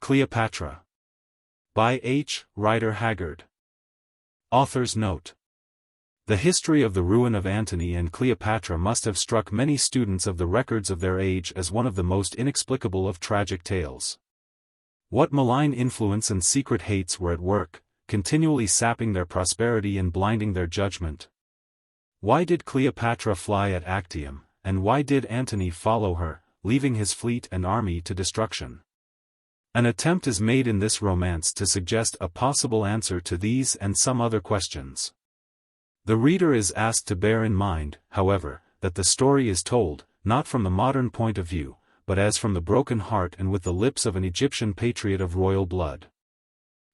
Cleopatra. By H. Rider Haggard. Author's note. The history of the ruin of Antony and Cleopatra must have struck many students of the records of their age as one of the most inexplicable of tragic tales. What malign influence and secret hates were at work, continually sapping their prosperity and blinding their judgment? Why did Cleopatra fly at Actium, and why did Antony follow her, leaving his fleet and army to destruction? An attempt is made in this romance to suggest a possible answer to these and some other questions. The reader is asked to bear in mind, however, that the story is told, not from the modern point of view, but as from the broken heart and with the lips of an Egyptian patriot of royal blood.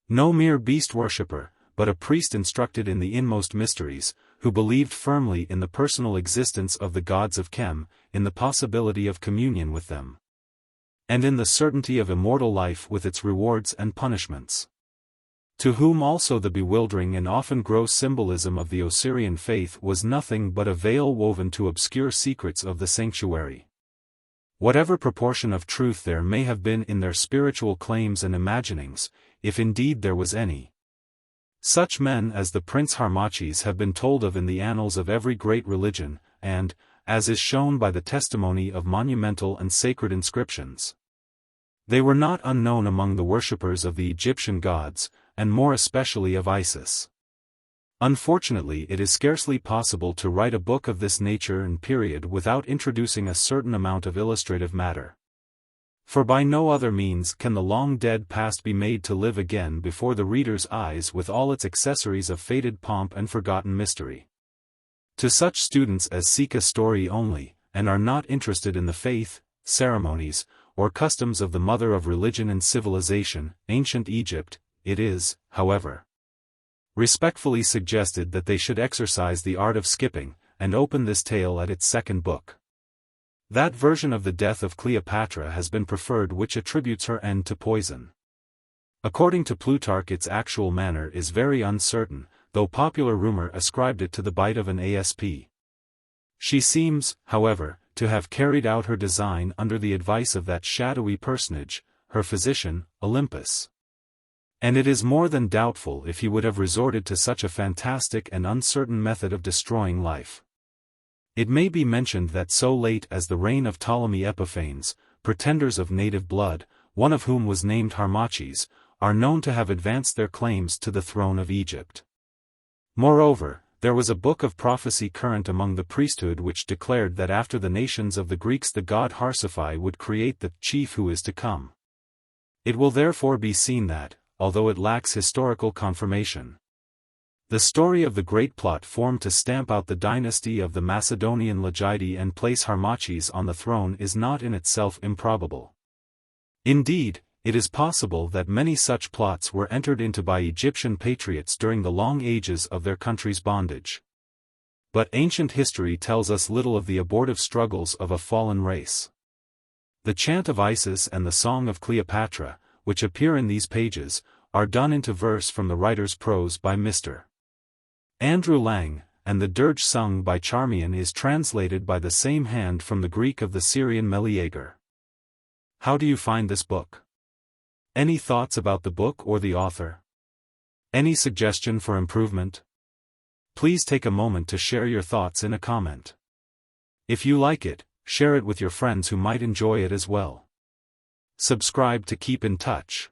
No mere beast worshipper, but a priest instructed in the inmost mysteries, who believed firmly in the personal existence of the gods of Chem, in the possibility of communion with them, and in the certainty of immortal life with its rewards and punishments. To whom also the bewildering and often gross symbolism of the Osirian faith was nothing but a veil woven to obscure secrets of the sanctuary. Whatever proportion of truth there may have been in their spiritual claims and imaginings, if indeed there was any. Such men as the Prince Harmachis have been told of in the annals of every great religion, and, as is shown by the testimony of monumental and sacred inscriptions, they were not unknown among the worshippers of the Egyptian gods, and more especially of Isis. Unfortunately, it is scarcely possible to write a book of this nature and period without introducing a certain amount of illustrative matter. For by no other means can the long-dead past be made to live again before the reader's eyes with all its accessories of faded pomp and forgotten mystery. To such students as seek a story only, and are not interested in the faith, ceremonies, or customs of the mother of religion and civilization, ancient Egypt, it is, however, respectfully suggested that they should exercise the art of skipping, and open this tale at its second book. That version of the death of Cleopatra has been preferred which attributes her end to poison. According to Plutarch, its actual manner is very uncertain, though popular rumor ascribed it to the bite of an asp. She seems, however, to have carried out her design under the advice of that shadowy personage, her physician, Olympus. And it is more than doubtful if he would have resorted to such a fantastic and uncertain method of destroying life. It may be mentioned that so late as the reign of Ptolemy Epiphanes, pretenders of native blood, one of whom was named Harmachis, are known to have advanced their claims to the throne of Egypt. Moreover, there was a book of prophecy current among the priesthood which declared that after the nations of the Greeks the god Harsaphi would create the chief who is to come. It will therefore be seen that, although it lacks historical confirmation, the story of the great plot formed to stamp out the dynasty of the Macedonian Legidi and place Harmachis on the throne is not in itself improbable. Indeed, it is possible that many such plots were entered into by Egyptian patriots during the long ages of their country's bondage. But ancient history tells us little of the abortive struggles of a fallen race. The Chant of Isis and the Song of Cleopatra, which appear in these pages, are done into verse from the writer's prose by Mr. Andrew Lang, and the dirge sung by Charmion is translated by the same hand from the Greek of the Syrian Meleager. How do you find this book? Any thoughts about the book or the author? Any suggestion for improvement? Please take a moment to share your thoughts in a comment. If you like it, share it with your friends who might enjoy it as well. Subscribe to keep in touch.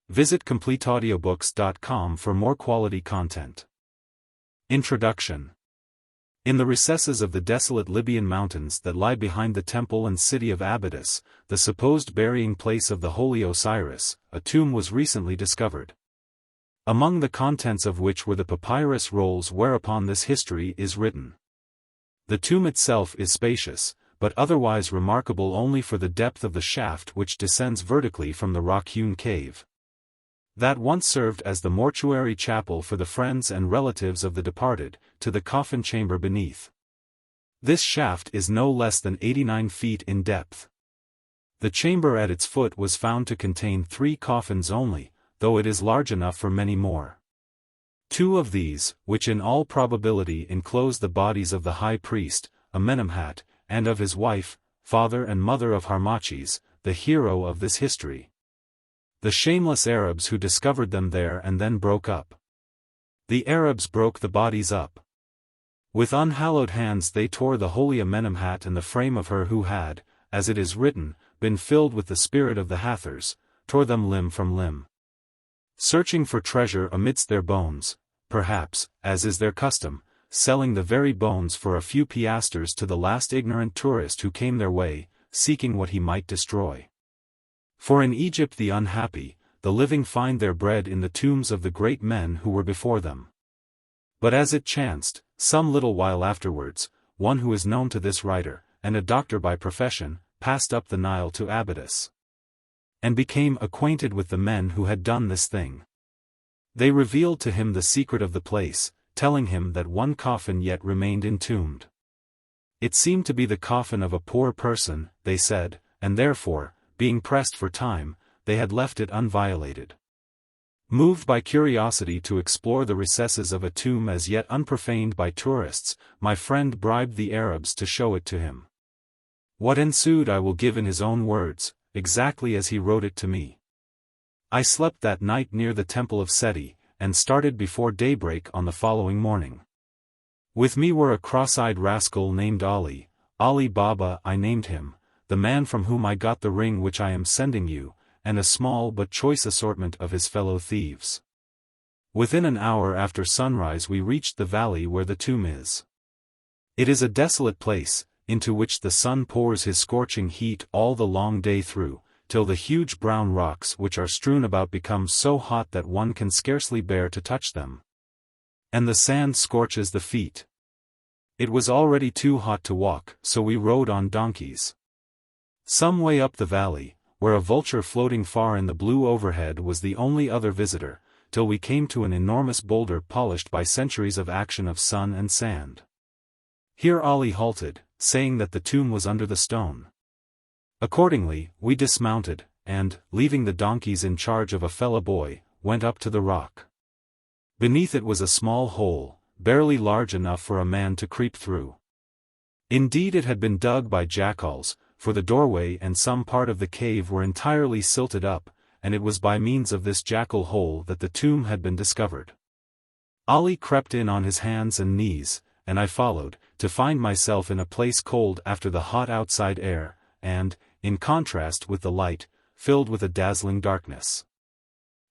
Visit CompleteAudiobooks.com for more quality content. Introduction. In the recesses of the desolate Libyan mountains that lie behind the temple and city of Abouthis, the supposed burying place of the holy Osiris, a tomb was recently discovered, among the contents of which were the papyrus rolls whereupon this history is written. The tomb itself is spacious, but otherwise remarkable only for the depth of the shaft which descends vertically from the rock-hewn cave that once served as the mortuary chapel for the friends and relatives of the departed, to the coffin chamber beneath. This shaft is no less than 89 feet in depth. The chamber at its foot was found to contain 3 coffins only, though it is large enough for many more. 2 of these, which in all probability enclose the bodies of the high priest, Amenemhat, and of his wife, father and mother of Harmachis, the hero of this history, The shameless Arabs who discovered them there and then broke up. The Arabs broke the bodies up. With unhallowed hands they tore the holy Amenemhat and the frame of her who had, as it is written, been filled with the spirit of the Hathors, tore them limb from limb. Searching for treasure amidst their bones, perhaps, as is their custom, selling the very bones for a few piastres to the last ignorant tourist who came their way, seeking what he might destroy. For in Egypt the unhappy, the living find their bread in the tombs of the great men who were before them. But as it chanced, some little while afterwards, one who is known to this writer, and a doctor by profession, passed up the Nile to Abouthis, and became acquainted with the men who had done this thing. They revealed to him the secret of the place, telling him that one coffin yet remained entombed. It seemed to be the coffin of a poor person, they said, and therefore, being pressed for time, they had left it unviolated. Moved by curiosity to explore the recesses of a tomb as yet unprofaned by tourists, my friend bribed the Arabs to show it to him. What ensued I will give in his own words, exactly as he wrote it to me. I slept that night near the temple of Seti, and started before daybreak on the following morning. With me were a cross-eyed rascal named Ali Baba I named him, the man from whom I got the ring which I am sending you, and a small but choice assortment of his fellow thieves. Within an hour after sunrise we reached the valley where the tomb is. It is a desolate place, into which the sun pours his scorching heat all the long day through, till the huge brown rocks which are strewn about become so hot that one can scarcely bear to touch them. And the sand scorches the feet. It was already too hot to walk, so we rode on donkeys. Some way up the valley, where a vulture floating far in the blue overhead was the only other visitor, till we came to an enormous boulder polished by centuries of action of sun and sand. Here Ali halted, saying that the tomb was under the stone. Accordingly, we dismounted, and, leaving the donkeys in charge of a fellow boy, went up to the rock. Beneath it was a small hole, barely large enough for a man to creep through. Indeed it had been dug by jackals, for the doorway and some part of the cave were entirely silted up, and it was by means of this jackal hole that the tomb had been discovered. Ali crept in on his hands and knees, and I followed, to find myself in a place cold after the hot outside air, and, in contrast with the light, filled with a dazzling darkness.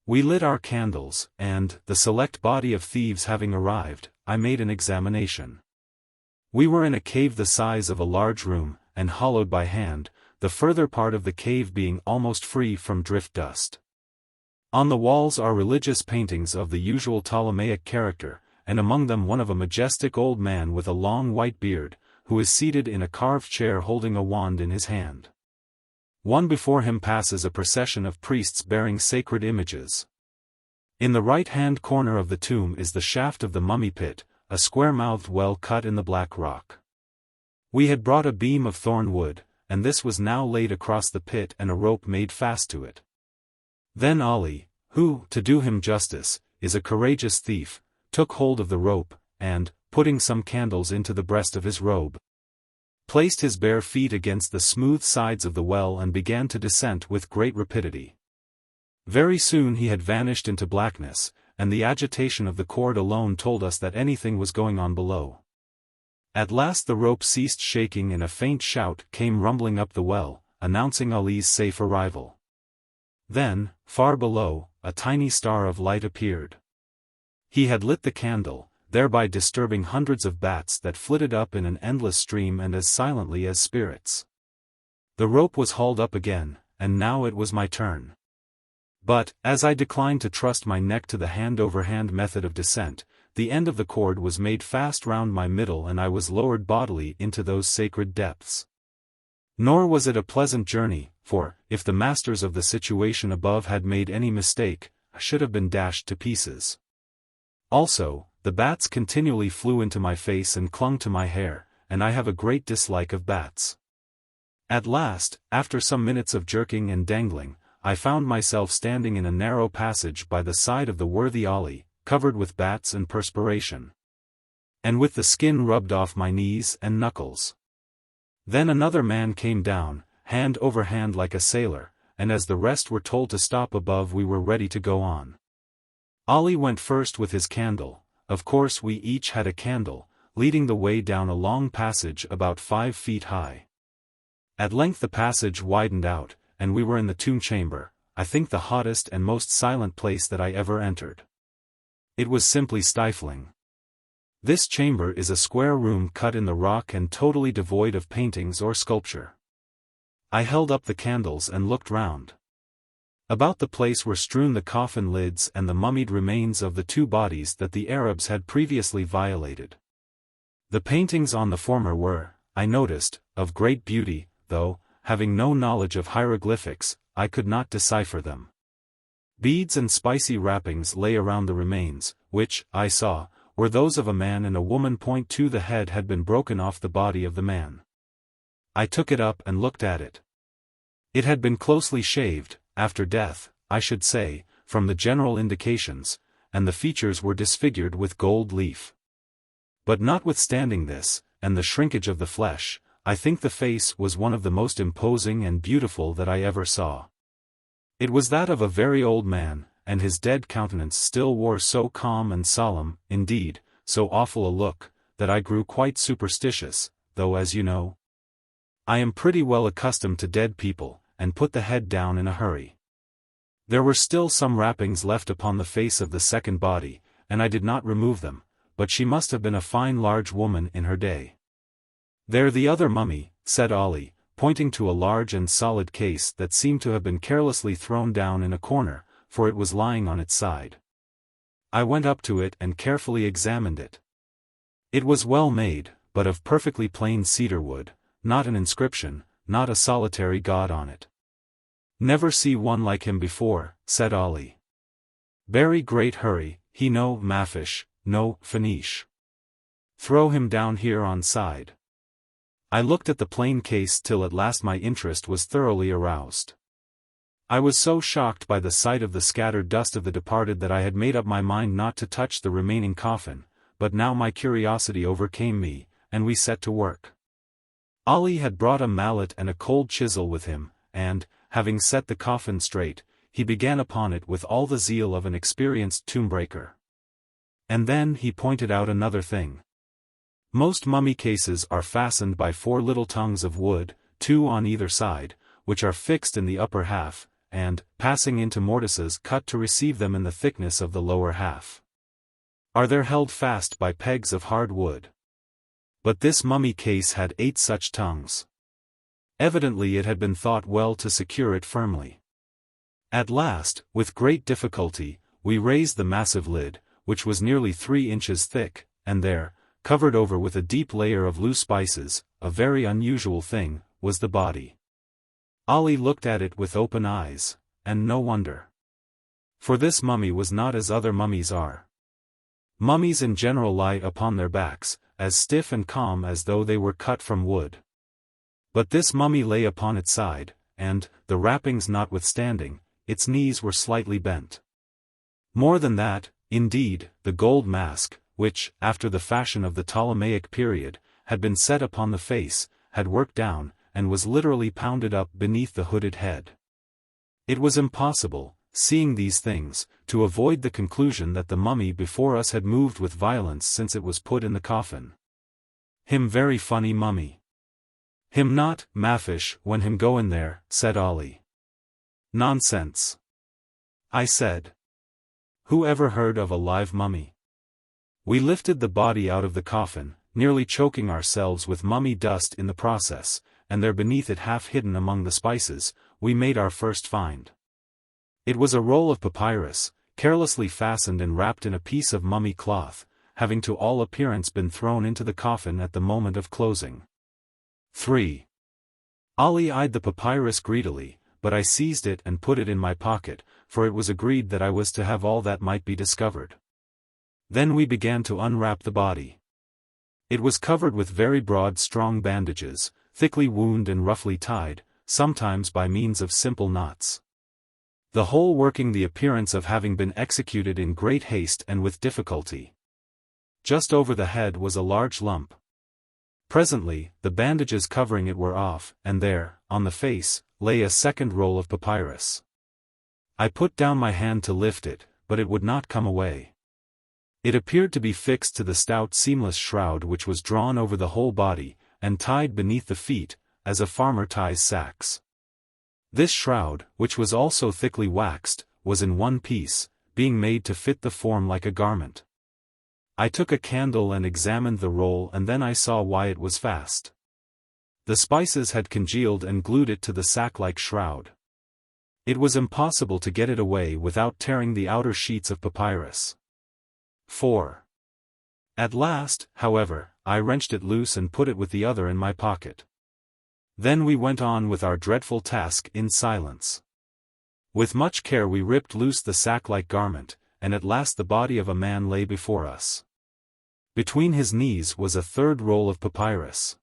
We lit our candles, and, the select body of thieves having arrived, I made an examination. We were in a cave the size of a large room, and hollowed by hand, the further part of the cave being almost free from drift dust. On the walls are religious paintings of the usual Ptolemaic character, and among them one of a majestic old man with a long white beard, who is seated in a carved chair holding a wand in his hand. One before him passes a procession of priests bearing sacred images. In the right-hand corner of the tomb is the shaft of the mummy pit, a square-mouthed well cut in the black rock. We had brought a beam of thorn wood, and this was now laid across the pit and a rope made fast to it. Then Ali, who, to do him justice, is a courageous thief, took hold of the rope, and, putting some candles into the breast of his robe, placed his bare feet against the smooth sides of the well and began to descend with great rapidity. Very soon he had vanished into blackness, and the agitation of the cord alone told us that anything was going on below. At last the rope ceased shaking and a faint shout came rumbling up the well, announcing Ali's safe arrival. Then, far below, a tiny star of light appeared. He had lit the candle, thereby disturbing hundreds of bats that flitted up in an endless stream and as silently as spirits. The rope was hauled up again, and now it was my turn. But, as I declined to trust my neck to the hand-over-hand method of descent, the end of the cord was made fast round my middle and I was lowered bodily into those sacred depths. Nor was it a pleasant journey, for, if the masters of the situation above had made any mistake, I should have been dashed to pieces. Also, the bats continually flew into my face and clung to my hair, and I have a great dislike of bats. At last, after some minutes of jerking and dangling, I found myself standing in a narrow passage by the side of the worthy Ali, covered with bats and perspiration, and with the skin rubbed off my knees and knuckles. Then another man came down, hand over hand like a sailor, and as the rest were told to stop above, we were ready to go on. Ali went first with his candle. Of course we each had a candle, leading the way down a long passage about 5 feet high. At length the passage widened out, and we were in the tomb chamber, I think the hottest and most silent place that I ever entered. It was simply stifling. This chamber is a square room cut in the rock and totally devoid of paintings or sculpture. I held up the candles and looked round. About the place were strewn the coffin lids and the mummied remains of the 2 bodies that the Arabs had previously violated. The paintings on the former were, I noticed, of great beauty, though, having no knowledge of hieroglyphics, I could not decipher them. Beads and spicy wrappings lay around the remains, which, I saw, were those of a man and a woman. The head had been broken off the body of the man. I took it up and looked at it. It had been closely shaved, after death, I should say, from the general indications, and the features were disfigured with gold leaf. But notwithstanding this, and the shrinkage of the flesh, I think the face was one of the most imposing and beautiful that I ever saw. It was that of a very old man, and his dead countenance still wore so calm and solemn, indeed, so awful a look, that I grew quite superstitious, though as you know, I am pretty well accustomed to dead people, and put the head down in a hurry. There were still some wrappings left upon the face of the second body, and I did not remove them, but she must have been a fine large woman in her day. "There the other mummy," said Ali, pointing to a large and solid case that seemed to have been carelessly thrown down in a corner, for it was lying on its side. I went up to it and carefully examined it. It was well made, but of perfectly plain cedar wood, not an inscription, not a solitary god on it. "Never see one like him before," said Ali. "Very great hurry, he no Mafish, no Phoenish. Throw him down here on side." I looked at the plain case till at last my interest was thoroughly aroused. I was so shocked by the sight of the scattered dust of the departed that I had made up my mind not to touch the remaining coffin, but now my curiosity overcame me, and we set to work. Ali had brought a mallet and a cold chisel with him, and, having set the coffin straight, he began upon it with all the zeal of an experienced tomb-breaker. And then he pointed out another thing. Most mummy cases are fastened by 4 little tongues of wood, 2 on either side, which are fixed in the upper half, and, passing into mortices cut to receive them in the thickness of the lower half. They're held fast by pegs of hard wood. But this mummy case had 8 such tongues. Evidently it had been thought well to secure it firmly. At last, with great difficulty, we raised the massive lid, which was nearly 3 inches thick, and there, covered over with a deep layer of loose spices, a very unusual thing, was the body. Ali looked at it with open eyes, and no wonder. For this mummy was not as other mummies are. Mummies in general lie upon their backs, as stiff and calm as though they were cut from wood. But this mummy lay upon its side, and, the wrappings notwithstanding, its knees were slightly bent. More than that, indeed, the gold mask, which, after the fashion of the Ptolemaic period, had been set upon the face, had worked down, and was literally pounded up beneath the hooded head. It was impossible, seeing these things, to avoid the conclusion that the mummy before us had moved with violence since it was put in the coffin. "Him very funny mummy. Him not Mafish when him go in there," said Ali. "Nonsense," I said. "Who ever heard of a live mummy?" We lifted the body out of the coffin, nearly choking ourselves with mummy dust in the process, and there beneath it half hidden among the spices, we made our first find. It was a roll of papyrus, carelessly fastened and wrapped in a piece of mummy cloth, having to all appearance been thrown into the coffin at the moment of closing. 3. Ali eyed the papyrus greedily, but I seized it and put it in my pocket, for it was agreed that I was to have all that might be discovered. Then we began to unwrap the body. It was covered with very broad strong bandages, thickly wound and roughly tied, sometimes by means of simple knots. The whole working the appearance of having been executed in great haste and with difficulty. Just over the head was a large lump. Presently, the bandages covering it were off, and there, on the face, lay a second roll of papyrus. I put down my hand to lift it, but it would not come away. It appeared to be fixed to the stout seamless shroud which was drawn over the whole body, and tied beneath the feet, as a farmer ties sacks. This shroud, which was also thickly waxed, was in one piece, being made to fit the form like a garment. I took a candle and examined the roll, and then I saw why it was fast. The spices had congealed and glued it to the sack-like shroud. It was impossible to get it away without tearing the outer sheets of papyrus. 4. At last, however, I wrenched it loose and put it with the other in my pocket. Then we went on with our dreadful task in silence. With much care we ripped loose the sack-like garment, and at last the body of a man lay before us. Between his knees was a third roll of papyrus.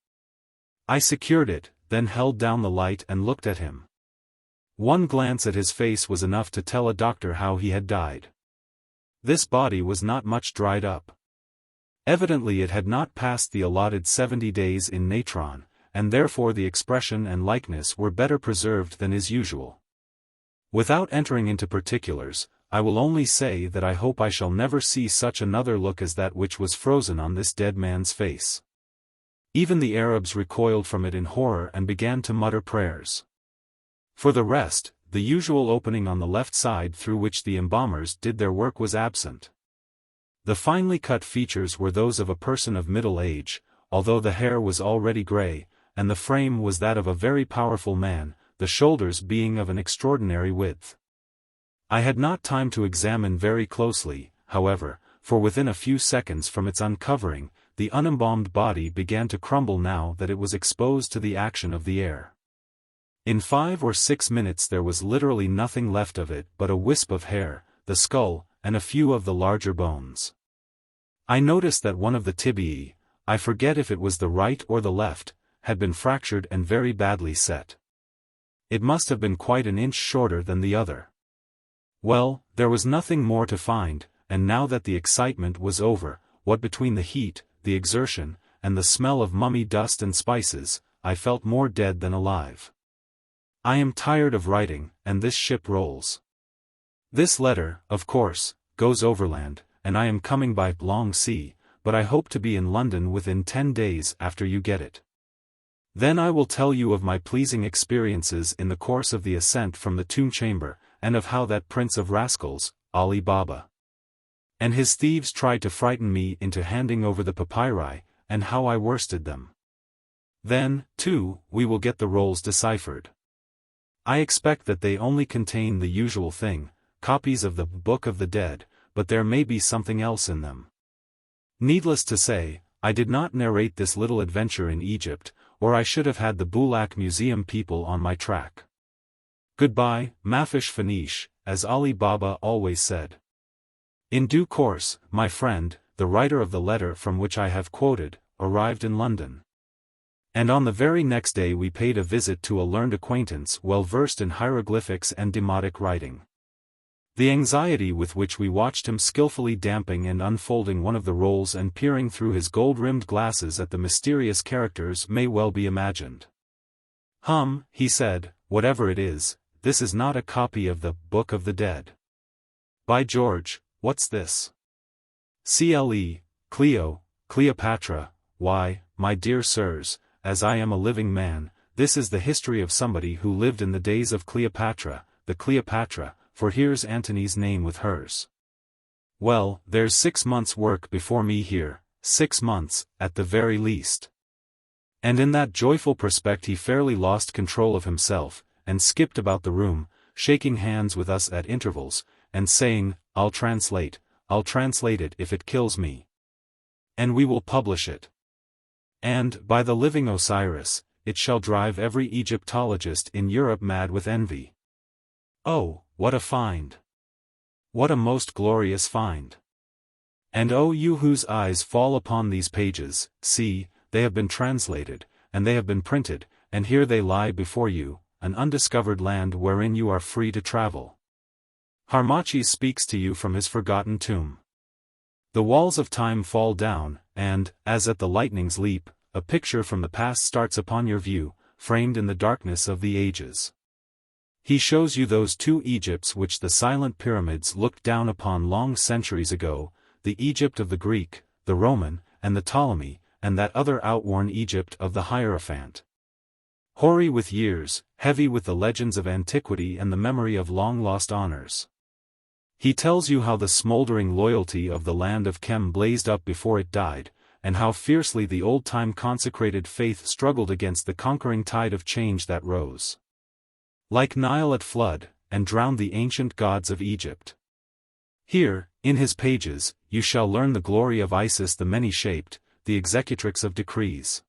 I secured it, then held down the light and looked at him. One glance at his face was enough to tell a doctor how he had died. This body was not much dried up. Evidently it had not passed the allotted 70 days in natron, and therefore the expression and likeness were better preserved than is usual. Without entering into particulars, I will only say that I hope I shall never see such another look as that which was frozen on this dead man's face. Even the Arabs recoiled from it in horror and began to mutter prayers. For the rest, the usual opening on the left side through which the embalmers did their work was absent. The finely cut features were those of a person of middle age, although the hair was already grey, and the frame was that of a very powerful man, the shoulders being of an extraordinary width. I had not time to examine very closely, however, for within a few seconds from its uncovering, the unembalmed body began to crumble now that it was exposed to the action of the air. In 5 or 6 minutes there was literally nothing left of it but a wisp of hair, the skull, and a few of the larger bones. I noticed that one of the tibiae, I forget if it was the right or the left, had been fractured and very badly set. It must have been quite an inch shorter than the other. Well, there was nothing more to find, and now that the excitement was over, what between the heat, the exertion, and the smell of mummy dust and spices, I felt more dead than alive. I am tired of writing, and this ship rolls. This letter, of course, goes overland, and I am coming by long sea, but I hope to be in London within 10 days after you get it. Then I will tell you of my pleasing experiences in the course of the ascent from the tomb chamber, and of how that prince of rascals, Ali Baba, and his thieves tried to frighten me into handing over the papyri, and how I worsted them. Then, too, we will get the rolls deciphered. I expect that they only contain the usual thing, copies of the Book of the Dead, but there may be something else in them. Needless to say, I did not narrate this little adventure in Egypt, or I should have had the Bulak Museum people on my track. Goodbye, Mafish Fanish, as Ali Baba always said. In due course, my friend, the writer of the letter from which I have quoted, arrived in London. And on the very next day we paid a visit to a learned acquaintance well versed in hieroglyphics and demotic writing. The anxiety with which we watched him skillfully damping and unfolding one of the rolls and peering through his gold-rimmed glasses at the mysterious characters may well be imagined. He said, whatever it is, this is not a copy of the Book of the Dead. By George, what's this? Cleopatra, why, my dear sirs, as I am a living man, this is the history of somebody who lived in the days of Cleopatra, the Cleopatra, for here's Antony's name with hers. Well, there's 6 months' work before me here, 6 months, at the very least. And in that joyful prospect he fairly lost control of himself, and skipped about the room, shaking hands with us at intervals, and saying, I'll translate it if it kills me. And we will publish it. And, by the living Osiris, it shall drive every Egyptologist in Europe mad with envy. Oh, what a find! What a most glorious find! And oh, you whose eyes fall upon these pages, see, they have been translated, and they have been printed, and here they lie before you, an undiscovered land wherein you are free to travel. Harmachis speaks to you from his forgotten tomb. The walls of time fall down, and, as at the lightning's leap, a picture from the past starts upon your view, framed in the darkness of the ages. He shows you those two Egypts which the silent pyramids looked down upon long centuries ago, the Egypt of the Greek, the Roman, and the Ptolemy, and that other outworn Egypt of the Hierophant. Hoary with years, heavy with the legends of antiquity and the memory of long-lost honors. He tells you how the smoldering loyalty of the land of Chem blazed up before it died, and how fiercely the old-time consecrated faith struggled against the conquering tide of change that rose like Nile at flood, and drowned the ancient gods of Egypt. Here, in his pages, you shall learn the glory of Isis the many-shaped, the executrix of decrees.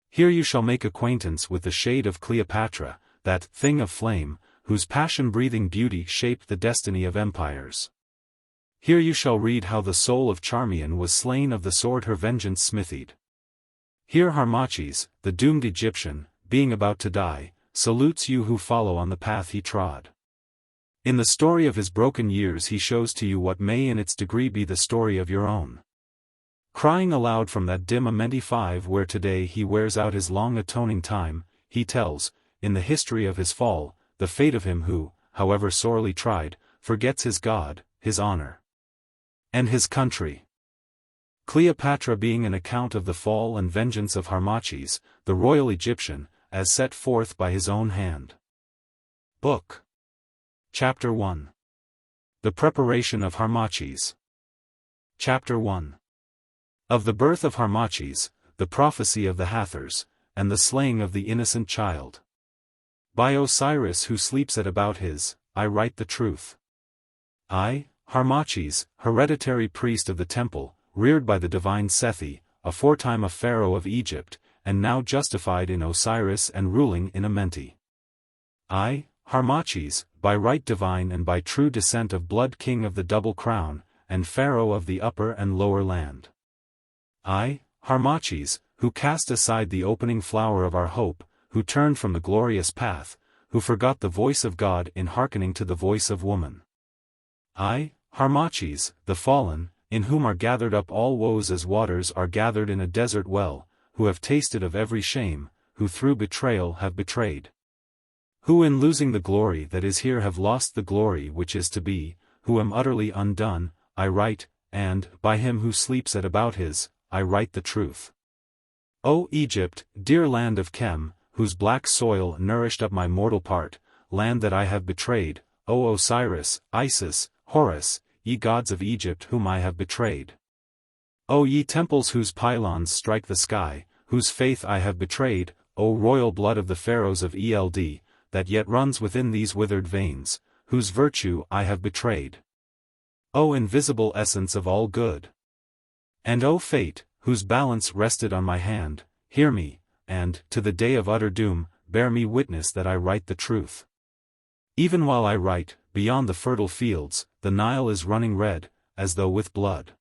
Here you shall make acquaintance with the shade of Cleopatra, that thing of flame, whose passion-breathing beauty shaped the destiny of empires. Here you shall read how the soul of Charmion was slain of the sword her vengeance smithied. Here Harmachis, the doomed Egyptian, being about to die, salutes you who follow on the path he trod. In the story of his broken years he shows to you what may in its degree be the story of your own. Crying aloud from that dim Amenemhat where today he wears out his long atoning time, he tells, in the history of his fall, the fate of him who, however sorely tried, forgets his God, his honor, and his country. Cleopatra being an account of the fall and vengeance of Harmachis, the royal Egyptian, as set forth by his own hand. Book. Chapter 1. The Preparation of Harmachis. Chapter 1. Of the birth of Harmachis, the prophecy of the Hathors, and the slaying of the innocent child. By Osiris who sleeps at Abouthis, I write the truth. I, Harmachis, hereditary priest of the temple, reared by the divine Sethi, aforetime a pharaoh of Egypt, and now justified in Osiris and ruling in Amenti. I, Harmachis, by right divine and by true descent of blood king of the double crown, and pharaoh of the upper and lower land. I, Harmachis, who cast aside the opening flower of our hope, who turned from the glorious path, who forgot the voice of God in hearkening to the voice of woman. I, Harmachis, the fallen, in whom are gathered up all woes as waters are gathered in a desert well, who have tasted of every shame, who through betrayal have betrayed. Who in losing the glory that is here have lost the glory which is to be, who am utterly undone, I write, and, by him who sleeps at Abouthis, I write the truth. O Egypt, dear land of Chem, whose black soil nourished up my mortal part, land that I have betrayed, O Osiris, Isis, Horus, ye gods of Egypt whom I have betrayed. O ye temples whose pylons strike the sky, whose faith I have betrayed, O royal blood of the pharaohs of Eld, that yet runs within these withered veins, whose virtue I have betrayed. O invisible essence of all good. And O fate, whose balance rested on my hand, hear me, and, to the day of utter doom, bear me witness that I write the truth. Even while I write, beyond the fertile fields, the Nile is running red, as though with blood.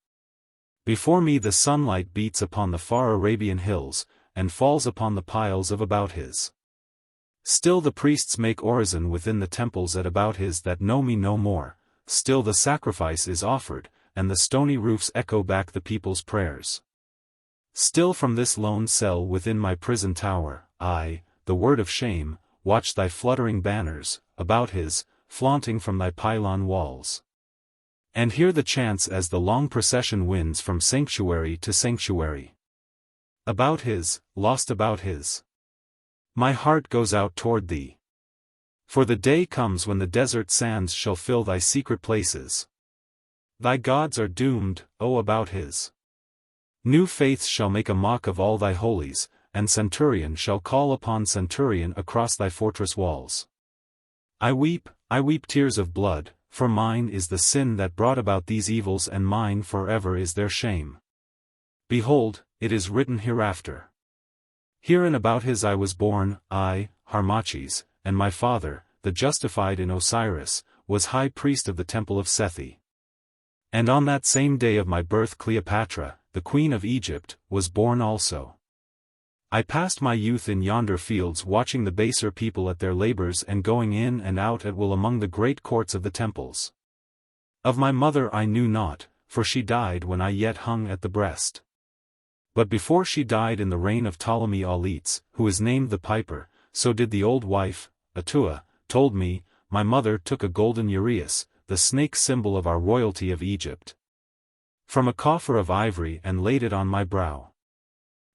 Before me the sunlight beats upon the far Arabian hills, and falls upon the piles of Abouthis. Still the priests make orison within the temples at Abouthis that know me no more, still the sacrifice is offered, and the stony roofs echo back the people's prayers. Still from this lone cell within my prison tower, I, the word of shame, watch thy fluttering banners, Abouthis, flaunting from thy pylon walls. And hear the chants as the long procession winds from sanctuary to sanctuary. Abouthis, lost Abouthis. My heart goes out toward thee. For the day comes when the desert sands shall fill thy secret places. Thy gods are doomed, O Abouthis. New faiths shall make a mock of all thy holies, and centurion shall call upon centurion across thy fortress walls. I weep tears of blood, for mine is the sin that brought about these evils and mine forever is their shame. Behold, it is written hereafter. Here in Abouthis I was born, I, Harmachis, and my father, the justified in Osiris, was high priest of the temple of Sethi. And on that same day of my birth Cleopatra, the queen of Egypt, was born also. I passed my youth in yonder fields watching the baser people at their labors and going in and out at will among the great courts of the temples. Of my mother I knew naught, for she died when I yet hung at the breast. But before she died in the reign of Ptolemy Auletes, who is named the Piper, so did the old wife, Atoua, told me, my mother took a golden uraeus, the snake symbol of our royalty of Egypt, from a coffer of ivory and laid it on my brow.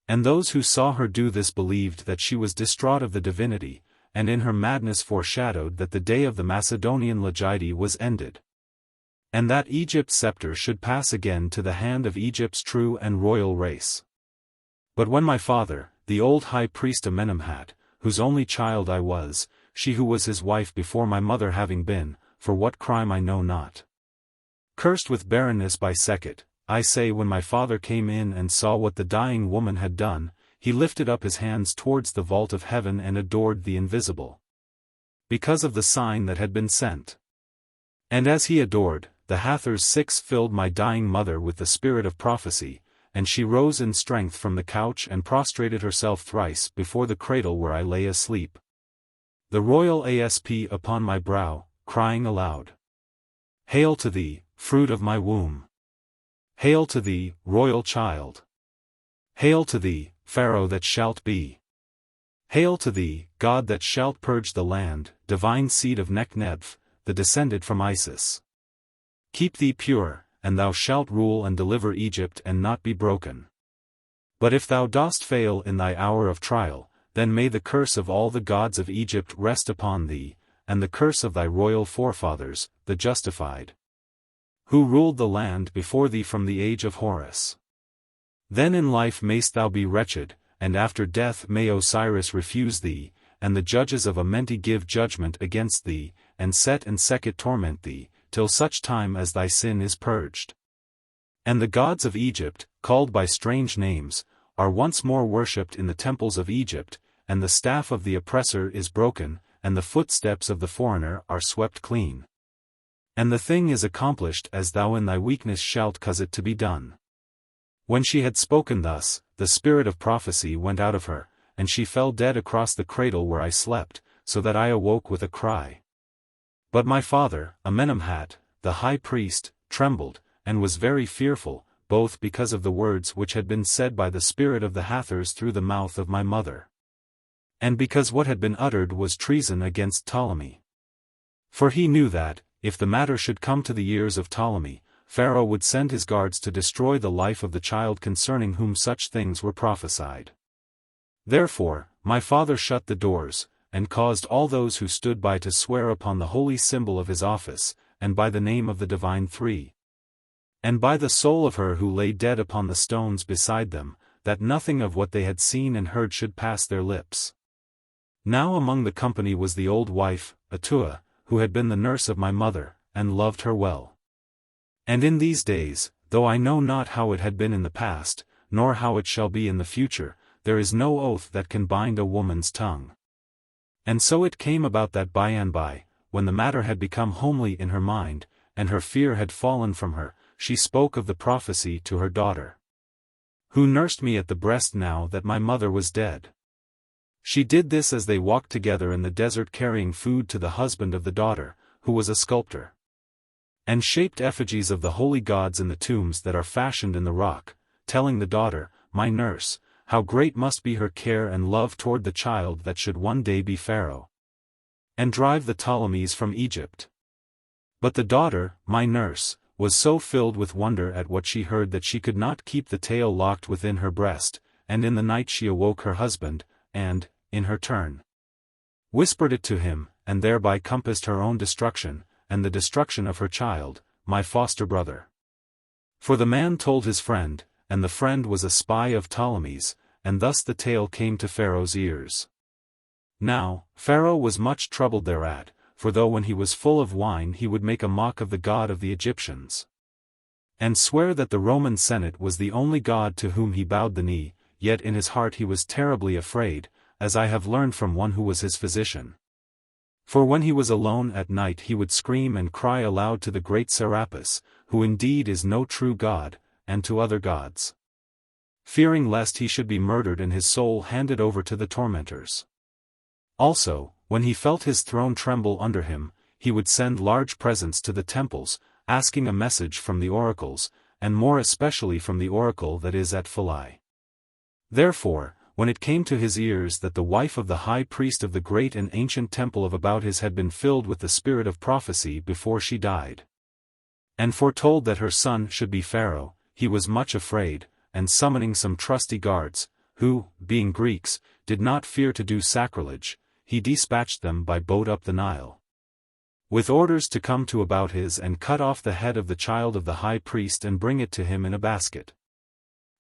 And those who saw her do this believed that she was distraught of the divinity, and in her madness foreshadowed that the day of the Macedonian Lagide was ended, and that Egypt's scepter should pass again to the hand of Egypt's true and royal race. But when my father, the old high priest Amenemhat, whose only child I was, she who was his wife before my mother having been, for what crime I know not, cursed with barrenness by Sekhet, I say when my father came in and saw what the dying woman had done, he lifted up his hands towards the vault of heaven and adored the invisible, because of the sign that had been sent. And as he adored, the Hathor's 6 filled my dying mother with the spirit of prophecy, and she rose in strength from the couch and prostrated herself thrice before the cradle where I lay asleep, the royal asp upon my brow, crying aloud, "Hail to thee, fruit of my womb! Hail to thee, royal child! Hail to thee, Pharaoh that shalt be! Hail to thee, God that shalt purge the land, divine seed of Nekhnev, the descendant from Isis! Keep thee pure, and thou shalt rule and deliver Egypt and not be broken. But if thou dost fail in thy hour of trial, then may the curse of all the gods of Egypt rest upon thee, and the curse of thy royal forefathers, the justified, who ruled the land before thee from the age of Horus. Then in life mayst thou be wretched, and after death may Osiris refuse thee, and the judges of Amenti give judgment against thee, and Set and Sekhet torment thee, till such time as thy sin is purged. And the gods of Egypt, called by strange names, are once more worshipped in the temples of Egypt, and the staff of the oppressor is broken, and the footsteps of the foreigner are swept clean. And the thing is accomplished as thou in thy weakness shalt cause it to be done." When she had spoken thus, the spirit of prophecy went out of her, and she fell dead across the cradle where I slept, so that I awoke with a cry. But my father, Amenemhat, the high priest, trembled, and was very fearful, both because of the words which had been said by the spirit of the Hathors through the mouth of my mother, and because what had been uttered was treason against Ptolemy. For he knew that, if the matter should come to the ears of Ptolemy, Pharaoh would send his guards to destroy the life of the child concerning whom such things were prophesied. Therefore, my father shut the doors, and caused all those who stood by to swear upon the holy symbol of his office, and by the name of the divine three, and by the soul of her who lay dead upon the stones beside them, that nothing of what they had seen and heard should pass their lips. Now among the company was the old wife, Atoua, who had been the nurse of my mother, and loved her well. And in these days, though I know not how it had been in the past, nor how it shall be in the future, there is no oath that can bind a woman's tongue. And so it came about that by and by, when the matter had become homely in her mind, and her fear had fallen from her, she spoke of the prophecy to her daughter, who nursed me at the breast now that my mother was dead. She did this as they walked together in the desert carrying food to the husband of the daughter, who was a sculptor, and shaped effigies of the holy gods in the tombs that are fashioned in the rock, telling the daughter, my nurse, how great must be her care and love toward the child that should one day be Pharaoh, and drive the Ptolemies from Egypt. But the daughter, my nurse, was so filled with wonder at what she heard that she could not keep the tale locked within her breast, and in the night she awoke her husband, and, in her turn, whispered it to him, and thereby compassed her own destruction, and the destruction of her child, my foster brother. For the man told his friend, and the friend was a spy of Ptolemy's, and thus the tale came to Pharaoh's ears. Now, Pharaoh was much troubled thereat, for though when he was full of wine he would make a mock of the god of the Egyptians, and swear that the Roman Senate was the only god to whom he bowed the knee, yet in his heart he was terribly afraid, as I have learned from one who was his physician. For when he was alone at night he would scream and cry aloud to the great Serapis, who indeed is no true god, and to other gods, fearing lest he should be murdered and his soul handed over to the tormentors. Also, when he felt his throne tremble under him, he would send large presents to the temples, asking a message from the oracles, and more especially from the oracle that is at Philae. Therefore, when it came to his ears that the wife of the high priest of the great and ancient temple of Abouthis had been filled with the spirit of prophecy before she died, and foretold that her son should be Pharaoh, he was much afraid, and summoning some trusty guards, who, being Greeks, did not fear to do sacrilege, he dispatched them by boat up the Nile, with orders to come to Abouthis and cut off the head of the child of the high priest and bring it to him in a basket.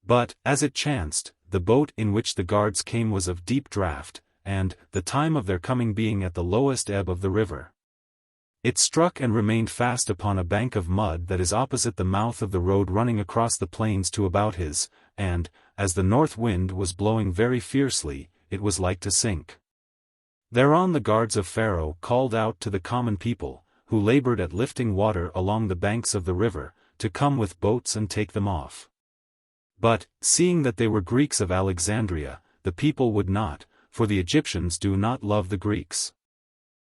But, as it chanced, the boat in which the guards came was of deep draught, and, the time of their coming being at the lowest ebb of the river, it struck and remained fast upon a bank of mud that is opposite the mouth of the road running across the plains to Abouthis, and, as the north wind was blowing very fiercely, it was like to sink. Thereon the guards of Pharaoh called out to the common people, who labored at lifting water along the banks of the river, to come with boats and take them off. But, seeing that they were Greeks of Alexandria, the people would not, for the Egyptians do not love the Greeks.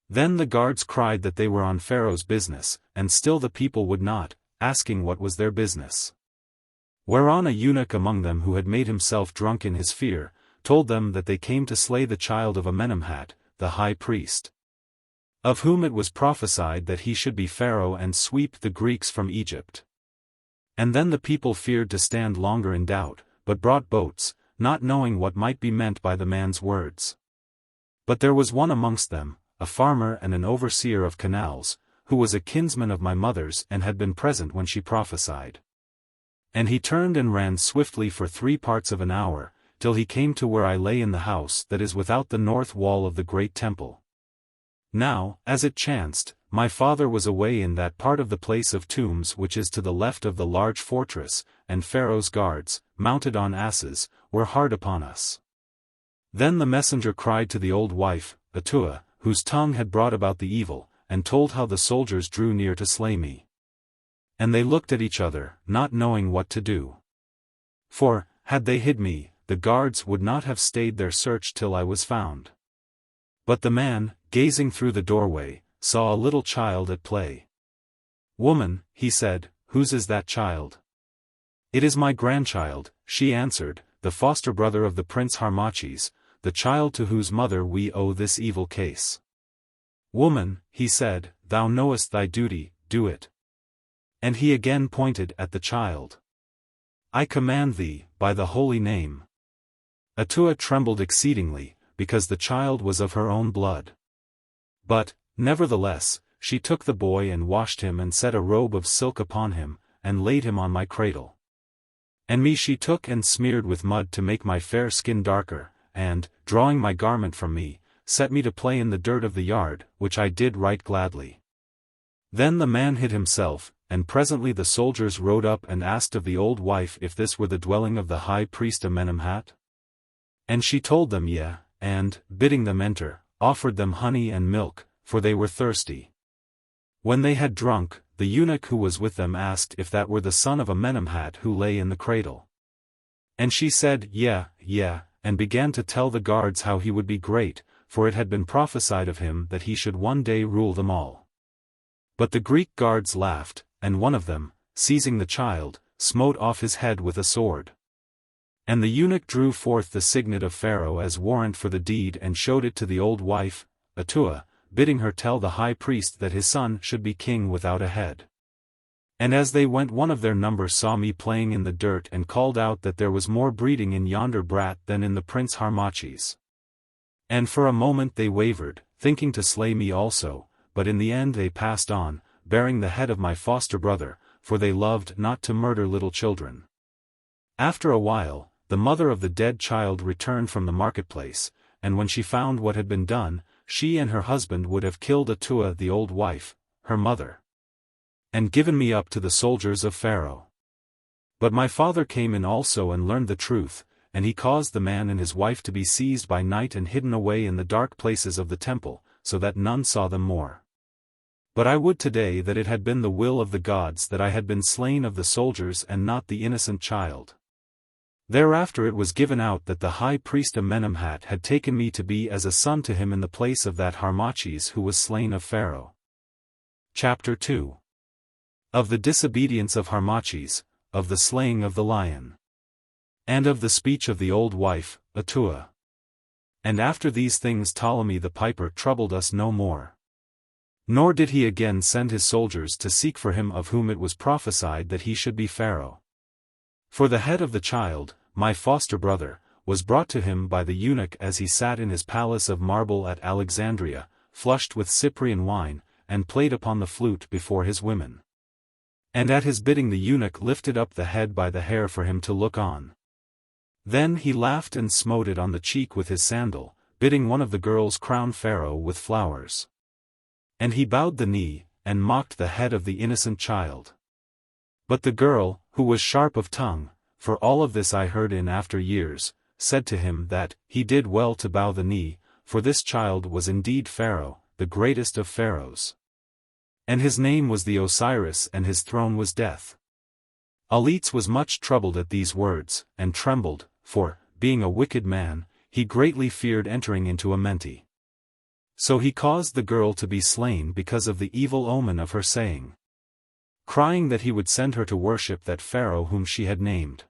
Then the guards cried that they were on Pharaoh's business, and still the people would not, asking what was their business. Whereon a eunuch among them who had made himself drunk in his fear, told them that they came to slay the child of Amenemhat, the high priest, of whom it was prophesied that he should be Pharaoh and sweep the Greeks from Egypt. And then the people feared to stand longer in doubt, but brought boats, not knowing what might be meant by the man's words. But there was one amongst them, a farmer and an overseer of canals, who was a kinsman of my mother's and had been present when she prophesied. And he turned and ran swiftly for 3 parts of an hour, till he came to where I lay in the house that is without the north wall of the great temple. Now, as it chanced, my father was away in that part of the place of tombs which is to the left of the large fortress, and Pharaoh's guards, mounted on asses, were hard upon us. Then the messenger cried to the old wife, Atoua, whose tongue had brought about the evil, and told how the soldiers drew near to slay me. And they looked at each other, not knowing what to do. For, had they hid me, the guards would not have stayed their search till I was found. But the man, gazing through the doorway, saw a little child at play. "Woman," he said, "whose is that child?" "It is my grandchild," she answered, "the foster brother of the prince Harmachis, the child to whose mother we owe this evil case." "Woman," he said, "thou knowest thy duty, do it." And he again pointed at the child. "I command thee, by the holy name." Atoua trembled exceedingly, because the child was of her own blood. But, nevertheless, she took the boy and washed him and set a robe of silk upon him, and laid him on my cradle. And me she took and smeared with mud to make my fair skin darker, and, drawing my garment from me, set me to play in the dirt of the yard, which I did right gladly. Then the man hid himself, and presently the soldiers rode up and asked of the old wife if this were the dwelling of the high priest Amenemhat. And she told them yea, and, bidding them enter, offered them honey and milk, for they were thirsty. When they had drunk, the eunuch who was with them asked if that were the son of Amenemhat who lay in the cradle. And she said, Yea, and began to tell the guards how he would be great, for it had been prophesied of him that he should one day rule them all. But the Greek guards laughed, and one of them, seizing the child, smote off his head with a sword. And the eunuch drew forth the signet of Pharaoh as warrant for the deed and showed it to the old wife, Atoua, bidding her tell the high priest that his son should be king without a head. And as they went, one of their number saw me playing in the dirt and called out that there was more breeding in yonder brat than in the prince Harmachis. And for a moment they wavered, thinking to slay me also, but in the end they passed on, bearing the head of my foster brother, for they loved not to murder little children. After a while, the mother of the dead child returned from the marketplace, and when she found what had been done, she and her husband would have killed Atoua the old wife, her mother, and given me up to the soldiers of Pharaoh. But my father came in also and learned the truth, and he caused the man and his wife to be seized by night and hidden away in the dark places of the temple, so that none saw them more. But I would today that it had been the will of the gods that I had been slain of the soldiers and not the innocent child. Thereafter it was given out that the high priest Amenemhat had taken me to be as a son to him in the place of that Harmachis who was slain of Pharaoh. Chapter 2. Of the disobedience of Harmachis, of the slaying of the lion. And of the speech of the old wife, Atoua. And after these things Ptolemy the piper troubled us no more. Nor did he again send his soldiers to seek for him of whom it was prophesied that he should be Pharaoh. For the head of the child, my foster brother, was brought to him by the eunuch as he sat in his palace of marble at Alexandria, flushed with Cyprian wine, and played upon the flute before his women. And at his bidding the eunuch lifted up the head by the hair for him to look on. Then he laughed and smote it on the cheek with his sandal, bidding one of the girls crown Pharaoh with flowers. And he bowed the knee, and mocked the head of the innocent child. But the girl, who was sharp of tongue, for all of this I heard in after years, said to him that he did well to bow the knee, for this child was indeed Pharaoh, the greatest of pharaohs. And his name was the Osiris and his throne was death. Auletes was much troubled at these words, and trembled, for, being a wicked man, he greatly feared entering into Amenti. So he caused the girl to be slain because of the evil omen of her saying, crying that he would send her to worship that Pharaoh whom she had named.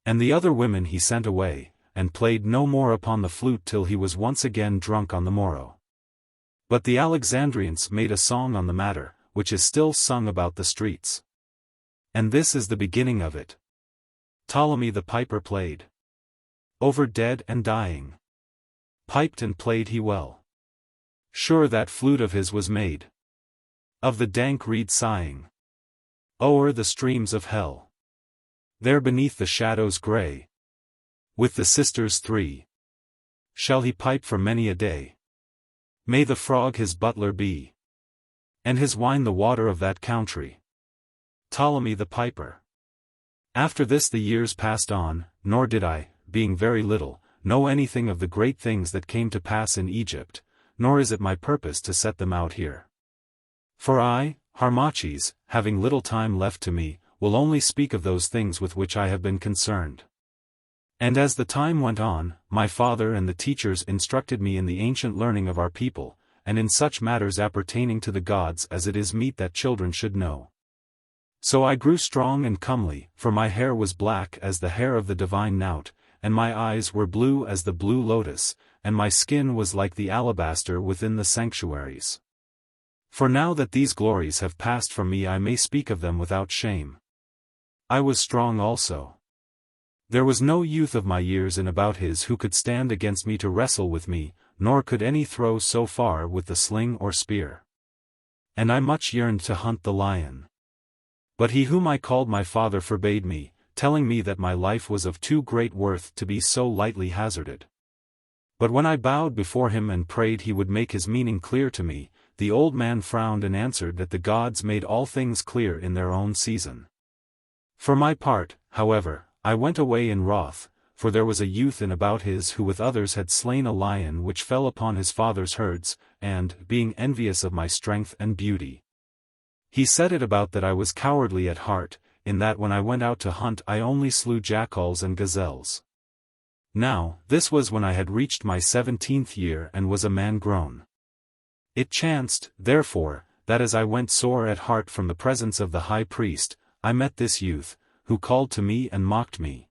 And the other women he sent away, and played no more upon the flute till he was once again drunk on the morrow. But the Alexandrians made a song on the matter, which is still sung about the streets. And this is the beginning of it. Ptolemy the piper played. Over dead and dying. Piped and played he well. Sure that flute of his was made of the dank reed sighing o'er the streams of hell. There beneath the shadows grey, with the sisters three, shall he pipe for many a day. May the frog his butler be, and his wine the water of that country. Ptolemy the piper. After this the years passed on, nor did I, being very little, know anything of the great things that came to pass in Egypt, nor is it my purpose to set them out here. For I, Harmachis, having little time left to me, will only speak of those things with which I have been concerned. And as the time went on, my father and the teachers instructed me in the ancient learning of our people, and in such matters appertaining to the gods as it is meet that children should know. So I grew strong and comely, for my hair was black as the hair of the divine Knout, and my eyes were blue as the blue lotus, and my skin was like the alabaster within the sanctuaries. For now that these glories have passed from me I may speak of them without shame. I was strong also. There was no youth of my years in Abouthis who could stand against me to wrestle with me, nor could any throw so far with the sling or spear. And I much yearned to hunt the lion. But he whom I called my father forbade me, telling me that my life was of too great worth to be so lightly hazarded. But when I bowed before him and prayed he would make his meaning clear to me, the old man frowned and answered that the gods made all things clear in their own season. For my part, however, I went away in wrath, for there was a youth in Abouthis who with others had slain a lion which fell upon his father's herds, and, being envious of my strength and beauty, he set it about that I was cowardly at heart, in that when I went out to hunt I only slew jackals and gazelles. Now, this was when I had reached my 17th year and was a man grown. It chanced, therefore, that as I went sore at heart from the presence of the high priest, I met this youth, who called to me and mocked me,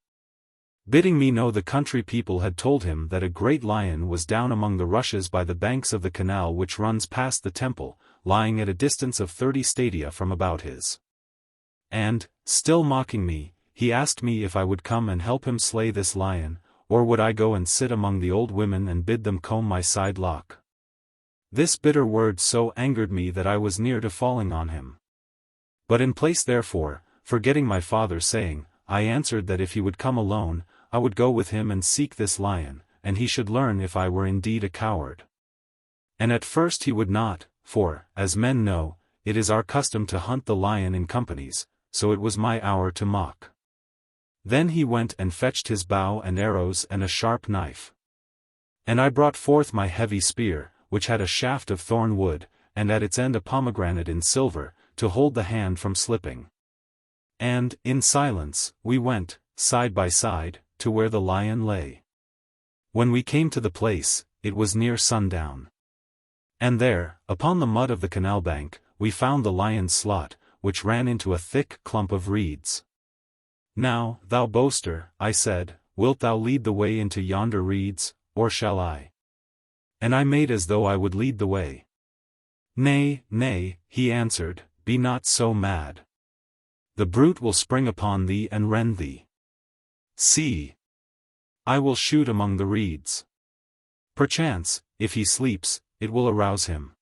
bidding me know the country people had told him that a great lion was down among the rushes by the banks of the canal which runs past the temple, lying at a distance of 30 stadia from Abouthis. And, still mocking me, he asked me if I would come and help him slay this lion, or would I go and sit among the old women and bid them comb my side lock. This bitter word so angered me that I was near to falling on him. But in place therefore, forgetting my father's saying, I answered that if he would come alone, I would go with him and seek this lion, and he should learn if I were indeed a coward. And at first he would not, for, as men know, it is our custom to hunt the lion in companies, so it was my hour to mock. Then he went and fetched his bow and arrows and a sharp knife. And I brought forth my heavy spear, which had a shaft of thorn wood, and at its end a pomegranate in silver, to hold the hand from slipping. And, in silence, we went, side by side, to where the lion lay. When we came to the place, it was near sundown. And there, upon the mud of the canal bank, we found the lion's slot, which ran into a thick clump of reeds. Now, thou boaster, I said, wilt thou lead the way into yonder reeds, or shall I? And I made as though I would lead the way. Nay, nay, he answered, be not so mad. The brute will spring upon thee and rend thee. See! I will shoot among the reeds. Perchance, if he sleeps, it will arouse him.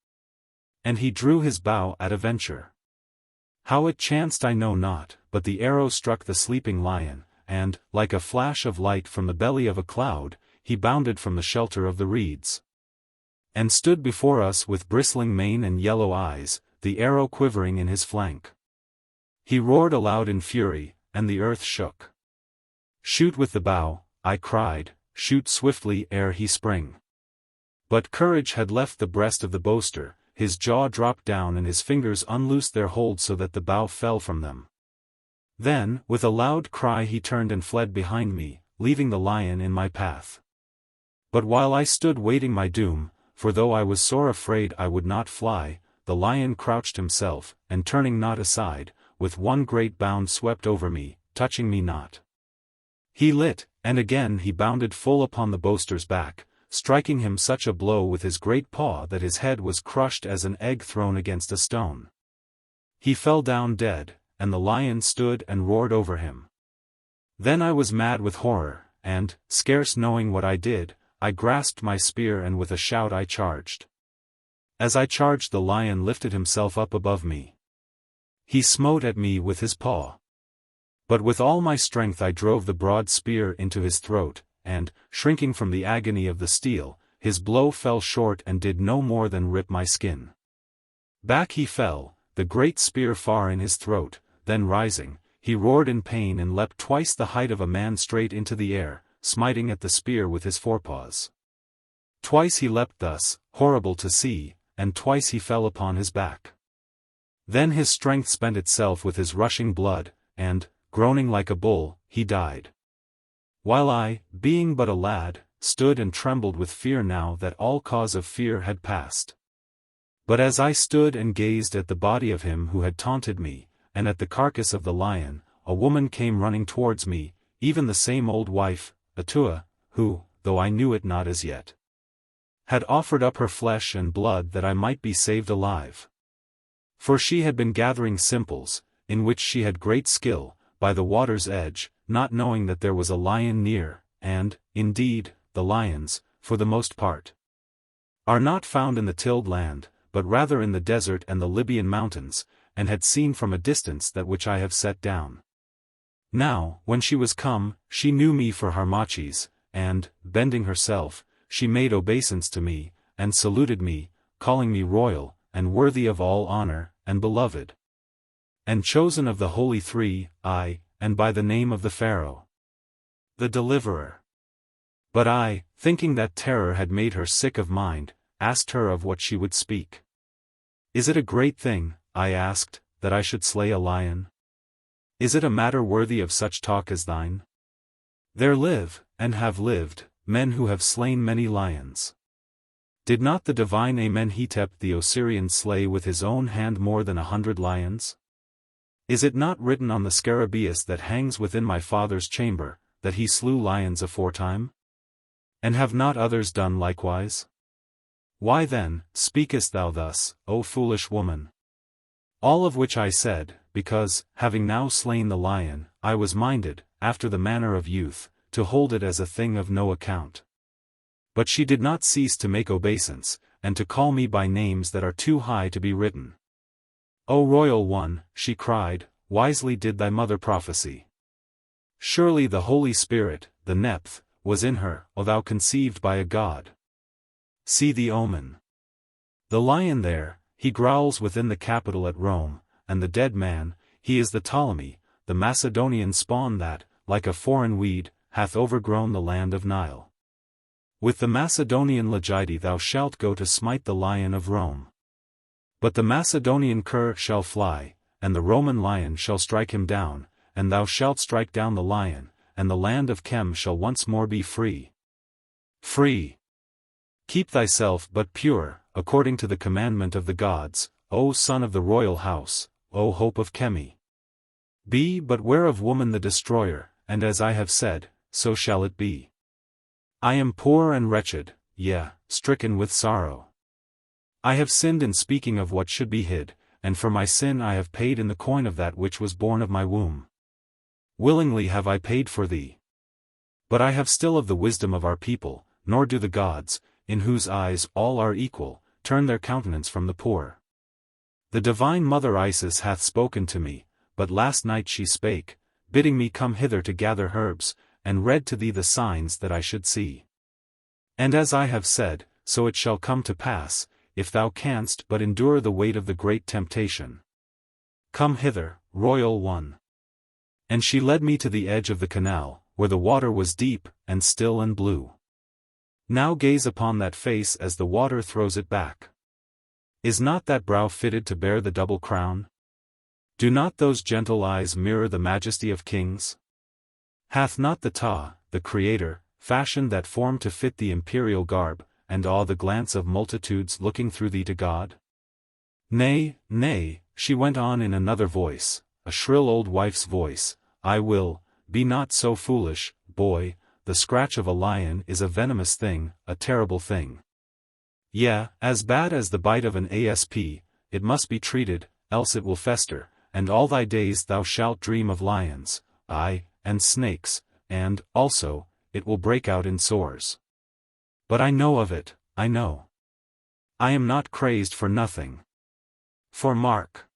And he drew his bow at a venture. How it chanced I know not, but the arrow struck the sleeping lion, and, like a flash of light from the belly of a cloud, he bounded from the shelter of the reeds. And stood before us with bristling mane and yellow eyes, the arrow quivering in his flank. He roared aloud in fury, and the earth shook. Shoot with the bow, I cried, shoot swiftly ere he spring. But courage had left the breast of the boaster, his jaw dropped down and his fingers unloosed their hold so that the bow fell from them. Then, with a loud cry he turned and fled behind me, leaving the lion in my path. But while I stood waiting my doom, for though I was sore afraid I would not fly, the lion crouched himself, and turning not aside, with one great bound swept over me, touching me not. He lit, and again he bounded full upon the boaster's back, striking him such a blow with his great paw that his head was crushed as an egg thrown against a stone. He fell down dead, and the lion stood and roared over him. Then I was mad with horror, and, scarce knowing what I did, I grasped my spear and with a shout I charged. As I charged the lion lifted himself up above me. He smote at me with his paw. But with all my strength I drove the broad spear into his throat, and, shrinking from the agony of the steel, his blow fell short and did no more than rip my skin. Back he fell, the great spear far in his throat, then rising, he roared in pain and leapt twice the height of a man straight into the air, smiting at the spear with his forepaws. Twice he leapt thus, horrible to see, and twice he fell upon his back. Then his strength spent itself with his rushing blood, and, groaning like a bull, he died. While I, being but a lad, stood and trembled with fear now that all cause of fear had passed. But as I stood and gazed at the body of him who had taunted me, and at the carcass of the lion, a woman came running towards me, even the same old wife, Atoua, who, though I knew it not as yet, had offered up her flesh and blood that I might be saved alive. For she had been gathering simples, in which she had great skill, by the water's edge, not knowing that there was a lion near, and, indeed, the lions, for the most part, are not found in the tilled land, but rather in the desert and the Libyan mountains, and had seen from a distance that which I have set down. Now, when she was come, she knew me for Harmachis, and, bending herself, she made obeisance to me, and saluted me, calling me royal, and worthy of all honor, and beloved, and chosen of the Holy Three, and by the name of the Pharaoh, the Deliverer. But I, thinking that terror had made her sick of mind, asked her of what she would speak. Is it a great thing, I asked, that I should slay a lion? Is it a matter worthy of such talk as thine? There live, and have lived, men who have slain many lions. Did not the divine Amenemhat the Osirian slay with his own hand more than 100 lions? Is it not written on the scarabaeus that hangs within my father's chamber, that he slew lions aforetime? And have not others done likewise? Why then, speakest thou thus, O foolish woman? All of which I said, because, having now slain the lion, I was minded, after the manner of youth, to hold it as a thing of no account. But she did not cease to make obeisance, and to call me by names that are too high to be written. O royal one, she cried, wisely did thy mother prophesy. Surely the Holy Spirit, the Neph, was in her, O thou conceived by a god. See the omen. The lion there, he growls within the capital at Rome, and the dead man, he is the Ptolemy, the Macedonian spawn that, like a foreign weed, hath overgrown the land of Nile. With the Macedonian Lagide thou shalt go to smite the lion of Rome. But the Macedonian cur shall fly, and the Roman lion shall strike him down, and thou shalt strike down the lion, and the land of Chem shall once more be free. Free! Keep thyself but pure, according to the commandment of the gods, O son of the royal house, O hope of Chemi. Be but ware of woman the destroyer, and as I have said, so shall it be. I am poor and wretched, yea, stricken with sorrow. I have sinned in speaking of what should be hid, and for my sin I have paid in the coin of that which was born of my womb. Willingly have I paid for thee. But I have still of the wisdom of our people, nor do the gods, in whose eyes all are equal, turn their countenance from the poor. The divine mother Isis hath spoken to me, but last night she spake, bidding me come hither to gather herbs, and read to thee the signs that I should see. And as I have said, so it shall come to pass, if thou canst but endure the weight of the great temptation. Come hither, royal one. And she led me to the edge of the canal, where the water was deep, and still and blue. Now gaze upon that face as the water throws it back. Is not that brow fitted to bear the double crown? Do not those gentle eyes mirror the majesty of kings? Hath not the Atoua, the Creator, fashioned that form to fit the imperial garb, and awe the glance of multitudes looking through thee to God? Nay, nay, she went on in another voice, a shrill old wife's voice, I will, be not so foolish, boy, the scratch of a lion is a venomous thing, a terrible thing. Yea, as bad as the bite of an asp, it must be treated, else it will fester, and all thy days thou shalt dream of lions, aye, and snakes, and, also, it will break out in sores. But I know of it, I know. I am not crazed for nothing. For mark.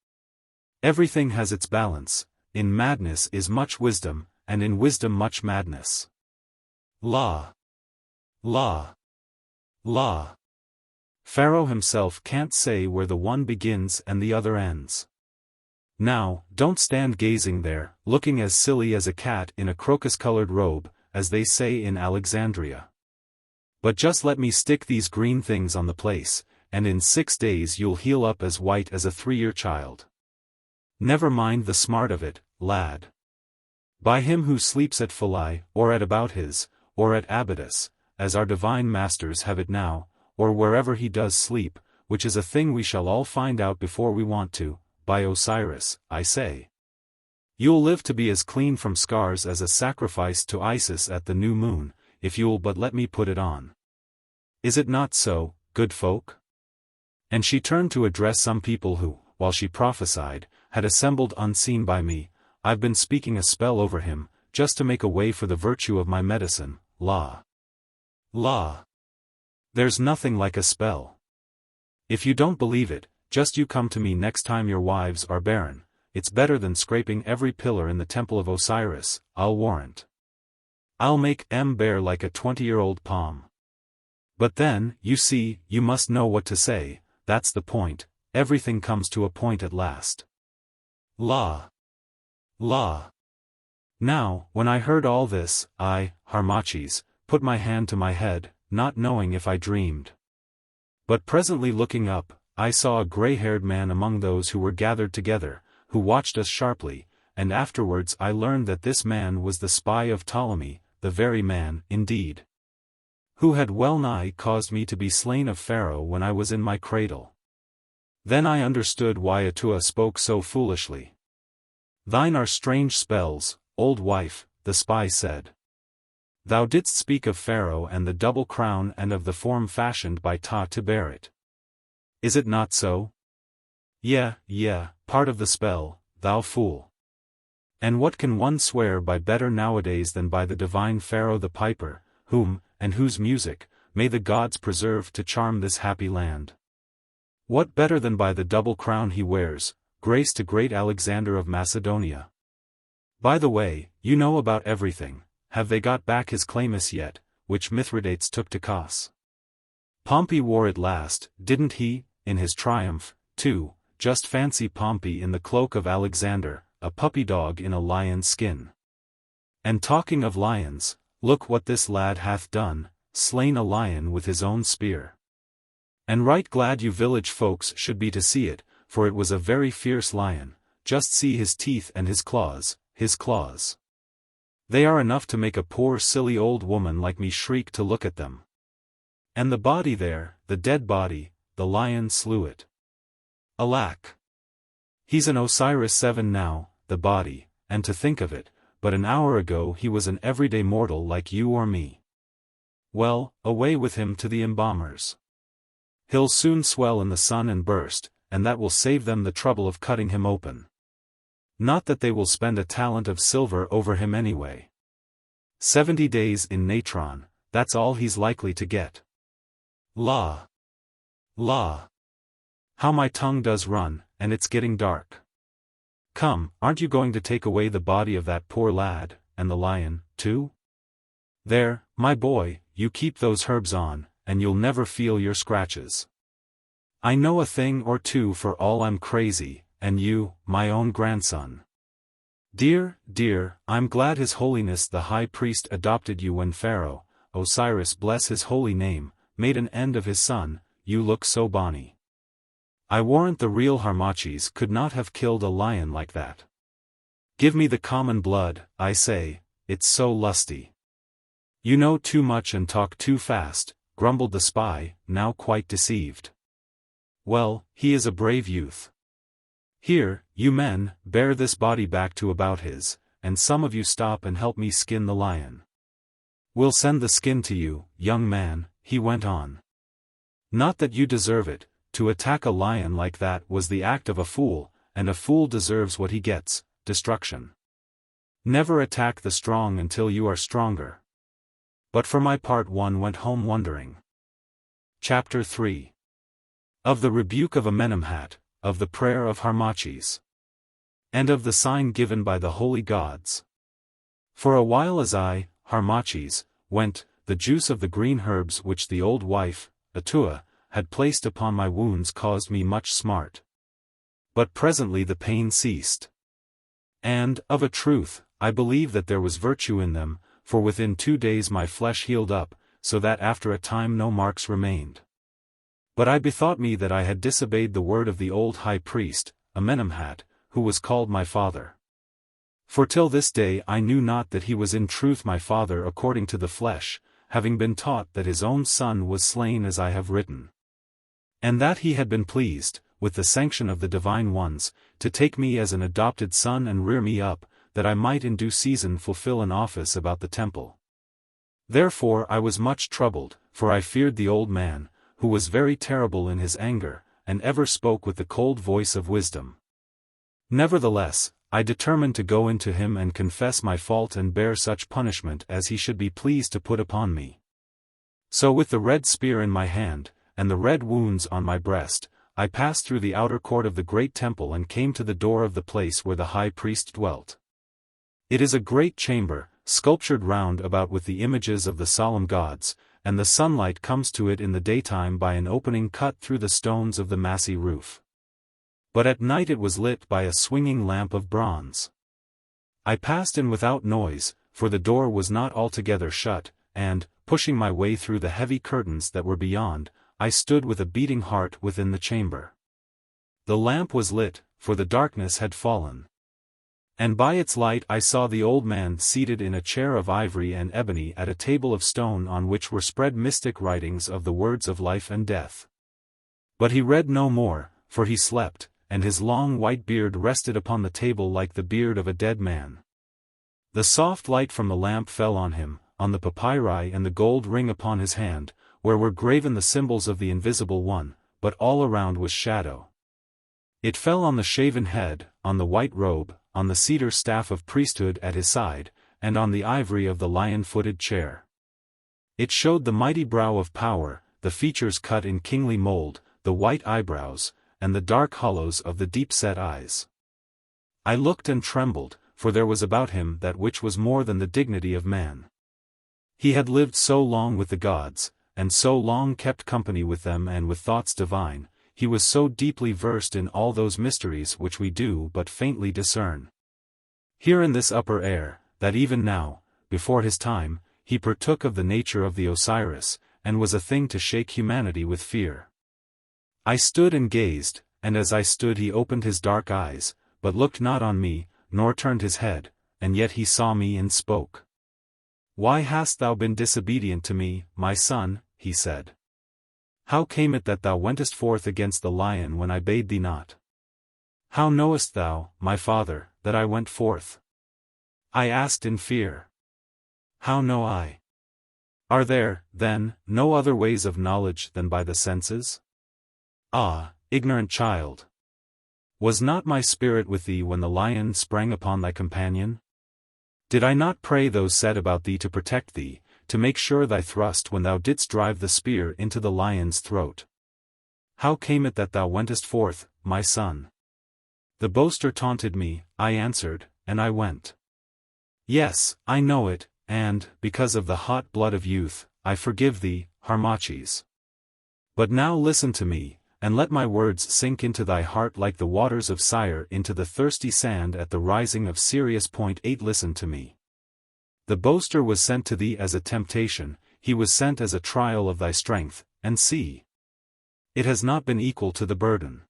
Everything has its balance, in madness is much wisdom, and in wisdom much madness. Law. Law. Law. Pharaoh himself can't say where the one begins and the other ends. Now, don't stand gazing there, looking as silly as a cat in a crocus-colored robe, as they say in Alexandria. But just let me stick these green things on the place, and in 6 days you'll heal up as white as a 3-year child. Never mind the smart of it, lad. By him who sleeps at Phuli, or at Abouthis, or at Abouthis, as our divine masters have it now, or wherever he does sleep, which is a thing we shall all find out before we want to, by Osiris, I say. You'll live to be as clean from scars as a sacrifice to Isis at the new moon, if you'll but let me put it on. Is it not so, good folk? And she turned to address some people who, while she prophesied, had assembled unseen by me. I've been speaking a spell over him, just to make a way for the virtue of my medicine, law. Law. There's nothing like a spell. If you don't believe it, just you come to me next time your wives are barren. It's better than scraping every pillar in the temple of Osiris, I'll warrant. I'll make bear like a 20-year-old palm. But then, you see, you must know what to say, that's the point, everything comes to a point at last. Law. Law. Now, when I heard all this, I, Harmachis, put my hand to my head, not knowing if I dreamed. But presently looking up, I saw a gray-haired man among those who were gathered together, who watched us sharply, and afterwards I learned that this man was the spy of Ptolemy, the very man, indeed, who had well-nigh caused me to be slain of Pharaoh when I was in my cradle. Then I understood why Atoua spoke so foolishly. Thine are strange spells, old wife, the spy said. Thou didst speak of Pharaoh and the double crown and of the form fashioned by Atoua to bear it. Is it not so? Yea, part of the spell, thou fool. And what can one swear by better nowadays than by the divine Pharaoh the piper, whom, and whose music, may the gods preserve to charm this happy land? What better than by the double crown he wears, grace to great Alexander of Macedonia? By the way, you know about everything, have they got back his chlamys yet, which Mithridates took to Kos? Pompey wore it last, didn't he, in his triumph, too, just fancy Pompey in the cloak of Alexander, a puppy dog in a lion's skin. And talking of lions, look what this lad hath done, slain a lion with his own spear. And right glad you village folks should be to see it, for it was a very fierce lion, just see his teeth and his claws, his claws. They are enough to make a poor silly old woman like me shriek to look at them. And the body there, the dead body, the lion slew it. Alack! He's an Osiris 7 now, the body, and to think of it, but an hour ago he was an everyday mortal like you or me. Well, away with him to the embalmers. He'll soon swell in the sun and burst, and that will save them the trouble of cutting him open. Not that they will spend a talent of silver over him anyway. 70 days in natron, that's all he's likely to get. La! How my tongue does run, and it's getting dark. Come, aren't you going to take away the body of that poor lad, and the lion, too? There, my boy, you keep those herbs on, and you'll never feel your scratches. I know a thing or two for all I'm crazy, and you, my own grandson. Dear, I'm glad His Holiness the High Priest adopted you when Pharaoh, Osiris bless his holy name, made an end of his son. You look so bonny. I warrant the real Harmachis could not have killed a lion like that. Give me the common blood, I say, it's so lusty. You know too much and talk too fast, grumbled the spy, now quite deceived. Well, he is a brave youth. Here, you men, bear this body back to Abouthis, and some of you stop and help me skin the lion. We'll send the skin to you, young man, he went on. Not that you deserve it, to attack a lion like that was the act of a fool, and a fool deserves what he gets, destruction. Never attack the strong until you are stronger. But for my part one went home wondering. Chapter 3. Of the rebuke of Amenemhat, of the prayer of Harmachis. And of the sign given by the holy gods. For a while as I, Harmachis, went, the juice of the green herbs which the old wife, Atoua, had placed upon my wounds caused me much smart. But presently the pain ceased. And, of a truth, I believe that there was virtue in them, for within 2 days my flesh healed up, so that after a time no marks remained. But I bethought me that I had disobeyed the word of the old high priest, Amenemhat, who was called my father. For till this day I knew not that he was in truth my father according to the flesh, having been taught that his own son was slain as I have written. And that he had been pleased, with the sanction of the divine ones, to take me as an adopted son and rear me up, that I might in due season fulfill an office about the temple. Therefore I was much troubled, for I feared the old man, who was very terrible in his anger, and ever spoke with the cold voice of wisdom. Nevertheless, I determined to go into him and confess my fault and bear such punishment as he should be pleased to put upon me. So with the red spear in my hand, and the red wounds on my breast, I passed through the outer court of the great temple and came to the door of the place where the high priest dwelt. It is a great chamber, sculptured round about with the images of the solemn gods, and the sunlight comes to it in the daytime by an opening cut through the stones of the massy roof. But at night it was lit by a swinging lamp of bronze. I passed in without noise, for the door was not altogether shut, and, pushing my way through the heavy curtains that were beyond, I stood with a beating heart within the chamber. The lamp was lit, for the darkness had fallen. And by its light I saw the old man seated in a chair of ivory and ebony at a table of stone on which were spread mystic writings of the words of life and death. But he read no more, for he slept, and his long white beard rested upon the table like the beard of a dead man. The soft light from the lamp fell on him, on the papyri and the gold ring upon his hand, where were graven the symbols of the Invisible One, but all around was shadow. It fell on the shaven head, on the white robe, on the cedar staff of priesthood at his side, and on the ivory of the lion-footed chair. It showed the mighty brow of power, the features cut in kingly mold, the white eyebrows, and the dark hollows of the deep-set eyes. I looked and trembled, for there was about him that which was more than the dignity of man. He had lived so long with the gods, and so long kept company with them and with thoughts divine, he was so deeply versed in all those mysteries which we do but faintly discern. Here in this upper air, that even now, before his time, he partook of the nature of the Osiris, and was a thing to shake humanity with fear. I stood and gazed, and as I stood he opened his dark eyes, but looked not on me, nor turned his head, and yet he saw me and spoke. "Why hast thou been disobedient to me, my son?" he said. "How came it that thou wentest forth against the lion when I bade thee not? How knowest thou, my father, that I went forth?" I asked in fear. How know I? Are there, then, no other ways of knowledge than by the senses? Ah, ignorant child! Was not my spirit with thee when the lion sprang upon thy companion? Did I not pray those set about thee to protect thee, to make sure thy thrust when thou didst drive the spear into the lion's throat? How came it that thou wentest forth, my son? The boaster taunted me, I answered, and I went. Yes, I know it, and, because of the hot blood of youth, I forgive thee, Harmachis. But now listen to me, and let my words sink into thy heart like the waters of Syre into the thirsty sand at the rising of Sirius. 8 Listen to me. The boaster was sent to thee as a temptation, he was sent as a trial of thy strength, and see. It has not been equal to the burden.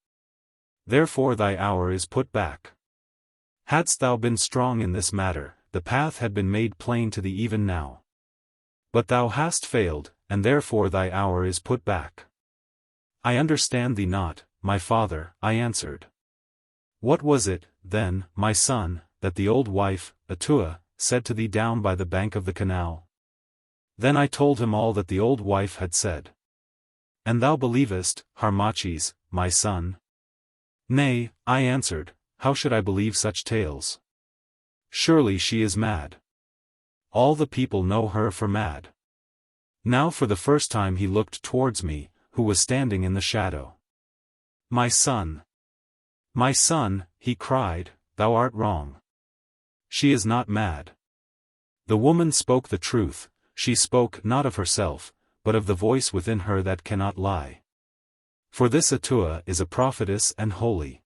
Therefore thy hour is put back. Hadst thou been strong in this matter, the path had been made plain to thee even now. But thou hast failed, and therefore thy hour is put back. I understand thee not, my father, I answered. What was it, then, my son, that the old wife, Atoua, said to thee down by the bank of the canal? Then I told him all that the old wife had said. And thou believest, Harmachis, my son? Nay, I answered, how should I believe such tales? Surely she is mad. All the people know her for mad. Now for the first time he looked towards me, who was standing in the shadow. My son! My son, he cried, thou art wrong. She is not mad. The woman spoke the truth, she spoke not of herself, but of the voice within her that cannot lie. For this Atoua is a prophetess and holy.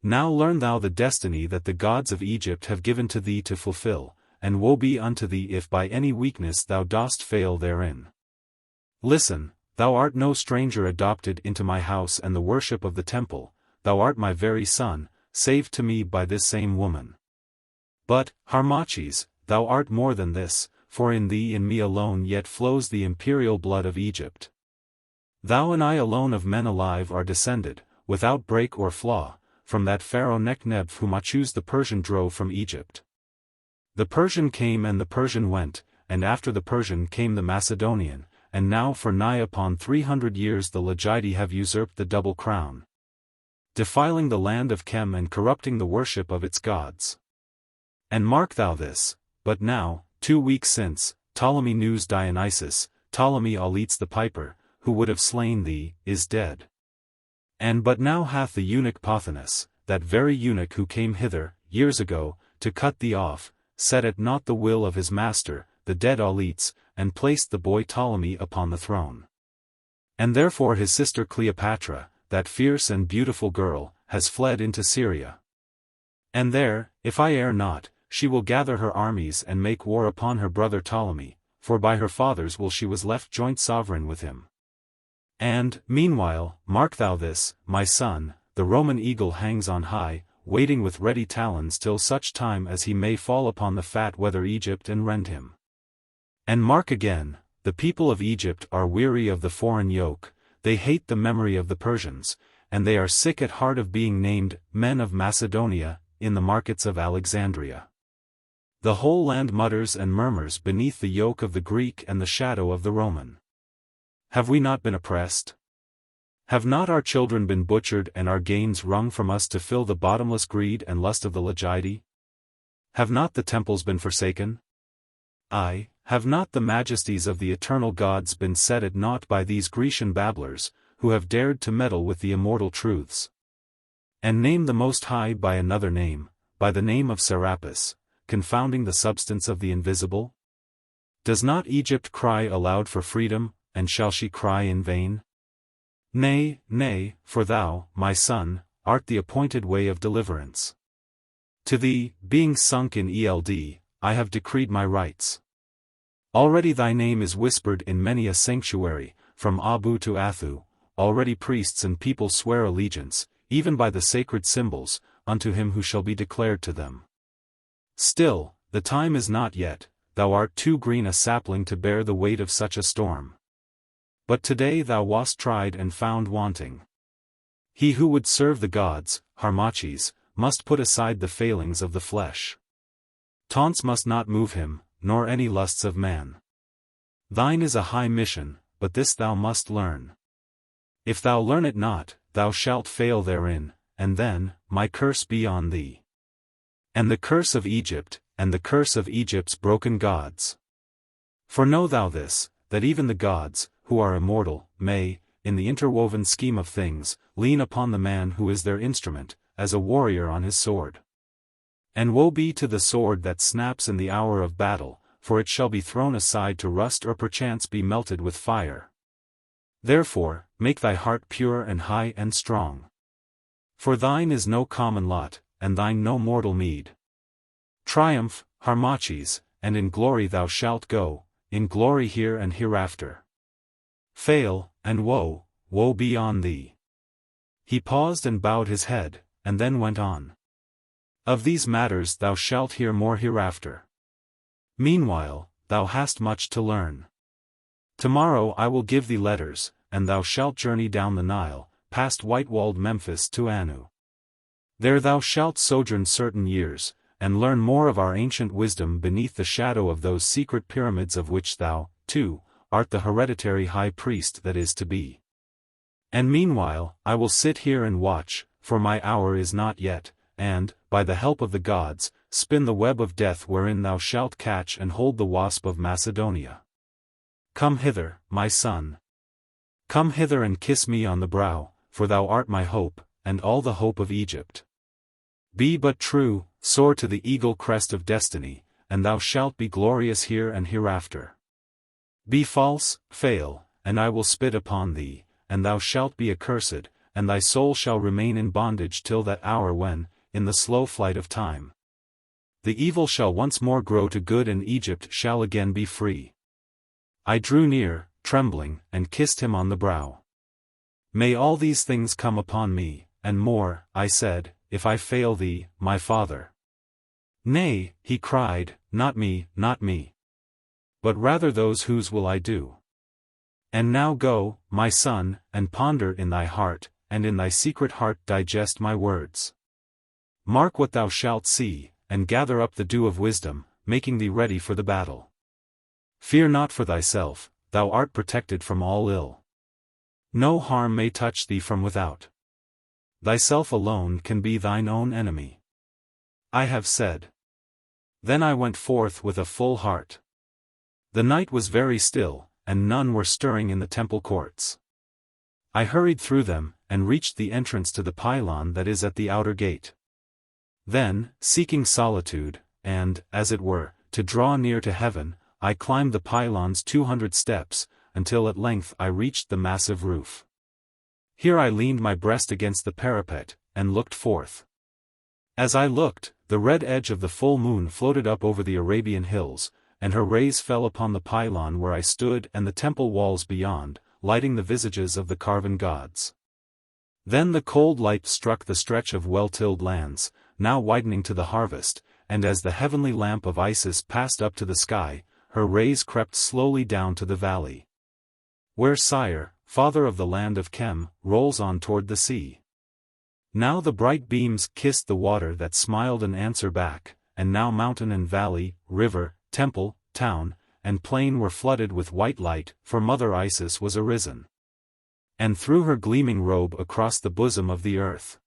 Now learn thou the destiny that the gods of Egypt have given to thee to fulfill, and woe be unto thee if by any weakness thou dost fail therein. Listen, thou art no stranger adopted into my house and the worship of the temple, thou art my very son, saved to me by this same woman. But, Harmachis, thou art more than this, for in thee and me alone yet flows the imperial blood of Egypt. Thou and I alone of men alive are descended, without break or flaw, from that Pharaoh Nekhnev whom Achuz the Persian drove from Egypt. The Persian came and the Persian went, and after the Persian came the Macedonian, and now for nigh upon 300 years the Lagidi have usurped the double crown, defiling the land of Chem and corrupting the worship of its gods. And mark thou this, but now, 2 weeks since, Ptolemy news Dionysus, Ptolemy Auletes the piper, who would have slain thee, is dead. And but now hath the eunuch Pothinus, that very eunuch who came hither, years ago, to cut thee off, set at naught the will of his master, the dead Auletes, and placed the boy Ptolemy upon the throne. And therefore his sister Cleopatra, that fierce and beautiful girl, has fled into Syria. And there, if I err not, she will gather her armies and make war upon her brother Ptolemy, for by her father's will she was left joint sovereign with him. And, meanwhile, mark thou this, my son, the Roman eagle hangs on high, waiting with ready talons till such time as he may fall upon the fat weather Egypt and rend him. And mark again, the people of Egypt are weary of the foreign yoke, they hate the memory of the Persians, and they are sick at heart of being named men of Macedonia, in the markets of Alexandria. The whole land mutters and murmurs beneath the yoke of the Greek and the shadow of the Roman. Have we not been oppressed? Have not our children been butchered and our gains wrung from us to fill the bottomless greed and lust of the Lagidi? Have not the temples been forsaken? Aye, have not the majesties of the eternal gods been set at naught by these Grecian babblers, who have dared to meddle with the immortal truths? And name the Most High by another name, by the name of Serapis, confounding the substance of the invisible? Does not Egypt cry aloud for freedom, and shall she cry in vain? Nay, nay, for thou, my son, art the appointed way of deliverance. To thee, being sunk in Eld, I have decreed my rights. Already thy name is whispered in many a sanctuary, from Abu to Athu, already priests and people swear allegiance, even by the sacred symbols, unto him who shall be declared to them. Still, the time is not yet, thou art too green a sapling to bear the weight of such a storm. But today thou wast tried and found wanting. He who would serve the gods, Harmachis, must put aside the failings of the flesh. Taunts must not move him, nor any lusts of man. Thine is a high mission, but this thou must learn. If thou learn it not, thou shalt fail therein, and then, my curse be on thee. And the curse of Egypt, and the curse of Egypt's broken gods. For know thou this, that even the gods, who are immortal, may, in the interwoven scheme of things, lean upon the man who is their instrument, as a warrior on his sword. And woe be to the sword that snaps in the hour of battle, for it shall be thrown aside to rust or perchance be melted with fire. Therefore, make thy heart pure and high and strong. For thine is no common lot, and thine no mortal meed. Triumph, Harmachis, and in glory thou shalt go, in glory here and hereafter. Fail, and woe, woe be on thee. He paused and bowed his head, and then went on. Of these matters thou shalt hear more hereafter. Meanwhile, thou hast much to learn. Tomorrow I will give thee letters, and thou shalt journey down the Nile, past white-walled Memphis to Annu. There thou shalt sojourn certain years, and learn more of our ancient wisdom beneath the shadow of those secret pyramids of which thou, too, art the hereditary high priest that is to be. And meanwhile, I will sit here and watch, for my hour is not yet, and, by the help of the gods, spin the web of death wherein thou shalt catch and hold the wasp of Macedonia. Come hither, my son. Come hither and kiss me on the brow, for thou art my hope, and all the hope of Egypt. Be but true, soar to the eagle crest of destiny, and thou shalt be glorious here and hereafter. Be false, fail, and I will spit upon thee, and thou shalt be accursed, and thy soul shall remain in bondage till that hour when, in the slow flight of time, the evil shall once more grow to good and Egypt shall again be free. I drew near, trembling, and kissed him on the brow. May all these things come upon me, and more, I said, if I fail thee, my father. Nay, he cried, not me, not me. But rather those whose will I do. And now go, my son, and ponder in thy heart, and in thy secret heart digest my words. Mark what thou shalt see, and gather up the dew of wisdom, making thee ready for the battle. Fear not for thyself, thou art protected from all ill. No harm may touch thee from without. Thyself alone can be thine own enemy. I have said. Then I went forth with a full heart. The night was very still, and none were stirring in the temple courts. I hurried through them, and reached the entrance to the pylon that is at the outer gate. Then, seeking solitude, and, as it were, to draw near to heaven, I climbed the pylon's 200 steps, until at length I reached the massive roof. Here I leaned my breast against the parapet, and looked forth. As I looked, the red edge of the full moon floated up over the Arabian hills, and her rays fell upon the pylon where I stood and the temple walls beyond, lighting the visages of the carven gods. Then the cold light struck the stretch of well-tilled lands, now widening to the harvest, and as the heavenly lamp of Isis passed up to the sky, her rays crept slowly down to the valley, where Sire, father of the land of Chem, rolls on toward the sea. Now the bright beams kissed the water that smiled an answer back, and now mountain and valley, river, temple, town, and plain were flooded with white light, for Mother Isis was arisen, and threw her gleaming robe across the bosom of the earth.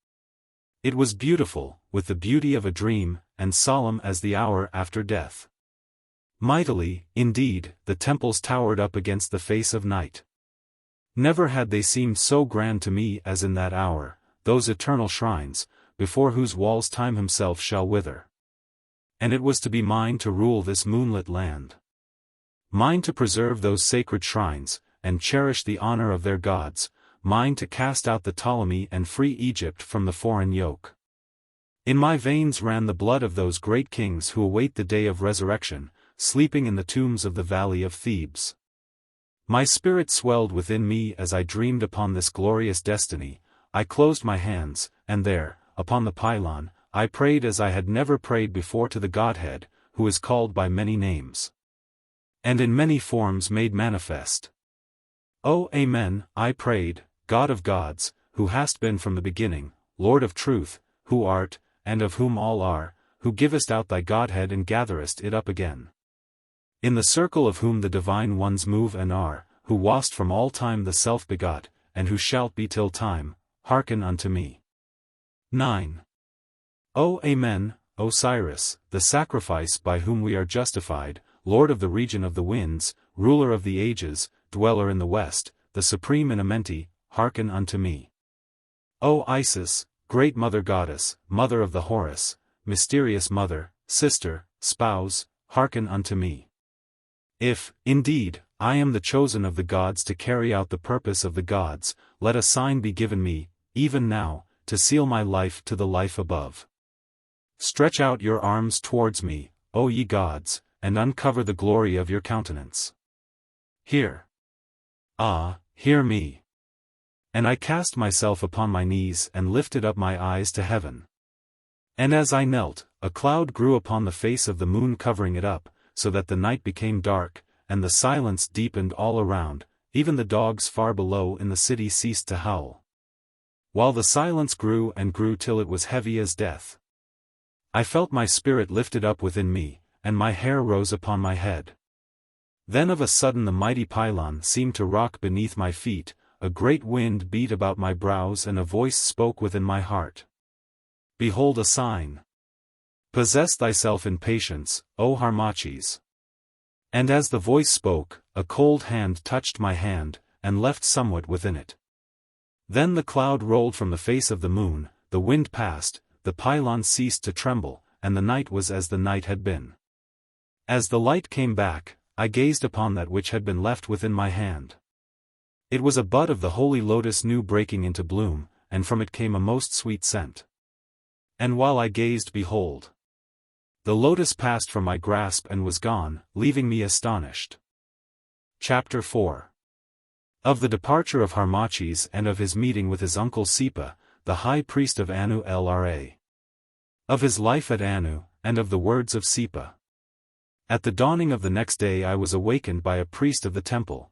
It was beautiful, with the beauty of a dream, and solemn as the hour after death. Mightily, indeed, the temples towered up against the face of night. Never had they seemed so grand to me as in that hour, those eternal shrines, before whose walls time himself shall wither. And it was to be mine to rule this moonlit land. Mine to preserve those sacred shrines, and cherish the honor of their gods, mine to cast out the Ptolemy and free Egypt from the foreign yoke. In my veins ran the blood of those great kings who await the day of resurrection, sleeping in the tombs of the valley of Thebes. My spirit swelled within me as I dreamed upon this glorious destiny. I closed my hands, and there, upon the pylon, I prayed as I had never prayed before to the Godhead, who is called by many names, and in many forms made manifest. O Amen, I prayed, God of gods, who hast been from the beginning, Lord of truth, who art, and of whom all are, who givest out thy Godhead and gatherest it up again. In the circle of whom the divine ones move and are, who wast from all time the self-begot, and who shalt be till time, hearken unto me. 9. O Amen, Osiris, the sacrifice by whom we are justified, Lord of the region of the winds, ruler of the ages, dweller in the west, the supreme in Amenti, hearken unto me. O Isis, great mother goddess, mother of the Horus, mysterious mother, sister, spouse, hearken unto me. If, indeed, I am the chosen of the gods to carry out the purpose of the gods, let a sign be given me, even now, to seal my life to the life above. Stretch out your arms towards me, O ye gods, and uncover the glory of your countenance. Hear. Ah, hear me. And I cast myself upon my knees and lifted up my eyes to heaven. And as I knelt, a cloud grew upon the face of the moon covering it up, so that the night became dark, and the silence deepened all around, even the dogs far below in the city ceased to howl. While the silence grew and grew till it was heavy as death. I felt my spirit lifted up within me, and my hair rose upon my head. Then of a sudden the mighty pylon seemed to rock beneath my feet, a great wind beat about my brows and a voice spoke within my heart. Behold a sign. Possess thyself in patience, O Harmachis. And as the voice spoke, a cold hand touched my hand, and left somewhat within it. Then the cloud rolled from the face of the moon, the wind passed, the pylon ceased to tremble, and the night was as the night had been. As the light came back, I gazed upon that which had been left within my hand. It was a bud of the holy lotus new breaking into bloom, and from it came a most sweet scent. And while I gazed, behold, the lotus passed from my grasp and was gone, leaving me astonished. Chapter 4. Of the departure of Harmachis and of his meeting with his uncle Sepa, the high priest of Annu LRA. Of his life at Annu, and of the words of Sepa. At the dawning of the next day I was awakened by a priest of the temple,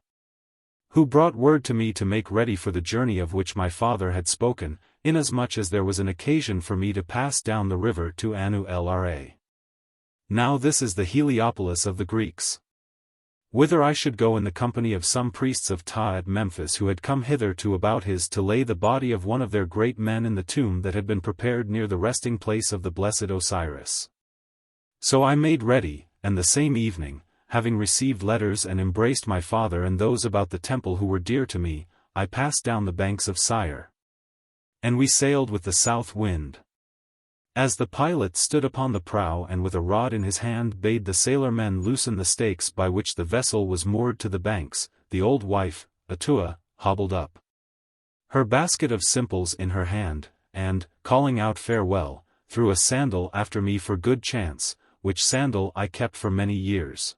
who brought word to me to make ready for the journey of which my father had spoken, inasmuch as there was an occasion for me to pass down the river to Annu LRA. Now this is the Heliopolis of the Greeks, whither I should go in the company of some priests of Ptah at Memphis who had come hither to Abouthis to lay the body of one of their great men in the tomb that had been prepared near the resting place of the blessed Osiris. So I made ready, and the same evening, having received letters and embraced my father and those about the temple who were dear to me, I passed down the banks of Syre. And we sailed with the south wind. As the pilot stood upon the prow and with a rod in his hand bade the sailor-men loosen the stakes by which the vessel was moored to the banks, the old wife, Atoua, hobbled up, her basket of simples in her hand, and, calling out farewell, threw a sandal after me for good chance, which sandal I kept for many years.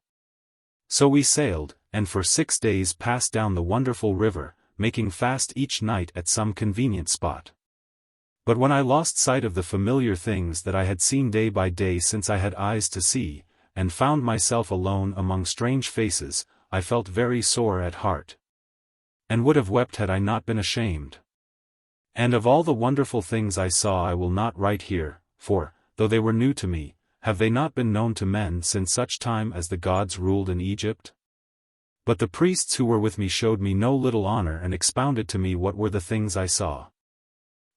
So we sailed, and for 6 days passed down the wonderful river, making fast each night at some convenient spot. But when I lost sight of the familiar things that I had seen day by day since I had eyes to see, and found myself alone among strange faces, I felt very sore at heart, and would have wept had I not been ashamed. And of all the wonderful things I saw I will not write here, for, though they were new to me, have they not been known to men since such time as the gods ruled in Egypt? But the priests who were with me showed me no little honor and expounded to me what were the things I saw.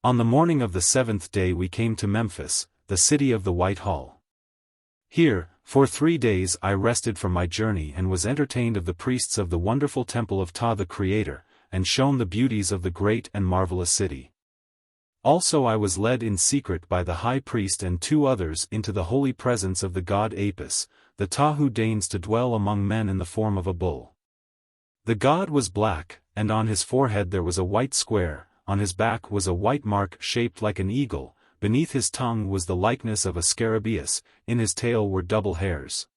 On the morning of the 7th day we came to Memphis, the city of the White Hall. Here, for 3 days I rested from my journey and was entertained of the priests of the wonderful temple of Ptah the Creator, and shown the beauties of the great and marvelous city. Also I was led in secret by the high priest and 2 others into the holy presence of the god Apis, the Ptah who deigns to dwell among men in the form of a bull. The god was black, and on his forehead there was a white square. On his back was a white mark shaped like an eagle, beneath his tongue was the likeness of a scarabæus, in his tail were double hairs.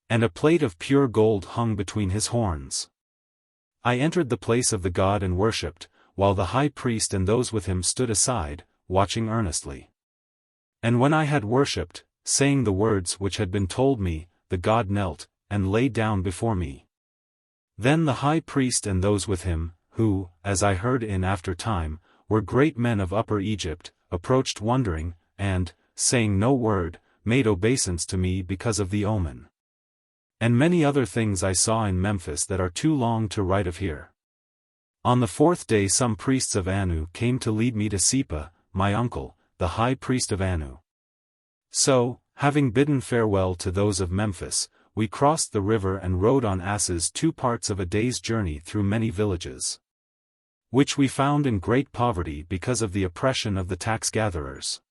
And a plate of pure gold hung between his horns. I entered the place of the god and worshipped, while the high priest and those with him stood aside, watching earnestly. And when I had worshipped, saying the words which had been told me, the god knelt, and lay down before me. Then the high priest and those with him, who, as I heard in after time, were great men of Upper Egypt, approached wondering, and, saying no word, made obeisance to me because of the omen. And many other things I saw in Memphis that are too long to write of here. On the fourth day some priests of Annu came to lead me to Sepa, my uncle, the high priest of Annu. So, having bidden farewell to those of Memphis, we crossed the river and rode on asses 2 parts of a day's journey through many villages, which we found in great poverty because of the oppression of the tax-gatherers.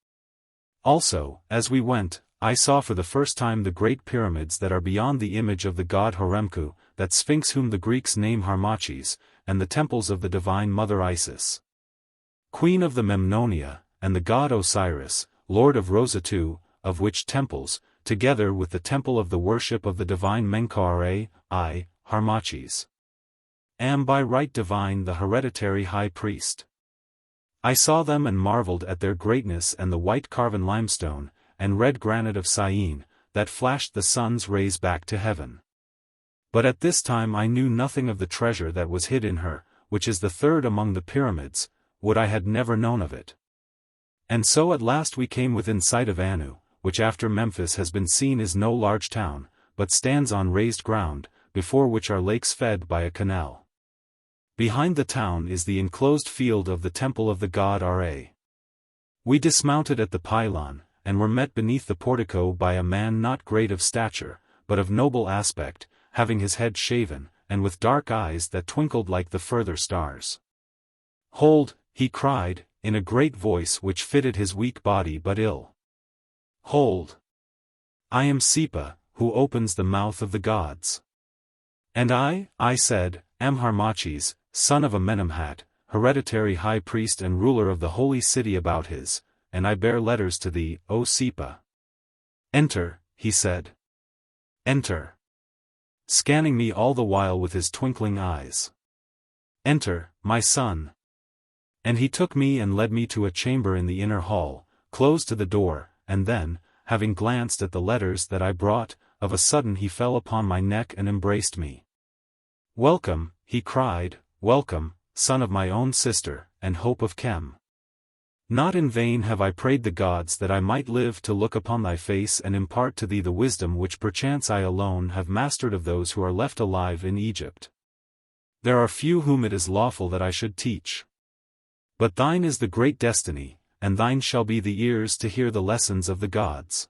Also, as we went, I saw for the first time the great pyramids that are beyond the image of the god Horemheb, that Sphinx whom the Greeks name Harmachis, and the temples of the divine mother Isis, queen of the Memnonia, and the god Osiris, lord of Rosatu, of which temples, together with the temple of the worship of the divine Menkau-Ra, I, Harmachis, am by right divine the hereditary high priest. I saw them and marveled at their greatness and the white carven limestone, and red granite of Syene, that flashed the sun's rays back to heaven. But at this time I knew nothing of the treasure that was hid in her, which is the third among the pyramids, would I had never known of it. And so at last we came within sight of Annu, which after Memphis has been seen is no large town, but stands on raised ground, before which are lakes fed by a canal. Behind the town is the enclosed field of the temple of the god Ra. We dismounted at the pylon, and were met beneath the portico by a man not great of stature, but of noble aspect, having his head shaven, and with dark eyes that twinkled like the further stars. "Hold," he cried, in a great voice which fitted his weak body but ill. "Hold! I am Sepa, who opens the mouth of the gods. And I said, am Harmachis, son of Amenemhat, hereditary high priest and ruler of the holy city Abouthis, and I bear letters to thee, O Sepa." "Enter," he said. "Enter." Scanning me all the while with his twinkling eyes. "Enter, my son." And he took me and led me to a chamber in the inner hall, closed to the door, and then, having glanced at the letters that I brought, of a sudden he fell upon my neck and embraced me. "Welcome," he cried, "welcome, son of my own sister, and hope of Chem. Not in vain have I prayed the gods that I might live to look upon thy face and impart to thee the wisdom which perchance I alone have mastered of those who are left alive in Egypt. There are few whom it is lawful that I should teach. But thine is the great destiny, and thine shall be the ears to hear the lessons of the gods."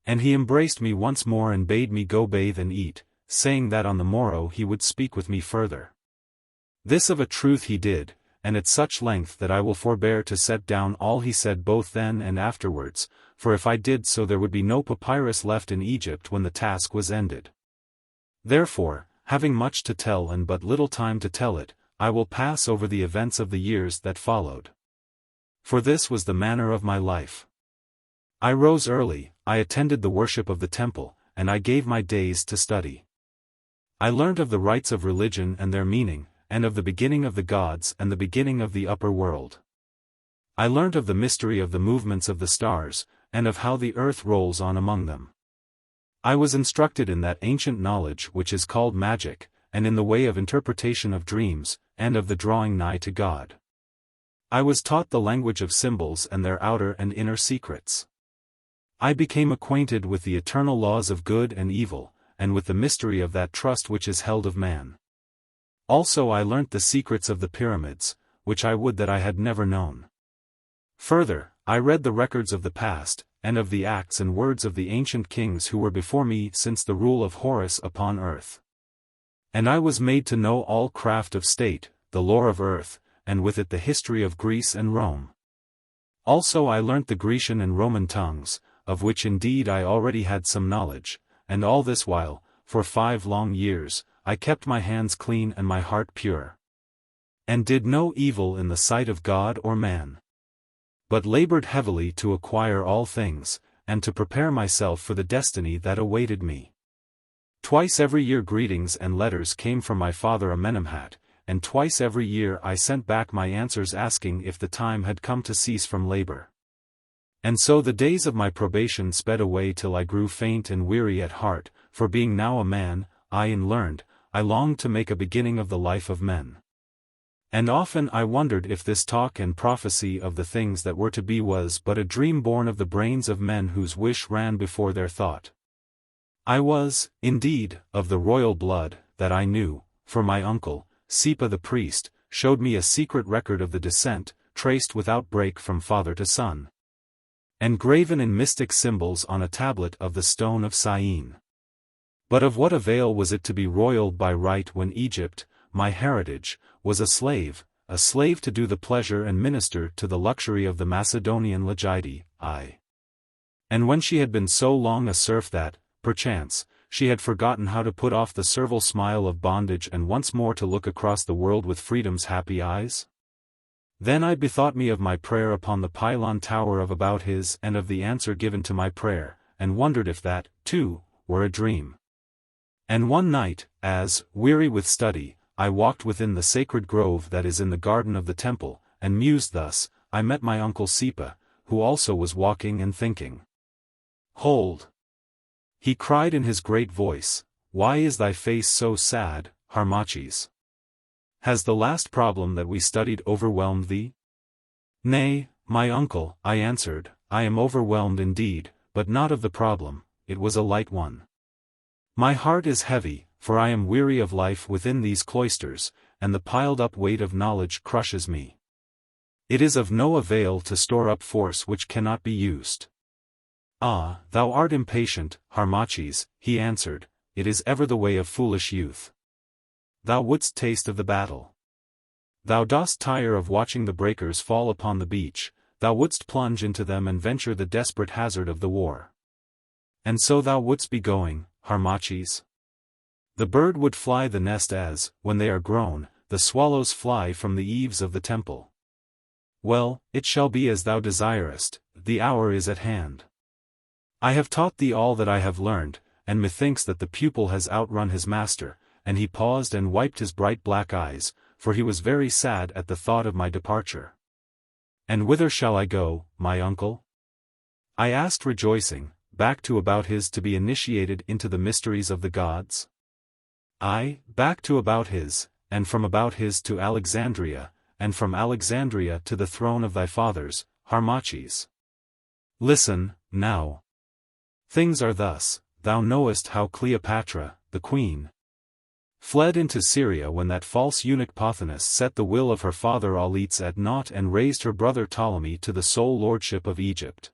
And he embraced me once more and bade me go bathe and eat, saying that on the morrow he would speak with me further. This of a truth he did, and at such length that I will forbear to set down all he said both then and afterwards, for if I did so there would be no papyrus left in Egypt when the task was ended. Therefore, having much to tell and but little time to tell it, I will pass over the events of the years that followed. For this was the manner of my life. I rose early, I attended the worship of the temple, and I gave my days to study. I learnt of the rites of religion and their meaning, and of the beginning of the gods and the beginning of the upper world. I learnt of the mystery of the movements of the stars, and of how the earth rolls on among them. I was instructed in that ancient knowledge which is called magic, and in the way of interpretation of dreams, and of the drawing nigh to God. I was taught the language of symbols and their outer and inner secrets. I became acquainted with the eternal laws of good and evil, and with the mystery of that trust which is held of man. Also I learnt the secrets of the pyramids, which I would that I had never known. Further, I read the records of the past, and of the acts and words of the ancient kings who were before me since the rule of Horus upon earth. And I was made to know all craft of state, the lore of earth, and with it the history of Greece and Rome. Also I learnt the Grecian and Roman tongues, of which indeed I already had some knowledge, and all this while, for 5 long years, I kept my hands clean and my heart pure, and did no evil in the sight of God or man, but labored heavily to acquire all things, and to prepare myself for the destiny that awaited me. Twice every year greetings and letters came from my father Amenemhat, and twice every year I sent back my answers asking if the time had come to cease from labor. And so the days of my probation sped away till I grew faint and weary at heart, for being now a man, I longed to make a beginning of the life of men. And often I wondered if this talk and prophecy of the things that were to be was but a dream born of the brains of men whose wish ran before their thought. I was, indeed, of the royal blood, that I knew, for my uncle, Sepa the priest, showed me a secret record of the descent, traced without break from father to son, and graven in mystic symbols on a tablet of the stone of Syene. But of what avail was it to be royal by right when Egypt, my heritage, was a slave to do the pleasure and minister to the luxury of the Macedonian Legidi, and when she had been so long a serf that, perchance, she had forgotten how to put off the servile smile of bondage and once more to look across the world with freedom's happy eyes? Then I bethought me of my prayer upon the pylon tower of Abouthis and of the answer given to my prayer, and wondered if that, too, were a dream. And one night, as, weary with study, I walked within the sacred grove that is in the garden of the temple, and mused thus, I met my uncle Sepa, who also was walking and thinking. "Hold!" he cried in his great voice, "why is thy face so sad, Harmachis? Has the last problem that we studied overwhelmed thee?" "Nay, my uncle," I answered, "I am overwhelmed indeed, but not of the problem, it was a light one. My heart is heavy, for I am weary of life within these cloisters, and the piled-up weight of knowledge crushes me. It is of no avail to store up force which cannot be used." "Ah, thou art impatient, Harmachis," he answered, "it is ever the way of foolish youth. Thou wouldst taste of the battle. Thou dost tire of watching the breakers fall upon the beach, thou wouldst plunge into them and venture the desperate hazard of the war. And so thou wouldst be going, Harmachis. The bird would fly the nest as, when they are grown, the swallows fly from the eaves of the temple. Well, it shall be as thou desirest, the hour is at hand. I have taught thee all that I have learned, and methinks that the pupil has outrun his master," and he paused and wiped his bright black eyes, for he was very sad at the thought of my departure. "And whither shall I go, my uncle?" I asked rejoicing, "Back to Abouthis to be initiated into the mysteries of the gods?" "Aye, back to Abouthis, and from Abouthis to Alexandria, and from Alexandria to the throne of thy fathers, Harmachis. Listen, now. Things are thus, thou knowest how Cleopatra, the queen, fled into Syria when that false eunuch Pothinus set the will of her father Auletes at naught and raised her brother Ptolemy to the sole lordship of Egypt.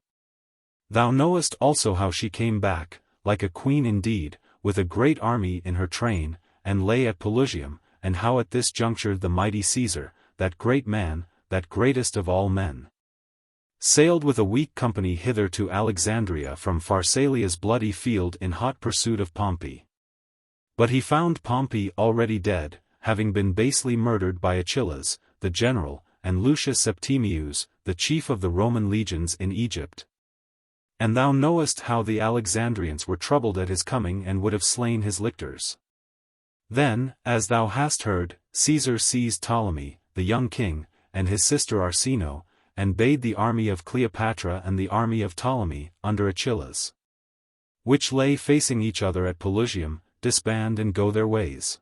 Thou knowest also how she came back, like a queen indeed, with a great army in her train, and lay at Pelusium, and how at this juncture the mighty Caesar, that great man, that greatest of all men, sailed with a weak company hither to Alexandria from Pharsalia's bloody field in hot pursuit of Pompey. But he found Pompey already dead, having been basely murdered by Achillas, the general, and Lucius Septimius, the chief of the Roman legions in Egypt. And thou knowest how the Alexandrians were troubled at his coming and would have slain his lictors. Then, as thou hast heard, Caesar seized Ptolemy, the young king, and his sister Arsinoe, and bade the army of Cleopatra and the army of Ptolemy, under Achillas, which lay facing each other at Pelusium, disband and go their ways.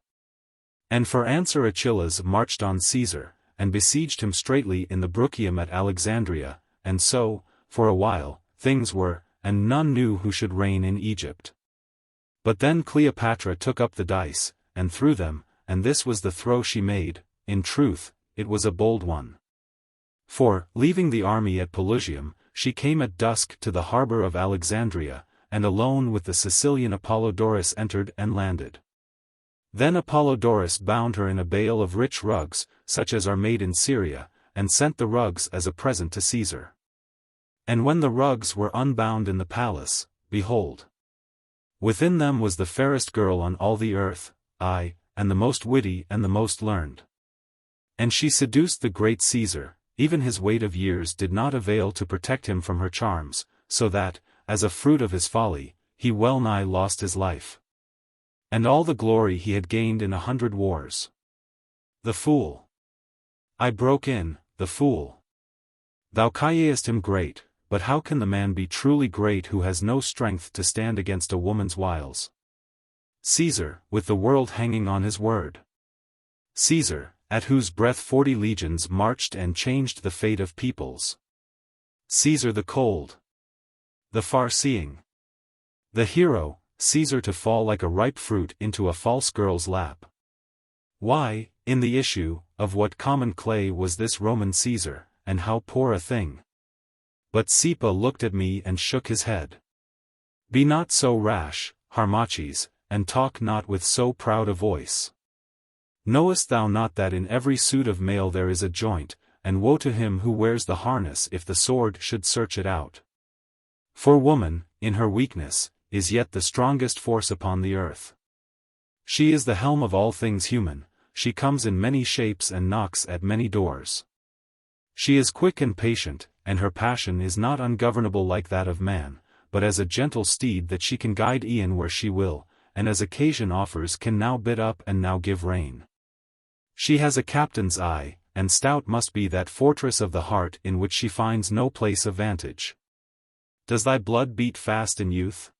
And for answer Achillas marched on Caesar, and besieged him straitly in the Bruchium at Alexandria, and so, for a while, things were, and none knew who should reign in Egypt. But then Cleopatra took up the dice, and threw them, and this was the throw she made. In truth, it was a bold one. For, leaving the army at Pelusium, she came at dusk to the harbor of Alexandria, and alone with the Sicilian Apollodorus entered and landed. Then Apollodorus bound her in a bale of rich rugs, such as are made in Syria, and sent the rugs as a present to Caesar. And when the rugs were unbound in the palace, behold, within them was the fairest girl on all the earth, aye, and the most witty and the most learned. And she seduced the great Caesar. Even his weight of years did not avail to protect him from her charms, so that, as a fruit of his folly, he well nigh lost his life, and all the glory he had gained in 100 wars. The fool! I broke in, the fool! Thou callest him great, but how can the man be truly great who has no strength to stand against a woman's wiles? Caesar, with the world hanging on his word. Caesar, at whose breath 40 legions marched and changed the fate of peoples. Caesar the cold, the far-seeing, the hero, Caesar to fall like a ripe fruit into a false girl's lap. Why, in the issue, of what common clay was this Roman Caesar, and how poor a thing? But Sepa looked at me and shook his head. Be not so rash, Harmachis, and talk not with so proud a voice. Knowest thou not that in every suit of mail there is a joint, and woe to him who wears the harness if the sword should search it out? For woman, in her weakness, is yet the strongest force upon the earth. She is the helm of all things human, she comes in many shapes and knocks at many doors. She is quick and patient, and her passion is not ungovernable like that of man, but as a gentle steed that she can guide e'en where she will, and as occasion offers can now bit up and now give rein. She has a captain's eye, and stout must be that fortress of the heart in which she finds no place of vantage. Does thy blood beat fast in youth?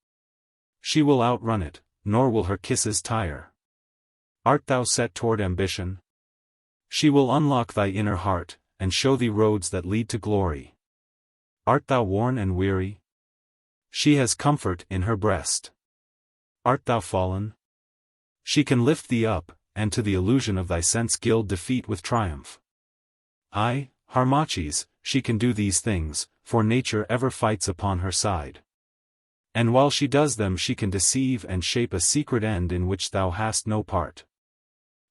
She will outrun it, nor will her kisses tire. Art thou set toward ambition? She will unlock thy inner heart, and show thee roads that lead to glory. Art thou worn and weary? She has comfort in her breast. Art thou fallen? She can lift thee up, and to the illusion of thy sense gild defeat with triumph. Aye, Harmachis, she can do these things, for nature ever fights upon her side. And while she does them she can deceive and shape a secret end in which thou hast no part.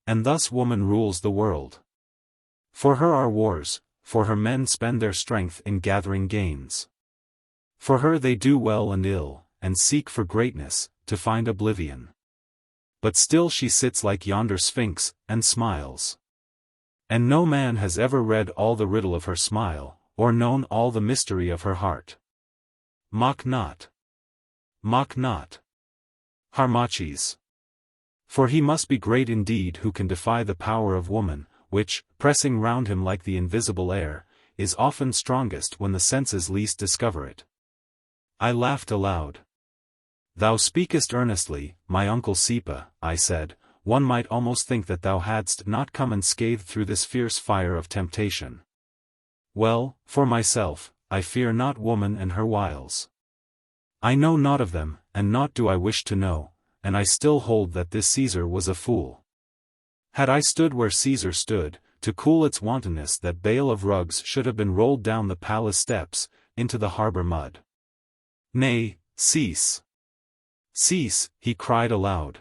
And thus woman rules the world. For her are wars, for her men spend their strength in gathering gains. For her they do well and ill, and seek for greatness, to find oblivion. But still she sits like yonder sphinx, and smiles. And no man has ever read all the riddle of her smile, or known all the mystery of her heart. Mock not. Mock not, Harmachis. For he must be great indeed who can defy the power of woman, which, pressing round him like the invisible air, is often strongest when the senses least discover it. I laughed aloud. Thou speakest earnestly, my uncle Sepa, I said. One might almost think that thou hadst not come unscathed through this fierce fire of temptation. Well, for myself, I fear not woman and her wiles. I know naught of them, and naught do I wish to know, and I still hold that this Caesar was a fool. Had I stood where Caesar stood, to cool its wantonness that bale of rugs should have been rolled down the palace steps, into the harbor mud. Nay, cease. Cease, he cried aloud.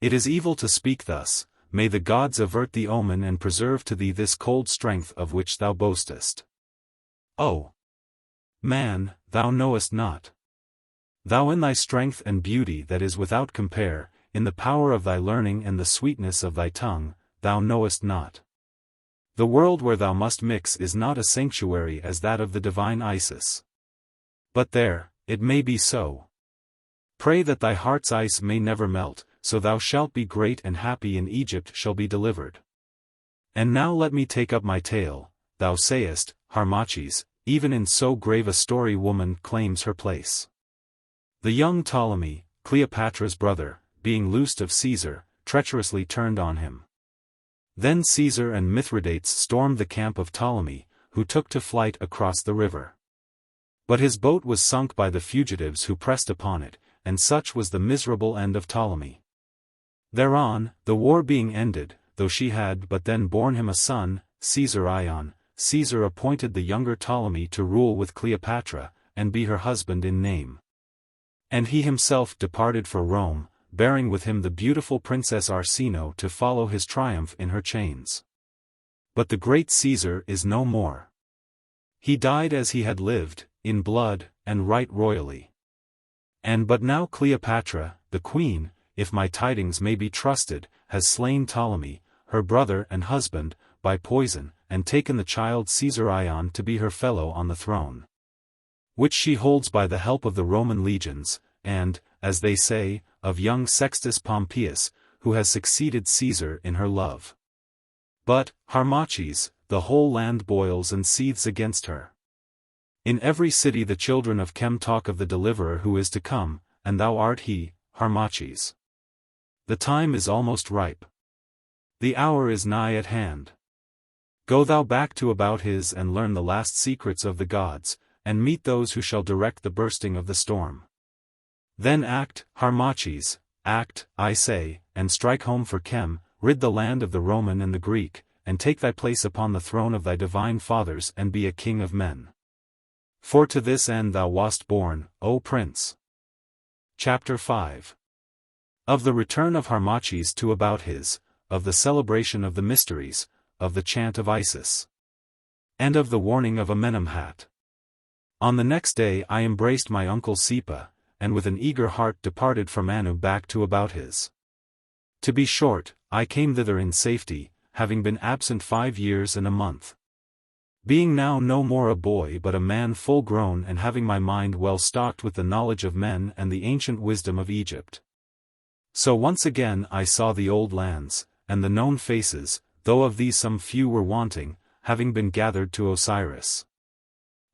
It is evil to speak thus, may the gods avert the omen and preserve to thee this cold strength of which thou boastest. Oh! Man, thou knowest not. Thou in thy strength and beauty that is without compare, in the power of thy learning and the sweetness of thy tongue, thou knowest not. The world where thou must mix is not a sanctuary as that of the divine Isis. But there, it may be so. Pray that thy heart's ice may never melt, so thou shalt be great and happy in Egypt shall be delivered. And now let me take up my tale. Thou sayest, Harmachis, even in so grave a story woman claims her place. The young Ptolemy, Cleopatra's brother, being loosed of Caesar, treacherously turned on him. Then Caesar and Mithridates stormed the camp of Ptolemy, who took to flight across the river. But his boat was sunk by the fugitives who pressed upon it, and such was the miserable end of Ptolemy. Thereon, the war being ended, though she had but then borne him a son, Caesar Ion, Caesar appointed the younger Ptolemy to rule with Cleopatra, and be her husband in name. And he himself departed for Rome, bearing with him the beautiful Princess Arsinoe to follow his triumph in her chains. But the great Caesar is no more. He died as he had lived, in blood, and right royally. And but now Cleopatra, the queen, if my tidings may be trusted, has slain Ptolemy, her brother and husband, by poison, and taken the child Caesar Ion to be her fellow on the throne. Which she holds by the help of the Roman legions, and, as they say, of young Sextus Pompeius, who has succeeded Caesar in her love. But, Harmachis, the whole land boils and seethes against her. In every city the children of Chem talk of the deliverer who is to come, and thou art he, Harmachis. The time is almost ripe. The hour is nigh at hand. Go thou back to Abouthis and learn the last secrets of the gods, and meet those who shall direct the bursting of the storm. Then act, Harmachis, act, I say, and strike home for Chem, rid the land of the Roman and the Greek, and take thy place upon the throne of thy divine fathers and be a king of men. For to this end thou wast born, O Prince. Chapter 5. Of the return of Harmachis to Abouthis, of the celebration of the mysteries, of the chant of Isis, and of the warning of Amenemhat. On the next day I embraced my uncle Sepa, and with an eager heart departed from Annu back to Abouthis. To be short, I came thither in safety, having been absent 5 years and a month. Being now no more a boy but a man full grown and having my mind well stocked with the knowledge of men and the ancient wisdom of Egypt. So once again I saw the old lands, and the known faces, though of these some few were wanting, having been gathered to Osiris.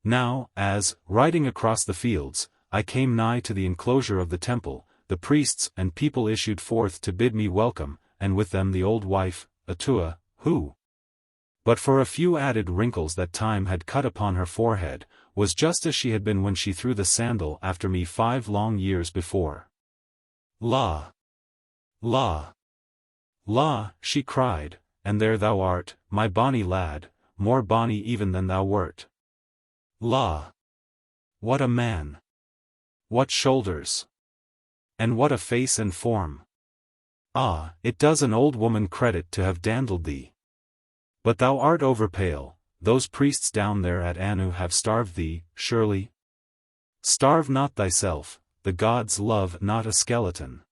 Now, as, riding across the fields, I came nigh to the enclosure of the temple, the priests and people issued forth to bid me welcome, and with them the old wife, Atoua, who, but for a few added wrinkles that time had cut upon her forehead, was just as she had been when she threw the sandal after me 5 long years before. La! La! La! She cried, and there thou art, my bonny lad, more bonny even than thou wert. La! What a man! What shoulders! And what a face and form! Ah, it does an old woman credit to have dandled thee. But thou art overpale, those priests down there at Annu have starved thee, surely? Starve not thyself, the gods love not a skeleton.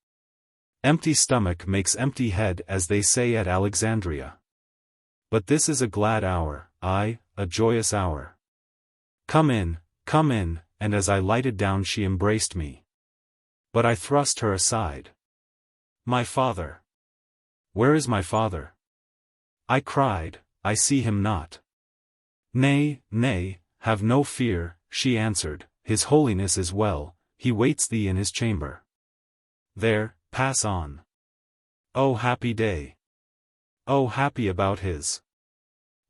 Empty stomach makes empty head, as they say at Alexandria. But this is a glad hour, aye, a joyous hour. Come in, and as I lighted down she embraced me. But I thrust her aside. My father! Where is my father? I cried, I see him not. Nay, nay, have no fear, she answered, His Holiness is well, he waits thee in his chamber. There, pass on. Oh happy day! Oh happy Abouthis!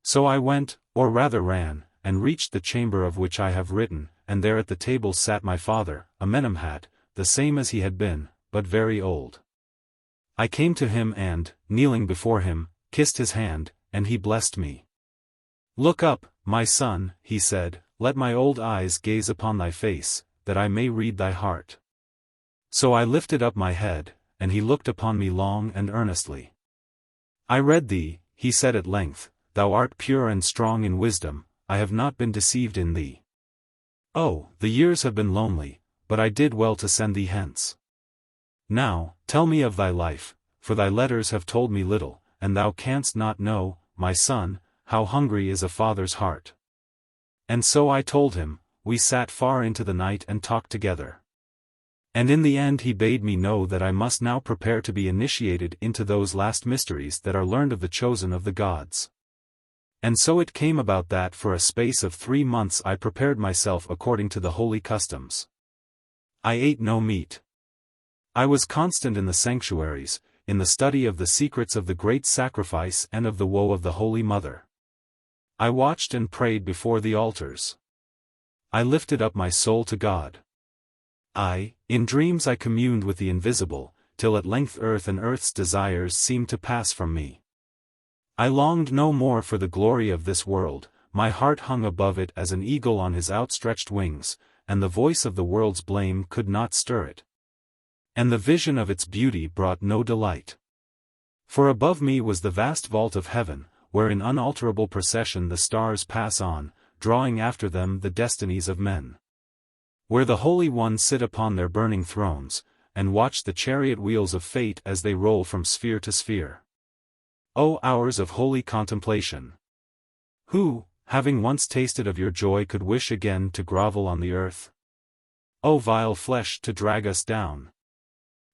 So I went, or rather ran, and reached the chamber of which I have written, and there at the table sat my father, Amenemhat, the same as he had been, but very old. I came to him and, kneeling before him, kissed his hand, and he blessed me. Look up, my son, he said, let my old eyes gaze upon thy face, that I may read thy heart. So I lifted up my head, and he looked upon me long and earnestly. I read thee, he said at length, thou art pure and strong in wisdom, I have not been deceived in thee. Oh, the years have been lonely, but I did well to send thee hence. Now, tell me of thy life, for thy letters have told me little, and thou canst not know, my son, how hungry is a father's heart. And so I told him, we sat far into the night and talked together. And in the end he bade me know that I must now prepare to be initiated into those last mysteries that are learned of the chosen of the gods. And so it came about that for a space of 3 months I prepared myself according to the holy customs. I ate no meat. I was constant in the sanctuaries, in the study of the secrets of the great sacrifice and of the woe of the Holy Mother. I watched and prayed before the altars. I lifted up my soul to God. In dreams I communed with the invisible, till at length earth and earth's desires seemed to pass from me. I longed no more for the glory of this world, my heart hung above it as an eagle on his outstretched wings, and the voice of the world's blame could not stir it. And the vision of its beauty brought no delight. For above me was the vast vault of heaven, where in unalterable procession the stars pass on, drawing after them the destinies of men. Where the Holy Ones sit upon their burning thrones, and watch the chariot wheels of fate as they roll from sphere to sphere. O hours of holy contemplation! Who, having once tasted of your joy, could wish again to grovel on the earth? O vile flesh to drag us down!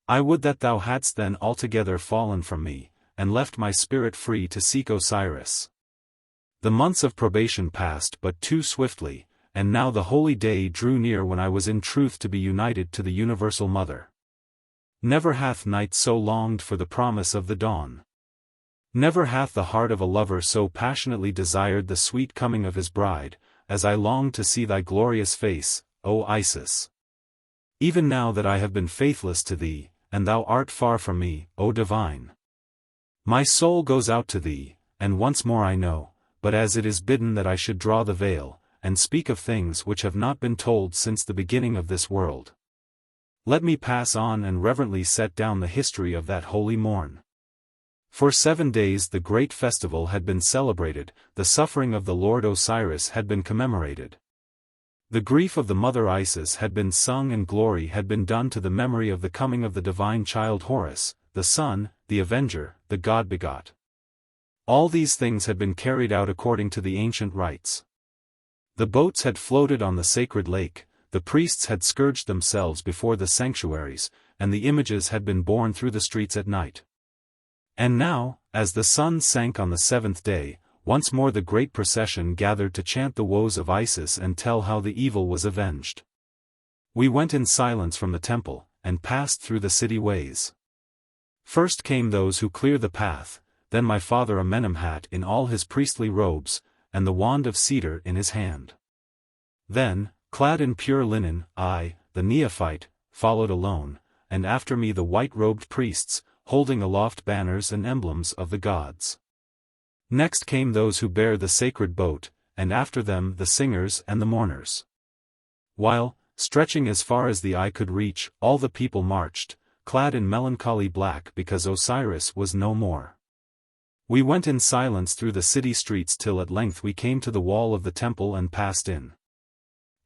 I would that thou hadst then altogether fallen from me, and left my spirit free to seek Osiris. The months of probation passed but too swiftly, and now the holy day drew near when I was in truth to be united to the Universal Mother. Never hath night so longed for the promise of the dawn. Never hath the heart of a lover so passionately desired the sweet coming of his bride, as I long to see thy glorious face, O Isis. Even now that I have been faithless to thee, and thou art far from me, O divine. My soul goes out to thee, and once more I know, but as it is bidden that I should draw the veil, and speak of things which have not been told since the beginning of this world. Let me pass on and reverently set down the history of that holy morn. For 7 days the great festival had been celebrated, the suffering of the Lord Osiris had been commemorated. The grief of the mother Isis had been sung and glory had been done to the memory of the coming of the divine child Horus, the Son, the Avenger, the God-begot. All these things had been carried out according to the ancient rites. The boats had floated on the sacred lake, the priests had scourged themselves before the sanctuaries, and the images had been borne through the streets at night. And now, as the sun sank on the 7th day, once more the great procession gathered to chant the woes of Isis and tell how the evil was avenged. We went in silence from the temple, and passed through the city ways. First came those who clear the path, then my father Amenemhat in all his priestly robes, and the wand of cedar in his hand. Then, clad in pure linen, I, the neophyte, followed alone, and after me the white-robed priests, holding aloft banners and emblems of the gods. Next came those who bear the sacred boat, and after them the singers and the mourners. While, stretching as far as the eye could reach, all the people marched, clad in melancholy black because Osiris was no more. We went in silence through the city streets till at length we came to the wall of the temple and passed in.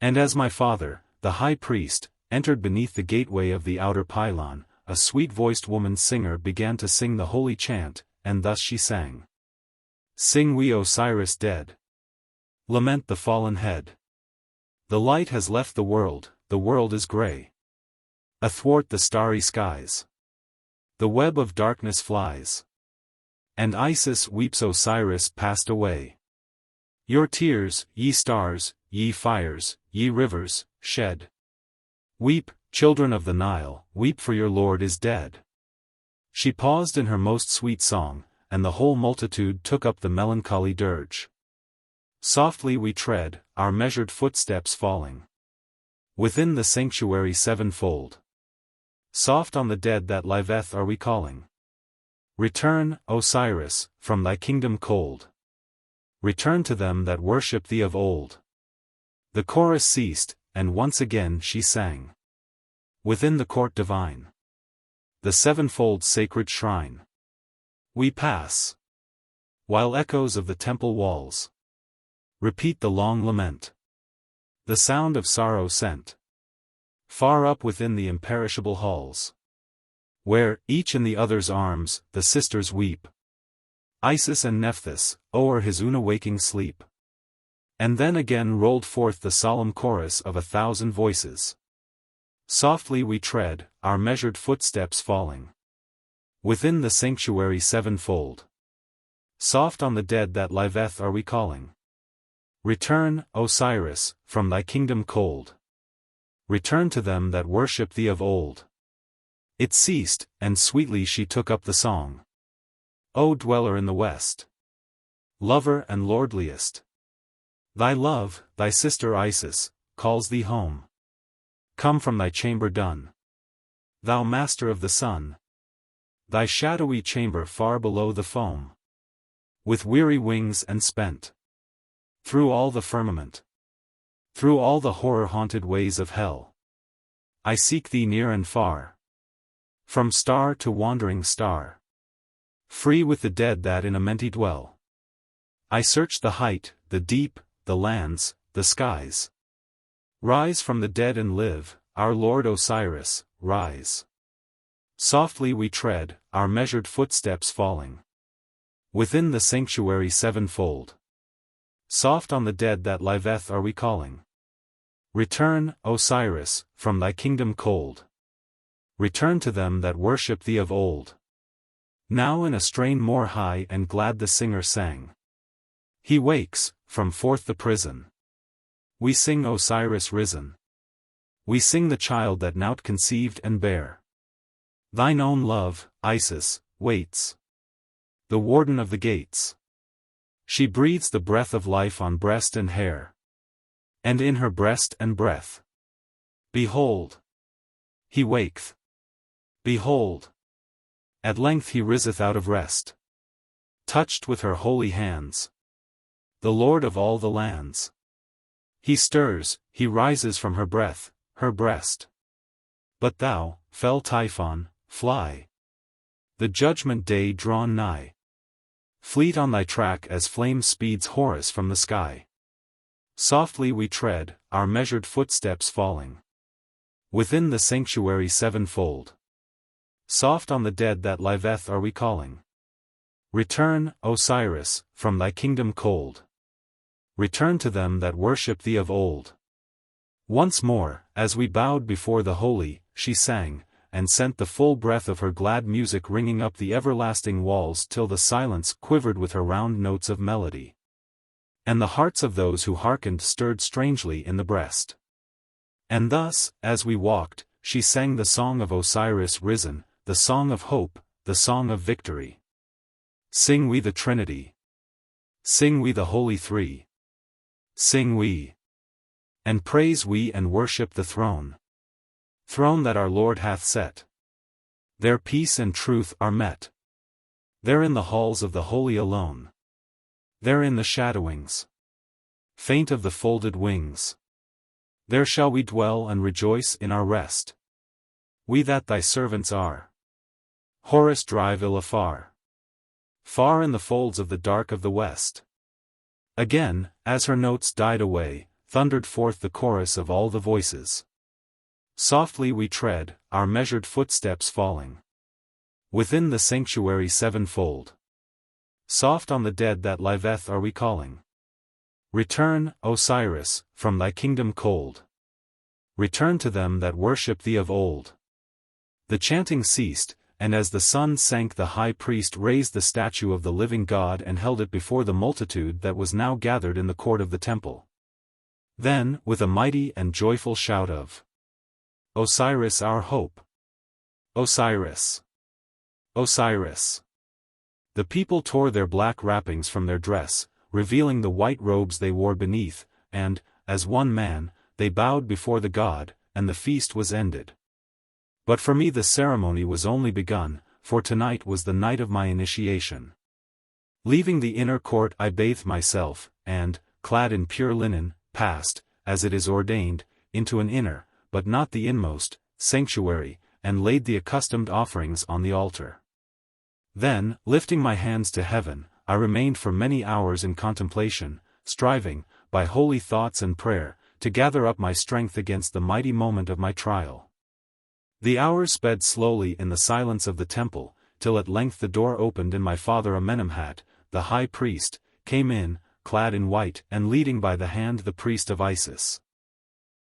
And as my father, the high priest, entered beneath the gateway of the outer pylon, a sweet-voiced woman singer began to sing the holy chant, and thus she sang. Sing we Osiris dead. Lament the fallen head. The light has left the world is grey. Athwart the starry skies, the web of darkness flies. And Isis weeps Osiris passed away. Your tears, ye stars, ye fires, ye rivers, shed. Weep, children of the Nile, weep for your Lord is dead. She paused in her most sweet song, and the whole multitude took up the melancholy dirge. Softly we tread, our measured footsteps falling within the sanctuary sevenfold. Soft on the dead that liveth are we calling. Return, Osiris, from thy kingdom cold. Return to them that worship thee of old. The chorus ceased, and once again she sang. Within the court divine, the sevenfold sacred shrine, we pass, while echoes of the temple walls repeat the long lament. The sound of sorrow sent far up within the imperishable halls, where, each in the other's arms, the sisters weep. Isis and Nephthys, o'er his waking sleep. And then again rolled forth the solemn chorus of 1,000 voices. Softly we tread, our measured footsteps falling within the sanctuary sevenfold. Soft on the dead that liveth are we calling. Return, Osiris, from thy kingdom cold. Return to them that worship thee of old. It ceased, and sweetly she took up the song. O dweller in the west, lover and lordliest, thy love, thy sister Isis, calls thee home. Come from thy chamber dun, thou master of the sun, thy shadowy chamber far below the foam. With weary wings and spent, through all the firmament, through all the horror-haunted ways of hell, I seek thee near and far, from star to wandering star, free with the dead that in Amenti dwell. I search the height, the deep, the lands, the skies. Rise from the dead and live, our Lord Osiris, rise. Softly we tread, our measured footsteps falling within the sanctuary sevenfold. Soft on the dead that liveth are we calling. Return, Osiris, from thy kingdom cold. Return to them that worship thee of old. Now in a strain more high and glad the singer sang. He wakes, from forth the prison. We sing Osiris risen. We sing the child that nought conceived and bare. Thine own love, Isis, waits. the warden of the gates. She breathes the breath of life on breast and hair. And in her breast and breath. Behold! He waketh. Behold! At length he riseth out of rest. Touched with her holy hands. The Lord of all the lands. He stirs, he rises from her breath, her breast. But thou, fell Typhon, fly. The judgment day drawn nigh. Fleet on thy track as flame speeds Horus from the sky. Softly we tread, our measured footsteps falling. Within the sanctuary sevenfold. Soft on the dead that liveth are we calling. Return, Osiris, from thy kingdom cold. Return to them that worship thee of old. Once more, as we bowed before the holy, she sang, and sent the full breath of her glad music ringing up the everlasting walls till the silence quivered with her round notes of melody. And the hearts of those who hearkened stirred strangely in the breast. And thus, as we walked, she sang the song of Osiris risen, the song of hope, the song of victory. Sing we the Trinity. Sing we the Holy Three. Sing we. And praise we and worship the throne. Throne that our Lord hath set. There peace and truth are met. There in the halls of the holy alone. There in the shadowings. Faint of the folded wings. There shall we dwell and rejoice in our rest. We that thy servants are. Horus drive ill afar. Far in the folds of the dark of the west. Again, as her notes died away, thundered forth the chorus of all the voices. Softly we tread, our measured footsteps falling. Within the sanctuary sevenfold. Soft on the dead that liveth are we calling. Return, Osiris, from thy kingdom cold. Return to them that worship thee of old. The chanting ceased, and as the sun sank the high priest raised the statue of the living God and held it before the multitude that was now gathered in the court of the temple. Then, with a mighty and joyful shout of Osiris our hope! Osiris! Osiris! The people tore their black wrappings from their dress, revealing the white robes they wore beneath, and, as one man, they bowed before the god, and the feast was ended. But for me the ceremony was only begun, for tonight was the night of my initiation. Leaving the inner court I bathed myself, and, clad in pure linen, passed, as it is ordained, into an inner, but not the inmost, sanctuary, and laid the accustomed offerings on the altar. Then, lifting my hands to heaven, I remained for many hours in contemplation, striving, by holy thoughts and prayer, to gather up my strength against the mighty moment of my trial. The hours sped slowly in the silence of the temple, till at length the door opened and my father Amenemhat, the high priest, came in, clad in white and leading by the hand the priest of Isis.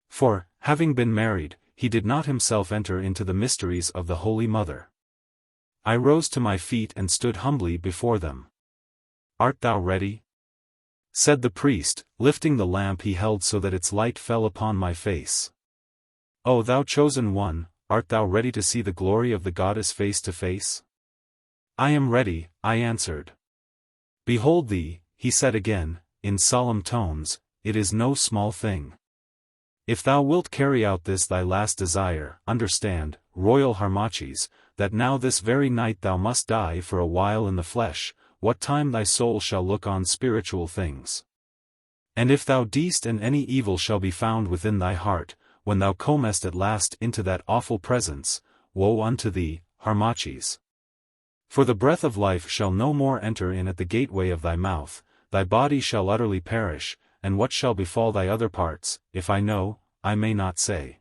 For, having been married, he did not himself enter into the mysteries of the Holy Mother. I rose to my feet and stood humbly before them. Art thou ready? Said the priest, lifting the lamp he held so that its light fell upon my face. O thou chosen one, art thou ready to see the glory of the goddess face to face? I am ready, I answered. Behold thee, he said again, in solemn tones, it is no small thing. If thou wilt carry out this thy last desire, understand, royal Harmachis, that now this very night thou must die for a while in the flesh, what time thy soul shall look on spiritual things. And if thou deest and any evil shall be found within thy heart, when thou comest at last into that awful presence, woe unto thee, Harmachis. For the breath of life shall no more enter in at the gateway of thy mouth, thy body shall utterly perish, and what shall befall thy other parts, if I know, I may not say.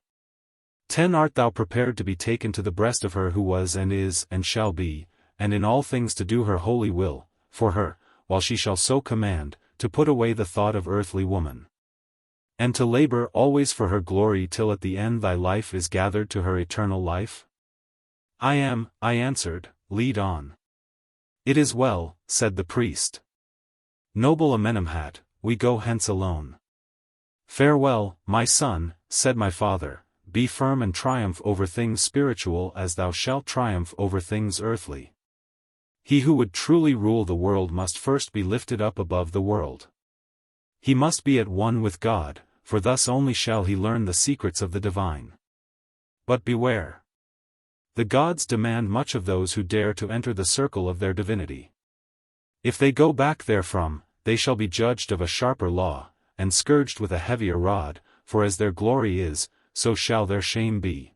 10 Art thou prepared to be taken to the breast of her who was and is and shall be, and in all things to do her holy will, for her, while she shall so command, to put away the thought of earthly woman. And to labor always for her glory till at the end thy life is gathered to her eternal life? I am, I answered, lead on. It is well, said the priest. Noble Amenemhat, we go hence alone. Farewell, my son, said my father, be firm and triumph over things spiritual as thou shalt triumph over things earthly. He who would truly rule the world must first be lifted up above the world. He must be at one with God, for thus only shall he learn the secrets of the divine. But beware. The gods demand much of those who dare to enter the circle of their divinity. If they go back therefrom, they shall be judged of a sharper law, and scourged with a heavier rod, for as their glory is, so shall their shame be.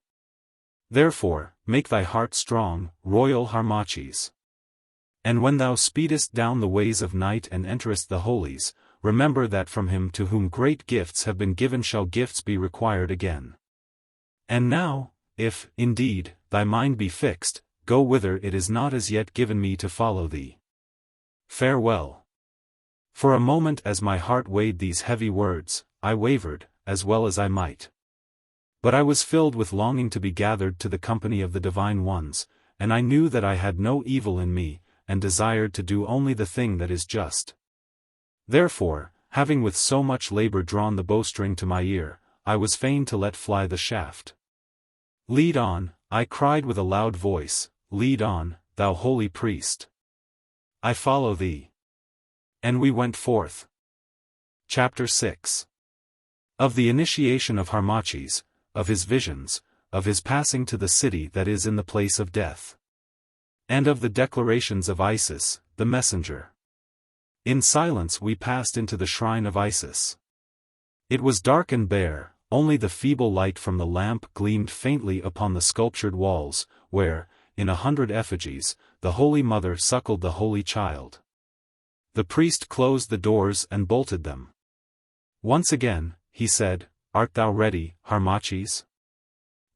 Therefore, make thy heart strong, royal Harmachis. And when thou speedest down the ways of night and enterest the holies, remember that from him to whom great gifts have been given shall gifts be required again. And now, if, indeed, thy mind be fixed, go whither it is not as yet given me to follow thee. Farewell. For a moment as my heart weighed these heavy words, I wavered, as well as I might. But I was filled with longing to be gathered to the company of the divine ones, and I knew that I had no evil in me, and desired to do only the thing that is just. Therefore, having with so much labor drawn the bowstring to my ear, I was fain to let fly the shaft. Lead on, I cried with a loud voice, lead on, thou holy priest. I follow thee. And we went forth. Chapter 6. Of the initiation of Harmachis, of his visions, of his passing to the city that is in the place of death. And of the declarations of Isis, the messenger. In silence we passed into the shrine of Isis. It was dark and bare, only the feeble light from the lamp gleamed faintly upon the sculptured walls, where, in 100 effigies, the Holy Mother suckled the Holy Child. The priest closed the doors and bolted them. Once again, he said, Art thou ready, Harmachis?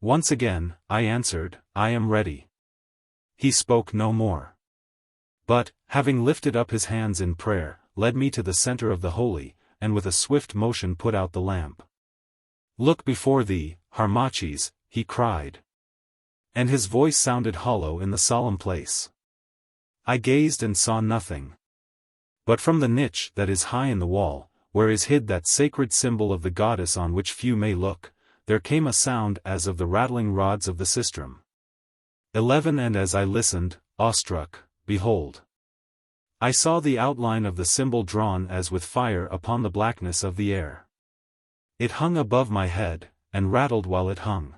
Once again, I answered, I am ready. He spoke no more. But, having lifted up his hands in prayer, led me to the center of the holy, and with a swift motion put out the lamp. Look before thee, Harmachis, he cried. And his voice sounded hollow in the solemn place. I gazed and saw nothing. But from the niche that is high in the wall, where is hid that sacred symbol of the goddess on which few may look, there came a sound as of the rattling rods of the sistrum. 11 And as I listened, awestruck, behold, I saw the outline of the symbol drawn as with fire upon the blackness of the air. It hung above my head, and rattled while it hung.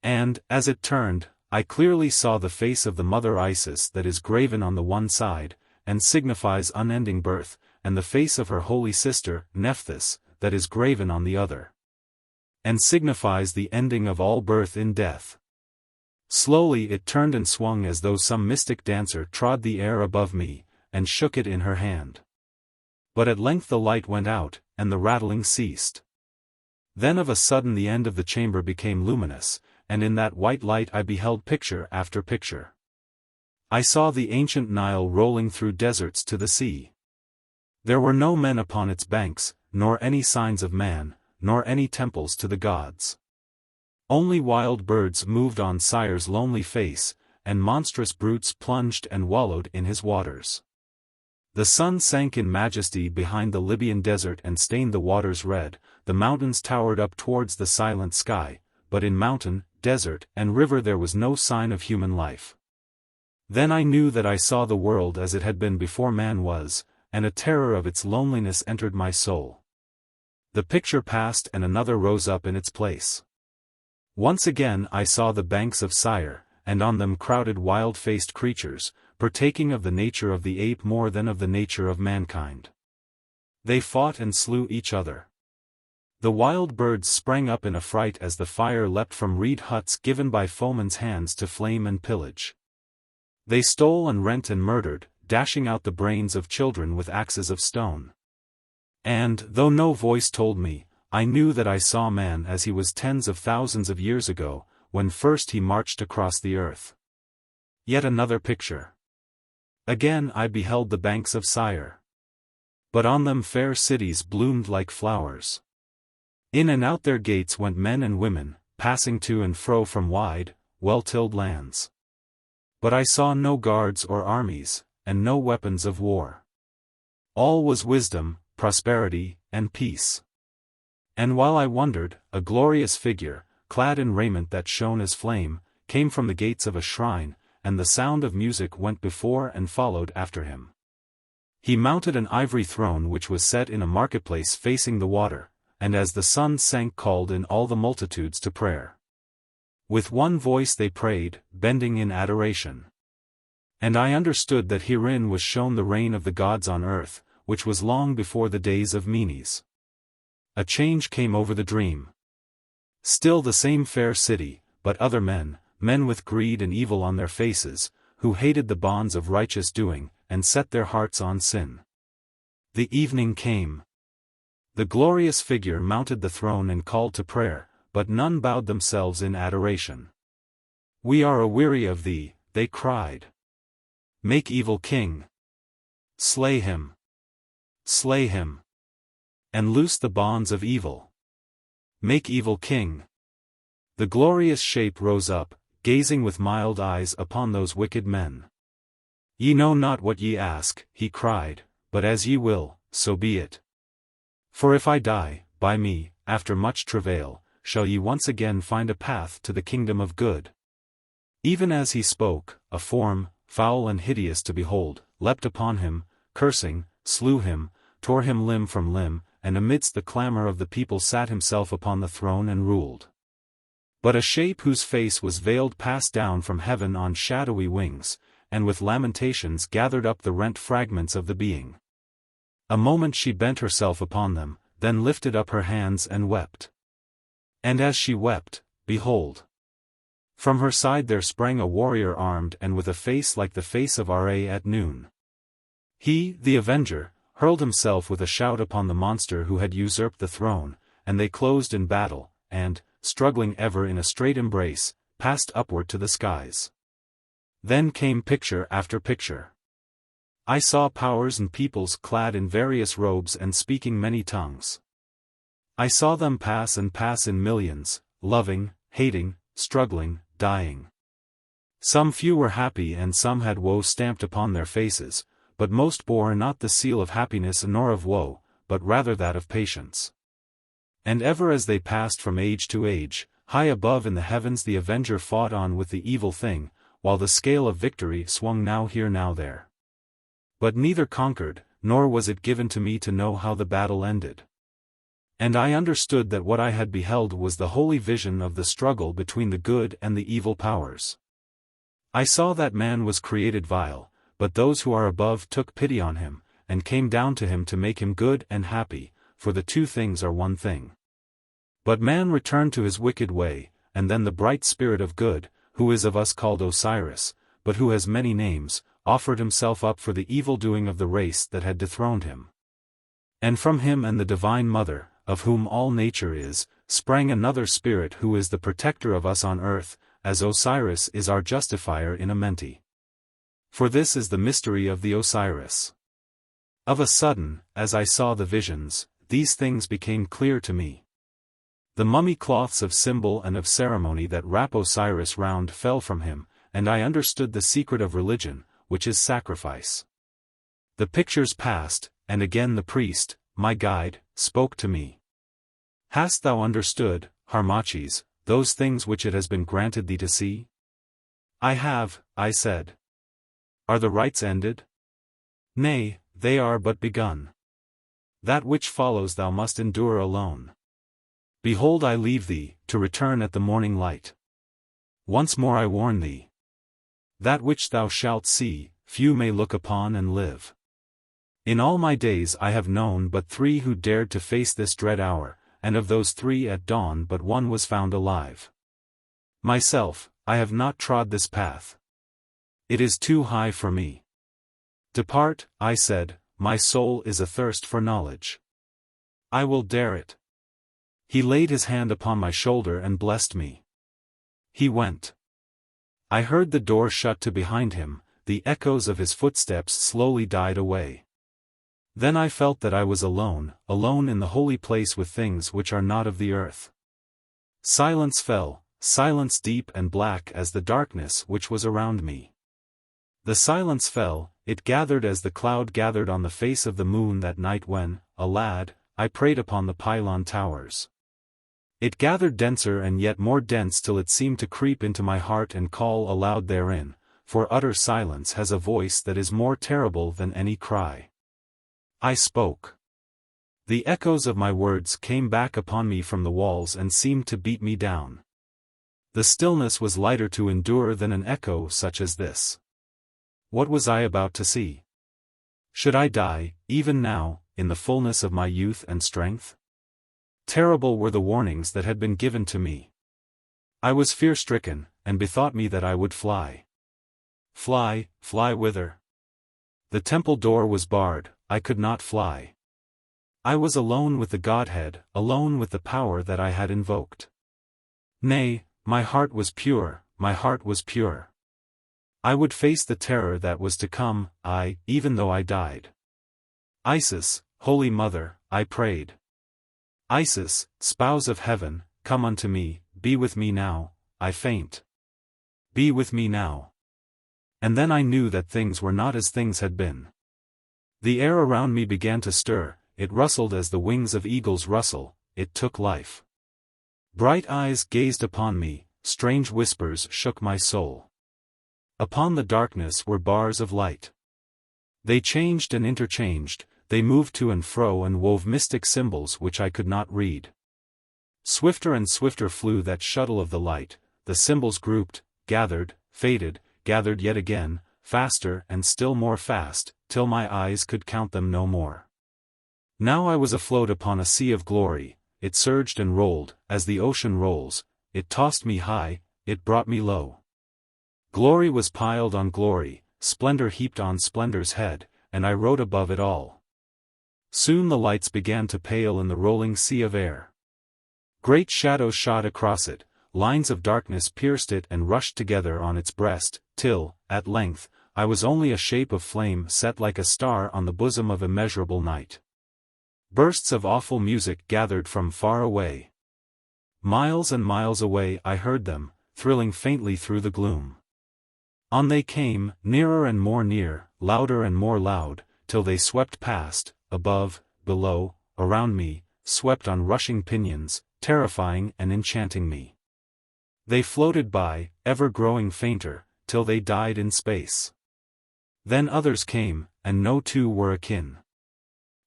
And, as it turned, I clearly saw the face of the mother Isis that is graven on the one side, and signifies unending birth, and the face of her holy sister, Nephthys, that is graven on the other, and signifies the ending of all birth in death. Slowly it turned and swung as though some mystic dancer trod the air above me, and shook it in her hand. But at length the light went out, and the rattling ceased. Then of a sudden the end of the chamber became luminous, and in that white light I beheld picture after picture. I saw the ancient Nile rolling through deserts to the sea. There were no men upon its banks, nor any signs of man, nor any temples to the gods. Only wild birds moved on Sire's lonely face, and monstrous brutes plunged and wallowed in his waters. The sun sank in majesty behind the Libyan desert and stained the waters red, the mountains towered up towards the silent sky, but in mountain, desert, and river there was no sign of human life. Then I knew that I saw the world as it had been before man was, and a terror of its loneliness entered my soul. The picture passed and another rose up in its place. Once again I saw the banks of Sire, and on them crowded wild-faced creatures, partaking of the nature of the ape more than of the nature of mankind. They fought and slew each other. The wild birds sprang up in affright as the fire leapt from reed huts given by foemen's hands to flame and pillage. They stole and rent and murdered, dashing out the brains of children with axes of stone. And, though no voice told me, I knew that I saw man as he was tens of thousands of years ago, when first he marched across the earth. Yet another picture. Again I beheld the banks of Sire. But on them fair cities bloomed like flowers. In and out their gates went men and women, passing to and fro from wide, well-tilled lands. But I saw no guards or armies, and no weapons of war. All was wisdom, prosperity, and peace. And while I wondered, a glorious figure, clad in raiment that shone as flame, came from the gates of a shrine, and the sound of music went before and followed after him. He mounted an ivory throne which was set in a marketplace facing the water, and as the sun sank called in all the multitudes to prayer. With one voice they prayed, bending in adoration. And I understood that herein was shown the reign of the gods on earth, which was long before the days of Menes. A change came over the dream. Still the same fair city, but other men with greed and evil on their faces, who hated the bonds of righteous doing, and set their hearts on sin. The evening came. The glorious figure mounted the throne and called to prayer, but none bowed themselves in adoration. "We are aweary of thee," they cried. "Make evil king. Slay him. Slay him. And loose the bonds of evil. Make evil king." The glorious shape rose up, gazing with mild eyes upon those wicked men. "Ye know not what ye ask," he cried, "but as ye will, so be it. For if I die, by me, after much travail, shall ye once again find a path to the kingdom of good." Even as he spoke, a form, foul and hideous to behold, leapt upon him, cursing, slew him, tore him limb from limb, and amidst the clamor of the people sat himself upon the throne and ruled. But a shape whose face was veiled passed down from heaven on shadowy wings, and with lamentations gathered up the rent fragments of the being. A moment she bent herself upon them, then lifted up her hands and wept. And as she wept, behold, from her side there sprang a warrior armed and with a face like the face of Ra at noon. He, the Avenger, hurled himself with a shout upon the monster who had usurped the throne, and they closed in battle, and, struggling ever in a straight embrace, passed upward to the skies. Then came picture after picture. I saw powers and peoples clad in various robes and speaking many tongues. I saw them pass and pass in millions, loving, hating, struggling, dying. Some few were happy and some had woe stamped upon their faces, but most bore not the seal of happiness nor of woe, but rather that of patience. And ever as they passed from age to age, high above in the heavens the Avenger fought on with the evil thing, while the scale of victory swung now here now there. But neither conquered, nor was it given to me to know how the battle ended. And I understood that what I had beheld was the holy vision of the struggle between the good and the evil powers. I saw that man was created vile, but those who are above took pity on him, and came down to him to make him good and happy, for the two things are one thing. But man returned to his wicked way, and then the bright spirit of good, who is of us called Osiris, but who has many names, offered himself up for the evil doing of the race that had dethroned him. And from him and the Divine Mother, of whom all nature is, sprang another spirit who is the protector of us on earth, as Osiris is our justifier in Amenti. For this is the mystery of the Osiris. Of a sudden, as I saw the visions, these things became clear to me. The mummy cloths of symbol and of ceremony that wrap Osiris round fell from him, and I understood the secret of religion, which is sacrifice. The pictures passed, and again the priest, my guide, spoke to me. Hast thou understood, Harmachis, those things which it has been granted thee to see? I have, I said. Are the rites ended? Nay, they are but begun. That which follows thou must endure alone. Behold, I leave thee, to return at the morning light. Once more I warn thee. That which thou shalt see, few may look upon and live. In all my days I have known but 3 who dared to face this dread hour, and of those 3 at dawn but 1 was found alive. Myself, I have not trod this path. It is too high for me. Depart, I said, my soul is athirst for knowledge. I will dare it. He laid his hand upon my shoulder and blessed me. He went. I heard the door shut to behind him, the echoes of his footsteps slowly died away. Then I felt that I was alone, alone in the holy place with things which are not of the earth. Silence fell, silence deep and black as the darkness which was around me. The silence fell, it gathered as the cloud gathered on the face of the moon that night when, a lad, I prayed upon the pylon towers. It gathered denser and yet more dense till it seemed to creep into my heart and call aloud therein, for utter silence has a voice that is more terrible than any cry. I spoke. The echoes of my words came back upon me from the walls and seemed to beat me down. The stillness was lighter to endure than an echo such as this. What was I about to see? Should I die, even now, in the fullness of my youth and strength? Terrible were the warnings that had been given to me. I was fear-stricken, and bethought me that I would fly. Fly whither? The temple door was barred, I could not fly. I was alone with the Godhead, alone with the power that I had invoked. Nay, my heart was pure, my heart was pure. I would face the terror that was to come, even though I died. Isis, Holy Mother, I prayed. Isis, spouse of heaven, come unto me, be with me now, I faint. Be with me now. And then I knew that things were not as things had been. The air around me began to stir, it rustled as the wings of eagles rustle, it took life. Bright eyes gazed upon me, strange whispers shook my soul. Upon the darkness were bars of light. They changed and interchanged, they moved to and fro and wove mystic symbols which I could not read. Swifter and swifter flew that shuttle of the light, the symbols grouped, gathered, faded, gathered yet again, faster and still more fast, till my eyes could count them no more. Now I was afloat upon a sea of glory, it surged and rolled, as the ocean rolls, it tossed me high, it brought me low. Glory was piled on glory, splendor heaped on splendor's head, and I rode above it all. Soon the lights began to pale in the rolling sea of air. Great shadows shot across it, lines of darkness pierced it and rushed together on its breast, till, at length, I was only a shape of flame set like a star on the bosom of immeasurable night. Bursts of awful music gathered from far away. Miles and miles away I heard them, thrilling faintly through the gloom. On they came, nearer and more near, louder and more loud, till they swept past, above, below, around me, swept on rushing pinions, terrifying and enchanting me. They floated by, ever growing fainter, till they died in space. Then others came, and no two were akin.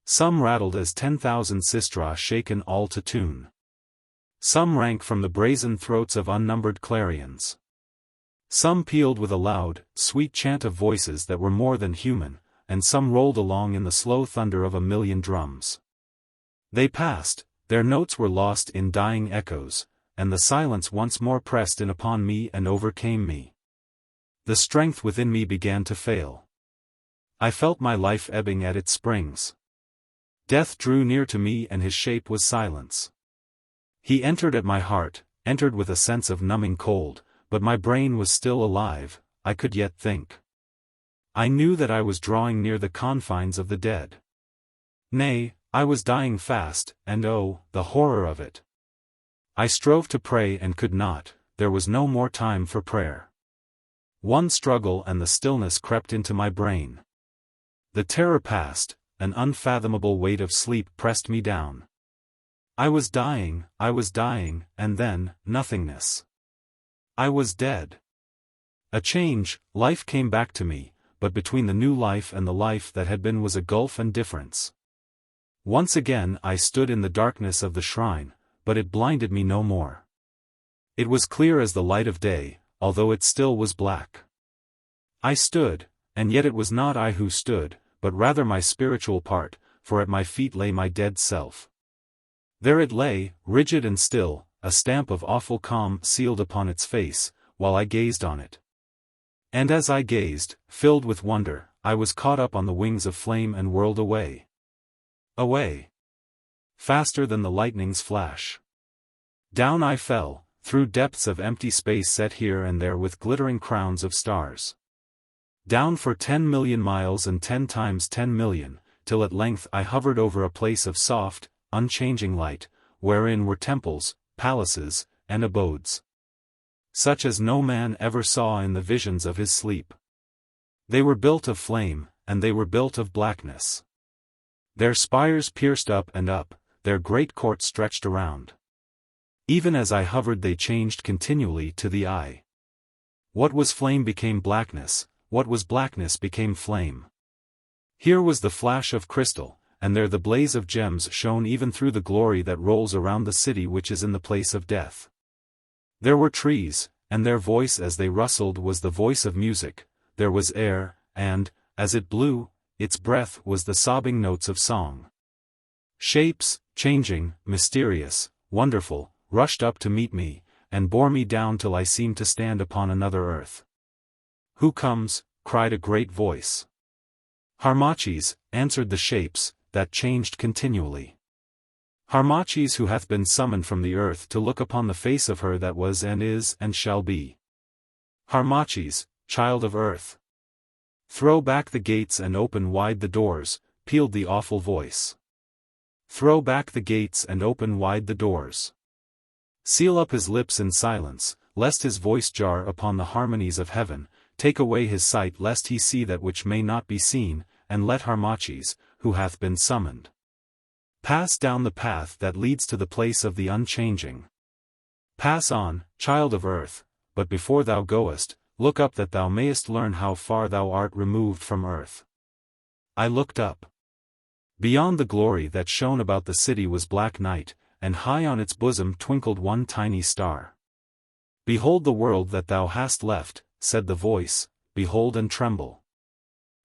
Some rattled as 10,000 sistra shaken all to tune. Some rank from the brazen throats of unnumbered clarions. Some pealed with a loud, sweet chant of voices that were more than human, and some rolled along in the slow thunder of a million drums. They passed, their notes were lost in dying echoes, and the silence once more pressed in upon me and overcame me. The strength within me began to fail. I felt my life ebbing at its springs. Death drew near to me and his shape was silence. He entered at my heart, entered with a sense of numbing cold, but my brain was still alive, I could yet think. I knew that I was drawing near the confines of the dead. Nay, I was dying fast, and oh, the horror of it. I strove to pray and could not, there was no more time for prayer. One struggle and the stillness crept into my brain. The terror passed, an unfathomable weight of sleep pressed me down. I was dying, and then, nothingness. I was dead. A change, life came back to me, but between the new life and the life that had been was a gulf and difference. Once again I stood in the darkness of the shrine, but it blinded me no more. It was clear as the light of day, although it still was black. I stood, and yet it was not I who stood, but rather my spiritual part, for at my feet lay my dead self. There it lay, rigid and still, a stamp of awful calm sealed upon its face, while I gazed on it. And as I gazed, filled with wonder, I was caught up on the wings of flame and whirled away. Away. Faster than the lightning's flash. Down I fell, through depths of empty space set here and there with glittering crowns of stars. Down for 10 million miles and 10 times 10 million, till at length I hovered over a place of soft, unchanging light, wherein were temples, palaces, and abodes. Such as no man ever saw in the visions of his sleep. They were built of flame, and they were built of blackness. Their spires pierced up and up, their great court stretched around. Even as I hovered they changed continually to the eye. What was flame became blackness, what was blackness became flame. Here was the flash of crystal, and there the blaze of gems shone even through the glory that rolls around the city which is in the place of death. There were trees, and their voice as they rustled was the voice of music, there was air, and, as it blew, its breath was the sobbing notes of song. Shapes, changing, mysterious, wonderful, rushed up to meet me, and bore me down till I seemed to stand upon another earth. "Who comes?" cried a great voice. "Harmachis," answered the shapes, that changed continually. "Harmachis who hath been summoned from the earth to look upon the face of her that was and is and shall be. Harmachis, child of earth. Throw back the gates and open wide the doors," pealed the awful voice. "Throw back the gates and open wide the doors. Seal up his lips in silence, lest his voice jar upon the harmonies of heaven, take away his sight lest he see that which may not be seen, and let Harmachis, who hath been summoned, pass down the path that leads to the place of the unchanging. Pass on, child of earth, but before thou goest, look up that thou mayest learn how far thou art removed from earth." I looked up. Beyond the glory that shone about the city was black night, and high on its bosom twinkled one tiny star. "Behold the world that thou hast left," said the voice, "behold and tremble."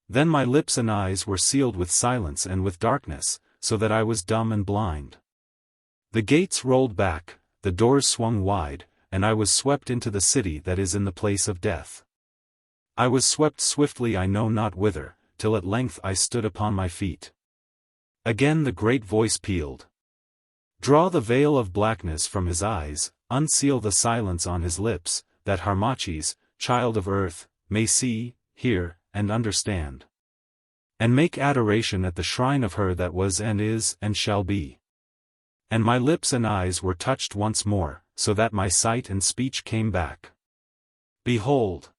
Then my lips and eyes were sealed with silence and with darkness, so that I was dumb and blind. The gates rolled back, the doors swung wide, and I was swept into the city that is in the place of death. I was swept swiftly I know not whither, till at length I stood upon my feet. Again the great voice pealed. "Draw the veil of blackness from his eyes, unseal the silence on his lips, that Harmachis, child of earth, may see, hear, and understand. And make adoration at the shrine of her that was and is and shall be." And my lips and eyes were touched once more, so that my sight and speech came back. Behold!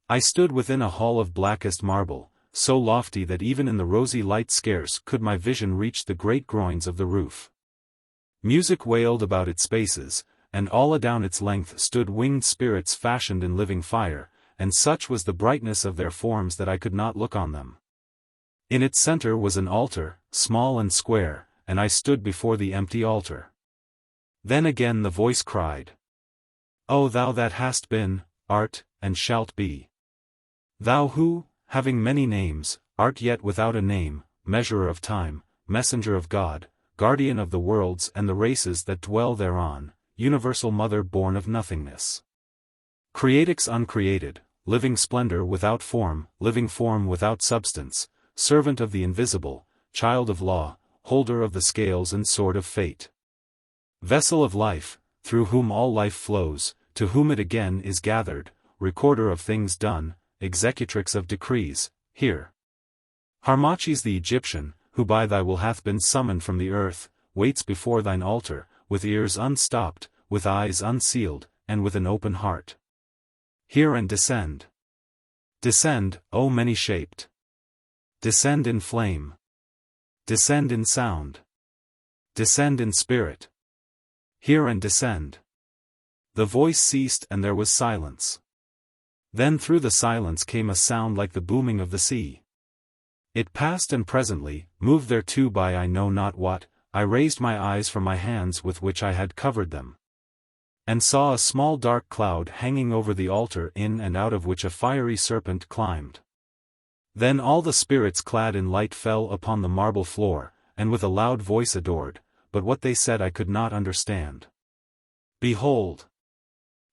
I stood within a hall of blackest marble, so lofty that even in the rosy light scarce could my vision reach the great groins of the roof. Music wailed about its spaces, and all adown its length stood winged spirits fashioned in living fire, and such was the brightness of their forms that I could not look on them. In its center was an altar, small and square, and I stood before the empty altar. Then again the voice cried, "O thou that hast been, art, and shalt be. Thou who, having many names, art yet without a name, measurer of time, messenger of God, guardian of the worlds and the races that dwell thereon, universal mother born of nothingness. Creatix uncreated, living splendor without form without substance, servant of the invisible, child of law, holder of the scales and sword of fate. Vessel of life, through whom all life flows, to whom it again is gathered, recorder of things done, executrix of decrees, hear. Harmachis the Egyptian, who by thy will hath been summoned from the earth, waits before thine altar, with ears unstopped, with eyes unsealed, and with an open heart. Hear and descend. Descend, O many-shaped. Descend in flame. Descend in sound. Descend in spirit. Hear and descend. The voice ceased and there was silence. Then through the silence came a sound like the booming of the sea. It passed and presently, moved thereto by I know not what, I raised my eyes from my hands with which I had covered them, and saw a small dark cloud hanging over the altar in and out of which a fiery serpent climbed. Then all the spirits clad in light fell upon the marble floor, and with a loud voice adored, but what they said I could not understand. Behold!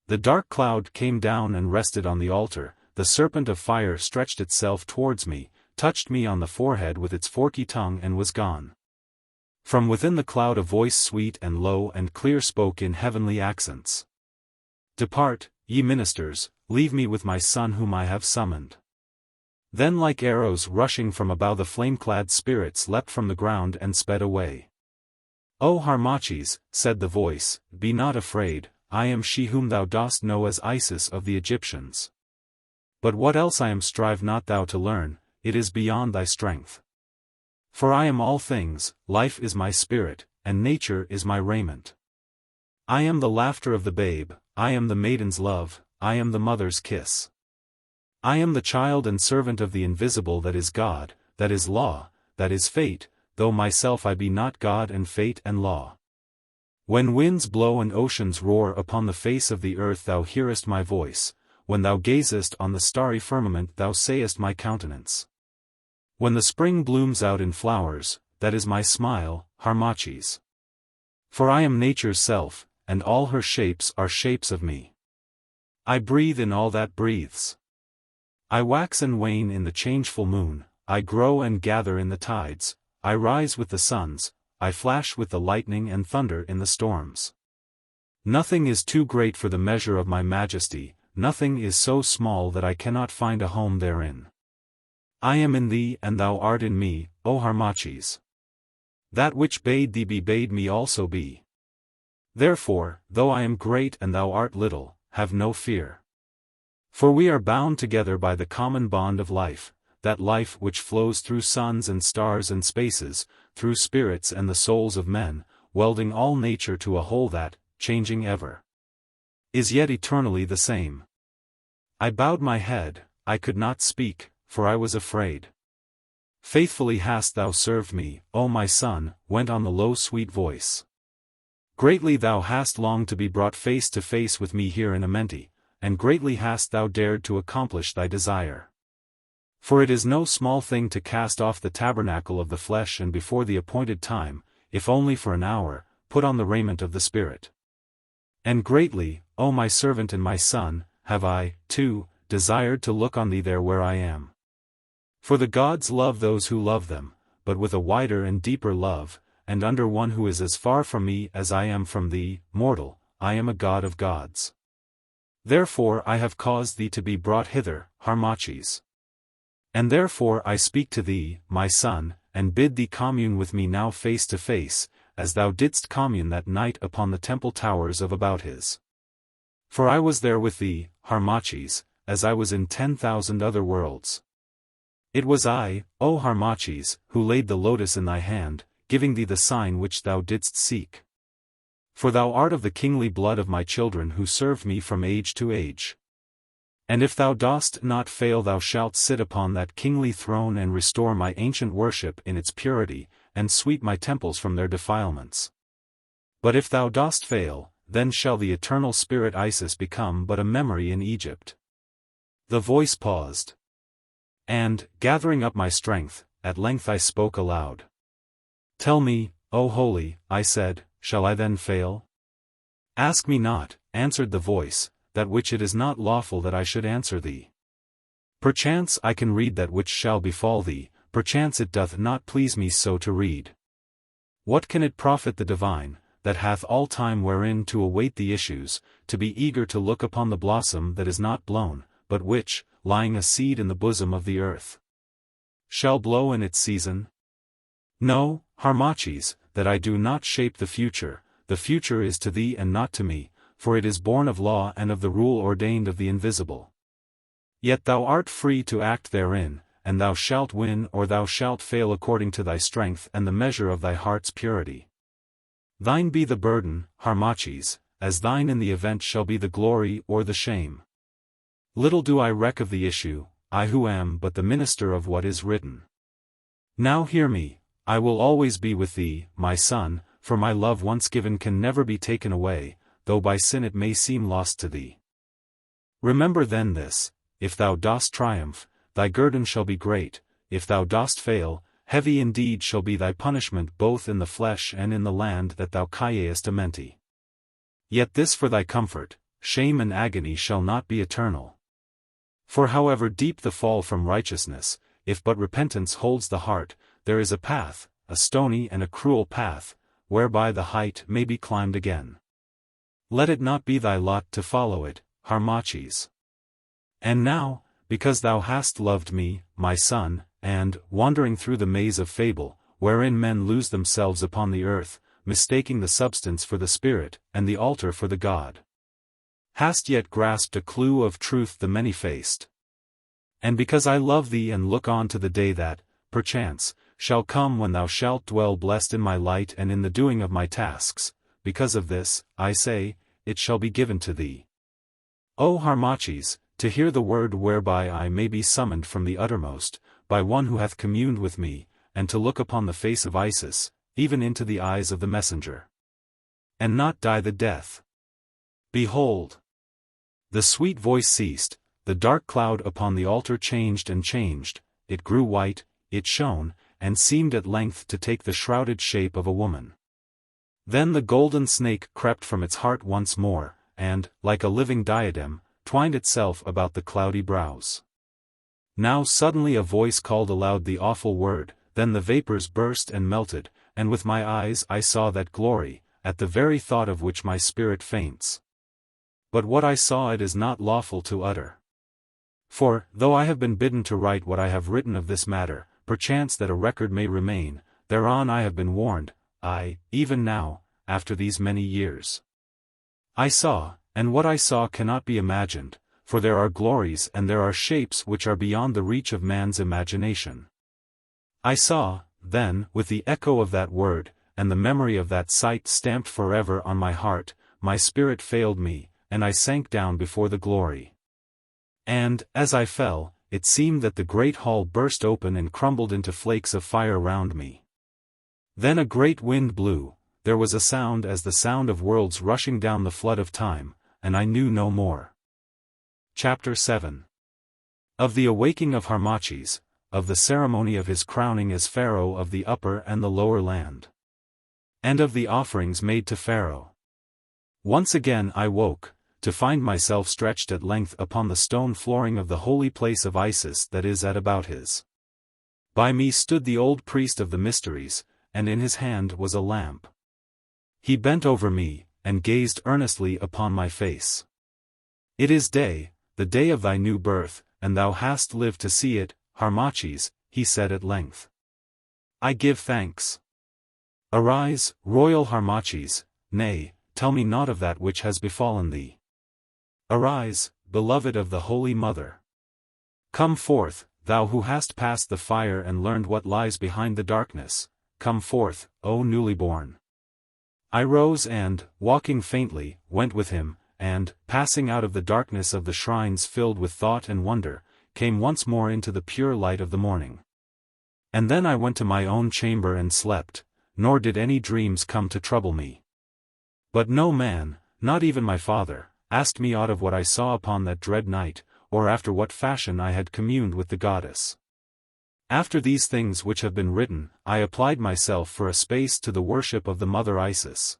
The dark cloud came down and rested on the altar, the serpent of fire stretched itself towards me, touched me on the forehead with its forky tongue and was gone. From within the cloud a voice sweet and low and clear spoke in heavenly accents. Depart, ye ministers, leave me with my son whom I have summoned. Then like arrows rushing from above the flame-clad spirits leapt from the ground and sped away. O Harmachis, said the voice, be not afraid, I am she whom thou dost know as Isis of the Egyptians. But what else I am strive not thou to learn, it is beyond thy strength. For I am all things, life is my spirit, and nature is my raiment. I am the laughter of the babe, I am the maiden's love, I am the mother's kiss. I am the child and servant of the invisible that is God, that is law, that is fate, though myself I be not God and fate and law. When winds blow and oceans roar upon the face of the earth thou hearest my voice, when thou gazest on the starry firmament thou sayest my countenance. When the spring blooms out in flowers, that is my smile, Harmachis. For I am nature's self, and all her shapes are shapes of me. I breathe in all that breathes. I wax and wane in the changeful moon, I grow and gather in the tides, I rise with the suns, I flash with the lightning and thunder in the storms. Nothing is too great for the measure of my majesty, nothing is so small that I cannot find a home therein. I am in thee and thou art in me, O Harmachis. That which bade thee be bade me also be. Therefore, though I am great and thou art little, have no fear. For we are bound together by the common bond of life, that life which flows through suns and stars and spaces, through spirits and the souls of men, welding all nature to a whole that, changing ever, is yet eternally the same. I bowed my head, I could not speak, for I was afraid. Faithfully hast thou served me, O my son, went on the low sweet voice. Greatly thou hast longed to be brought face to face with me here in Amenti, and greatly hast thou dared to accomplish thy desire. For it is no small thing to cast off the tabernacle of the flesh and before the appointed time, if only for an hour, put on the raiment of the Spirit. And greatly, O my servant and my son, have I, too, desired to look on thee there where I am. For the gods love those who love them, but with a wider and deeper love, and under one who is as far from me as I am from thee, mortal, I am a god of gods. Therefore I have caused thee to be brought hither, Harmachis. And therefore I speak to thee, my son, and bid thee commune with me now face to face, as thou didst commune that night upon the temple towers of Abouthis. For I was there with thee, Harmachis, as I was in 10,000 other worlds. It was I, O Harmachis, who laid the lotus in thy hand, giving thee the sign which thou didst seek. For thou art of the kingly blood of my children who served me from age to age. And if thou dost not fail thou shalt sit upon that kingly throne and restore my ancient worship in its purity, and sweep my temples from their defilements. But if thou dost fail, then shall the eternal spirit Isis become but a memory in Egypt. The voice paused. And, gathering up my strength, at length I spoke aloud. Tell me, O holy, I said, shall I then fail? Ask me not, answered the voice, that which it is not lawful that I should answer thee. Perchance I can read that which shall befall thee, perchance it doth not please me so to read. What can it profit the divine, that hath all time wherein to await the issues, to be eager to look upon the blossom that is not blown, but which, lying a seed in the bosom of the earth, shall blow in its season? No, Harmachis, that I do not shape the future is to thee and not to me, for it is born of law and of the rule ordained of the invisible. Yet thou art free to act therein, and thou shalt win or thou shalt fail according to thy strength and the measure of thy heart's purity. Thine be the burden, Harmachis, as thine in the event shall be the glory or the shame. Little do I reck of the issue, I who am but the minister of what is written. Now hear me, I will always be with thee, my son, for my love once given can never be taken away, though by sin it may seem lost to thee. Remember then this, if thou dost triumph, thy guerdon shall be great, if thou dost fail, heavy indeed shall be thy punishment both in the flesh and in the land that thou callest Amenti. Yet this for thy comfort, shame and agony shall not be eternal. For however deep the fall from righteousness, if but repentance holds the heart, there is a path, a stony and a cruel path, whereby the height may be climbed again. Let it not be thy lot to follow it, Harmachis. And now, because thou hast loved me, my son, and, wandering through the maze of fable, wherein men lose themselves upon the earth, mistaking the substance for the spirit, and the altar for the god, hast yet grasped a clue of truth the many-faced. And because I love thee and look on to the day that, perchance, shall come when thou shalt dwell blessed in my light and in the doing of my tasks, because of this, I say, it shall be given to thee. O Harmachis, to hear the word whereby I may be summoned from the uttermost, by one who hath communed with me, and to look upon the face of Isis, even into the eyes of the messenger. And not die the death. Behold! The sweet voice ceased, the dark cloud upon the altar changed and changed, it grew white, it shone, and seemed at length to take the shrouded shape of a woman. Then the golden snake crept from its heart once more, and, like a living diadem, twined itself about the cloudy brows. Now suddenly a voice called aloud the awful word, then the vapors burst and melted, and with my eyes I saw that glory, at the very thought of which my spirit faints. But what I saw it is not lawful to utter. For, though I have been bidden to write what I have written of this matter, perchance that a record may remain, thereon I have been warned, even now, after these many years. I saw, and what I saw cannot be imagined, for there are glories and there are shapes which are beyond the reach of man's imagination. I saw, then, with the echo of that word, and the memory of that sight stamped forever on my heart, my spirit failed me, and I sank down before the glory. And, as I fell, it seemed that the great hall burst open and crumbled into flakes of fire round me. Then a great wind blew, there was a sound as the sound of worlds rushing down the flood of time, and I knew no more. Chapter 7. Of the awaking of Harmachis, of the ceremony of his crowning as Pharaoh of the upper and the lower land. And of the offerings made to Pharaoh. Once again I woke, to find myself stretched at length upon the stone flooring of the holy place of Isis that is at Abouthis. By me stood the old priest of the mysteries, and in his hand was a lamp. He bent over me, and gazed earnestly upon my face. It is day, the day of thy new birth, and thou hast lived to see it, Harmachis, he said at length. I give thanks. Arise, royal Harmachis, nay, tell me naught of that which has befallen thee. Arise, beloved of the Holy Mother. Come forth, thou who hast passed the fire and learned what lies behind the darkness, come forth, O newly born. I rose and, walking faintly, went with him, and, passing out of the darkness of the shrines filled with thought and wonder, came once more into the pure light of the morning. And then I went to my own chamber and slept, nor did any dreams come to trouble me. But no man, not even my father, asked me aught of what I saw upon that dread night, or after what fashion I had communed with the goddess. After these things which have been written, I applied myself for a space to the worship of the mother Isis,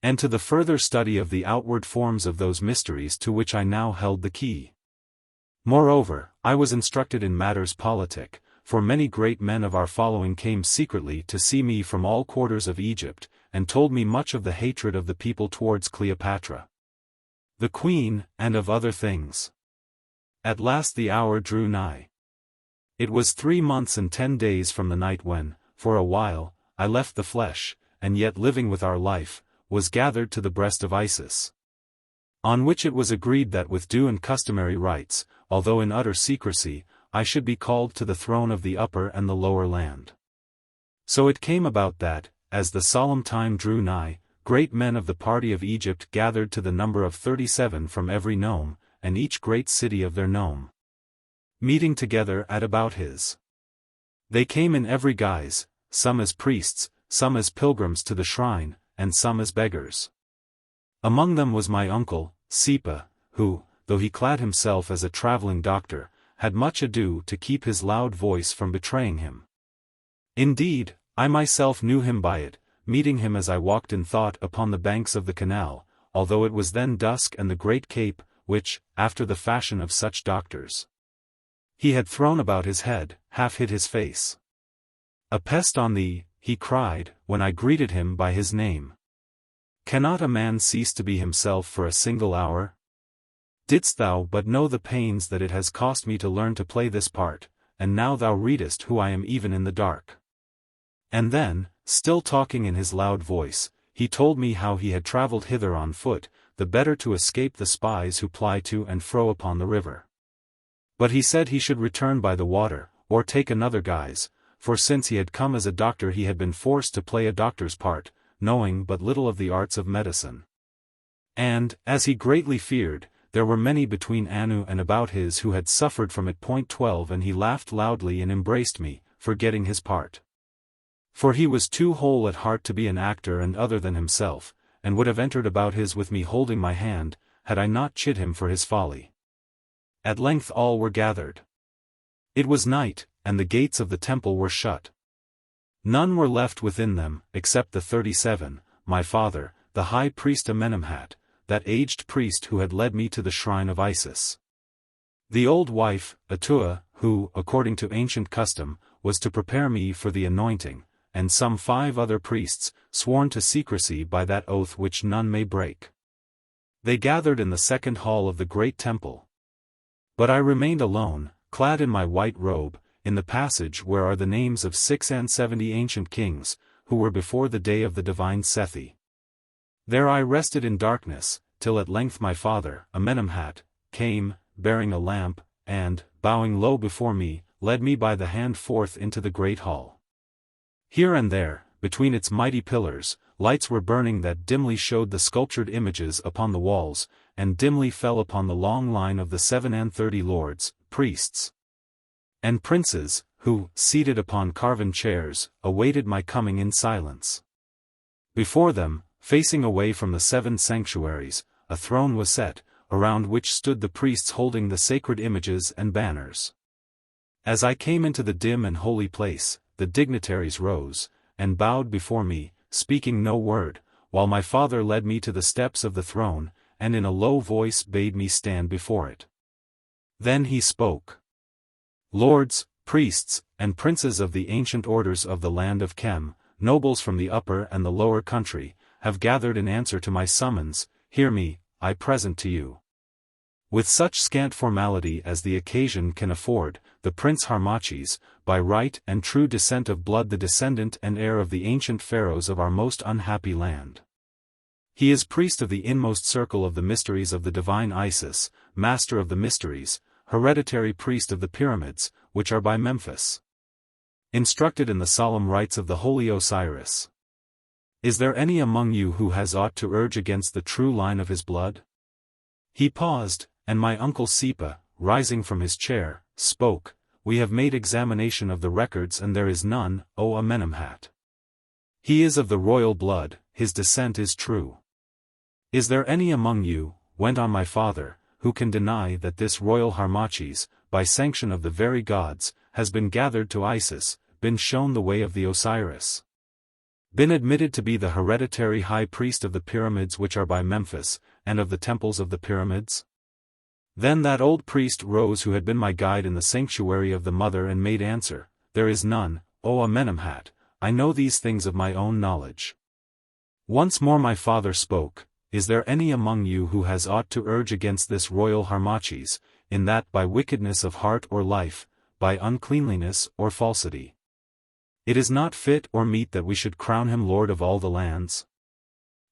and to the further study of the outward forms of those mysteries to which I now held the key. Moreover, I was instructed in matters politic, for many great men of our following came secretly to see me from all quarters of Egypt, and told me much of the hatred of the people towards Cleopatra, the queen, and of other things. At last the hour drew nigh. It was 3 months and 10 days from the night when, for a while, I left the flesh, and yet living with our life, was gathered to the breast of Isis. On which it was agreed that with due and customary rites, although in utter secrecy, I should be called to the throne of the upper and the lower land. So it came about that, as the solemn time drew nigh, great men of the party of Egypt gathered to the number of 37 from every nome, and each great city of their nome, meeting together at Abouthis. They came in every guise, some as priests, some as pilgrims to the shrine, and some as beggars. Among them was my uncle, Sepa, who, though he clad himself as a traveling doctor, had much ado to keep his loud voice from betraying him. Indeed, I myself knew him by it, meeting him as I walked in thought upon the banks of the canal, although it was then dusk and the great cape, which, after the fashion of such doctors, he had thrown about his head, half hid his face. A pest on thee, he cried, when I greeted him by his name. Cannot a man cease to be himself for a single hour? Didst thou but know the pains that it has cost me to learn to play this part, and now thou readest who I am even in the dark. And then, still talking in his loud voice, he told me how he had travelled hither on foot, the better to escape the spies who ply to and fro upon the river. But he said he should return by the water, or take another guise, for since he had come as a doctor he had been forced to play a doctor's part, knowing but little of the arts of medicine. And, as he greatly feared, there were many between Annu and Abouthis who had suffered from it. 12 And he laughed loudly and embraced me, forgetting his part. For he was too whole at heart to be an actor and other than himself, and would have entered Abouthis with me holding my hand, had I not chid him for his folly. At length all were gathered. It was night, and the gates of the temple were shut. None were left within them, except the 37, my father, the high priest Amenemhat, that aged priest who had led me to the shrine of Isis. The old wife, Atoua, who, according to ancient custom, was to prepare me for the anointing, and some 5 other priests, sworn to secrecy by that oath which none may break. They gathered in the second hall of the great temple. But I remained alone, clad in my white robe, in the passage where are the names of 76 ancient kings, who were before the day of the divine Sethi. There I rested in darkness, till at length my father, Amenemhat, came, bearing a lamp, and, bowing low before me, led me by the hand forth into the great hall. Here and there, between its mighty pillars, lights were burning that dimly showed the sculptured images upon the walls, and dimly fell upon the long line of the 37 lords, priests, and princes, who, seated upon carven chairs, awaited my coming in silence. Before them, facing away from the 7 sanctuaries, a throne was set, around which stood the priests holding the sacred images and banners. As I came into the dim and holy place, the dignitaries rose, and bowed before me, speaking no word, while my father led me to the steps of the throne, and in a low voice bade me stand before it. Then he spoke. Lords, priests, and princes of the ancient orders of the land of Chem, nobles from the upper and the lower country, have gathered in answer to my summons. Hear me, I present to you. With such scant formality as the occasion can afford, the Prince Harmachis, by right and true descent of blood the descendant and heir of the ancient pharaohs of our most unhappy land. He is priest of the inmost circle of the mysteries of the divine Isis, master of the mysteries, hereditary priest of the pyramids, which are by Memphis. Instructed in the solemn rites of the holy Osiris. Is there any among you who has aught to urge against the true line of his blood? He paused, and my uncle Sepa, rising from his chair, spoke. We have made examination of the records and there is none, O Amenemhat. He is of the royal blood, his descent is true. Is there any among you, went on my father, who can deny that this royal Harmachis, by sanction of the very gods, has been gathered to Isis, been shown the way of the Osiris? Been admitted to be the hereditary high priest of the pyramids which are by Memphis, and of the temples of the pyramids? Then that old priest rose who had been my guide in the sanctuary of the mother and made answer, There is none, O Amenemhat, I know these things of my own knowledge. Once more my father spoke, Is there any among you who has aught to urge against this royal Harmachis, in that by wickedness of heart or life, by uncleanliness or falsity, it is not fit or meet that we should crown him lord of all the lands?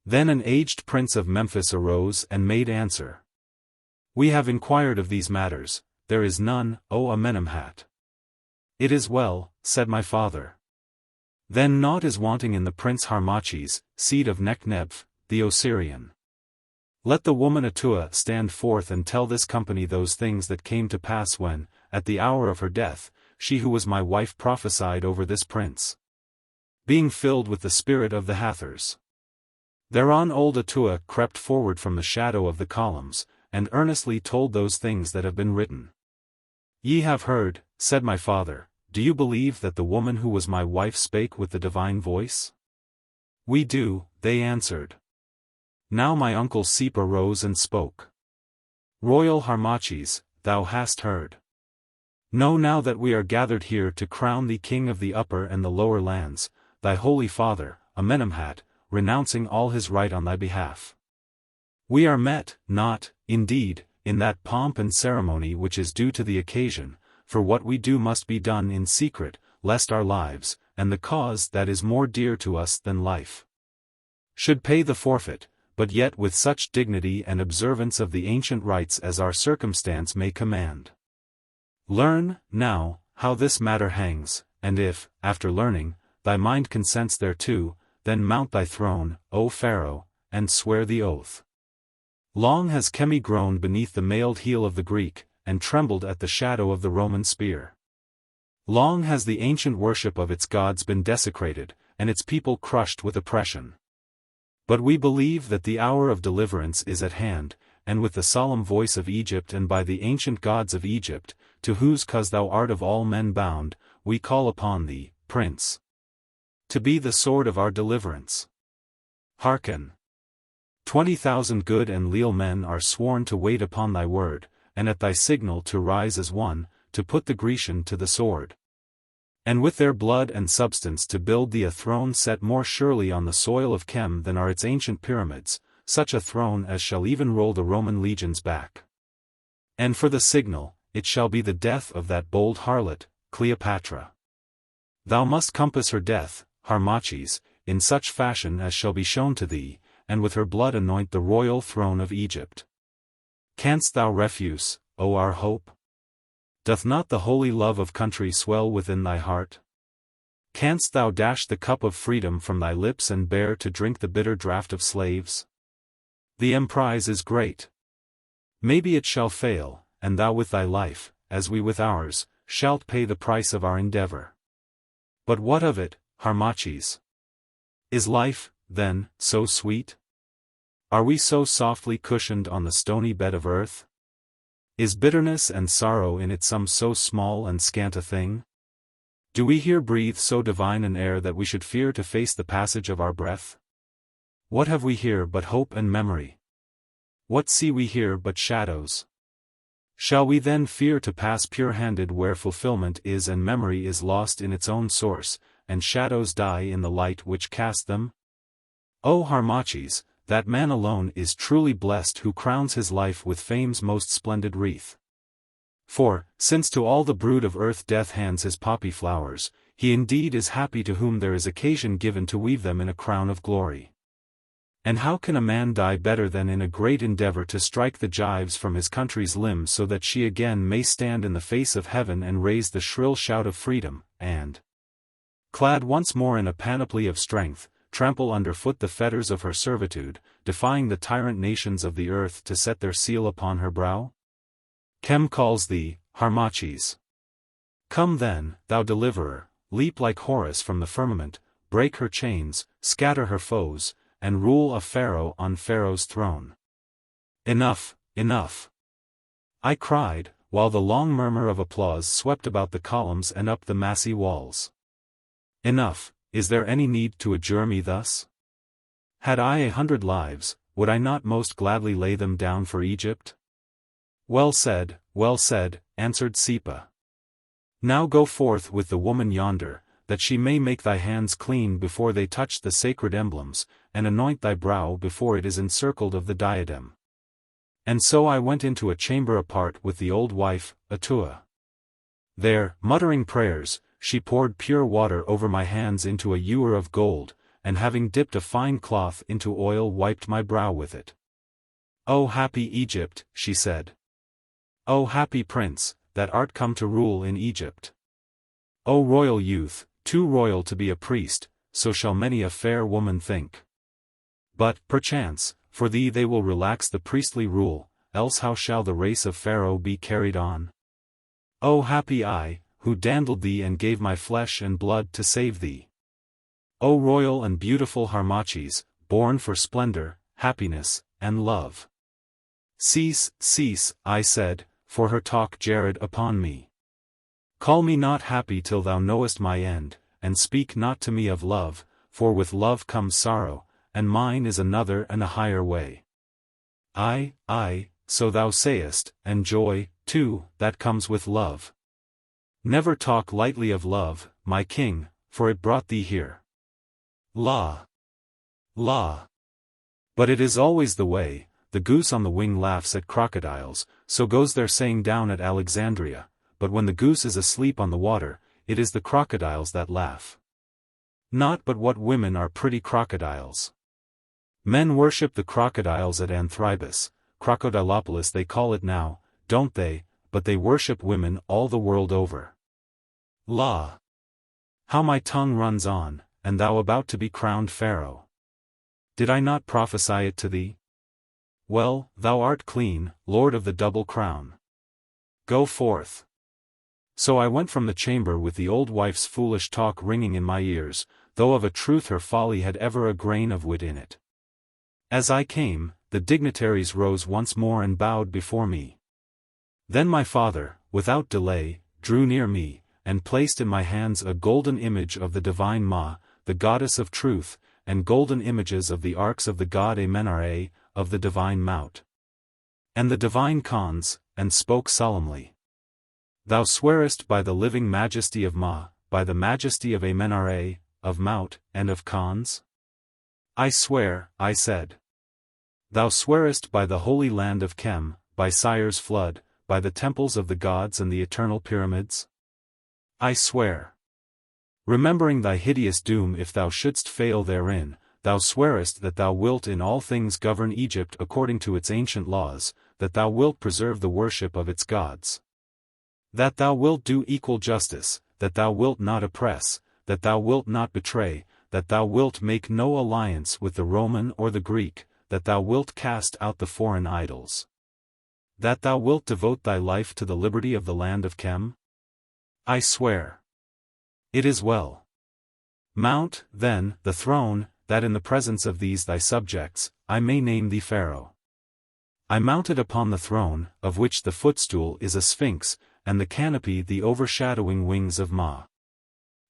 Then an aged prince of Memphis arose and made answer. We have inquired of these matters, there is none, O Amenemhat. It is well, said my father. Then naught is wanting in the prince Harmachis, seed of Nekhnebf, the Osirian. Let the woman Atoua stand forth and tell this company those things that came to pass when, at the hour of her death, she who was my wife prophesied over this prince, being filled with the spirit of the Hathors. Thereon old Atoua crept forward from the shadow of the columns, and earnestly told those things that have been written. Ye have heard, said my father, do you believe that the woman who was my wife spake with the divine voice? We do, they answered. Now my uncle Sepa rose and spoke. Royal Harmachis, thou hast heard. Know now that we are gathered here to crown thee king of the upper and the lower lands, thy holy father, Amenemhat, renouncing all his right on thy behalf. We are met, not, indeed, in that pomp and ceremony which is due to the occasion, for what we do must be done in secret, lest our lives, and the cause that is more dear to us than life, should pay the forfeit, but yet with such dignity and observance of the ancient rites as our circumstance may command. Learn, now, how this matter hangs, and if, after learning, thy mind consents thereto, then mount thy throne, O Pharaoh, and swear the oath. Long has Chemi groaned beneath the mailed heel of the Greek, and trembled at the shadow of the Roman spear. Long has the ancient worship of its gods been desecrated, and its people crushed with oppression. But we believe that the hour of deliverance is at hand, and with the solemn voice of Egypt and by the ancient gods of Egypt, to whose cause thou art of all men bound, we call upon thee, Prince, to be the sword of our deliverance. Hearken! 20,000 good and leal men are sworn to wait upon thy word, and at thy signal to rise as one, to put the Grecian to the sword. And with their blood and substance to build thee a throne set more surely on the soil of Chem than are its ancient pyramids, such a throne as shall even roll the Roman legions back. And for the signal, it shall be the death of that bold harlot, Cleopatra. Thou must compass her death, Harmachis, in such fashion as shall be shown to thee, and with her blood anoint the royal throne of Egypt. Canst thou refuse, O our hope? Doth not the holy love of country swell within thy heart? Canst thou dash the cup of freedom from thy lips and bear to drink the bitter draught of slaves? The emprise is great. Maybe it shall fail, and thou with thy life, as we with ours, shalt pay the price of our endeavor. But what of it, Harmachis? Is life, then, so sweet? Are we so softly cushioned on the stony bed of earth? Is bitterness and sorrow in it some so small and scant a thing? Do we here breathe so divine an air that we should fear to face the passage of our breath? What have we here but hope and memory? What see we here but shadows? Shall we then fear to pass pure-handed where fulfillment is and memory is lost in its own source, and shadows die in the light which cast them? O Harmachis, that man alone is truly blessed who crowns his life with fame's most splendid wreath. For, since to all the brood of earth death hands his poppy flowers, he indeed is happy to whom there is occasion given to weave them in a crown of glory. And how can a man die better than in a great endeavor to strike the gyves from his country's limbs so that she again may stand in the face of heaven and raise the shrill shout of freedom, and, clad once more in a panoply of strength, trample underfoot the fetters of her servitude, defying the tyrant nations of the earth to set their seal upon her brow? Chem calls thee, Harmachis. Come then, thou deliverer, leap like Horus from the firmament, break her chains, scatter her foes, and rule a Pharaoh on Pharaoh's throne. Enough, enough! I cried, while the long murmur of applause swept about the columns and up the massy walls. Enough! Is there any need to adjure me thus? Had I 100 lives, would I not most gladly lay them down for Egypt? Well said, answered Sepa. Now go forth with the woman yonder, that she may make thy hands clean before they touch the sacred emblems, and anoint thy brow before it is encircled of the diadem. And so I went into a chamber apart with the old wife, Atoua. There, muttering prayers, she poured pure water over my hands into a ewer of gold, and having dipped a fine cloth into oil wiped my brow with it. O happy Egypt, she said. O happy prince, that art come to rule in Egypt. O royal youth, too royal to be a priest, so shall many a fair woman think. But, perchance, for thee they will relax the priestly rule, else how shall the race of Pharaoh be carried on? O happy I, who dandled thee and gave my flesh and blood to save thee. O royal and beautiful Harmachis, born for splendor, happiness, and love. Cease, I said, for her talk jarred upon me. Call me not happy till thou knowest my end, and speak not to me of love, for with love comes sorrow, and mine is another and a higher way. Aye, so thou sayest, and joy, too, that comes with love. Never talk lightly of love, my king, for it brought thee here. La! But it is always the way, the goose on the wing laughs at crocodiles, so goes their saying down at Alexandria, but when the goose is asleep on the water, it is the crocodiles that laugh. Not but what women are pretty crocodiles. Men worship the crocodiles at Anthribis, Crocodilopolis they call it now, don't they, but they worship women all the world over. La! How my tongue runs on, and thou about to be crowned Pharaoh. Did I not prophesy it to thee? Well, thou art clean, Lord of the double crown. Go forth. So I went from the chamber with the old wife's foolish talk ringing in my ears, though of a truth her folly had ever a grain of wit in it. As I came, the dignitaries rose once more and bowed before me. Then my father, without delay, drew near me, and placed in my hands a golden image of the divine Ma, the goddess of truth, and golden images of the arks of the god Amenemhat, of the divine Mount, and the divine Khans, and spoke solemnly. Thou swearest by the living majesty of Ma, by the majesty of Amenemhat, of Mount, and of Khans? I swear, I said. Thou swearest by the holy land of Kem, by Sire's flood, by the temples of the gods and the eternal pyramids? I swear. Remembering thy hideous doom if thou shouldst fail therein, thou swearest that thou wilt in all things govern Egypt according to its ancient laws, that thou wilt preserve the worship of its gods. That thou wilt do equal justice, that thou wilt not oppress, that thou wilt not betray, that thou wilt make no alliance with the Roman or the Greek, that thou wilt cast out the foreign idols. That thou wilt devote thy life to the liberty of the land of Kem? I swear. It is well. Mount, then, the throne, that in the presence of these thy subjects, I may name thee Pharaoh. I mounted upon the throne, of which the footstool is a sphinx, and the canopy the overshadowing wings of Ma.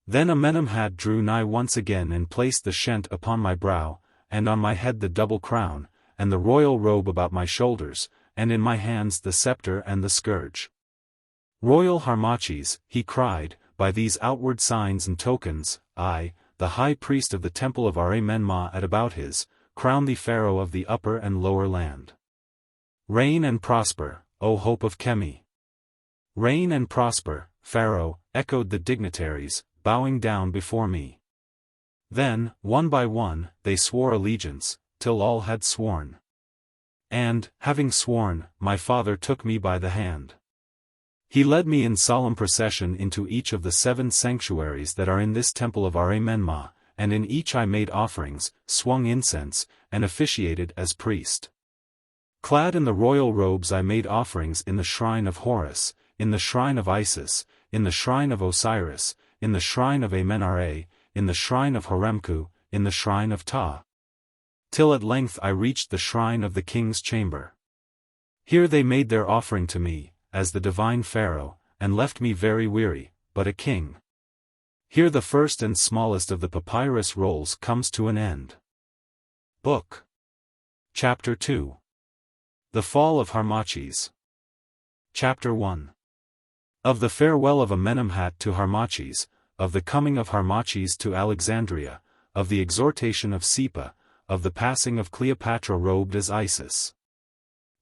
Then Amenemhat drew nigh once again and placed the Chant upon my brow, and on my head the double crown, and the royal robe about my shoulders, and in my hands the scepter and the scourge. Royal Harmachis, he cried, by these outward signs and tokens, I, the high priest of the temple of our Amenemhat at Abouthis, crown thee Pharaoh of the upper and lower land. Reign and prosper, O hope of Kemi. Reign and prosper, Pharaoh, echoed the dignitaries, bowing down before me. Then, one by one, they swore allegiance, till all had sworn. And, having sworn, my father took me by the hand. He led me in solemn procession into each of the 7 sanctuaries that are in this temple of our Amenemhat, and in each I made offerings, swung incense, and officiated as priest. Clad in the royal robes I made offerings in the shrine of Horus, in the shrine of Isis, in the shrine of Osiris, in the shrine of Amenemhat, in the shrine of Horemku, in the shrine of Ptah. Till at length I reached the shrine of the king's chamber. Here they made their offering to me, as the divine Pharaoh, and left me very weary, but a king. Here the first and smallest of the papyrus rolls comes to an end. Book. Chapter 2. The Fall of Harmachis. Chapter 1. Of the farewell of Amenemhat to Harmachis, of the coming of Harmachis to Alexandria, of the exhortation of Sepa, of the passing of Cleopatra robed as Isis,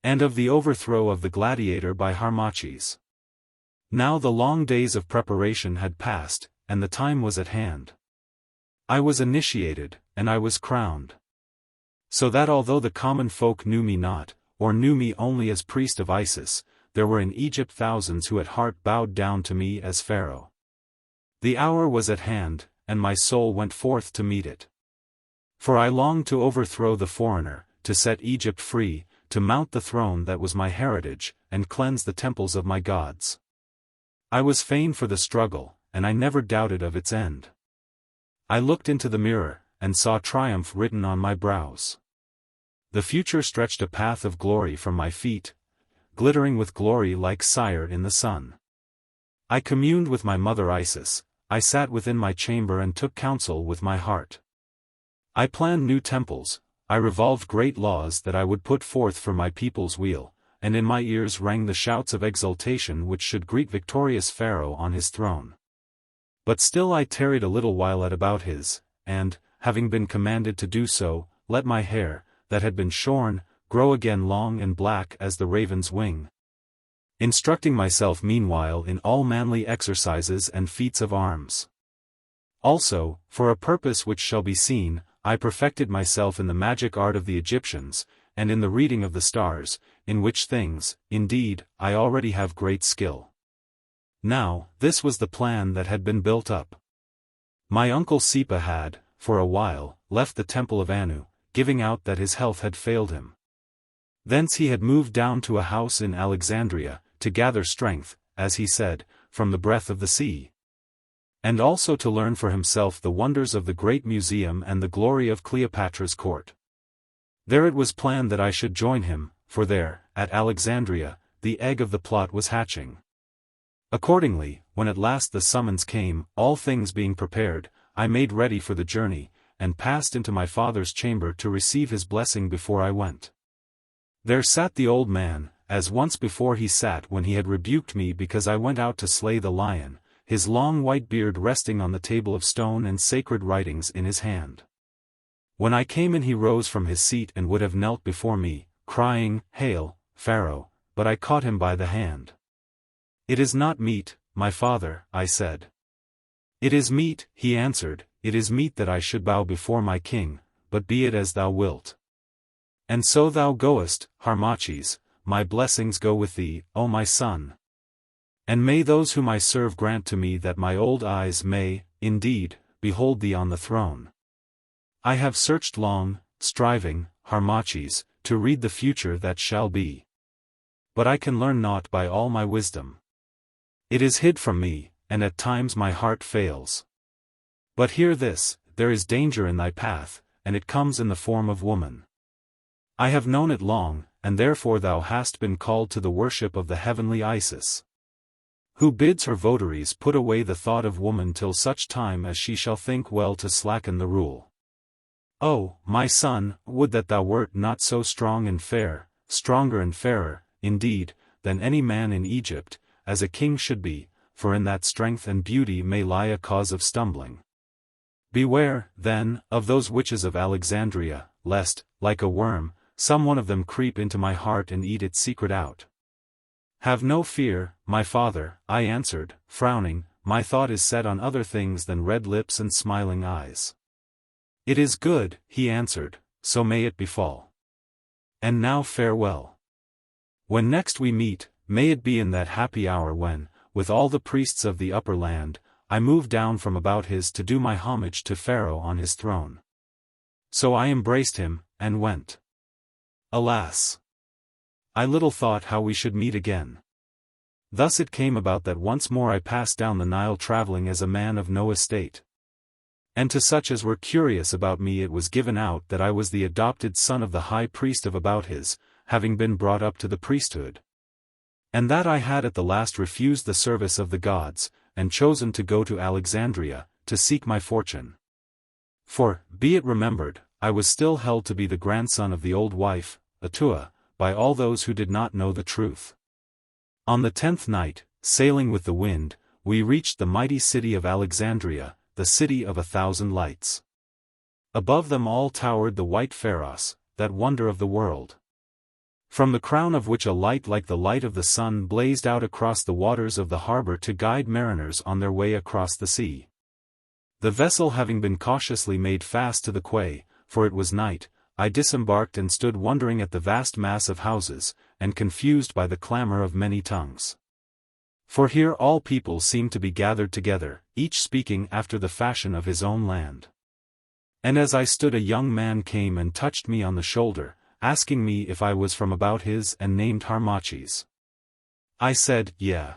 and of the overthrow of the Gladiator by Harmachis. Now the long days of preparation had passed, and the time was at hand. I was initiated, and I was crowned. So that although the common folk knew me not, or knew me only as priest of Isis, there were in Egypt thousands who at heart bowed down to me as Pharaoh. The hour was at hand, and my soul went forth to meet it. For I longed to overthrow the foreigner, to set Egypt free, to mount the throne that was my heritage, and cleanse the temples of my gods. I was fain for the struggle, and I never doubted of its end. I looked into the mirror, and saw triumph written on my brows. The future stretched a path of glory from my feet, glittering with glory like Sire in the sun. I communed with my mother Isis, I sat within my chamber and took counsel with my heart. I planned new temples, I revolved great laws that I would put forth for my people's weal, and in my ears rang the shouts of exultation which should greet victorious Pharaoh on his throne. But still I tarried a little while at Abouthis, and, having been commanded to do so, let my hair, that had been shorn, grow again long and black as the raven's wing. Instructing myself meanwhile in all manly exercises and feats of arms. Also, for a purpose which shall be seen, I perfected myself in the magic art of the Egyptians, and in the reading of the stars, in which things, indeed, I already have great skill. Now, this was the plan that had been built up. My uncle Sepa had, for a while, left the temple of Annu, giving out that his health had failed him. Thence he had moved down to a house in Alexandria, to gather strength, as he said, from the breath of the sea. And also to learn for himself the wonders of the great museum and the glory of Cleopatra's court. There it was planned that I should join him, for there, at Alexandria, the egg of the plot was hatching. Accordingly, when at last the summons came, all things being prepared, I made ready for the journey, and passed into my father's chamber to receive his blessing before I went. There sat the old man, as once before he sat when he had rebuked me because I went out to slay the lion, his long white beard resting on the table of stone and sacred writings in his hand. When I came in he rose from his seat and would have knelt before me, crying, "Hail, Pharaoh," but I caught him by the hand. "It is not meet, my father," I said. "It is meet," he answered, "it is meet that I should bow before my king, but be it as thou wilt. And so thou goest, Harmachis, my blessings go with thee, O my son. And may those whom I serve grant to me that my old eyes may, indeed, behold thee on the throne. I have searched long, striving, Harmachis, to read the future that shall be. But I can learn naught by all my wisdom. It is hid from me, and at times my heart fails. But hear this, there is danger in thy path, and it comes in the form of woman. I have known it long, and therefore thou hast been called to the worship of the heavenly Isis, who bids her votaries put away the thought of woman till such time as she shall think well to slacken the rule. Oh, my son, would that thou wert not so strong and fair, stronger and fairer, indeed, than any man in Egypt, as a king should be, for in that strength and beauty may lie a cause of stumbling. Beware, then, of those witches of Alexandria, lest, like a worm, some one of them creep into my heart and eat its secret out." "Have no fear, my father," I answered, frowning, "my thought is set on other things than red lips and smiling eyes." "It is good," he answered, "so may it befall. And now farewell. When next we meet, may it be in that happy hour when, with all the priests of the upper land, I move down from Abouthis to do my homage to Pharaoh on his throne." So I embraced him, and went. Alas! I little thought how we should meet again. Thus it came about that once more I passed down the Nile traveling as a man of no estate. And to such as were curious about me it was given out that I was the adopted son of the high priest of Abouthis, having been brought up to the priesthood. And that I had at the last refused the service of the gods, and chosen to go to Alexandria, to seek my fortune. For, be it remembered, I was still held to be the grandson of the old wife, Atoua, by all those who did not know the truth. On the 10th night, sailing with the wind, we reached the mighty city of Alexandria, the city of 1,000 lights. Above them all towered the white Pharos, that wonder of the world, from the crown of which a light like the light of the sun blazed out across the waters of the harbor to guide mariners on their way across the sea. The vessel having been cautiously made fast to the quay, for it was night, I disembarked and stood wondering at the vast mass of houses, and confused by the clamor of many tongues. For here all people seemed to be gathered together, each speaking after the fashion of his own land. And as I stood a young man came and touched me on the shoulder, asking me if I was from Abouthis and named Harmachis. I said, "Yeah."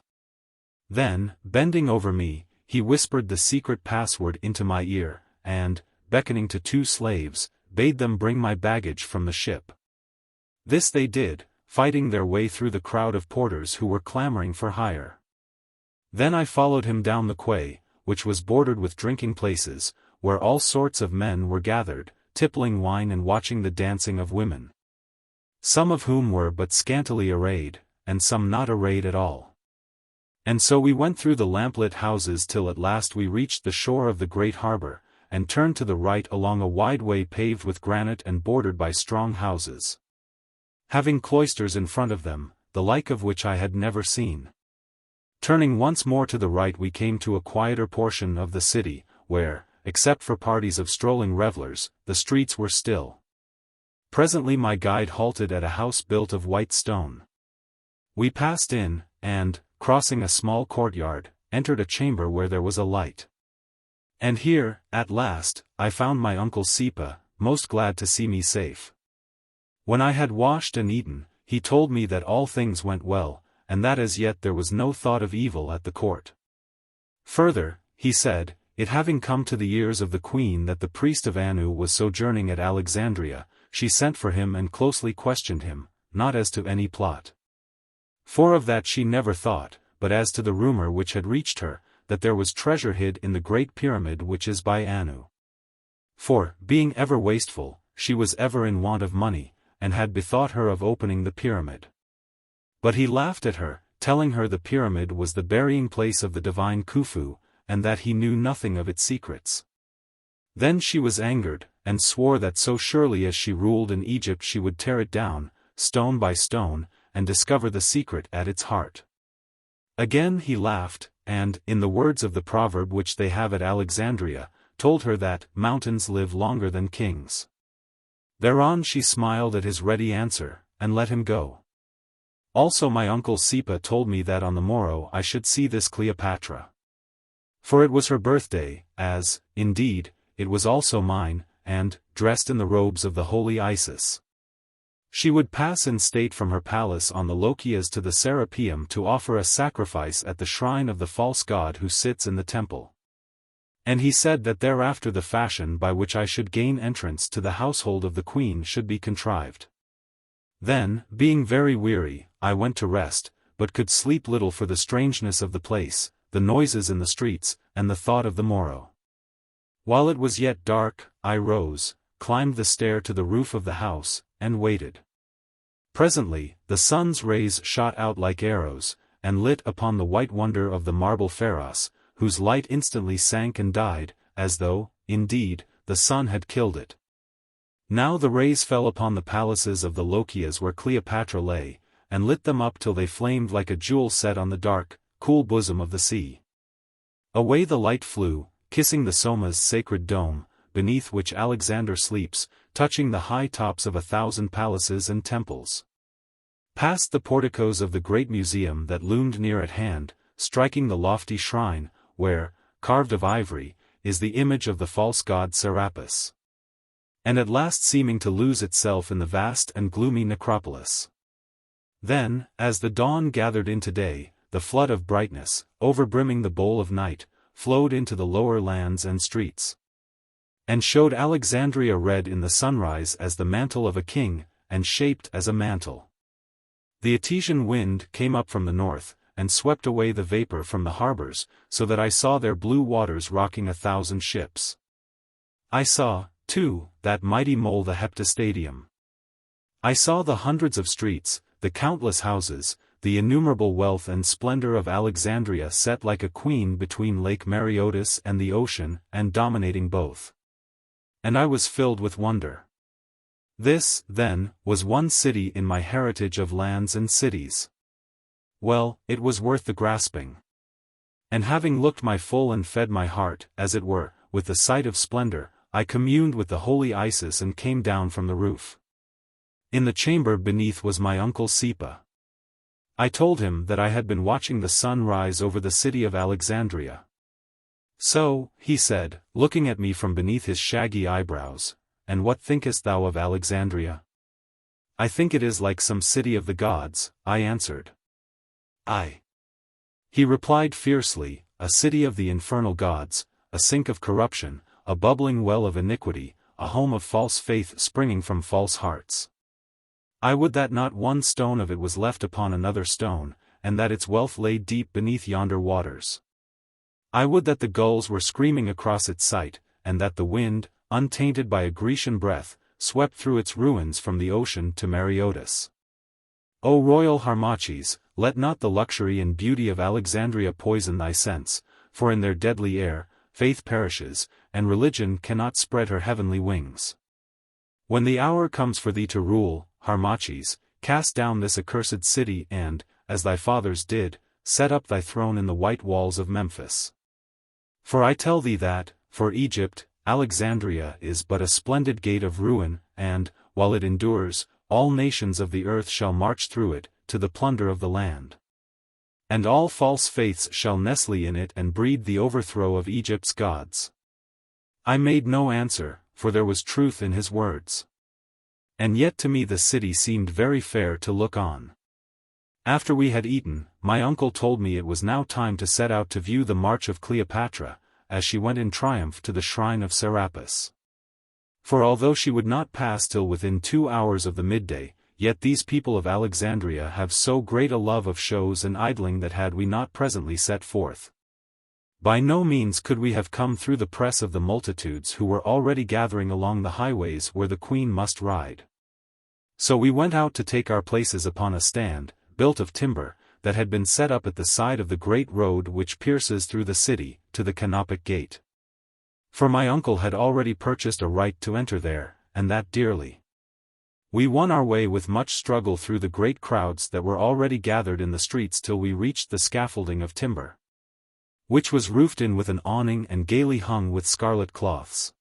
Then, bending over me, he whispered the secret password into my ear, and, beckoning to 2 slaves, bade them bring my baggage from the ship. This they did, fighting their way through the crowd of porters who were clamoring for hire. Then I followed him down the quay, which was bordered with drinking places, where all sorts of men were gathered, tippling wine and watching the dancing of women, some of whom were but scantily arrayed, and some not arrayed at all. And so we went through the lamplit houses till at last we reached the shore of the great harbor, and turned to the right along a wide way paved with granite and bordered by strong houses, having cloisters in front of them, the like of which I had never seen. Turning once more to the right we came to a quieter portion of the city, where, except for parties of strolling revelers, the streets were still. Presently my guide halted at a house built of white stone. We passed in, and, crossing a small courtyard, entered a chamber where there was a light. And here, at last, I found my uncle Sepa, most glad to see me safe. When I had washed and eaten, he told me that all things went well, and that as yet there was no thought of evil at the court. Further, he said, it having come to the ears of the queen that the priest of Annu was sojourning at Alexandria, she sent for him and closely questioned him, not as to any plot. For of that she never thought, but as to the rumor which had reached her, that there was treasure hid in the great pyramid which is by Annu. For, being ever wasteful, she was ever in want of money, and had bethought her of opening the pyramid. But he laughed at her, telling her the pyramid was the burying place of the divine Khufu, and that he knew nothing of its secrets. Then she was angered, and swore that so surely as she ruled in Egypt she would tear it down, stone by stone, and discover the secret at its heart. Again he laughed, and, in the words of the proverb which they have at Alexandria, told her that mountains live longer than kings. Thereon she smiled at his ready answer, and let him go. Also my uncle Sepa told me that on the morrow I should see this Cleopatra. For it was her birthday, as, indeed, it was also mine, and, dressed in the robes of the holy Isis, she would pass in state from her palace on the Lochias to the Serapeum to offer a sacrifice at the shrine of the false god who sits in the temple. And he said that thereafter the fashion by which I should gain entrance to the household of the queen should be contrived. Then, being very weary, I went to rest, but could sleep little for the strangeness of the place, the noises in the streets, and the thought of the morrow. While it was yet dark, I rose, climbed the stair to the roof of the house, and waited. Presently, the sun's rays shot out like arrows, and lit upon the white wonder of the marble Pharos, whose light instantly sank and died, as though, indeed, the sun had killed it. Now the rays fell upon the palaces of the Lochias where Cleopatra lay, and lit them up till they flamed like a jewel set on the dark, cool bosom of the sea. Away the light flew, kissing the Soma's sacred dome, beneath which Alexander sleeps, touching the high tops of 1,000 palaces and temples. Past the porticos of the great museum that loomed near at hand, striking the lofty shrine, where, carved of ivory, is the image of the false god Serapis. And at last seeming to lose itself in the vast and gloomy necropolis. Then, as the dawn gathered into day, the flood of brightness, overbrimming the bowl of night, flowed into the lower lands and streets, and showed Alexandria red in the sunrise as the mantle of a king, and shaped as a mantle. The Etesian wind came up from the north, and swept away the vapor from the harbors, so that I saw their blue waters rocking 1,000 ships. I saw, too, that mighty mole the Heptastadium. I saw the hundreds of streets, the countless houses, the innumerable wealth and splendor of Alexandria set like a queen between Lake Mareotis and the ocean, and dominating both. And I was filled with wonder. This, then, was one city in my heritage of lands and cities. Well, it was worth the grasping. And having looked my full and fed my heart, as it were, with the sight of splendor, I communed with the holy Isis and came down from the roof. In the chamber beneath was my uncle Sepa. I told him that I had been watching the sun rise over the city of Alexandria. So, he said, looking at me from beneath his shaggy eyebrows, and what thinkest thou of Alexandria? I think it is like some city of the gods, I answered. Aye. He replied fiercely, a city of the infernal gods, a sink of corruption, a bubbling well of iniquity, a home of false faith springing from false hearts. I would that not one stone of it was left upon another stone, and that its wealth lay deep beneath yonder waters. I would that the gulls were screaming across its site, and that the wind, untainted by a Grecian breath, swept through its ruins from the ocean to Mareotis. O royal Harmachis, let not the luxury and beauty of Alexandria poison thy sense, for in their deadly air, faith perishes, and religion cannot spread her heavenly wings. When the hour comes for thee to rule, Harmachis, cast down this accursed city and, as thy fathers did, set up thy throne in the white walls of Memphis. For I tell thee that, for Egypt, Alexandria is but a splendid gate of ruin, and, while it endures, all nations of the earth shall march through it, to the plunder of the land. And all false faiths shall nestle in it and breed the overthrow of Egypt's gods. I made no answer, for there was truth in his words. And yet to me the city seemed very fair to look on. After we had eaten, my uncle told me it was now time to set out to view the march of Cleopatra, as she went in triumph to the shrine of Serapis. For although she would not pass till within 2 hours of the midday, yet these people of Alexandria have so great a love of shows and idling that had we not presently set forth, by no means could we have come through the press of the multitudes who were already gathering along the highways where the queen must ride. So we went out to take our places upon a stand, built of timber, that had been set up at the side of the great road which pierces through the city, to the Canopic Gate. For my uncle had already purchased a right to enter there, and that dearly. We won our way with much struggle through the great crowds that were already gathered in the streets till we reached the scaffolding of timber, which was roofed in with an awning and gaily hung with scarlet cloths.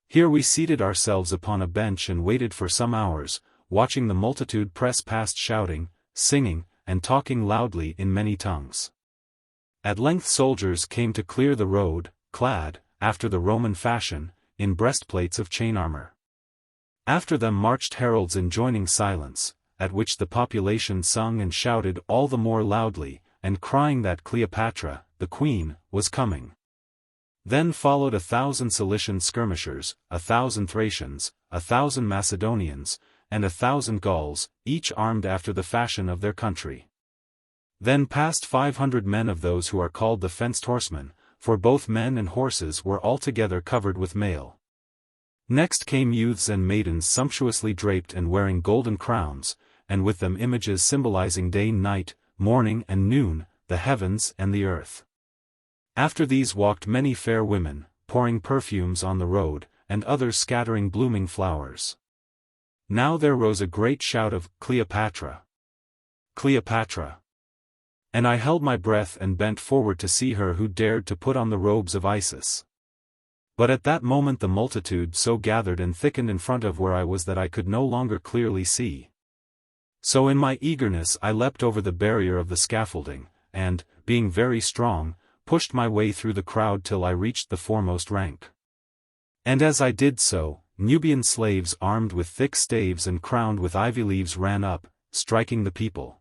Here we seated ourselves upon a bench and waited for some hours, watching the multitude press past shouting, singing, and talking loudly in many tongues. At length soldiers came to clear the road, clad, after the Roman fashion, in breastplates of chain armor. After them marched heralds enjoining silence, at which the population sung and shouted all the more loudly, and crying that Cleopatra, the queen, was coming. Then followed 1,000 Cilician skirmishers, 1,000 Thracians, 1,000 Macedonians, and 1,000 Gauls, each armed after the fashion of their country. Then passed 500 men of those who are called the fenced horsemen, for both men and horses were altogether covered with mail. Next came youths and maidens sumptuously draped and wearing golden crowns, and with them images symbolizing day and night, morning and noon, the heavens and the earth. After these walked many fair women, pouring perfumes on the road, and others scattering blooming flowers. Now there rose a great shout of, "Cleopatra! Cleopatra!" And I held my breath and bent forward to see her who dared to put on the robes of Isis. But at that moment the multitude so gathered and thickened in front of where I was that I could no longer clearly see. So in my eagerness I leapt over the barrier of the scaffolding, and, being very strong, pushed my way through the crowd till I reached the foremost rank. And as I did so, Nubian slaves armed with thick staves and crowned with ivy leaves ran up, striking the people.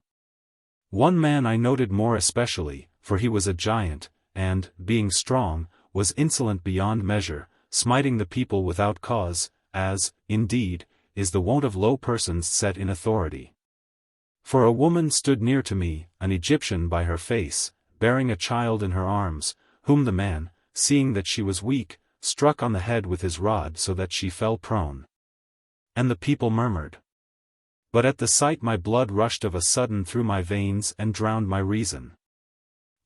One man I noted more especially, for he was a giant, and, being strong, was insolent beyond measure, smiting the people without cause, as, indeed, is the wont of low persons set in authority. For a woman stood near to me, an Egyptian by her face, bearing a child in her arms, whom the man, seeing that she was weak, struck on the head with his rod so that she fell prone. And the people murmured. But at the sight my blood rushed of a sudden through my veins and drowned my reason.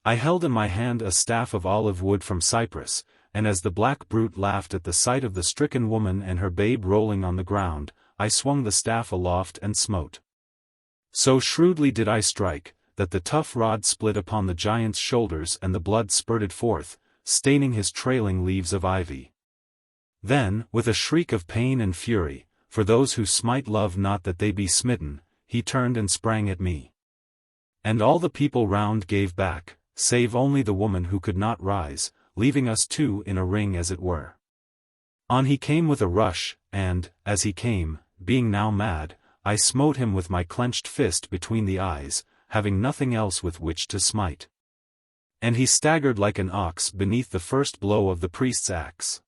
I held in my hand a staff of olive wood from Cyprus, and as the black brute laughed at the sight of the stricken woman and her babe rolling on the ground, I swung the staff aloft and smote. So shrewdly did I strike, that the tough rod split upon the giant's shoulders and the blood spurted forth, staining his trailing leaves of ivy. Then, with a shriek of pain and fury, for those who smite love not that they be smitten, he turned and sprang at me. And all the people round gave back, save only the woman who could not rise, leaving us two in a ring as it were. On he came with a rush, and, as he came, being now mad, I smote him with my clenched fist between the eyes, having nothing else with which to smite. And he staggered like an ox beneath the first blow of the priest's axe.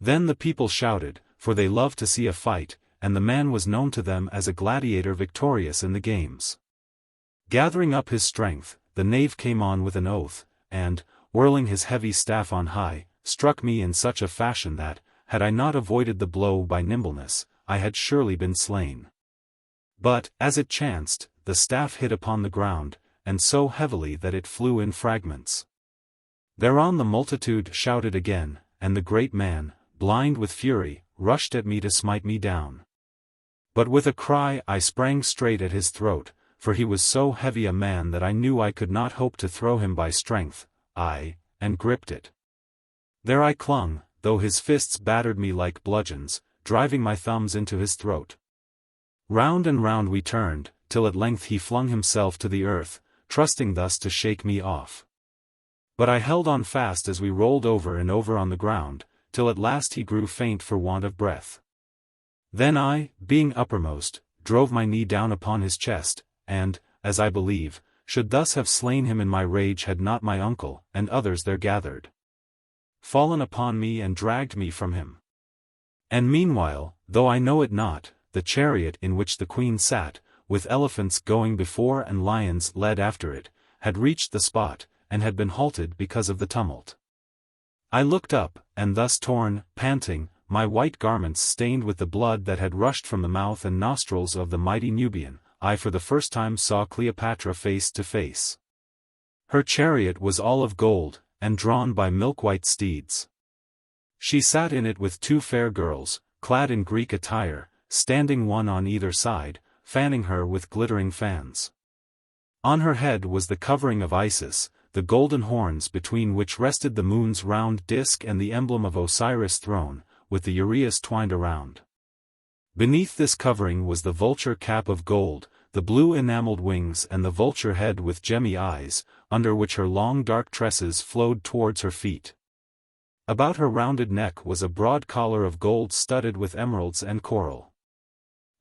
Then the people shouted, for they loved to see a fight, and the man was known to them as a gladiator victorious in the games. Gathering up his strength, the knave came on with an oath, and, whirling his heavy staff on high, struck me in such a fashion that, had I not avoided the blow by nimbleness, I had surely been slain. But, as it chanced, the staff hit upon the ground, and so heavily that it flew in fragments. Thereon the multitude shouted again, and the great man, blind with fury, rushed at me to smite me down. But with a cry I sprang straight at his throat, for he was so heavy a man that I knew I could not hope to throw him by strength, and gripped it. There I clung, though his fists battered me like bludgeons, driving my thumbs into his throat. Round and round we turned, till at length he flung himself to the earth, trusting thus to shake me off. But I held on fast as we rolled over and over on the ground, till at last he grew faint for want of breath. Then I, being uppermost, drove my knee down upon his chest, and, as I believe, should thus have slain him in my rage had not my uncle, and others there gathered, fallen upon me and dragged me from him. And meanwhile, though I know it not, the chariot in which the queen sat, with elephants going before and lions led after it, had reached the spot, and had been halted because of the tumult. I looked up, and thus torn, panting, my white garments stained with the blood that had rushed from the mouth and nostrils of the mighty Nubian, I for the first time saw Cleopatra face to face. Her chariot was all of gold, and drawn by milk-white steeds. She sat in it with two fair girls, clad in Greek attire, standing one on either side, fanning her with glittering fans. On her head was the covering of Isis, the golden horns between which rested the moon's round disk and the emblem of Osiris' throne, with the uraeus twined around. Beneath this covering was the vulture cap of gold, the blue enameled wings and the vulture head with gemmy eyes, under which her long dark tresses flowed towards her feet. About her rounded neck was a broad collar of gold studded with emeralds and coral.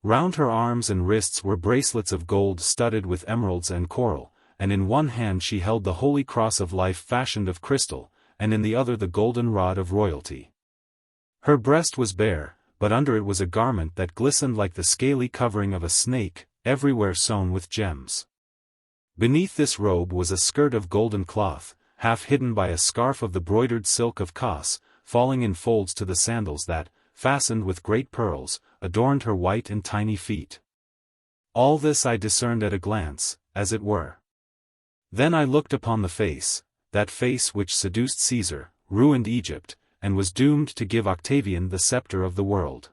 Round her arms and wrists were bracelets of gold studded with emeralds and coral, and in one hand she held the holy cross of life fashioned of crystal, and in the other the golden rod of royalty. Her breast was bare, but under it was a garment that glistened like the scaly covering of a snake, everywhere sewn with gems. Beneath this robe was a skirt of golden cloth, half hidden by a scarf of the broidered silk of Kos, falling in folds to the sandals that, fastened with great pearls, adorned her white and tiny feet. All this I discerned at a glance, as it were. Then I looked upon the face, that face which seduced Caesar, ruined Egypt, and was doomed to give Octavian the scepter of the world.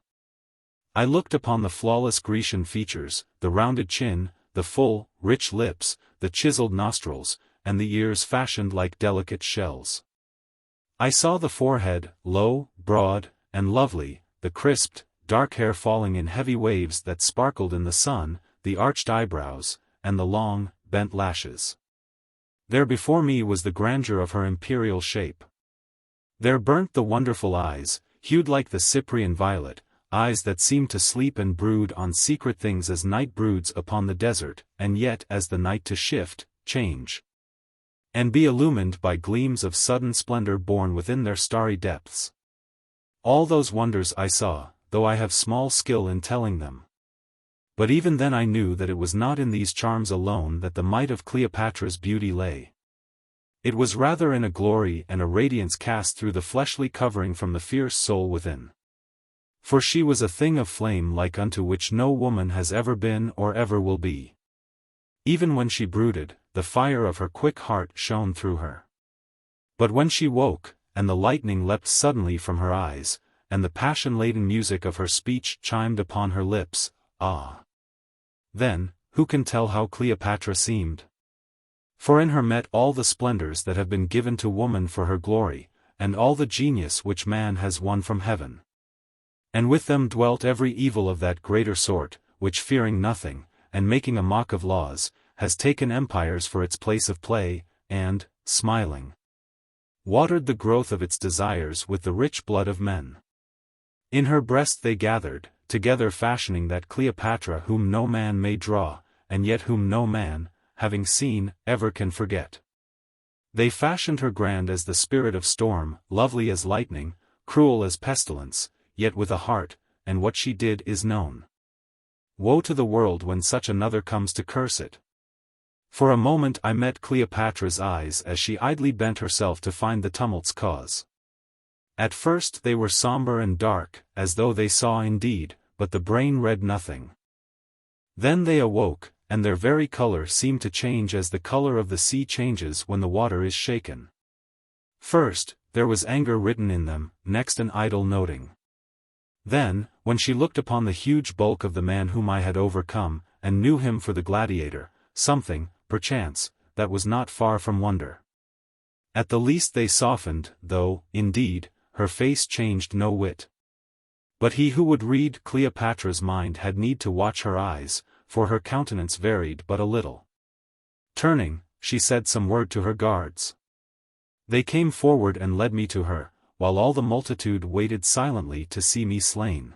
I looked upon the flawless Grecian features, the rounded chin, the full, rich lips, the chiseled nostrils, and the ears fashioned like delicate shells. I saw the forehead, low, broad, and lovely, the crisped, dark hair falling in heavy waves that sparkled in the sun, the arched eyebrows, and the long, bent lashes. There before me was the grandeur of her imperial shape. There burnt the wonderful eyes, hued like the Cyprian violet, eyes that seemed to sleep and brood on secret things as night broods upon the desert, and yet as the night to shift, change, and be illumined by gleams of sudden splendor born within their starry depths. All those wonders I saw, though I have small skill in telling them. But even then I knew that it was not in these charms alone that the might of Cleopatra's beauty lay. It was rather in a glory and a radiance cast through the fleshly covering from the fierce soul within. For she was a thing of flame like unto which no woman has ever been or ever will be. Even when she brooded, the fire of her quick heart shone through her. But when she woke, and the lightning leapt suddenly from her eyes, and the passion-laden music of her speech chimed upon her lips, ah! Then, who can tell how Cleopatra seemed? For in her met all the splendors that have been given to woman for her glory, and all the genius which man has won from heaven. And with them dwelt every evil of that greater sort, which fearing nothing, and making a mock of laws, has taken empires for its place of play, and, smiling, watered the growth of its desires with the rich blood of men. In her breast they gathered, together fashioning that Cleopatra whom no man may draw, and yet whom no man, having seen, ever can forget. They fashioned her grand as the spirit of storm, lovely as lightning, cruel as pestilence, yet with a heart, and what she did is known. Woe to the world when such another comes to curse it. For a moment I met Cleopatra's eyes as she idly bent herself to find the tumult's cause. At first they were somber and dark, as though they saw indeed, but the brain read nothing. Then they awoke, and their very color seemed to change as the color of the sea changes when the water is shaken. First, there was anger written in them, next an idle noting. Then, when she looked upon the huge bulk of the man whom I had overcome, and knew him for the gladiator, something, perchance, that was not far from wonder. At the least they softened, though, indeed, her face changed no whit. But he who would read Cleopatra's mind had need to watch her eyes, for her countenance varied but a little. Turning, she said some word to her guards. They came forward and led me to her, while all the multitude waited silently to see me slain.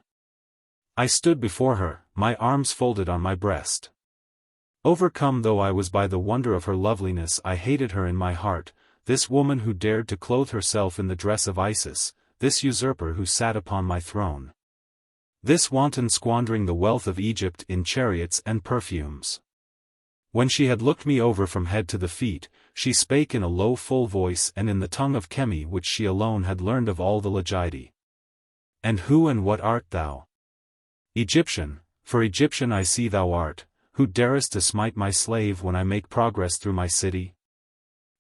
I stood before her, my arms folded on my breast. Overcome though I was by the wonder of her loveliness, I hated her in my heart, this woman who dared to clothe herself in the dress of Isis, this usurper who sat upon my throne. This wanton squandering the wealth of Egypt in chariots and perfumes. When she had looked me over from head to the feet, she spake in a low full voice and in the tongue of Chemi which she alone had learned of all the Lagidi. And who and what art thou? Egyptian, for Egyptian I see thou art, who darest to smite my slave when I make progress through my city?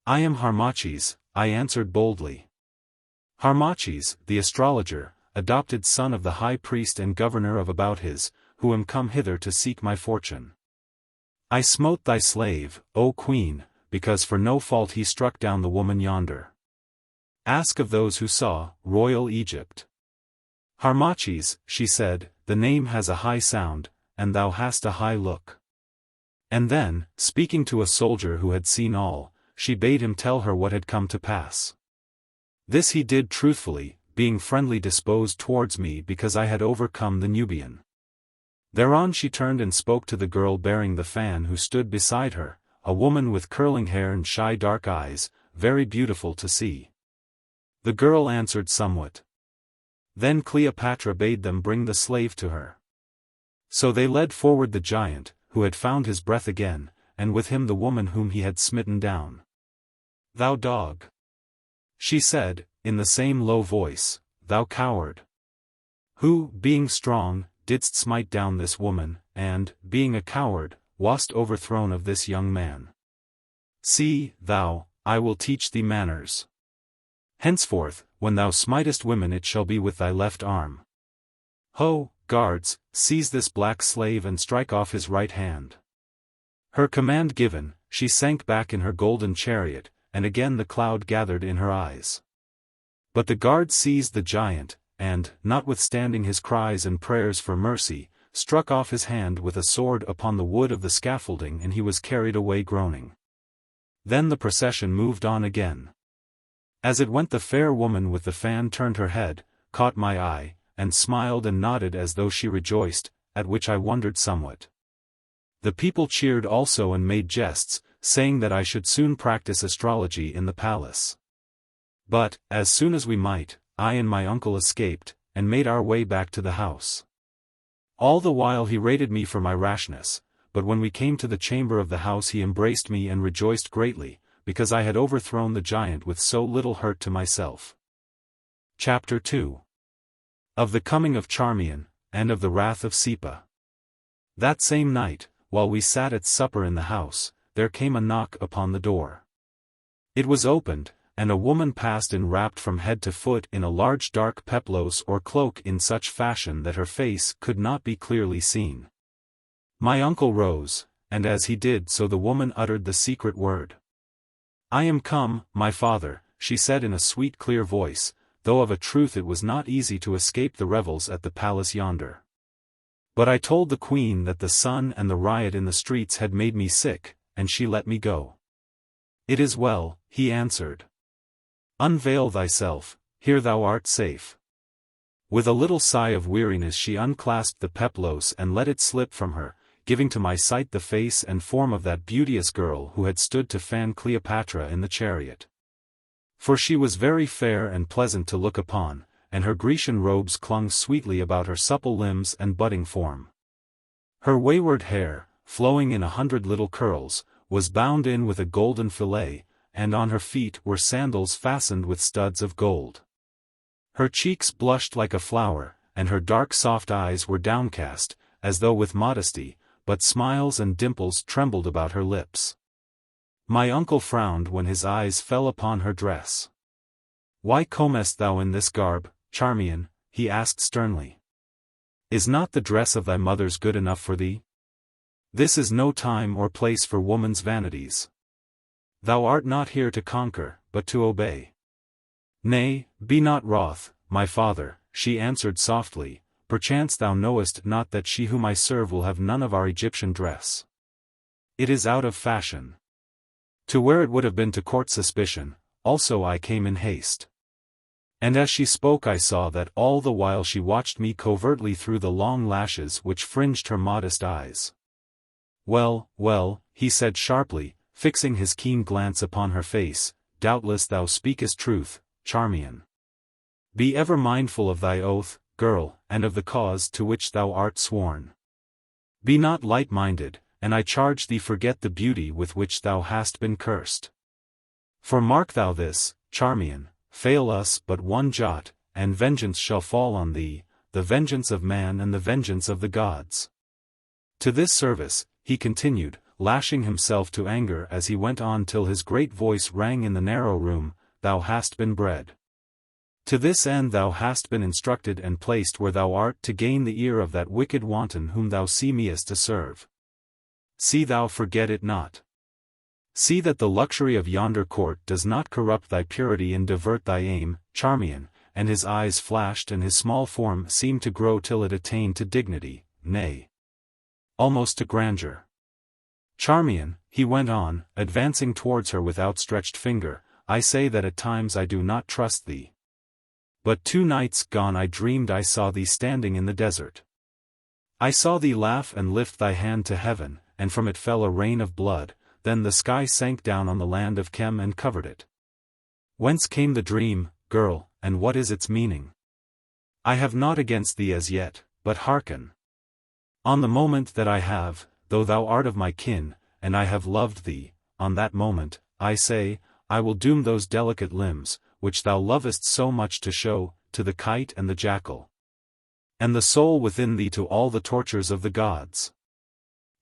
I am Harmachis, I answered boldly. Harmachis, the astrologer, adopted son of the high priest and governor of Abouthis, who am come hither to seek my fortune. I smote thy slave, O queen, because for no fault he struck down the woman yonder. Ask of those who saw, royal Egypt. Harmachis, she said, the name has a high sound, and thou hast a high look. And then, speaking to a soldier who had seen all, she bade him tell her what had come to pass. This he did truthfully, being friendly disposed towards me because I had overcome the Nubian. Thereon she turned and spoke to the girl bearing the fan who stood beside her, a woman with curling hair and shy dark eyes, very beautiful to see. The girl answered somewhat. Then Cleopatra bade them bring the slave to her. So they led forward the giant, who had found his breath again, and with him the woman whom he had smitten down. Thou dog! She said, in the same low voice, thou coward! Who, being strong, didst smite down this woman, and, being a coward, wast overthrown of this young man. See, thou, I will teach thee manners. Henceforth, when thou smitest women it shall be with thy left arm. Ho, guards, seize this black slave and strike off his right hand. Her command given, she sank back in her golden chariot, and again the cloud gathered in her eyes. But the guards seized the giant, and, notwithstanding his cries and prayers for mercy, struck off his hand with a sword upon the wood of the scaffolding and he was carried away groaning. Then the procession moved on again. As it went the fair woman with the fan turned her head, caught my eye, and smiled and nodded as though she rejoiced, at which I wondered somewhat. The people cheered also and made jests, saying that I should soon practice astrology in the palace. But, as soon as we might, I and my uncle escaped, and made our way back to the house. All the while he rated me for my rashness, but when we came to the chamber of the house he embraced me and rejoiced greatly, because I had overthrown the giant with so little hurt to myself. Chapter 2. Of the coming of Charmion, and of the wrath of Sepa. That same night, while we sat at supper in the house, there came a knock upon the door. It was opened, and a woman passed in wrapped from head to foot in a large dark peplos or cloak in such fashion that her face could not be clearly seen. My uncle rose, and as he did so the woman uttered the secret word. I am come, my father, she said in a sweet clear voice, though of a truth it was not easy to escape the revels at the palace yonder. But I told the queen that the sun and the riot in the streets had made me sick, and she let me go. It is well, he answered. Unveil thyself, here thou art safe. With a little sigh of weariness she unclasped the peplos and let it slip from her, giving to my sight the face and form of that beauteous girl who had stood to fan Cleopatra in the chariot. For she was very fair and pleasant to look upon, and her Grecian robes clung sweetly about her supple limbs and budding form. Her wayward hair, flowing in 100 little curls, was bound in with a golden fillet, and on her feet were sandals fastened with studs of gold. Her cheeks blushed like a flower, and her dark soft eyes were downcast, as though with modesty, but smiles and dimples trembled about her lips. My uncle frowned when his eyes fell upon her dress. Why comest thou in this garb, Charmion? He asked sternly. Is not the dress of thy mother's good enough for thee? This is no time or place for woman's vanities. Thou art not here to conquer, but to obey. Nay, be not wroth, my father, she answered softly, perchance thou knowest not that she whom I serve will have none of our Egyptian dress. It is out of fashion. To where it would have been to court suspicion, also I came in haste. And as she spoke I saw that all the while she watched me covertly through the long lashes which fringed her modest eyes. "Well, well," he said sharply, fixing his keen glance upon her face, "doubtless thou speakest truth, Charmion. Be ever mindful of thy oath, girl, and of the cause to which thou art sworn. Be not light-minded, and I charge thee forget the beauty with which thou hast been cursed. For mark thou this, Charmion, fail us but one jot, and vengeance shall fall on thee, the vengeance of man and the vengeance of the gods." To this service, he continued, lashing himself to anger as he went on till his great voice rang in the narrow room, "Thou hast been bred. To this end thou hast been instructed and placed where thou art to gain the ear of that wicked wanton whom thou seemest to serve. See thou forget it not. See that the luxury of yonder court does not corrupt thy purity and divert thy aim, Charmion," and his eyes flashed and his small form seemed to grow till it attained to dignity, nay, almost to grandeur. "Charmion," he went on, advancing towards her with outstretched finger, "I say that at times I do not trust thee. But 2 nights gone I dreamed I saw thee standing in the desert. I saw thee laugh and lift thy hand to heaven, and from it fell a rain of blood, then the sky sank down on the land of Chem and covered it. Whence came the dream, girl, and what is its meaning? I have naught against thee as yet, but hearken. On the moment that I have, though thou art of my kin, and I have loved thee, on that moment, I say, I will doom those delicate limbs, which thou lovest so much to show, to the kite and the jackal. And the soul within thee to all the tortures of the gods.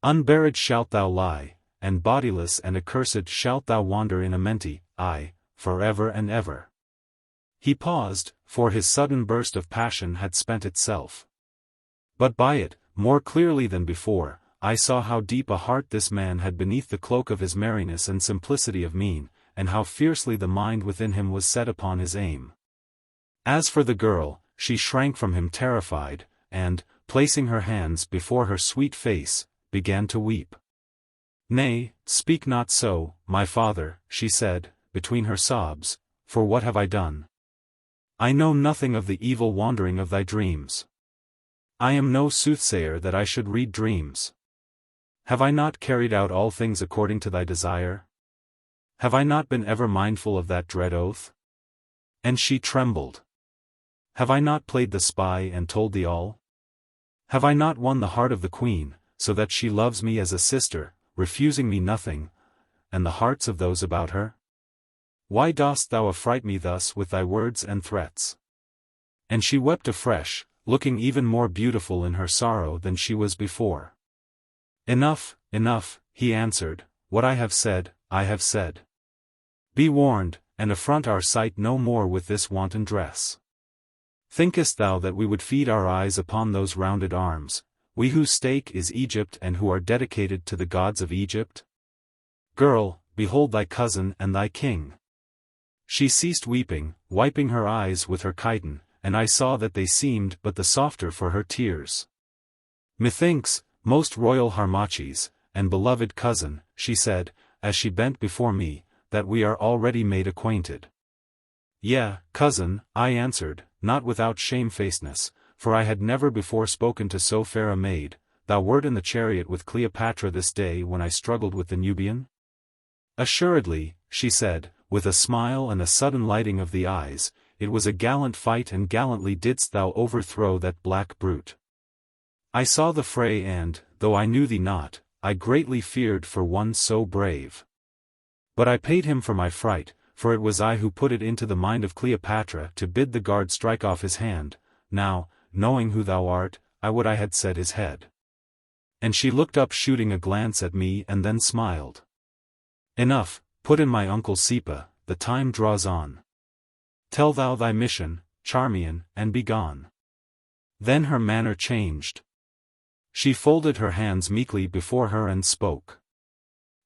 Unburied shalt thou lie, and bodiless and accursed shalt thou wander in Amenti, aye, forever and ever." He paused, for his sudden burst of passion had spent itself. But by it, more clearly than before, I saw how deep a heart this man had beneath the cloak of his merriness and simplicity of mien, and how fiercely the mind within him was set upon his aim. As for the girl, she shrank from him terrified, and, placing her hands before her sweet face, began to weep. "Nay, speak not so, my father," she said, between her sobs, "for what have I done? I know nothing of the evil wandering of thy dreams. I am no soothsayer that I should read dreams. Have I not carried out all things according to thy desire? Have I not been ever mindful of that dread oath?" And she trembled. "Have I not played the spy and told thee all? Have I not won the heart of the queen, so that she loves me as a sister, refusing me nothing, and the hearts of those about her? Why dost thou affright me thus with thy words and threats?" And she wept afresh, looking even more beautiful in her sorrow than she was before. "Enough, enough," he answered, "what I have said, I have said. Be warned, and affront our sight no more with this wanton dress. Thinkest thou that we would feed our eyes upon those rounded arms, we whose stake is Egypt and who are dedicated to the gods of Egypt? Girl, behold thy cousin and thy king." She ceased weeping, wiping her eyes with her chiton, and I saw that they seemed but the softer for her tears. "Methinks, most royal Harmachis, and beloved cousin," she said, as she bent before me, "that we are already made acquainted." "Yea, cousin," I answered, not without shamefacedness, for I had never before spoken to so fair a maid. "Thou wert in the chariot with Cleopatra this day when I struggled with the Nubian?" "Assuredly," she said, with a smile and a sudden lighting of the eyes, "it was a gallant fight and gallantly didst thou overthrow that black brute. I saw the fray and, though I knew thee not, I greatly feared for one so brave. But I paid him for my fright, for it was I who put it into the mind of Cleopatra to bid the guard strike off his hand. Now, knowing who thou art, I would I had set his head." And she looked up shooting a glance at me and then smiled. "Enough, put in my uncle Sepa, the time draws on. Tell thou thy mission, Charmion, and be gone." Then her manner changed. She folded her hands meekly before her and spoke.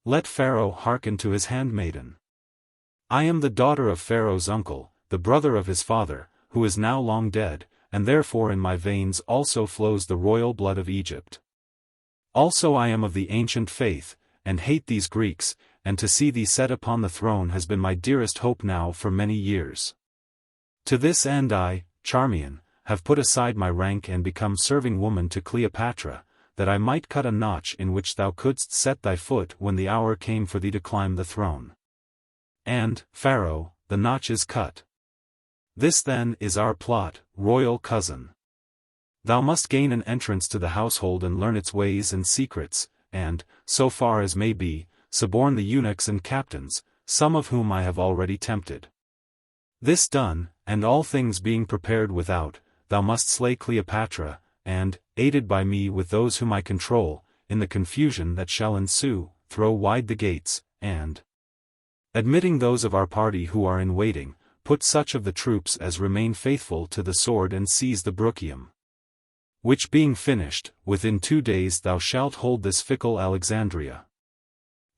"Let Pharaoh hearken to his handmaiden. I am the daughter of Pharaoh's uncle, the brother of his father, who is now long dead, and therefore in my veins also flows the royal blood of Egypt. Also I am of the ancient faith, and hate these Greeks, and to see thee set upon the throne has been my dearest hope now for many years. To this end I, Charmion, have put aside my rank and become serving woman to Cleopatra, that I might cut a notch in which thou couldst set thy foot when the hour came for thee to climb the throne. And, Pharaoh, the notch is cut. This then is our plot, royal cousin. Thou must gain an entrance to the household and learn its ways and secrets, and, so far as may be, suborn the eunuchs and captains, some of whom I have already tempted. This done, and all things being prepared without, thou must slay Cleopatra, and, aided by me with those whom I control, in the confusion that shall ensue, throw wide the gates, and, admitting those of our party who are in waiting, put such of the troops as remain faithful to the sword and seize the Bruchium. Which being finished, within 2 days thou shalt hold this fickle Alexandria.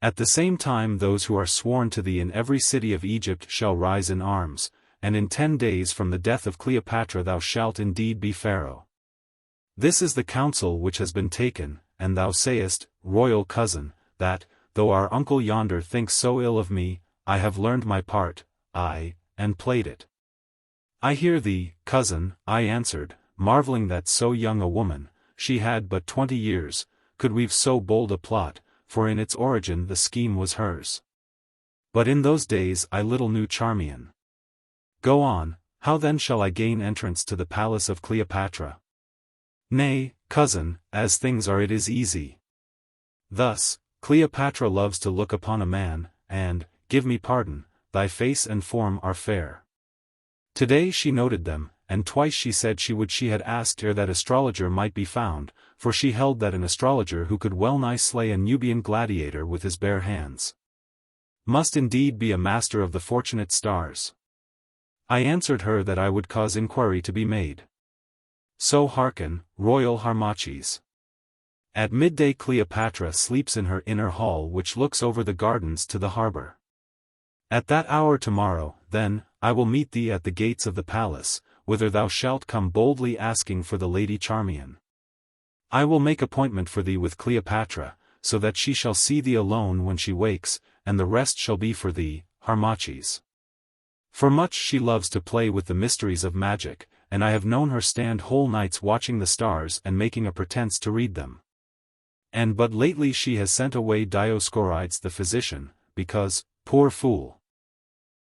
At the same time those who are sworn to thee in every city of Egypt shall rise in arms, and in 10 days from the death of Cleopatra thou shalt indeed be Pharaoh. This is the counsel which has been taken, and thou sayest, royal cousin, that, though our uncle yonder thinks so ill of me, I have learned my part, and played it. I hear thee, cousin, I answered, marveling that so young a woman, she had but 20 years, could weave so bold a plot, for in its origin the scheme was hers. But in those days I little knew Charmion. Go on, how then shall I gain entrance to the palace of Cleopatra? Nay, cousin, as things are it is easy. Thus, Cleopatra loves to look upon a man, and, give me pardon, thy face and form are fair. Today she noted them, and twice she said she had asked ere that astrologer might be found, for she held that an astrologer who could well nigh slay a Nubian gladiator with his bare hands must indeed be a master of the fortunate stars. I answered her that I would cause inquiry to be made. So hearken, royal Harmachis. At midday Cleopatra sleeps in her inner hall which looks over the gardens to the harbor. At that hour tomorrow, then, I will meet thee at the gates of the palace, whither thou shalt come boldly asking for the lady Charmion. I will make appointment for thee with Cleopatra, so that she shall see thee alone when she wakes, and the rest shall be for thee, Harmachis. For much she loves to play with the mysteries of magic, and I have known her stand whole nights watching the stars and making a pretense to read them. And but lately she has sent away Dioscorides the physician, because, poor fool,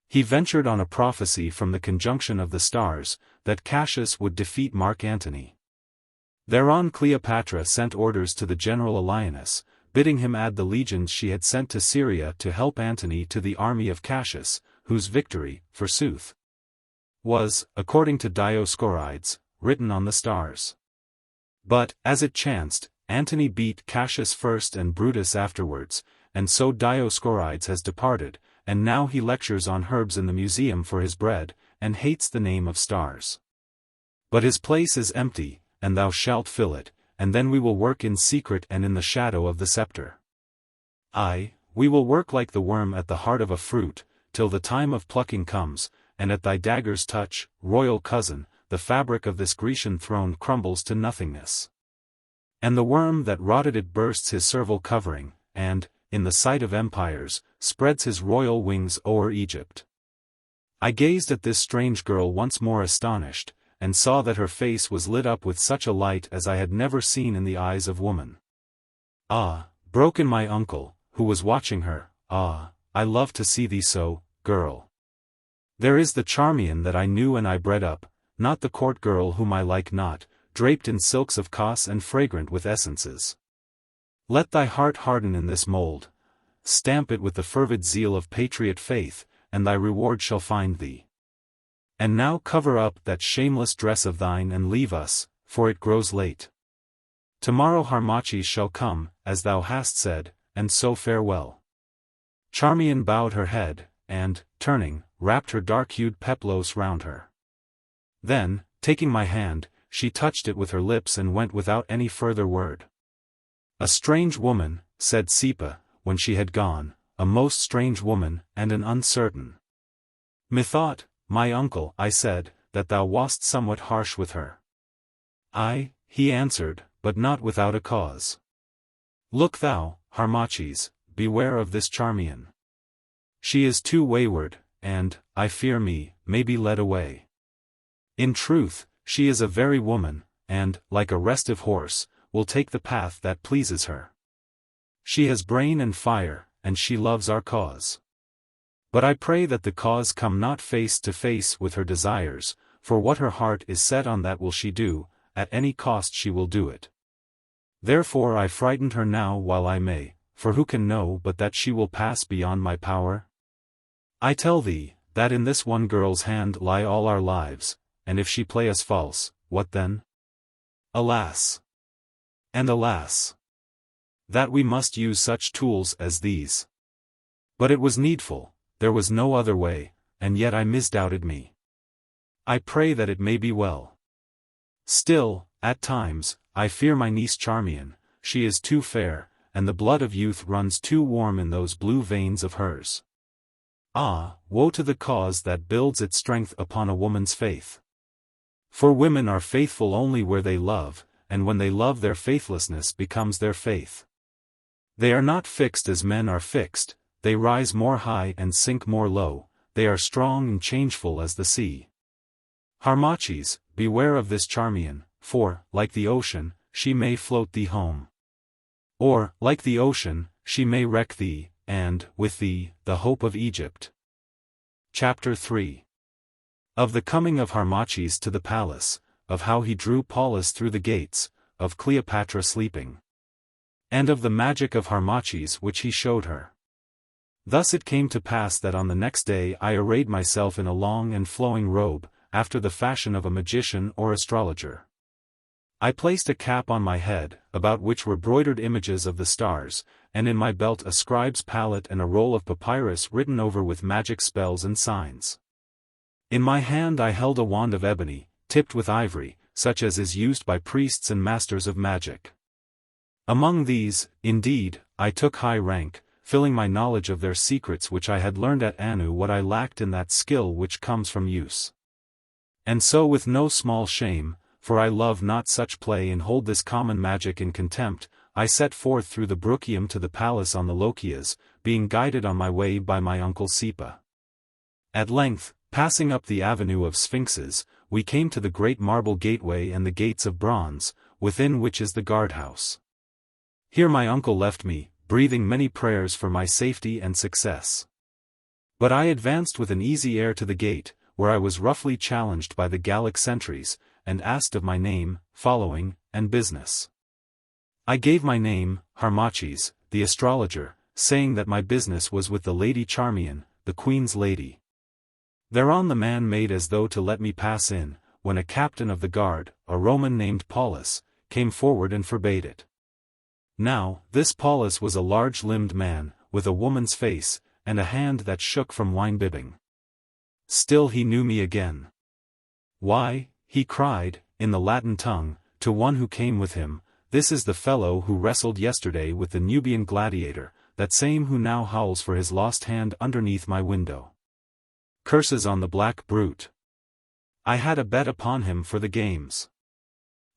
he ventured on a prophecy from the conjunction of the stars, that Cassius would defeat Mark Antony. Thereon Cleopatra sent orders to the general Allianus, bidding him add the legions she had sent to Syria to help Antony to the army of Cassius, whose victory, forsooth, was, according to Dioscorides, written on the stars. But, as it chanced, Antony beat Cassius first and Brutus afterwards, and so Dioscorides has departed, and now he lectures on herbs in the museum for his bread, and hates the name of stars. But his place is empty, and thou shalt fill it, and then we will work in secret and in the shadow of the scepter. Aye, we will work like the worm at the heart of a fruit, till the time of plucking comes, and at thy dagger's touch, royal cousin, the fabric of this Grecian throne crumbles to nothingness. And the worm that rotted it bursts his servile covering, and, in the sight of empires, spreads his royal wings o'er Egypt. I gazed at this strange girl once more astonished, and saw that her face was lit up with such a light as I had never seen in the eyes of woman. Ah, broke in my uncle, who was watching her, ah, I love to see thee so, girl. There is the Charmion that I knew and I bred up, not the court girl whom I like not, draped in silks of Kos and fragrant with essences. Let thy heart harden in this mold, stamp it with the fervid zeal of patriot faith, and thy reward shall find thee. And now cover up that shameless dress of thine and leave us, for it grows late. Tomorrow Harmachis shall come, as thou hast said, and so farewell. Charmion bowed her head, and, turning, wrapped her dark-hued peplos round her. Then, taking my hand, she touched it with her lips and went without any further word. A strange woman, said Sepa, when she had gone, a most strange woman, and an uncertain. Methought, my uncle, I said, that thou wast somewhat harsh with her. Aye, he answered, but not without a cause. Look thou, Harmachis, beware of this Charmion. She is too wayward, and, I fear me, may be led away. In truth, she is a very woman, and, like a restive horse, will take the path that pleases her. She has brain and fire, and she loves our cause. But I pray that the cause come not face to face with her desires, for what her heart is set on that will she do, at any cost she will do it. Therefore I frightened her now while I may, for who can know but that she will pass beyond my power? I tell thee, that in this one girl's hand lie all our lives, and if she play us false, what then? Alas! And alas! That we must use such tools as these. But it was needful, there was no other way, and yet I misdoubted me. I pray that it may be well. Still, at times, I fear my niece Charmion, she is too fair, and the blood of youth runs too warm in those blue veins of hers. Ah, woe to the cause that builds its strength upon a woman's faith. For women are faithful only where they love, and when they love their faithlessness becomes their faith. They are not fixed as men are fixed, they rise more high and sink more low, they are strong and changeful as the sea. Harmachis, beware of this Charmion, for, like the ocean, she may float thee home. Or, like the ocean, she may wreck thee, and, with thee, the hope of Egypt. Chapter 3. Of the coming of Harmachis to the palace, of how he drew Paulus through the gates, of Cleopatra sleeping. And of the magic of Harmachis which he showed her. Thus it came to pass that on the next day I arrayed myself in a long and flowing robe, after the fashion of a magician or astrologer. I placed a cap on my head, about which were broidered images of the stars, and in my belt a scribe's palette and a roll of papyrus written over with magic spells and signs. In my hand I held a wand of ebony, tipped with ivory, such as is used by priests and masters of magic. Among these, indeed, I took high rank, filling my knowledge of their secrets which I had learned at Annu what I lacked in that skill which comes from use. And so with no small shame, for I love not such play and hold this common magic in contempt, I set forth through the Bruchium to the palace on the Lochias, being guided on my way by my uncle Sepa. At length, passing up the avenue of sphinxes, we came to the great marble gateway and the gates of bronze, within which is the guardhouse. Here my uncle left me, breathing many prayers for my safety and success. But I advanced with an easy air to the gate, where I was roughly challenged by the Gallic sentries, and asked of my name, following, and business. I gave my name, Harmachis, the astrologer, saying that my business was with the Lady Charmion, the Queen's lady. Thereon the man made as though to let me pass in, when a captain of the guard, a Roman named Paulus, came forward and forbade it. Now, this Paulus was a large-limbed man, with a woman's face, and a hand that shook from wine-bibbing. Still he knew me again. Why, he cried, in the Latin tongue, to one who came with him, this is the fellow who wrestled yesterday with the Nubian gladiator, that same who now howls for his lost hand underneath my window. Curses on the black brute. I had a bet upon him for the games.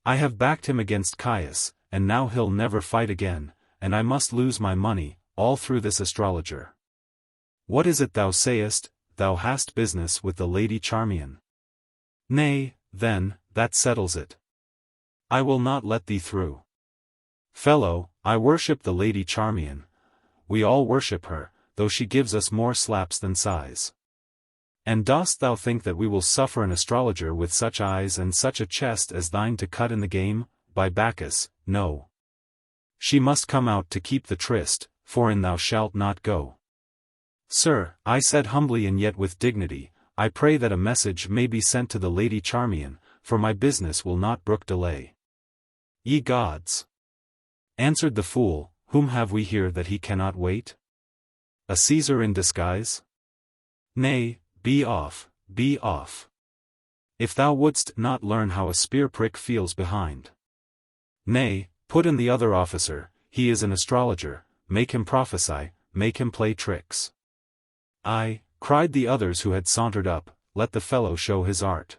I have backed him against Caius, and now he'll never fight again, and I must lose my money, all through this astrologer. What is it thou sayest, thou hast business with the Lady Charmion? Nay, then, that settles it. I will not let thee through. Fellow, I worship the Lady Charmion. We all worship her, though she gives us more slaps than sighs. And dost thou think that we will suffer an astrologer with such eyes and such a chest as thine to cut in the game? By Bacchus, no. She must come out to keep the tryst, for in thou shalt not go. Sir, I said humbly and yet with dignity, I pray that a message may be sent to the Lady Charmion, for my business will not brook delay. Ye gods! Answered the fool, whom have we here that he cannot wait? A Caesar in disguise? Nay, be off, be off. If thou wouldst not learn how a spear prick feels behind. Nay, put in the other officer, he is an astrologer, make him prophesy, make him play tricks. Aye, cried the others who had sauntered up, let the fellow show his art.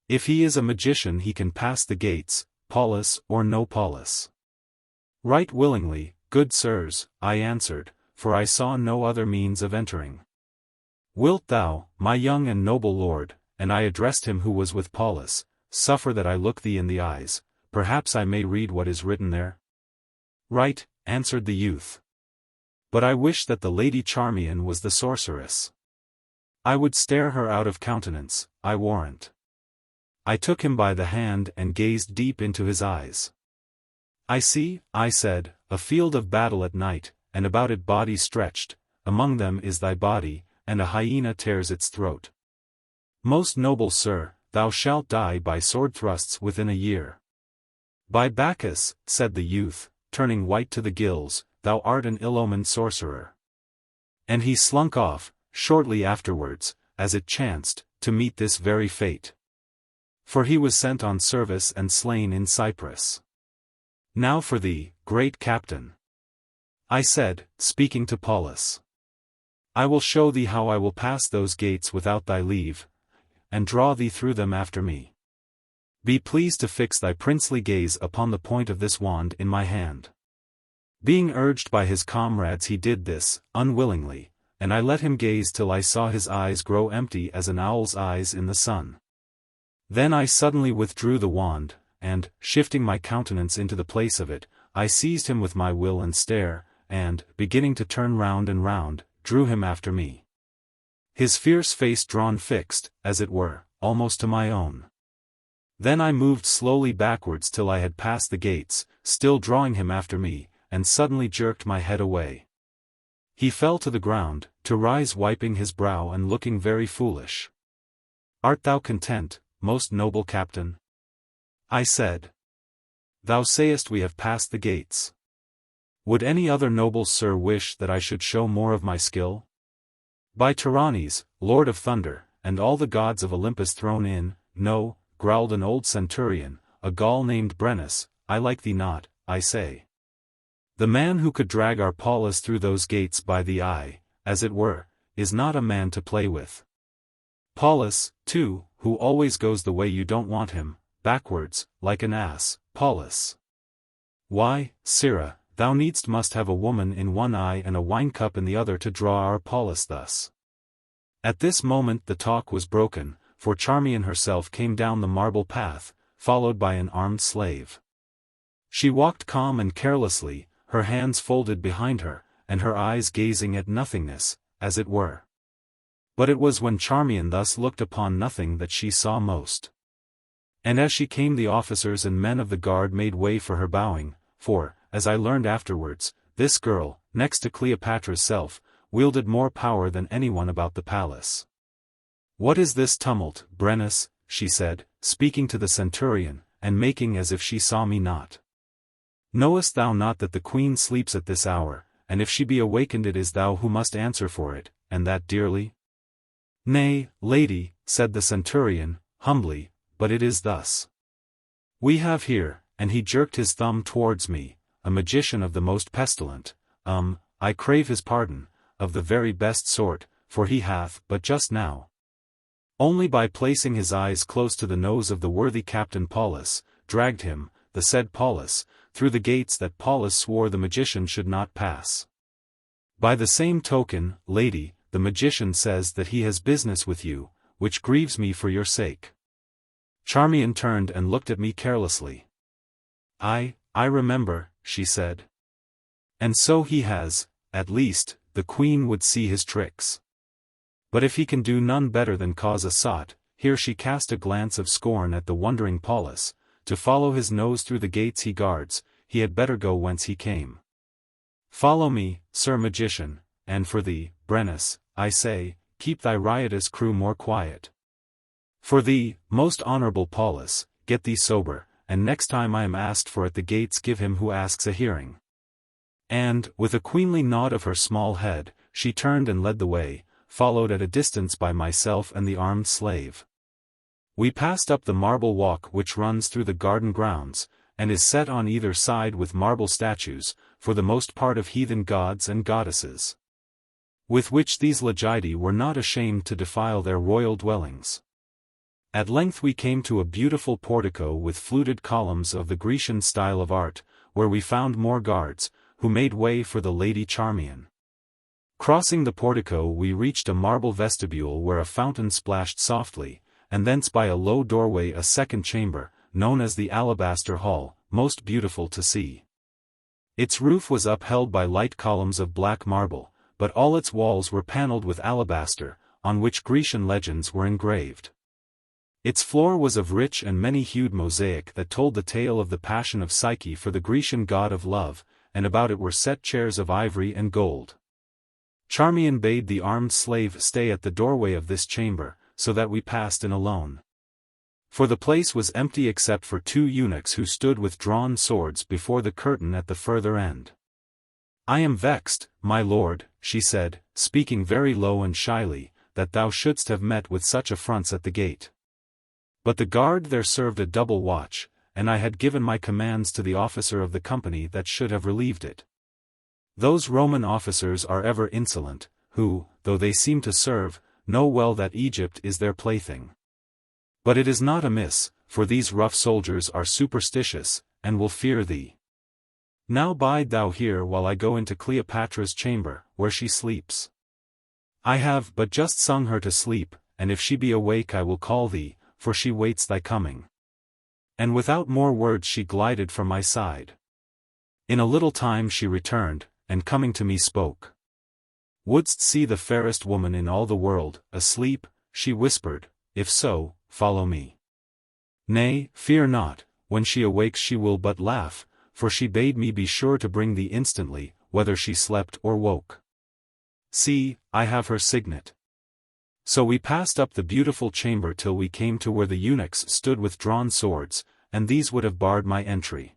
If he is a magician he can pass the gates, Paulus or no Paulus. Right willingly, good sirs, I answered, for I saw no other means of entering. Wilt thou, my young and noble lord, and I addressed him who was with Paulus, "Suffer that I look thee in the eyes, perhaps I may read what is written there." "Right," answered the youth. "But I wish that the lady Charmion was the sorceress. I would stare her out of countenance, I warrant." I took him by the hand and gazed deep into his eyes. "I see," I said, "a field of battle at night, and about it bodies stretched, among them is thy body, and a hyena tears its throat. Most noble sir, thou shalt die by sword thrusts within a year." "By Bacchus," said the youth, turning white to the gills, "thou art an ill-omened sorcerer." And he slunk off, shortly afterwards, as it chanced, to meet this very fate. For he was sent on service and slain in Cyprus. "Now for thee, great captain," I said, speaking to Paulus. "I will show thee how I will pass those gates without thy leave, and draw thee through them after me. Be pleased to fix thy princely gaze upon the point of this wand in my hand." Being urged by his comrades he did this, unwillingly, and I let him gaze till I saw his eyes grow empty as an owl's eyes in the sun. Then I suddenly withdrew the wand, and, shifting my countenance into the place of it, I seized him with my will and stare, and, beginning to turn round and round, drew him after me. His fierce face drawn fixed, as it were, almost to my own. Then I moved slowly backwards till I had passed the gates, still drawing him after me, and suddenly jerked my head away. He fell to the ground, to rise wiping his brow and looking very foolish. "Art thou content, most noble captain?" I said. "Thou sayest we have passed the gates. Would any other noble sir wish that I should show more of my skill?" "By Tyrannes, Lord of Thunder, and all the gods of Olympus thrown in, no," growled an old centurion, a Gaul named Brennus, "I like thee not, I say. The man who could drag our Paulus through those gates by the eye, as it were, is not a man to play with. Paulus, too, who always goes the way you don't want him, backwards, like an ass, Paulus. Why, sirrah, thou must have a woman in one eye and a wine-cup in the other to draw our Paulus thus." At this moment the talk was broken, for Charmion herself came down the marble path, followed by an armed slave. She walked calm and carelessly, her hands folded behind her, and her eyes gazing at nothingness, as it were. But it was when Charmion thus looked upon nothing that she saw most. And as she came the officers and men of the guard made way for her bowing, for, as I learned afterwards, this girl, next to Cleopatra's self, wielded more power than anyone about the palace. "What is this tumult, Brennus?" she said, speaking to the centurion, and making as if she saw me not. "Knowest thou not that the queen sleeps at this hour, and if she be awakened it is thou who must answer for it, and that dearly?" "Nay, lady," said the centurion, humbly, "but it is thus. We have here," and he jerked his thumb towards me, "a magician of the most pestilent, I crave his pardon, of the very best sort, for he hath, but just now, only by placing his eyes close to the nose of the worthy Captain Paulus, dragged him, the said Paulus, through the gates that Paulus swore the magician should not pass. By the same token, lady, the magician says that he has business with you, which grieves me for your sake." Charmion turned and looked at me carelessly. I remember," she said. "And so he has, at least, the queen would see his tricks. But if he can do none better than cause a sot," here she cast a glance of scorn at the wondering Paulus, "to follow his nose through the gates he guards, he had better go whence he came. Follow me, sir magician, and for thee, Brennus, I say, keep thy riotous crew more quiet. For thee, most honorable Paulus, get thee sober, and next time I am asked for at the gates give him who asks a hearing." And, with a queenly nod of her small head, she turned and led the way, followed at a distance by myself and the armed slave. We passed up the marble walk which runs through the garden grounds, and is set on either side with marble statues, for the most part of heathen gods and goddesses, with which these Lagidi were not ashamed to defile their royal dwellings. At length we came to a beautiful portico with fluted columns of the Grecian style of art, where we found more guards, who made way for the lady Charmion. Crossing the portico we reached a marble vestibule where a fountain splashed softly, and thence by a low doorway a second chamber, known as the Alabaster Hall, most beautiful to see. Its roof was upheld by light columns of black marble, but all its walls were panelled with alabaster, on which Grecian legends were engraved. Its floor was of rich and many-hued mosaic that told the tale of the passion of Psyche for the Grecian god of love, and about it were set chairs of ivory and gold. Charmion bade the armed slave stay at the doorway of this chamber, so that we passed in alone. For the place was empty except for 2 eunuchs who stood with drawn swords before the curtain at the further end. "I am vexed, my lord," she said, speaking very low and shyly, "that thou shouldst have met with such affronts at the gate. But the guard there served a double watch, and I had given my commands to the officer of the company that should have relieved it. Those Roman officers are ever insolent, who, though they seem to serve, know well that Egypt is their plaything. But it is not amiss, for these rough soldiers are superstitious, and will fear thee. Now bide thou here while I go into Cleopatra's chamber, where she sleeps. I have but just sung her to sleep, and if she be awake I will call thee, for she waits thy coming." And without more words she glided from my side. In a little time she returned, and coming to me spoke. "Wouldst see the fairest woman in all the world, asleep?" she whispered. "If so, follow me. Nay, fear not, when she awakes she will but laugh, for she bade me be sure to bring thee instantly, whether she slept or woke. See, I have her signet." So we passed up the beautiful chamber till we came to where the eunuchs stood with drawn swords, and these would have barred my entry.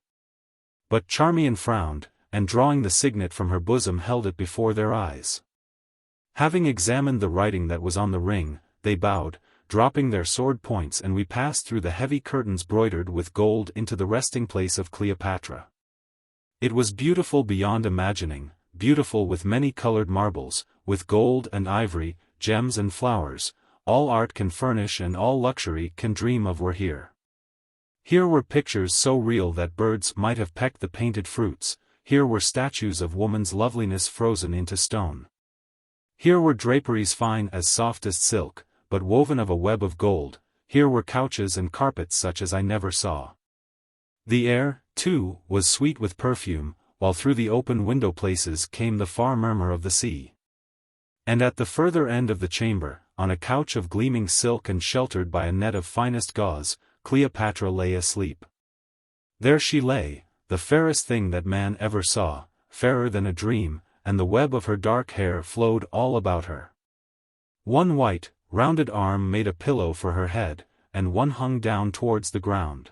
But Charmion frowned, and drawing the signet from her bosom held it before their eyes. Having examined the writing that was on the ring, they bowed, dropping their sword points, and we passed through the heavy curtains broidered with gold into the resting place of Cleopatra. It was beautiful beyond imagining, beautiful with many-colored marbles, with gold and ivory, gems and flowers. All art can furnish and all luxury can dream of were here. Here were pictures so real that birds might have pecked the painted fruits. Here were statues of woman's loveliness frozen into stone. Here were draperies fine as softest silk, but woven of a web of gold. Here were couches and carpets such as I never saw. The air, too, was sweet with perfume, while through the open window places came the far murmur of the sea. And at the further end of the chamber, on a couch of gleaming silk and sheltered by a net of finest gauze, Cleopatra lay asleep. There she lay, the fairest thing that man ever saw, fairer than a dream, and the web of her dark hair flowed all about her. One white, rounded arm made a pillow for her head, and one hung down towards the ground.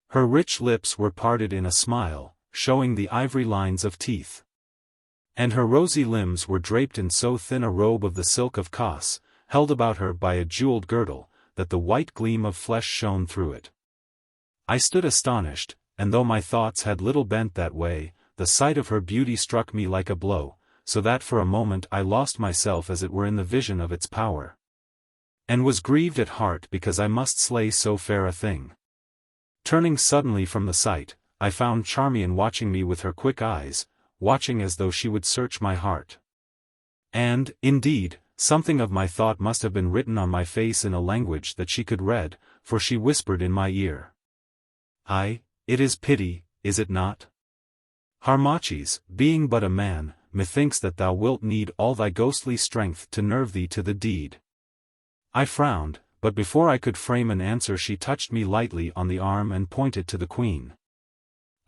Her rich lips were parted in a smile, showing the ivory lines of teeth. And her rosy limbs were draped in so thin a robe of the silk of Kos, held about her by a jeweled girdle, that the white gleam of flesh shone through it. I stood astonished, and though my thoughts had little bent that way, the sight of her beauty struck me like a blow, so that for a moment I lost myself as it were in the vision of its power. And was grieved at heart because I must slay so fair a thing. Turning suddenly from the sight, I found Charmion watching me with her quick eyes, watching as though she would search my heart. And, indeed, something of my thought must have been written on my face in a language that she could read, for she whispered in my ear. It is pity, is it not? Harmachis, being but a man, methinks that thou wilt need all thy ghostly strength to nerve thee to the deed. I frowned, but before I could frame an answer she touched me lightly on the arm and pointed to the queen.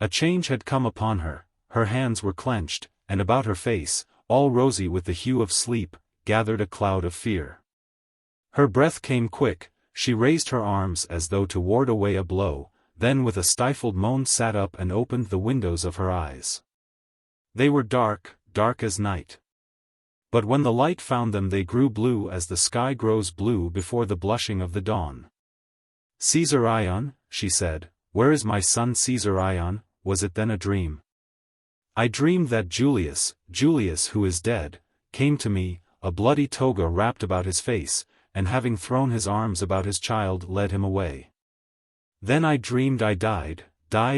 A change had come upon her. Her hands were clenched, and about her face, all rosy with the hue of sleep, gathered a cloud of fear. Her breath came quick, she raised her arms as though to ward away a blow, then with a stifled moan sat up and opened the windows of her eyes. They were dark, dark as night. But when the light found them they grew blue as the sky grows blue before the blushing of the dawn. "Caesarion," she said, "where is my son Caesarion? Was it then a dream? I dreamed that Julius who is dead, came to me, a bloody toga wrapped about his face, and having thrown his arms about his child led him away. Then I dreamed I died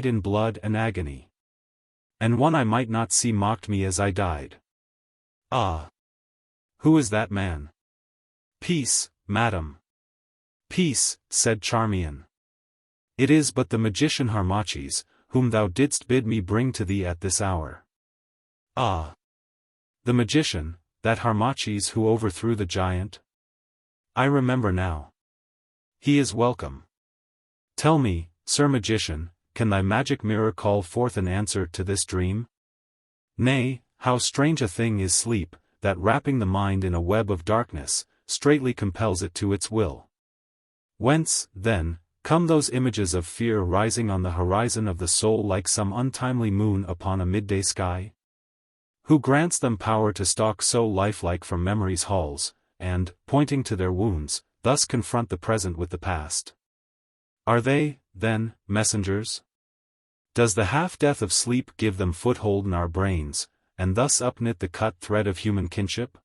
in blood and agony. And one I might not see mocked me as I died. Ah! Who is that man?" "Peace, madam. Peace, said Charmion. It is but the magician Harmachis, whom thou didst bid me bring to thee at this hour. Ah! The magician, that Harmachis who overthrew the giant? I remember now. He is welcome. Tell me, Sir Magician, can thy magic mirror call forth an answer to this dream? Nay, how strange a thing is sleep, that wrapping the mind in a web of darkness, straightly compels it to its will. Whence, then, come those images of fear rising on the horizon of the soul like some untimely moon upon a midday sky? Who grants them power to stalk so lifelike from memory's halls, and, pointing to their wounds, thus confront the present with the past? Are they, then, messengers? Does the half-death of sleep give them foothold in our brains, and thus upknit the cut thread of human kinship?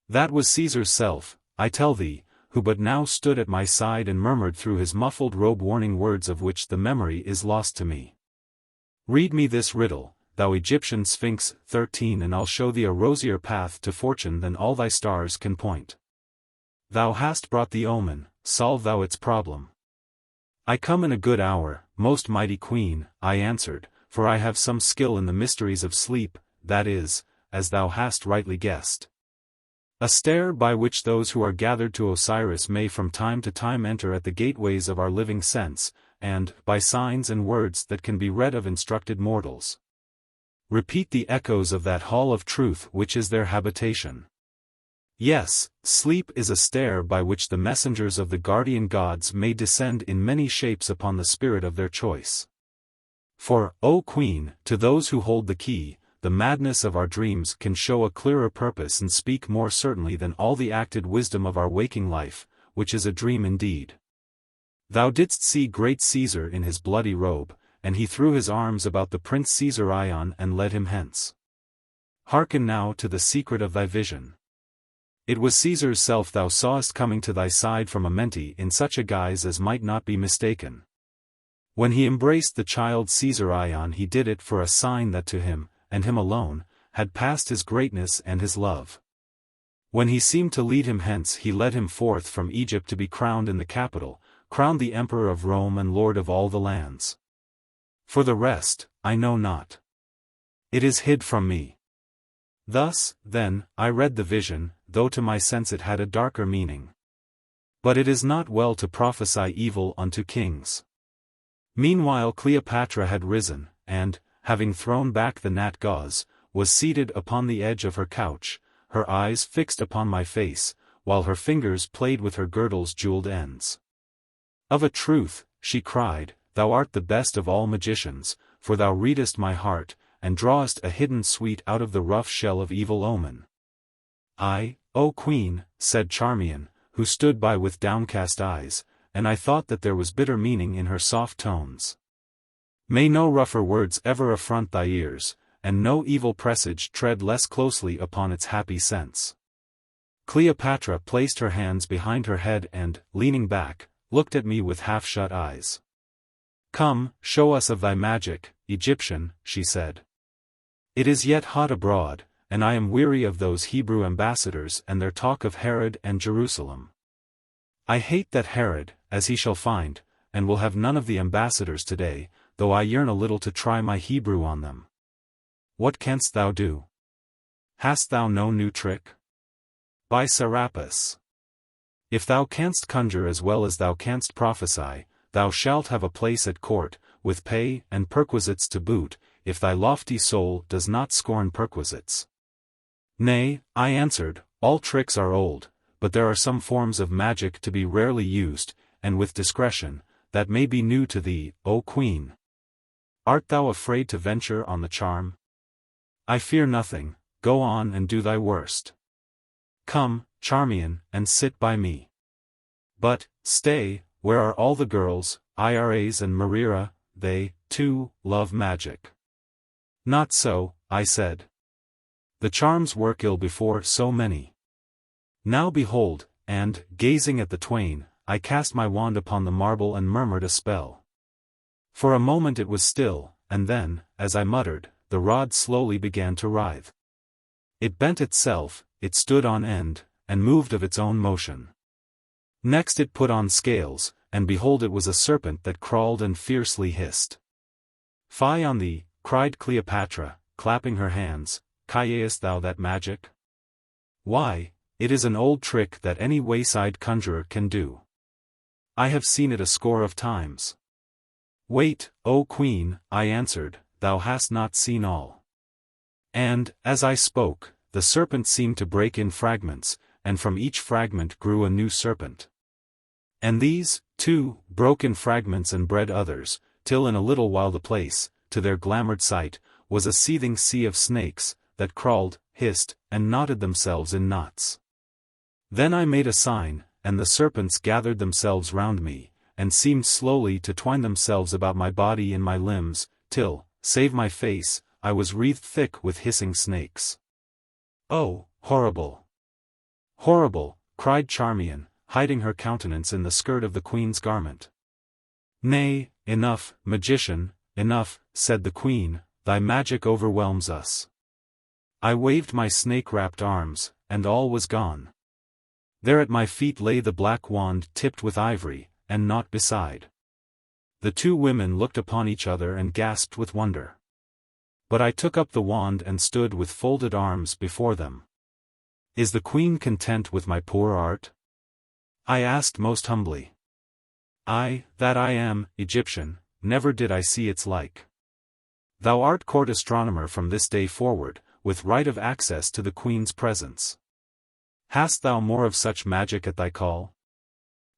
That was Caesar's self, I tell thee, who but now stood at my side and murmured through his muffled robe warning words of which the memory is lost to me. Read me this riddle, thou Egyptian Sphinx 13, and I'll show thee a rosier path to fortune than all thy stars can point. Thou hast brought the omen, solve thou its problem. I come in a good hour, most mighty queen, I answered, for I have some skill in the mysteries of sleep, that is, as thou hast rightly guessed. A stair by which those who are gathered to Osiris may from time to time enter at the gateways of our living sense, and, by signs and words that can be read of instructed mortals, repeat the echoes of that hall of truth which is their habitation. Yes, sleep is a stair by which the messengers of the guardian gods may descend in many shapes upon the spirit of their choice. For, O Queen, to those who hold the key, the madness of our dreams can show a clearer purpose and speak more certainly than all the acted wisdom of our waking life, which is a dream indeed. Thou didst see great Caesar in his bloody robe, and he threw his arms about the Prince Caesarion and led him hence. Hearken now to the secret of thy vision. It was Caesar's self thou sawest coming to thy side from Amenti in such a guise as might not be mistaken. When he embraced the child Caesarion he did it for a sign that to him, and him alone, had passed his greatness and his love. When he seemed to lead him hence he led him forth from Egypt to be crowned in the capital, crowned the Emperor of Rome and Lord of all the lands. For the rest, I know not. It is hid from me. Thus, then, I read the vision, though to my sense it had a darker meaning. But it is not well to prophesy evil unto kings. Meanwhile Cleopatra had risen, and, having thrown back the gnat gauze, was seated upon the edge of her couch, her eyes fixed upon my face, while her fingers played with her girdle's jeweled ends. Of a truth, she cried, thou art the best of all magicians, for thou readest my heart, and drawest a hidden sweet out of the rough shell of evil omen. I, O Queen, said Charmion, who stood by with downcast eyes, and I thought that there was bitter meaning in her soft tones. May no rougher words ever affront thy ears, and no evil presage tread less closely upon its happy sense. Cleopatra placed her hands behind her head and, leaning back, looked at me with half-shut eyes. Come, show us of thy magic, Egyptian, she said. It is yet hot abroad, and I am weary of those Hebrew ambassadors and their talk of Herod and Jerusalem. I hate that Herod, as he shall find, and will have none of the ambassadors today, though I yearn a little to try my Hebrew on them. What canst thou do? Hast thou no new trick? By Serapis. If thou canst conjure as well as thou canst prophesy, thou shalt have a place at court, with pay and perquisites to boot, if thy lofty soul does not scorn perquisites. Nay, I answered, all tricks are old, but there are some forms of magic to be rarely used, and with discretion, that may be new to thee, O Queen. Art thou afraid to venture on the charm? I fear nothing, go on and do thy worst. Come, Charmion, and sit by me. But, stay, where are all the girls, Iras and Marira? They, too, love magic. Not so, I said. The charms work ill before so many. Now behold, and, gazing at the twain, I cast my wand upon the marble and murmured a spell. For a moment it was still, and then, as I muttered, the rod slowly began to writhe. It bent itself, it stood on end, and moved of its own motion. Next it put on scales, and behold it was a serpent that crawled and fiercely hissed. "Fie on thee," cried Cleopatra, clapping her hands, "Cayest thou that magic? Why, it is an old trick that any wayside conjurer can do. I have seen it a score of times." "Wait, O queen," I answered, "thou hast not seen all." And, as I spoke, the serpent seemed to break in fragments, and from each fragment grew a new serpent. And these, too, broke in fragments and bred others, till in a little while the place, to their glamoured sight, was a seething sea of snakes, that crawled, hissed, and knotted themselves in knots. Then I made a sign, and the serpents gathered themselves round me, and seemed slowly to twine themselves about my body and my limbs, till, save my face, I was wreathed thick with hissing snakes. "Oh, horrible! Horrible!" cried Charmion, hiding her countenance in the skirt of the queen's garment. "Nay, enough, magician, enough," said the queen, "thy magic overwhelms us." I waved my snake-wrapped arms, and all was gone. There at my feet lay the black wand tipped with ivory, and naught beside. The two women looked upon each other and gasped with wonder. But I took up the wand and stood with folded arms before them. "Is the queen content with my poor art?" I asked most humbly. "I, that I am, Egyptian, never did I see its like. Thou art court astronomer from this day forward, with right of access to the queen's presence. Hast thou more of such magic at thy call?"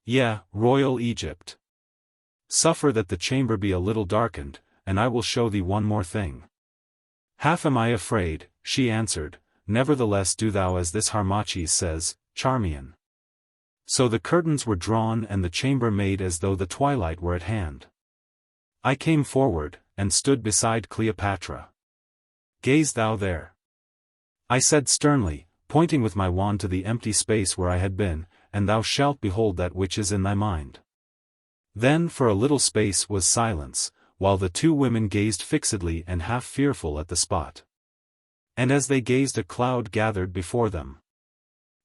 "Yea, royal Egypt. Suffer that the chamber be a little darkened, and I will show thee one more thing." "Half am I afraid," she answered, "nevertheless do thou as this Harmachis says, Charmion." So the curtains were drawn and the chamber made as though the twilight were at hand. I came forward, and stood beside Cleopatra. "Gaze thou there," I said sternly, pointing with my wand to the empty space where I had been, "and thou shalt behold that which is in thy mind." Then for a little space was silence, while the two women gazed fixedly and half fearful at the spot. And as they gazed a cloud gathered before them.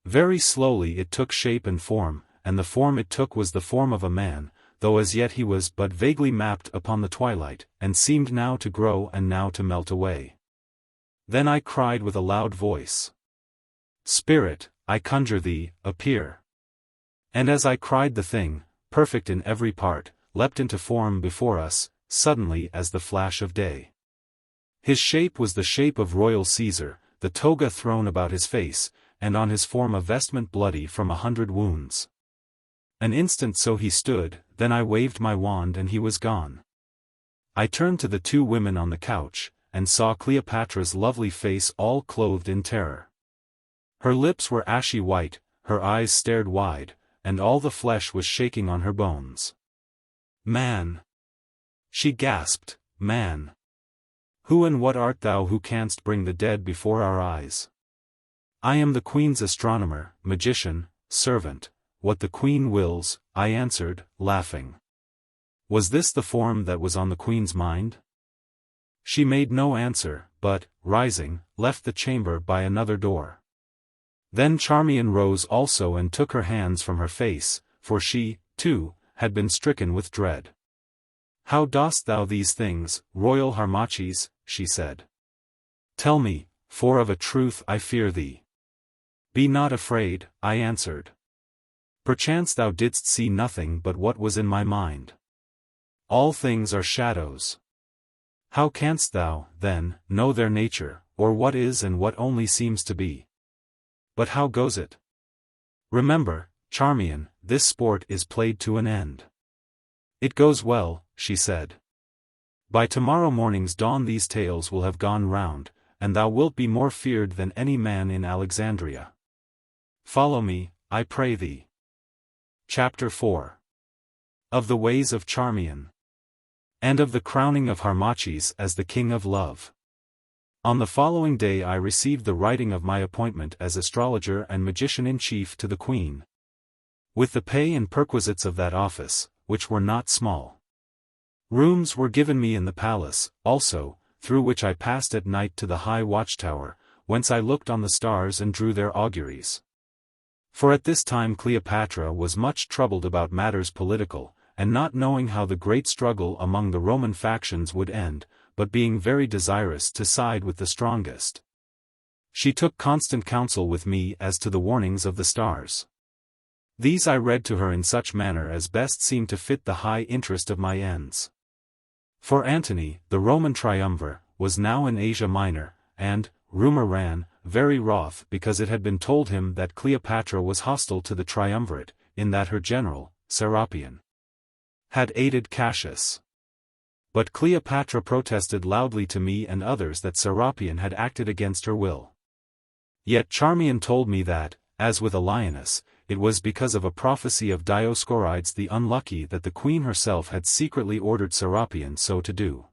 Very slowly it took shape and form, and the form it took was the form of a man, though as yet he was but vaguely mapped upon the twilight, and seemed now to grow and now to melt away. Then I cried with a loud voice, "Spirit, I conjure thee, appear." And as I cried the thing, perfect in every part, leapt into form before us, suddenly as the flash of day. His shape was the shape of royal Caesar, the toga thrown about his face, and on his form a vestment bloody from 100 wounds. An instant so he stood, then I waved my wand and he was gone. I turned to the two women on the couch, and saw Cleopatra's lovely face all clothed in terror. Her lips were ashy white, her eyes stared wide, and all the flesh was shaking on her bones. "Man!" she gasped, "man! Who and what art thou who canst bring the dead before our eyes?" "I am the queen's astronomer, magician, servant, what the queen wills," I answered, laughing. Was this the form that was on the queen's mind? She made no answer, but, rising, left the chamber by another door. Then Charmion rose also and took her hands from her face, for she, too, had been stricken with dread. "How dost thou these things, royal Harmachis?" she said. "Tell me, for of a truth I fear thee." "Be not afraid," I answered. "Perchance thou didst see nothing but what was in my mind. All things are shadows. How canst thou, then, know their nature, or what is and what only seems to be? But how goes it? Remember, Charmion, this sport is played to an end." "It goes well," she said. "By tomorrow morning's dawn these tales will have gone round, and thou wilt be more feared than any man in Alexandria. Follow me, I pray thee." Chapter 4. Of the ways of Charmion. And of the crowning of Harmachis as the king of love. On the following day I received the writing of my appointment as astrologer and magician-in-chief to the queen. With the pay and perquisites of that office, which were not small. Rooms were given me in the palace, also, through which I passed at night to the high watchtower, whence I looked on the stars and drew their auguries. For at this time Cleopatra was much troubled about matters political, and not knowing how the great struggle among the Roman factions would end, but being very desirous to side with the strongest. She took constant counsel with me as to the warnings of the stars. These I read to her in such manner as best seemed to fit the high interest of my ends. For Antony, the Roman triumvir, was now in Asia Minor, and, rumor ran, very wroth because it had been told him that Cleopatra was hostile to the triumvirate, in that her general, Serapion, had aided Cassius. But Cleopatra protested loudly to me and others that Serapion had acted against her will. Yet Charmion told me that, as with a lioness, it was because of a prophecy of Dioscorides the Unlucky that the queen herself had secretly ordered Serapion so to do.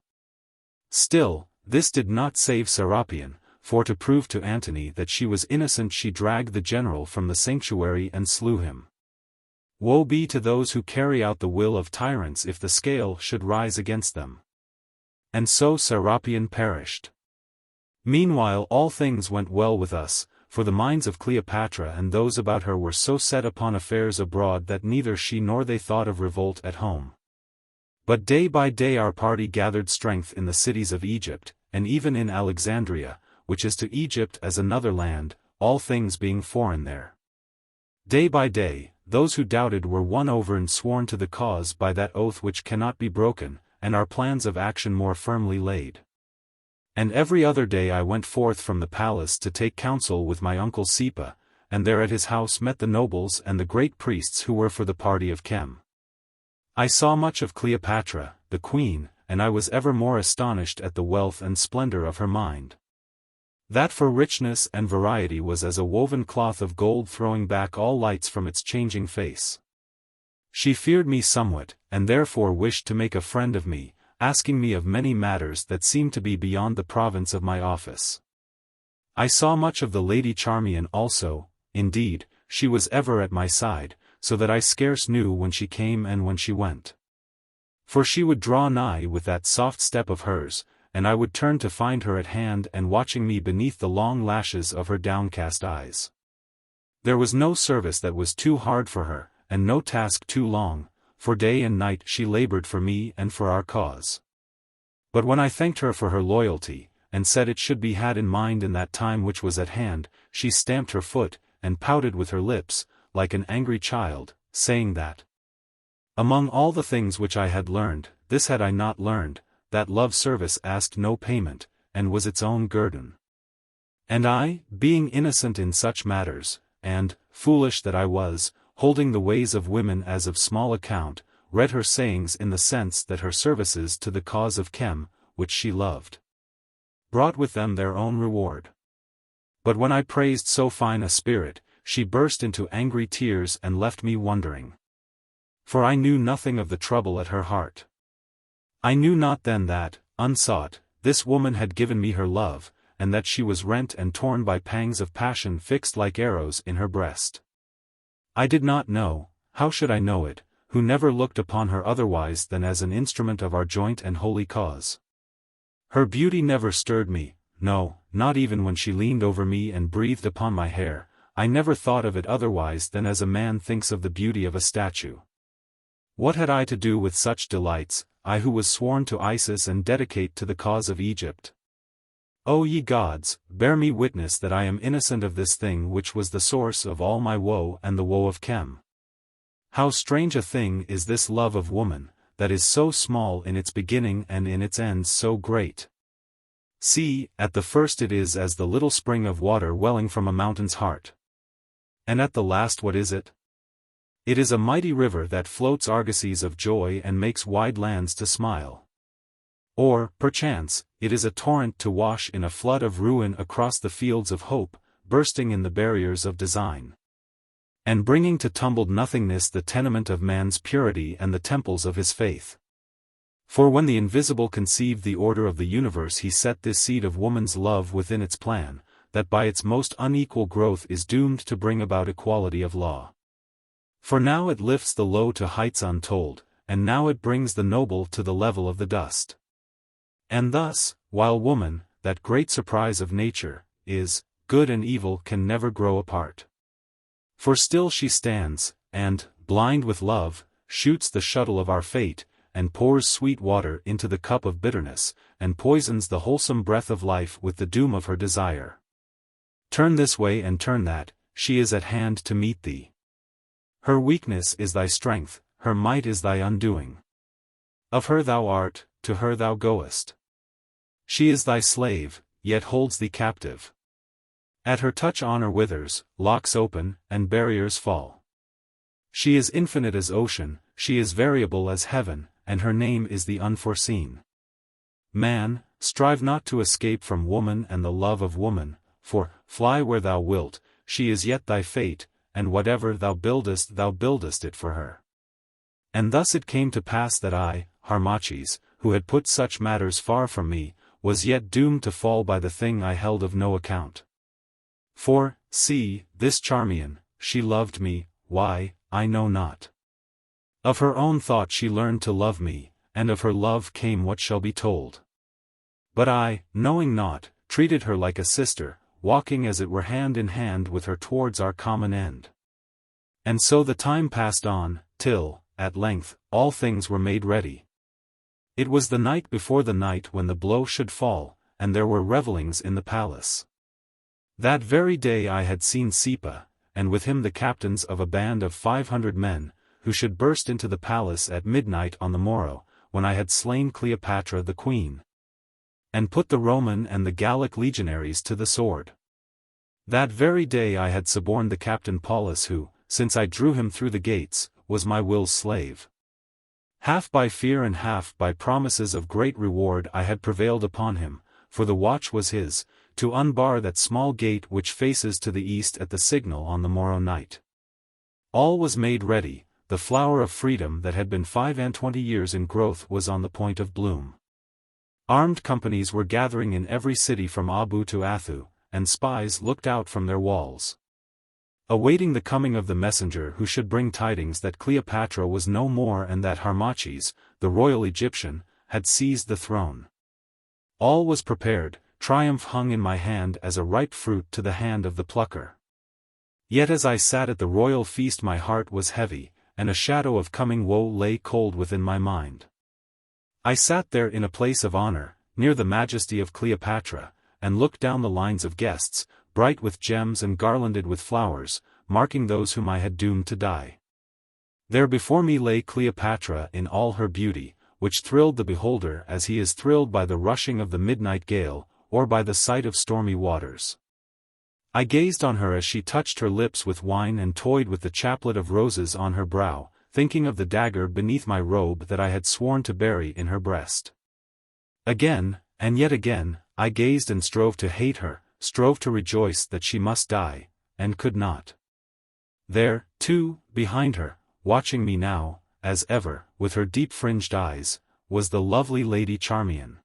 Still, this did not save Serapion, for to prove to Antony that she was innocent she dragged the general from the sanctuary and slew him. Woe be to those who carry out the will of tyrants if the scale should rise against them. And so Serapion perished. Meanwhile all things went well with us, for the minds of Cleopatra and those about her were so set upon affairs abroad that neither she nor they thought of revolt at home. But day by day our party gathered strength in the cities of Egypt, and even in Alexandria, which is to Egypt as another land, all things being foreign there. Day by day, those who doubted were won over and sworn to the cause by that oath which cannot be broken, and our plans of action more firmly laid. And every other day I went forth from the palace to take counsel with my uncle Sepa, and there at his house met the nobles and the great priests who were for the party of Chem. I saw much of Cleopatra, the queen, and I was ever more astonished at the wealth and splendor of her mind. That for richness and variety was as a woven cloth of gold throwing back all lights from its changing face. She feared me somewhat, and therefore wished to make a friend of me, asking me of many matters that seemed to be beyond the province of my office. I saw much of the Lady Charmion also, indeed, she was ever at my side, so that I scarce knew when she came and when she went. For she would draw nigh with that soft step of hers, and I would turn to find her at hand and watching me beneath the long lashes of her downcast eyes. There was no service that was too hard for her, and no task too long, for day and night she labored for me and for our cause. But when I thanked her for her loyalty, and said it should be had in mind in that time which was at hand, she stamped her foot, and pouted with her lips, like an angry child, saying that, among all the things which I had learned, this had I not learned, that love service asked no payment, and was its own guerdon. And I, being innocent in such matters, and, foolish that I was, holding the ways of women as of small account, read her sayings in the sense that her services to the cause of Chem, which she loved, brought with them their own reward. But when I praised so fine a spirit, she burst into angry tears and left me wondering. For I knew nothing of the trouble at her heart. I knew not then that, unsought, this woman had given me her love, and that she was rent and torn by pangs of passion fixed like arrows in her breast. I did not know, how should I know it, who never looked upon her otherwise than as an instrument of our joint and holy cause. Her beauty never stirred me, no, not even when she leaned over me and breathed upon my hair, I never thought of it otherwise than as a man thinks of the beauty of a statue. What had I to do with such delights, I who was sworn to Isis and dedicate to the cause of Egypt? O ye gods, bear me witness that I am innocent of this thing which was the source of all my woe and the woe of Chem. How strange a thing is this love of woman, that is so small in its beginning and in its end so great. See, at the first it is as the little spring of water welling from a mountain's heart. And at the last what is it? It is a mighty river that floats argosies of joy and makes wide lands to smile. Or, perchance, it is a torrent to wash in a flood of ruin across the fields of hope, bursting in the barriers of design, and bringing to tumbled nothingness the tenement of man's purity and the temples of his faith. For when the Invisible conceived the order of the universe he set this seed of woman's love within its plan, that by its most unequal growth is doomed to bring about equality of law. For now it lifts the low to heights untold, and now it brings the noble to the level of the dust. And thus, while woman, that great surprise of nature, is, good and evil can never grow apart. For still she stands, and, blind with love, shoots the shuttle of our fate, and pours sweet water into the cup of bitterness, and poisons the wholesome breath of life with the doom of her desire. Turn this way and turn that, she is at hand to meet thee. Her weakness is thy strength, her might is thy undoing. Of her thou art, to her thou goest. She is thy slave, yet holds thee captive. At her touch honor withers, locks open, and barriers fall. She is infinite as ocean, she is variable as heaven, and her name is the unforeseen. Man, strive not to escape from woman and the love of woman, for, fly where thou wilt, she is yet thy fate, and whatever thou buildest it for her. And thus it came to pass that I, Harmachis, who had put such matters far from me, was yet doomed to fall by the thing I held of no account. For, see, this Charmion, she loved me, why, I know not. Of her own thought she learned to love me, and of her love came what shall be told. But I, knowing not, treated her like a sister, walking as it were hand in hand with her towards our common end. And so the time passed on, till, at length, all things were made ready. It was the night before the night when the blow should fall, and there were revellings in the palace. That very day I had seen Sepa, and with him the captains of a band of 500 men, who should burst into the palace at midnight on the morrow, when I had slain Cleopatra the queen, and put the Roman and the Gallic legionaries to the sword. That very day I had suborned the captain Paulus who, since I drew him through the gates, was my will's slave. Half by fear and half by promises of great reward I had prevailed upon him, for the watch was his, to unbar that small gate which faces to the east at the signal on the morrow night. All was made ready, the flower of freedom that had been 25 years in growth was on the point of bloom. Armed companies were gathering in every city from Abu to Athu, and spies looked out from their walls, awaiting the coming of the messenger who should bring tidings that Cleopatra was no more and that Harmachis, the royal Egyptian, had seized the throne. All was prepared, triumph hung in my hand as a ripe fruit to the hand of the plucker. Yet as I sat at the royal feast my heart was heavy, and a shadow of coming woe lay cold within my mind. I sat there in a place of honor, near the majesty of Cleopatra, and looked down the lines of guests, bright with gems and garlanded with flowers, marking those whom I had doomed to die. There before me lay Cleopatra in all her beauty, which thrilled the beholder as he is thrilled by the rushing of the midnight gale, or by the sight of stormy waters. I gazed on her as she touched her lips with wine and toyed with the chaplet of roses on her brow, thinking of the dagger beneath my robe that I had sworn to bury in her breast. Again, and yet again, I gazed and strove to hate her, strove to rejoice that she must die, and could not. There, too, behind her, watching me now, as ever, with her deep-fringed eyes, was the lovely Lady Charmion.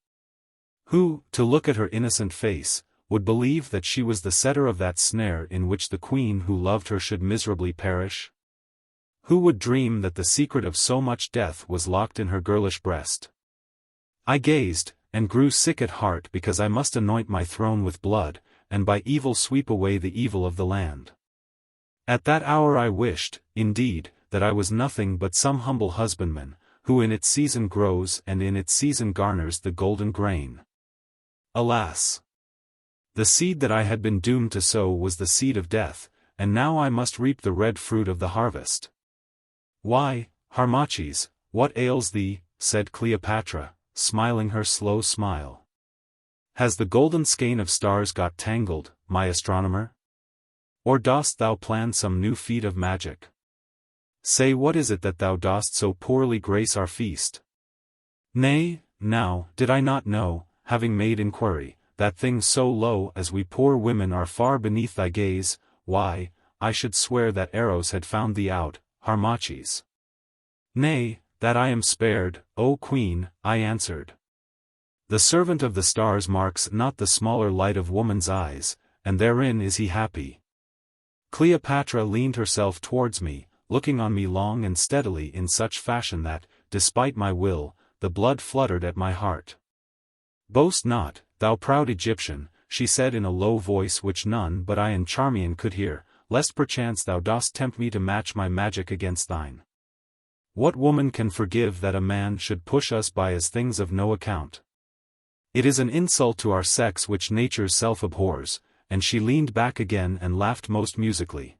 Who, to look at her innocent face, would believe that she was the setter of that snare in which the queen who loved her should miserably perish? Who would dream that the secret of so much death was locked in her girlish breast? I gazed, and grew sick at heart because I must anoint my throne with blood, and by evil sweep away the evil of the land. At that hour I wished, indeed, that I was nothing but some humble husbandman, who in its season grows and in its season garners the golden grain. Alas! The seed that I had been doomed to sow was the seed of death, and now I must reap the red fruit of the harvest. Why, Harmachis, what ails thee? Said Cleopatra, smiling her slow smile. Has the golden skein of stars got tangled, my astronomer? Or dost thou plan some new feat of magic? Say, what is it that thou dost so poorly grace our feast? Nay, now, did I not know, having made inquiry, that things so low as we poor women are far beneath thy gaze, why, I should swear that Eros had found thee out, Harmachis. Nay, that I am spared, O queen, I answered. The servant of the stars marks not the smaller light of woman's eyes, and therein is he happy. Cleopatra leaned herself towards me, looking on me long and steadily in such fashion that, despite my will, the blood fluttered at my heart. Boast not, thou proud Egyptian, she said in a low voice which none but I and Charmion could hear, lest perchance thou dost tempt me to match my magic against thine. What woman can forgive that a man should push us by as things of no account? It is an insult to our sex which nature's self abhors, and she leaned back again and laughed most musically.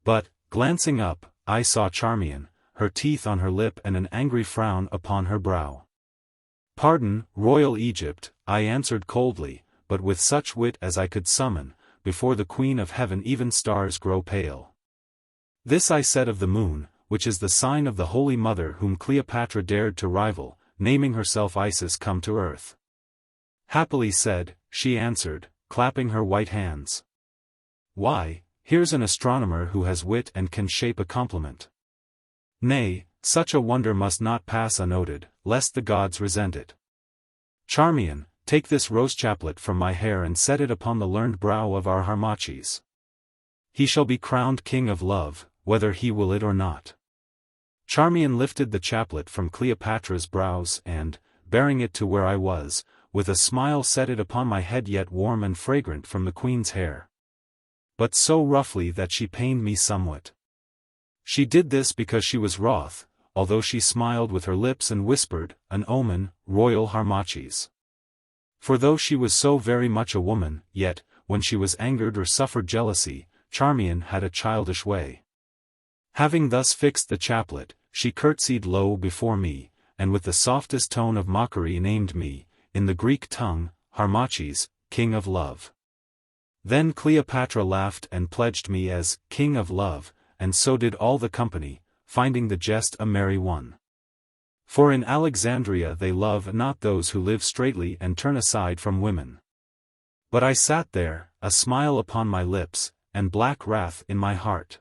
But, glancing up, I saw Charmion, her teeth on her lip and an angry frown upon her brow. Pardon, royal Egypt, I answered coldly, but with such wit as I could summon. Before the Queen of Heaven even stars grow pale. This I said of the moon, which is the sign of the Holy Mother whom Cleopatra dared to rival, naming herself Isis come to earth. Happily said, she answered, clapping her white hands. Why, here's an astronomer who has wit and can shape a compliment. Nay, such a wonder must not pass unnoted, lest the gods resent it. Charmion, take this rose chaplet from my hair and set it upon the learned brow of our Harmachis. He shall be crowned king of love, whether he will it or not. Charmion lifted the chaplet from Cleopatra's brows and, bearing it to where I was, with a smile set it upon my head yet warm and fragrant from the queen's hair. But so roughly that she pained me somewhat. She did this because she was wroth, although she smiled with her lips and whispered, an omen, royal Harmachis. For though she was so very much a woman, yet, when she was angered or suffered jealousy, Charmion had a childish way. Having thus fixed the chaplet, she curtsied low before me, and with the softest tone of mockery named me, in the Greek tongue, Harmachis, king of love. Then Cleopatra laughed and pledged me as king of love, and so did all the company, finding the jest a merry one. For in Alexandria they love not those who live straightly and turn aside from women. But I sat there, a smile upon my lips, and black wrath in my heart.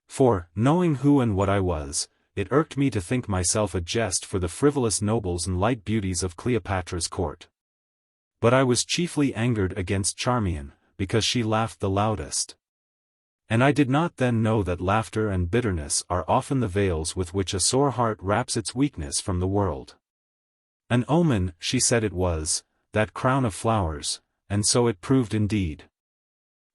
For, knowing who and what I was, it irked me to think myself a jest for the frivolous nobles and light beauties of Cleopatra's court. But I was chiefly angered against Charmion, because she laughed the loudest. And I did not then know that laughter and bitterness are often the veils with which a sore heart wraps its weakness from the world. An omen, she said it was, that crown of flowers, and so it proved indeed.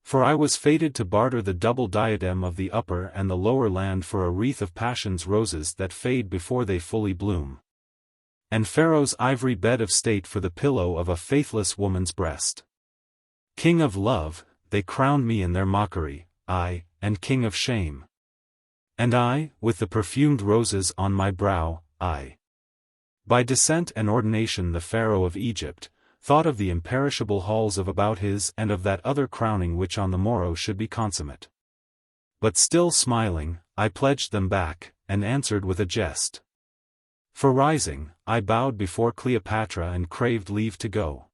For I was fated to barter the double diadem of the upper and the lower land for a wreath of passion's roses that fade before they fully bloom. And Pharaoh's ivory bed of state for the pillow of a faithless woman's breast. King of love, they crowned me in their mockery, I, and king of shame. And I, with the perfumed roses on my brow, I. By descent and ordination the Pharaoh of Egypt, thought of the imperishable halls of Abouthis and of that other crowning which on the morrow should be consummate. But still smiling, I pledged them back, and answered with a jest. For rising, I bowed before Cleopatra and craved leave to go.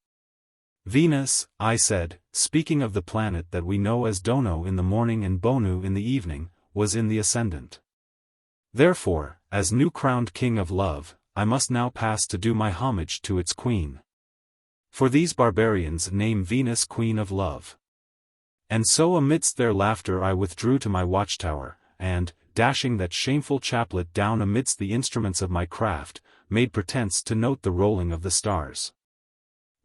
Venus, I said, speaking of the planet that we know as Dono in the morning and Bonu in the evening, was in the ascendant. Therefore, as new-crowned king of love, I must now pass to do my homage to its queen. For these barbarians name Venus queen of love. And so amidst their laughter I withdrew to my watchtower, and, dashing that shameful chaplet down amidst the instruments of my craft, made pretence to note the rolling of the stars.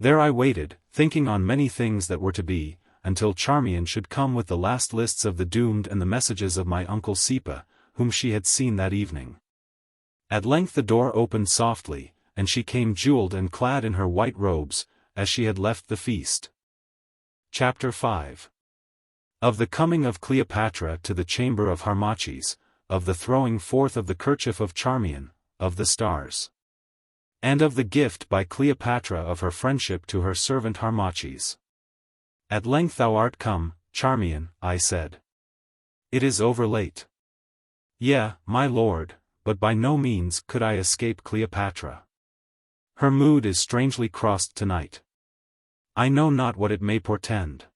There I waited, thinking on many things that were to be, until Charmion should come with the last lists of the doomed and the messages of my uncle Sepa, whom she had seen that evening. At length the door opened softly, and she came jeweled and clad in her white robes, as she had left the feast. Chapter 5. Of the coming of Cleopatra to the chamber of Harmachis, of the throwing forth of the kerchief of Charmion, of the stars. And of the gift by Cleopatra of her friendship to her servant Harmachis. At length thou art come, Charmion, I said. It is over late. Yea, my lord, but by no means could I escape Cleopatra. Her mood is strangely crossed tonight. I know not what it may portend.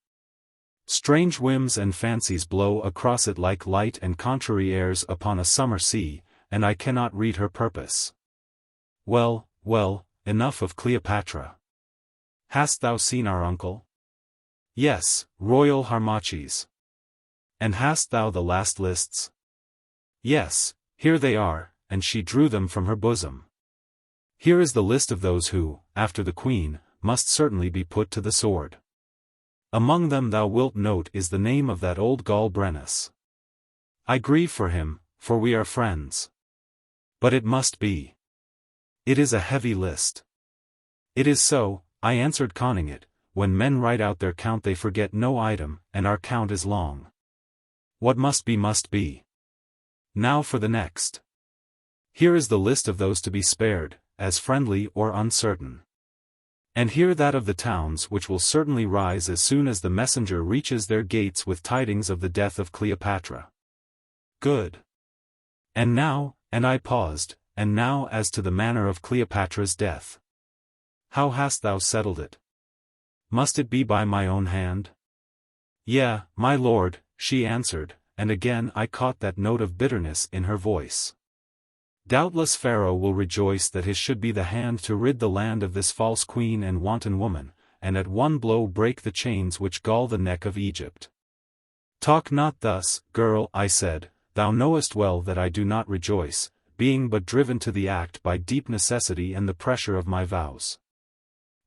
Strange whims and fancies blow across it like light and contrary airs upon a summer sea, and I cannot read her purpose. Well, enough of Cleopatra. Hast thou seen our uncle? Yes, royal Harmachis. And hast thou the last lists? Yes, here they are, and she drew them from her bosom. Here is the list of those who, after the queen, must certainly be put to the sword. Among them thou wilt note is the name of that old Gaul Brennus. I grieve for him, for we are friends. But it must be. It is a heavy list. It is so, I answered, conning it. When men write out their count they forget no item, and our count is long. What must be must be. Now for the next. Here is the list of those to be spared, as friendly or uncertain. And here that of the towns which will certainly rise as soon as the messenger reaches their gates with tidings of the death of Cleopatra. Good. And now, and I paused, and now as to the manner of Cleopatra's death. How hast thou settled it? Must it be by my own hand? Yea, my lord, she answered, and again I caught that note of bitterness in her voice. Doubtless Pharaoh will rejoice that his should be the hand to rid the land of this false queen and wanton woman, and at one blow break the chains which gall the neck of Egypt. Talk not thus, girl, I said, thou knowest well that I do not rejoice, being but driven to the act by deep necessity and the pressure of my vows.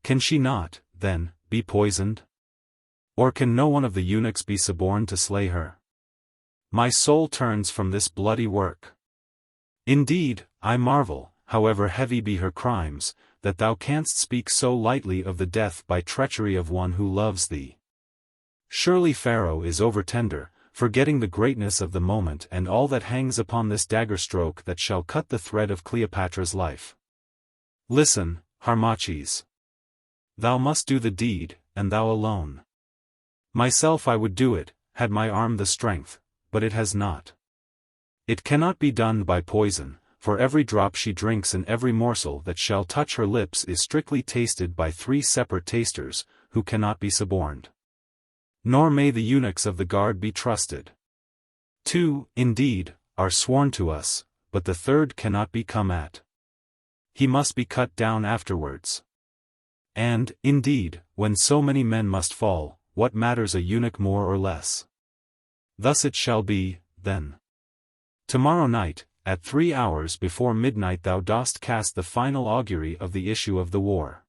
Can she not, then, be poisoned? Or can no one of the eunuchs be suborned to slay her? My soul turns from this bloody work. Indeed, I marvel, however heavy be her crimes, that thou canst speak so lightly of the death by treachery of one who loves thee. Surely Pharaoh is over-tender, forgetting the greatness of the moment and all that hangs upon this dagger stroke that shall cut the thread of Cleopatra's life. Listen, Harmachis. Thou must do the deed, and thou alone. Myself I would do it, had my arm the strength, but it has not. It cannot be done by poison, for every drop she drinks and every morsel that shall touch her lips is strictly tasted by 3 separate tasters, who cannot be suborned. Nor may the eunuchs of the guard be trusted. 2, indeed, are sworn to us, but the 3rd cannot be come at. He must be cut down afterwards. And, indeed, when so many men must fall, what matters a eunuch more or less? Thus it shall be, then. Tomorrow night, at 3 hours before midnight thou dost cast the final augury of the issue of the war.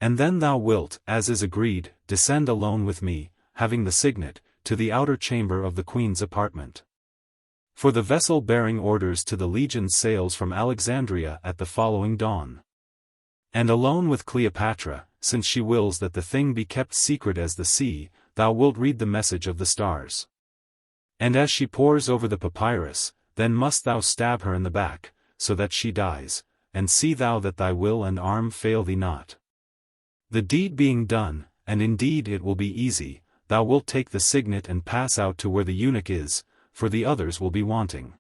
And then thou wilt, as is agreed, descend alone with me, having the signet, to the outer chamber of the queen's apartment. For the vessel bearing orders to the legion sails from Alexandria at the following dawn. And alone with Cleopatra, since she wills that the thing be kept secret as the sea, thou wilt read the message of the stars. And as she pores over the papyrus, then must thou stab her in the back, so that she dies, and see thou that thy will and arm fail thee not. The deed being done, and indeed it will be easy, thou wilt take the signet and pass out to where the eunuch is, for the others will be wanting.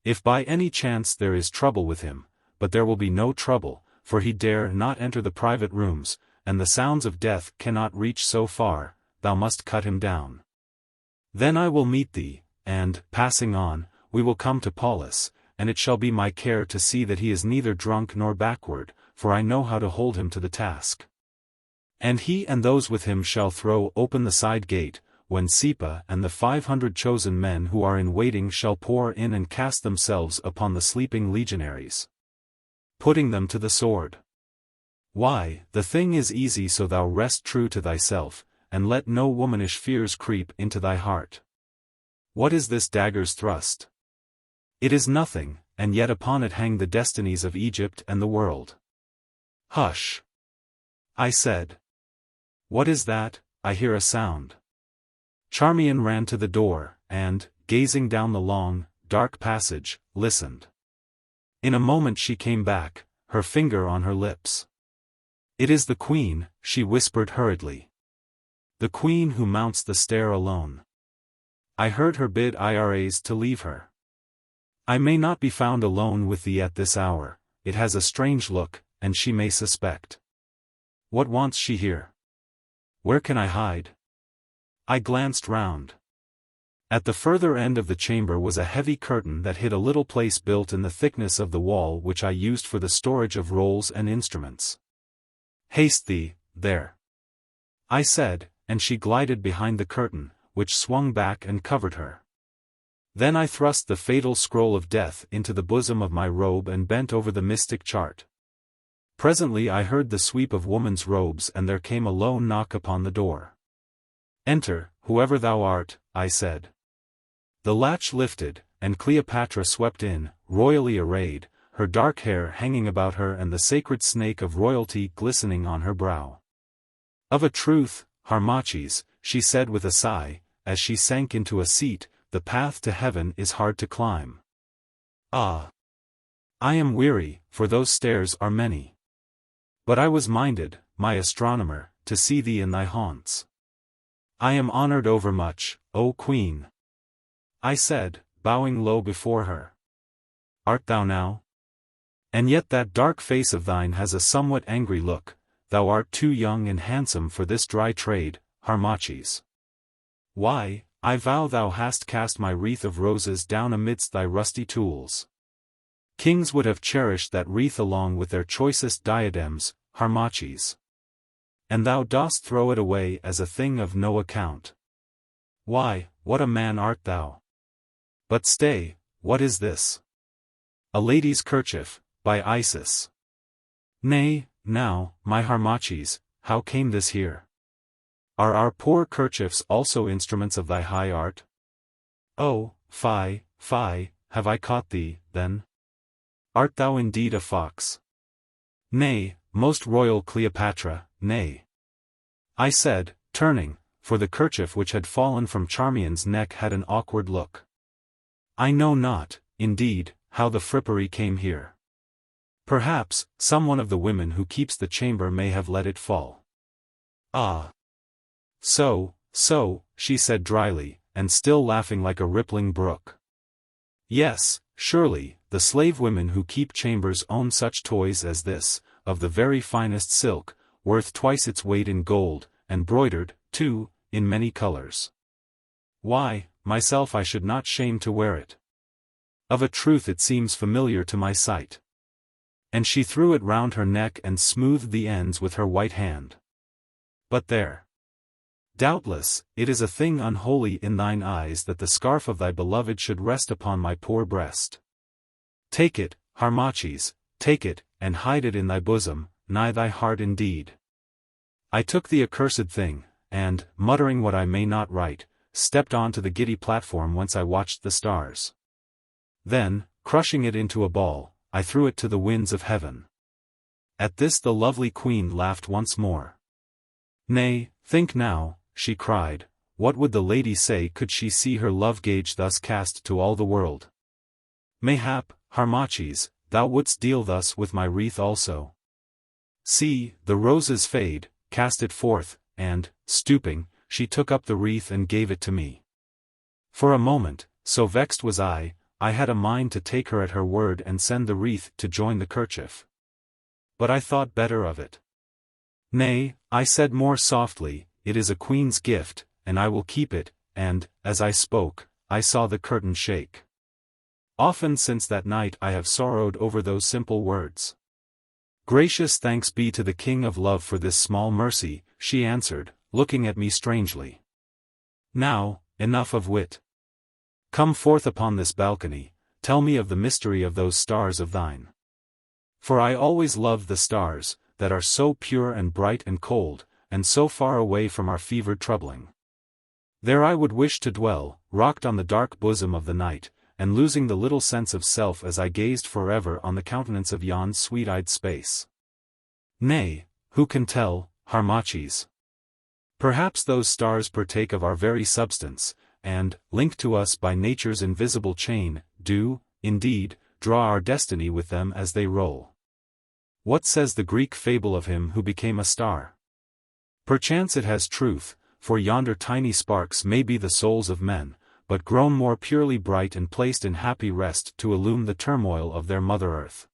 If by any chance there is trouble with him, but there will be no trouble, for he dare not enter the private rooms, and the sounds of death cannot reach so far, thou must cut him down. Then I will meet thee, and, passing on, we will come to Paulus, and it shall be my care to see that he is neither drunk nor backward, for I know how to hold him to the task. And he and those with him shall throw open the side gate, when Sepa and the 500 chosen men who are in waiting shall pour in and cast themselves upon the sleeping legionaries, putting them to the sword. Why, the thing is easy, so thou rest true to thyself, and let no womanish fears creep into thy heart. What is this dagger's thrust? It is nothing, and yet upon it hang the destinies of Egypt and the world. Hush! I said. What is that? I hear a sound. Charmion ran to the door, and, gazing down the long, dark passage, listened. In a moment she came back, her finger on her lips. It is the queen, she whispered hurriedly. The queen who mounts the stair alone. I heard her bid Iras to leave her. I may not be found alone with thee at this hour, it has a strange look, and she may suspect. What wants she here? Where can I hide? I glanced round. At the further end of the chamber was a heavy curtain that hid a little place built in the thickness of the wall which I used for the storage of rolls and instruments. Haste thee, there, I said, and she glided behind the curtain, which swung back and covered her. Then I thrust the fatal scroll of death into the bosom of my robe and bent over the mystic chart. Presently I heard the sweep of woman's robes and there came a low knock upon the door. Enter, whoever thou art, I said. The latch lifted, and Cleopatra swept in, royally arrayed, her dark hair hanging about her and the sacred snake of royalty glistening on her brow. Of a truth, Harmachis, she said with a sigh, as she sank into a seat, the path to heaven is hard to climb. Ah! I am weary, for those stairs are many. But I was minded, my astronomer, to see thee in thy haunts. I am honored overmuch, O Queen. I said, bowing low before her. Art thou now? And yet that dark face of thine has a somewhat angry look, thou art too young and handsome for this dry trade, Harmachis. Why, I vow thou hast cast my wreath of roses down amidst thy rusty tools. Kings would have cherished that wreath along with their choicest diadems, Harmachis. And thou dost throw it away as a thing of no account. Why, what a man art thou! But stay, what is this? A lady's kerchief, by Isis. Nay, now, my Harmachis, how came this here? Are our poor kerchiefs also instruments of thy high art? Oh, fie, have I caught thee, then? Art thou indeed a fox? Nay, most royal Cleopatra, nay. I said, turning, for the kerchief which had fallen from Charmion's neck had an awkward look. I know not, indeed, how the frippery came here. Perhaps, some one of the women who keeps the chamber may have let it fall. Ah! So, she said dryly, and still laughing like a rippling brook. Yes, surely, the slave women who keep chambers own such toys as this, of the very finest silk, worth twice its weight in gold, and broidered, too, in many colors. Why, myself I should not shame to wear it. Of a truth it seems familiar to my sight. And she threw it round her neck and smoothed the ends with her white hand. But there. Doubtless, it is a thing unholy in thine eyes that the scarf of thy beloved should rest upon my poor breast. Take it, Harmachis, take it, and hide it in thy bosom, nigh thy heart indeed. I took the accursed thing, and, muttering what I may not write, stepped on to the giddy platform whence I watched the stars. Then, crushing it into a ball, I threw it to the winds of heaven. At this the lovely queen laughed once more. Nay, think now, she cried, what would the lady say could she see her love gauge thus cast to all the world? Mayhap, Harmachis, thou wouldst deal thus with my wreath also. See, the roses fade, cast it forth, and, stooping, she took up the wreath and gave it to me. For a moment, so vexed was I had a mind to take her at her word and send the wreath to join the kerchief. But I thought better of it. Nay, I said more softly, it is a queen's gift, and I will keep it, and, as I spoke, I saw the curtain shake. Often since that night I have sorrowed over those simple words. Gracious thanks be to the King of Love for this small mercy, she answered, looking at me strangely. Now, enough of wit. Come forth upon this balcony, tell me of the mystery of those stars of thine. For I always loved the stars, that are so pure and bright and cold, and so far away from our fevered troubling. There I would wish to dwell, rocked on the dark bosom of the night, and losing the little sense of self as I gazed forever on the countenance of yon sweet-eyed space. Nay, who can tell, Harmachis? Perhaps those stars partake of our very substance, and, linked to us by nature's invisible chain, do, indeed, draw our destiny with them as they roll. What says the Greek fable of him who became a star? Perchance it has truth, for yonder tiny sparks may be the souls of men, but grown more purely bright and placed in happy rest to illume the turmoil of their mother earth.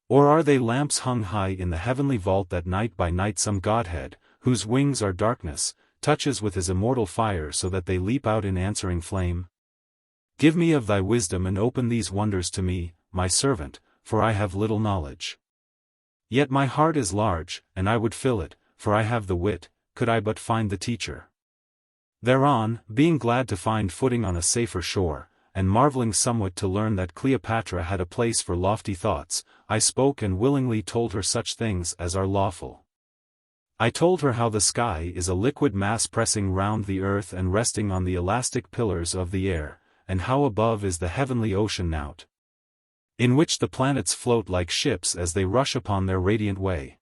Or are they lamps hung high in the heavenly vault that night by night some godhead, whose wings are darkness, touches with his immortal fire so that they leap out in answering flame? Give me of thy wisdom and open these wonders to me, my servant, for I have little knowledge. Yet my heart is large, and I would fill it, for I have the wit, could I but find the teacher. Thereon, being glad to find footing on a safer shore, and marveling somewhat to learn that Cleopatra had a place for lofty thoughts, I spoke and willingly told her such things as are lawful. I told her how the sky is a liquid mass pressing round the earth and resting on the elastic pillars of the air, and how above is the heavenly ocean Nout, in which the planets float like ships as they rush upon their radiant way.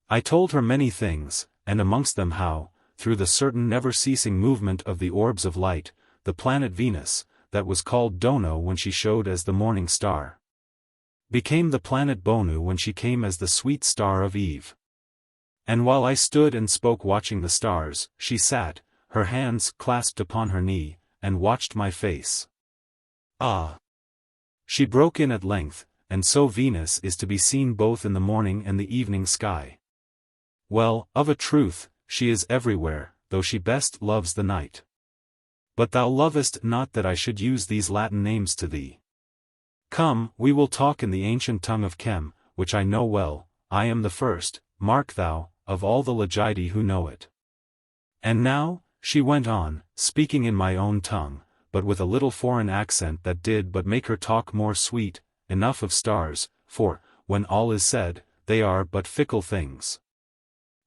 I told her many things, and amongst them how, through the certain never-ceasing movement of the orbs of light, the planet Venus, that was called Dono when she showed as the morning star, became the planet Bonu when she came as the sweet star of Eve. And while I stood and spoke watching the stars, she sat, her hands clasped upon her knee, and watched my face. Ah! She broke in at length, and so Venus is to be seen both in the morning and the evening sky. Well, of a truth, she is everywhere, though she best loves the night. But thou lovest not that I should use these Latin names to thee. Come, we will talk in the ancient tongue of Chem, which I know well. I am the first, mark thou, of all the Legidi who know it. And now, she went on, speaking in my own tongue, but with a little foreign accent that did but make her talk more sweet. Enough of stars, for, when all is said, they are but fickle things.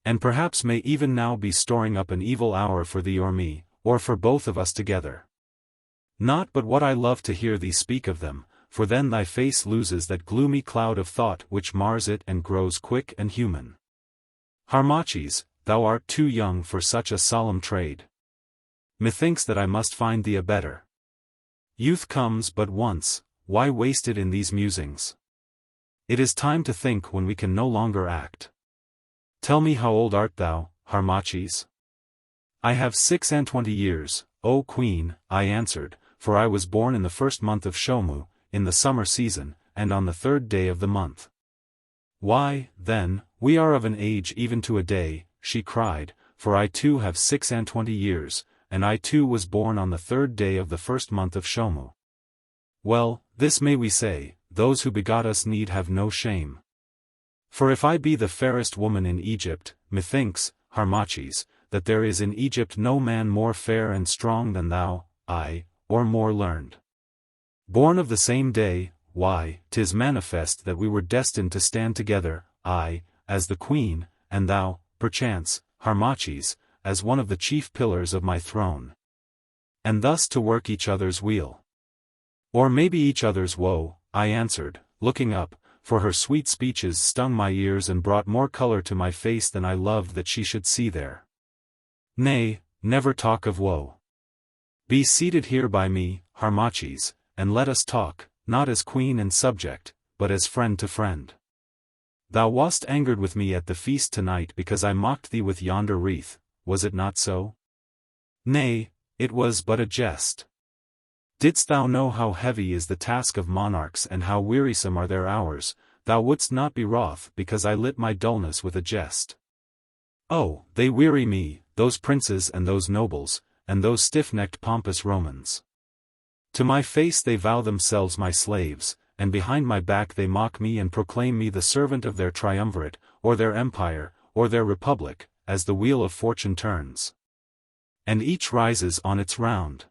And perhaps may even now be storing up an evil hour for thee or me, or for both of us together. Not but what I love to hear thee speak of them, for then thy face loses that gloomy cloud of thought which mars it and grows quick and human. Harmachis, thou art too young for such a solemn trade. Methinks that I must find thee a better. Youth comes but once, why waste it in these musings? It is time to think when we can no longer act. Tell me how old art thou, Harmachis? I have 26 years, O Queen, I answered, for I was born in the first month of Shomu, in the summer season, and on the 3rd day of the month. Why, then, we are of an age even to a day, she cried, for I too have 26 years, and I too was born on the 3rd day of the first month of Shomu. Well, this may we say, those who begot us need have no shame. For if I be the fairest woman in Egypt, methinks, Harmachis, that there is in Egypt no man more fair and strong than thou, or more learned. Born of the same day, why, 'tis manifest that we were destined to stand together, I, as the queen, and thou, perchance, Harmachis, as one of the chief pillars of my throne. And thus to work each other's weal. Or maybe each other's woe, I answered, looking up, for her sweet speeches stung my ears and brought more color to my face than I loved that she should see there. Nay, never talk of woe. Be seated here by me, Harmachis, and let us talk, not as queen and subject, but as friend to friend. Thou wast angered with me at the feast tonight because I mocked thee with yonder wreath, was it not so? Nay, it was but a jest. Didst thou know how heavy is the task of monarchs and how wearisome are their hours, thou wouldst not be wroth because I lit my dullness with a jest. Oh, they weary me, those princes and those nobles, and those stiff-necked pompous Romans. To my face they vow themselves my slaves, and behind my back they mock me and proclaim me the servant of their triumvirate, or their empire, or their republic, as the wheel of fortune turns. And each rises on its round.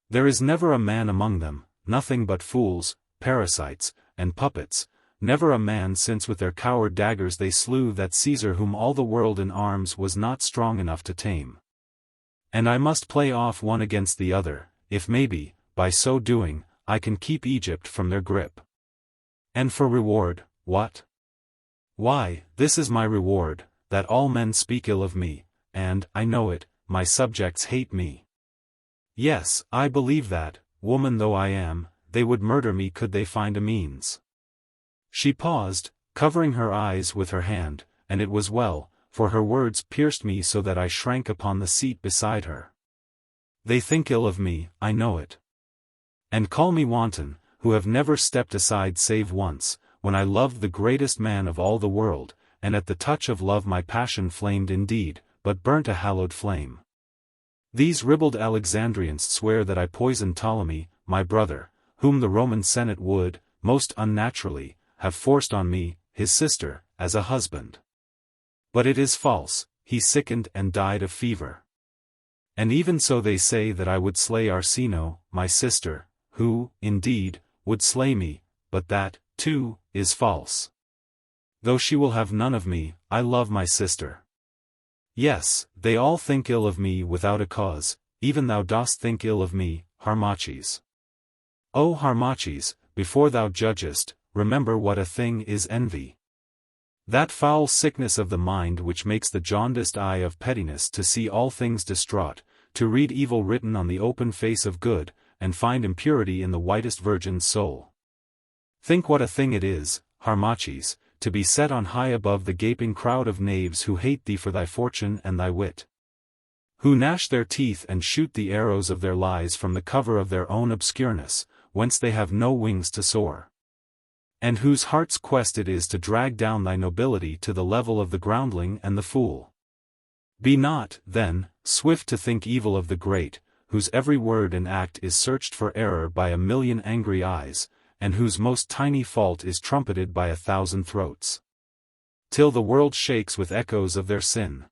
There is never a man among them, nothing but fools, parasites, and puppets, never a man since with their coward daggers they slew that Caesar whom all the world in arms was not strong enough to tame. And I must play off one against the other, if maybe, by so doing, I can keep Egypt from their grip. And for reward, what? Why, this is my reward, that all men speak ill of me, and, I know it, my subjects hate me. Yes, I believe that, woman though I am, they would murder me could they find a means. She paused, covering her eyes with her hand, and it was well, for her words pierced me so that I shrank upon the seat beside her. They think ill of me, I know it. And call me wanton, who have never stepped aside save once, when I loved the greatest man of all the world, and at the touch of love my passion flamed indeed, but burnt a hallowed flame. These ribald Alexandrians swear that I poisoned Ptolemy, my brother, whom the Roman Senate would, most unnaturally, have forced on me, his sister, as a husband. But it is false, he sickened and died of fever. And even so they say that I would slay Arsinoe, my sister, who, indeed, would slay me, but that, too, is false. Though she will have none of me, I love my sister. Yes, they all think ill of me without a cause, even thou dost think ill of me, Harmachis. O Harmachis, before thou judgest, remember what a thing is envy. That foul sickness of the mind which makes the jaundiced eye of pettiness to see all things distraught, to read evil written on the open face of good, and find impurity in the whitest virgin's soul. Think what a thing it is, Harmachis, to be set on high above the gaping crowd of knaves who hate thee for thy fortune and thy wit. Who gnash their teeth and shoot the arrows of their lies from the cover of their own obscureness, whence they have no wings to soar. And whose heart's quest it is to drag down thy nobility to the level of the groundling and the fool. Be not, then, swift to think evil of the great, whose every word and act is searched for error by a million angry eyes, and whose most tiny fault is trumpeted by 1,000 throats. Till the world shakes with echoes of their sin.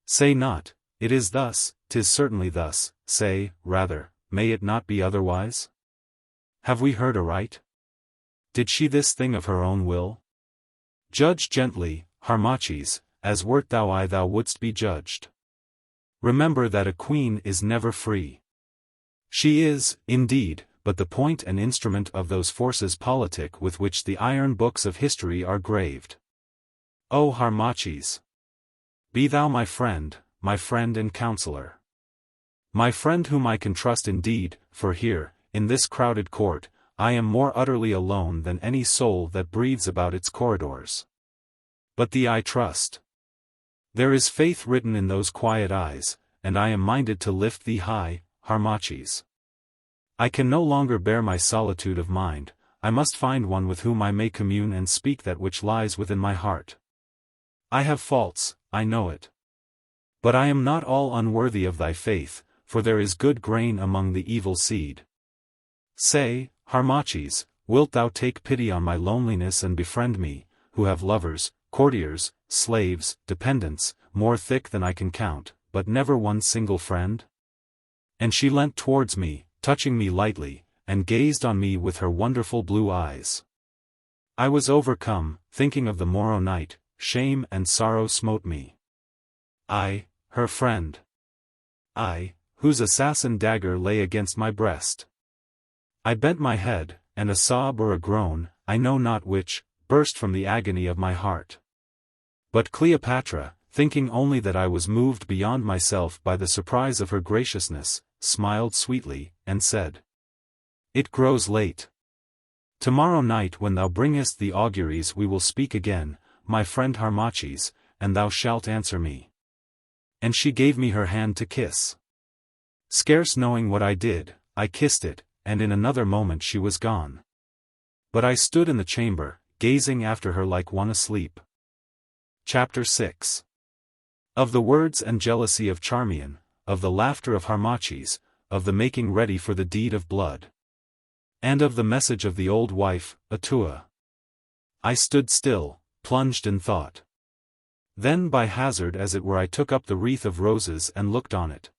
Say not, it is thus, 'tis certainly thus, say, rather, may it not be otherwise? Have we heard aright? Did she this thing of her own will? Judge gently, Harmachis, as wert thou wouldst be judged. Remember that a queen is never free. She is, indeed, but the point and instrument of those forces politic with which the iron books of history are graved. O Harmachis! Be thou my friend and counselor. My friend whom I can trust indeed, for here, in this crowded court, I am more utterly alone than any soul that breathes about its corridors. But thee I trust. There is faith written in those quiet eyes, and I am minded to lift thee high, Harmachis. I can no longer bear my solitude of mind, I must find one with whom I may commune and speak that which lies within my heart. I have faults, I know it. But I am not all unworthy of thy faith, for there is good grain among the evil seed. Say, Harmachis, wilt thou take pity on my loneliness and befriend me, who have lovers, courtiers, slaves, dependents, more thick than I can count, but never one single friend? And she leant towards me, touching me lightly, and gazed on me with her wonderful blue eyes. I was overcome, thinking of the morrow night, shame and sorrow smote me. I, her friend. I, whose assassin dagger lay against my breast. I bent my head, and a sob or a groan, I know not which, burst from the agony of my heart. But Cleopatra, thinking only that I was moved beyond myself by the surprise of her graciousness, smiled sweetly, and said, It grows late. Tomorrow night when thou bringest the auguries we will speak again, my friend Harmachis, and thou shalt answer me. And she gave me her hand to kiss. Scarce knowing what I did, I kissed it, and in another moment she was gone. But I stood in the chamber, gazing after her like one asleep. Chapter 6. Of the words and jealousy of Charmion, of the laughter of Harmachis, of the making ready for the deed of blood. And of the message of the old wife, Atoua. I stood still, plunged in thought. Then by hazard as it were I took up the wreath of roses and looked on it.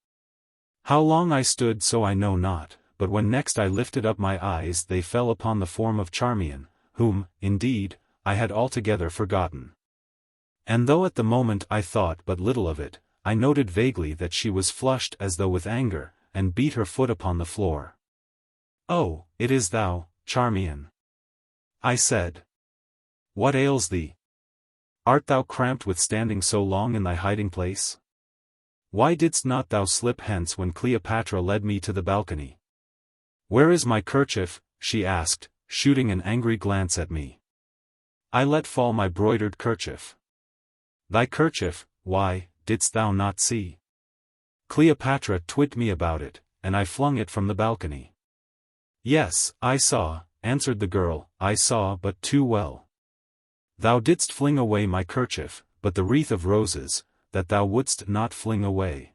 How long I stood so I know not, but when next I lifted up my eyes they fell upon the form of Charmion, whom, indeed, I had altogether forgotten. And though at the moment I thought but little of it, I noted vaguely that she was flushed as though with anger, and beat her foot upon the floor. Oh, it is thou, Charmion. I said. What ails thee? Art thou cramped with standing so long in thy hiding place? Why didst not thou slip hence when Cleopatra led me to the balcony? Where is my kerchief? She asked, shooting an angry glance at me. I let fall my broidered kerchief. Thy kerchief, why, didst thou not see? Cleopatra twigged me about it, and I flung it from the balcony. Yes, I saw, answered the girl, I saw but too well. Thou didst fling away my kerchief, but the wreath of roses, that thou wouldst not fling away.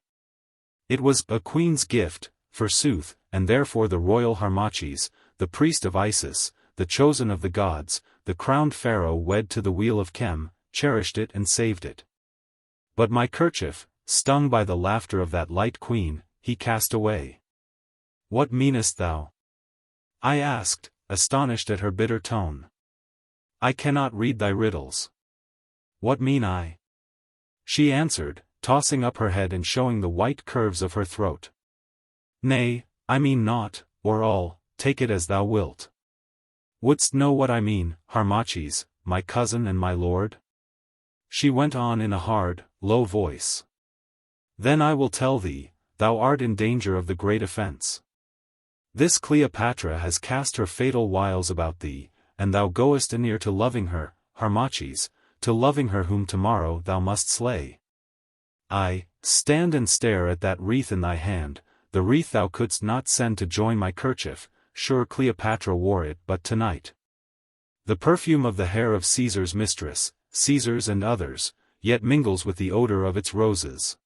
It was a queen's gift, forsooth, and therefore the royal Harmachis, the priest of Isis, the chosen of the gods, the crowned Pharaoh wed to the wheel of Chem, cherished it and saved it. But my kerchief, stung by the laughter of that light queen, he cast away. What meanest thou? I asked, astonished at her bitter tone. I cannot read thy riddles. What mean I? She answered, tossing up her head and showing the white curves of her throat. Nay, I mean naught, or all, take it as thou wilt. Wouldst know what I mean, Harmachis, my cousin and my lord? She went on in a hard, low voice. Then I will tell thee, thou art in danger of the great offense. This Cleopatra has cast her fatal wiles about thee, and thou goest anear to loving her, Harmachis, to loving her whom tomorrow thou must slay. Ay, stand and stare at that wreath in thy hand, the wreath thou couldst not send to join my kerchief, sure Cleopatra wore it but tonight. The perfume of the hair of Caesar's mistress, Caesar's and others, yet mingles with the odor of its roses.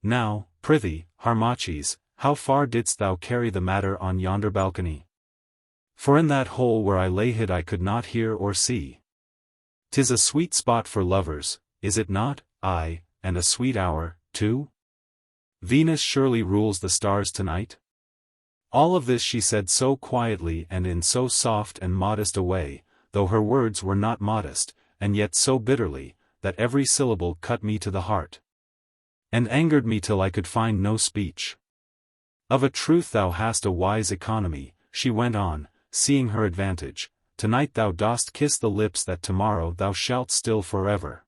Now, prithee, Harmachis, how far didst thou carry the matter on yonder balcony? For in that hole where I lay hid I could not hear or see. 'Tis a sweet spot for lovers, is it not? Aye, and a sweet hour, too? Venus surely rules the stars tonight? All of this she said so quietly and in so soft and modest a way, though her words were not modest, and yet so bitterly, that every syllable cut me to the heart, and angered me till I could find no speech. Of a truth thou hast a wise economy, she went on, seeing her advantage, tonight thou dost kiss the lips that tomorrow thou shalt still forever.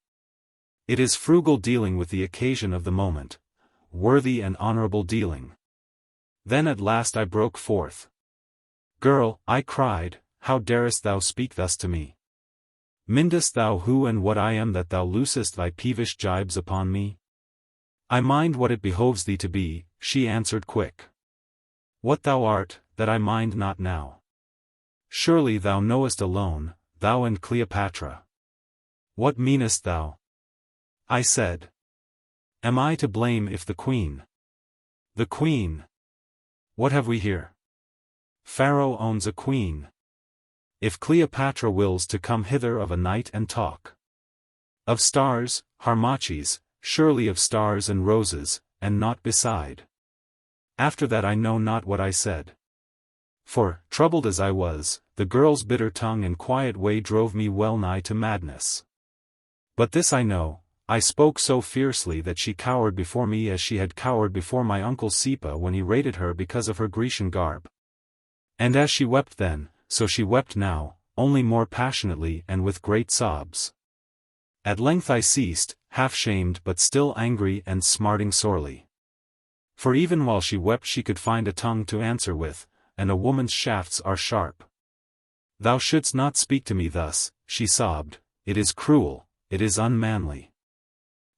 It is frugal dealing with the occasion of the moment, worthy and honorable dealing. Then at last I broke forth. Girl, I cried, how darest thou speak thus to me? Mindest thou who and what I am that thou loosest thy peevish gibes upon me? I mind what it behoves thee to be, she answered quick. What thou art, that I mind not now. Surely thou knowest alone, thou and Cleopatra. What meanest thou? I said. Am I to blame if the queen? The queen? What have we here? Pharaoh owns a queen. If Cleopatra wills to come hither of a night and talk of stars, Harmachis, surely of stars and roses, and naught beside. After that I know not what I said. For, troubled as I was, the girl's bitter tongue and quiet way drove me well nigh to madness. But this I know, I spoke so fiercely that she cowered before me as she had cowered before my uncle Sepa when he rated her because of her Grecian garb. And as she wept then, so she wept now, only more passionately and with great sobs. At length I ceased, half shamed but still angry and smarting sorely. For even while she wept she could find a tongue to answer with, and a woman's shafts are sharp. Thou shouldst not speak to me thus, she sobbed, it is cruel, it is unmanly.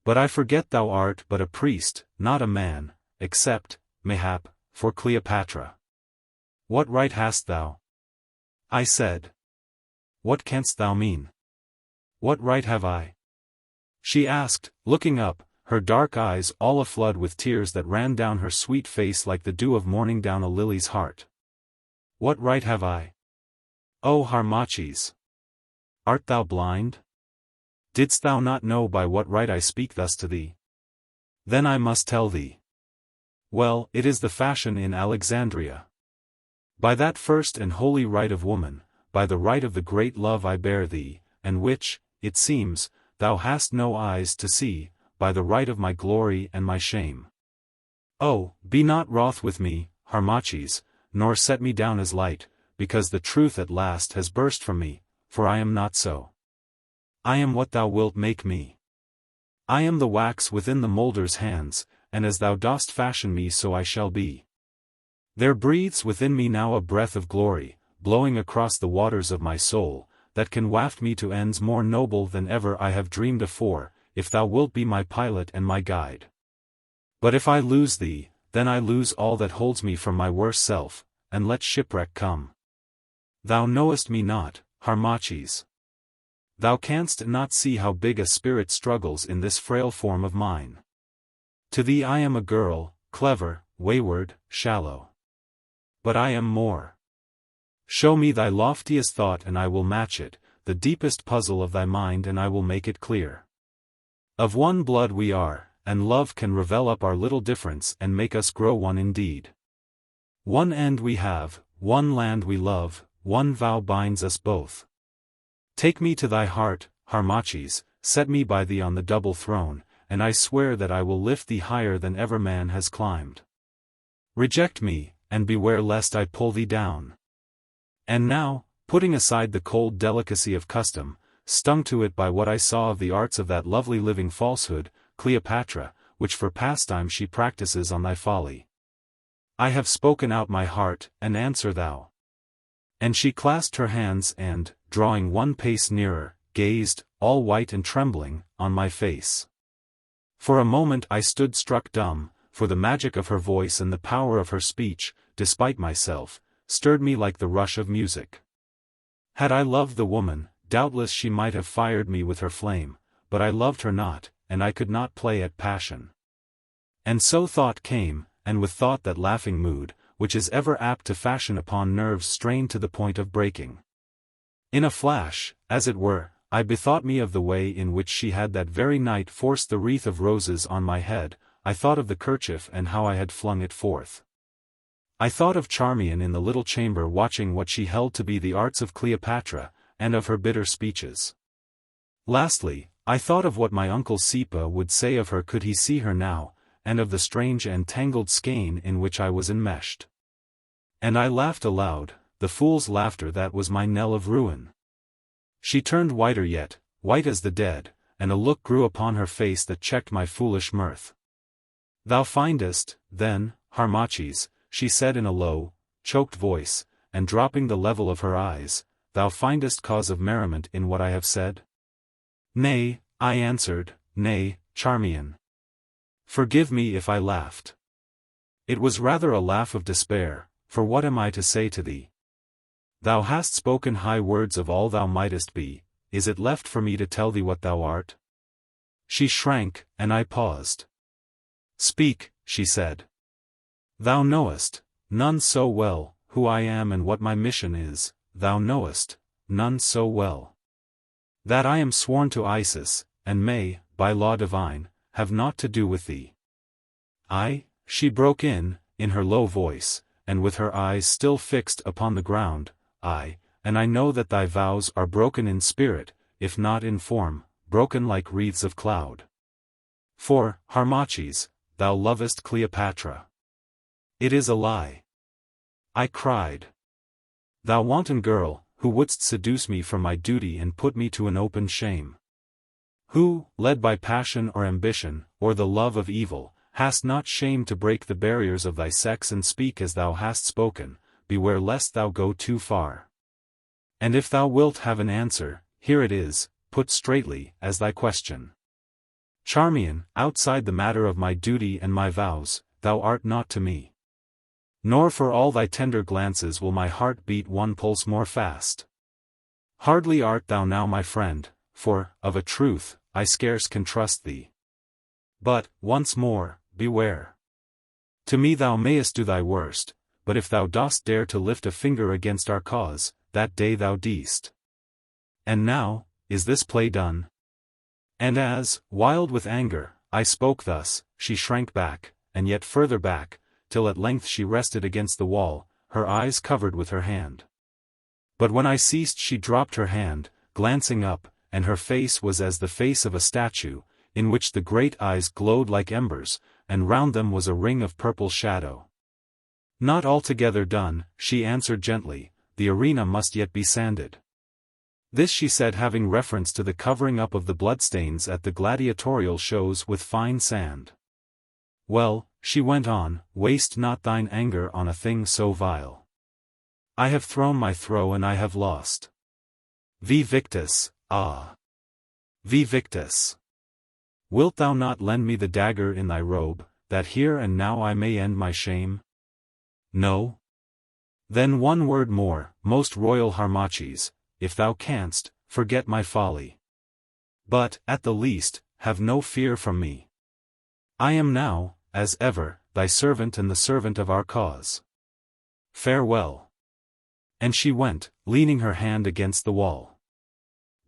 But I forget thou art but a priest, not a man, except, mayhap, for Cleopatra. What right hast thou? I said. What canst thou mean? What right have I? She asked, looking up, her dark eyes all aflood with tears that ran down her sweet face like the dew of morning down a lily's heart. What right have I? O Harmachis! Art thou blind? Didst thou not know by what right I speak thus to thee? Then I must tell thee. Well, it is the fashion in Alexandria. By that first and holy right of woman, by the right of the great love I bear thee, and which, it seems, thou hast no eyes to see, by the right of my glory and my shame. Oh, be not wroth with me, Harmachis, nor set me down as light, because the truth at last has burst from me, for I am not so. I am what thou wilt make me. I am the wax within the moulder's hands, and as thou dost fashion me so I shall be. There breathes within me now a breath of glory, blowing across the waters of my soul, that can waft me to ends more noble than ever I have dreamed afore, if thou wilt be my pilot and my guide. But if I lose thee, then I lose all that holds me from my worst self, and let shipwreck come. Thou knowest me not, Harmachis. Thou canst not see how big a spirit struggles in this frail form of mine. To thee I am a girl, clever, wayward, shallow. But I am more. Show me thy loftiest thought and I will match it, the deepest puzzle of thy mind and I will make it clear. Of one blood we are, and love can revel up our little difference and make us grow one indeed. One end we have, one land we love, one vow binds us both. Take me to thy heart, Harmachis, set me by thee on the double throne, and I swear that I will lift thee higher than ever man has climbed. Reject me, and beware lest I pull thee down. And now, putting aside the cold delicacy of custom, stung to it by what I saw of the arts of that lovely living falsehood, Cleopatra, which for pastime she practices on thy folly. I have spoken out my heart, and answer thou. And she clasped her hands and, drawing one pace nearer, gazed, all white and trembling, on my face. For a moment I stood struck dumb, for the magic of her voice and the power of her speech, despite myself, stirred me like the rush of music. Had I loved the woman, doubtless she might have fired me with her flame, but I loved her not, and I could not play at passion. And so thought came, and with thought that laughing mood, which is ever apt to fashion upon nerves strained to the point of breaking. In a flash, as it were, I bethought me of the way in which she had that very night forced the wreath of roses on my head. I thought of the kerchief and how I had flung it forth. I thought of Charmion in the little chamber watching what she held to be the arts of Cleopatra, and of her bitter speeches. Lastly, I thought of what my uncle Sepa would say of her could he see her now, and of the strange and tangled skein in which I was enmeshed. And I laughed aloud, the fool's laughter that was my knell of ruin. She turned whiter yet, white as the dead, and a look grew upon her face that checked my foolish mirth. Thou findest, then, Harmachis, she said in a low, choked voice, and dropping the level of her eyes, thou findest cause of merriment in what I have said? Nay, I answered, nay, Charmion. Forgive me if I laughed. It was rather a laugh of despair, for what am I to say to thee? Thou hast spoken high words of all thou mightest be, is it left for me to tell thee what thou art? She shrank, and I paused. Speak, she said. Thou knowest, none so well, who I am and what my mission is, thou knowest, none so well. That I am sworn to Isis, and may, by law divine, have naught to do with thee. She broke in her low voice, and with her eyes still fixed upon the ground, and I know that thy vows are broken in spirit, if not in form, broken like wreaths of cloud. For, Harmachis, thou lovest Cleopatra. It is a lie. I cried. Thou wanton girl, who wouldst seduce me from my duty and put me to an open shame. Who, led by passion or ambition, or the love of evil, hast not shame to break the barriers of thy sex and speak as thou hast spoken, beware lest thou go too far. And if thou wilt have an answer, here it is, put straightly, as thy question. Charmion, outside the matter of my duty and my vows, thou art not to me. Nor for all thy tender glances will my heart beat one pulse more fast. Hardly art thou now my friend, for, of a truth, I scarce can trust thee. But, once more, beware. To me thou mayest do thy worst, but if thou dost dare to lift a finger against our cause, that day thou deest. And now, is this play done? And as, wild with anger, I spoke thus, she shrank back, and yet further back, till at length she rested against the wall, her eyes covered with her hand. But when I ceased she dropped her hand, glancing up, and her face was as the face of a statue, in which the great eyes glowed like embers, and round them was a ring of purple shadow. Not altogether done, she answered gently, the arena must yet be sanded. This she said having reference to the covering up of the bloodstains at the gladiatorial shows with fine sand. Well, she went on, waste not thine anger on a thing so vile. I have thrown my throw and I have lost. Vi victis, ah! Vi victis! Wilt thou not lend me the dagger in thy robe, that here and now I may end my shame? No? Then one word more, most royal Harmachis, if thou canst, forget my folly. But, at the least, have no fear from me. I am now, as ever, thy servant and the servant of our cause. Farewell. And she went, leaning her hand against the wall.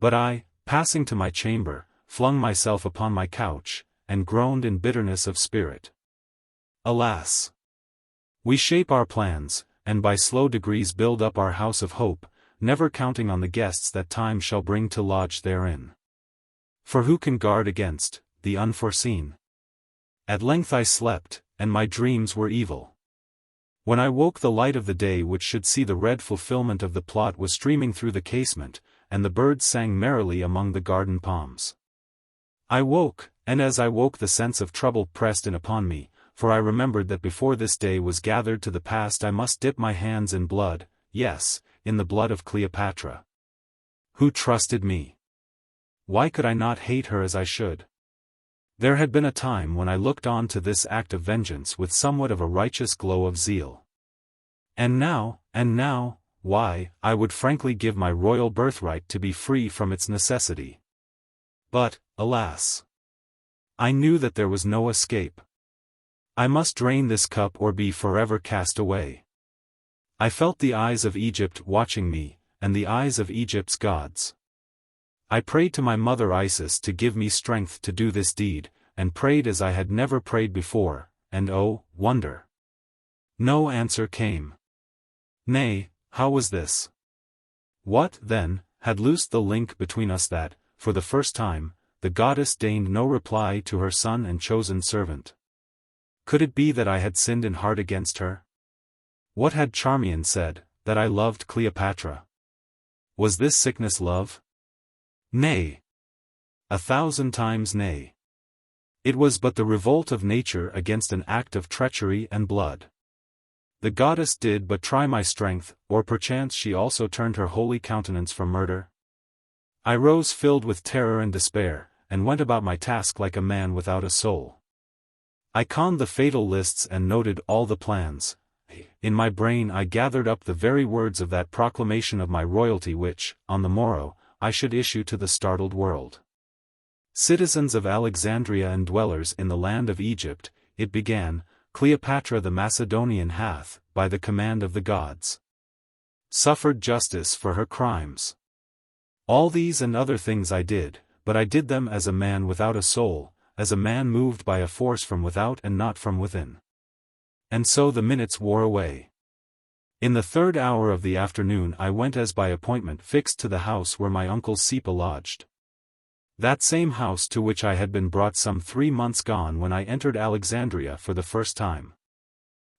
But I, passing to my chamber, flung myself upon my couch, and groaned in bitterness of spirit. Alas! We shape our plans, and by slow degrees build up our house of hope, never counting on the guests that time shall bring to lodge therein. For who can guard against the unforeseen. At length I slept, and my dreams were evil. When I woke, the light of the day which should see the red fulfillment of the plot was streaming through the casement, and the birds sang merrily among the garden palms. I woke, and as I woke the sense of trouble pressed in upon me, for I remembered that before this day was gathered to the past I must dip my hands in blood, yes, in the blood of Cleopatra. Who trusted me? Why could I not hate her as I should? There had been a time when I looked on to this act of vengeance with somewhat of a righteous glow of zeal. And now, why, I would frankly give my royal birthright to be free from its necessity. But, alas! I knew that there was no escape. I must drain this cup or be forever cast away. I felt the eyes of Egypt watching me, and the eyes of Egypt's gods. I prayed to my mother Isis to give me strength to do this deed, and prayed as I had never prayed before, and oh, wonder! No answer came. Nay, how was this? What, then, had loosed the link between us that, for the first time, the goddess deigned no reply to her son and chosen servant? Could it be that I had sinned in heart against her? What had Charmion said, that I loved Cleopatra? Was this sickness love? Nay. 1,000 times nay. It was but the revolt of nature against an act of treachery and blood. The goddess did but try my strength, or perchance she also turned her holy countenance from murder. I rose filled with terror and despair, and went about my task like a man without a soul. I conned the fatal lists and noted all the plans. In my brain I gathered up the very words of that proclamation of my royalty which, on the morrow, I should issue to the startled world. Citizens of Alexandria and dwellers in the land of Egypt, it began, Cleopatra the Macedonian hath, by the command of the gods, suffered justice for her crimes. All these and other things I did, but I did them as a man without a soul, as a man moved by a force from without and not from within. And so the minutes wore away. In the 3rd hour of the afternoon I went as by appointment fixed to the house where my uncle Sepa lodged. That same house to which I had been brought some 3 months gone when I entered Alexandria for the first time.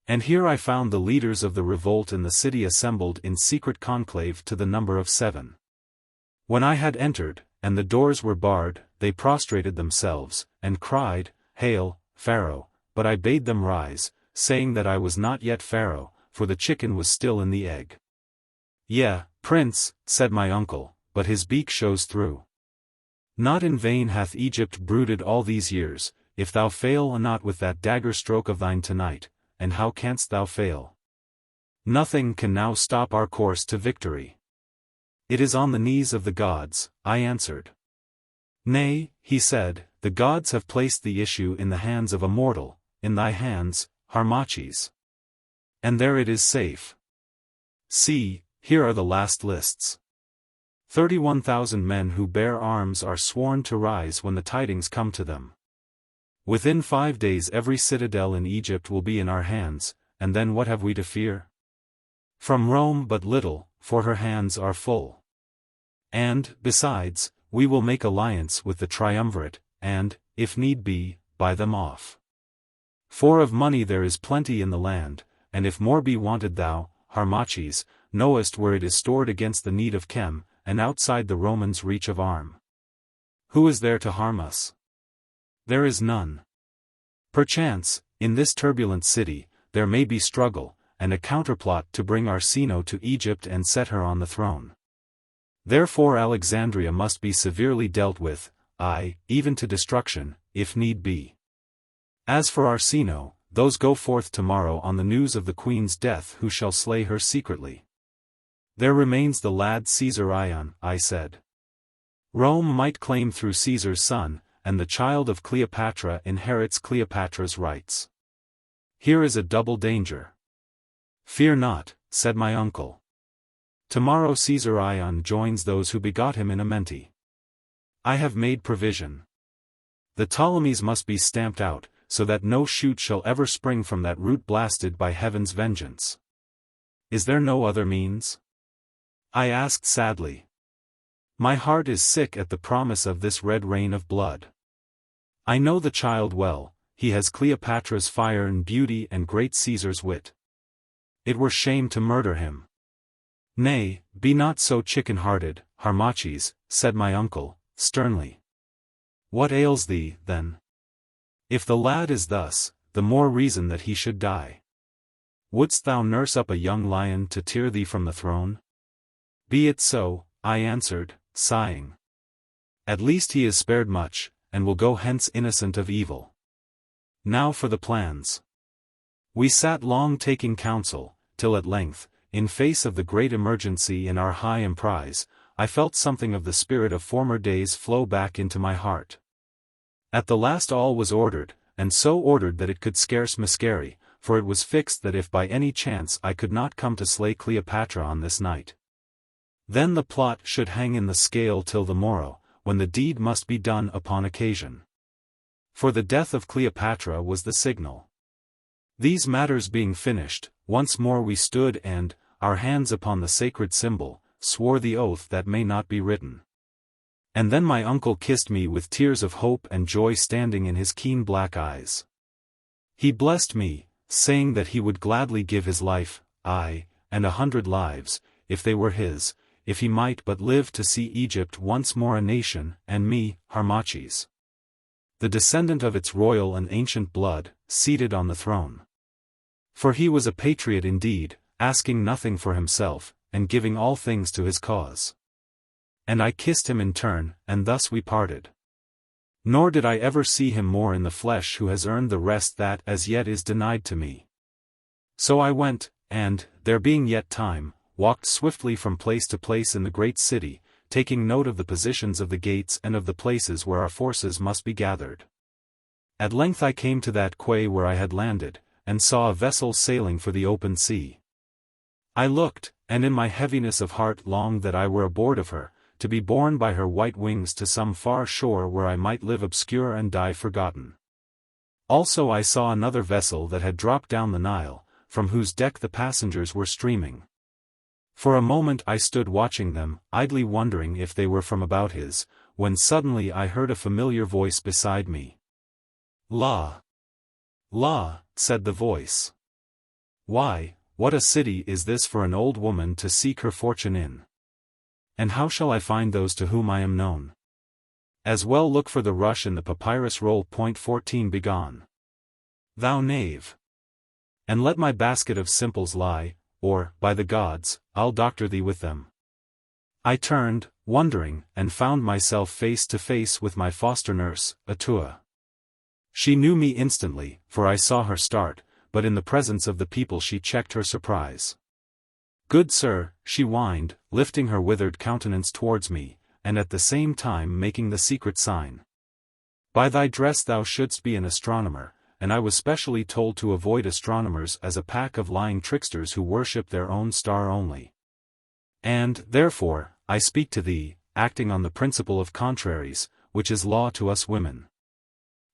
And here I found the leaders of the revolt in the city assembled in secret conclave to the number of 7. When I had entered, and the doors were barred, they prostrated themselves, and cried, "Hail, Pharaoh," but I bade them rise, saying that I was not yet Pharaoh, for the chicken was still in the egg. "Yea, Prince," said my uncle, "but his beak shows through. Not in vain hath Egypt brooded all these years, if thou fail not with that dagger stroke of thine tonight, and how canst thou fail? Nothing can now stop our course to victory." "It is on the knees of the gods," I answered. "Nay," he said, "the gods have placed the issue in the hands of a mortal, in thy hands, Harmachis. And there it is safe. See, here are the last lists. 31,000 men who bear arms are sworn to rise when the tidings come to them. Within 5 days every citadel in Egypt will be in our hands, and then what have we to fear? From Rome but little, for her hands are full. And, besides, we will make alliance with the triumvirate, and, if need be, buy them off. For of money there is plenty in the land, and if more be wanted thou, Harmachis, knowest where it is stored against the need of Chem, and outside the Romans' reach of arm. Who is there to harm us? There is none. Perchance, in this turbulent city, there may be struggle, and a counterplot to bring Arsinoe to Egypt and set her on the throne. Therefore Alexandria must be severely dealt with, aye, even to destruction, if need be. As for Arsinoe, those go forth tomorrow on the news of the queen's death who shall slay her secretly. There remains the lad Caesar Ion, I said. Rome might claim through Caesar's son, and the child of Cleopatra inherits Cleopatra's rights. Here is a double danger. Fear not, said my uncle. Tomorrow Caesar Ion joins those who begot him in Amenti. I have made provision. The Ptolemies must be stamped out, so that no shoot shall ever spring from that root blasted by heaven's vengeance. Is there no other means? I asked sadly. My heart is sick at the promise of this red rain of blood. I know the child well, he has Cleopatra's fire and beauty and great Caesar's wit. It were shame to murder him. Nay, be not so chicken-hearted, Harmachis, said my uncle, sternly. What ails thee, then? If the lad is thus, the more reason that he should die. Wouldst thou nurse up a young lion to tear thee from the throne? Be it so, I answered, sighing. At least he is spared much, and will go hence innocent of evil. Now for the plans. We sat long taking counsel, till at length, in face of the great emergency in our high emprise, I felt something of the spirit of former days flow back into my heart. At the last all was ordered, and so ordered that it could scarce miscarry, for it was fixed that if by any chance I could not come to slay Cleopatra on this night, then the plot should hang in the scale till the morrow, when the deed must be done upon occasion. For the death of Cleopatra was the signal. These matters being finished, once more we stood and, our hands upon the sacred symbol, swore the oath that may not be written. And then my uncle kissed me with tears of hope and joy standing in his keen black eyes. He blessed me, saying that he would gladly give his life, aye, and 100 lives, if they were his, if he might but live to see Egypt once more a nation, and me, Harmachis, the descendant of its royal and ancient blood, seated on the throne. For he was a patriot indeed, asking nothing for himself, and giving all things to his cause. And I kissed him in turn, and thus we parted. Nor did I ever see him more in the flesh who has earned the rest that as yet is denied to me. So I went, and, there being yet time, walked swiftly from place to place in the great city, taking note of the positions of the gates and of the places where our forces must be gathered. At length I came to that quay where I had landed, and saw a vessel sailing for the open sea. I looked, and in my heaviness of heart longed that I were aboard of her, to be borne by her white wings to some far shore where I might live obscure and die forgotten. Also I saw another vessel that had dropped down the Nile, from whose deck the passengers were streaming. For a moment I stood watching them, idly wondering if they were from Abouthis, when suddenly I heard a familiar voice beside me. La! La! Said the voice. Why, what a city is this for an old woman to seek her fortune in? And how shall I find those to whom I am known? As well look for the rush in the papyrus roll. 14 Begone, thou knave! And let my basket of simples lie, or, by the gods, I'll doctor thee with them. I turned, wondering, and found myself face to face with my foster nurse, Atoua. She knew me instantly, for I saw her start, but in the presence of the people she checked her surprise. Good sir, she whined, lifting her withered countenance towards me, and at the same time making the secret sign. By thy dress thou shouldst be an astronomer, and I was specially told to avoid astronomers as a pack of lying tricksters who worship their own star only. And, therefore, I speak to thee, acting on the principle of contraries, which is law to us women.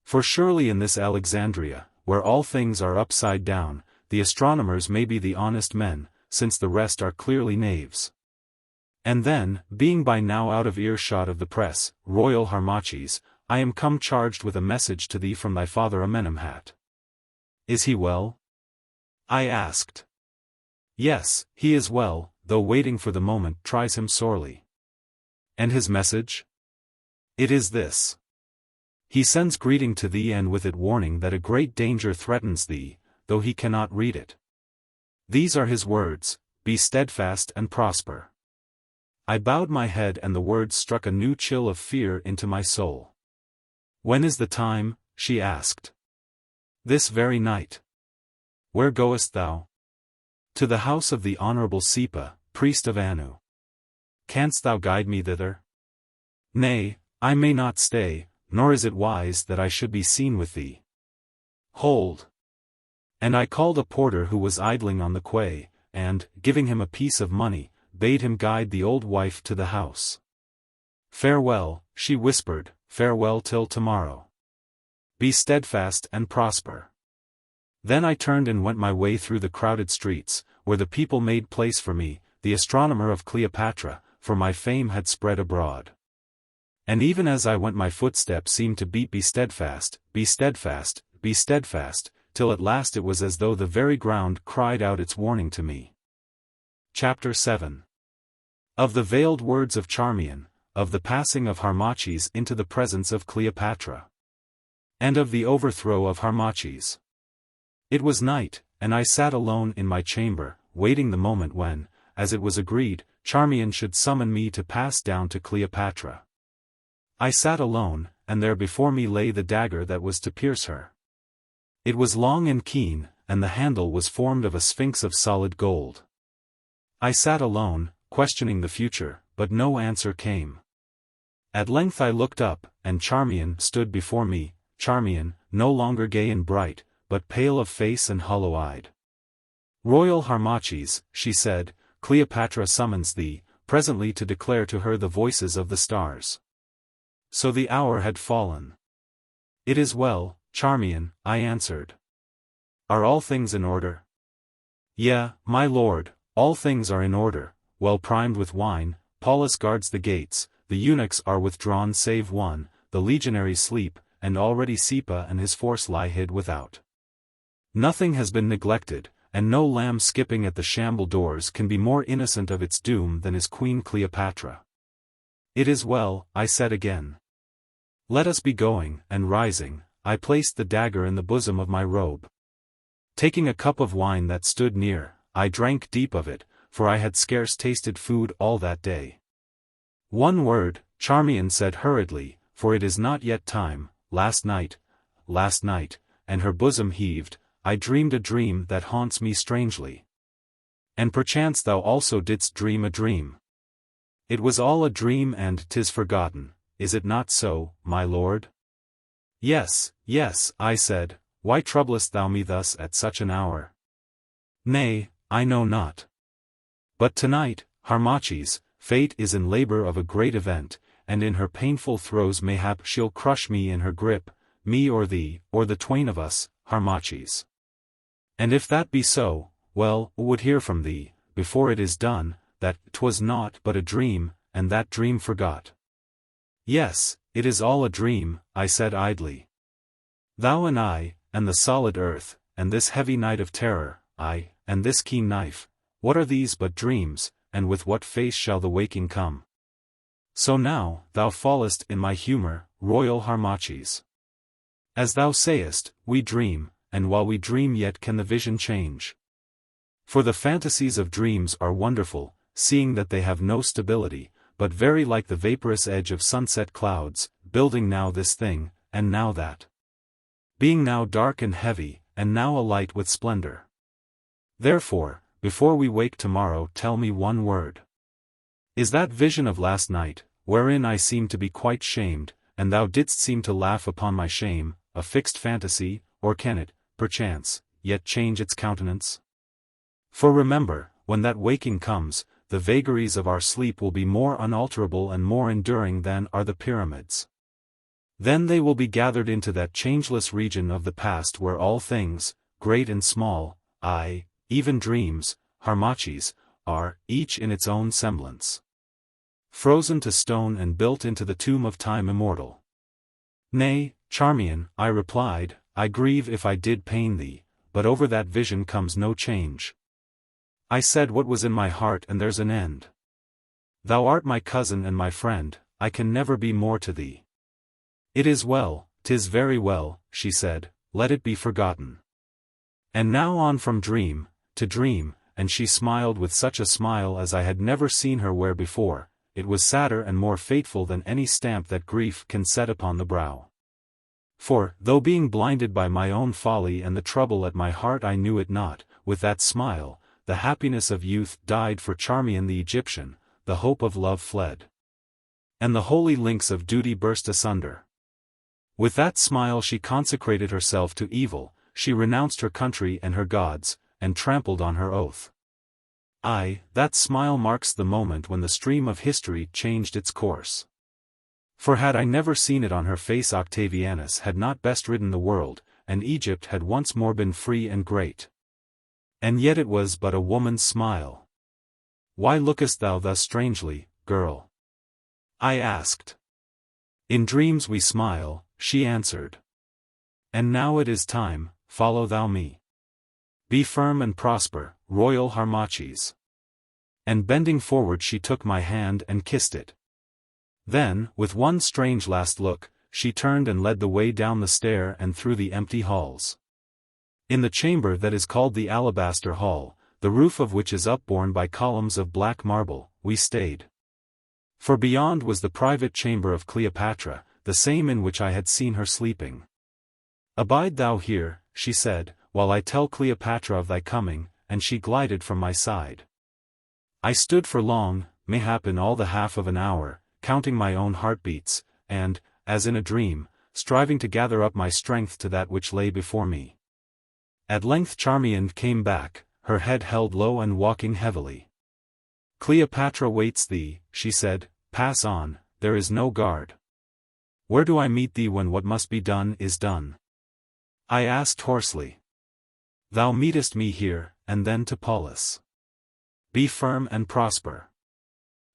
For surely in this Alexandria, where all things are upside down, the astronomers may be the honest men, since the rest are clearly knaves. And then, being by now out of earshot of the press, royal Harmachis, I am come charged with a message to thee from thy father Amenemhat. Is he well? I asked. Yes, he is well, though waiting for the moment tries him sorely. And his message? It is this. He sends greeting to thee and with it warning that a great danger threatens thee, though he cannot read it. These are his words, be steadfast and prosper. I bowed my head and the words struck a new chill of fear into my soul. When is the time? She asked. This very night. Where goest thou? To the house of the honorable Sepa, priest of Annu. Canst thou guide me thither? Nay, I may not stay, nor is it wise that I should be seen with thee. Hold. And I called a porter who was idling on the quay, and, giving him a piece of money, bade him guide the old wife to the house. Farewell, she whispered, farewell till tomorrow. Be steadfast and prosper. Then I turned and went my way through the crowded streets, where the people made place for me, the astronomer of Cleopatra, for my fame had spread abroad. And even as I went my footsteps seemed to beat, be steadfast, be steadfast, be steadfast, till at last it was as though the very ground cried out its warning to me. Chapter 7. Of the veiled words of Charmion, of the passing of Harmachis into the presence of Cleopatra. And of the overthrow of Harmachis. It was night, and I sat alone in my chamber, waiting the moment when, as it was agreed, Charmion should summon me to pass down to Cleopatra. I sat alone, and there before me lay the dagger that was to pierce her. It was long and keen, and the handle was formed of a sphinx of solid gold. I sat alone, questioning the future, but no answer came. At length I looked up, and Charmion stood before me, Charmion, no longer gay and bright, but pale of face and hollow-eyed. "Royal Harmachis," she said, "Cleopatra summons thee, presently to declare to her the voices of the stars." So the hour had fallen. "It is well, Charmion," I answered. "Are all things in order?" "Yea, my lord, all things are in order, well primed with wine, Paulus guards the gates, the eunuchs are withdrawn save one, the legionaries sleep, and already Sepa and his force lie hid without. Nothing has been neglected, and no lamb skipping at the shamble doors can be more innocent of its doom than is Queen Cleopatra." "It is well," I said again. "Let us be going," and rising, I placed the dagger in the bosom of my robe. Taking a cup of wine that stood near, I drank deep of it, for I had scarce tasted food all that day. "One word," Charmion said hurriedly, "for it is not yet time. Last night, and her bosom heaved, I dreamed a dream that haunts me strangely. And perchance thou also didst dream a dream. It was all a dream and 'tis forgotten, is it not so, my lord?" "Yes, yes," I said, "why troublest thou me thus at such an hour?" "Nay, I know not. But tonight, Harmachis, fate is in labor of a great event, and in her painful throes mayhap she'll crush me in her grip, me or thee, or the twain of us, Harmachis. And if that be so, well, would hear from thee, before it is done, that 'twas naught but a dream, and that dream forgot." "Yes, it is all a dream," I said idly. "Thou and I, and the solid earth, and this heavy night of terror, aye, and this keen knife, what are these but dreams, and with what face shall the waking come? So now, thou fallest in my humor, royal Harmachis. As thou sayest, we dream, and while we dream yet can the vision change. For the fantasies of dreams are wonderful, seeing that they have no stability, but very like the vaporous edge of sunset clouds, building now this thing, and now that. Being now dark and heavy, and now alight with splendor. Therefore, before we wake tomorrow tell me one word. Is that vision of last night, wherein I seemed to be quite shamed, and thou didst seem to laugh upon my shame, a fixed fantasy, or can it, perchance, yet change its countenance? For remember, when that waking comes, the vagaries of our sleep will be more unalterable and more enduring than are the pyramids. Then they will be gathered into that changeless region of the past where all things, great and small, aye, even dreams, Harmachis, are, each in its own semblance, frozen to stone and built into the tomb of time immortal. "Nay, Charmion," I replied, "I grieve if I did pain thee, but over that vision comes no change. I said what was in my heart and there's an end. Thou art my cousin and my friend, I can never be more to thee." "It is well, 'tis very well," she said, "let it be forgotten. And now on from dream, to dream," and she smiled with such a smile as I had never seen her wear before. It was sadder and more fateful than any stamp that grief can set upon the brow. For, though being blinded by my own folly and the trouble at my heart I knew it not, with that smile, the happiness of youth died for Charmion the Egyptian, the hope of love fled. And the holy links of duty burst asunder. With that smile she consecrated herself to evil, she renounced her country and her gods, and trampled on her oath. Aye, that smile marks the moment when the stream of history changed its course. For had I never seen it on her face Octavianus had not best ridden the world, and Egypt had once more been free and great. And yet it was but a woman's smile. "Why lookest thou thus strangely, girl?" I asked. In dreams we smile, she answered. And now it is time, follow thou me. Be firm and prosper, royal Harmachis. And bending forward she took my hand and kissed it. Then, with one strange last look, she turned and led the way down the stair and through the empty halls. In the chamber that is called the Alabaster Hall, the roof of which is upborne by columns of black marble, we stayed. For beyond was the private chamber of Cleopatra, the same in which I had seen her sleeping. Abide thou here, she said, while I tell Cleopatra of thy coming, and she glided from my side. I stood for long, mayhap in all the half of an hour, counting my own heartbeats, and, as in a dream, striving to gather up my strength to that which lay before me. At length Charmion came back, her head held low and walking heavily. Cleopatra waits thee, she said, pass on, there is no guard. Where do I meet thee when what must be done is done? I asked hoarsely. Thou meetest me here, and then to Paulus. Be firm and prosper.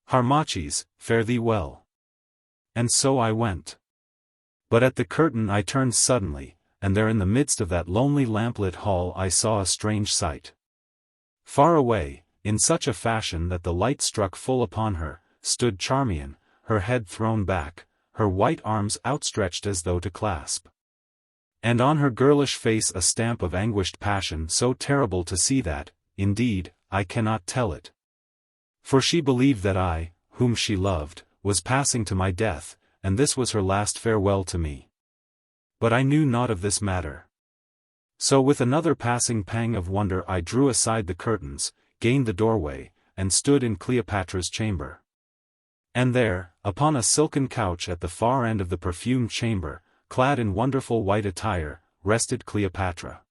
Harmachis, fare thee well. And so I went. But at the curtain I turned suddenly, and there in the midst of that lonely lamplit hall I saw a strange sight. Far away, in such a fashion that the light struck full upon her, stood Charmion, her head thrown back, her white arms outstretched as though to clasp. And on her girlish face a stamp of anguished passion so terrible to see that, indeed, I cannot tell it. For she believed that I, whom she loved, was passing to my death, and this was her last farewell to me. But I knew naught of this matter. So with another passing pang of wonder I drew aside the curtains, gained the doorway, and stood in Cleopatra's chamber. And there, upon a silken couch at the far end of the perfumed chamber, clad in wonderful white attire, rested Cleopatra.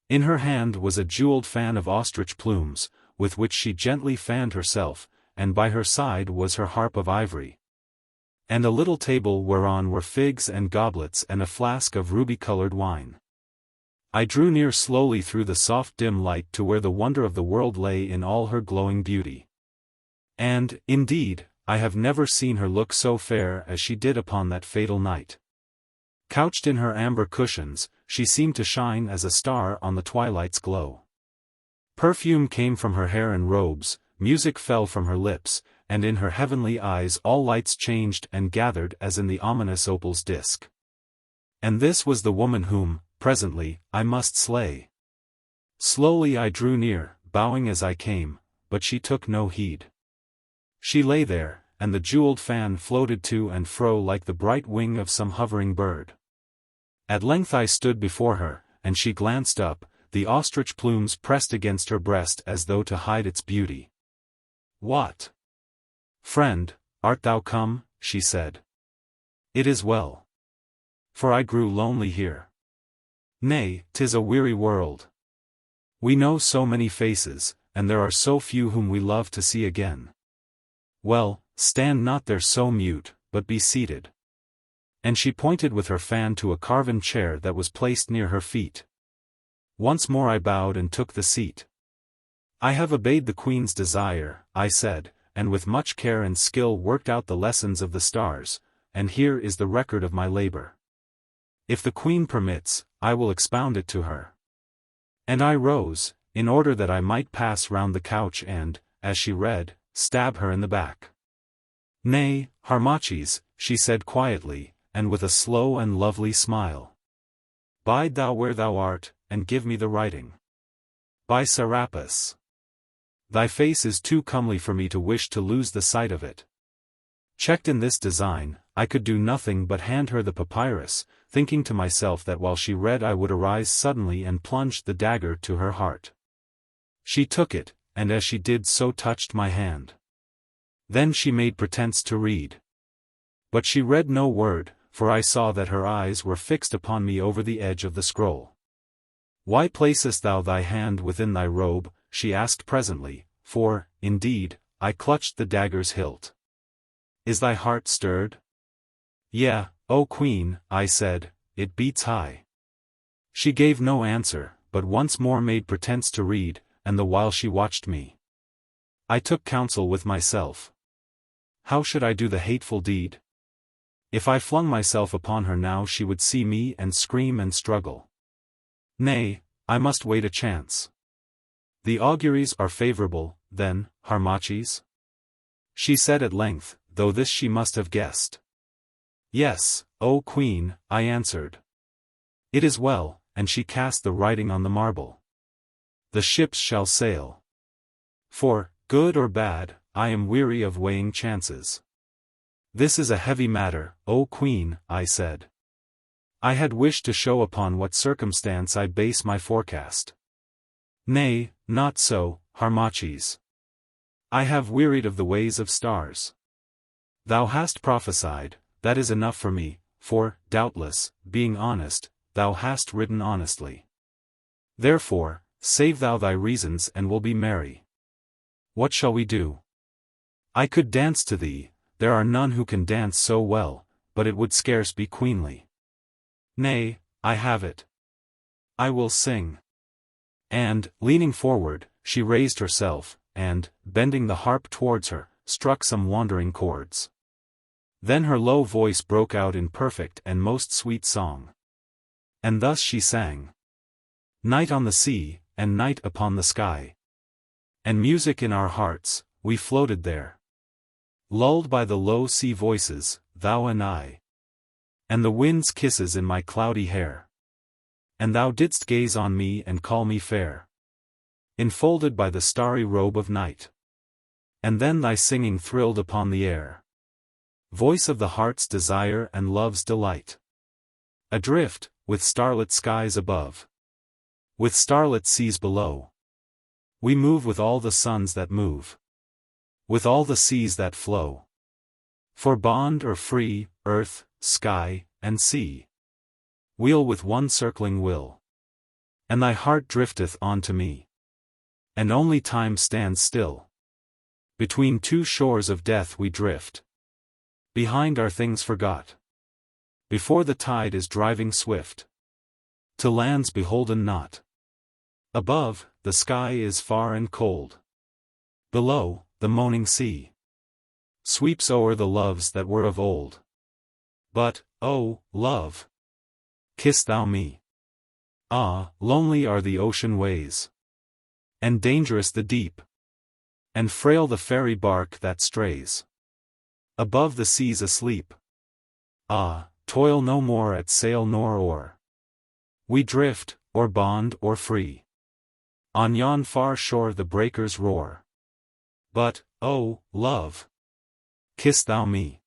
In her hand was a jeweled fan of ostrich plumes, with which she gently fanned herself, and by her side was her harp of ivory. And a little table whereon were figs and goblets and a flask of ruby-colored wine. I drew near slowly through the soft dim light to where the wonder of the world lay in all her glowing beauty. And, indeed, I have never seen her look so fair as she did upon that fatal night. Couched in her amber cushions, she seemed to shine as a star on the twilight's glow. Perfume came from her hair and robes, music fell from her lips, and in her heavenly eyes all lights changed and gathered as in the ominous opal's disk. And this was the woman whom, presently, I must slay. Slowly I drew near, bowing as I came, but she took no heed. She lay there, and the jeweled fan floated to and fro like the bright wing of some hovering bird. At length I stood before her, and she glanced up, the ostrich plumes pressed against her breast as though to hide its beauty. What? Friend, art thou come? She said. It is well. For I grew lonely here. Nay, 'tis a weary world. We know so many faces, and there are so few whom we love to see again. Well, stand not there so mute, but be seated. And she pointed with her fan to a carven chair that was placed near her feet. Once more I bowed and took the seat. I have obeyed the queen's desire, I said, and with much care and skill worked out the lessons of the stars, and here is the record of my labor. If the queen permits, I will expound it to her. And I rose, in order that I might pass round the couch and, as she read, stab her in the back. Nay, Harmachis, she said quietly, and with a slow and lovely smile. Bide thou where thou art, and give me the writing. By Serapis. Thy face is too comely for me to wish to lose the sight of it. Checked in this design, I could do nothing but hand her the papyrus, thinking to myself that while she read I would arise suddenly and plunge the dagger to her heart. She took it, and as she did so touched my hand. Then she made pretense to read. But she read no word, for I saw that her eyes were fixed upon me over the edge of the scroll. Why placest thou thy hand within thy robe? She asked presently, for, indeed, I clutched the dagger's hilt. Is thy heart stirred? Yea, O queen, I said, it beats high. She gave no answer, but once more made pretense to read, and the while she watched me. I took counsel with myself. How should I do the hateful deed? If I flung myself upon her now she would see me and scream and struggle. Nay, I must wait a chance. The auguries are favorable, then, Harmachis? She said at length, though this she must have guessed. Yes, O Queen, I answered. It is well, and she cast the writing on the marble. The ships shall sail. For, good or bad, I am weary of weighing chances. This is a heavy matter, O Queen, I said. I had wished to show upon what circumstance I base my forecast. Nay, not so, Harmachis. I have wearied of the ways of stars. Thou hast prophesied, that is enough for me, for, doubtless, being honest, thou hast written honestly. Therefore, save thou thy reasons and we'll be merry. What shall we do? I could dance to thee, there are none who can dance so well, but it would scarce be queenly. Nay, I have it. I will sing. And, leaning forward, she raised herself, and, bending the harp towards her, struck some wandering chords. Then her low voice broke out in perfect and most sweet song. And thus she sang. Night on the sea, and night upon the sky. And music in our hearts, we floated there. Lulled by the low sea voices, thou and I. And the wind's kisses in my cloudy hair. And thou didst gaze on me and call me fair. Enfolded by the starry robe of night. And then thy singing thrilled upon the air. Voice of the heart's desire and love's delight. Adrift, with starlit skies above. With starlit seas below. We move with all the suns that move. With all the seas that flow. For bond or free, earth, sky, and sea. Wheel with one circling will. And thy heart drifteth on to me. And only time stands still. Between two shores of death we drift. Behind are things forgot. Before the tide is driving swift. To lands beholden not. Above, the sky is far and cold. Below, the moaning sea sweeps o'er the loves that were of old. But, oh, love, kiss thou me. Ah, lonely are the ocean ways. And dangerous the deep. And frail the ferry bark that strays. Above the seas asleep. Ah, toil no more at sail nor oar. We drift, or bond or free. On yon far shore the breakers roar. But, oh, love, kiss thou me.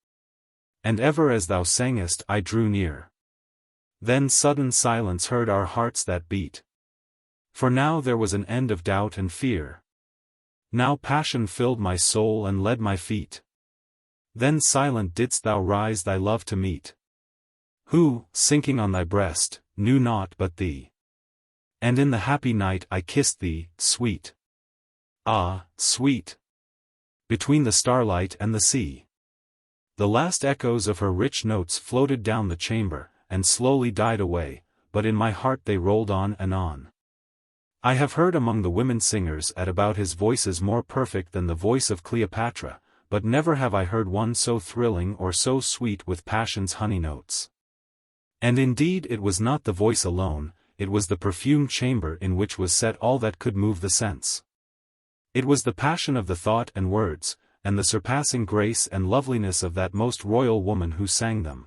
And ever as thou sangest I drew near. Then sudden silence heard our hearts that beat. For now there was an end of doubt and fear. Now passion filled my soul and led my feet. Then silent didst thou rise thy love to meet. Who, sinking on thy breast, knew naught but thee. And in the happy night I kissed thee, sweet. Ah, sweet. Between the starlight and the sea. The last echoes of her rich notes floated down the chamber, and slowly died away, but in my heart they rolled on and on. I have heard among the women singers at Abouthis voices more perfect than the voice of Cleopatra, but never have I heard one so thrilling or so sweet with passion's honey notes. And indeed it was not the voice alone, it was the perfumed chamber in which was set all that could move the sense. It was the passion of the thought and words, and the surpassing grace and loveliness of that most royal woman who sang them.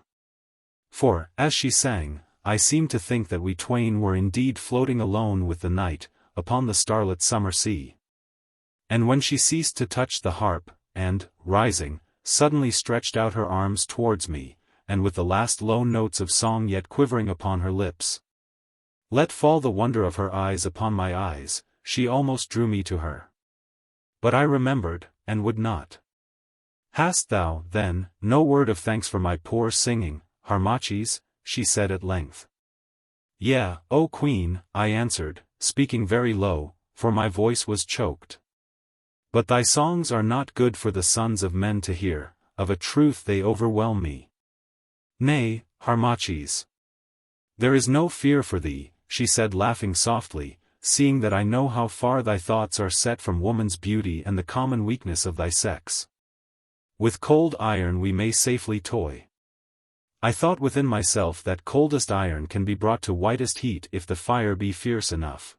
For, as she sang, I seemed to think that we twain were indeed floating alone with the night, upon the starlit summer sea. And when she ceased to touch the harp, and, rising, suddenly stretched out her arms towards me, and with the last low notes of song yet quivering upon her lips, let fall the wonder of her eyes upon my eyes, she almost drew me to her. But I remembered, and would not. Hast thou, then, no word of thanks for my poor singing, Harmachis? She said at length. Yea, O Queen, I answered, speaking very low, for my voice was choked. But thy songs are not good for the sons of men to hear, of a truth they overwhelm me. Nay, Harmachis. There is no fear for thee, she said laughing softly, seeing that I know how far thy thoughts are set from woman's beauty and the common weakness of thy sex. With cold iron we may safely toy. I thought within myself that coldest iron can be brought to whitest heat if the fire be fierce enough.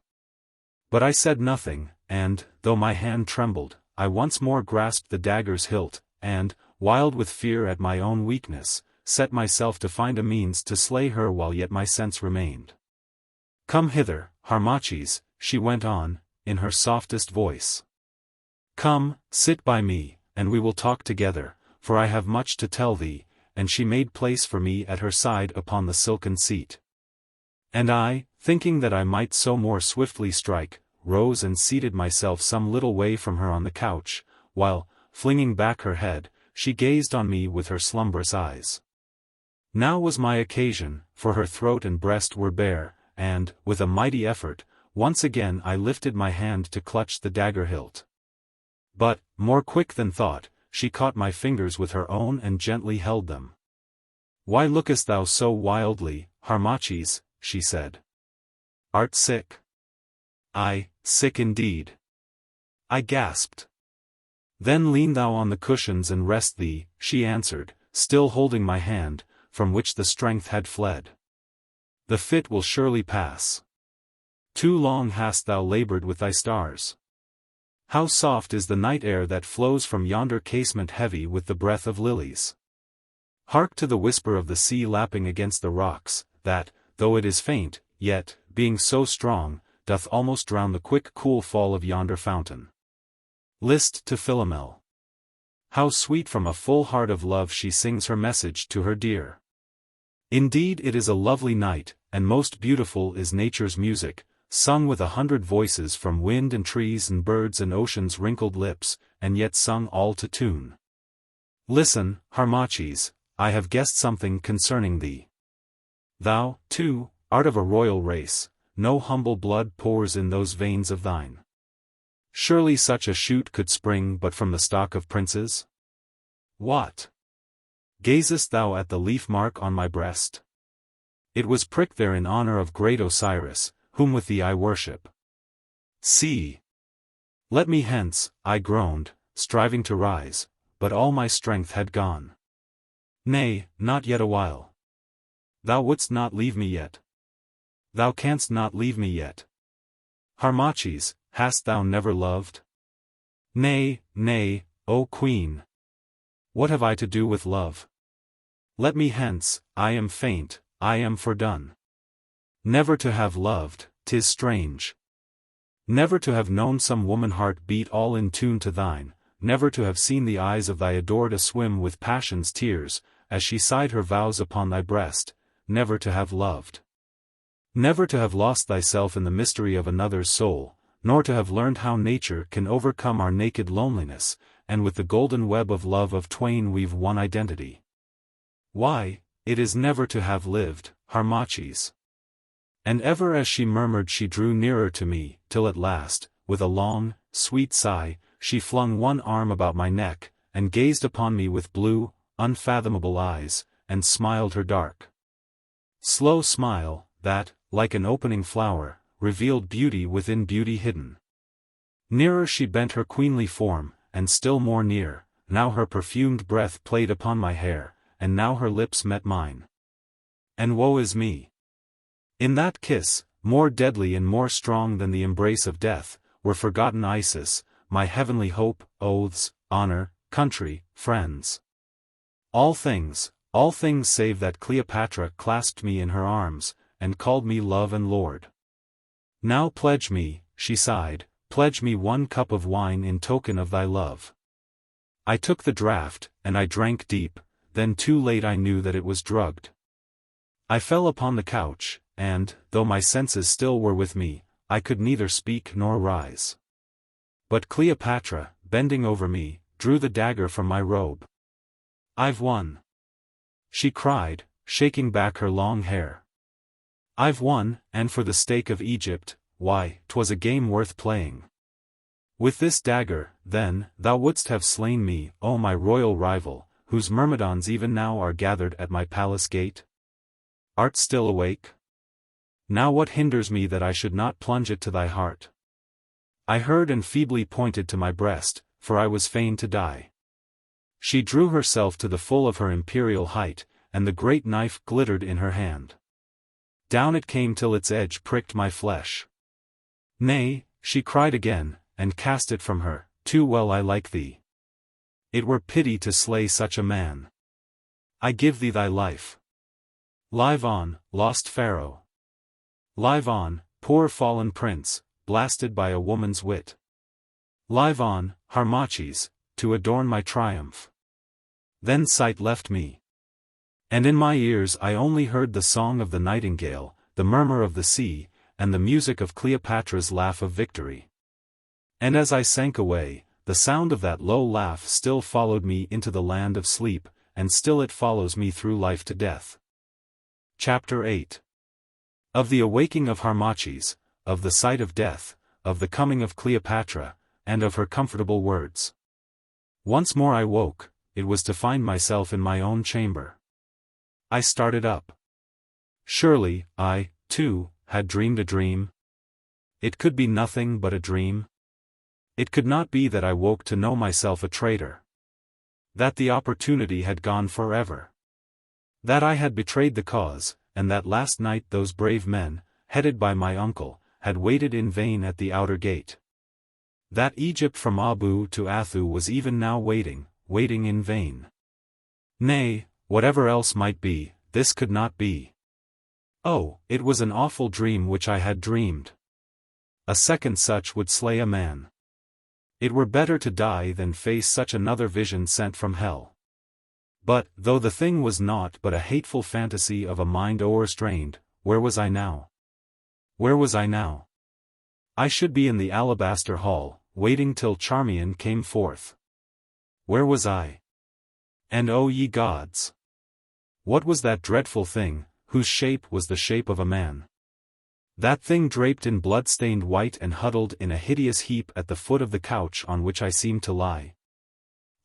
But I said nothing, and, though my hand trembled, I once more grasped the dagger's hilt, and, wild with fear at my own weakness, set myself to find a means to slay her while yet my sense remained. "Come hither, Harmachis," she went on, in her softest voice. "Come, sit by me, and we will talk together, for I have much to tell thee," and she made place for me at her side upon the silken seat. And I, thinking that I might so more swiftly strike, rose and seated myself some little way from her on the couch, while, flinging back her head, she gazed on me with her slumbrous eyes. Now was my occasion, for her throat and breast were bare, and, with a mighty effort, once again I lifted my hand to clutch the dagger hilt. But, more quick than thought, she caught my fingers with her own and gently held them. "Why lookest thou so wildly, Harmachis?" she said. "Art sick?" "Aye, sick indeed," I gasped. "Then lean thou on the cushions and rest thee," she answered, still holding my hand, from which the strength had fled. "The fit will surely pass. Too long hast thou labored with thy stars. How soft is the night air that flows from yonder casement heavy with the breath of lilies. Hark to the whisper of the sea lapping against the rocks, that, though it is faint, yet, being so strong, doth almost drown the quick cool fall of yonder fountain. List to Philomel. How sweet from a full heart of love she sings her message to her dear. Indeed it is a lovely night, and most beautiful is nature's music, sung with 100 voices from wind and trees and birds and ocean's wrinkled lips, and yet sung all to tune. Listen, Harmachis, I have guessed something concerning thee. Thou, too, art of a royal race, no humble blood pours in those veins of thine. Surely such a shoot could spring but from the stock of princes? What? Gazest thou at the leaf mark on my breast? It was pricked there in honor of great Osiris, whom with thee I worship. See! Let me hence, I groaned, striving to rise, but all my strength had gone. Nay, not yet a while. Thou wouldst not leave me yet. Thou canst not leave me yet. Harmachis, hast thou never loved? Nay, nay, O Queen. What have I to do with love? Let me hence, I am faint, I am fordone. Never to have loved, 'tis strange. Never to have known some woman heart beat all in tune to thine, never to have seen the eyes of thy adored aswim with passion's tears, as she sighed her vows upon thy breast, never to have loved. Never to have lost thyself in the mystery of another's soul, nor to have learned how nature can overcome our naked loneliness, and with the golden web of love of twain weave one identity. Why, it is never to have lived, Harmachis. And ever as she murmured she drew nearer to me, till at last, with a long, sweet sigh, she flung one arm about my neck, and gazed upon me with blue, unfathomable eyes, and smiled her dark, slow smile, that, like an opening flower, revealed beauty within beauty hidden. Nearer she bent her queenly form, and still more near, now her perfumed breath played upon my hair, and now her lips met mine. And woe is me! In that kiss, more deadly and more strong than the embrace of death, were forgotten Isis, my heavenly hope, oaths, honor, country, friends. All things save that Cleopatra clasped me in her arms, and called me love and lord. Now pledge me, she sighed, pledge me 1 cup of wine in token of thy love. I took the draught, and I drank deep, then too late I knew that it was drugged. I fell upon the couch, and, though my senses still were with me, I could neither speak nor rise. But Cleopatra, bending over me, drew the dagger from my robe. I've won! She cried, shaking back her long hair. I've won, and for the stake of Egypt, why, 'twas a game worth playing. With this dagger, then, thou wouldst have slain me, O my royal rival, whose myrmidons even now are gathered at my palace gate? Art still awake? Now what hinders me that I should not plunge it to thy heart? I heard and feebly pointed to my breast, for I was fain to die. She drew herself to the full of her imperial height, and the great knife glittered in her hand. Down it came till its edge pricked my flesh. Nay, she cried again, and cast it from her, too well I like thee. It were pity to slay such a man. I give thee thy life. Live on, lost Pharaoh. Live on, poor fallen prince, blasted by a woman's wit. Live on, Harmachis, to adorn my triumph. Then sight left me. And in my ears I only heard the song of the nightingale, the murmur of the sea, and the music of Cleopatra's laugh of victory. And as I sank away, the sound of that low laugh still followed me into the land of sleep, and still it follows me through life to death. Chapter 8. Of the awaking of Harmachis, of the sight of death, of the coming of Cleopatra, and of her comfortable words. Once more I woke, it was to find myself in my own chamber. I started up. Surely, I, too, had dreamed a dream. It could be nothing but a dream. It could not be that I woke to know myself a traitor. That the opportunity had gone forever. That I had betrayed the cause, and that last night those brave men, headed by my uncle, had waited in vain at the outer gate. That Egypt from Abu to Atoua was even now waiting in vain. Nay, whatever else might be, this could not be. Oh, it was an awful dream which I had dreamed. A second such would slay a man. It were better to die than face such another vision sent from hell. But, though the thing was naught but a hateful fantasy of a mind o'erstrained, where was I now? Where was I now? I should be in the alabaster hall, waiting till Charmion came forth. Where was I? And O ye gods! What was that dreadful thing, whose shape was the shape of a man? That thing draped in blood-stained white and huddled in a hideous heap at the foot of the couch on which I seemed to lie.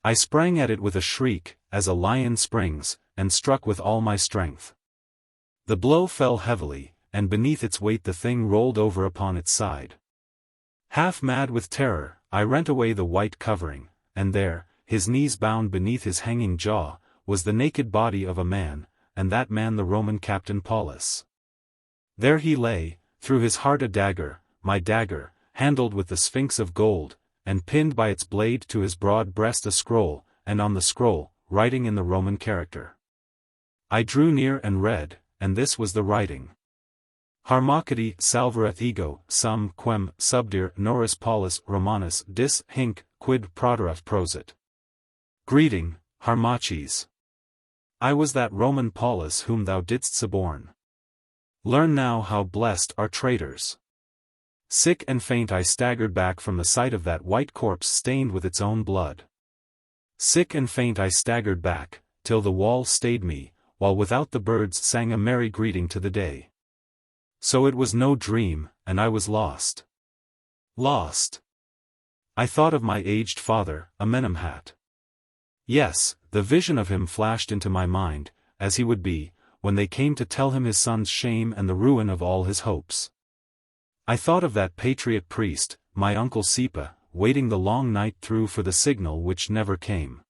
I sprang at it with a shriek, as a lion springs, and struck with all my strength. The blow fell heavily, and beneath its weight the thing rolled over upon its side. Half mad with terror, I rent away the white covering, and there, his knees bound beneath his hanging jaw, was the naked body of a man, and that man the Roman captain Paulus. There he lay, through his heart a dagger, my dagger, handled with the sphinx of gold, and pinned by its blade to his broad breast a scroll, and on the scroll, writing in the Roman character. I drew near and read, and this was the writing. Harmachis salvareth ego, sum quem subdir noris Paulus Romanus dis hinc quid proderath prosit. Greeting, Harmachis. I was that Roman Paulus whom thou didst suborn. Learn now how blessed are traitors. Sick and faint I staggered back from the sight of that white corpse stained with its own blood. Sick and faint I staggered back, till the wall stayed me, while without the birds sang a merry greeting to the day. So it was no dream, and I was lost. Lost. I thought of my aged father, Amenemhat. Yes, the vision of him flashed into my mind, as he would be, when they came to tell him his son's shame and the ruin of all his hopes. I thought of that patriot priest, my uncle Sepa, waiting the long night through for the signal which never came.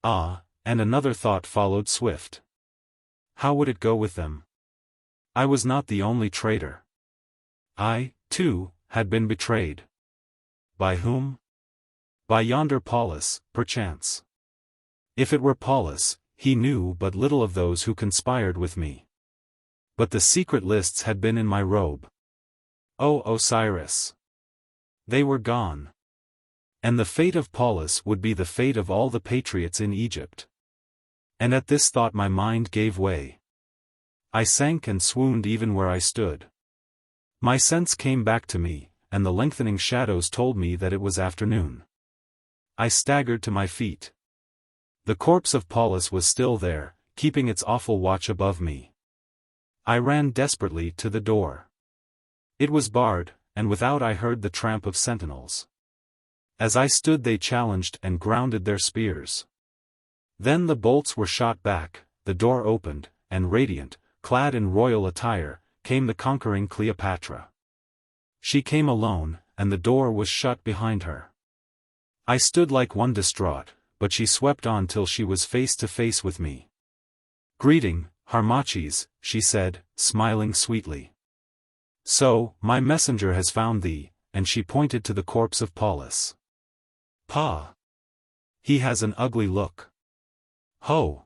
Ah, and another thought followed swift. How would it go with them? I was not the only traitor. I, too, had been betrayed. By whom? By yonder Paulus, perchance. If it were Paulus, he knew but little of those who conspired with me. But the secret lists had been in my robe. O Osiris! They were gone. And the fate of Paulus would be the fate of all the patriots in Egypt. And at this thought my mind gave way. I sank and swooned even where I stood. My sense came back to me, and the lengthening shadows told me that it was afternoon. I staggered to my feet. The corpse of Paulus was still there, keeping its awful watch above me. I ran desperately to the door. It was barred, and without I heard the tramp of sentinels. As I stood they challenged and grounded their spears. Then the bolts were shot back, the door opened, and radiant, clad in royal attire, came the conquering Cleopatra. She came alone, and the door was shut behind her. I stood like one distraught, but she swept on till she was face to face with me. "Greeting, Harmachis," she said, smiling sweetly. "So, my messenger has found thee," and she pointed to the corpse of Paulus. "Pah! He has an ugly look. Ho!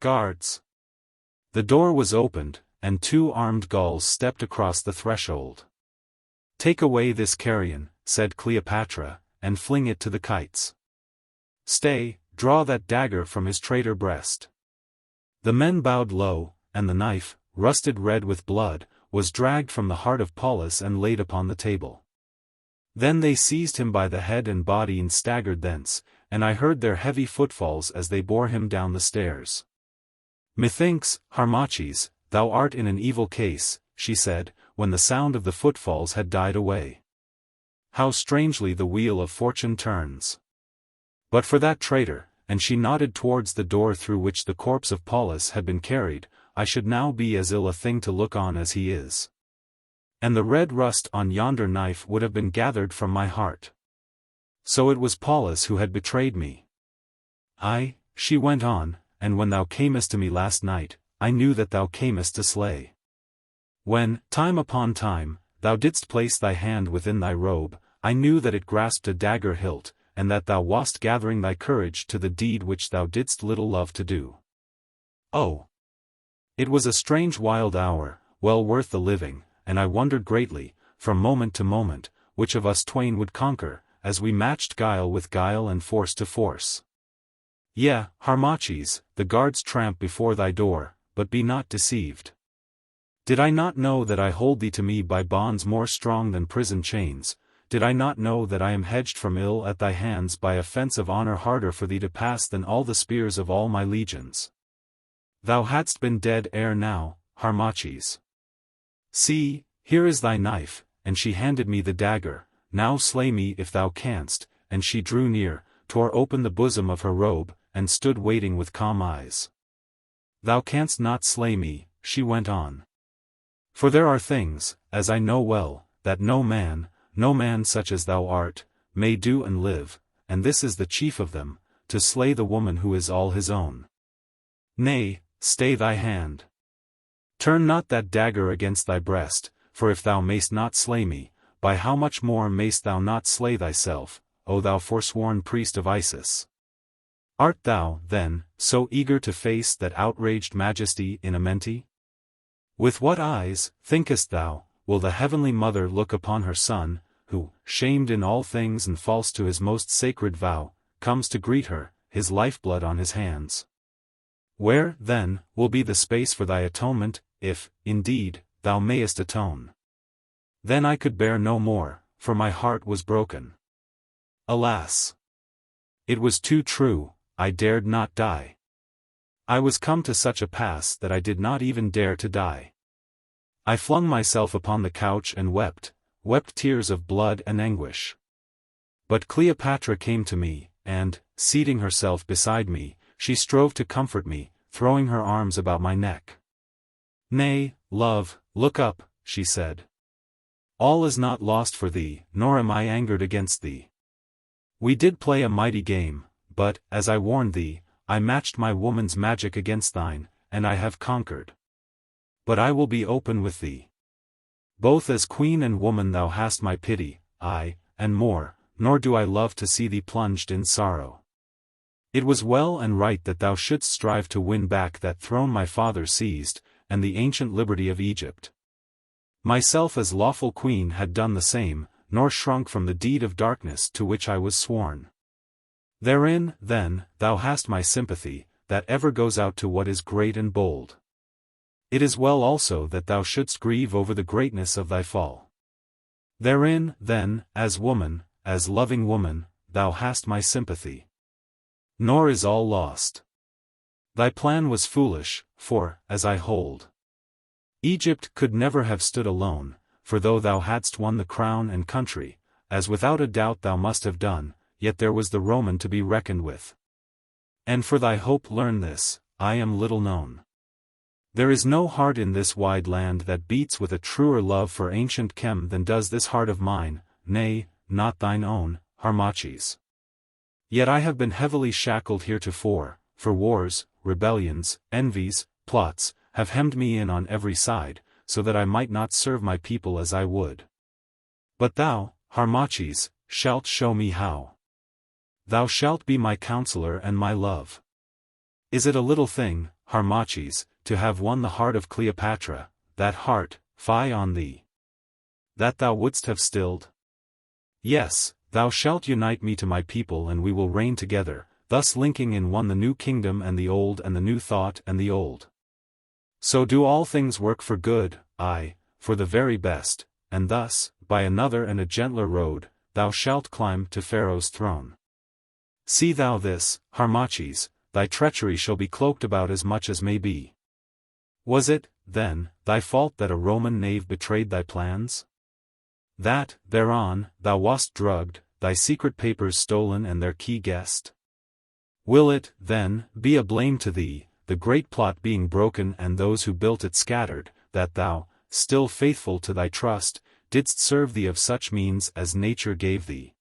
Guards!" The door was opened, and 2 armed Gauls stepped across the threshold. "Take away this carrion," said Cleopatra, "and fling it to the kites. Stay, draw that dagger from his traitor breast." The men bowed low, and the knife, rusted red with blood, was dragged from the heart of Paulus and laid upon the table. Then they seized him by the head and body and staggered thence, and I heard their heavy footfalls as they bore him down the stairs. "Methinks, Harmachis, thou art in an evil case," she said, when the sound of the footfalls had died away. "How strangely the wheel of fortune turns. But for that traitor," and she nodded towards the door through which the corpse of Paulus had been carried, "I should now be as ill a thing to look on as he is. And the red rust on yonder knife would have been gathered from my heart. So it was Paulus who had betrayed me. Aye," she went on, "and when thou camest to me last night, I knew that thou camest to slay. When, time upon time, thou didst place thy hand within thy robe, I knew that it grasped a dagger hilt, and that thou wast gathering thy courage to the deed which thou didst little love to do. Oh! It was a strange wild hour, well worth the living, and I wondered greatly, from moment to moment, which of us twain would conquer, as we matched guile with guile and force to force. Yea, Harmachis, the guards tramp before thy door, but be not deceived. Did I not know that I hold thee to me by bonds more strong than prison chains? Did I not know that I am hedged from ill at thy hands by a fence of honor harder for thee to pass than all the spears of all my legions? Thou hadst been dead ere now, Harmachis. See, here is thy knife," and she handed me the dagger. "Now slay me if thou canst," and she drew near, tore open the bosom of her robe, and stood waiting with calm eyes. "Thou canst not slay me," she went on. "For there are things, as I know well, that no man such as thou art, may do and live, and this is the chief of them, to slay the woman who is all his own. Nay, stay thy hand. Turn not that dagger against thy breast, for if thou mayst not slay me, by how much more mayst thou not slay thyself, O thou forsworn priest of Isis? Art thou, then, so eager to face that outraged majesty in Amenti? With what eyes, thinkest thou, will the heavenly mother look upon her son, who, shamed in all things and false to his most sacred vow, comes to greet her, his lifeblood on his hands? Where, then, will be the space for thy atonement, if, indeed, thou mayest atone? Then I could bear no more, for my heart was broken. Alas! It was too true, I dared not die. I was come to such a pass that I did not even dare to die. I flung myself upon the couch and wept tears of blood and anguish. But Cleopatra came to me, and, seating herself beside me, she strove to comfort me, throwing her arms about my neck. "Nay, love, look up," she said. "All is not lost for thee, nor am I angered against thee. We did play a mighty game, but, as I warned thee, I matched my woman's magic against thine, and I have conquered. But I will be open with thee. Both as queen and woman thou hast my pity, aye, and more, nor do I love to see thee plunged in sorrow. It was well and right that thou shouldst strive to win back that throne my father seized, and the ancient liberty of Egypt. Myself as lawful queen had done the same, nor shrunk from the deed of darkness to which I was sworn. Therein, then, thou hast my sympathy, that ever goes out to what is great and bold. It is well also that thou shouldst grieve over the greatness of thy fall. Therein, then, as woman, as loving woman, thou hast my sympathy. Nor is all lost. Thy plan was foolish, for, as I hold, Egypt could never have stood alone, for though thou hadst won the crown and country, as without a doubt thou must have done, yet there was the Roman to be reckoned with. And for thy hope learn this, I am little known. There is no heart in this wide land that beats with a truer love for ancient Chem than does this heart of mine, nay, not thine own, Harmachis. Yet I have been heavily shackled heretofore, for wars, rebellions, envies, plots, have hemmed me in on every side, so that I might not serve my people as I would. But thou, Harmachis, shalt show me how. Thou shalt be my counselor and my love. Is it a little thing, Harmachis, to have won the heart of Cleopatra, that heart, fie on thee, that thou wouldst have stilled? Yes, thou shalt unite me to my people and we will reign together, thus linking in one the new kingdom and the new thought and the old. So do all things work for good, aye, for the very best, and thus, by another and a gentler road, thou shalt climb to Pharaoh's throne. See thou this, Harmachis, thy treachery shall be cloaked about as much as may be. Was it, then, thy fault that a Roman knave betrayed thy plans? That, thereon, thou wast drugged, thy secret papers stolen and their key guessed? Will it, then, be a blame to thee, the great plot being broken and those who built it scattered, that thou, still faithful to thy trust, didst serve thee of such means as nature gave thee?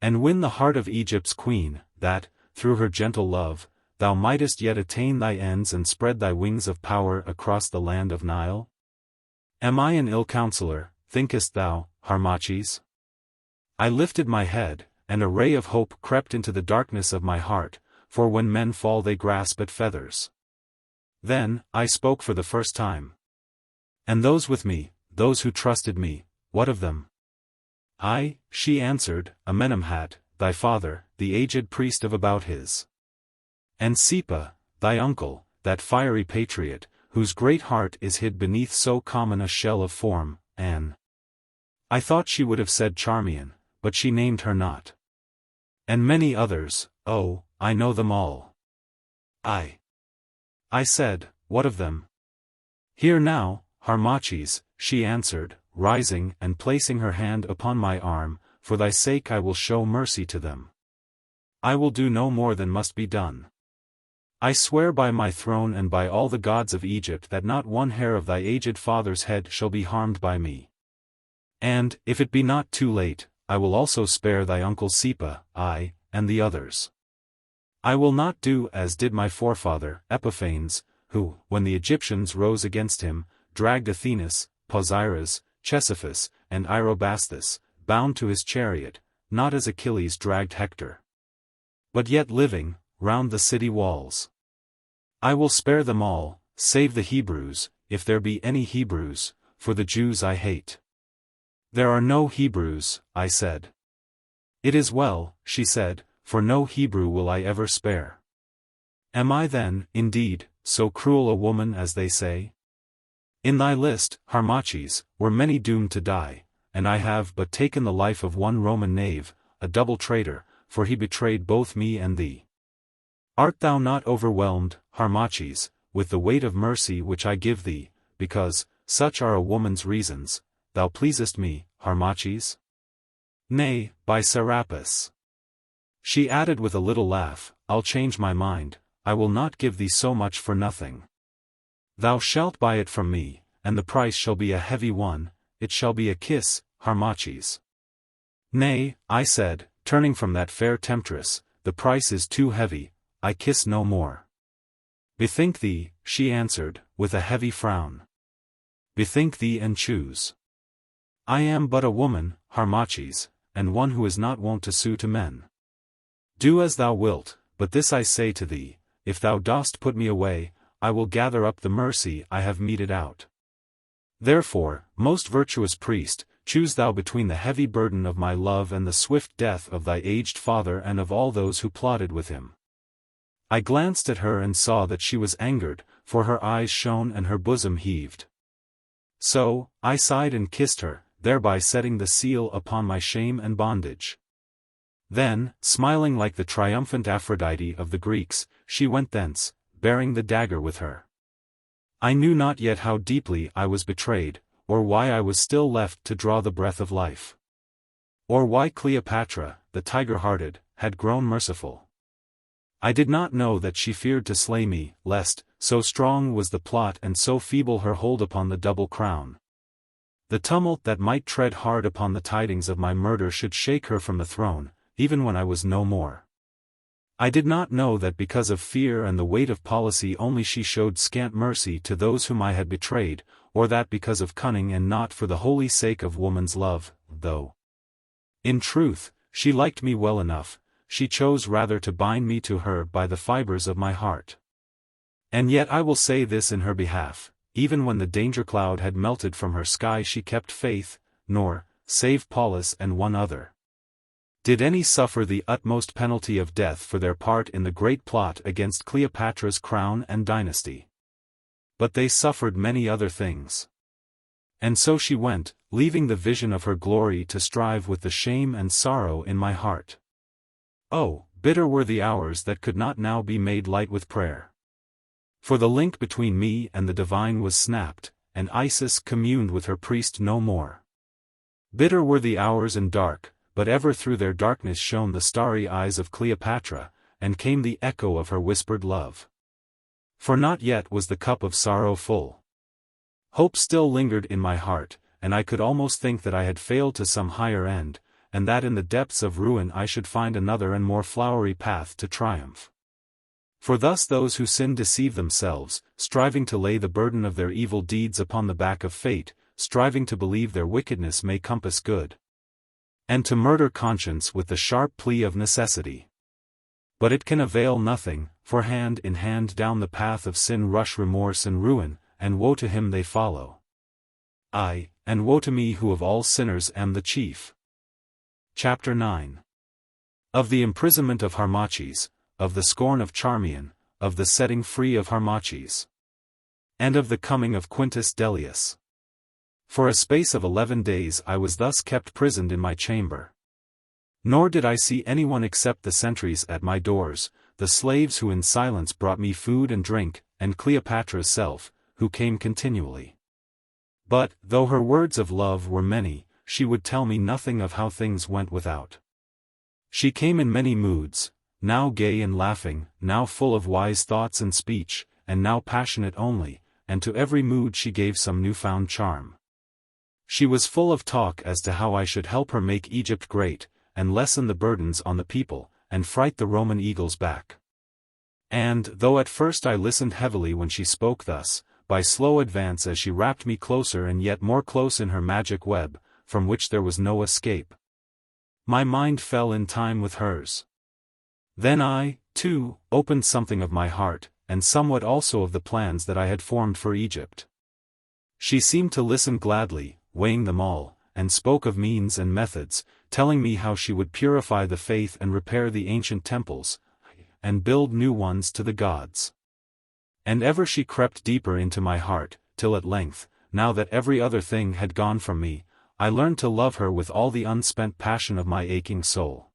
And win the heart of Egypt's queen, that, through her gentle love, thou mightest yet attain thy ends and spread thy wings of power across the land of Nile? Am I an ill counselor, thinkest thou, Harmachis? I lifted my head, and a ray of hope crept into the darkness of my heart, for when men fall they grasp at feathers. Then, I spoke for the first time. And those with me, those who trusted me, what of them? She answered, Amenemhat, thy father, the aged priest of Abouthis. And Sepa, thy uncle, that fiery patriot, whose great heart is hid beneath so common a shell of form, Annu. I thought she would have said Charmion, but she named her not. And many others, oh, I know them all. I said, what of them? Hear now, Harmachis, she answered, rising and placing her hand upon my arm, for thy sake I will show mercy to them. I will do no more than must be done. I swear by my throne and by all the gods of Egypt that not one hair of thy aged father's head shall be harmed by me. And, if it be not too late, I will also spare thy uncle Sepa, and the others. I will not do as did my forefather, Epiphanes, who, when the Egyptians rose against him, dragged Athenas, Posiras, Chesiphus, and Arobasthus, bound to his chariot, not as Achilles dragged Hector, but yet living, round the city walls. I will spare them all, save the Hebrews, if there be any Hebrews, for the Jews I hate. There are no Hebrews, I said. It is well, she said, for no Hebrew will I ever spare. Am I then, indeed, so cruel a woman as they say? In thy list, Harmachis, were many doomed to die, and I have but taken the life of one Roman knave, a double traitor, for he betrayed both me and thee. Art thou not overwhelmed, Harmachis, with the weight of mercy which I give thee, because, such are a woman's reasons, thou pleasest me, Harmachis? Nay, by Serapis. She added with a little laugh, I'll change my mind, I will not give thee so much for nothing. Thou shalt buy it from me, and the price shall be a heavy one, it shall be a kiss, Harmachis. Nay, I said, turning from that fair temptress, the price is too heavy, I kiss no more. Bethink thee, she answered, with a heavy frown. Bethink thee and choose. I am but a woman, Harmachis, and one who is not wont to sue to men. Do as thou wilt, but this I say to thee, if thou dost put me away, I will gather up the mercy I have meted out. Therefore, most virtuous priest, choose thou between the heavy burden of my love and the swift death of thy aged father and of all those who plotted with him. I glanced at her and saw that she was angered, for her eyes shone and her bosom heaved. So, I sighed and kissed her, thereby setting the seal upon my shame and bondage. Then, smiling like the triumphant Aphrodite of the Greeks, she went thence, bearing the dagger with her. I knew not yet how deeply I was betrayed, or why I was still left to draw the breath of life. Or why Cleopatra, the tiger-hearted, had grown merciful. I did not know that she feared to slay me, lest, so strong was the plot and so feeble her hold upon the double crown, the tumult that might tread hard upon the tidings of my murder should shake her from the throne, even when I was no more. I did not know that because of fear and the weight of policy only she showed scant mercy to those whom I had betrayed, or that because of cunning and not for the holy sake of woman's love, though. In truth, she liked me well enough, she chose rather to bind me to her by the fibers of my heart. And yet I will say this in her behalf, even when the danger cloud had melted from her sky she kept faith, nor, save Paulus and one other, did any suffer the utmost penalty of death for their part in the great plot against Cleopatra's crown and dynasty. But they suffered many other things. And so she went, leaving the vision of her glory to strive with the shame and sorrow in my heart. Oh, bitter were the hours that could not now be made light with prayer. For the link between me and the divine was snapped, and Isis communed with her priest no more. Bitter were the hours and dark, but ever through their darkness shone the starry eyes of Cleopatra, and came the echo of her whispered love. For not yet was the cup of sorrow full. Hope still lingered in my heart, and I could almost think that I had failed to some higher end, and that in the depths of ruin I should find another and more flowery path to triumph. For thus those who sin deceive themselves, striving to lay the burden of their evil deeds upon the back of fate, striving to believe their wickedness may compass good, and to murder conscience with the sharp plea of necessity. But it can avail nothing, for hand in hand down the path of sin rush remorse and ruin, and woe to him they follow. Aye, and woe to me who of all sinners am the chief. Chapter 9. Of the imprisonment of Harmachis, of the scorn of Charmion, of the setting free of Harmachis, and of the coming of Quintus Dellius. For a space of 11 days I was thus kept prisoned in my chamber. Nor did I see anyone except the sentries at my doors, the slaves who in silence brought me food and drink, and Cleopatra's self, who came continually. But, though her words of love were many, she would tell me nothing of how things went without. She came in many moods, now gay and laughing, now full of wise thoughts and speech, and now passionate only, and to every mood she gave some newfound charm. She was full of talk as to how I should help her make Egypt great, and lessen the burdens on the people, and fright the Roman eagles back. And, though at first I listened heavily when she spoke thus, by slow advance as she wrapped me closer and yet more close in her magic web, from which there was no escape, my mind fell in time with hers. Then I, too, opened something of my heart, and somewhat also of the plans that I had formed for Egypt. She seemed to listen gladly, weighing them all, and spoke of means and methods, telling me how she would purify the faith and repair the ancient temples, and build new ones to the gods. And ever she crept deeper into my heart, till at length, now that every other thing had gone from me, I learned to love her with all the unspent passion of my aching soul.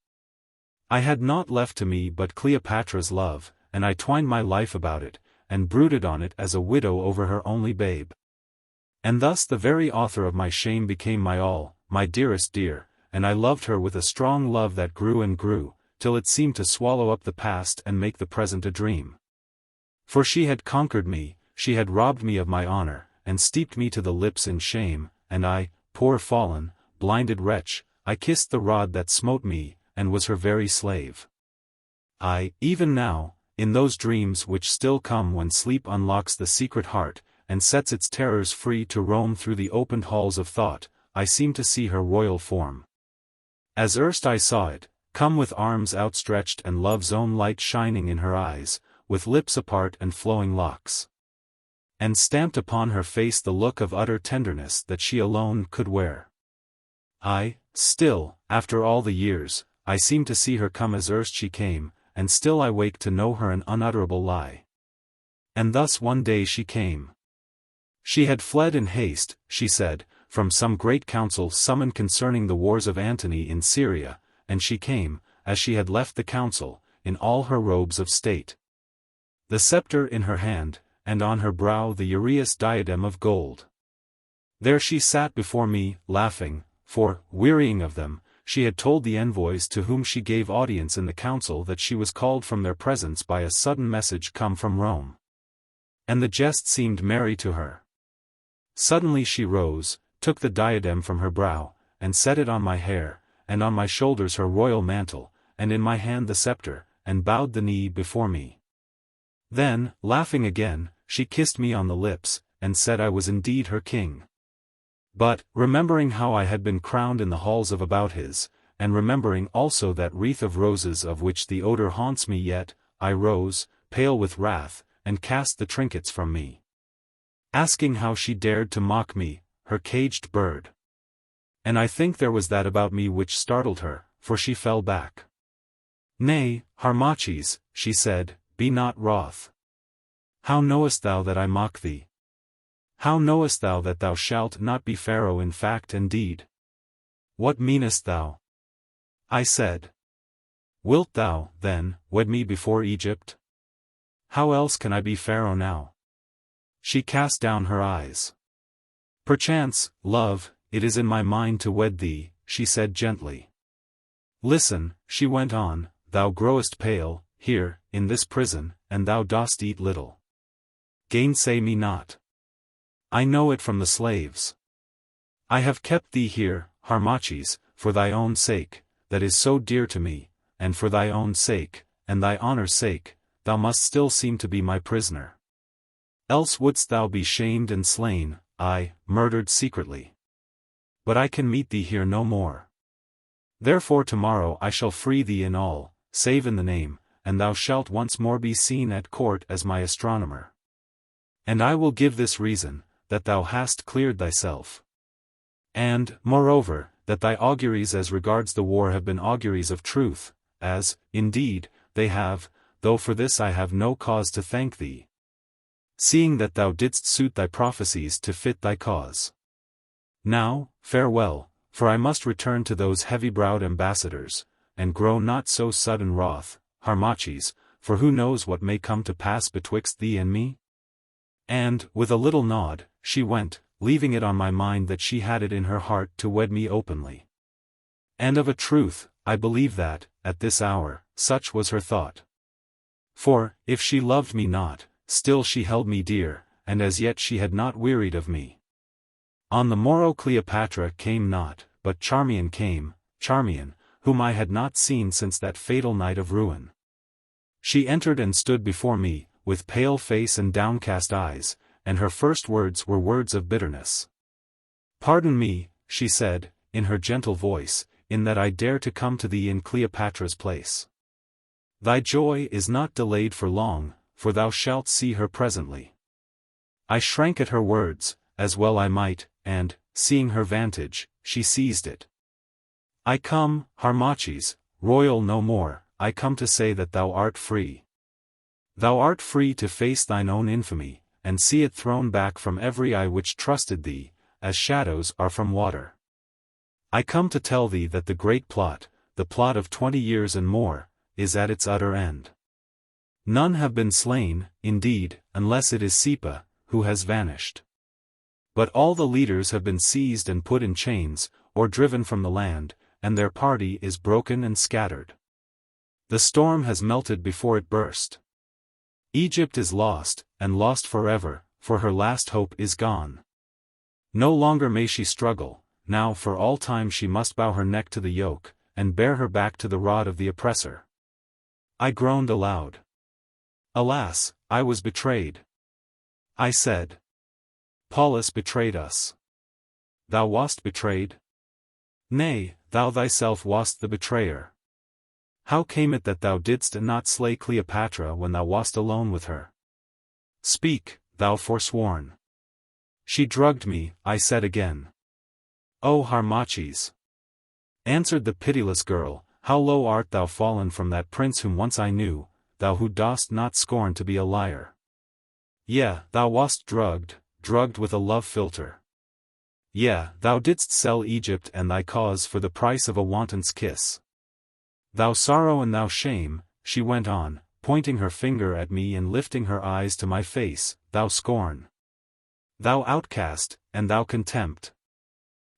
I had naught left to me but Cleopatra's love, and I twined my life about it, and brooded on it as a widow over her only babe. And thus the very author of my shame became my all, my dearest dear, and I loved her with a strong love that grew and grew, till it seemed to swallow up the past and make the present a dream. For she had conquered me, she had robbed me of my honor, and steeped me to the lips in shame, and I, poor fallen, blinded wretch, I kissed the rod that smote me, and was her very slave. I, even now, in those dreams which still come when sleep unlocks the secret heart, and sets its terrors free to roam through the opened halls of thought, I seem to see her royal form. As erst I saw it, come with arms outstretched and love's own light shining in her eyes, with lips apart and flowing locks. And stamped upon her face the look of utter tenderness that she alone could wear. I, still, after all the years, I seem to see her come as erst she came, and still I wake to know her an unutterable lie. And thus one day she came. She had fled in haste, she said, from some great council summoned concerning the wars of Antony in Syria, and she came, as she had left the council, in all her robes of state, the scepter in her hand, and on her brow the uraeus diadem of gold. There she sat before me, laughing, for, wearying of them, she had told the envoys to whom she gave audience in the council that she was called from their presence by a sudden message come from Rome. And the jest seemed merry to her. Suddenly she rose, took the diadem from her brow, and set it on my hair, and on my shoulders her royal mantle, and in my hand the scepter, and bowed the knee before me. Then, laughing again, she kissed me on the lips, and said I was indeed her king. But, remembering how I had been crowned in the halls of Abouthis, and remembering also that wreath of roses of which the odor haunts me yet, I rose, pale with wrath, and cast the trinkets from me. Asking how she dared to mock me, her caged bird. And I think there was that about me which startled her, for she fell back. Nay, Harmachis, she said, be not wroth. How knowest thou that I mock thee? How knowest thou that thou shalt not be Pharaoh in fact and deed? What meanest thou? I said. Wilt thou, then, wed me before Egypt? How else can I be Pharaoh now? She cast down her eyes. Perchance, love, it is in my mind to wed thee, she said gently. Listen, she went on, thou growest pale, here, in this prison, and thou dost eat little. Gainsay me not. I know it from the slaves. I have kept thee here, Harmachis, for thy own sake, that is so dear to me, and for thy own sake, and thy honor's sake, thou must still seem to be my prisoner. Else wouldst thou be shamed and slain, aye, murdered secretly. But I can meet thee here no more. Therefore tomorrow I shall free thee in all, save in the name, and thou shalt once more be seen at court as my astronomer. And I will give this reason, that thou hast cleared thyself. And, moreover, that thy auguries as regards the war have been auguries of truth, as, indeed, they have, though for this I have no cause to thank thee. Seeing that thou didst suit thy prophecies to fit thy cause. Now, farewell, for I must return to those heavy-browed ambassadors, and grow not so sudden wroth, Harmachis, for who knows what may come to pass betwixt thee and me? And, with a little nod, she went, leaving it on my mind that she had it in her heart to wed me openly. And of a truth, I believe that, at this hour, such was her thought. For, if she loved me not, still she held me dear, and as yet she had not wearied of me. On the morrow Cleopatra came not, but Charmion came, Charmion, whom I had not seen since that fatal night of ruin. She entered and stood before me, with pale face and downcast eyes, and her first words were words of bitterness. Pardon me, she said, in her gentle voice, in that I dare to come to thee in Cleopatra's place. Thy joy is not delayed for long, for thou shalt see her presently. I shrank at her words, as well I might, and, seeing her vantage, she seized it. I come, Harmachis, royal no more, I come to say that thou art free. Thou art free to face thine own infamy, and see it thrown back from every eye which trusted thee, as shadows are from water. I come to tell thee that the great plot, the plot of 20 years and more, is at its utter end. None have been slain, indeed, unless it is Sepa, who has vanished. But all the leaders have been seized and put in chains, or driven from the land, and their party is broken and scattered. The storm has melted before it burst. Egypt is lost, and lost forever, for her last hope is gone. No longer may she struggle, now for all time she must bow her neck to the yoke, and bear her back to the rod of the oppressor. I groaned aloud. Alas, I was betrayed. I said. Paulus betrayed us. Thou wast betrayed? Nay, thou thyself wast the betrayer. How came it that thou didst not slay Cleopatra when thou wast alone with her? Speak, thou forsworn. She drugged me, I said again. O Harmachis! Answered the pitiless girl, how low art thou fallen from that prince whom once I knew, thou who dost not scorn to be a liar. Yea, thou wast drugged with a love philtre. Yea, thou didst sell Egypt and thy cause for the price of a wanton's kiss. Thou sorrow and thou shame, she went on, pointing her finger at me and lifting her eyes to my face, thou scorn. Thou outcast, and thou contempt.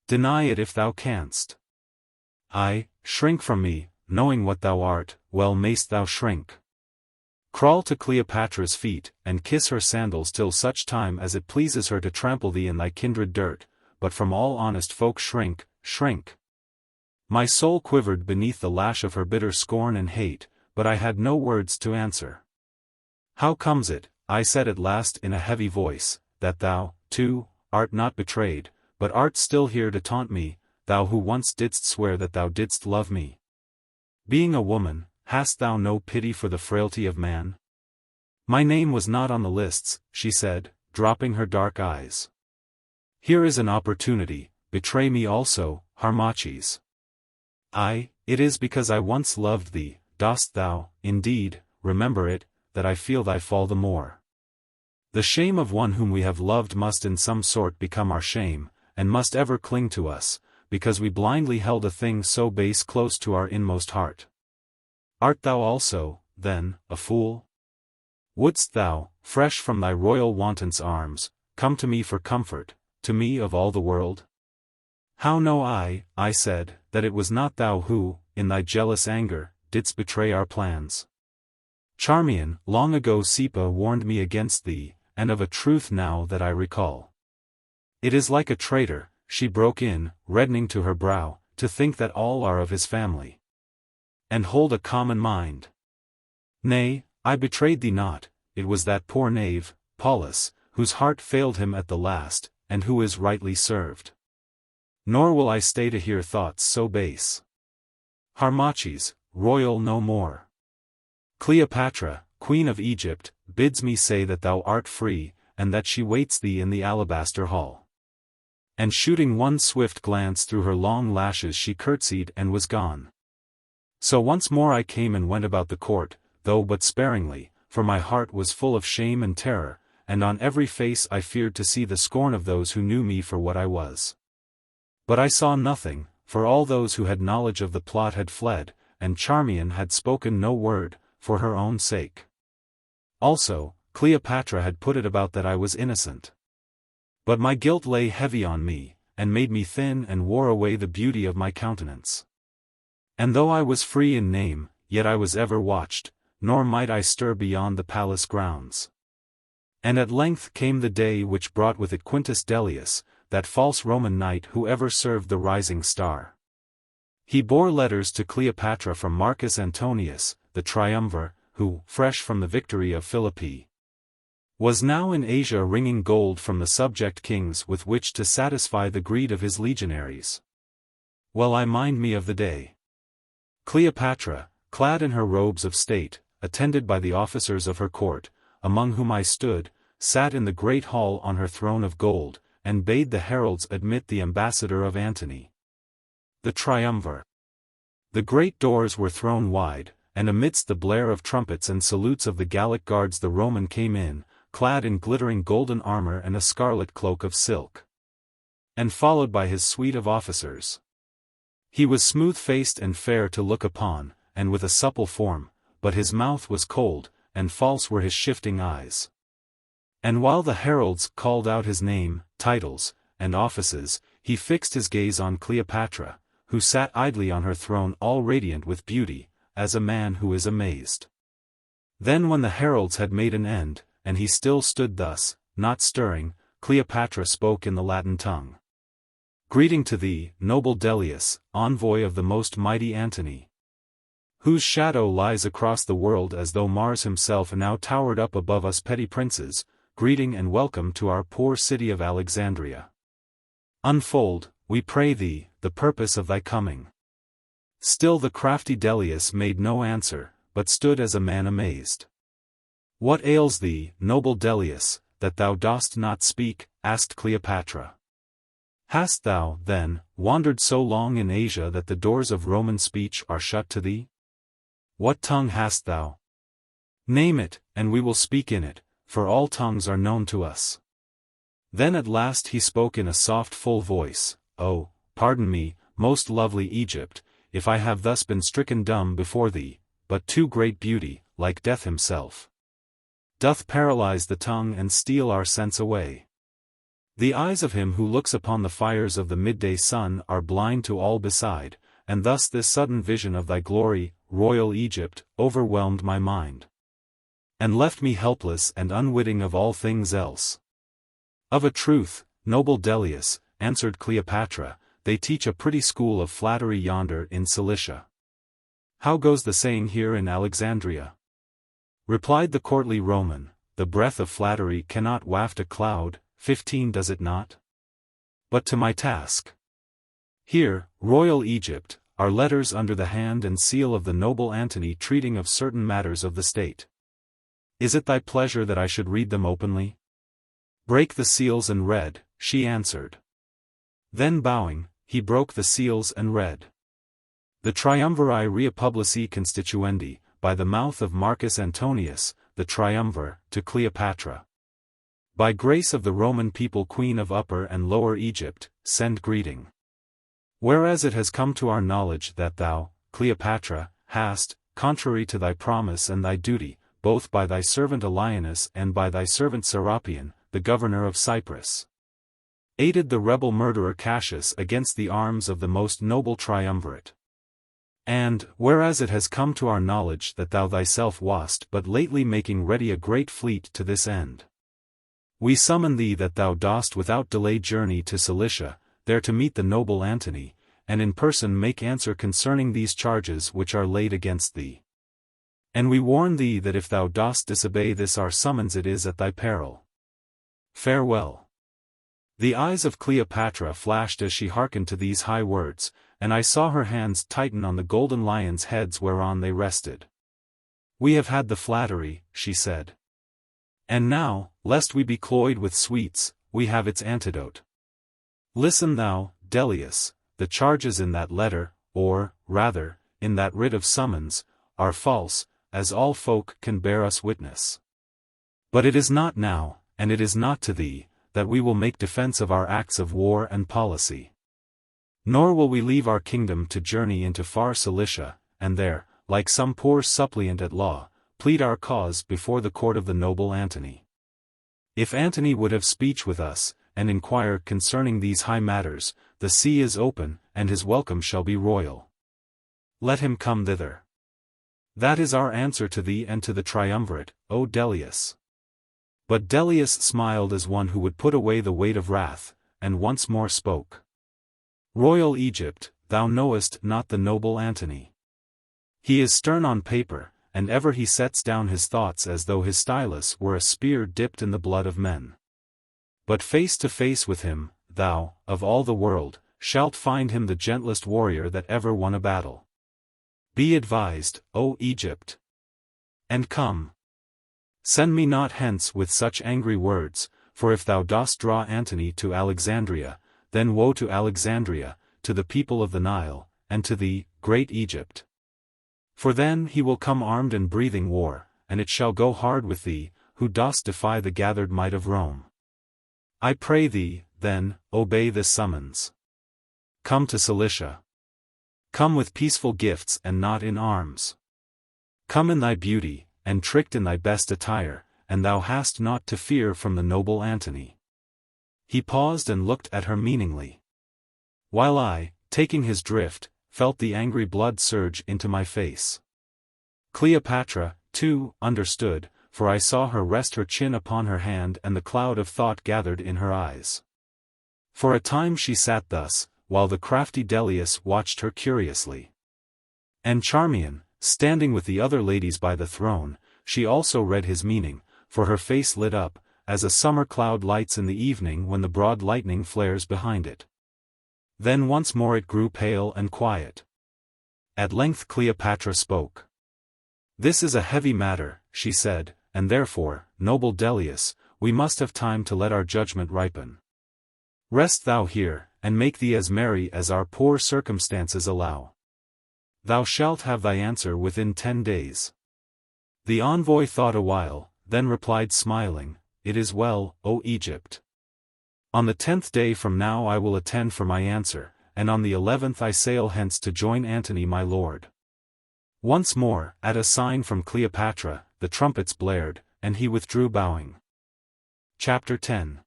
Deny it if thou canst. Ay, shrink from me, knowing what thou art, well mayst thou shrink. Crawl to Cleopatra's feet, and kiss her sandals till such time as it pleases her to trample thee in thy kindred dirt, but from all honest folk shrink, shrink. My soul quivered beneath the lash of her bitter scorn and hate, but I had no words to answer. "How comes it," I said at last in a heavy voice, "that thou, too, art not betrayed, but art still here to taunt me, thou who once didst swear that thou didst love me? Being a woman, hast thou no pity for the frailty of man?" "My name was not on the lists," she said, dropping her dark eyes. "Here is an opportunity, betray me also, Harmachis." "It is because I once loved thee, dost thou, indeed, remember it, that I feel thy fall the more. The shame of one whom we have loved must in some sort become our shame, and must ever cling to us, because we blindly held a thing so base close to our inmost heart. Art thou also, then, a fool? Wouldst thou, fresh from thy royal wanton's arms, come to me for comfort, to me of all the world? How know I said, that it was not thou who, in thy jealous anger, didst betray our plans? Charmion, long ago Sepa warned me against thee, and of a truth now that I recall. It is like a traitor," she broke in, reddening to her brow, "to think that all are of his family, and hold a common mind. Nay, I betrayed thee not, it was that poor knave, Paulus, whose heart failed him at the last, and who is rightly served. Nor will I stay to hear thoughts so base. Harmachis, royal no more. Cleopatra, queen of Egypt, bids me say that thou art free, and that she waits thee in the alabaster hall." And shooting one swift glance through her long lashes she curtsied and was gone. So once more I came and went about the court, though but sparingly, for my heart was full of shame and terror, and on every face I feared to see the scorn of those who knew me for what I was. But I saw nothing, for all those who had knowledge of the plot had fled, and Charmion had spoken no word, for her own sake. Also, Cleopatra had put it about that I was innocent. But my guilt lay heavy on me, and made me thin and wore away the beauty of my countenance. And though I was free in name, yet I was ever watched, nor might I stir beyond the palace grounds. And at length came the day which brought with it Quintus Dellius, that false Roman knight who ever served the rising star. He bore letters to Cleopatra from Marcus Antonius, the triumvir, who, fresh from the victory of Philippi, was now in Asia wringing gold from the subject kings with which to satisfy the greed of his legionaries. Well, I mind me of the day. Cleopatra, clad in her robes of state, attended by the officers of her court, among whom I stood, sat in the great hall on her throne of gold, and bade the heralds admit the ambassador of Antony, the triumvir. The great doors were thrown wide, and amidst the blare of trumpets and salutes of the Gallic guards the Roman came in, clad in glittering golden armor and a scarlet cloak of silk, and followed by his suite of officers. He was smooth-faced and fair to look upon, and with a supple form, but his mouth was cold, and false were his shifting eyes. And while the heralds called out his name, titles, and offices, he fixed his gaze on Cleopatra, who sat idly on her throne all radiant with beauty, as a man who is amazed. Then when the heralds had made an end, and he still stood thus, not stirring, Cleopatra spoke in the Latin tongue. "Greeting to thee, noble Dellius, envoy of the most mighty Antony, whose shadow lies across the world as though Mars himself now towered up above us petty princes, greeting and welcome to our poor city of Alexandria. Unfold, we pray thee, the purpose of thy coming." Still the crafty Dellius made no answer, but stood as a man amazed. "What ails thee, noble Dellius, that thou dost not speak?" asked Cleopatra. "Hast thou, then, wandered so long in Asia that the doors of Roman speech are shut to thee? What tongue hast thou? Name it, and we will speak in it, for all tongues are known to us." Then at last he spoke in a soft full voice, "Oh, pardon me, most lovely Egypt, if I have thus been stricken dumb before thee, but too great beauty, like death himself, doth paralyze the tongue and steal our sense away. The eyes of him who looks upon the fires of the midday sun are blind to all beside, and thus this sudden vision of thy glory, royal Egypt, overwhelmed my mind, and left me helpless and unwitting of all things else." "Of a truth, noble Dellius," answered Cleopatra, "they teach a pretty school of flattery yonder in Cilicia. How goes the saying here in Alexandria? Replied the courtly Roman, the breath of flattery cannot waft a cloud, 15 does it not? But to my task. Here, royal Egypt, are letters under the hand and seal of the noble Antony treating of certain matters of the state. Is it thy pleasure that I should read them openly? Break the seals and read, she answered. Then bowing, he broke the seals and read. The Triumviri Republici Constituendi, by the mouth of Marcus Antonius, the Triumvir, to Cleopatra. By grace of the Roman people Queen of Upper and Lower Egypt, send greeting. Whereas it has come to our knowledge that thou, Cleopatra, hast, contrary to thy promise and thy duty, both by thy servant Elianus and by thy servant Serapion, the governor of Cyprus, aided the rebel murderer Cassius against the arms of the most noble triumvirate. And, whereas it has come to our knowledge that thou thyself wast but lately making ready a great fleet to this end, we summon thee that thou dost without delay journey to Cilicia, there to meet the noble Antony, and in person make answer concerning these charges which are laid against thee. And we warn thee that if thou dost disobey this our summons it is at thy peril. Farewell. The eyes of Cleopatra flashed as she hearkened to these high words, and I saw her hands tighten on the golden lions' heads whereon they rested. We have had the flattery, she said. And now, lest we be cloyed with sweets, we have its antidote. Listen thou, Delius, the charges in that letter, or, rather, in that writ of summons, are false, as all folk can bear us witness. But it is not now, and it is not to thee, that we will make defense of our acts of war and policy. Nor will we leave our kingdom to journey into far Cilicia, and there, like some poor suppliant at law, plead our cause before the court of the noble Antony. If Antony would have speech with us, and inquire concerning these high matters, the sea is open, and his welcome shall be royal. Let him come thither. That is our answer to thee and to the triumvirate, O Delius. But Delius smiled as one who would put away the weight of wrath, and once more spoke. Royal Egypt, thou knowest not the noble Antony. He is stern on paper, and ever he sets down his thoughts as though his stylus were a spear dipped in the blood of men. But face to face with him, thou, of all the world, shalt find him the gentlest warrior that ever won a battle. Be advised, O Egypt. And come. Send me not hence with such angry words, for if thou dost draw Antony to Alexandria, then woe to Alexandria, to the people of the Nile, and to thee, great Egypt. For then he will come armed and breathing war, and it shall go hard with thee, who dost defy the gathered might of Rome. I pray thee, then, obey this summons. Come to Cilicia. Come with peaceful gifts and not in arms. Come in thy beauty, and tricked in thy best attire, and thou hast naught to fear from the noble Antony. He paused and looked at her meaningly. While I, taking his drift, felt the angry blood surge into my face. Cleopatra, too, understood, for I saw her rest her chin upon her hand and the cloud of thought gathered in her eyes. For a time she sat thus, while the crafty Delius watched her curiously. And Charmion, standing with the other ladies by the throne, she also read his meaning, for her face lit up, as a summer cloud lights in the evening when the broad lightning flares behind it. Then once more it grew pale and quiet. At length Cleopatra spoke. This is a heavy matter, she said, and therefore, noble Delius, we must have time to let our judgment ripen. Rest thou here, and make thee as merry as our poor circumstances allow. Thou shalt have thy answer within 10 days. The envoy thought a while, then replied smiling, It is well, O Egypt. On the 10th day from now I will attend for my answer, and on the 11th I sail hence to join Antony my lord. Once more, at a sign from Cleopatra, the trumpets blared, and he withdrew bowing. Chapter 10.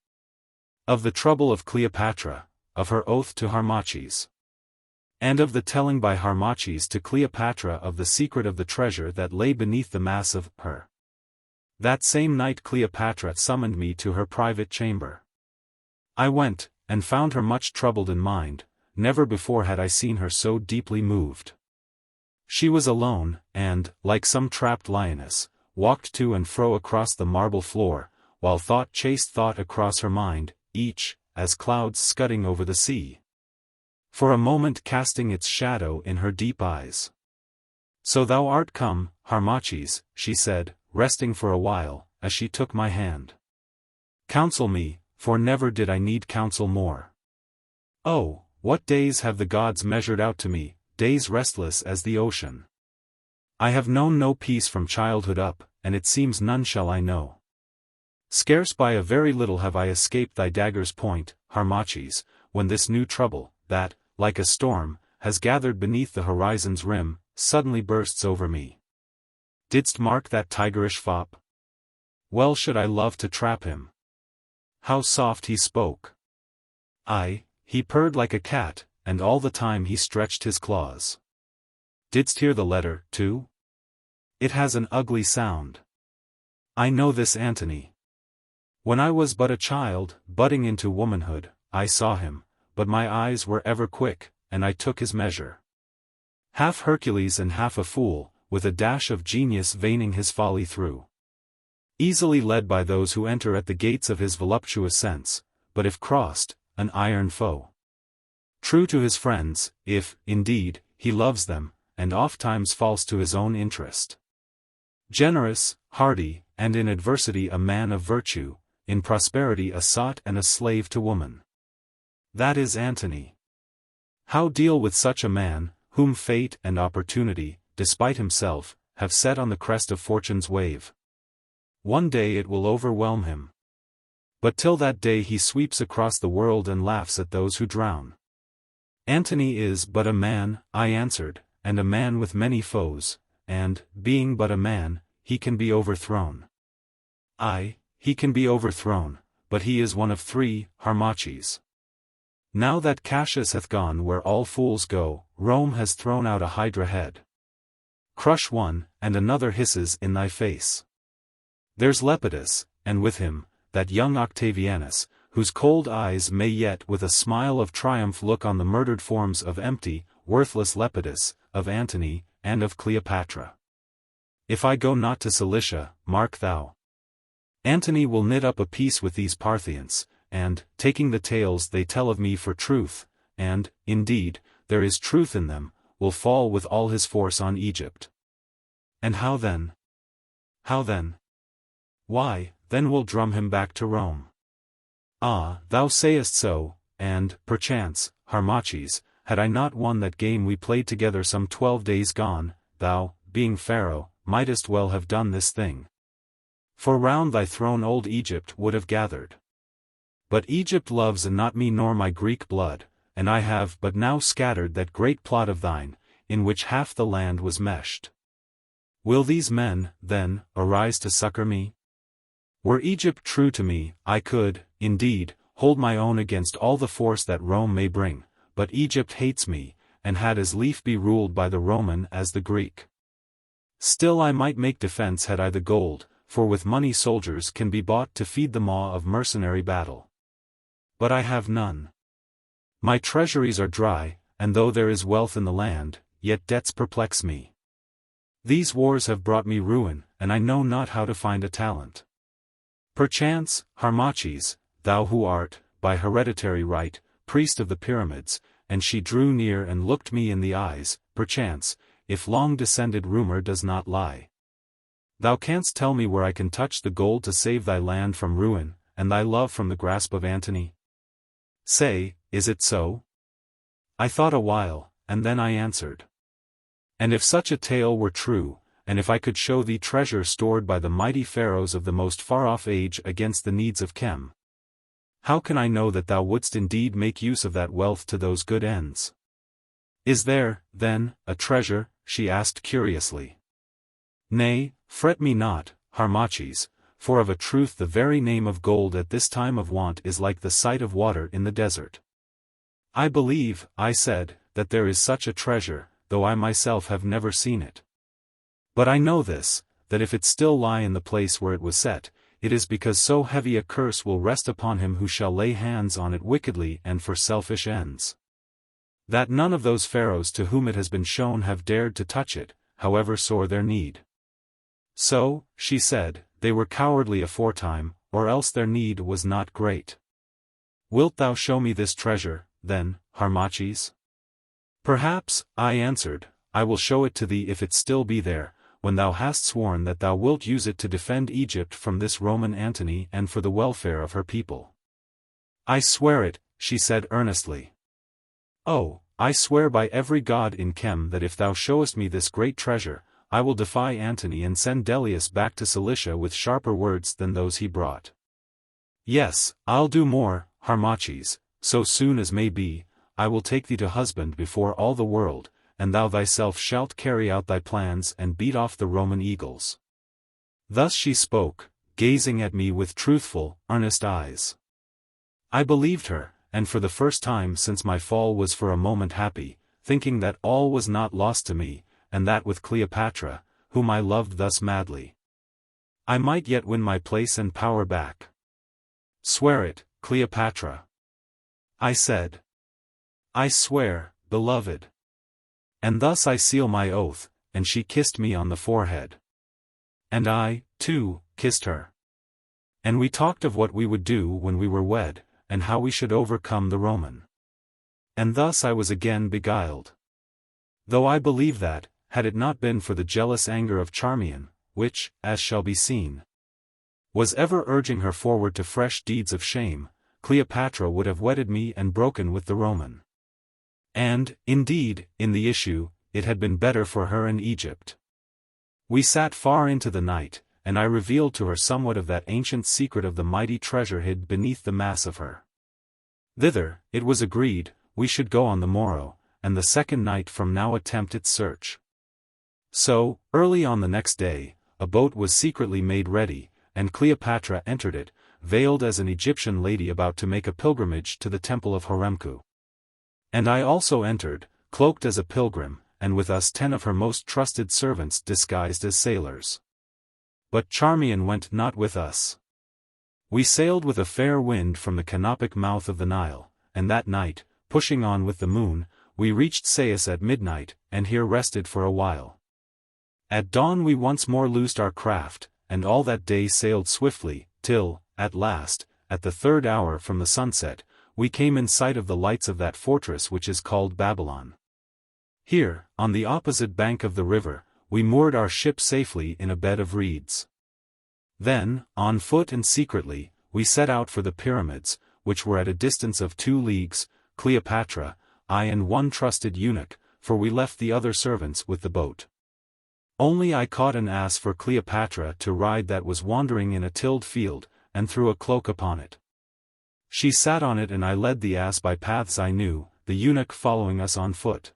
Of the trouble of Cleopatra, of her oath to Harmachis. And of the telling by Harmachis to Cleopatra of the secret of the treasure that lay beneath the mass of her. That same night Cleopatra summoned me to her private chamber. I went, and found her much troubled in mind, never before had I seen her so deeply moved. She was alone, and, like some trapped lioness, walked to and fro across the marble floor, while thought chased thought across her mind, each, as clouds scudding over the sea. For a moment casting its shadow in her deep eyes. "So thou art come, Harmachis," she said, resting for a while, as she took my hand. "Counsel me, for never did I need counsel more. Oh, what days have the gods measured out to me, days restless as the ocean. I have known no peace from childhood up, and it seems none shall I know. Scarce by a very little have I escaped thy dagger's point, Harmachis, when this new trouble, that, like a storm, has gathered beneath the horizon's rim, suddenly bursts over me. Didst mark that tigerish fop? Well should I love to trap him. How soft he spoke. Aye, he purred like a cat, and all the time he stretched his claws. Didst hear the letter, too? It has an ugly sound. I know this Antony. When I was but a child, budding into womanhood, I saw him, but my eyes were ever quick, and I took his measure. Half Hercules and half a fool, with a dash of genius veining his folly through. Easily led by those who enter at the gates of his voluptuous sense, but if crossed, an iron foe. True to his friends, if, indeed, he loves them, and ofttimes false to his own interest. Generous, hardy, and in adversity a man of virtue, in prosperity a sot and a slave to woman. That is Antony. How deal with such a man, whom fate and opportunity, despite himself, have set on the crest of fortune's wave? One day it will overwhelm him. But till that day he sweeps across the world and laughs at those who drown. Antony is but a man, I answered, and a man with many foes, and, being but a man, he can be overthrown. Aye, he can be overthrown, but he is one of three, Harmachis. Now that Cassius hath gone where all fools go, Rome has thrown out a hydra head. Crush one, and another hisses in thy face. There's Lepidus, and with him, that young Octavianus, whose cold eyes may yet with a smile of triumph look on the murdered forms of empty, worthless Lepidus, of Antony, and of Cleopatra. If I go not to Cilicia, mark thou. Antony will knit up a peace with these Parthians, and, taking the tales they tell of me for truth, and, indeed, there is truth in them, will fall with all his force on Egypt. And how then? How then? Why, then we'll drum him back to Rome. Ah, thou sayest so, and, perchance, Harmachis, had I not won that game we played together some 12 days gone, thou, being Pharaoh, mightest well have done this thing. For round thy throne old Egypt would have gathered. But Egypt loves not me nor my Greek blood, and I have but now scattered that great plot of thine, in which half the land was meshed. Will these men, then, arise to succor me? Were Egypt true to me, I could, indeed, hold my own against all the force that Rome may bring, but Egypt hates me, and had as lief be ruled by the Roman as the Greek. Still I might make defense had I the gold, for with money soldiers can be bought to feed the maw of mercenary battle. But I have none. My treasuries are dry, and though there is wealth in the land, yet debts perplex me. These wars have brought me ruin, and I know not how to find a talent. Perchance, Harmachis, thou who art, by hereditary right, priest of the pyramids, and she drew near and looked me in the eyes, perchance, if long-descended rumor does not lie. Thou canst tell me where I can touch the gold to save thy land from ruin, and thy love from the grasp of Antony? Say, is it so? I thought a while, and then I answered. And if such a tale were true, and if I could show thee treasure stored by the mighty pharaohs of the most far-off age against the needs of Chem, how can I know that thou wouldst indeed make use of that wealth to those good ends? Is there, then, a treasure? She asked curiously. Nay, fret me not, Harmachis, for of a truth the very name of gold at this time of want is like the sight of water in the desert. I believe, I said, that there is such a treasure, though I myself have never seen it. But I know this, that if it still lie in the place where it was set, it is because so heavy a curse will rest upon him who shall lay hands on it wickedly and for selfish ends. That none of those pharaohs to whom it has been shown have dared to touch it, however sore their need. So, she said, they were cowardly aforetime, or else their need was not great. Wilt thou show me this treasure, then, Harmachis? Perhaps, I answered, I will show it to thee if it still be there, when thou hast sworn that thou wilt use it to defend Egypt from this Roman Antony and for the welfare of her people. I swear it, she said earnestly. Oh, I swear by every god in Chem that if thou showest me this great treasure, I will defy Antony and send Delius back to Cilicia with sharper words than those he brought. Yes, I'll do more, Harmachis, so soon as may be, I will take thee to husband before all the world, and thou thyself shalt carry out thy plans and beat off the Roman eagles. Thus she spoke, gazing at me with truthful, earnest eyes. I believed her, and for the first time since my fall was for a moment happy, thinking that all was not lost to me, and that with Cleopatra, whom I loved thus madly, I might yet win my place and power back. Swear it, Cleopatra. I said. I swear, beloved. And thus I seal my oath, and she kissed me on the forehead. And I, too, kissed her. And we talked of what we would do when we were wed, and how we should overcome the Roman. And thus I was again beguiled. Though I believe that, had it not been for the jealous anger of Charmion, which, as shall be seen, was ever urging her forward to fresh deeds of shame, Cleopatra would have wedded me and broken with the Roman. And, indeed, in the issue, it had been better for her in Egypt. We sat far into the night, and I revealed to her somewhat of that ancient secret of the mighty treasure hid beneath the mass of her. Thither, it was agreed, we should go on the morrow, and the second night from now attempt its search. So, early on the next day, a boat was secretly made ready, and Cleopatra entered it, veiled as an Egyptian lady about to make a pilgrimage to the temple of Horemheb. And I also entered, cloaked as a pilgrim, and with us 10 of her most trusted servants disguised as sailors. But Charmion went not with us. We sailed with a fair wind from the canopic mouth of the Nile, and that night, pushing on with the moon, we reached Sais at midnight, and here rested for a while. At dawn we once more loosed our craft, and all that day sailed swiftly, till, at last, at the 3rd hour from the sunset, we came in sight of the lights of that fortress which is called Babylon. Here, on the opposite bank of the river, we moored our ship safely in a bed of reeds. Then, on foot and secretly, we set out for the pyramids, which were at a distance of 2 leagues, Cleopatra, I and one trusted eunuch, for we left the other servants with the boat. Only I caught an ass for Cleopatra to ride that was wandering in a tilled field, and threw a cloak upon it. She sat on it and I led the ass by paths I knew, the eunuch following us on foot.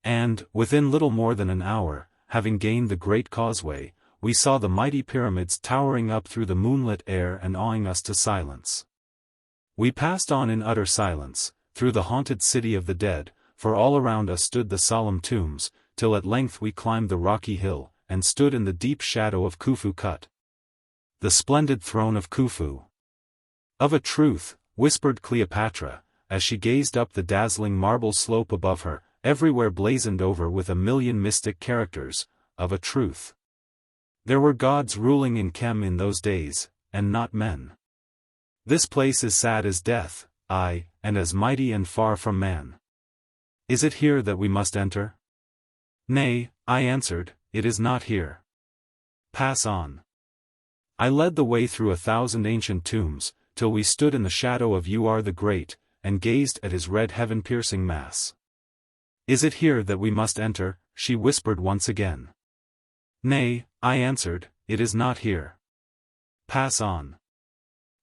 And, within little more than an hour, having gained the great causeway, we saw the mighty pyramids towering up through the moonlit air and awing us to silence. We passed on in utter silence, through the haunted city of the dead, for all around us stood the solemn tombs, till at length we climbed the rocky hill, and stood in the deep shadow of Khufu Kut. The splendid throne of Khufu. Of a truth, whispered Cleopatra, as she gazed up the dazzling marble slope above her, everywhere blazoned over with a million mystic characters, of a truth. There were gods ruling in Chem in those days, and not men. This place is sad as death, aye, and as mighty and far from man. Is it here that we must enter? Nay, I answered, it is not here. Pass on. I led the way through 1,000 ancient tombs, till we stood in the shadow of Uar the Great, and gazed at his red heaven-piercing mass. Is it here that we must enter? She whispered once again. Nay, I answered, it is not here. Pass on.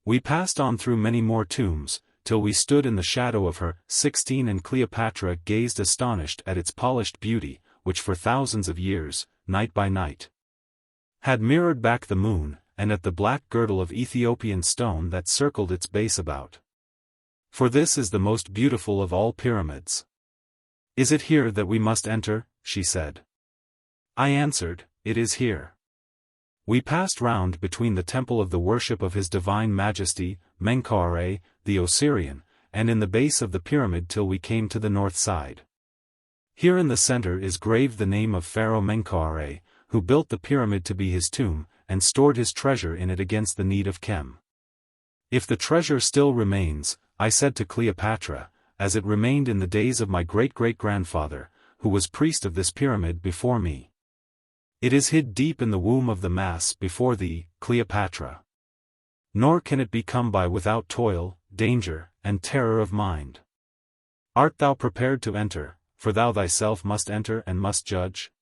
We passed on through many more tombs, till we stood in the shadow of her, 16, and Cleopatra gazed astonished at its polished beauty, which for thousands of years, night by night, had mirrored back the moon, and at the black girdle of Ethiopian stone that circled its base about. For this is the most beautiful of all pyramids. Is it here that we must enter? She said. I answered, it is here. We passed round between the temple of the worship of His Divine Majesty, Menkau-Ra, the Osirian, and in the base of the pyramid till we came to the north side. Here in the center is graved the name of Pharaoh Menkau-Ra, who built the pyramid to be his tomb, and stored his treasure in it against the need of Chem. If the treasure still remains, I said to Cleopatra, as it remained in the days of my great-great-grandfather, who was priest of this pyramid before me. It is hid deep in the womb of the mass before thee, Cleopatra. Nor can it be come by without toil, danger, and terror of mind. Art thou prepared to enter, for thou thyself must enter and must judge?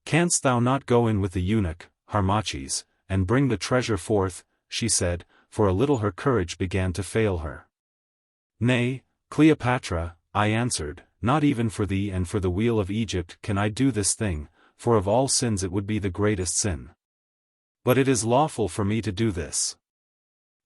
Canst thou not go in with the eunuch, Harmachis, and bring the treasure forth? She said, for a little her courage began to fail her. Nay, Cleopatra, I answered, not even for thee and for the weal of Egypt can I do this thing, for of all sins it would be the greatest sin. But it is lawful for me to do this.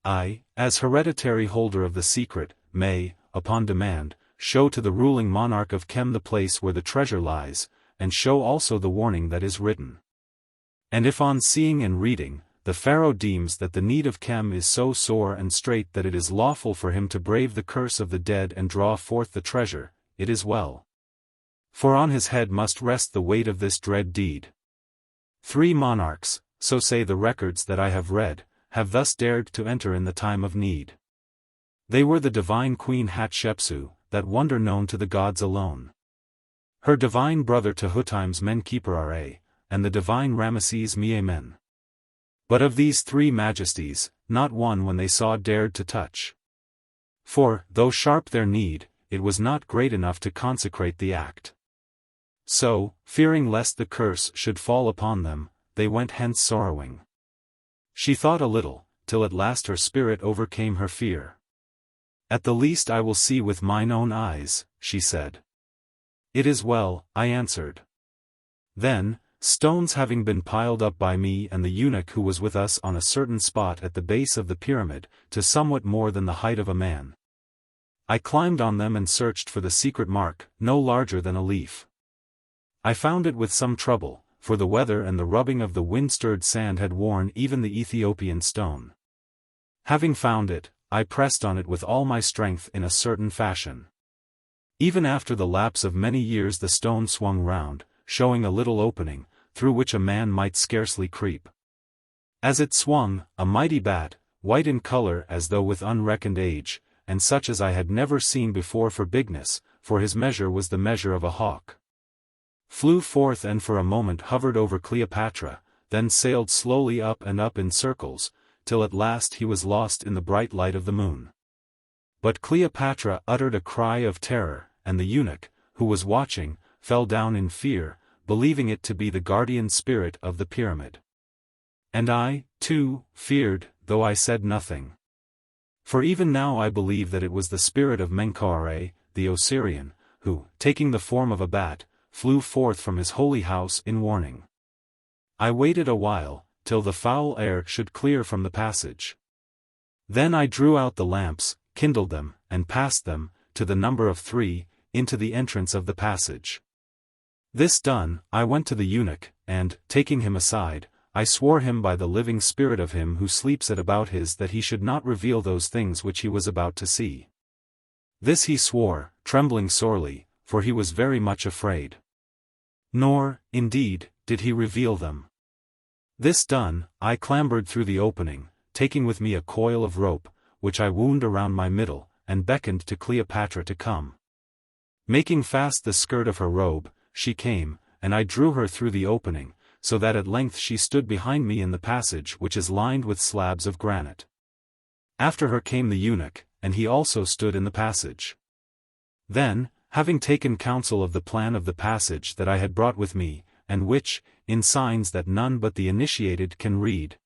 I, as hereditary holder of the secret, may, upon demand, show to the ruling monarch of Chem the place where the treasure lies, and show also the warning that is written. And if on seeing and reading, the Pharaoh deems that the need of Chem is so sore and strait that it is lawful for him to brave the curse of the dead and draw forth the treasure, it is well. For on his head must rest the weight of this dread deed. 3 monarchs, so say the records that I have read, have thus dared to enter in the time of need. They were the divine queen Hatshepsut, that wonder known to the gods alone. Her divine brother Tehutm's Menkau-Ra, and the divine Ramesses Memen. But of these 3 majesties, not one when they saw dared to touch. For, though sharp their need, it was not great enough to consecrate the act. So, fearing lest the curse should fall upon them, they went hence sorrowing. She thought a little, till at last her spirit overcame her fear. At the least I will see with mine own eyes, she said. It is well, I answered. Then, stones having been piled up by me and the eunuch who was with us on a certain spot at the base of the pyramid, to somewhat more than the height of a man, I climbed on them and searched for the secret mark, no larger than a leaf. I found it with some trouble, for the weather and the rubbing of the wind-stirred sand had worn even the Ethiopian stone. Having found it, I pressed on it with all my strength in a certain fashion. Even after the lapse of many years the stone swung round, showing a little opening, through which a man might scarcely creep. As it swung, a mighty bat, white in color as though with unreckoned age, and such as I had never seen before for bigness, for his measure was the measure of a hawk, flew forth and for a moment hovered over Cleopatra, then sailed slowly up and up in circles, till at last he was lost in the bright light of the moon. But Cleopatra uttered a cry of terror, and the eunuch, who was watching, fell down in fear, believing it to be the guardian spirit of the pyramid. And I, too, feared, though I said nothing. For even now I believe that it was the spirit of Menkau-Ra, the Osirian, who, taking the form of a bat, flew forth from his holy house in warning. I waited a while, till the foul air should clear from the passage. Then I drew out the lamps, kindled them, and passed them, to the number of 3, into the entrance of the passage. This done, I went to the eunuch, and, taking him aside, I swore him by the living spirit of him who sleeps at Abouthis that he should not reveal those things which he was about to see. This he swore, trembling sorely, for he was very much afraid. Nor, indeed, did he reveal them. This done, I clambered through the opening, taking with me a coil of rope, which I wound around my middle, and beckoned to Cleopatra to come. Making fast the skirt of her robe, she came, and I drew her through the opening, so that at length she stood behind me in the passage which is lined with slabs of granite. After her came the eunuch, and he also stood in the passage. Then, having taken counsel of the plan of the passage that I had brought with me, and which, in signs that none but the initiated can read,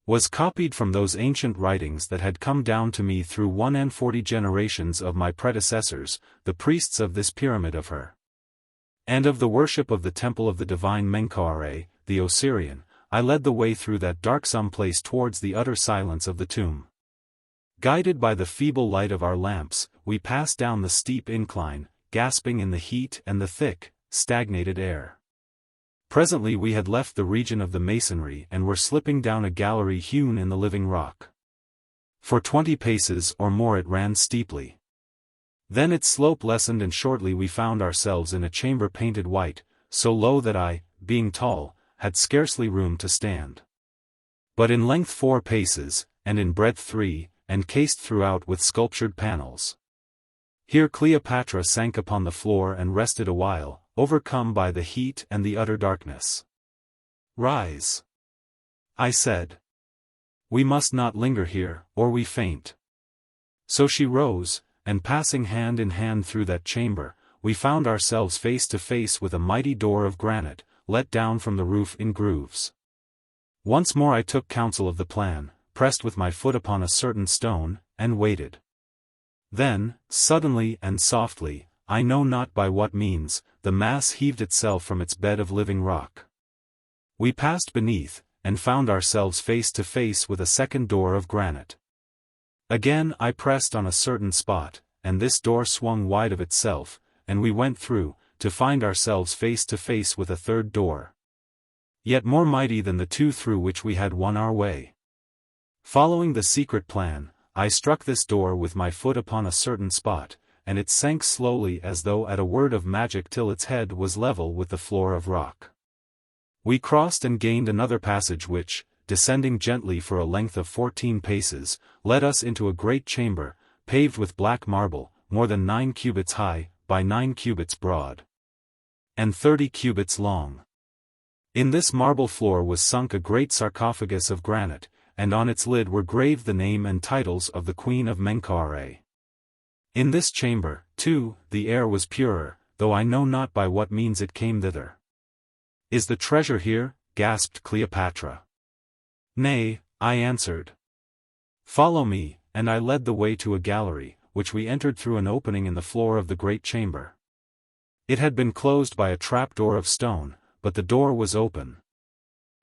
was copied from those ancient writings that had come down to me through 140 generations of my predecessors, the priests of this pyramid of her, and of the worship of the temple of the divine Menkau-Ra, the Osirian, I led the way through that darksome place towards the utter silence of the tomb. Guided by the feeble light of our lamps, we passed down the steep incline, gasping in the heat and the thick, stagnated air. Presently we had left the region of the masonry and were slipping down a gallery hewn in the living rock. For 20 paces or more it ran steeply. Then its slope lessened and shortly we found ourselves in a chamber painted white, so low that I, being tall, had scarcely room to stand. But in length 4 paces, and in breadth 3, and cased throughout with sculptured panels. Here Cleopatra sank upon the floor and rested awhile, overcome by the heat and the utter darkness. "Rise," I said. "We must not linger here, or we faint." So she rose, and passing hand in hand through that chamber, we found ourselves face to face with a mighty door of granite, let down from the roof in grooves. Once more I took counsel of the plan, pressed with my foot upon a certain stone, and waited. Then, suddenly and softly, I know not by what means, the mass heaved itself from its bed of living rock. We passed beneath, and found ourselves face to face with a second door of granite. Again I pressed on a certain spot, and this door swung wide of itself, and we went through, to find ourselves face to face with a third door, yet more mighty than the 2 through which we had won our way. Following the secret plan, I struck this door with my foot upon a certain spot, and it sank slowly as though at a word of magic till its head was level with the floor of rock. We crossed and gained another passage which, descending gently for a length of 14 paces, led us into a great chamber, paved with black marble, more than 9 cubits high, by 9 cubits broad, and 30 cubits long. In this marble floor was sunk a great sarcophagus of granite, and on its lid were graved the name and titles of the Queen of Menkau-Ra. In this chamber, too, the air was purer, though I know not by what means it came thither. "Is the treasure here?" gasped Cleopatra. "Nay," I answered. "Follow me," and I led the way to a gallery, which we entered through an opening in the floor of the great chamber. It had been closed by a trap-door of stone, but the door was open.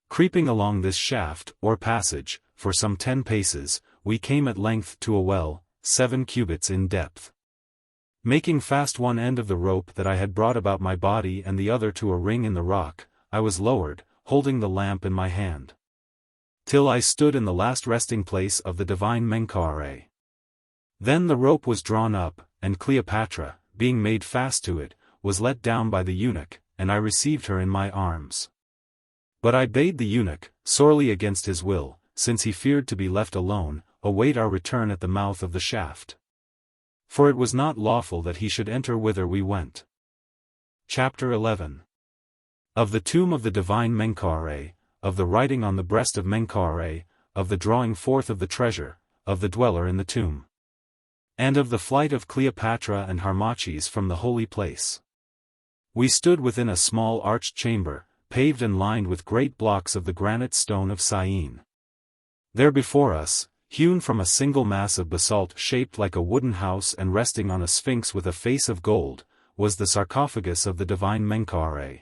Creeping along this shaft, or passage, for some 10 paces, we came at length to a well, 7 cubits in depth. Making fast one end of the rope that I had brought about my body and the other to a ring in the rock, I was lowered, holding the lamp in my hand, till I stood in the last resting place of the divine Menkau-Ra. Then the rope was drawn up, and Cleopatra, being made fast to it, was let down by the eunuch, and I received her in my arms. But I bade the eunuch, sorely against his will, since he feared to be left alone, await our return at the mouth of the shaft. For it was not lawful that he should enter whither we went. Chapter 11. Of the tomb of the divine Menkau-Ra, of the writing on the breast of Menkau-Ra, of the drawing forth of the treasure, of the dweller in the tomb, and of the flight of Cleopatra and Harmachis from the holy place. We stood within a small arched chamber, paved and lined with great blocks of the granite stone of Syene. There before us, hewn from a single mass of basalt shaped like a wooden house and resting on a sphinx with a face of gold, was the sarcophagus of the divine Menkau-Ra.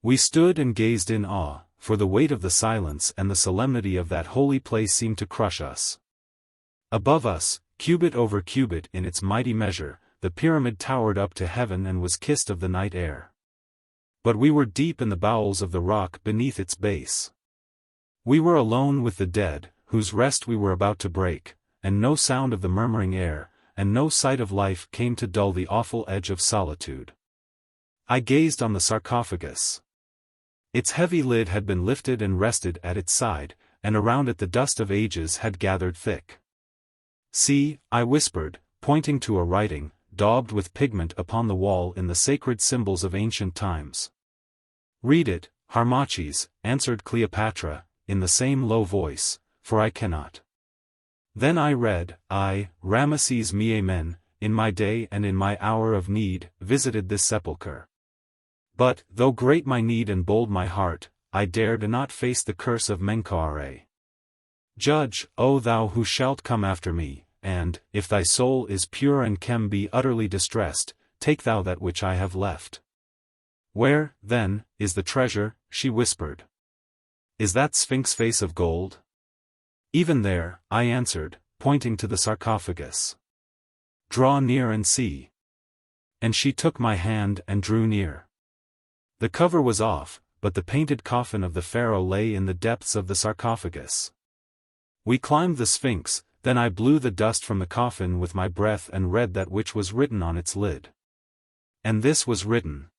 We stood and gazed in awe, for the weight of the silence and the solemnity of that holy place seemed to crush us. Above us, cubit over cubit in its mighty measure, the pyramid towered up to heaven and was kissed of the night air. But we were deep in the bowels of the rock beneath its base. We were alone with the dead, whose rest we were about to break, and no sound of the murmuring air, and no sight of life came to dull the awful edge of solitude. I gazed on the sarcophagus. Its heavy lid had been lifted and rested at its side, and around it the dust of ages had gathered thick. "See," I whispered, pointing to a writing, daubed with pigment upon the wall in the sacred symbols of ancient times. "Read it, Harmachis," answered Cleopatra, in the same low voice, "for I cannot." Then I read, "I, Ramesses Meamen, in my day and in my hour of need, visited this sepulchre. But, though great my need and bold my heart, I dared not face the curse of Menkau-Ra. Judge, O thou who shalt come after me, and, if thy soul is pure and can be utterly distressed, take thou that which I have left." "Where, then, is the treasure?" she whispered. "Is that sphinx face of gold?" "Even there," I answered, pointing to the sarcophagus. "Draw near and see." And she took my hand and drew near. The cover was off, but the painted coffin of the Pharaoh lay in the depths of the sarcophagus. We climbed the sphinx, Then I blew the dust from the coffin with my breath and read that which was written on its lid. And this was written: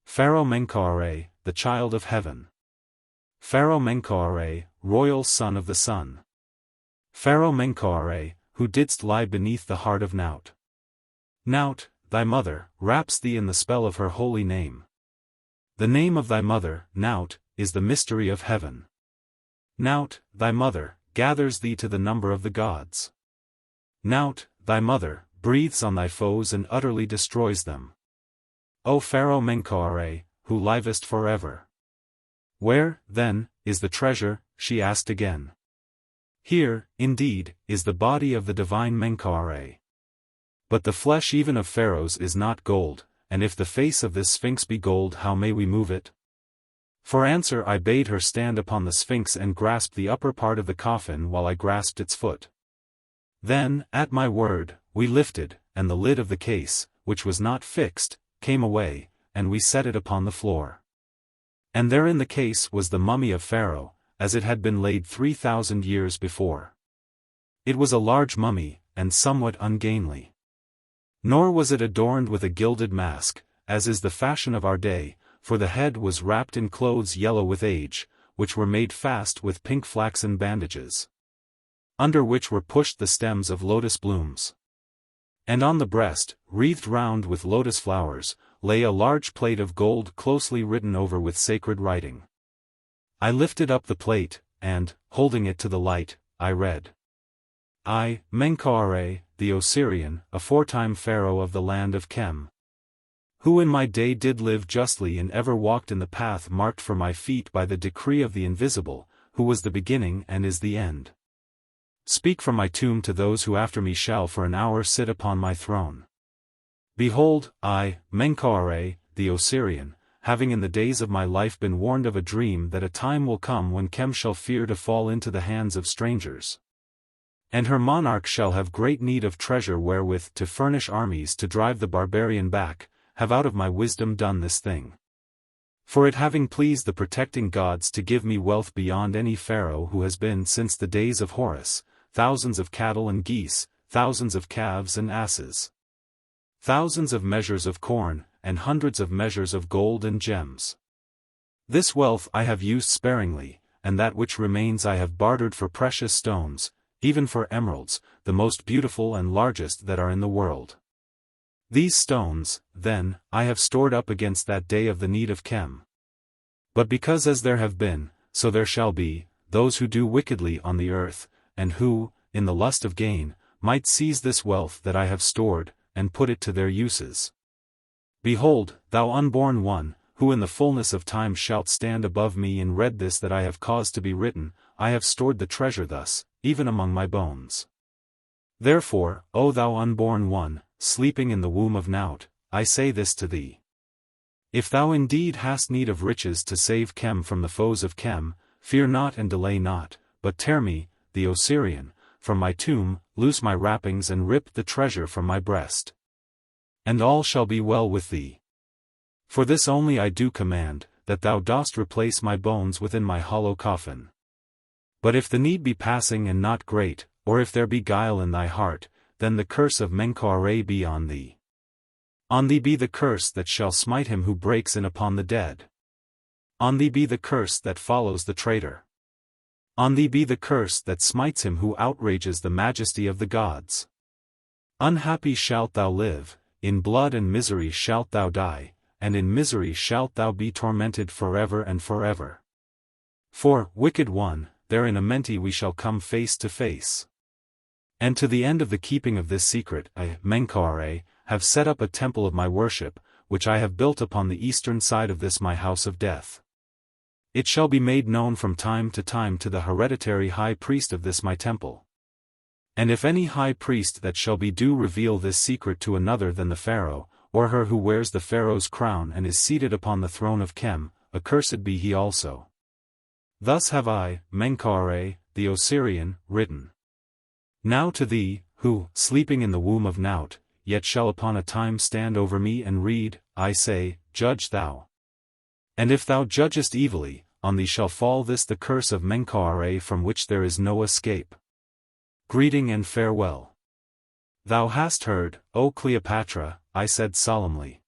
Pharaoh Menkau-Ra, the child of heaven. Pharaoh Menkau-Ra, royal son of the sun. Pharaoh Menkau-Ra, who didst lie beneath the heart of Nout. Nout, thy mother, wraps thee in the spell of her holy name. The name of thy mother, Nout, is the mystery of heaven. Nout, thy mother, gathers thee to the number of the gods. Nout, thy mother, breathes on thy foes and utterly destroys them. O Pharaoh Menkau-Ra, who livest forever. Where, then, is the treasure? She asked again. Here, indeed, is the body of the divine Menkau-Ra. But the flesh even of pharaohs is not gold, and if the face of this sphinx be gold, how may we move it? For answer I bade her stand upon the sphinx and grasp the upper part of the coffin while I grasped its foot. Then, at my word, we lifted, and the lid of the case, which was not fixed, came away, and we set it upon the floor. And there in the case was the mummy of Pharaoh, as it had been laid 3,000 years before. It was a large mummy, and somewhat ungainly. Nor was it adorned with a gilded mask, as is the fashion of our day, for the head was wrapped in clothes yellow with age, which were made fast with pink flaxen bandages, under which were pushed the stems of lotus blooms. And on the breast, wreathed round with lotus flowers, lay a large plate of gold closely written over with sacred writing. I lifted up the plate, and, holding it to the light, I read: I, Menkau-Ra, the Osirian, aforetime pharaoh of the land of Kem, who in my day did live justly and ever walked in the path marked for my feet by the decree of the Invisible, who was the beginning and is the end. Speak from my tomb to those who after me shall for an hour sit upon my throne. Behold, I, Menkau-Ra, the Osirian, having in the days of my life been warned of a dream that a time will come when Kem shall fear to fall into the hands of strangers. And her monarch shall have great need of treasure wherewith to furnish armies to drive the barbarian back, have out of my wisdom done this thing. For it having pleased the protecting gods to give me wealth beyond any pharaoh who has been since the days of Horus, thousands of cattle and geese, thousands of calves and asses, thousands of measures of corn, and hundreds of measures of gold and gems. This wealth I have used sparingly, and that which remains I have bartered for precious stones, even for emeralds, the most beautiful and largest that are in the world. These stones, then, I have stored up against that day of the need of Kem. But because as there have been, so there shall be, those who do wickedly on the earth, and who, in the lust of gain, might seize this wealth that I have stored, and put it to their uses. Behold, thou unborn one, who in the fullness of time shalt stand above me and read this that I have caused to be written, I have stored the treasure thus, even among my bones. Therefore, O thou unborn one, sleeping in the womb of Nout, I say this to thee. If thou indeed hast need of riches to save Kem from the foes of Kem, fear not and delay not, but tear me, the Osirian, from my tomb, loose my wrappings and rip the treasure from my breast. And all shall be well with thee. For this only I do command, that thou dost replace my bones within my hollow coffin. But if the need be passing and not great, or if there be guile in thy heart, then the curse of Menkau-Ra be on thee. On thee be the curse that shall smite him who breaks in upon the dead. On thee be the curse that follows the traitor. On thee be the curse that smites him who outrages the majesty of the gods. Unhappy shalt thou live, in blood and misery shalt thou die, and in misery shalt thou be tormented forever and forever. For, wicked one, there in Amenti we shall come face to face. And to the end of the keeping of this secret I, Menkau-Ra, have set up a temple of my worship, which I have built upon the eastern side of this my house of death. It shall be made known from time to the hereditary high priest of this my temple. And if any high priest that shall be do reveal this secret to another than the pharaoh, or her who wears the pharaoh's crown and is seated upon the throne of Kem, accursed be he also. Thus have I, Menkau-Ra, the Osirian, written. Now to thee, who, sleeping in the womb of Nout, yet shall upon a time stand over me and read, I say, judge thou. And if thou judgest evilly, on thee shall fall this the curse of Menkau-Ra from which there is no escape. Greeting and farewell. Thou hast heard, O Cleopatra, I said solemnly.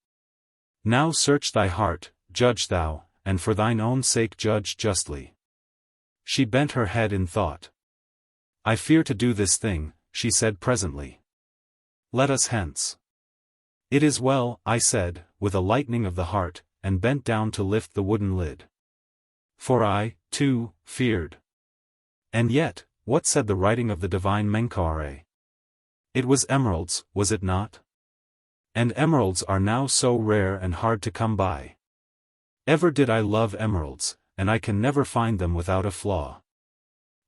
Now search thy heart, judge thou, and for thine own sake judge justly. She bent her head in thought. I fear to do this thing, she said presently. Let us hence. It is well, I said, with a lightening of the heart, and bent down to lift the wooden lid. For I, too, feared. And yet, what said the writing of the divine Menkau-Ra? It was emeralds, was it not? And emeralds are now so rare and hard to come by. Ever did I love emeralds, and I can never find them without a flaw.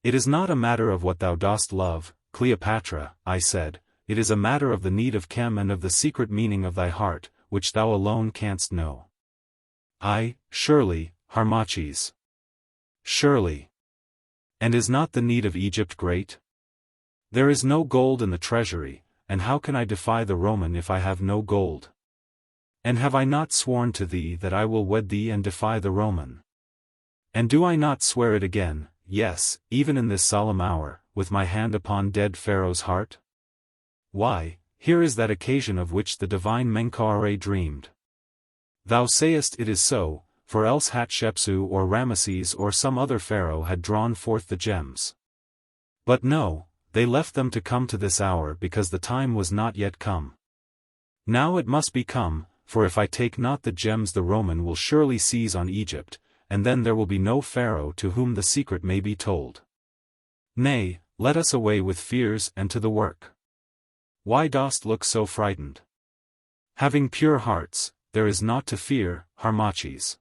It is not a matter of what thou dost love, Cleopatra, I said, it is a matter of the need of Chem and of the secret meaning of thy heart, which thou alone canst know. Ay, surely, Harmachis. Surely. And is not the need of Egypt great? There is no gold in the treasury, and how can I defy the Roman if I have no gold? And have I not sworn to thee that I will wed thee and defy the Roman? And do I not swear it again, yes, even in this solemn hour, with my hand upon dead Pharaoh's heart? Why, here is that occasion of which the divine Menkau-Ra dreamed. Thou sayest it is so, for else Hatshepsut or Ramesses or some other pharaoh had drawn forth the gems. But no, they left them to come to this hour because the time was not yet come. Now it must be come, for if I take not the gems the Roman will surely seize on Egypt, and then there will be no pharaoh to whom the secret may be told. Nay, let us away with fears and to the work. Why dost look so frightened? Having pure hearts, there is naught to fear, Harmachis.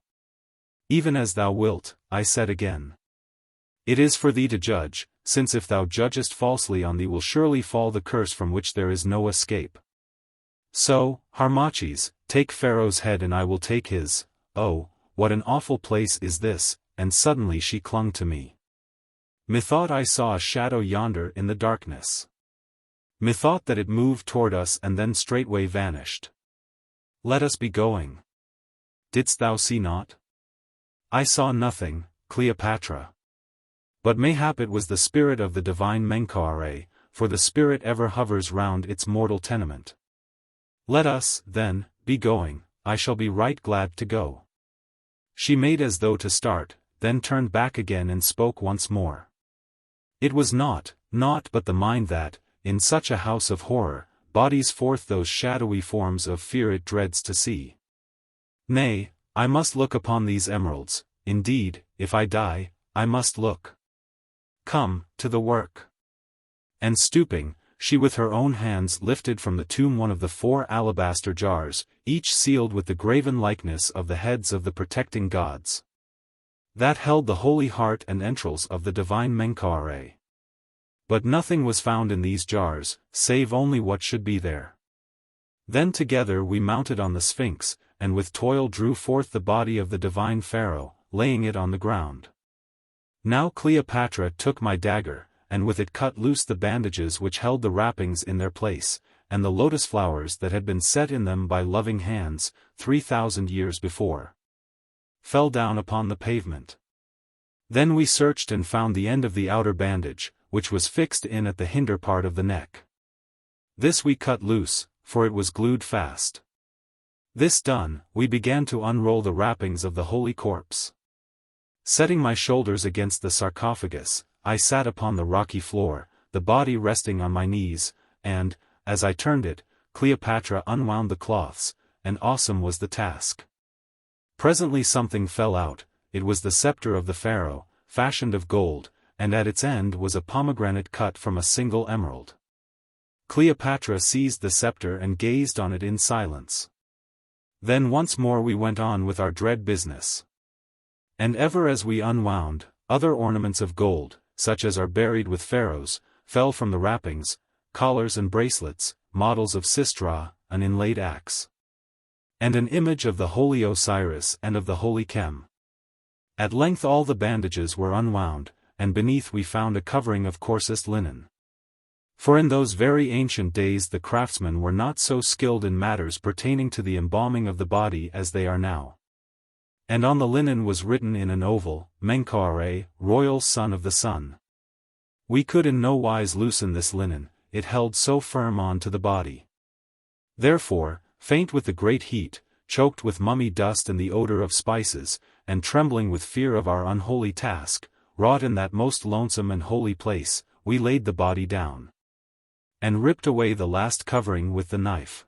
Even as thou wilt, I said again. It is for thee to judge, since if thou judgest falsely on thee will surely fall the curse from which there is no escape. So, Harmachis, take Pharaoh's head and I will take his. Oh, what an awful place is this, and suddenly she clung to me. Methought I saw a shadow yonder in the darkness. Methought that it moved toward us and then straightway vanished. Let us be going. Didst thou see naught? I saw nothing, Cleopatra. But mayhap it was the spirit of the divine Menkau-Ra, for the spirit ever hovers round its mortal tenement. Let us, then, be going, I shall be right glad to go. She made as though to start, then turned back again and spoke once more. It was naught but the mind that, in such a house of horror, bodies forth those shadowy forms of fear it dreads to see. Nay, I must look upon these emeralds, indeed, if I die, I must look. Come, to the work. And stooping, she with her own hands lifted from the tomb one of the 4 alabaster jars, each sealed with the graven likeness of the heads of the protecting gods. That held the holy heart and entrails of the divine Menkau-Ra. But nothing was found in these jars, save only what should be there. Then together we mounted on the Sphinx, and with toil drew forth the body of the divine Pharaoh, laying it on the ground. Now Cleopatra took my dagger, and with it cut loose the bandages which held the wrappings in their place, and the lotus flowers that had been set in them by loving hands, 3,000 years before. Fell down upon the pavement. Then we searched and found the end of the outer bandage, which was fixed in at the hinder part of the neck. This we cut loose, for it was glued fast. This done, we began to unroll the wrappings of the holy corpse. Setting my shoulders against the sarcophagus, I sat upon the rocky floor, the body resting on my knees, and, as I turned it, Cleopatra unwound the cloths, and awesome was the task. Presently something fell out, it was the scepter of the pharaoh, fashioned of gold, and at its end was a pomegranate cut from a single emerald. Cleopatra seized the scepter and gazed on it in silence. Then once more we went on with our dread business. And ever as we unwound, other ornaments of gold, such as are buried with pharaohs, fell from the wrappings, collars and bracelets, models of Sistra, an inlaid axe. And an image of the holy Osiris and of the holy Chem. At length all the bandages were unwound, and beneath we found a covering of coarsest linen. For in those very ancient days the craftsmen were not so skilled in matters pertaining to the embalming of the body as they are now. And on the linen was written in an oval, Menkau-Ra, royal son of the sun. We could in no wise loosen this linen, it held so firm on to the body. Therefore, faint with the great heat, choked with mummy dust and the odor of spices, and trembling with fear of our unholy task, wrought in that most lonesome and holy place, we laid the body down, and ripped away the last covering with the knife.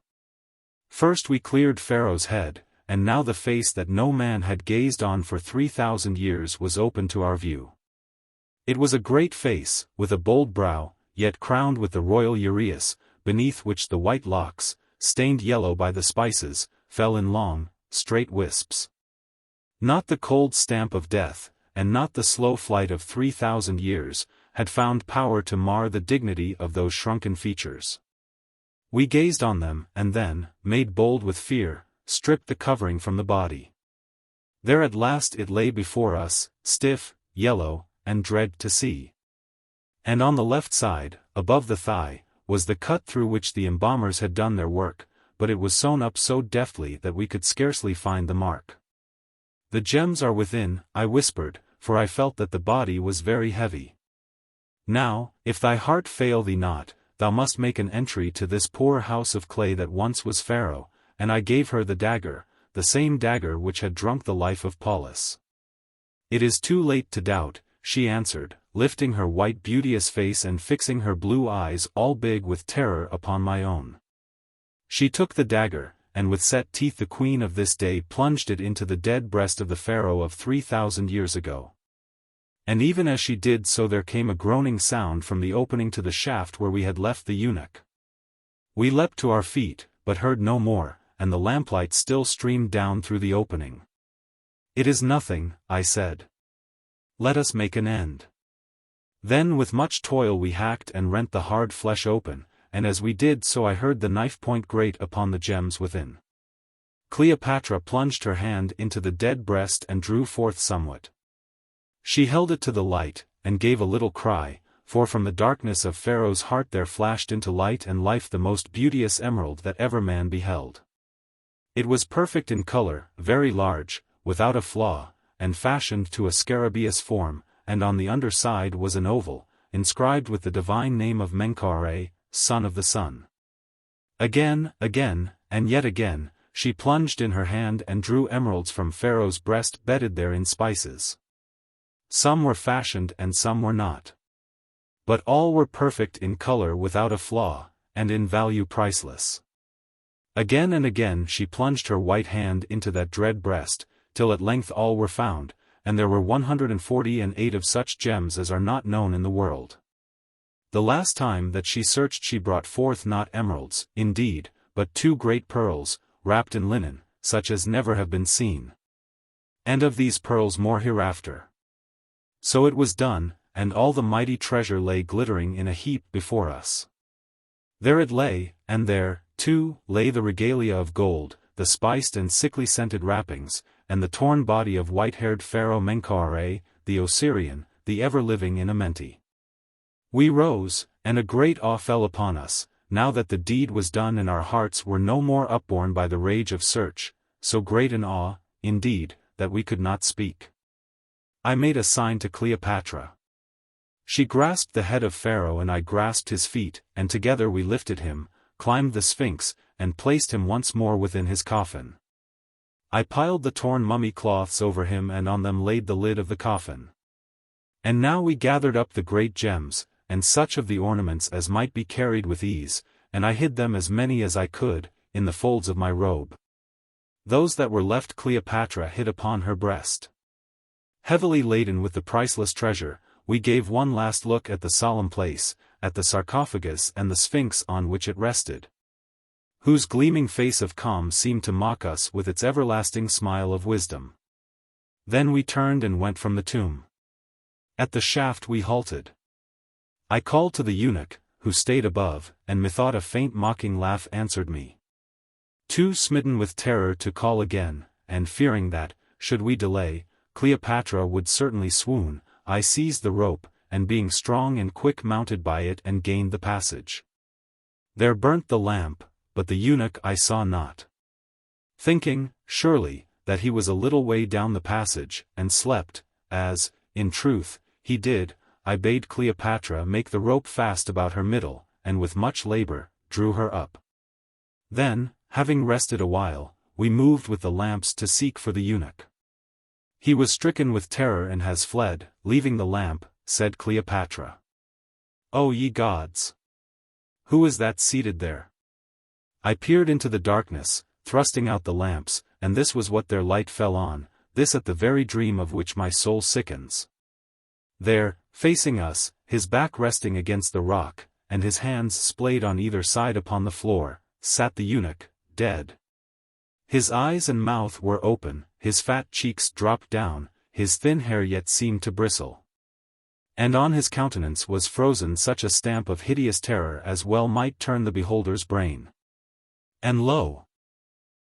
First we cleared Pharaoh's head, and now the face that no man had gazed on for 3,000 years was open to our view. It was a great face, with a bold brow, yet crowned with the royal uraeus, beneath which the white locks, stained yellow by the spices, fell in long, straight wisps. Not the cold stamp of death, and not the slow flight of 3,000 years, had found power to mar the dignity of those shrunken features. We gazed on them, and then, made bold with fear, stripped the covering from the body. There at last it lay before us, stiff, yellow, and dread to see. And on the left side, above the thigh, was the cut through which the embalmers had done their work, but it was sewn up so deftly that we could scarcely find the mark. "The gems are within," I whispered, for I felt that the body was very heavy. "Now, if thy heart fail thee not, thou must make an entry to this poor house of clay that once was Pharaoh," and I gave her the dagger, the same dagger which had drunk the life of Paulus. "It is too late to doubt," she answered, lifting her white beauteous face and fixing her blue eyes all big with terror upon my own. She took the dagger, and with set teeth the queen of this day plunged it into the dead breast of the Pharaoh of 3,000 years ago. And even as she did so there came a groaning sound from the opening to the shaft where we had left the eunuch. We leapt to our feet, but heard no more, and the lamplight still streamed down through the opening. "It is nothing," I said. "Let us make an end." Then with much toil we hacked and rent the hard flesh open, and as we did so I heard the knife point grate upon the gems within. Cleopatra plunged her hand into the dead breast and drew forth somewhat. She held it to the light, and gave a little cry, for from the darkness of Pharaoh's heart there flashed into light and life the most beauteous emerald that ever man beheld. It was perfect in color, very large, without a flaw, and fashioned to a scarabaeus form, and on the under side was an oval, inscribed with the divine name of Menkau-Ra, son of the sun. Again, and yet again, she plunged in her hand and drew emeralds from Pharaoh's breast bedded there in spices. Some were fashioned and some were not. But all were perfect in color without a flaw, and in value priceless. Again and again she plunged her white hand into that dread breast, till at length all were found, and there were 148 of such gems as are not known in the world. The last time that she searched she brought forth not emeralds, indeed, but 2 great pearls, wrapped in linen, such as never have been seen. And of these pearls more hereafter. So it was done, and all the mighty treasure lay glittering in a heap before us. There it lay, and there, too, lay the regalia of gold, the spiced and sickly scented wrappings, and the torn body of white-haired Pharaoh Menkau-Ra, the Osirian, the ever-living in Amenti. We rose, and a great awe fell upon us, now that the deed was done and our hearts were no more upborne by the rage of search, so great an awe, indeed, that we could not speak. I made a sign to Cleopatra. She grasped the head of Pharaoh and I grasped his feet, and together we lifted him, climbed the Sphinx, and placed him once more within his coffin. I piled the torn mummy cloths over him and on them laid the lid of the coffin. And now we gathered up the great gems, and such of the ornaments as might be carried with ease, and I hid them as many as I could, in the folds of my robe. Those that were left Cleopatra hid upon her breast. Heavily laden with the priceless treasure, we gave one last look at the solemn place, at the sarcophagus and the Sphinx on which it rested, whose gleaming face of calm seemed to mock us with its everlasting smile of wisdom. Then we turned and went from the tomb. At the shaft we halted. I called to the eunuch, who stayed above, and methought a faint mocking laugh answered me. Too smitten with terror to call again, and fearing that, should we delay, Cleopatra would certainly swoon, I seized the rope, and being strong and quick mounted by it and gained the passage. There burnt the lamp, but the eunuch I saw not. Thinking, surely, that he was a little way down the passage, and slept, as, in truth, he did, I bade Cleopatra make the rope fast about her middle, and with much labor, drew her up. Then, having rested a while, we moved with the lamps to seek for the eunuch. He was stricken with terror and has fled, leaving the lamp, said Cleopatra. O ye gods! Who is that seated there? I peered into the darkness, thrusting out the lamps, and this was what their light fell on, this at the very dream of which my soul sickens. There, facing us, his back resting against the rock, and his hands splayed on either side upon the floor, sat the eunuch, dead. His eyes and mouth were open, his fat cheeks dropped down, his thin hair yet seemed to bristle. And on his countenance was frozen such a stamp of hideous terror as well might turn the beholder's brain. And lo!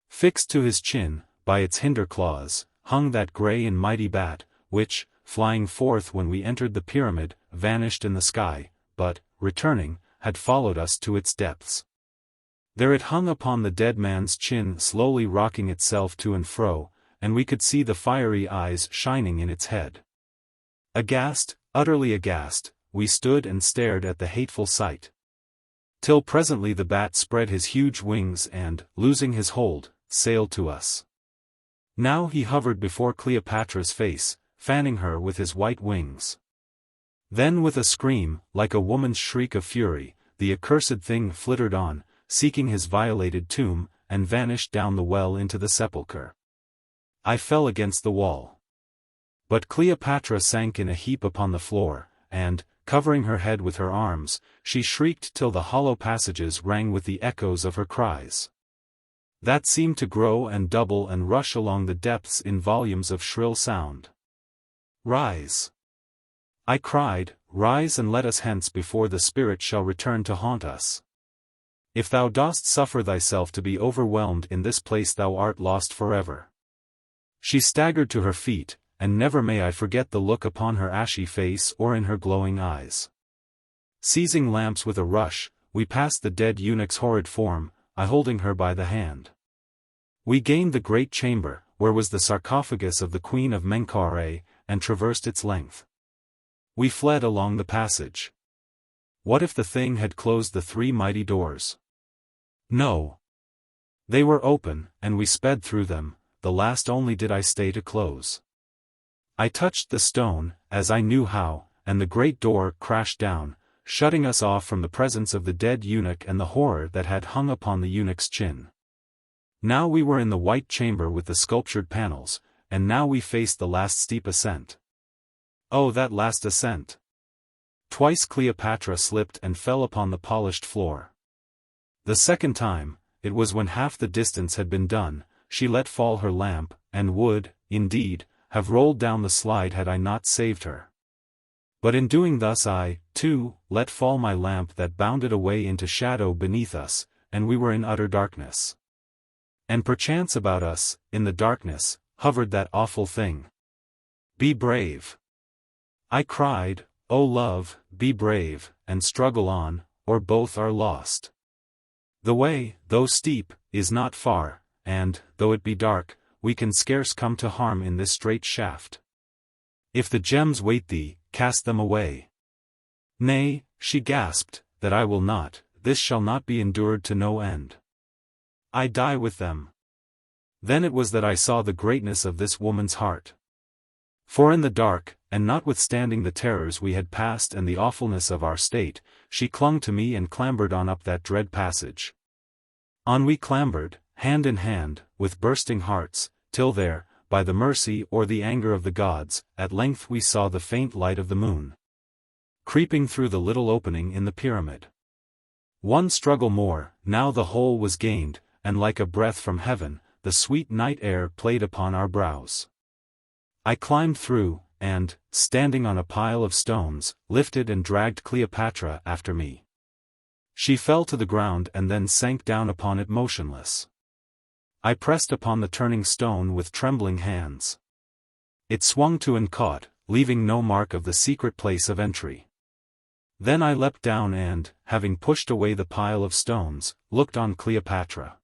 Fixed to his chin, by its hinder claws, hung that grey and mighty bat, which, flying forth when we entered the pyramid, vanished in the sky, but, returning, had followed us to its depths. There it hung upon the dead man's chin, slowly rocking itself to and fro, and we could see the fiery eyes shining in its head. Aghast, utterly aghast, we stood and stared at the hateful sight. Till presently the bat spread his huge wings and, losing his hold, sailed to us. Now he hovered before Cleopatra's face, fanning her with his white wings. Then with a scream, like a woman's shriek of fury, the accursed thing flittered on, seeking his violated tomb, and vanished down the well into the sepulchre. I fell against the wall. But Cleopatra sank in a heap upon the floor, and, covering her head with her arms, she shrieked till the hollow passages rang with the echoes of her cries. That seemed to grow and double and rush along the depths in volumes of shrill sound. Rise! I cried, rise and let us hence before the spirit shall return to haunt us. If thou dost suffer thyself to be overwhelmed in this place thou art lost forever. She staggered to her feet, and never may I forget the look upon her ashy face or in her glowing eyes. Seizing lamps with a rush, we passed the dead eunuch's horrid form, I holding her by the hand. We gained the great chamber, where was the sarcophagus of the queen of Menkau-Ra, and traversed its length. We fled along the passage. What if the thing had closed the three mighty doors? No. They were open, and we sped through them, the last only did I stay to close. I touched the stone, as I knew how, and the great door crashed down, shutting us off from the presence of the dead eunuch and the horror that had hung upon the eunuch's chin. Now we were in the white chamber with the sculptured panels, and now we faced the last steep ascent. Oh, that last ascent! Twice Cleopatra slipped and fell upon the polished floor. The second time, it was when half the distance had been done, she let fall her lamp, and would, indeed, have rolled down the slide had I not saved her. But in doing thus I, too, let fall my lamp that bounded away into shadow beneath us, and we were in utter darkness. And perchance about us, in the darkness, hovered that awful thing. Be brave! I cried, O love, be brave, and struggle on, or both are lost. The way, though steep, is not far, and, though it be dark, we can scarce come to harm in this straight shaft. If the gems weight thee, cast them away. Nay, she gasped, that I will not, this shall not be endured to no end. I die with them. Then it was that I saw the greatness of this woman's heart. For in the dark, and notwithstanding the terrors we had passed and the awfulness of our state, she clung to me and clambered on up that dread passage. On we clambered, hand in hand, with bursting hearts, till there, by the mercy or the anger of the gods, at length we saw the faint light of the moon, creeping through the little opening in the pyramid. One struggle more, now the whole was gained, and like a breath from heaven, the sweet night air played upon our brows. I climbed through, and, standing on a pile of stones, lifted and dragged Cleopatra after me. She fell to the ground and then sank down upon it motionless. I pressed upon the turning stone with trembling hands. It swung to and caught, leaving no mark of the secret place of entry. Then I leapt down and, having pushed away the pile of stones, looked on Cleopatra.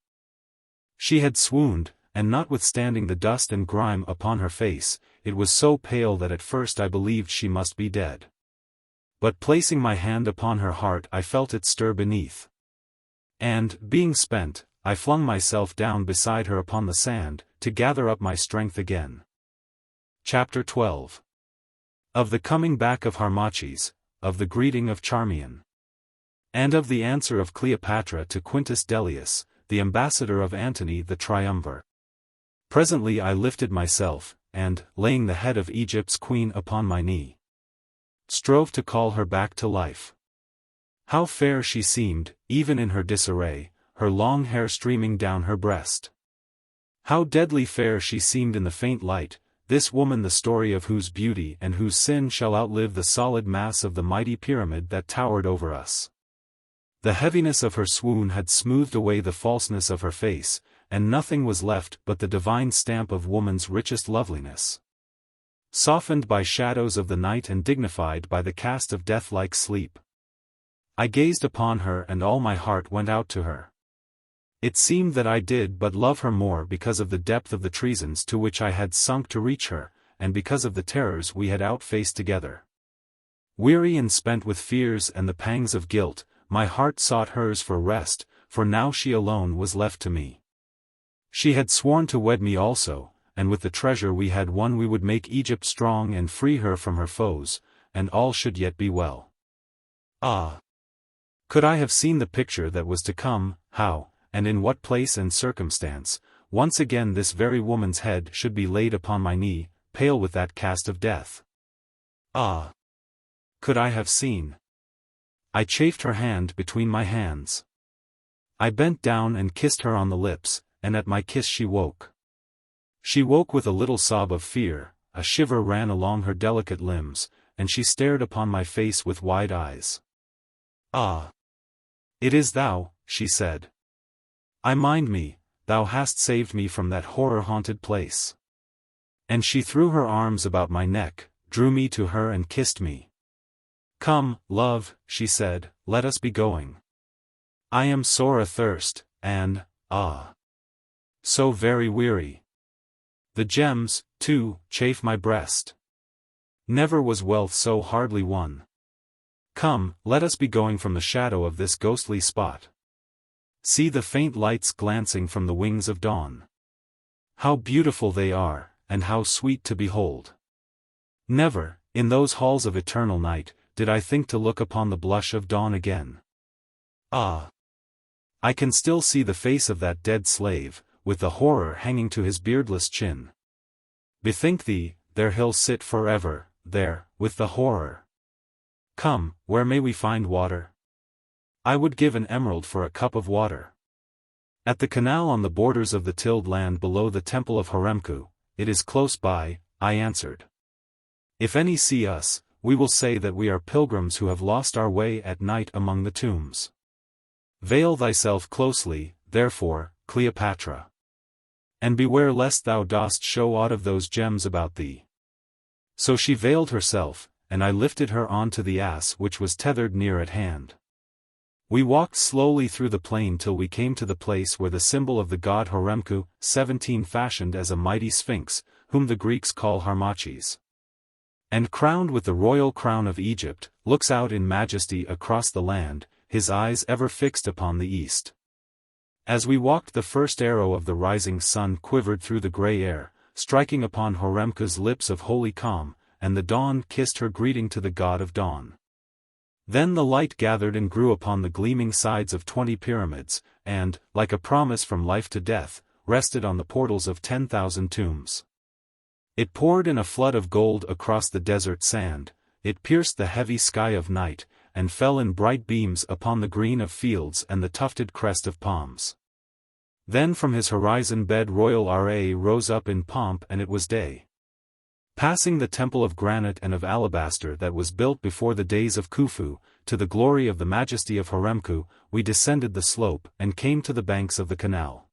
She had swooned, and notwithstanding the dust and grime upon her face, it was so pale that at first I believed she must be dead. But placing my hand upon her heart I felt it stir beneath. And, being spent, I flung myself down beside her upon the sand, to gather up my strength again. Chapter 12. Of the coming back of Harmachis, of the greeting of Charmion, and of the answer of Cleopatra to Quintus Dellius, the ambassador of Antony the Triumvir. Presently I lifted myself, and, laying the head of Egypt's queen upon my knee, strove to call her back to life. How fair she seemed, even in her disarray, her long hair streaming down her breast. How deadly fair she seemed in the faint light, this woman, the story of whose beauty and whose sin shall outlive the solid mass of the mighty pyramid that towered over us. The heaviness of her swoon had smoothed away the falseness of her face, and nothing was left but the divine stamp of woman's richest loveliness. Softened by shadows of the night and dignified by the cast of death-like sleep, I gazed upon her and all my heart went out to her. It seemed that I did but love her more because of the depth of the treasons to which I had sunk to reach her, and because of the terrors we had outfaced together. Weary and spent with fears and the pangs of guilt, my heart sought hers for rest, for now she alone was left to me. She had sworn to wed me also, and with the treasure we had won we would make Egypt strong and free her from her foes, and all should yet be well. Ah! Could I have seen the picture that was to come, how, and in what place and circumstance, once again this very woman's head should be laid upon my knee, pale with that cast of death. Ah! Could I have seen? I chafed her hand between my hands. I bent down and kissed her on the lips, and at my kiss she woke. She woke with a little sob of fear, a shiver ran along her delicate limbs, and she stared upon my face with wide eyes. Ah! It is thou, she said. I mind me, thou hast saved me from that horror-haunted place. And she threw her arms about my neck, drew me to her and kissed me. Come, love, she said, let us be going. I am sore athirst, and, so very weary. The gems, too, chafe my breast. Never was wealth so hardly won. Come, let us be going from the shadow of this ghostly spot. See the faint lights glancing from the wings of dawn. How beautiful they are, and how sweet to behold. Never, in those halls of eternal night, did I think to look upon the blush of dawn again. Ah! I can still see the face of that dead slave, with the horror hanging to his beardless chin. Bethink thee, there he'll sit forever, there, with the horror. Come, where may we find water? I would give an emerald for a cup of water. At the canal on the borders of the tilled land below the temple of Harmachis, it is close by, I answered. If any see us, we will say that we are pilgrims who have lost our way at night among the tombs. Veil thyself closely, therefore, Cleopatra. And beware lest thou dost show aught of those gems about thee. So she veiled herself, and I lifted her on to the ass which was tethered near at hand. We walked slowly through the plain till we came to the place where the symbol of the god Harmachis, 17 fashioned as a mighty sphinx, whom the Greeks call Harmachis, and crowned with the royal crown of Egypt, looks out in majesty across the land, his eyes ever fixed upon the east. As we walked, the first arrow of the rising sun quivered through the grey air, striking upon Harmachis' lips of holy calm, and the dawn kissed her greeting to the god of dawn. Then the light gathered and grew upon the gleaming sides of 20 pyramids, and, like a promise from life to death, rested on the portals of 10,000 tombs. It poured in a flood of gold across the desert sand, it pierced the heavy sky of night, and fell in bright beams upon the green of fields and the tufted crest of palms. Then from his horizon bed royal Ra rose up in pomp, and it was day. Passing the temple of granite and of alabaster that was built before the days of Khufu, to the glory of the majesty of Harmachis, we descended the slope and came to the banks of the canal.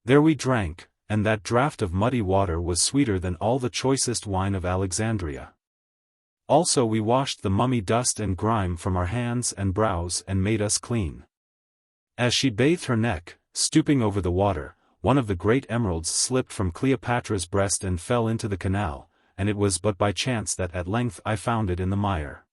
There we drank, and that draught of muddy water was sweeter than all the choicest wine of Alexandria. Also we washed the mummy dust and grime from our hands and brows and made us clean. As she bathed her neck, stooping over the water, one of the great emeralds slipped from Cleopatra's breast and fell into the canal, and it was but by chance that at length I found it in the mire.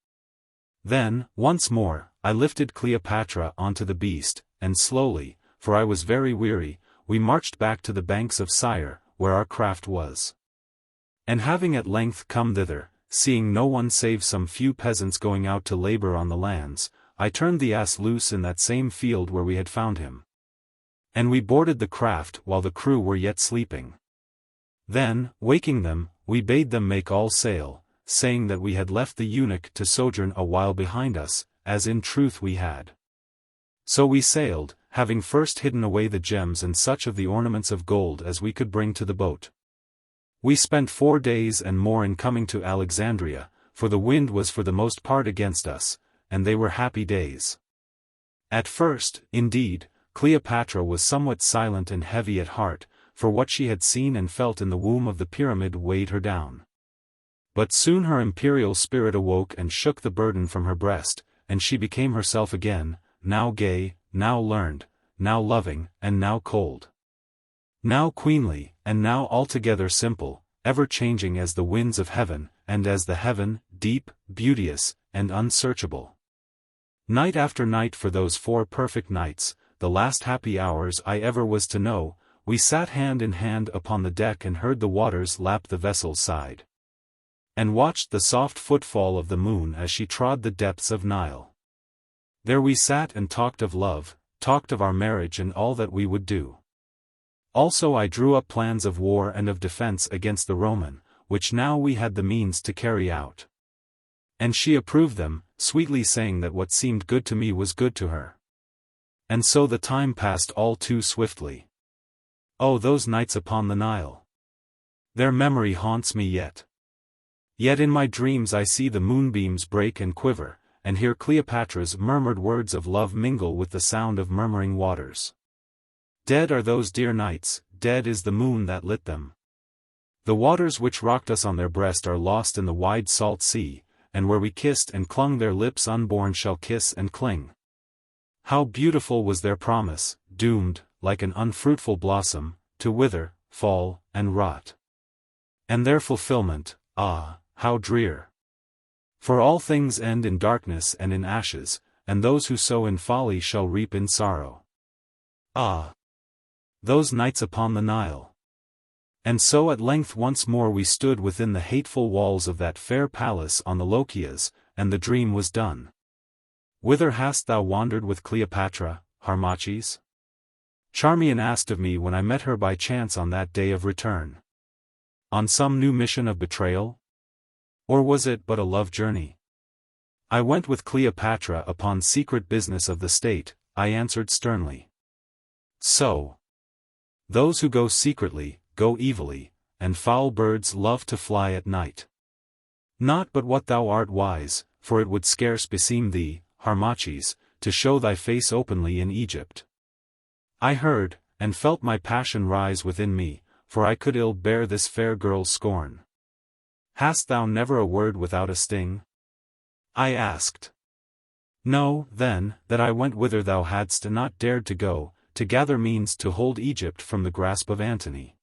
Then, once more, I lifted Cleopatra onto the beast, and slowly, for I was very weary, we marched back to the banks of Syre, where our craft was. And having at length come thither, seeing no one save some few peasants going out to labor on the lands, I turned the ass loose in that same field where we had found him. And we boarded the craft while the crew were yet sleeping. Then, waking them, we bade them make all sail, saying that we had left the eunuch to sojourn a while behind us, as in truth we had. So we sailed, having first hidden away the gems and such of the ornaments of gold as we could bring to the boat. We spent 4 days and more in coming to Alexandria, for the wind was for the most part against us, and they were happy days. At first, indeed, Cleopatra was somewhat silent and heavy at heart, for what she had seen and felt in the womb of the pyramid weighed her down. But soon her imperial spirit awoke and shook the burden from her breast, and she became herself again, now gay, now learned, now loving, and now cold. Now queenly, and now altogether simple, ever changing as the winds of heaven, and as the heaven, deep, beauteous, and unsearchable. Night after night for those 4 perfect nights, the last happy hours I ever was to know, we sat hand in hand upon the deck and heard the waters lap the vessel's side. And watched the soft footfall of the moon as she trod the depths of Nile. There we sat and talked of love, talked of our marriage and all that we would do. Also I drew up plans of war and of defense against the Roman, which now we had the means to carry out. And she approved them, sweetly saying that what seemed good to me was good to her. And so the time passed all too swiftly. Oh, those nights upon the Nile! Their memory haunts me yet. Yet in my dreams I see the moonbeams break and quiver, and hear Cleopatra's murmured words of love mingle with the sound of murmuring waters. Dead are those dear nights, dead is the moon that lit them. The waters which rocked us on their breast are lost in the wide salt sea, and where we kissed and clung their lips unborn shall kiss and cling. How beautiful was their promise, doomed, like an unfruitful blossom, to wither, fall, and rot. And their fulfillment, ah, how drear! For all things end in darkness and in ashes, and those who sow in folly shall reap in sorrow. Ah! Those nights upon the Nile! And so at length once more we stood within the hateful walls of that fair palace on the Lochias, and the dream was done. Whither hast thou wandered with Cleopatra, Harmachis? Charmion asked of me when I met her by chance on that day of return. On some new mission of betrayal? Or was it but a love journey? I went with Cleopatra upon secret business of the state, I answered sternly. So. Those who go secretly, go evilly, and foul birds love to fly at night. Not but what thou art wise, for it would scarce beseem thee, Harmachis, to show thy face openly in Egypt. I heard, and felt my passion rise within me, for I could ill bear this fair girl's scorn. Hast thou never a word without a sting? I asked. No, then, that I went whither thou hadst not dared to go, to gather means to hold Egypt from the grasp of Antony.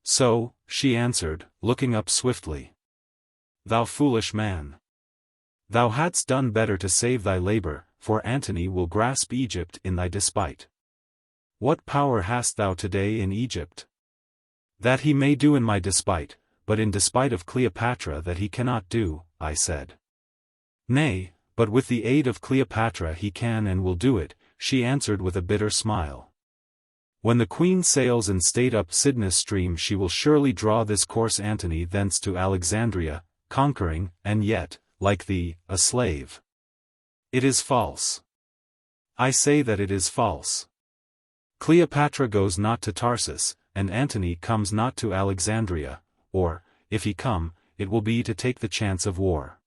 So, she answered, looking up swiftly. Thou foolish man! Thou hadst done better to save thy labor, for Antony will grasp Egypt in thy despite. What power hast thou today in Egypt? That he may do in my despite, but in despite of Cleopatra that he cannot do, I said. Nay, but with the aid of Cleopatra he can and will do it, she answered with a bitter smile. When the queen sails in state up Cydnus stream she will surely draw this course Antony thence to Alexandria, conquering, and yet, like thee, a slave. It is false. I say that it is false. Cleopatra goes not to Tarsus, and Antony comes not to Alexandria, or, if he come, it will be to take the chance of war.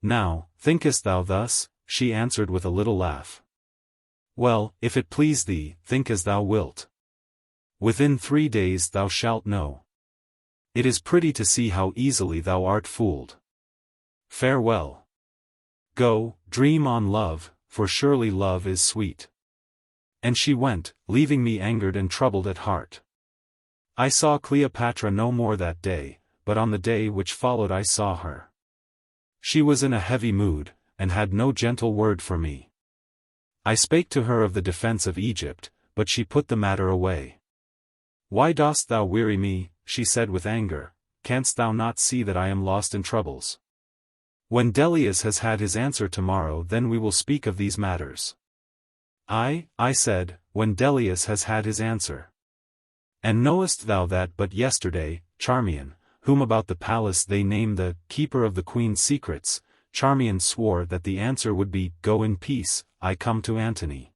Now, thinkest thou thus? She answered with a little laugh. Well, if it please thee, think as thou wilt. Within 3 days thou shalt know. It is pretty to see how easily thou art fooled. Farewell. Go, dream on love, for surely love is sweet. And she went, leaving me angered and troubled at heart. I saw Cleopatra no more that day, but on the day which followed I saw her. She was in a heavy mood, and had no gentle word for me. I spake to her of the defense of Egypt, but she put the matter away. Why dost thou weary me, she said with anger, canst thou not see that I am lost in troubles? When Delius has had his answer tomorrow, then we will speak of these matters. I said, when Delius has had his answer. And knowest thou that but yesterday, Charmion, whom about the palace they name the keeper of the queen's secrets, Charmion swore that the answer would be, Go in peace, I come to Antony.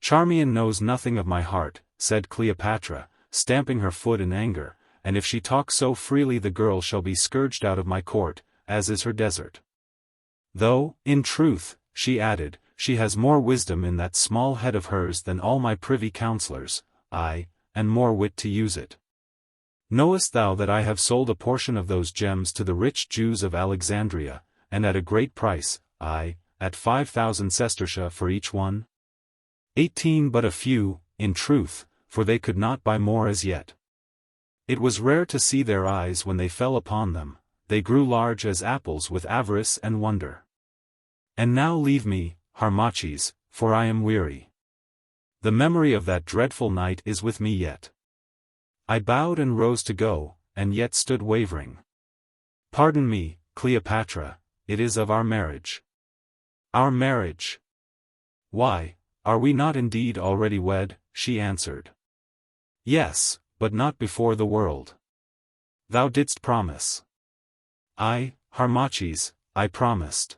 Charmion knows nothing of my heart, said Cleopatra, stamping her foot in anger, and if she talk so freely the girl shall be scourged out of my court, as is her desert. Though, in truth, she added, she has more wisdom in that small head of hers than all my privy councillors, and more wit to use it. Knowest thou that I have sold a portion of those gems to the rich Jews of Alexandria, and at a great price, at 5,000 sestertia for each one? 18 but a few, in truth, for they could not buy more as yet. It was rare to see their eyes when they fell upon them, they grew large as apples with avarice and wonder. And now leave me, Harmachis, for I am weary. The memory of that dreadful night is with me yet. I bowed and rose to go, and yet stood wavering. Pardon me, Cleopatra, it is of our marriage. Our marriage? Why, are we not indeed already wed? She answered. Yes, but not before the world. Thou didst promise. Harmachis, I promised.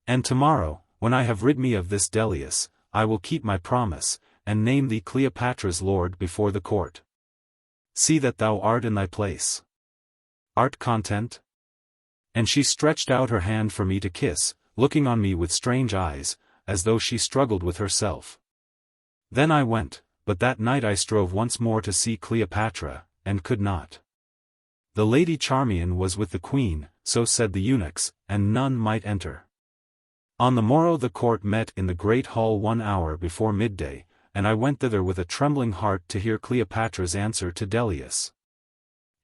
And tomorrow, when I have rid me of this Delius, I will keep my promise, and name thee Cleopatra's lord before the court. See that thou art in thy place. Art content? And she stretched out her hand for me to kiss, looking on me with strange eyes, as though she struggled with herself. Then I went, but that night I strove once more to see Cleopatra, and could not. The lady Charmion was with the queen, so said the eunuchs, and none might enter. On the morrow the court met in the great hall 1 hour before midday, and I went thither with a trembling heart to hear Cleopatra's answer to Delius.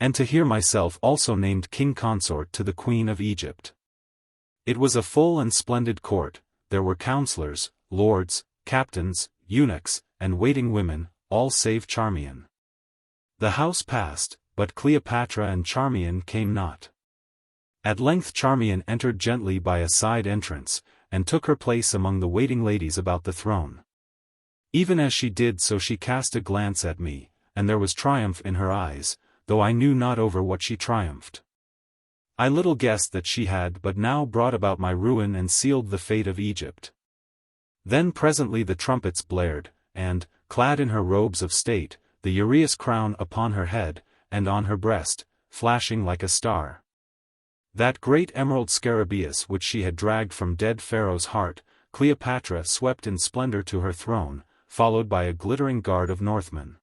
And to hear myself also named king consort to the queen of Egypt. It was a full and splendid court, there were councillors, lords, captains, eunuchs, and waiting women, all save Charmion. The house passed, but Cleopatra and Charmion came not. At length Charmion entered gently by a side entrance, and took her place among the waiting ladies about the throne. Even as she did so she cast a glance at me, and there was triumph in her eyes, though I knew not over what she triumphed. I little guessed that she had but now brought about my ruin and sealed the fate of Egypt. Then presently the trumpets blared, and, clad in her robes of state, the uraeus crown upon her head, and on her breast, flashing like a star. That great emerald scarabaeus which she had dragged from dead Pharaoh's heart, Cleopatra swept in splendor to her throne, followed by a glittering guard of Northmen.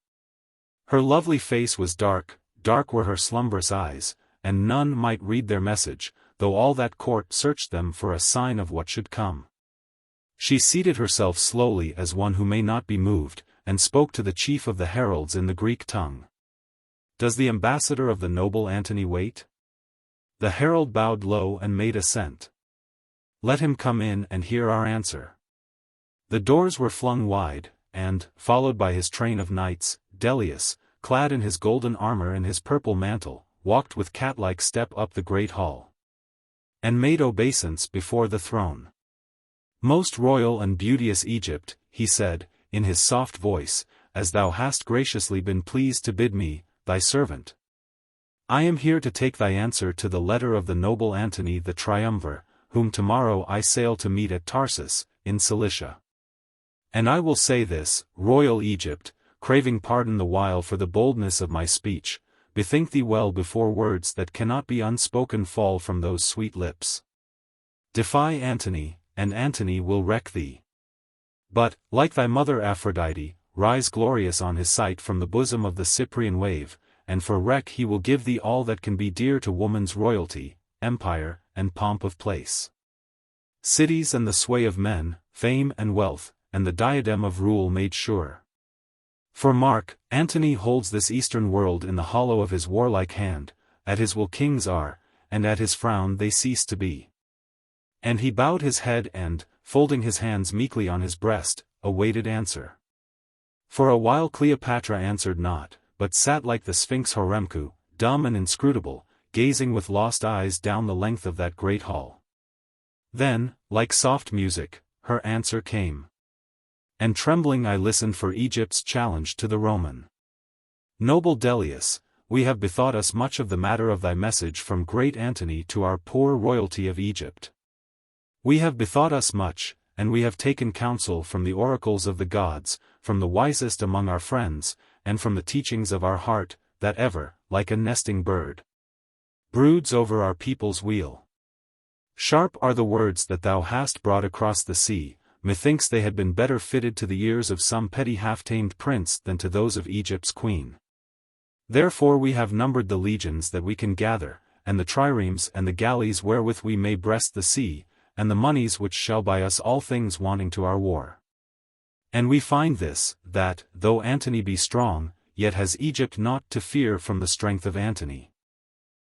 Her lovely face was dark, dark were her slumbrous eyes, and none might read their message, though all that court searched them for a sign of what should come. She seated herself slowly as one who may not be moved, and spoke to the chief of the heralds in the Greek tongue. Does the ambassador of the noble Antony wait? The herald bowed low and made assent. Let him come in and hear our answer. The doors were flung wide, and, followed by his train of knights, Delius, clad in his golden armor and his purple mantle, walked with cat-like step up the great hall. And made obeisance before the throne. Most royal and beauteous Egypt, he said, in his soft voice, as thou hast graciously been pleased to bid me, thy servant. I am here to take thy answer to the letter of the noble Antony the Triumvir, whom tomorrow I sail to meet at Tarsus, in Cilicia. And I will say this, royal Egypt, craving pardon the while for the boldness of my speech, bethink thee well before words that cannot be unspoken fall from those sweet lips. Defy Antony, and Antony will wreck thee. But, like thy mother Aphrodite, rise glorious on his sight from the bosom of the Cyprian wave, and for wreck he will give thee all that can be dear to woman's royalty, empire, and pomp of place. Cities and the sway of men, fame and wealth, and the diadem of rule made sure. For mark, Antony holds this eastern world in the hollow of his warlike hand, at his will kings are, and at his frown they cease to be. And he bowed his head and, folding his hands meekly on his breast, awaited answer. For a while Cleopatra answered not, but sat like the Sphinx Horemheb, dumb and inscrutable, gazing with lost eyes down the length of that great hall. Then, like soft music, her answer came. And trembling I listened for Egypt's challenge to the Roman. Noble Delius, we have bethought us much of the matter of thy message from great Antony to our poor royalty of Egypt. We have bethought us much, and we have taken counsel from the oracles of the gods, from the wisest among our friends, and from the teachings of our heart, that ever, like a nesting bird, broods over our people's weal. Sharp are the words that thou hast brought across the sea, methinks they had been better fitted to the ears of some petty half-tamed prince than to those of Egypt's queen. Therefore we have numbered the legions that we can gather, and the triremes and the galleys wherewith we may breast the sea, and the moneys which shall buy us all things wanting to our war. And we find this, that, though Antony be strong, yet has Egypt naught to fear from the strength of Antony.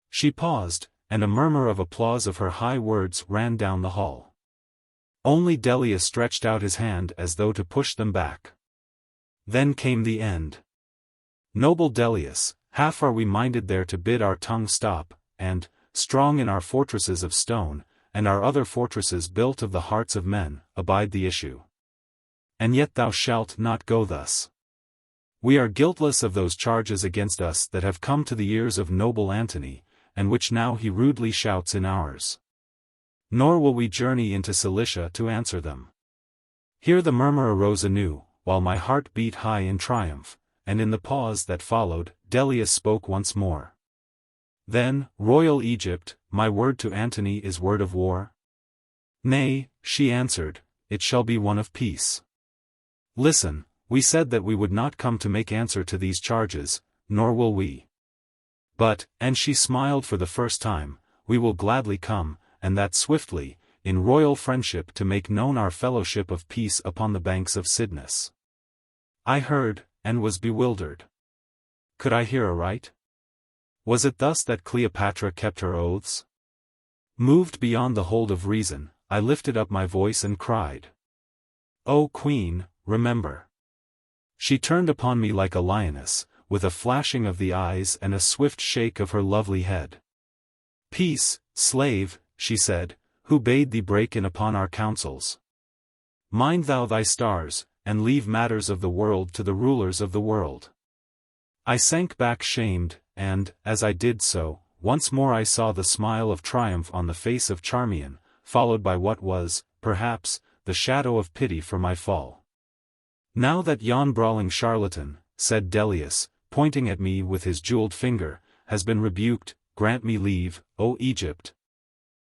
She paused, and a murmur of applause of her high words ran down the hall. Only Delius stretched out his hand as though to push them back. Then came the end. Noble Delius, half are we minded there to bid our tongue stop, and, strong in our fortresses of stone, and our other fortresses built of the hearts of men, abide the issue. And yet thou shalt not go thus. We are guiltless of those charges against us that have come to the ears of noble Antony, and which now he rudely shouts in ours. Nor will we journey into Cilicia to answer them. Here the murmur arose anew, while my heart beat high in triumph, and in the pause that followed, Delius spoke once more. Then, royal Egypt, my word to Antony is word of war? Nay, she answered, it shall be one of peace. Listen, we said that we would not come to make answer to these charges, nor will we. But, and she smiled for the first time, we will gladly come, and that swiftly, in royal friendship to make known our fellowship of peace upon the banks of Cydnus. I heard, and was bewildered. Could I hear aright? Was it thus that Cleopatra kept her oaths? Moved beyond the hold of reason, I lifted up my voice and cried. O Queen, remember. She turned upon me like a lioness, with a flashing of the eyes and a swift shake of her lovely head. Peace, slave, she said, who bade thee break in upon our counsels? Mind thou thy stars, and leave matters of the world to the rulers of the world. I sank back shamed, and, as I did so, once more I saw the smile of triumph on the face of Charmion, followed by what was, perhaps, the shadow of pity for my fall. Now that yon brawling charlatan, said Delius, pointing at me with his jeweled finger, has been rebuked, grant me leave, O Egypt,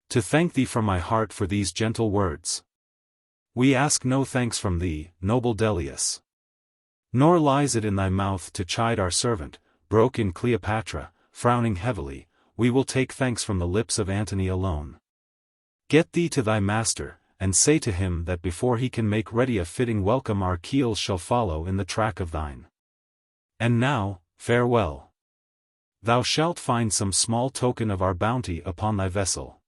to thank thee from my heart for these gentle words. We ask no thanks from thee, noble Delius. Nor lies it in thy mouth to chide our servant, broke in Cleopatra, frowning heavily, we will take thanks from the lips of Antony alone. Get thee to thy master, and say to him that before he can make ready a fitting welcome our keels shall follow in the track of thine. And now, farewell. Thou shalt find some small token of our bounty upon thy vessel.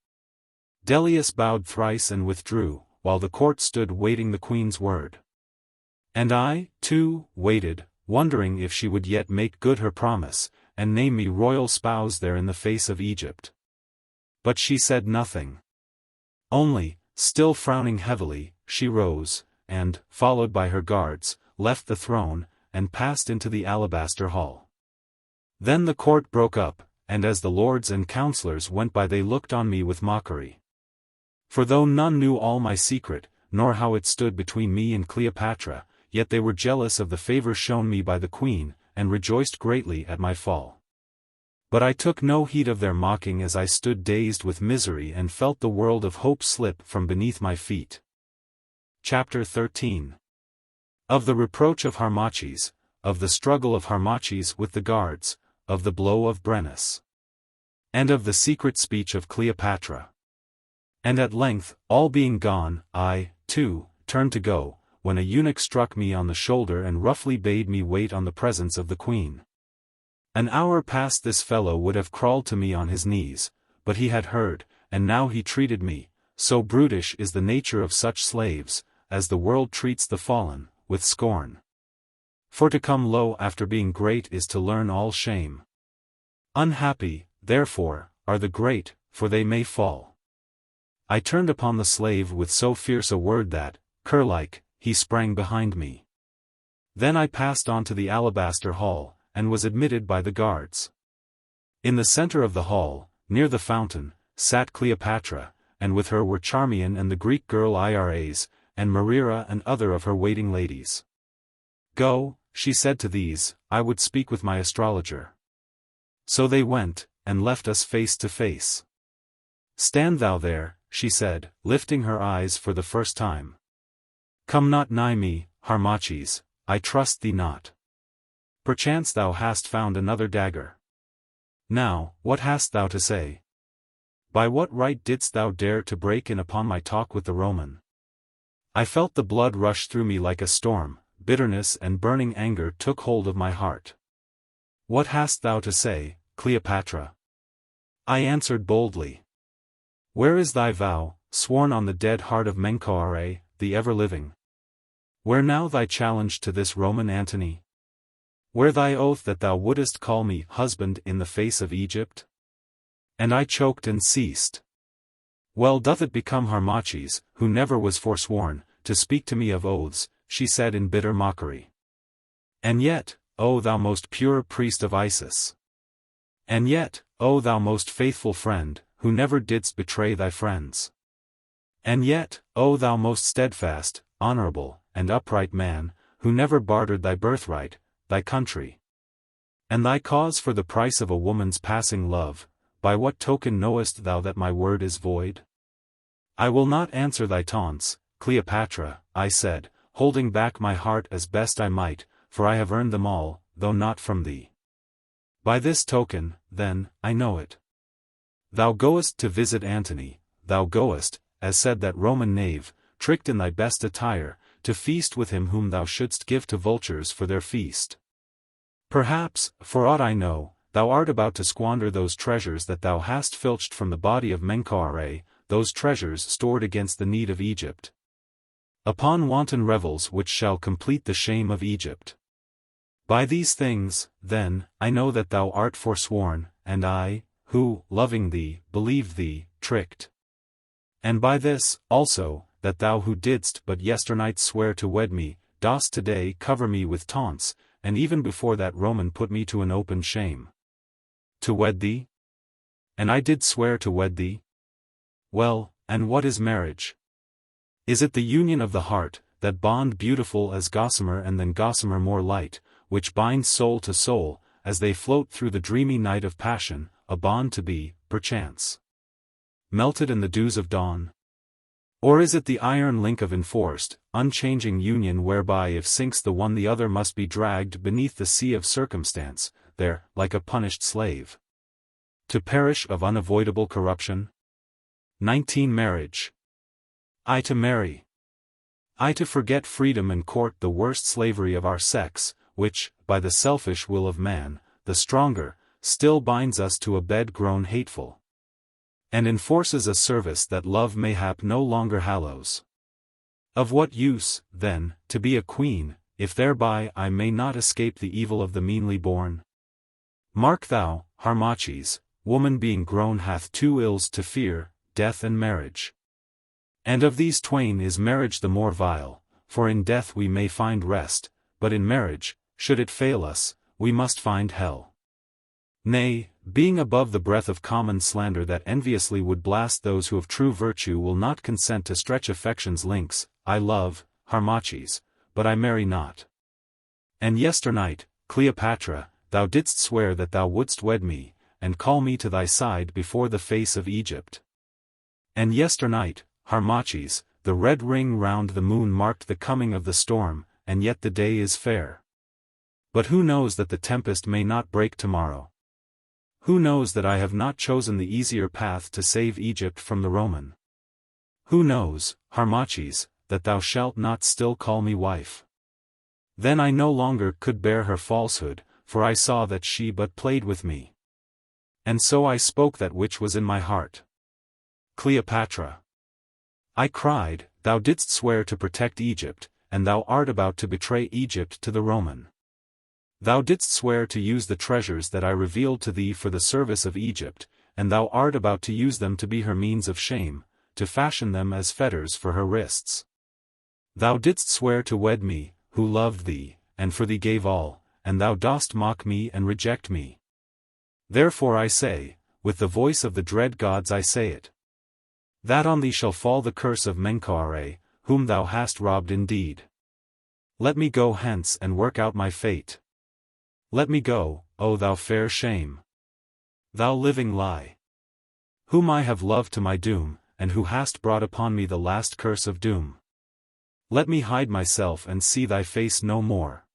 Delius bowed thrice and withdrew, while the court stood waiting the queen's word. And I, too, waited, wondering if she would yet make good her promise, and name me royal spouse there in the face of Egypt. But she said nothing. Only, still frowning heavily, she rose, and, followed by her guards, left the throne, and passed into the alabaster hall. Then the court broke up, and as the lords and councillors went by they looked on me with mockery. For though none knew all my secret, nor how it stood between me and Cleopatra, yet they were jealous of the favor shown me by the queen, and rejoiced greatly at my fall. But I took no heed of their mocking as I stood dazed with misery and felt the world of hope slip from beneath my feet. Chapter 13. Of the reproach of Harmachis, of the struggle of Harmachis with the guards, of the blow of Brennus, and of the secret speech of Cleopatra. And at length, all being gone, I, too, turned to go, when a eunuch struck me on the shoulder and roughly bade me wait on the presence of the queen. An hour past this fellow would have crawled to me on his knees, but he had heard, and now he treated me, so brutish is the nature of such slaves, as the world treats the fallen, with scorn. For to come low after being great is to learn all shame. Unhappy, therefore, are the great, for they may fall. I turned upon the slave with so fierce a word that, cur-like, he sprang behind me. Then I passed on to the alabaster hall, and was admitted by the guards. In the center of the hall, near the fountain, sat Cleopatra, and with her were Charmion and the Greek girl Iras, and Maria and other of her waiting ladies. Go, she said to these, I would speak with my astrologer. So they went, and left us face to face. Stand thou there, she said, lifting her eyes for the first time. Come not nigh me, Harmachis, I trust thee not. Perchance thou hast found another dagger. Now, what hast thou to say? By what right didst thou dare to break in upon my talk with the Roman? I felt the blood rush through me like a storm, bitterness and burning anger took hold of my heart. What hast thou to say, Cleopatra? I answered boldly. Where is thy vow, sworn on the dead heart of Menkau-Ra, the ever-living? Where now thy challenge to this Roman Antony? Where thy oath that thou wouldest call me husband in the face of Egypt? And I choked and ceased. Well doth it become Harmachis, who never was forsworn, to speak to me of oaths, she said in bitter mockery. And yet, O thou most pure priest of Isis! And yet, O thou most faithful friend, who never didst betray thy friends! And yet, O thou most steadfast, honorable, and upright man, who never bartered thy birthright, thy country, and thy cause for the price of a woman's passing love, by what token knowest thou that my word is void? I will not answer thy taunts, Cleopatra, I said, holding back my heart as best I might, for I have earned them all, though not from thee. By this token, then, I know it. Thou goest to visit Antony, thou goest, as said that Roman knave, tricked in thy best attire, to feast with him whom thou shouldst give to vultures for their feast. Perhaps, for aught I know, thou art about to squander those treasures that thou hast filched from the body of Menkau-Ra, those treasures stored against the need of Egypt. Upon wanton revels which shall complete the shame of Egypt. By these things, then, I know that thou art forsworn, and I, who, loving thee, believed thee, tricked. And by this, also, that thou who didst but yesternight swear to wed me, dost today cover me with taunts, and even before that Roman put me to an open shame. To wed thee? And I did swear to wed thee? Well, and what is marriage? Is it the union of the heart, that bond beautiful as gossamer and then gossamer more light, which binds soul to soul, as they float through the dreamy night of passion, a bond to be, perchance, melted in the dews of dawn? Or is it the iron link of enforced, unchanging union whereby if sinks the one the other must be dragged beneath the sea of circumstance, there, like a punished slave, to perish of unavoidable corruption? 19 Marriage. I to marry. I to forget freedom and court the worst slavery of our sex, which, by the selfish will of man, the stronger, still binds us to a bed grown hateful, and enforces a service that love mayhap no longer hallows. Of what use, then, to be a queen, if thereby I may not escape the evil of the meanly born? Mark thou, Harmachis, woman being grown hath two ills to fear, death and marriage. And of these twain is marriage the more vile, for in death we may find rest, but in marriage, should it fail us, we must find hell. Nay, being above the breath of common slander that enviously would blast those who of true virtue will not consent to stretch affection's links, I love, Harmachis, but I marry not. And yesternight, Cleopatra, thou didst swear that thou wouldst wed me, and call me to thy side before the face of Egypt. And yesternight, Harmachis, the red ring round the moon marked the coming of the storm, and yet the day is fair. But who knows that the tempest may not break tomorrow? Who knows that I have not chosen the easier path to save Egypt from the Roman? Who knows, Harmachis, that thou shalt not still call me wife? Then I no longer could bear her falsehood, for I saw that she but played with me. And so I spoke that which was in my heart. Cleopatra. I cried, "Thou didst swear to protect Egypt, and thou art about to betray Egypt to the Roman. Thou didst swear to use the treasures that I revealed to thee for the service of Egypt, and thou art about to use them to be her means of shame, to fashion them as fetters for her wrists. Thou didst swear to wed me, who loved thee, and for thee gave all, and thou dost mock me and reject me. Therefore I say, with the voice of the dread gods I say it, that on thee shall fall the curse of Menkau-Ra, whom thou hast robbed indeed. Let me go hence and work out my fate. Let me go, O thou fair shame. Thou living lie, whom I have loved to my doom, and who hast brought upon me the last curse of doom. Let me hide myself and see thy face no more."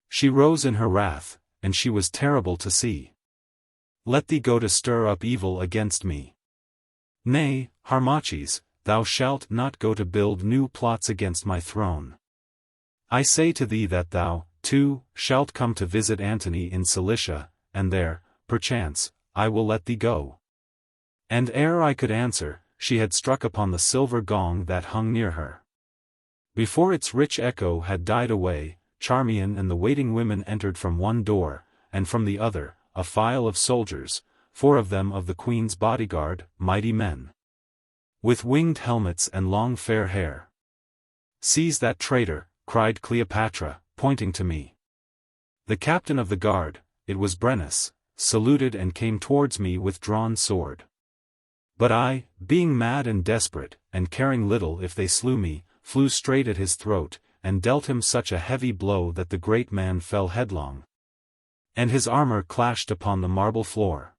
She rose in her wrath, and she was terrible to see. "Let thee go to stir up evil against me. Nay, Harmachis, thou shalt not go to build new plots against my throne. I say to thee that thou, too, shalt come to visit Antony in Cilicia, and there, perchance, I will let thee go." And ere I could answer, she had struck upon the silver gong that hung near her. Before its rich echo had died away, Charmion and the waiting women entered from one door, and from the other, a file of soldiers, 4 of them of the queen's bodyguard, mighty men, with winged helmets and long fair hair. "Seize that traitor," cried Cleopatra, pointing to me. The captain of the guard, it was Brennus, saluted and came towards me with drawn sword. But I, being mad and desperate, and caring little if they slew me, flew straight at his throat, and dealt him such a heavy blow that the great man fell headlong, and his armor clashed upon the marble floor.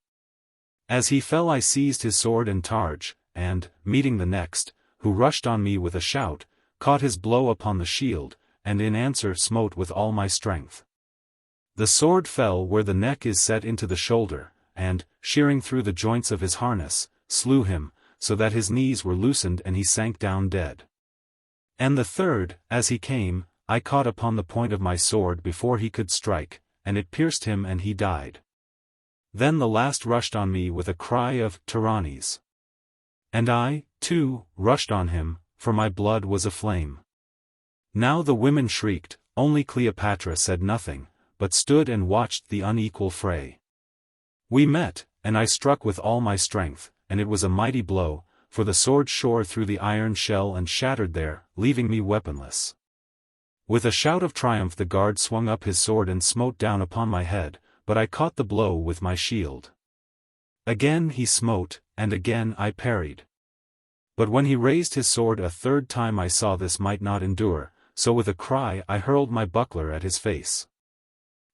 As he fell I seized his sword and targe, and, meeting the next, who rushed on me with a shout, caught his blow upon the shield, and in answer smote with all my strength. The sword fell where the neck is set into the shoulder, and, shearing through the joints of his harness, slew him, so that his knees were loosened and he sank down dead. And the third, as he came, I caught upon the point of my sword before he could strike, and it pierced him and he died. Then the last rushed on me with a cry of "Tyrannies!" And I, too, rushed on him, for my blood was aflame. Now the women shrieked, only Cleopatra said nothing, but stood and watched the unequal fray. We met, and I struck with all my strength, and it was a mighty blow, for the sword shore through the iron shell and shattered there, leaving me weaponless. With a shout of triumph the guard swung up his sword and smote down upon my head, but I caught the blow with my shield. Again he smote, and again I parried. But when he raised his sword a third time I saw this might not endure, so with a cry I hurled my buckler at his face.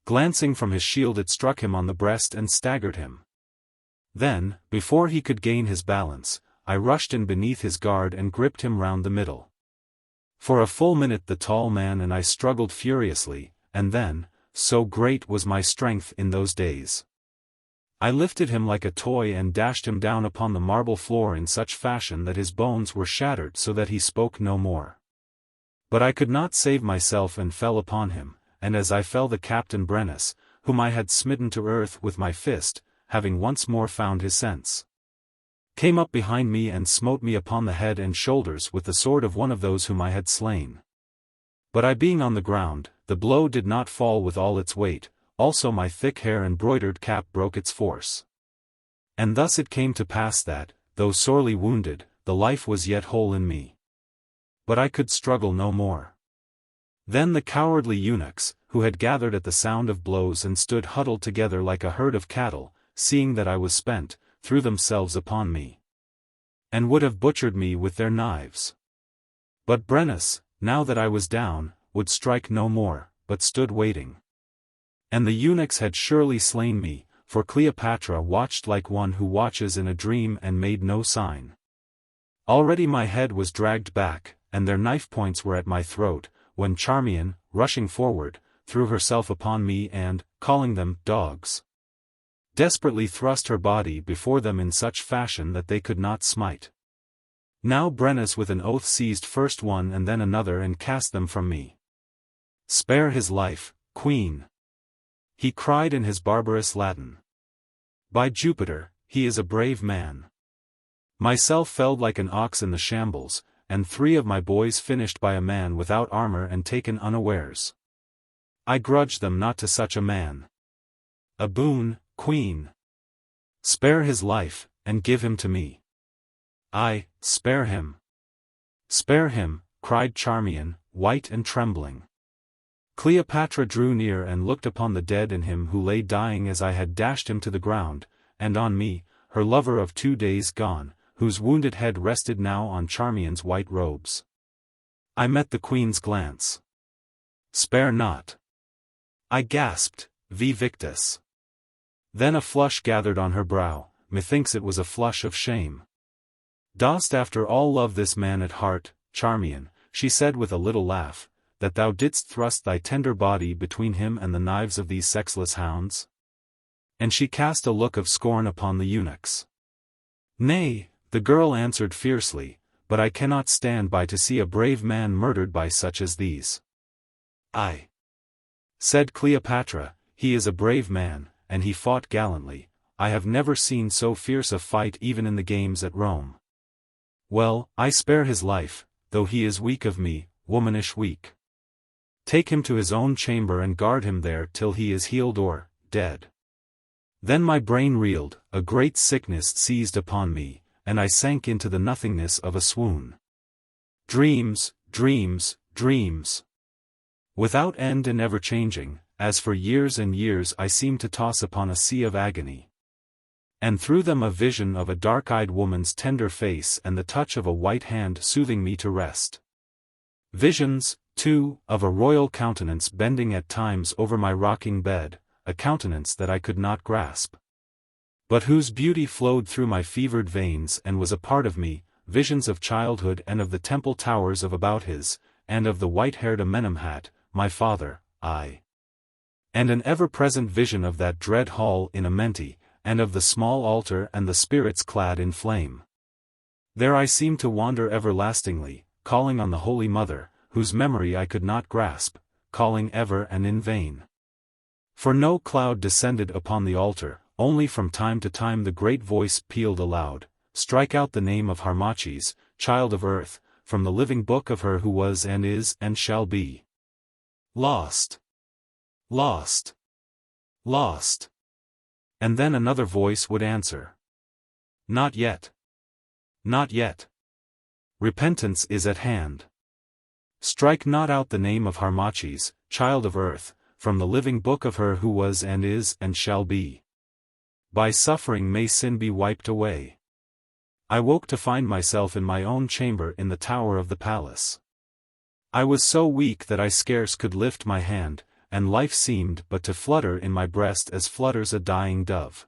Glancing from his shield it struck him on the breast and staggered him. Then, before he could gain his balance, I rushed in beneath his guard and gripped him round the middle. For a full minute the tall man and I struggled furiously, and then, so great was my strength in those days, I lifted him like a toy and dashed him down upon the marble floor in such fashion that his bones were shattered so that he spoke no more. But I could not save myself and fell upon him, and as I fell the captain Brennus, whom I had smitten to earth with my fist, having once more found his sense, came up behind me and smote me upon the head and shoulders with the sword of one of those whom I had slain. But I being on the ground, the blow did not fall with all its weight, also my thick hair and broidered cap broke its force. And thus it came to pass that, though sorely wounded, the life was yet whole in me. But I could struggle no more. Then the cowardly eunuchs, who had gathered at the sound of blows and stood huddled together like a herd of cattle, seeing that I was spent, threw themselves upon me, and would have butchered me with their knives. But Brennus, now that I was down, would strike no more, but stood waiting. And the eunuchs had surely slain me, for Cleopatra watched like one who watches in a dream and made no sign. Already my head was dragged back, and their knife points were at my throat, when Charmion, rushing forward, threw herself upon me and, calling them dogs, desperately thrust her body before them in such fashion that they could not smite. Now Brennus with an oath seized first one and then another and cast them from me. "Spare his life, Queen!" he cried in his barbarous Latin. "By Jupiter, he is a brave man." Myself felled like an ox in the shambles, and 3 of my boys finished by a man without armor and taken unawares. I grudge them not to such a man. A boon, queen. Spare his life, and give him to me. Aye, spare him. Spare him, cried Charmion, white and trembling. Cleopatra drew near and looked upon the dead in him who lay dying as I had dashed him to the ground, and on me, her lover of 2 days gone, whose wounded head rested now on Charmion's white robes. I met the queen's glance. Spare not. I gasped, Vi victis. Then a flush gathered on her brow, methinks it was a flush of shame. Dost after all love this man at heart, Charmion, she said with a little laugh, that thou didst thrust thy tender body between him and the knives of these sexless hounds? And she cast a look of scorn upon the eunuchs. Nay, the girl answered fiercely, but I cannot stand by to see a brave man murdered by such as these. Aye, said Cleopatra, he is a brave man, and he fought gallantly. I have never seen so fierce a fight even in the games at Rome. Well, I spare his life, though he is weak of me, womanish weak. Take him to his own chamber and guard him there till he is healed or dead. Then my brain reeled, a great sickness seized upon me, and I sank into the nothingness of a swoon. Dreams, dreams, dreams. Without end and ever changing, as for years and years I seemed to toss upon a sea of agony. And through them a vision of a dark-eyed woman's tender face and the touch of a white hand soothing me to rest. Visions, too, of a royal countenance bending at times over my rocking bed, a countenance that I could not grasp, but whose beauty flowed through my fevered veins and was a part of me, visions of childhood and of the temple towers of Abouthis, and of the white-haired Amenemhat, my father, aye. And an ever-present vision of that dread hall in Amenti, and of the small altar and the spirits clad in flame. There I seemed to wander everlastingly, calling on the Holy Mother, whose memory I could not grasp, calling ever and in vain. For no cloud descended upon the altar, only from time to time the great voice pealed aloud, strike out the name of Harmachis, child of earth, from the living book of her who was and is and shall be. Lost. Lost. Lost. And then another voice would answer. Not yet. Not yet. Repentance is at hand. Strike not out the name of Harmachis, child of earth, from the living book of her who was and is and shall be. By suffering may sin be wiped away. I woke to find myself in my own chamber in the tower of the palace. I was so weak that I scarce could lift my hand, and life seemed but to flutter in my breast as flutters a dying dove.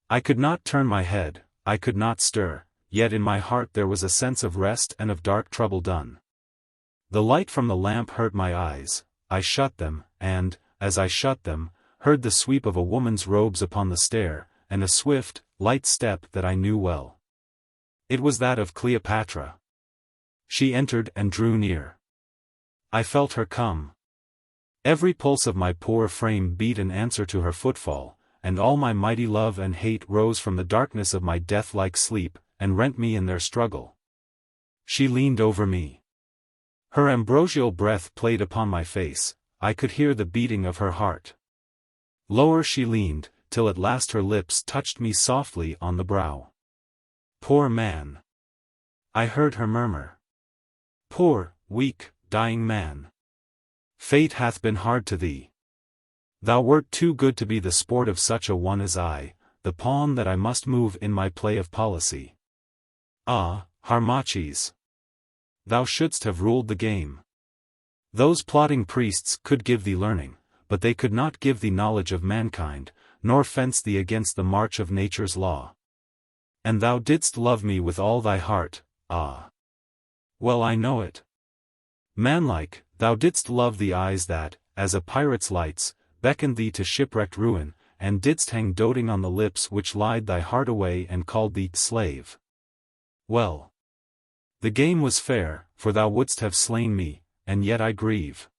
I could not turn my head, I could not stir, yet in my heart there was a sense of rest and of dark trouble done. The light from the lamp hurt my eyes, I shut them, and, as I shut them, heard the sweep of a woman's robes upon the stair, and a swift, light step that I knew well. It was that of Cleopatra. She entered and drew near. I felt her come. Every pulse of my poor frame beat in answer to her footfall, and all my mighty love and hate rose from the darkness of my death-like sleep, and rent me in their struggle. She leaned over me. Her ambrosial breath played upon my face, I could hear the beating of her heart. Lower she leaned, till at last her lips touched me softly on the brow. Poor man. I heard her murmur. Poor, weak, dying man. Fate hath been hard to thee. Thou wert too good to be the sport of such a one as I, the pawn that I must move in my play of policy. Ah, Harmachis! Thou shouldst have ruled the game. Those plotting priests could give thee learning, but they could not give thee knowledge of mankind, nor fence thee against the march of nature's law. And thou didst love me with all thy heart, ah! Well I know it. Manlike, thou didst love the eyes that, as a pirate's lights, beckoned thee to shipwrecked ruin, and didst hang doting on the lips which lied thy heart away and called thee slave. Well. The game was fair, for thou wouldst have slain me, and yet I grieve.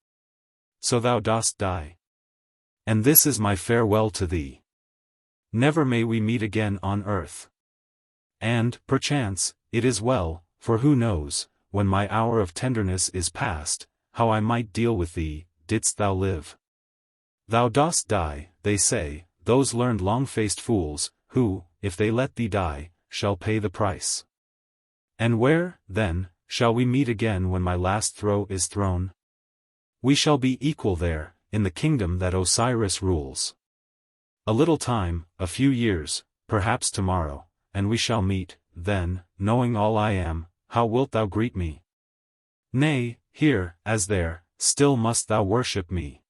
So thou dost die. And this is my farewell to thee. Never may we meet again on earth. And, perchance, it is well, for who knows, when my hour of tenderness is past, how I might deal with thee, didst thou live. Thou dost die, they say, those learned long-faced fools, who, if they let thee die, shall pay the price. And where, then, shall we meet again when my last throw is thrown? We shall be equal there, in the kingdom that Osiris rules. A little time, a few years, perhaps tomorrow, and we shall meet, then, knowing all I am, how wilt thou greet me? Nay, here, as there, still must thou worship me.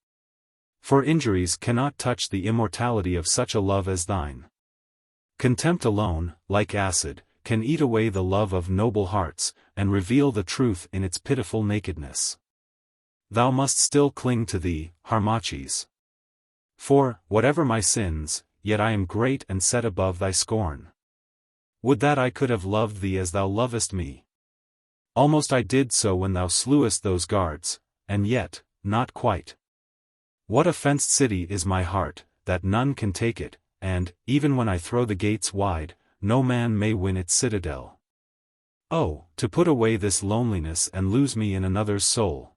For injuries cannot touch the immortality of such a love as thine. Contempt alone, like acid, can eat away the love of noble hearts, and reveal the truth in its pitiful nakedness. Thou must still cling to thee, Harmachis. For, whatever my sins, yet I am great and set above thy scorn. Would that I could have loved thee as thou lovest me. Almost I did so when thou slewest those guards, and yet, not quite. What a fenced city is my heart, that none can take it, and, even when I throw the gates wide, no man may win its citadel. Oh, to put away this loneliness and lose me in another's soul.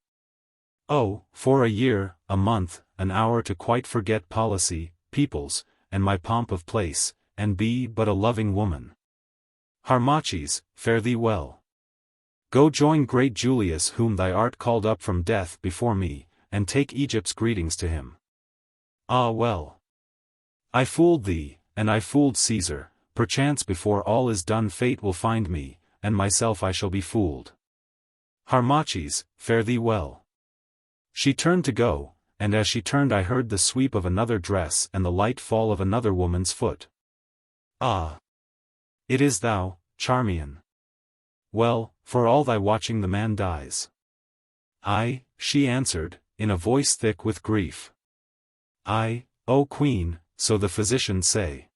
Oh, for a year, a month, an hour to quite forget policy, peoples, and my pomp of place, and be but a loving woman. Harmachis, fare thee well. Go join great Julius whom thy art called up from death before me, and take Egypt's greetings to him. Ah well. I fooled thee, and I fooled Caesar, perchance before all is done fate will find me, and myself I shall be fooled. Harmachis, fare thee well. She turned to go, and as she turned I heard the sweep of another dress and the light fall of another woman's foot. Ah! It is thou, Charmion. Well, for all thy watching the man dies. Aye, she answered, in a voice thick with grief. Aye, O Queen, so the physicians say.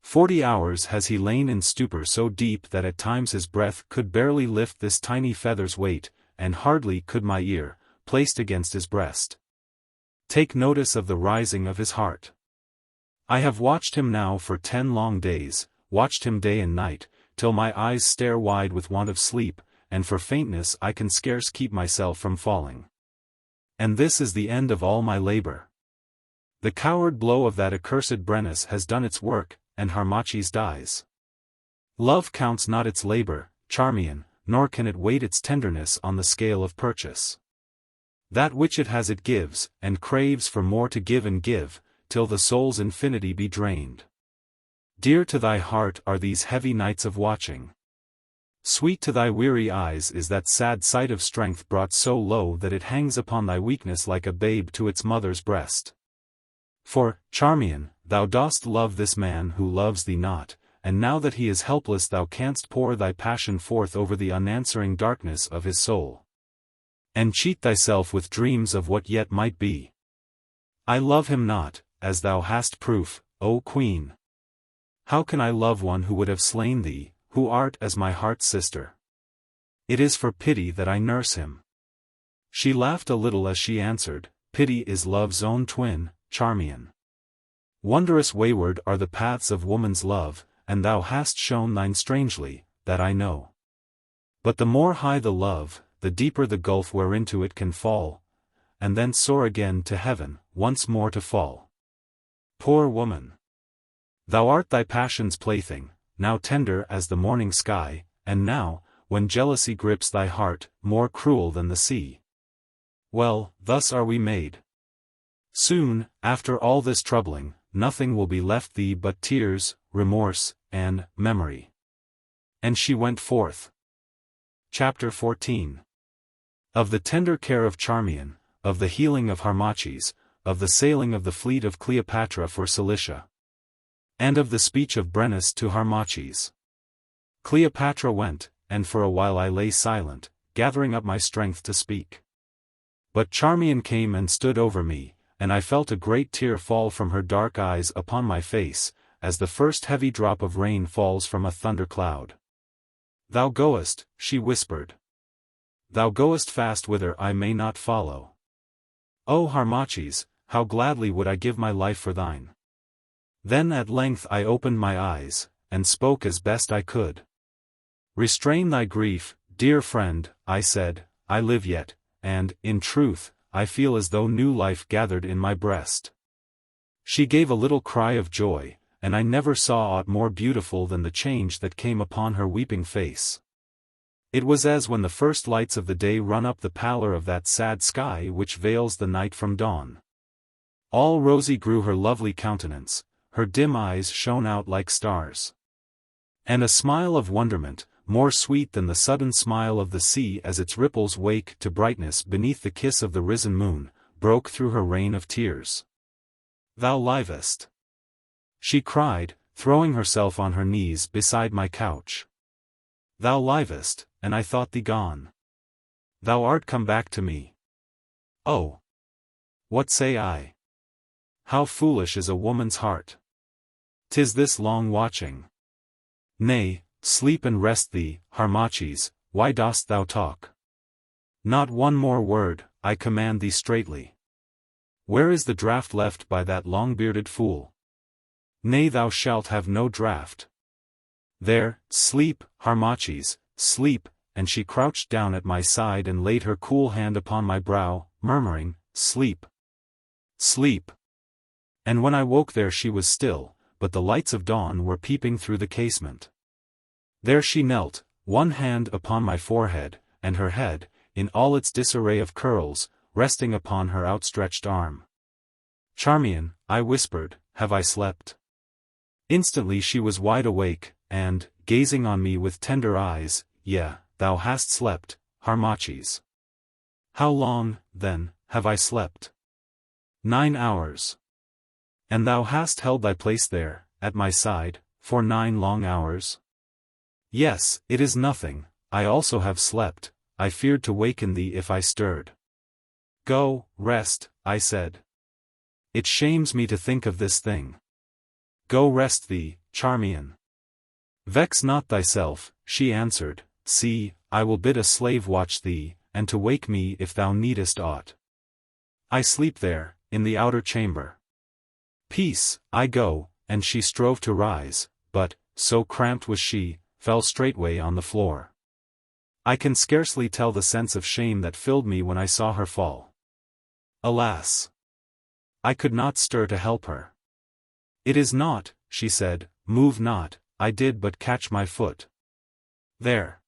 40 hours has he lain in stupor so deep that at times his breath could barely lift this tiny feather's weight, and hardly could my ear, placed against his breast, take notice of the rising of his heart. I have watched him now for 10 long days, watched him day and night, till my eyes stare wide with want of sleep, and for faintness I can scarce keep myself from falling. And this is the end of all my labor. The coward blow of that accursed Brennus has done its work, and Harmachis dies. Love counts not its labor, Charmion, nor can it weight its tenderness on the scale of purchase. That which it has it gives, and craves for more to give and give, till the soul's infinity be drained. Dear to thy heart are these heavy nights of watching. Sweet to thy weary eyes is that sad sight of strength brought so low that it hangs upon thy weakness like a babe to its mother's breast. For, Charmion, thou dost love this man who loves thee not, and now that he is helpless thou canst pour thy passion forth over the unanswering darkness of his soul. And cheat thyself with dreams of what yet might be. I love him not, as thou hast proof, O Queen. How can I love one who would have slain thee, who art as my heart's sister? It is for pity that I nurse him. She laughed a little as she answered, Pity is love's own twin, Charmion. Wondrous wayward are the paths of woman's love, and thou hast shown thine strangely, that I know. But the more high the love, the deeper the gulf whereinto it can fall, and thence soar again to heaven, once more to fall. Poor woman! Thou art thy passion's plaything, now tender as the morning sky, and now, when jealousy grips thy heart, more cruel than the sea. Well, thus are we made. Soon, after all this troubling, nothing will be left thee but tears, remorse, and memory. And she went forth. Chapter 14. Of the tender care of Charmion, of the healing of Harmachis, of the sailing of the fleet of Cleopatra for Cilicia. And of the speech of Brennus to Harmachis. Cleopatra went, and for a while I lay silent, gathering up my strength to speak. But Charmion came and stood over me, and I felt a great tear fall from her dark eyes upon my face, as the first heavy drop of rain falls from a thundercloud. Thou goest, she whispered. Thou goest fast whither I may not follow. O Harmachis, how gladly would I give my life for thine. Then at length I opened my eyes, and spoke as best I could. Restrain thy grief, Dear friend, I said, I live yet, and, in truth, I feel as though new life gathered in my breast. She gave a little cry of joy, and I never saw aught more beautiful than the change that came upon her weeping face. It was as when the first lights of the day run up the pallor of that sad sky which veils the night from dawn. All rosy grew her lovely countenance, her dim eyes shone out like stars. And a smile of wonderment, more sweet than the sudden smile of the sea as its ripples wake to brightness beneath the kiss of the risen moon, broke through her rain of tears. Thou livest! She cried, throwing herself on her knees beside my couch. Thou livest, and I thought thee gone. Thou art come back to me. Oh! What say I? How foolish is a woman's heart! 'Tis this long watching. Nay, sleep and rest thee, Harmachis, why dost thou talk? Not one more word, I command thee straitly. Where is the draught left by that long-bearded fool? Nay, thou shalt have no draught. There, sleep, Harmachis, sleep, and she crouched down at my side and laid her cool hand upon my brow, murmuring, Sleep. Sleep. And when I woke there she was still, but the lights of dawn were peeping through the casement. There she knelt, one hand upon my forehead, and her head, in all its disarray of curls, resting upon her outstretched arm. Charmion, I whispered, have I slept? Instantly she was wide awake, and, gazing on me with tender eyes, thou hast slept, Harmachis. How long, then, have I slept? 9 hours. And thou hast held thy place there, at my side, for 9 long hours? Yes, it is nothing, I also have slept, I feared to waken thee if I stirred. Go, rest, I said. It shames me to think of this thing. Go rest thee, Charmion. Vex not thyself, she answered, see, I will bid a slave watch thee, and to wake me if thou needest aught. I sleep there, in the outer chamber. Peace, I go, and she strove to rise, but, so cramped was she, fell straightway on the floor. I can scarcely tell the sense of shame that filled me when I saw her fall. Alas! I could not stir to help her. It is naught, she said, move not, I did but catch my foot. There.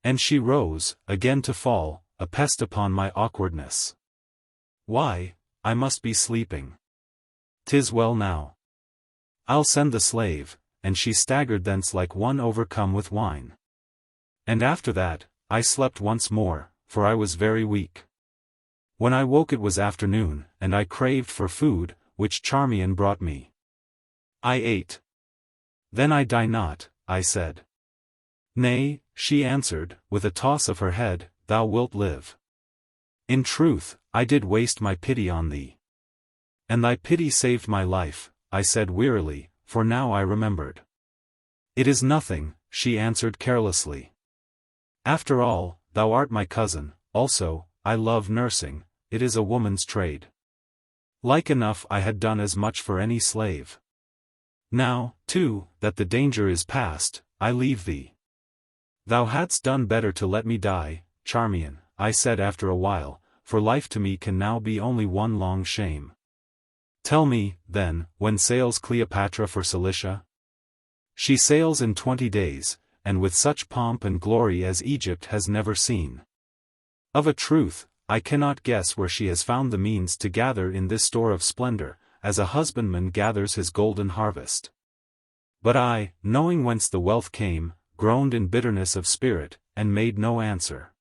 And she rose, again to fall, a pest upon my awkwardness. Why, I must be sleeping. 'Tis well now. I'll send the slave, and she staggered thence like one overcome with wine. And after that, I slept once more, for I was very weak. When I woke it was afternoon, and I craved for food, which Charmion brought me. I ate. Then I die not, I said. Nay, she answered, with a toss of her head, thou wilt live. In truth, I did waste my pity on thee. And thy pity saved my life, I said wearily, for now I remembered. It is nothing, she answered carelessly. After all, thou art my cousin, also, I love nursing, it is a woman's trade. Like enough I had done as much for any slave. Now, too, that the danger is past, I leave thee. Thou hadst done better to let me die, Charmion, I said after a while, for life to me can now be only one long shame. Tell me, then, when sails Cleopatra for Cilicia? She sails in 20 days, and with such pomp and glory as Egypt has never seen. Of a truth, I cannot guess where she has found the means to gather in this store of splendor, as a husbandman gathers his golden harvest. But I, knowing whence the wealth came, groaned in bitterness of spirit, and made no answer.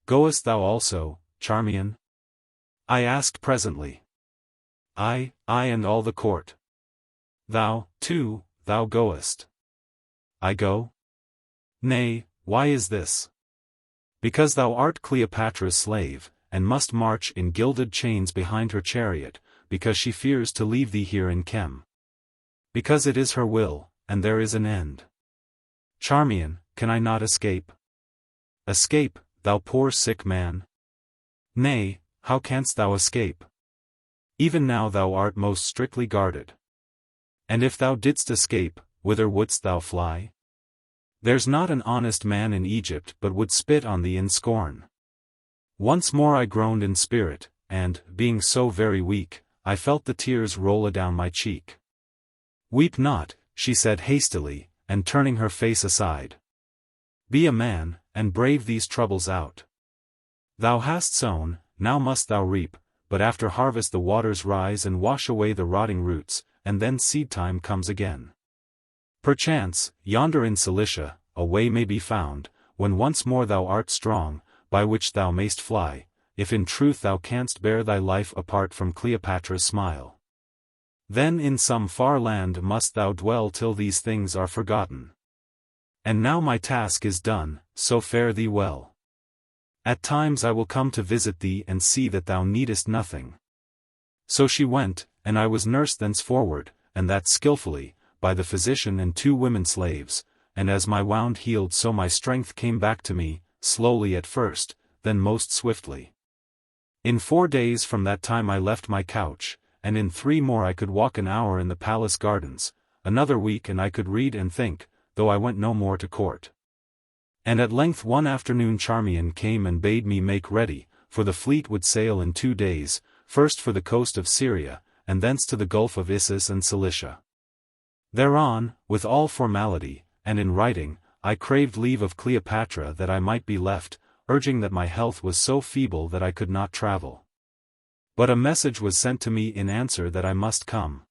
Goest thou also, Charmion? I asked presently. I and all the court. Thou, too, thou goest. I go? Nay, why is this? Because thou art Cleopatra's slave, and must march in gilded chains behind her chariot, because she fears to leave thee here in Chem. Because it is her will, and there is an end. Charmion, can I not escape? Escape, thou poor sick man? Nay, how canst thou escape? Even now thou art most strictly guarded. And if thou didst escape, whither wouldst thou fly? There's not an honest man in Egypt but would spit on thee in scorn. Once more I groaned in spirit, and, being so very weak, I felt the tears roll adown my cheek. Weep not, she said hastily, and turning her face aside. Be a man, and brave these troubles out. Thou hast sown, now must thou reap, but after harvest the waters rise and wash away the rotting roots, and then seed-time comes again. Perchance, yonder in Cilicia, a way may be found, when once more thou art strong, by which thou mayst fly, if in truth thou canst bear thy life apart from Cleopatra's smile. Then in some far land must thou dwell till these things are forgotten. And now my task is done, so fare thee well. At times I will come to visit thee and see that thou needest nothing. So she went, and I was nursed thenceforward, and that skillfully, by the physician and 2 women slaves, and as my wound healed so my strength came back to me, slowly at first, then most swiftly. In 4 days from that time I left my couch, and in 3 more I could walk an hour in the palace gardens, another week and I could read and think, though I went no more to court. And at length one afternoon Charmion came and bade me make ready, for the fleet would sail in 2 days, first for the coast of Syria, and thence to the Gulf of Isis and Cilicia. Thereon, with all formality, and in writing, I craved leave of Cleopatra that I might be left, urging that my health was so feeble that I could not travel. But a message was sent to me in answer that I must come.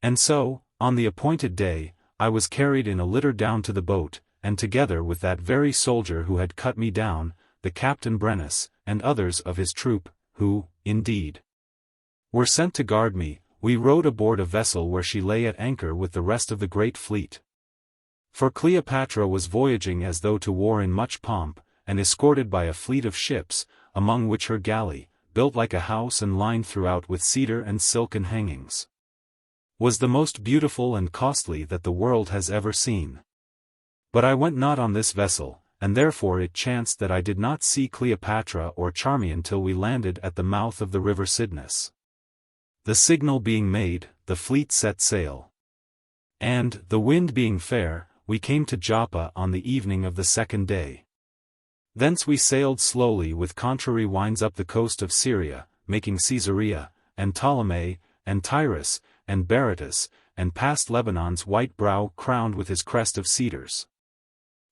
And so, on the appointed day, I was carried in a litter down to the boat, and together with that very soldier who had cut me down, the Captain Brennus, and others of his troop, who, indeed, were sent to guard me, we rowed aboard a vessel where she lay at anchor with the rest of the great fleet. For Cleopatra was voyaging as though to war in much pomp, and escorted by a fleet of ships, among which her galley, built like a house and lined throughout with cedar and silken hangings, was the most beautiful and costly that the world has ever seen. But I went not on this vessel, and therefore it chanced that I did not see Cleopatra or Charmion till we landed at the mouth of the river Cydnus. The signal being made, the fleet set sail. And, the wind being fair, we came to Joppa on the evening of the 2nd day. Thence we sailed slowly with contrary winds up the coast of Syria, making Caesarea, and Ptolemaic, and Tyrus, and Berytus, and past Lebanon's white brow crowned with his crest of cedars.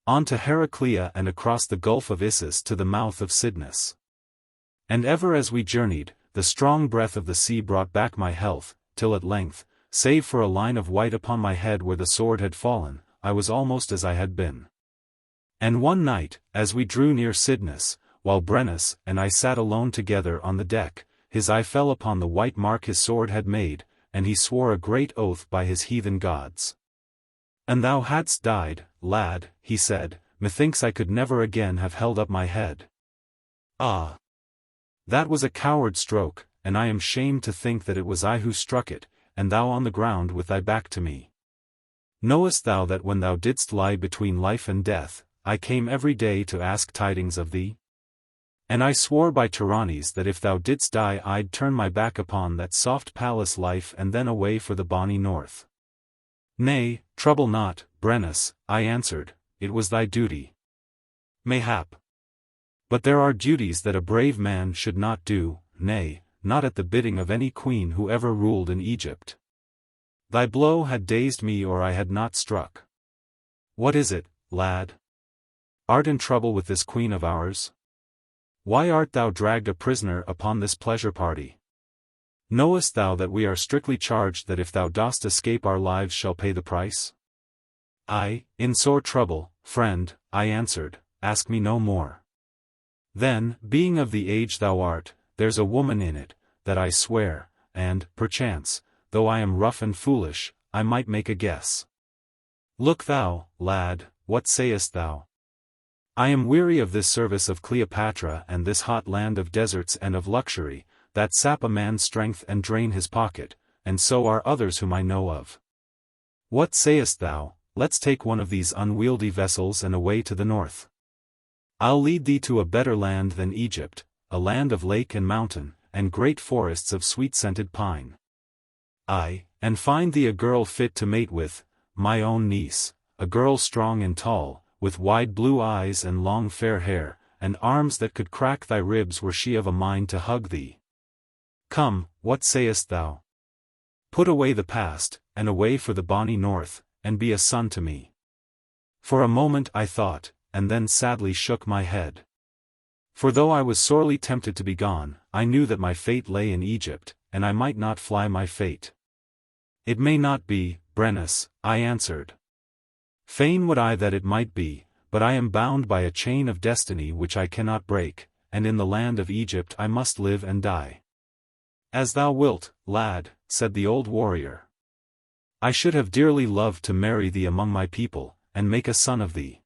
On to Heraclea and across the Gulf of Isis to the mouth of Cydnus. And ever as we journeyed, the strong breath of the sea brought back my health, till at length, save for a line of white upon my head where the sword had fallen, I was almost as I had been. And one night, as we drew near Cydnus, while Brennus and I sat alone together on the deck, his eye fell upon the white mark his sword had made, and he swore a great oath by his heathen gods. And thou hadst died, lad, he said, methinks I could never again have held up my head. Ah! That was a coward stroke, and I am shamed to think that it was I who struck it, and thou on the ground with thy back to me. Knowest thou that when thou didst lie between life and death, I came every day to ask tidings of thee? And I swore by Tyrannes that if thou didst die I'd turn my back upon that soft palace life and then away for the bonny north. Nay, trouble not, Brennus, I answered, it was thy duty. Mayhap. But there are duties that a brave man should not do, nay, not at the bidding of any queen who ever ruled in Egypt. Thy blow had dazed me or I had not struck. What is it, lad? Art in trouble with this queen of ours? Why art thou dragged a prisoner upon this pleasure party? Knowest thou that we are strictly charged that if thou dost escape our lives shall pay the price? I, in sore trouble, friend, I answered, ask me no more. Then, being of the age thou art, there's a woman in it, that I swear, and, perchance, though I am rough and foolish, I might make a guess. Look thou, lad, what sayest thou? I am weary of this service of Cleopatra and this hot land of deserts and of luxury, that sap a man's strength and drain his pocket, and so are others whom I know of. What sayest thou, let's take one of these unwieldy vessels and away to the north. I'll lead thee to a better land than Egypt, a land of lake and mountain, and great forests of sweet-scented pine. Aye, and find thee a girl fit to mate with, my own niece, a girl strong and tall, with wide blue eyes and long fair hair, and arms that could crack thy ribs were she of a mind to hug thee. Come, what sayest thou? Put away the past, and away for the bonny north, and be a son to me. For a moment I thought, and then sadly shook my head. For though I was sorely tempted to be gone, I knew that my fate lay in Egypt, and I might not fly my fate. It may not be, Brennus, I answered. Fain would I that it might be, but I am bound by a chain of destiny which I cannot break, and in the land of Egypt I must live and die. As thou wilt, lad, said the old warrior. I should have dearly loved to marry thee among my people, and make a son of thee.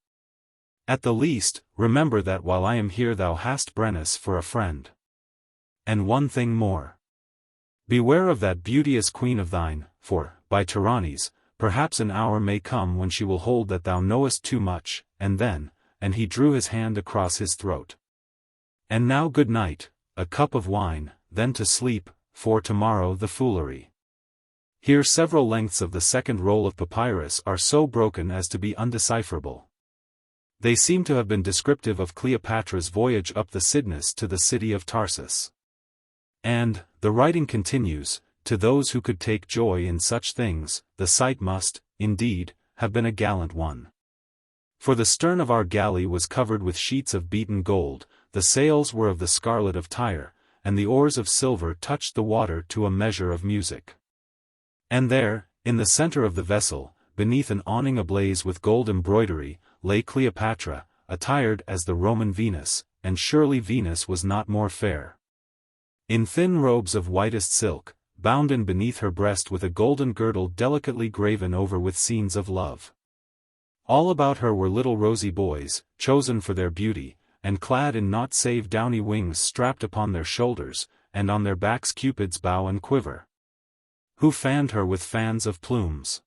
At the least, remember that while I am here thou hast Brennus for a friend. And one thing more. Beware of that beauteous queen of thine, for, by tyrannies, perhaps an hour may come when she will hold that thou knowest too much, and then, and he drew his hand across his throat. And now good night, a cup of wine, then to sleep, for tomorrow the foolery. Here several lengths of the second roll of papyrus are so broken as to be undecipherable. They seem to have been descriptive of Cleopatra's voyage up the Cydnus to the city of Tarsus. And, the writing continues, to those who could take joy in such things, the sight must, indeed, have been a gallant one. For the stern of our galley was covered with sheets of beaten gold, the sails were of the scarlet of Tyre, and the oars of silver touched the water to a measure of music. And there, in the center of the vessel, beneath an awning ablaze with gold embroidery, lay Cleopatra, attired as the Roman Venus, and surely Venus was not more fair. In thin robes of whitest silk, bound in beneath her breast with a golden girdle delicately graven over with scenes of love. All about her were little rosy boys, chosen for their beauty, and clad in naught save downy wings strapped upon their shoulders, and on their backs Cupid's bow and quiver. Who fanned her with fans of plumes.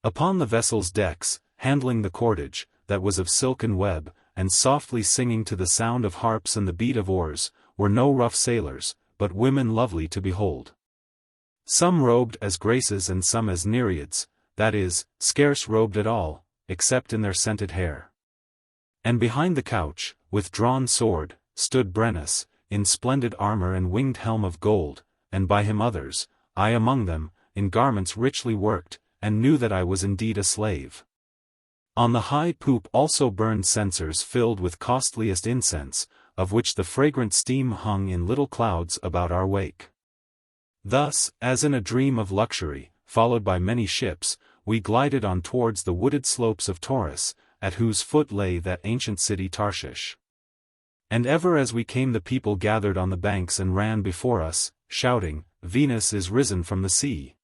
Upon the vessel's decks, handling the cordage, that was of silken web, and softly singing to the sound of harps and the beat of oars, were no rough sailors, but women lovely to behold. Some robed as graces and some as nereids, that is, scarce robed at all, except in their scented hair. And behind the couch, with drawn sword, stood Brennus, in splendid armor and winged helm of gold, and by him others, I among them, in garments richly worked, and knew that I was indeed a slave. On the high poop also burned censers filled with costliest incense, of which the fragrant steam hung in little clouds about our wake. Thus, as in a dream of luxury, followed by many ships, we glided on towards the wooded slopes of Taurus, at whose foot lay that ancient city Tarshish. And ever as we came the people gathered on the banks and ran before us, shouting, Venus is risen from the sea.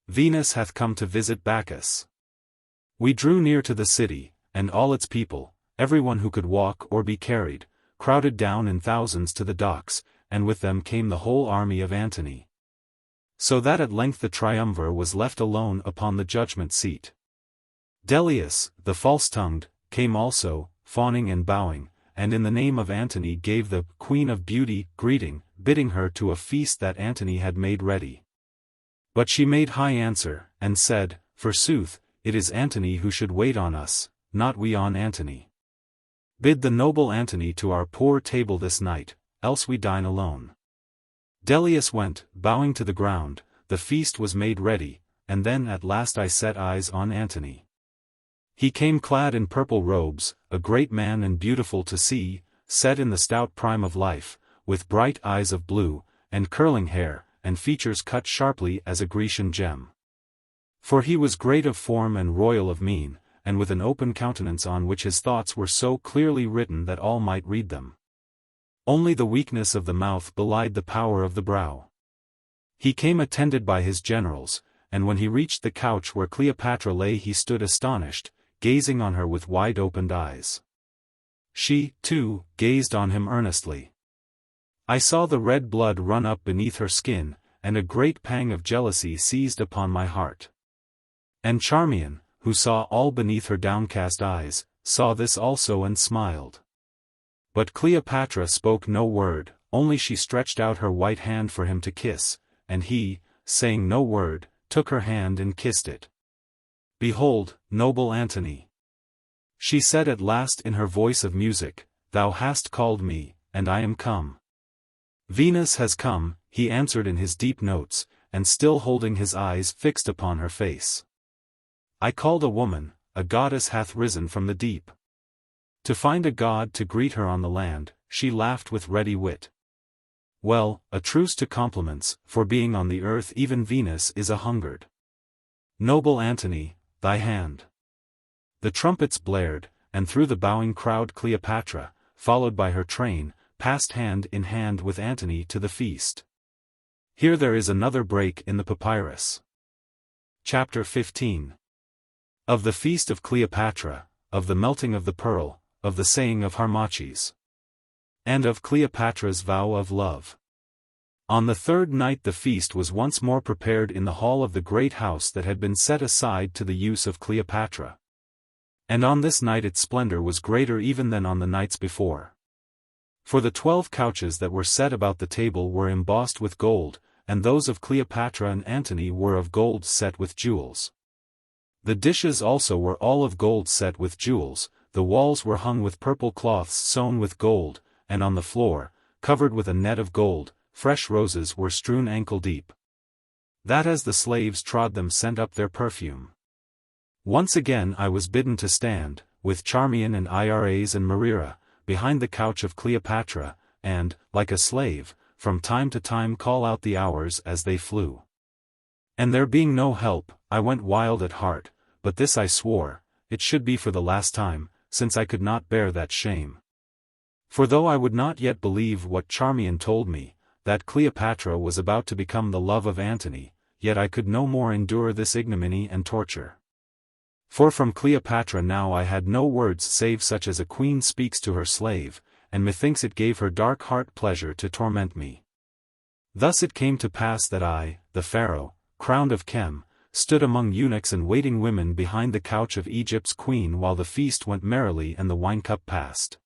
Venus hath come to visit Bacchus. We drew near to the city, and all its people, everyone who could walk or be carried, crowded down in thousands to the docks, and with them came the whole army of Antony. So that at length the triumvir was left alone upon the judgment seat. Dellius, the false-tongued, came also, fawning and bowing, and in the name of Antony gave the Queen of Beauty greeting, bidding her to a feast that Antony had made ready. But she made high answer, and said, Forsooth, it is Antony who should wait on us, not we on Antony. Bid the noble Antony to our poor table this night, else we dine alone. Dellius went, bowing to the ground, the feast was made ready, and then at last I set eyes on Antony. He came clad in purple robes, a great man and beautiful to see, set in the stout prime of life, with bright eyes of blue, and curling hair, and features cut sharply as a Grecian gem. For he was great of form and royal of mien, and with an open countenance on which his thoughts were so clearly written that all might read them. Only the weakness of the mouth belied the power of the brow. He came attended by his generals, and when he reached the couch where Cleopatra lay he stood astonished, gazing on her with wide-opened eyes. She, too, gazed on him earnestly. I saw the red blood run up beneath her skin, and a great pang of jealousy seized upon my heart. And Charmion, who saw all beneath her downcast eyes, saw this also and smiled. But Cleopatra spoke no word, only she stretched out her white hand for him to kiss, and he, saying no word, took her hand and kissed it. "Behold, noble Antony," she said at last in her voice of music, "thou hast called me, and I am come." "Venus has come," he answered in his deep notes, and still holding his eyes fixed upon her face. "I called a woman, a goddess hath risen from the deep. To find a god to greet her on the land," she laughed with ready wit. "Well, a truce to compliments, for being on the earth even Venus is a-hungered. Noble Antony, thy hand." The trumpets blared, and through the bowing crowd Cleopatra, followed by her train, passed hand in hand with Antony to the feast. Here there is another break in the papyrus. Chapter 15. Of the feast of Cleopatra, of the melting of the pearl, of the saying of Harmachis, and of Cleopatra's vow of love. On the third night the feast was once more prepared in the hall of the great house that had been set aside to the use of Cleopatra. And on this night its splendor was greater even than on the nights before. For the 12 couches that were set about the table were embossed with gold, and those of Cleopatra and Antony were of gold set with jewels. The dishes also were all of gold set with jewels, the walls were hung with purple cloths sewn with gold, and on the floor, covered with a net of gold, fresh roses were strewn ankle deep. That as the slaves trod them sent up their perfume. Once again I was bidden to stand, with Charmion and Iras and Menkau-Ra, behind the couch of Cleopatra, and, like a slave, from time to time call out the hours as they flew. And there being no help, I went wild at heart, but this I swore, it should be for the last time, since I could not bear that shame. For though I would not yet believe what Charmion told me, that Cleopatra was about to become the love of Antony, yet I could no more endure this ignominy and torture. For from Cleopatra now I had no words save such as a queen speaks to her slave, and methinks it gave her dark heart pleasure to torment me. Thus it came to pass that I, the Pharaoh, crowned of Chem, stood among eunuchs and waiting women behind the couch of Egypt's queen while the feast went merrily and the wine-cup passed.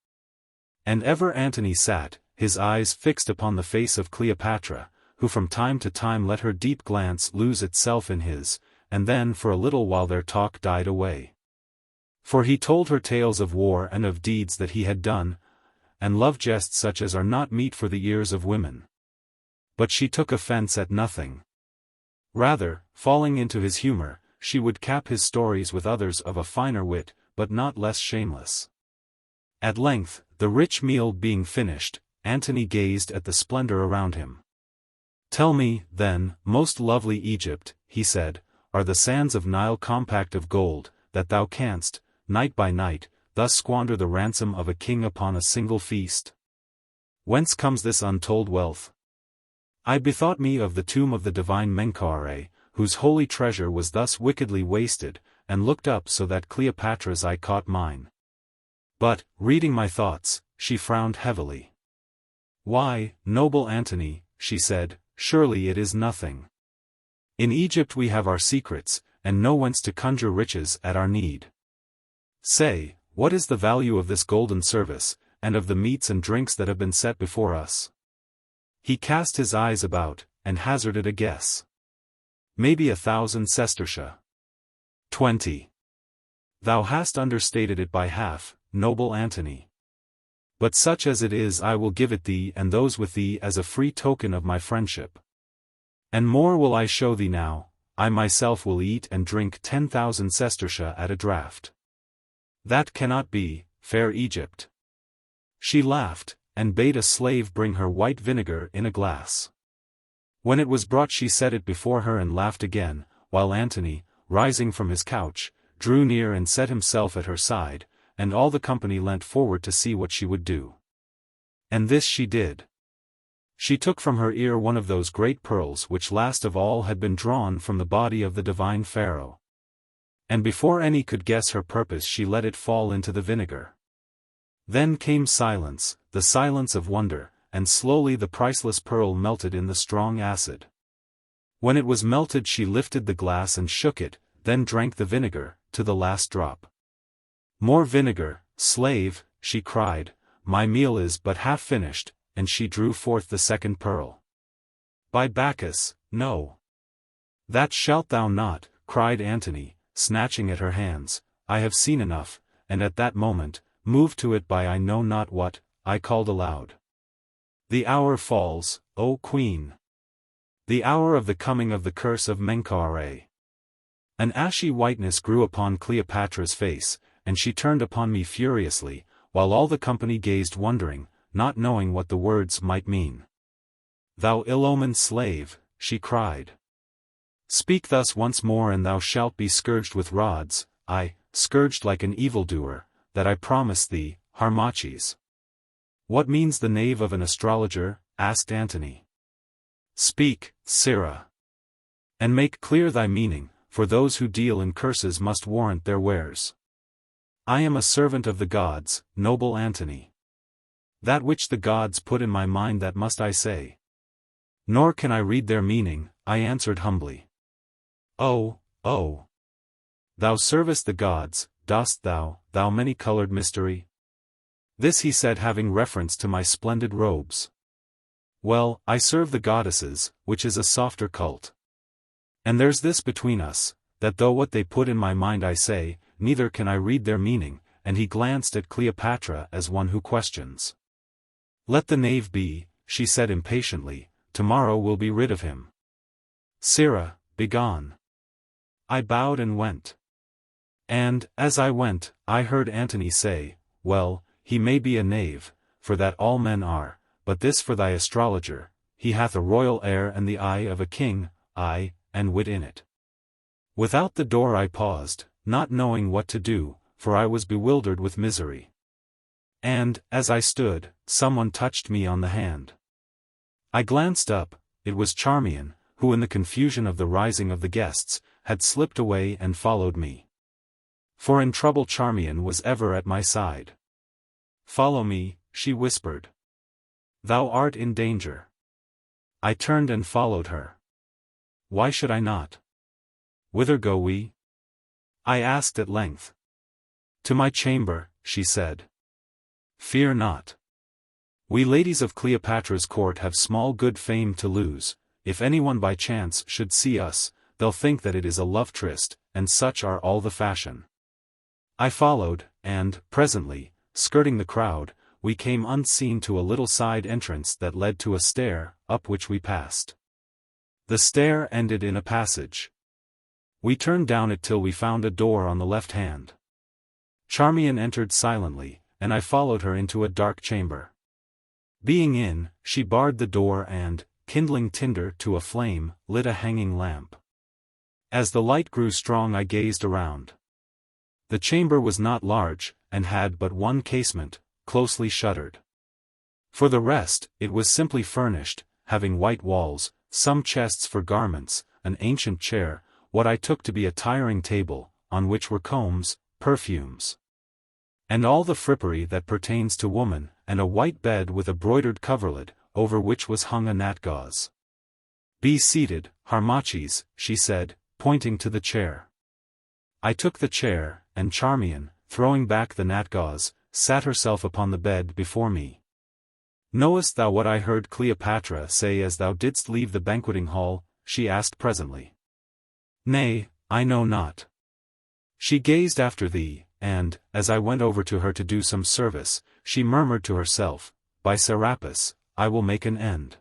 And ever Antony sat, his eyes fixed upon the face of Cleopatra, who from time to time let her deep glance lose itself in his, and then for a little while their talk died away. For he told her tales of war and of deeds that he had done, and love jests such as are not meet for the ears of women. But she took offense at nothing. Rather, falling into his humor, she would cap his stories with others of a finer wit, but not less shameless. At length, the rich meal being finished, Antony gazed at the splendor around him. "Tell me, then, most lovely Egypt," he said, "are the sands of Nile compact of gold, that thou canst, night by night, thus squander the ransom of a king upon a single feast? Whence comes this untold wealth?" I bethought me of the tomb of the divine Menkau-Ra, whose holy treasure was thus wickedly wasted, and looked up so that Cleopatra's eye caught mine. But, reading my thoughts, she frowned heavily. "Why, noble Antony," she said, "surely it is nothing. In Egypt we have our secrets, and know whence to conjure riches at our need. Say, what is the value of this golden service, and of the meats and drinks that have been set before us?" He cast his eyes about, and hazarded a guess. "Maybe 1,000 sestertia. 20. Thou hast understated it by half, noble Antony. But such as it is I will give it thee and those with thee as a free token of my friendship. And more will I show thee now, I myself will eat and drink 10,000 sestertia at a draught." "That cannot be, fair Egypt." She laughed, and bade a slave bring her white vinegar in a glass. When it was brought she set it before her and laughed again, while Antony, rising from his couch, drew near and set himself at her side, and all the company leant forward to see what she would do. And this she did. She took from her ear one of those great pearls which last of all had been drawn from the body of the divine Pharaoh. And before any could guess her purpose she let it fall into the vinegar. Then came silence, the silence of wonder, and slowly the priceless pearl melted in the strong acid. When it was melted she lifted the glass and shook it, then drank the vinegar, to the last drop. "More vinegar, slave," she cried, "my meal is but half finished," and she drew forth the second pearl. "By Bacchus, no. That shalt thou not," cried Antony, snatching at her hands, I have seen enough, and at that moment, moved to it by I know not what, I called aloud. The hour falls, O Queen! The hour of the coming of the curse of Menkau-Ra. An ashy whiteness grew upon Cleopatra's face, and she turned upon me furiously, while all the company gazed wondering, not knowing what the words might mean. Thou ill-omened slave, she cried. Speak thus once more and thou shalt be scourged with rods, aye, scourged like an evildoer, that I promise thee, Harmachis. What means the knave of an astrologer? Asked Antony. Speak, Sirrah. And make clear thy meaning, for those who deal in curses must warrant their wares. I am a servant of the gods, noble Antony. That which the gods put in my mind that must I say. Nor can I read their meaning, I answered humbly. Oh, oh! Thou servest the gods, dost thou, thou many-colored mystery? This he said having reference to my splendid robes. Well, I serve the goddesses, which is a softer cult. And there's this between us, that though what they put in my mind I say, neither can I read their meaning, and he glanced at Cleopatra as one who questions. Let the knave be, she said impatiently, tomorrow we'll be rid of him. Sirrah, begone. I bowed and went. And, as I went, I heard Antony say, well, he may be a knave, for that all men are, but this for thy astrologer, he hath a royal air and the eye of a king, aye, and wit in it. Without the door I paused, not knowing what to do, for I was bewildered with misery. And, as I stood, someone touched me on the hand. I glanced up, it was Charmion, who in the confusion of the rising of the guests, had slipped away and followed me. For in trouble Charmion was ever at my side. Follow me, she whispered. Thou art in danger. I turned and followed her. Why should I not? Whither go we? I asked at length. To my chamber, she said. Fear not. We ladies of Cleopatra's court have small good fame to lose. If anyone by chance should see us, they'll think that it is a love tryst, and such are all the fashion. I followed, and, presently, skirting the crowd, we came unseen to a little side entrance that led to a stair, up which we passed. The stair ended in a passage. We turned down it till we found a door on the left hand. Charmion entered silently, and I followed her into a dark chamber. Being in, she barred the door and, kindling tinder to a flame, lit a hanging lamp. As the light grew strong I gazed around. The chamber was not large, and had but one casement, closely shuttered. For the rest, it was simply furnished, having white walls, some chests for garments, an ancient chair, what I took to be a tiring table, on which were combs, perfumes, and all the frippery that pertains to woman, and a white bed with a broidered coverlid, over which was hung a gnat gauze. Be seated, Harmachis, she said, pointing to the chair. I took the chair, and Charmion, throwing back the gnat gauze, sat herself upon the bed before me. Knowest thou what I heard Cleopatra say as thou didst leave the banqueting hall? She asked presently. Nay, I know not. She gazed after thee, and, as I went over to her to do some service, she murmured to herself, by Serapis, I will make an end.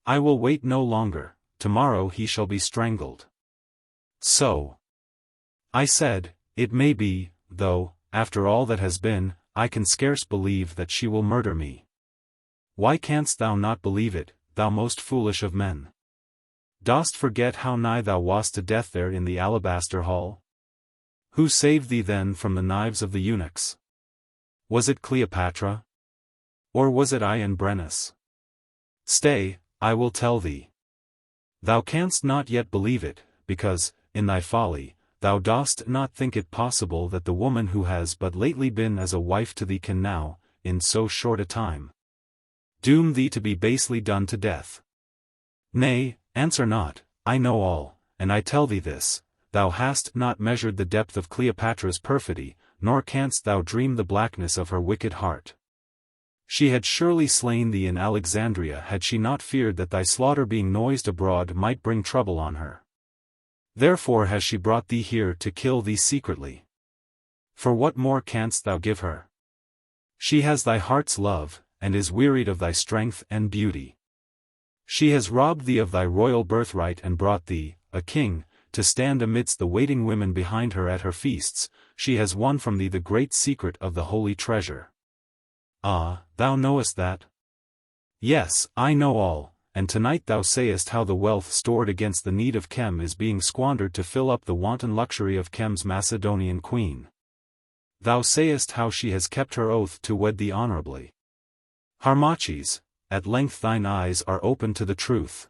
I will wait no longer, tomorrow he shall be strangled. So. I said, it may be, though, after all that has been, I can scarce believe that she will murder me. Why canst thou not believe it, thou most foolish of men? Dost forget how nigh thou wast to death there in the alabaster hall? Who saved thee then from the knives of the eunuchs? Was it Cleopatra? Or was it I and Brennus? Stay, I will tell thee. Thou canst not yet believe it, because, in thy folly, thou dost not think it possible that the woman who has but lately been as a wife to thee can now, in so short a time, doom thee to be basely done to death. Nay, answer not, I know all, and I tell thee this, thou hast not measured the depth of Cleopatra's perfidy, nor canst thou dream the blackness of her wicked heart. She had surely slain thee in Alexandria had she not feared that thy slaughter being noised abroad might bring trouble on her. Therefore has she brought thee here to kill thee secretly. For what more canst thou give her? She has thy heart's love, and is wearied of thy strength and beauty. She has robbed thee of thy royal birthright and brought thee, a king, to stand amidst the waiting women behind her at her feasts. She has won from thee the great secret of the holy treasure. Ah, thou knowest that? Yes, I know all, and tonight thou sayest how the wealth stored against the need of Chem is being squandered to fill up the wanton luxury of Chem's Macedonian queen. Thou sayest how she has kept her oath to wed thee honorably. Harmachis, at length thine eyes are open to the truth.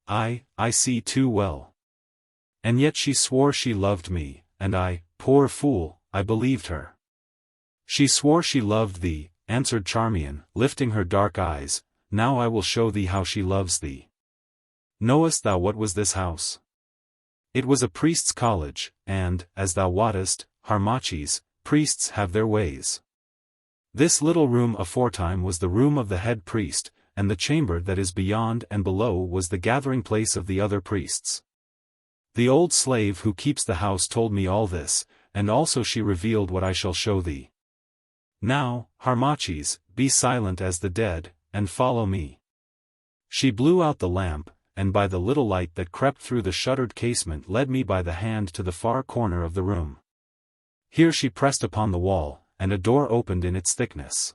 I see too well. And yet she swore she loved me, and I, poor fool, I believed her. She swore she loved thee, answered Charmion, lifting her dark eyes. Now I will show thee how she loves thee. Knowest thou what was this house? It was a priest's college, and, as thou wottest, Harmachis, priests have their ways. This little room aforetime was the room of the head priest, and the chamber that is beyond and below was the gathering place of the other priests. The old slave who keeps the house told me all this, and also she revealed what I shall show thee. Now, Harmachis, be silent as the dead, and follow me. She blew out the lamp, and by the little light that crept through the shuttered casement led me by the hand to the far corner of the room. Here she pressed upon the wall, and a door opened in its thickness.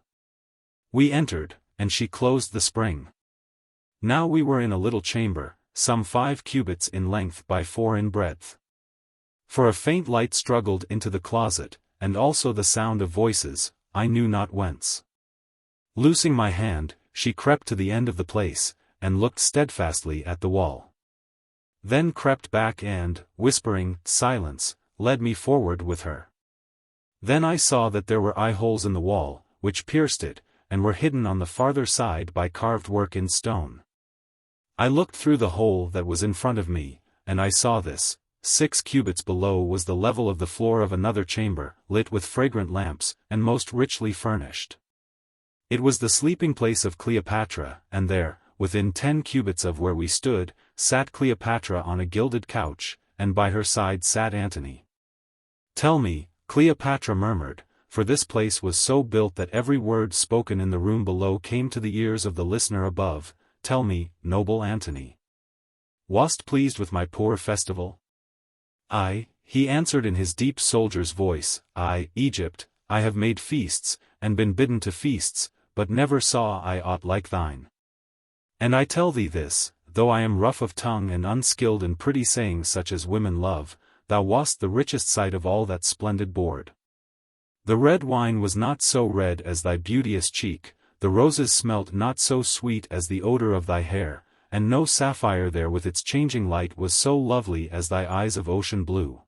We entered, and she closed the spring. Now we were in a little chamber, some 5 cubits in length by 4 in breadth. For a faint light struggled into the closet, and also the sound of voices, I knew not whence. Loosing my hand, she crept to the end of the place, and looked steadfastly at the wall. Then crept back and, whispering, "Silence," led me forward with her. Then I saw that there were eye-holes in the wall, which pierced it, and were hidden on the farther side by carved work in stone. I looked through the hole that was in front of me, and I saw this: 6 cubits below was the level of the floor of another chamber, lit with fragrant lamps, and most richly furnished. It was the sleeping place of Cleopatra, and there, within 10 cubits of where we stood, sat Cleopatra on a gilded couch, and by her side sat Antony. "Tell me," Cleopatra murmured, for this place was so built that every word spoken in the room below came to the ears of the listener above, "tell me, noble Antony. Wast pleased with my poor festival?" "Aye," he answered in his deep soldier's voice, "I, Egypt, I have made feasts, and been bidden to feasts, but never saw I aught like thine. And I tell thee this, though I am rough of tongue and unskilled in pretty sayings such as women love, thou wast the richest sight of all that splendid board. The red wine was not so red as thy beauteous cheek, the roses smelt not so sweet as the odor of thy hair, and no sapphire there with its changing light was so lovely as thy eyes of ocean blue."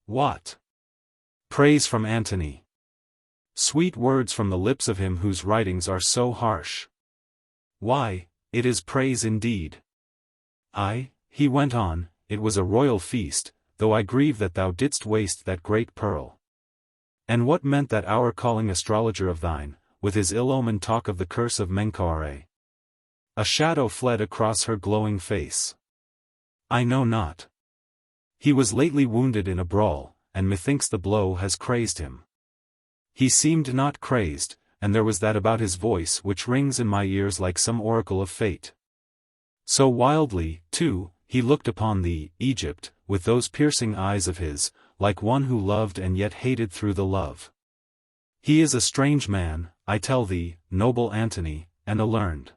What? Praise from Antony. Sweet words from the lips of him whose writings are so harsh. Why, it is praise indeed. "Aye," he went on, "it was a royal feast, though I grieve that thou didst waste that great pearl. And what meant that hour-calling astrologer of thine, with his ill-omened talk of the curse of Menkau-Ra?" A shadow fled across her glowing face. "I know not. He was lately wounded in a brawl, and methinks the blow has crazed him." "He seemed not crazed, and there was that about his voice which rings in my ears like some oracle of fate. So wildly, too, he looked upon thee, Egypt, with those piercing eyes of his, like one who loved and yet hated through the love. He is a strange man, I tell thee, noble Antony, and a learned.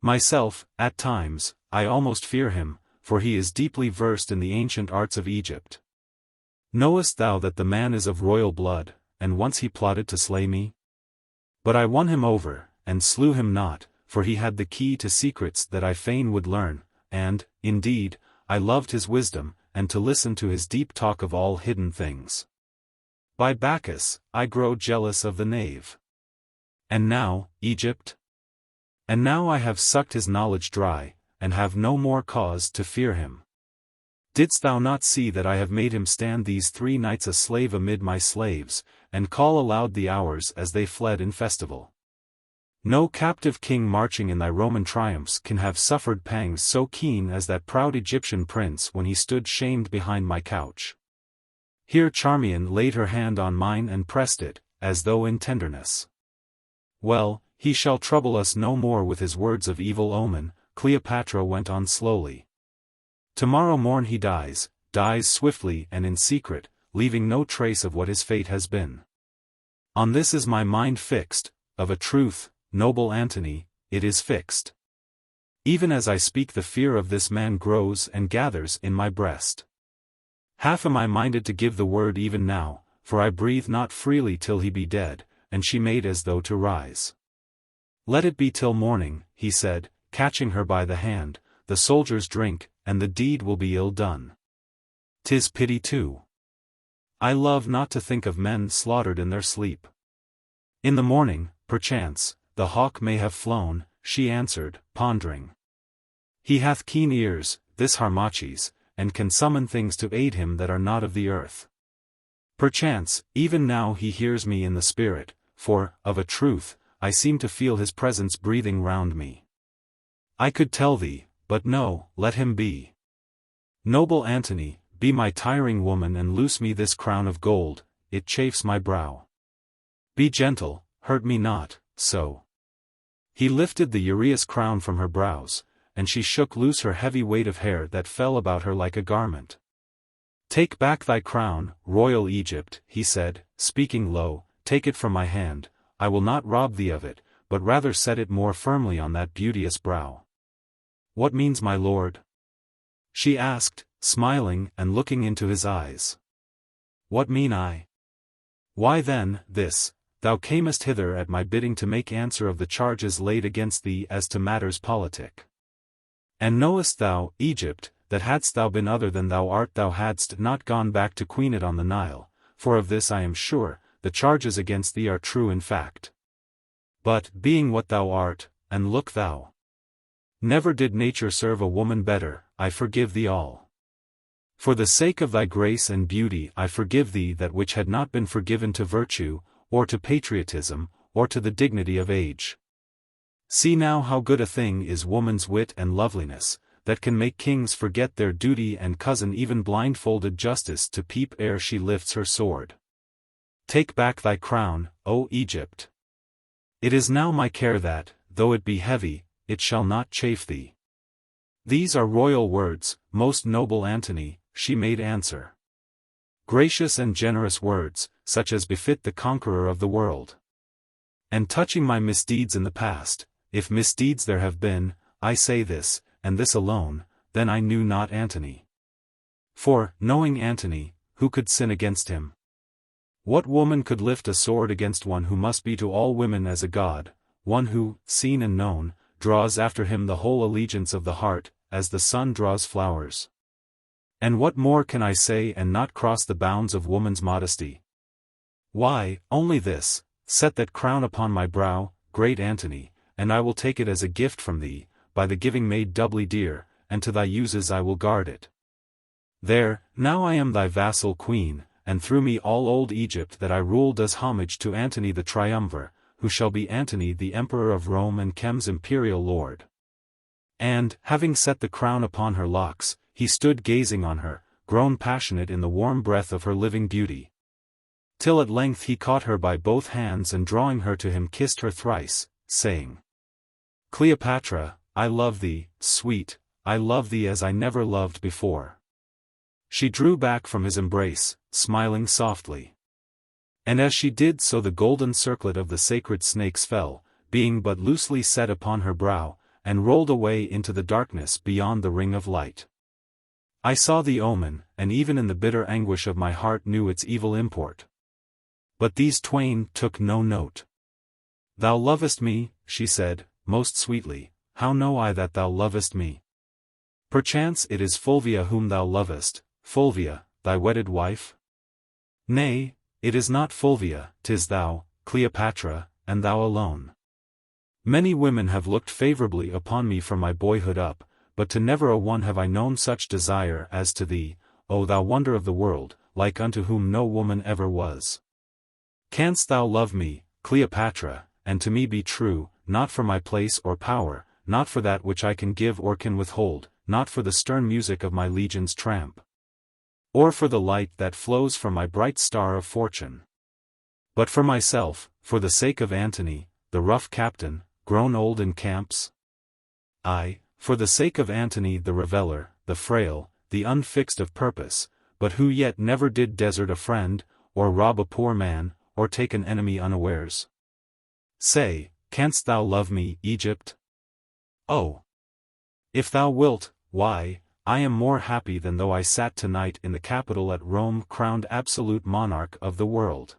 Myself, at times, I almost fear him, for he is deeply versed in the ancient arts of Egypt. Knowest thou that the man is of royal blood, and once he plotted to slay me? But I won him over, and slew him not, for he had the key to secrets that I fain would learn, and, indeed, I loved his wisdom, and to listen to his deep talk of all hidden things. By Bacchus, I grow jealous of the knave. And now, Egypt? And now I have sucked his knowledge dry, and have no more cause to fear him. Didst thou not see that I have made him stand these 3 nights a slave amid my slaves, and call aloud the hours as they fled in festival? No captive king marching in thy Roman triumphs can have suffered pangs so keen as that proud Egyptian prince when he stood shamed behind my couch. Here Charmion laid her hand on mine and pressed it, as though in tenderness. Well, he shall trouble us no more with his words of evil omen, Cleopatra went on slowly. Tomorrow morn he dies swiftly and in secret, leaving no trace of what his fate has been. On this is my mind fixed, of a truth, noble Antony, it is fixed. Even as I speak the fear of this man grows and gathers in my breast. Half am I minded to give the word even now, for I breathe not freely till he be dead, and she made as though to rise. Let it be till morning, he said, catching her by the hand, the soldiers drink, and the deed will be ill done. 'Tis pity too. I love not to think of men slaughtered in their sleep. In the morning, perchance, the hawk may have flown, she answered, pondering. He hath keen ears, this Harmachis, and can summon things to aid him that are not of the earth. Perchance, even now he hears me in the spirit, for, of a truth, I seem to feel his presence breathing round me. I could tell thee, but no, let him be. Noble Antony, be my tiring woman and loose me this crown of gold, it chafes my brow. Be gentle, hurt me not, so. He lifted the uraeus crown from her brows, and she shook loose her heavy weight of hair that fell about her like a garment. Take back thy crown, royal Egypt, he said, speaking low, take it from my hand, I will not rob thee of it, but rather set it more firmly on that beauteous brow. What means my lord? She asked, smiling and looking into his eyes. What mean I? Why then, this, thou camest hither at my bidding to make answer of the charges laid against thee as to matters politic. And knowest thou, Egypt, that hadst thou been other than thou art thou hadst not gone back to queen it on the Nile, for of this I am sure, the charges against thee are true in fact. But, being what thou art, and look thou. Never did nature serve a woman better, I forgive thee all. For the sake of thy grace and beauty I forgive thee that which had not been forgiven to virtue, or to patriotism, or to the dignity of age. See now how good a thing is woman's wit and loveliness, that can make kings forget their duty and cousin even blindfolded justice to peep ere she lifts her sword. Take back thy crown, O Egypt. It is now my care that, though it be heavy, it shall not chafe thee. These are royal words, most noble Antony, she made answer. Gracious and generous words, such as befit the conqueror of the world. And touching my misdeeds in the past, if misdeeds there have been, I say this, and this alone, then I knew not Antony. For, knowing Antony, who could sin against him? What woman could lift a sword against one who must be to all women as a god, one who, seen and known, draws after him the whole allegiance of the heart, as the sun draws flowers? And what more can I say and not cross the bounds of woman's modesty? Why, only this, set that crown upon my brow, great Antony, and I will take it as a gift from thee, by the giving made doubly dear, and to thy uses I will guard it. There, now I am thy vassal queen, and through me all old Egypt that I rule does homage to Antony the Triumvir, who shall be Antony the Emperor of Rome and Chem's imperial lord. And, having set the crown upon her locks, he stood gazing on her, grown passionate in the warm breath of her living beauty. Till at length he caught her by both hands and drawing her to him kissed her thrice, saying, Cleopatra, I love thee, sweet, I love thee as I never loved before. She drew back from his embrace, smiling softly. And as she did so the golden circlet of the sacred snakes fell, being but loosely set upon her brow, and rolled away into the darkness beyond the ring of light. I saw the omen, and even in the bitter anguish of my heart knew its evil import. But these twain took no note. Thou lovest me, she said, most sweetly, how know I that thou lovest me? Perchance it is Fulvia whom thou lovest, Fulvia, thy wedded wife? Nay, it is not Fulvia, 'tis thou, Cleopatra, and thou alone. Many women have looked favorably upon me from my boyhood up, but to never a one have I known such desire as to thee, O thou wonder of the world, like unto whom no woman ever was. Canst thou love me, Cleopatra, and to me be true, not for my place or power, not for that which I can give or can withhold, not for the stern music of my legion's tramp, or for the light that flows from my bright star of fortune. But for myself, for the sake of Antony, the rough captain, grown old in camps. Aye, for the sake of Antony the reveller, the frail, the unfixed of purpose, but who yet never did desert a friend, or rob a poor man, or take an enemy unawares. Say, canst thou love me, Egypt? Oh! If thou wilt, why, I am more happy than though I sat tonight in the Capitol at Rome crowned absolute monarch of the world.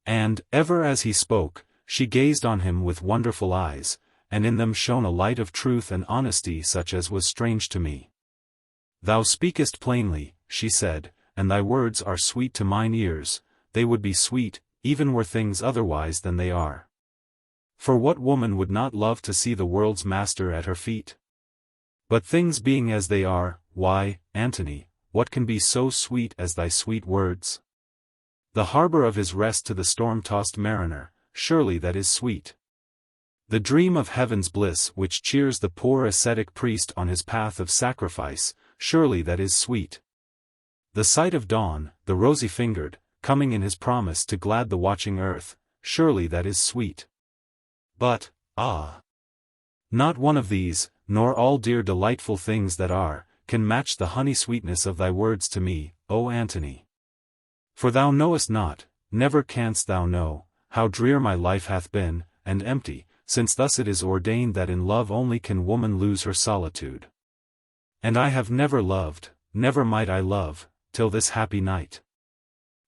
And, ever as he spoke, she gazed on him with wonderful eyes, and in them shone a light of truth and honesty such as was strange to me. Thou speakest plainly, she said, and thy words are sweet to mine ears, they would be sweet, even were things otherwise than they are. For what woman would not love to see the world's master at her feet? But things being as they are, why, Antony, what can be so sweet as thy sweet words? The harbor of his rest to the storm-tossed mariner, surely that is sweet. The dream of heaven's bliss which cheers the poor ascetic priest on his path of sacrifice, surely that is sweet. The sight of dawn, the rosy-fingered, coming in his promise to glad the watching earth, surely that is sweet. But, ah! Not one of these, nor all dear delightful things that are, can match the honey sweetness of thy words to me, O Antony. For thou knowest not, never canst thou know, how drear my life hath been, and empty, since thus it is ordained that in love only can woman lose her solitude. And I have never loved, never might I love, till this happy night.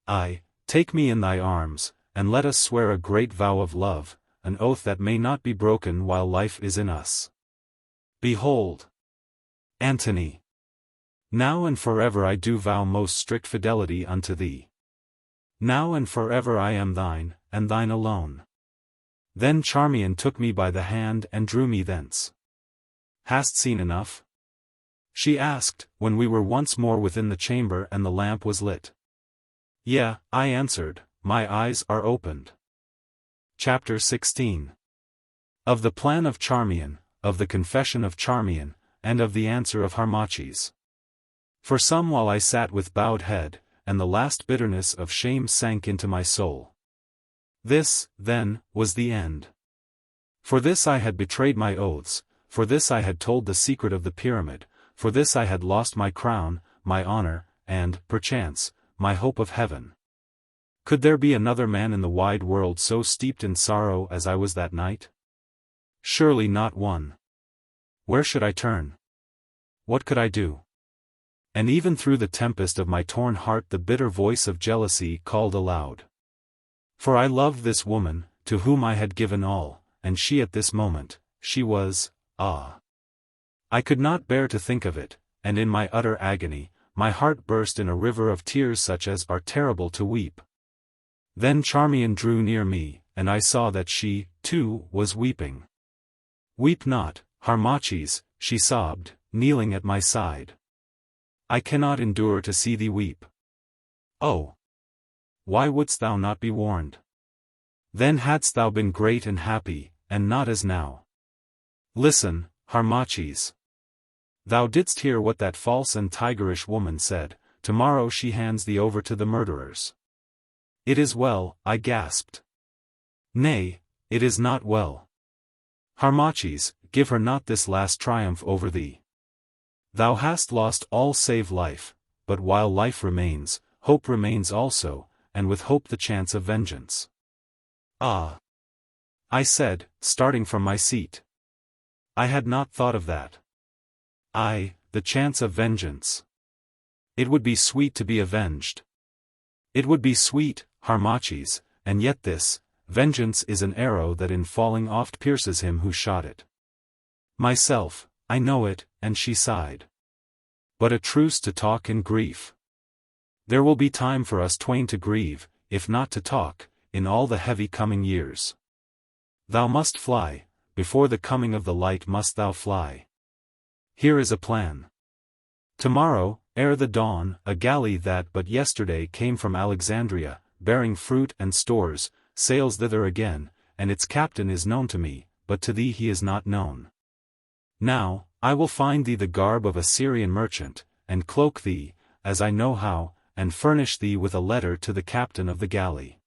Ay, take me in thy arms, and let us swear a great vow of love, an oath that may not be broken while life is in us. Behold! Antony! Now and forever I do vow most strict fidelity unto thee. Now and forever I am thine, and thine alone. Then Charmion took me by the hand and drew me thence. Hast seen enough? She asked, when we were once more within the chamber and the lamp was lit. Yea, I answered, my eyes are opened. Chapter 16. Of the plan of Charmion, of the confession of Charmion, and of the answer of Harmachis. For some while I sat with bowed head, and the last bitterness of shame sank into my soul. This, then, was the end. For this I had betrayed my oaths, for this I had told the secret of the pyramid, for this I had lost my crown, my honor, and, perchance, my hope of heaven. Could there be another man in the wide world so steeped in sorrow as I was that night? Surely not one. Where should I turn? What could I do? And even through the tempest of my torn heart the bitter voice of jealousy called aloud. For I loved this woman, to whom I had given all, and she at this moment, she was, ah! I could not bear to think of it, and in my utter agony, my heart burst in a river of tears such as are terrible to weep. Then Charmion drew near me, and I saw that she, too, was weeping. Weep not, Harmachis, she sobbed, kneeling at my side. I cannot endure to see thee weep. Oh! Why wouldst thou not be warned? Then hadst thou been great and happy, and not as now. Listen, Harmachis. Thou didst hear what that false and tigerish woman said, tomorrow she hands thee over to the murderers. It is well, I gasped. Nay, it is not well. Harmachis, give her not this last triumph over thee. Thou hast lost all save life, but while life remains, hope remains also, and with hope the chance of vengeance. Ah! I said, starting from my seat. I had not thought of that. Aye, the chance of vengeance. It would be sweet to be avenged. It would be sweet, Harmachis, and yet this, vengeance is an arrow that in falling oft pierces him who shot it. Myself, I know it, and she sighed. But a truce to talk and grief. There will be time for us twain to grieve, if not to talk, in all the heavy coming years. Thou must fly, before the coming of the light must thou fly. Here is a plan. Tomorrow, ere the dawn, a galley that but yesterday came from Alexandria, bearing fruit and stores, sails thither again, and its captain is known to me, but to thee he is not known. Now, I will find thee the garb of a Syrian merchant, and cloak thee, as I know how, and furnish thee with a letter to the captain of the galley.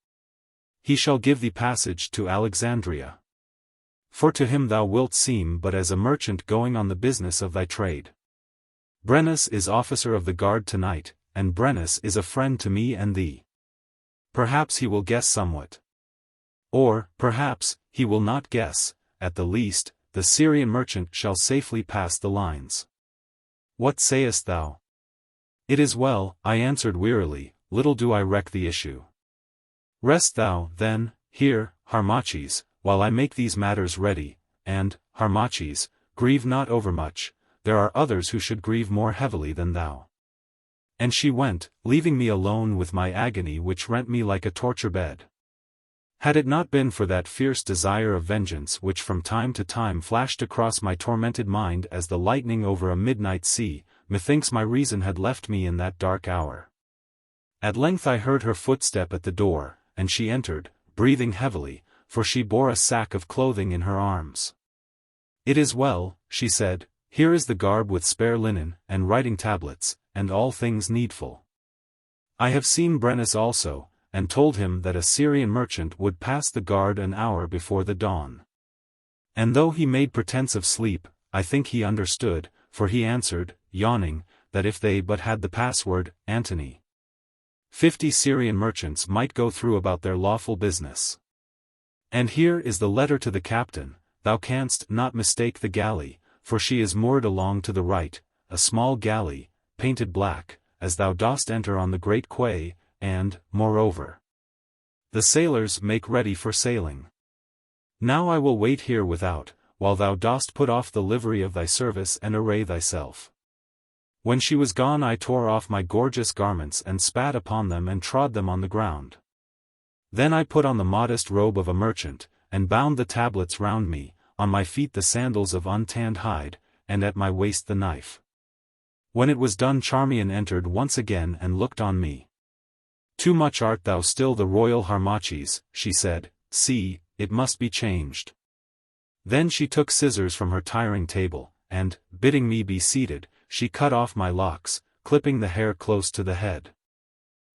He shall give thee passage to Alexandria. For to him thou wilt seem but as a merchant going on the business of thy trade. Brennus is officer of the guard tonight, and Brennus is a friend to me and thee. Perhaps he will guess somewhat. Or, perhaps, he will not guess, at the least, the Syrian merchant shall safely pass the lines. What sayest thou? It is well, I answered wearily, little do I reck the issue. Rest thou, then, here, Harmachis, while I make these matters ready, and, Harmachis, grieve not overmuch, there are others who should grieve more heavily than thou. And she went, leaving me alone with my agony which rent me like a torture bed. Had it not been for that fierce desire of vengeance which from time to time flashed across my tormented mind as the lightning over a midnight sea, methinks my reason had left me in that dark hour. At length I heard her footstep at the door, and she entered, breathing heavily, for she bore a sack of clothing in her arms. It is well, she said, here is the garb with spare linen, and writing tablets, and all things needful. I have seen Brennus also, and told him that a Syrian merchant would pass the guard an hour before the dawn. And though he made pretense of sleep, I think he understood, for he answered, yawning, that if they but had the password, Antony, 50 Syrian merchants might go through about their lawful business. And here is the letter to the captain, thou canst not mistake the galley, for she is moored along to the right, a small galley, painted black, as thou dost enter on the great quay, and, moreover, the sailors make ready for sailing. Now I will wait here without, while thou dost put off the livery of thy service and array thyself. When she was gone I tore off my gorgeous garments and spat upon them and trod them on the ground. Then I put on the modest robe of a merchant, and bound the tablets round me, on my feet the sandals of untanned hide, and at my waist the knife. When it was done Charmion entered once again and looked on me. Too much art thou still the royal Harmachis, she said, see, it must be changed. Then she took scissors from her tiring table, and, bidding me be seated, she cut off my locks, clipping the hair close to the head.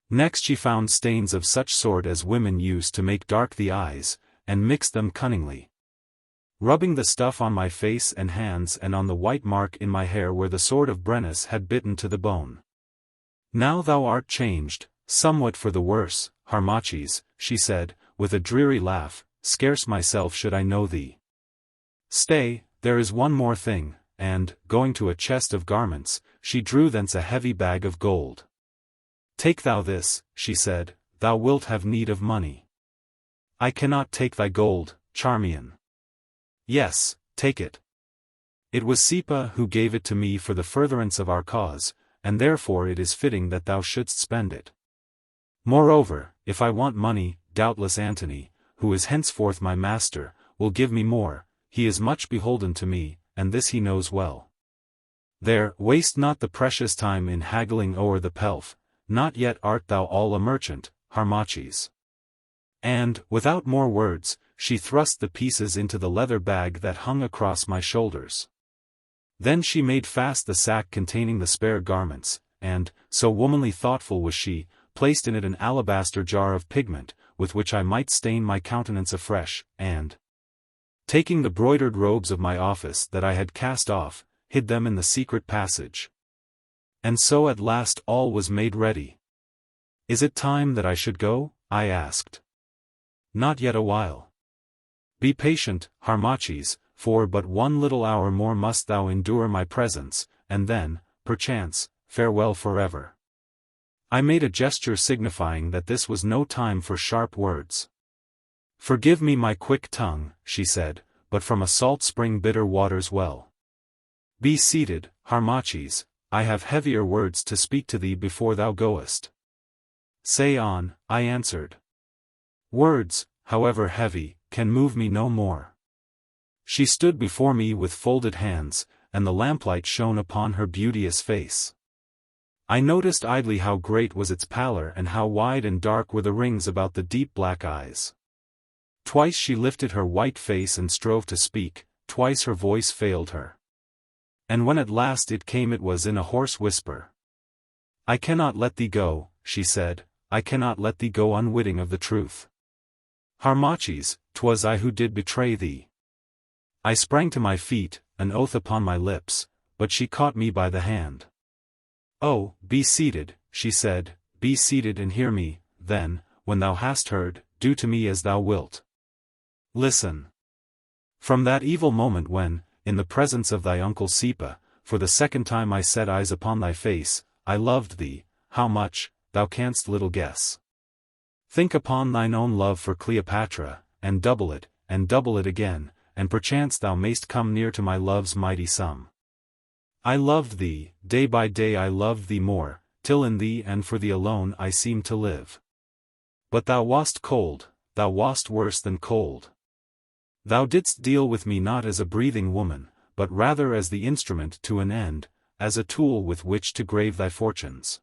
Next she found stains of such sort as women use to make dark the eyes, and mixed them cunningly. Rubbing the stuff on my face and hands and on the white mark in my hair where the sword of Brennus had bitten to the bone. Now thou art changed, somewhat for the worse, Harmachis, she said, with a dreary laugh, scarce myself should I know thee. Stay, there is one more thing, and, going to a chest of garments, she drew thence a heavy bag of gold. Take thou this, she said, thou wilt have need of money. I cannot take thy gold, Charmion. Yes, take it. It was Sepa who gave it to me for the furtherance of our cause, and therefore it is fitting that thou shouldst spend it. Moreover, if I want money, doubtless Antony, who is henceforth my master, will give me more, he is much beholden to me, and this he knows well. There, waste not the precious time in haggling o'er the pelf, not yet art thou all a merchant, Harmachis. And, without more words, she thrust the pieces into the leather bag that hung across my shoulders. Then she made fast the sack containing the spare garments, and, so womanly thoughtful was she, placed in it an alabaster jar of pigment, with which I might stain my countenance afresh, and, taking the broidered robes of my office that I had cast off, hid them in the secret passage. And so at last all was made ready. Is it time that I should go? I asked. Not yet a while. Be patient, Harmachis, for but one little hour more must thou endure my presence, and then, perchance, farewell forever. I made a gesture signifying that this was no time for sharp words. Forgive me my quick tongue, she said, but from a salt spring bitter waters well. Be seated, Harmachis, I have heavier words to speak to thee before thou goest. Say on, I answered. Words, however heavy, can move me no more. She stood before me with folded hands, and the lamplight shone upon her beauteous face. I noticed idly how great was its pallor and how wide and dark were the rings about the deep black eyes. Twice she lifted her white face and strove to speak, twice her voice failed her. And when at last it came it was in a hoarse whisper. "I cannot let thee go," she said, "I cannot let thee go unwitting of the truth. Harmachis, 'twas I who did betray thee." I sprang to my feet, an oath upon my lips, but she caught me by the hand. "Oh, be seated," she said, "be seated and hear me, then, when thou hast heard, do to me as thou wilt. Listen. From that evil moment when, in the presence of thy uncle Sepa, for the second time I set eyes upon thy face, I loved thee, how much, thou canst little guess. Think upon thine own love for Cleopatra, and double it again, and perchance thou mayst come near to my love's mighty sum. I loved thee, day by day I loved thee more, till in thee and for thee alone I seemed to live. But thou wast cold, thou wast worse than cold. Thou didst deal with me not as a breathing woman, but rather as the instrument to an end, as a tool with which to grave thy fortunes.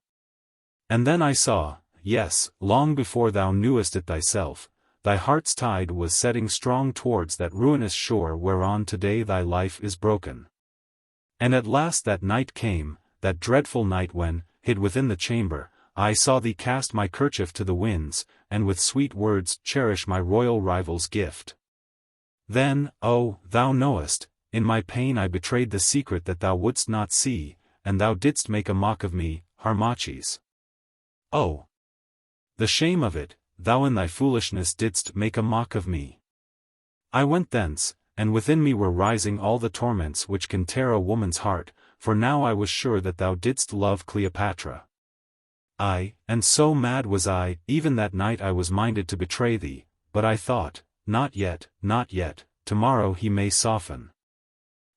And then I saw, yes, long before thou knewest it thyself, thy heart's tide was setting strong towards that ruinous shore whereon today thy life is broken. And at last that night came, that dreadful night when, hid within the chamber, I saw thee cast my kerchief to the winds, and with sweet words cherish my royal rival's gift. Then, oh, thou knowest, in my pain I betrayed the secret that thou wouldst not see, and thou didst make a mock of me, Harmachis. Oh! The shame of it, thou in thy foolishness didst make a mock of me. I went thence, and within me were rising all the torments which can tear a woman's heart, for now I was sure that thou didst love Cleopatra. And so mad was I, even that night I was minded to betray thee, but I thought, not yet, tomorrow he may soften.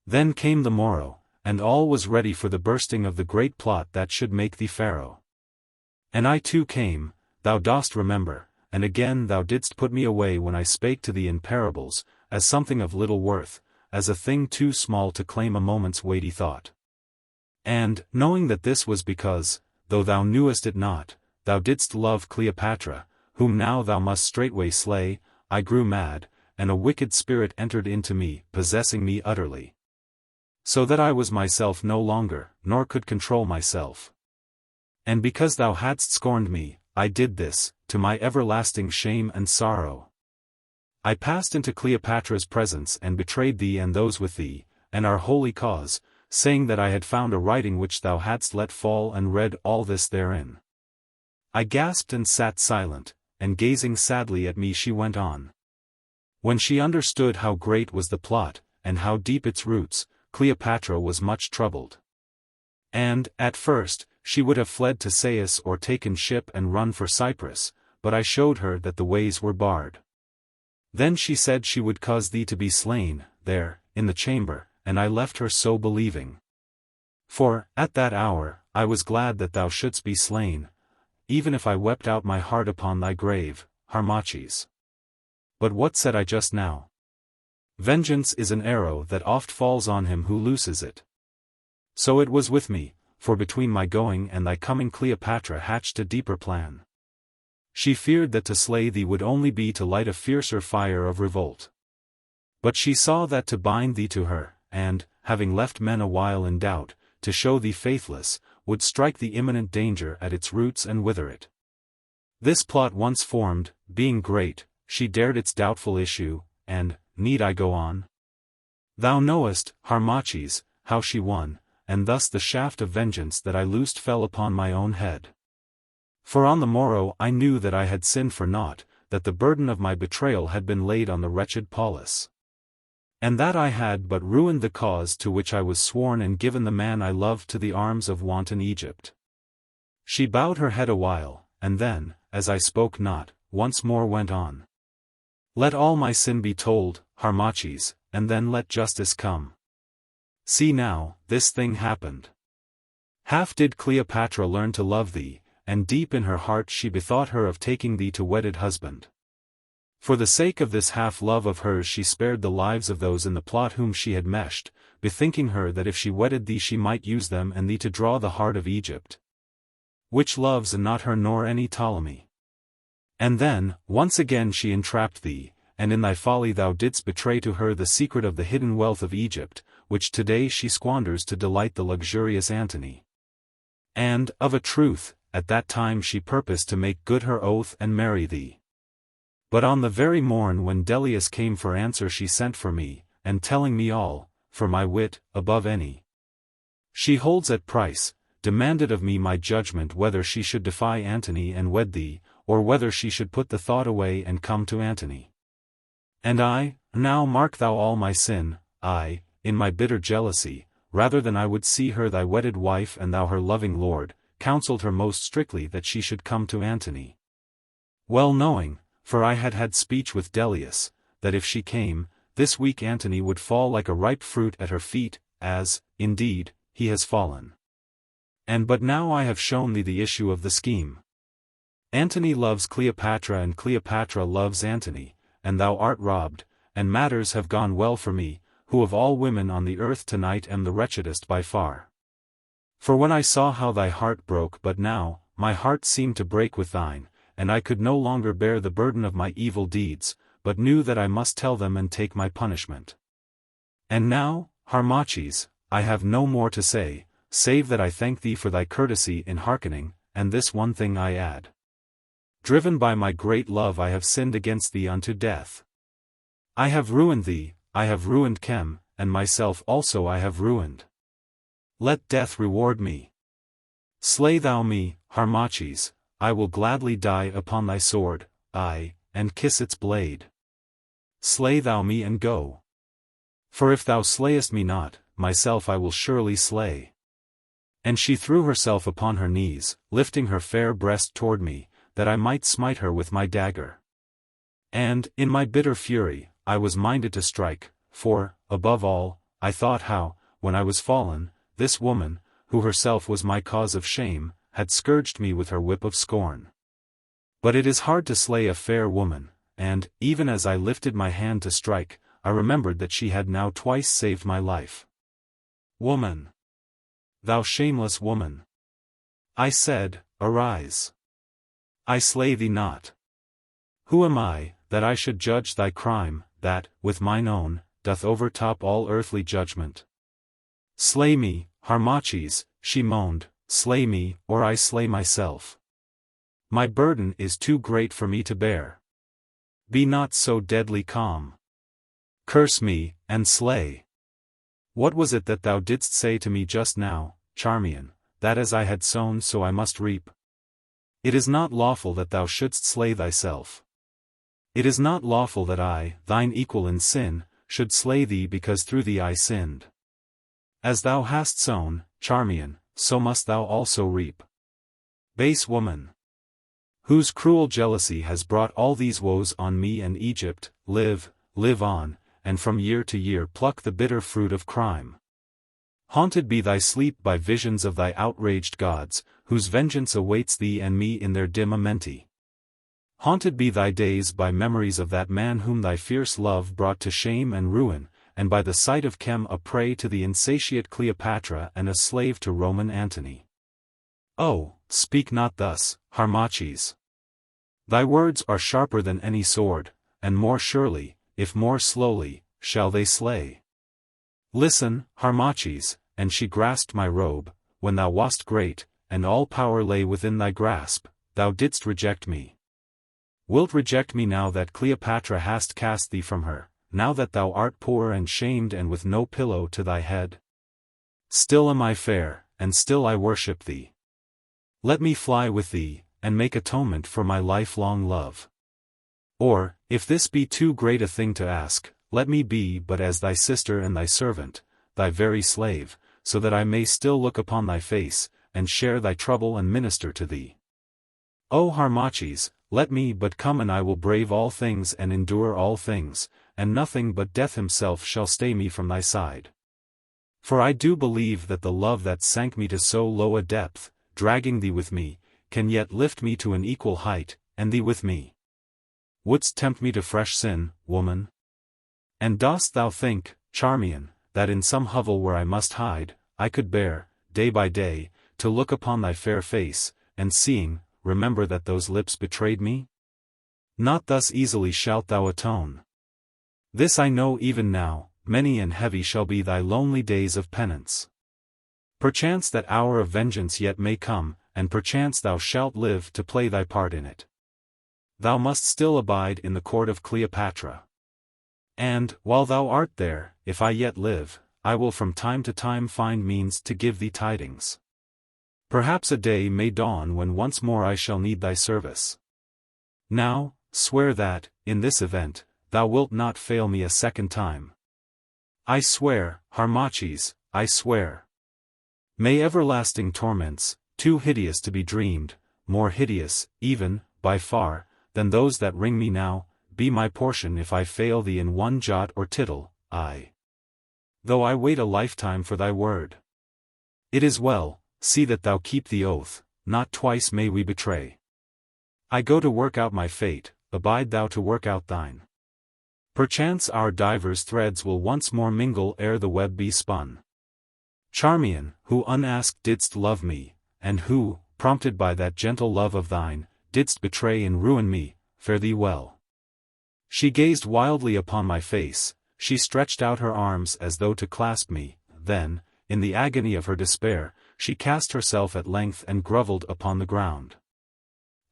Then came the morrow, and all was ready for the bursting of the great plot that should make thee Pharaoh. And I too came, thou dost remember, and again thou didst put me away when I spake to thee in parables, as something of little worth, as a thing too small to claim a moment's weighty thought. And, knowing that this was because, though thou knewest it not, thou didst love Cleopatra, whom now thou must straightway slay, I grew mad, and a wicked spirit entered into me, possessing me utterly. So that I was myself no longer, nor could control myself. And because thou hadst scorned me, I did this, to my everlasting shame and sorrow. I passed into Cleopatra's presence and betrayed thee and those with thee, and our holy cause, saying that I had found a writing which thou hadst let fall and read all this therein. I gasped and sat silent, and gazing sadly at me she went on. When she understood how great was the plot, and how deep its roots, Cleopatra was much troubled. And, at first, she would have fled to Sais or taken ship and run for Cyprus, but I showed her that the ways were barred. Then she said she would cause thee to be slain, there, in the chamber, and I left her so believing. For, at that hour, I was glad that thou shouldst be slain, even if I wept out my heart upon thy grave, Harmachis. But what said I just now? Vengeance is an arrow that oft falls on him who looses it. So it was with me, for between my going and thy coming Cleopatra hatched a deeper plan. She feared that to slay thee would only be to light a fiercer fire of revolt. But she saw that to bind thee to her, and, having left men a while in doubt, to show thee faithless, would strike the imminent danger at its roots and wither it. This plot once formed, being great, she dared its doubtful issue, and, need I go on? Thou knowest, Harmachis, how she won, and thus the shaft of vengeance that I loosed fell upon my own head. For on the morrow I knew that I had sinned for naught, that the burden of my betrayal had been laid on the wretched Paulus. And that I had but ruined the cause to which I was sworn and given the man I loved to the arms of wanton Egypt. She bowed her head awhile, and then, as I spoke not, once more went on. Let all my sin be told, Harmachis, and then let justice come. See now, this thing happened. Half did Cleopatra learn to love thee, and deep in her heart she bethought her of taking thee to wedded husband. For the sake of this half-love of hers she spared the lives of those in the plot whom she had meshed, bethinking her that if she wedded thee she might use them and thee to draw the heart of Egypt, which loves not her nor any Ptolemy. And then, once again she entrapped thee, and in thy folly thou didst betray to her the secret of the hidden wealth of Egypt, which today she squanders to delight the luxurious Antony. And, of a truth, at that time she purposed to make good her oath and marry thee. But on the very morn when Delius came for answer she sent for me, and telling me all, for my wit, above any she holds at price, demanded of me my judgment whether she should defy Antony and wed thee, or whether she should put the thought away and come to Antony. And I, now mark thou all my sin, I, in my bitter jealousy, rather than I would see her thy wedded wife and thou her loving lord, counselled her most strictly that she should come to Antony. Well knowing, for I had had speech with Delius, that if she came, this weak Antony would fall like a ripe fruit at her feet, as, indeed, he has fallen. And but now I have shown thee the issue of the scheme. Antony loves Cleopatra and Cleopatra loves Antony, and thou art robbed, and matters have gone well for me, who of all women on the earth tonight am the wretchedest by far. For when I saw how thy heart broke but now, my heart seemed to break with thine, and I could no longer bear the burden of my evil deeds, but knew that I must tell them and take my punishment. And now, Harmachis, I have no more to say, save that I thank thee for thy courtesy in hearkening, and this one thing I add. Driven by my great love I have sinned against thee unto death. I have ruined thee, I have ruined Chem, and myself also I have ruined. Let death reward me. Slay thou me, Harmachis, I will gladly die upon thy sword, aye, and kiss its blade. Slay thou me and go. For if thou slayest me not, myself I will surely slay. And she threw herself upon her knees, lifting her fair breast toward me, that I might smite her with my dagger. And, in my bitter fury, I was minded to strike, for, above all, I thought how, when I was fallen, this woman, who herself was my cause of shame, had scourged me with her whip of scorn. But it is hard to slay a fair woman, and, even as I lifted my hand to strike, I remembered that she had now twice saved my life. Woman! Thou shameless woman! I said, arise. I slay thee not. Who am I, that I should judge thy crime, that, with mine own, doth overtop all earthly judgment? Slay me, Harmachis, she moaned, slay me, or I slay myself. My burden is too great for me to bear. Be not so deadly calm. Curse me, and slay. What was it that thou didst say to me just now, Charmion, that as I had sown so I must reap? It is not lawful that thou shouldst slay thyself. It is not lawful that I, thine equal in sin, should slay thee because through thee I sinned. As thou hast sown, Charmion, so must thou also reap. Base woman! Whose cruel jealousy has brought all these woes on me and Egypt, live on, and from year to year pluck the bitter fruit of crime. Haunted be thy sleep by visions of thy outraged gods, whose vengeance awaits thee and me in their dim amenti. Haunted be thy days by memories of that man whom thy fierce love brought to shame and ruin, and by the sight of Chem a prey to the insatiate Cleopatra and a slave to Roman Antony. Oh, speak not thus, Harmachis. Thy words are sharper than any sword, and more surely, if more slowly, shall they slay. Listen, Harmachis, and she grasped my robe, when thou wast great, and all power lay within thy grasp, thou didst reject me. Wilt reject me now that Cleopatra hast cast thee from her, now that thou art poor and shamed and with no pillow to thy head? Still am I fair, and still I worship thee. Let me fly with thee, and make atonement for my lifelong love. Or, if this be too great a thing to ask, let me be but as thy sister and thy servant, thy very slave, so that I may still look upon thy face, and share thy trouble and minister to thee. O Harmachis, let me but come and I will brave all things and endure all things, and nothing but death himself shall stay me from thy side. For I do believe that the love that sank me to so low a depth, dragging thee with me, can yet lift me to an equal height, and thee with me. Wouldst tempt me to fresh sin, woman? And dost thou think, Charmion, that in some hovel where I must hide, I could bear, day by day, to look upon thy fair face, and seeing, remember that those lips betrayed me? Not thus easily shalt thou atone. This I know even now, many and heavy shall be thy lonely days of penance. Perchance that hour of vengeance yet may come, and perchance thou shalt live to play thy part in it. Thou must still abide in the court of Cleopatra. And, while thou art there, if I yet live, I will from time to time find means to give thee tidings. Perhaps a day may dawn when once more I shall need thy service. Now, swear that, in this event, thou wilt not fail me a second time. I swear, Harmachis, I swear. May everlasting torments, too hideous to be dreamed, more hideous, even, by far, than those that wring me now, be my portion if I fail thee in one jot or tittle, aye. Though I wait a lifetime for thy word. It is well, see that thou keep the oath, not twice may we betray. I go to work out my fate, abide thou to work out thine. Perchance our divers threads will once more mingle ere the web be spun. Charmion, who unasked didst love me, and who, prompted by that gentle love of thine, didst betray and ruin me, fare thee well. She gazed wildly upon my face, she stretched out her arms as though to clasp me, then, in the agony of her despair, she cast herself at length and grovelled upon the ground.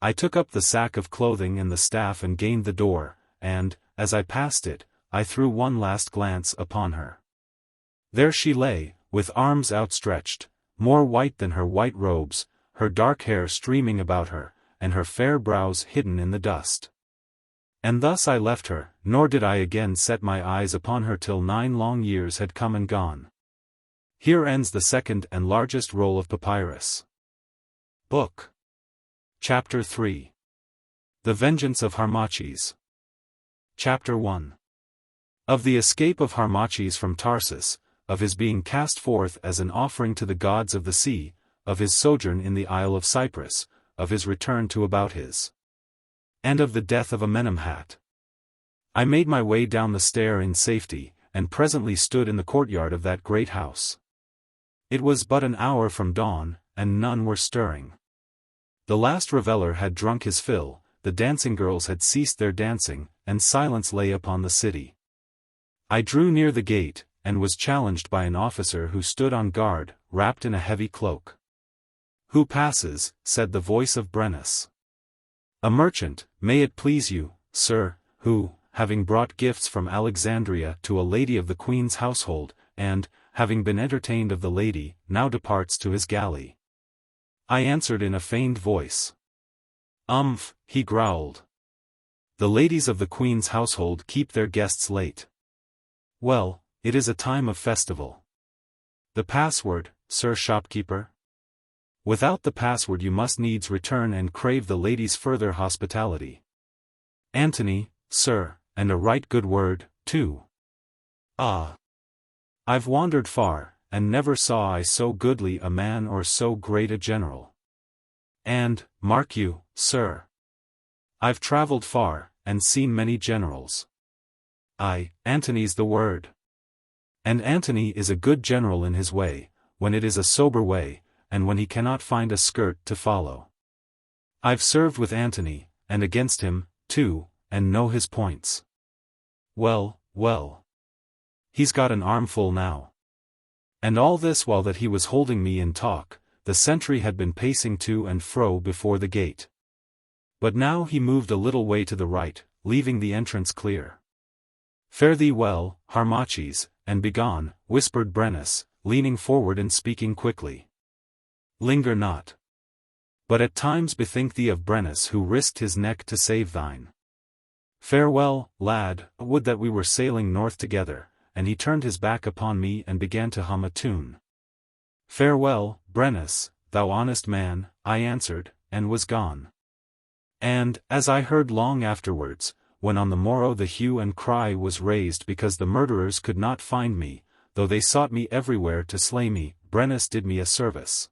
I took up the sack of clothing and the staff and gained the door, and, as I passed it, I threw one last glance upon her. There she lay, with arms outstretched, more white than her white robes, her dark hair streaming about her, and her fair brows hidden in the dust. And thus I left her, nor did I again set my eyes upon her till 9 long years had come and gone. Here ends the second and largest roll of papyrus. Book. Chapter 3. The Vengeance of Harmachis. Chapter 1. Of the escape of Harmachis from Tarsus, of his being cast forth as an offering to the gods of the sea, of his sojourn in the Isle of Cyprus, of his return to Abouthis. And of the death of Amenemhat. I made my way down the stair in safety, and presently stood in the courtyard of that great house. It was but an hour from dawn, and none were stirring. The last reveller had drunk his fill, the dancing girls had ceased their dancing, and silence lay upon the city. I drew near the gate, and was challenged by an officer who stood on guard, wrapped in a heavy cloak. "Who passes?" said the voice of Brennus. "A merchant, may it please you, sir, who, having brought gifts from Alexandria to a lady of the queen's household, and, having been entertained of the lady, now departs to his galley." I answered in a feigned voice. He growled. "The ladies of the queen's household keep their guests late." "Well, it is a time of festival." "The password, sir shopkeeper?" "Without the password you must needs return and crave the ladies' further hospitality." "Antony, sir, and a right good word, too." "Ah. I've wandered far, and never saw I so goodly a man or so great a general. And, mark you, sir, I've travelled far, and seen many generals. Aye, Antony's the word. And Antony is a good general in his way, when it is a sober way, and when he cannot find a skirt to follow. I've served with Antony, and against him, too, and know his points. Well, well. He's got an armful now." And all this while that he was holding me in talk, the sentry had been pacing to and fro before the gate. But now he moved a little way to the right, leaving the entrance clear. "Fare thee well, Harmachis, and begone," whispered Brennus, leaning forward and speaking quickly. "Linger not. But at times bethink thee of Brennus who risked his neck to save thine. Farewell, lad, would that we were sailing north together," and he turned his back upon me and began to hum a tune. "Farewell, Brennus, thou honest man," I answered, and was gone. And, as I heard long afterwards, when on the morrow the hue and cry was raised because the murderers could not find me, though they sought me everywhere to slay me, Brennus did me a service.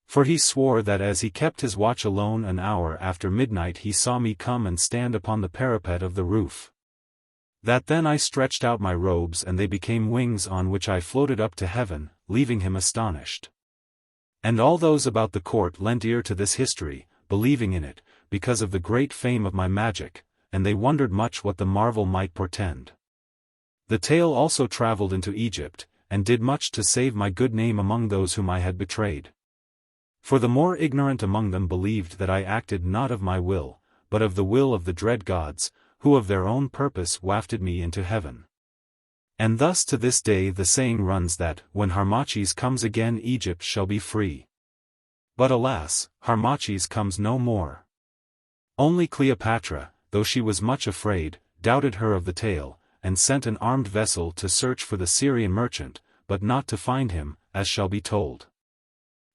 For he swore that as he kept his watch alone an hour after midnight he saw me come and stand upon the parapet of the roof. That then I stretched out my robes and they became wings on which I floated up to heaven, leaving him astonished. And all those about the court lent ear to this history, believing in it, because of the great fame of my magic, and they wondered much what the marvel might portend. The tale also travelled into Egypt, and did much to save my good name among those whom I had betrayed. For the more ignorant among them believed that I acted not of my will, but of the will of the dread gods, who of their own purpose wafted me into heaven. And thus to this day the saying runs that, when Harmachis comes again Egypt shall be free. But alas, Harmachis comes no more. Only Cleopatra, though she was much afraid, doubted her of the tale, and sent an armed vessel to search for the Syrian merchant, but not to find him, as shall be told.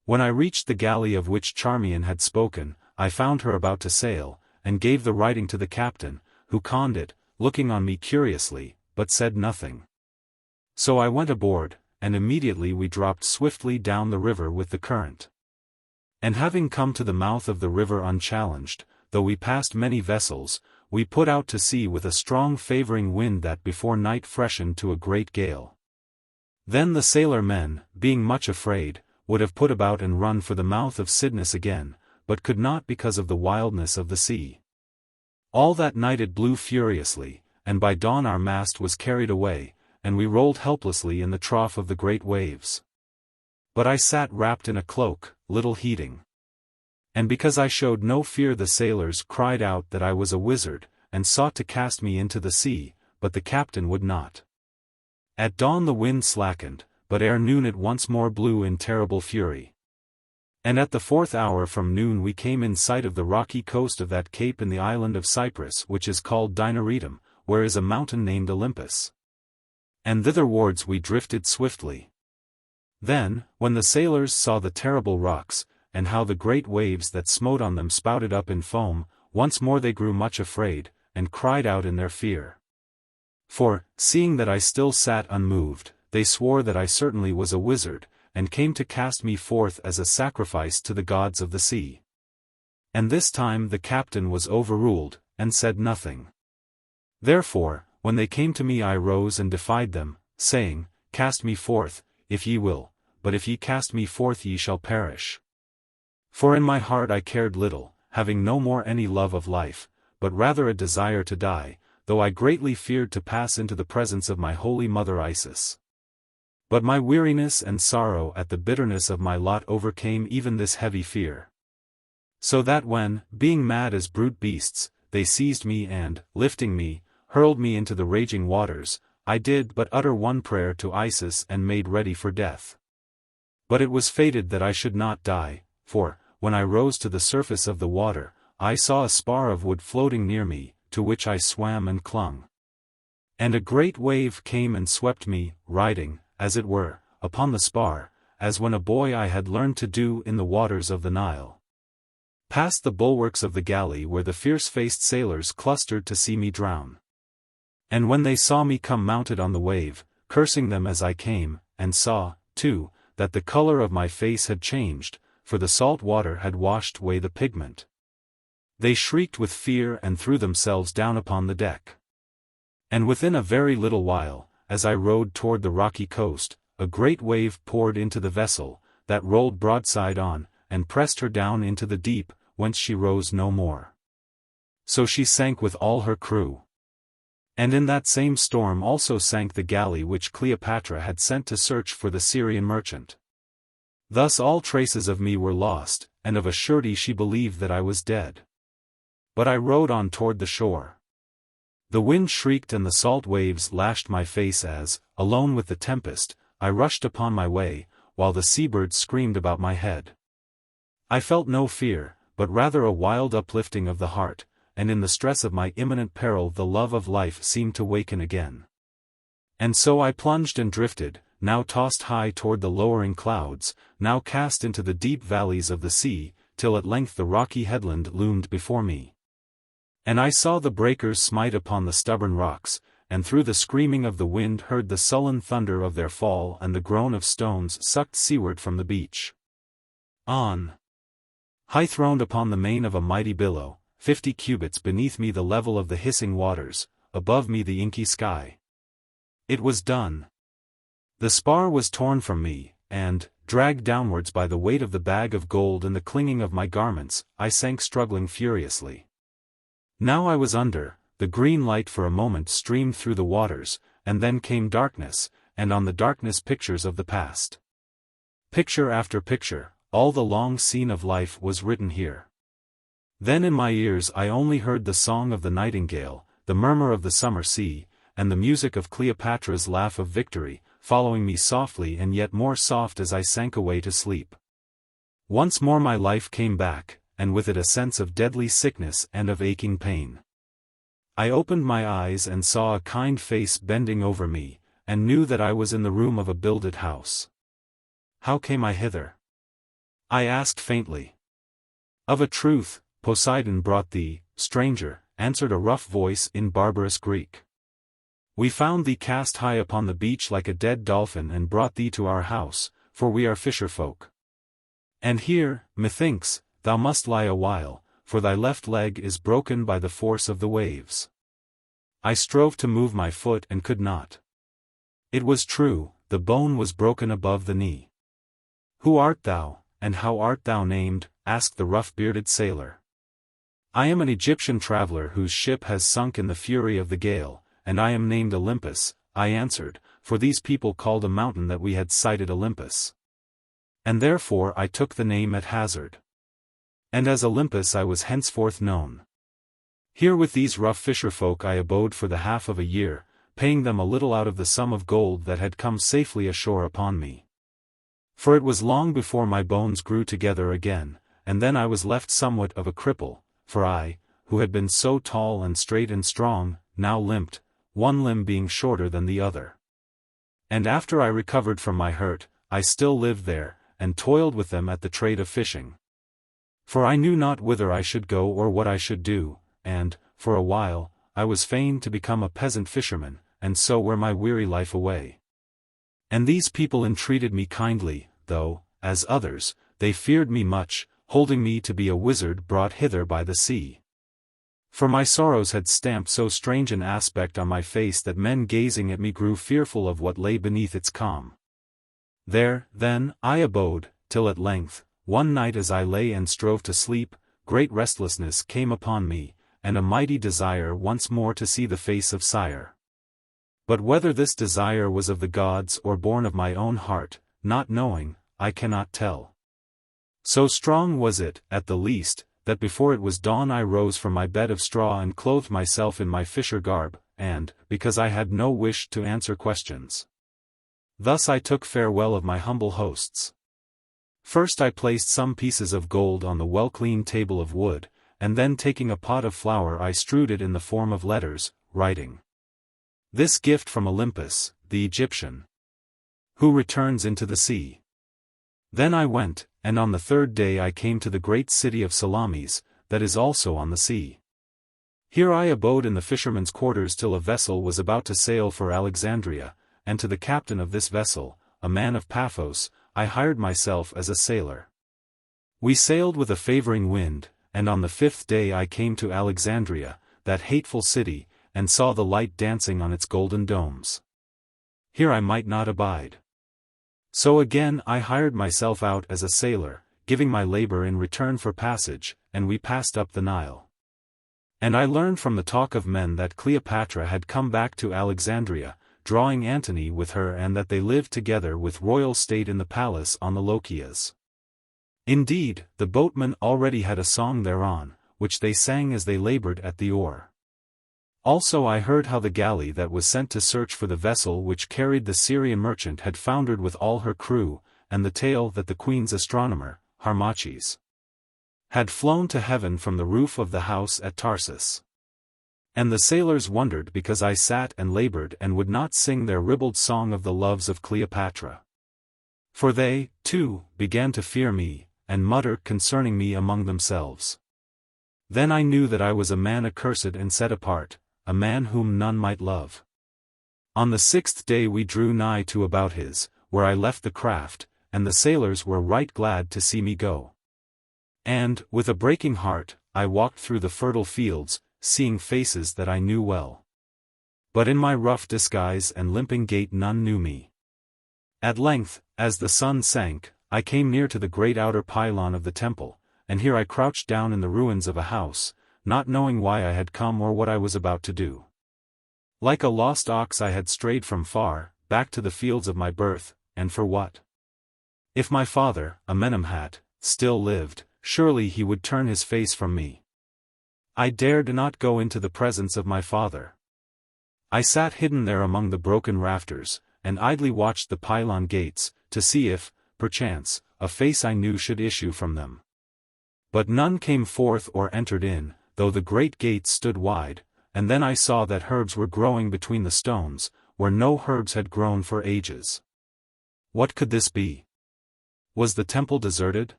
When I reached the galley of which Charmion had spoken, I found her about to sail, and gave the writing to the captain, who conned it, looking on me curiously, but said nothing. So I went aboard, and immediately we dropped swiftly down the river with the current. And having come to the mouth of the river unchallenged, though we passed many vessels, we put out to sea with a strong favouring wind that before night freshened to a great gale. Then the sailor men, being much afraid, would have put about and run for the mouth of Cydnus again, but could not because of the wildness of the sea. All that night it blew furiously, and by dawn our mast was carried away, and we rolled helplessly in the trough of the great waves. But I sat wrapped in a cloak, little heeding. And because I showed no fear the sailors cried out that I was a wizard, and sought to cast me into the sea, but the captain would not. At dawn the wind slackened, but ere noon it once more blew in terrible fury. And at the 4th hour from noon we came in sight of the rocky coast of that cape in the island of Cyprus which is called Dynasty, where is a mountain named Olympus. And thitherwards we drifted swiftly. Then, when the sailors saw the terrible rocks, and how the great waves that smote on them spouted up in foam, once more they grew much afraid, and cried out in their fear. For, seeing that I still sat unmoved, they swore that I certainly was a wizard, and came to cast me forth as a sacrifice to the gods of the sea. And this time the captain was overruled, and said nothing. Therefore, when they came to me I rose and defied them, saying, Cast me forth, if ye will, but if ye cast me forth ye shall perish. For in my heart I cared little, having no more any love of life, but rather a desire to die, though I greatly feared to pass into the presence of my holy mother Isis. But my weariness and sorrow at the bitterness of my lot overcame even this heavy fear. So that when, being mad as brute beasts, they seized me and, lifting me, hurled me into the raging waters, I did but utter one prayer to Isis and made ready for death. But it was fated that I should not die, for, when I rose to the surface of the water, I saw a spar of wood floating near me, to which I swam and clung. And a great wave came and swept me, riding, as it were, upon the spar, as when a boy I had learned to do in the waters of the Nile. Past the bulwarks of the galley where the fierce-faced sailors clustered to see me drown. And when they saw me come mounted on the wave, cursing them as I came, and saw, too, that the color of my face had changed, for the salt water had washed away the pigment. They shrieked with fear and threw themselves down upon the deck. And within a very little while, as I rowed toward the rocky coast, a great wave poured into the vessel, that rolled broadside on, and pressed her down into the deep, whence she rose no more. So she sank with all her crew. And in that same storm also sank the galley which Cleopatra had sent to search for the Syrian merchant. Thus all traces of me were lost, and of a surety she believed that I was dead. But I rowed on toward the shore. The wind shrieked and the salt waves lashed my face as, alone with the tempest, I rushed upon my way, while the seabirds screamed about my head. I felt no fear, but rather a wild uplifting of the heart, and in the stress of my imminent peril the love of life seemed to waken again. And so I plunged and drifted, now tossed high toward the lowering clouds, now cast into the deep valleys of the sea, till at length the rocky headland loomed before me. And I saw the breakers smite upon the stubborn rocks, and through the screaming of the wind heard the sullen thunder of their fall and the groan of stones sucked seaward from the beach. On high throned upon the main of a mighty billow, 50 cubits beneath me the level of the hissing waters, above me the inky sky. It was done. The spar was torn from me, and, dragged downwards by the weight of the bag of gold and the clinging of my garments, I sank struggling furiously. Now I was under, the green light for a moment streamed through the waters, and then came darkness, and on the darkness pictures of the past. Picture after picture, all the long scene of life was written here. Then in my ears I only heard the song of the nightingale, the murmur of the summer sea, and the music of Cleopatra's laugh of victory, following me softly and yet more soft as I sank away to sleep. Once more my life came back, and with it a sense of deadly sickness and of aching pain. I opened my eyes and saw a kind face bending over me, and knew that I was in the room of a builded house. How came I hither? I asked faintly. Of a truth, Poseidon brought thee, stranger, answered a rough voice in barbarous Greek. We found thee cast high upon the beach like a dead dolphin and brought thee to our house, for we are fisher-folk. And here, methinks, thou must lie a while, for thy left leg is broken by the force of the waves. I strove to move my foot and could not. It was true, the bone was broken above the knee. Who art thou, and how art thou named? Asked the rough-bearded sailor. I am an Egyptian traveler whose ship has sunk in the fury of the gale, and I am named Olympus, I answered, for these people called a mountain that we had sighted Olympus. And therefore I took the name at hazard. And as Olympus I was henceforth known. Here with these rough fisher-folk I abode for the half of a year, paying them a little out of the sum of gold that had come safely ashore upon me. For it was long before my bones grew together again, and then I was left somewhat of a cripple, for I, who had been so tall and straight and strong, now limped, one limb being shorter than the other. And after I recovered from my hurt, I still lived there, and toiled with them at the trade of fishing. For I knew not whither I should go or what I should do, and, for a while, I was fain to become a peasant fisherman, and so wear my weary life away. And these people entreated me kindly, though, as others, they feared me much, holding me to be a wizard brought hither by the sea. For my sorrows had stamped so strange an aspect on my face that men gazing at me grew fearful of what lay beneath its calm. There, then, I abode, till at length, one night as I lay and strove to sleep, great restlessness came upon me, and a mighty desire once more to see the face of Sire. But whether this desire was of the gods or born of my own heart, not knowing, I cannot tell. So strong was it, at the least, that before it was dawn I rose from my bed of straw and clothed myself in my fisher garb, and, because I had no wish to answer questions. Thus I took farewell of my humble hosts. First I placed some pieces of gold on the well-cleaned table of wood, and then taking a pot of flour I strewed it in the form of letters, writing, "This gift from Olympus, the Egyptian, who returns into the sea." Then I went, and on the third day I came to the great city of Salamis, that is also on the sea. Here I abode in the fishermen's quarters till a vessel was about to sail for Alexandria, and to the captain of this vessel, a man of Paphos, I hired myself as a sailor. We sailed with a favoring wind, and on the 5th day I came to Alexandria, that hateful city, and saw the light dancing on its golden domes. Here I might not abide. So again I hired myself out as a sailor, giving my labor in return for passage, and we passed up the Nile. And I learned from the talk of men that Cleopatra had come back to Alexandria, drawing Antony with her, and that they lived together with royal state in the palace on the Lochias. Indeed, the boatmen already had a song thereon, which they sang as they labored at the oar. Also I heard how the galley that was sent to search for the vessel which carried the Syrian merchant had foundered with all her crew, and the tale that the queen's astronomer, Harmachis, had flown to heaven from the roof of the house at Tarsus. And the sailors wondered because I sat and labored and would not sing their ribald song of the loves of Cleopatra. For they, too, began to fear me, and mutter concerning me among themselves. Then I knew that I was a man accursed and set apart, a man whom none might love. On the 6th day we drew nigh to Abouthis, where I left the craft, and the sailors were right glad to see me go. And, with a breaking heart, I walked through the fertile fields, seeing faces that I knew well. But in my rough disguise and limping gait none knew me. At length, as the sun sank, I came near to the great outer pylon of the temple, and here I crouched down in the ruins of a house, not knowing why I had come or what I was about to do. Like a lost ox I had strayed from far, back to the fields of my birth, and for what? If my father, Amenemhat, still lived, surely he would turn his face from me. I dared not go into the presence of my father. I sat hidden there among the broken rafters, and idly watched the pylon gates, to see if, perchance, a face I knew should issue from them. But none came forth or entered in, though the great gates stood wide, and then I saw that herbs were growing between the stones, where no herbs had grown for ages. What could this be? Was the temple deserted?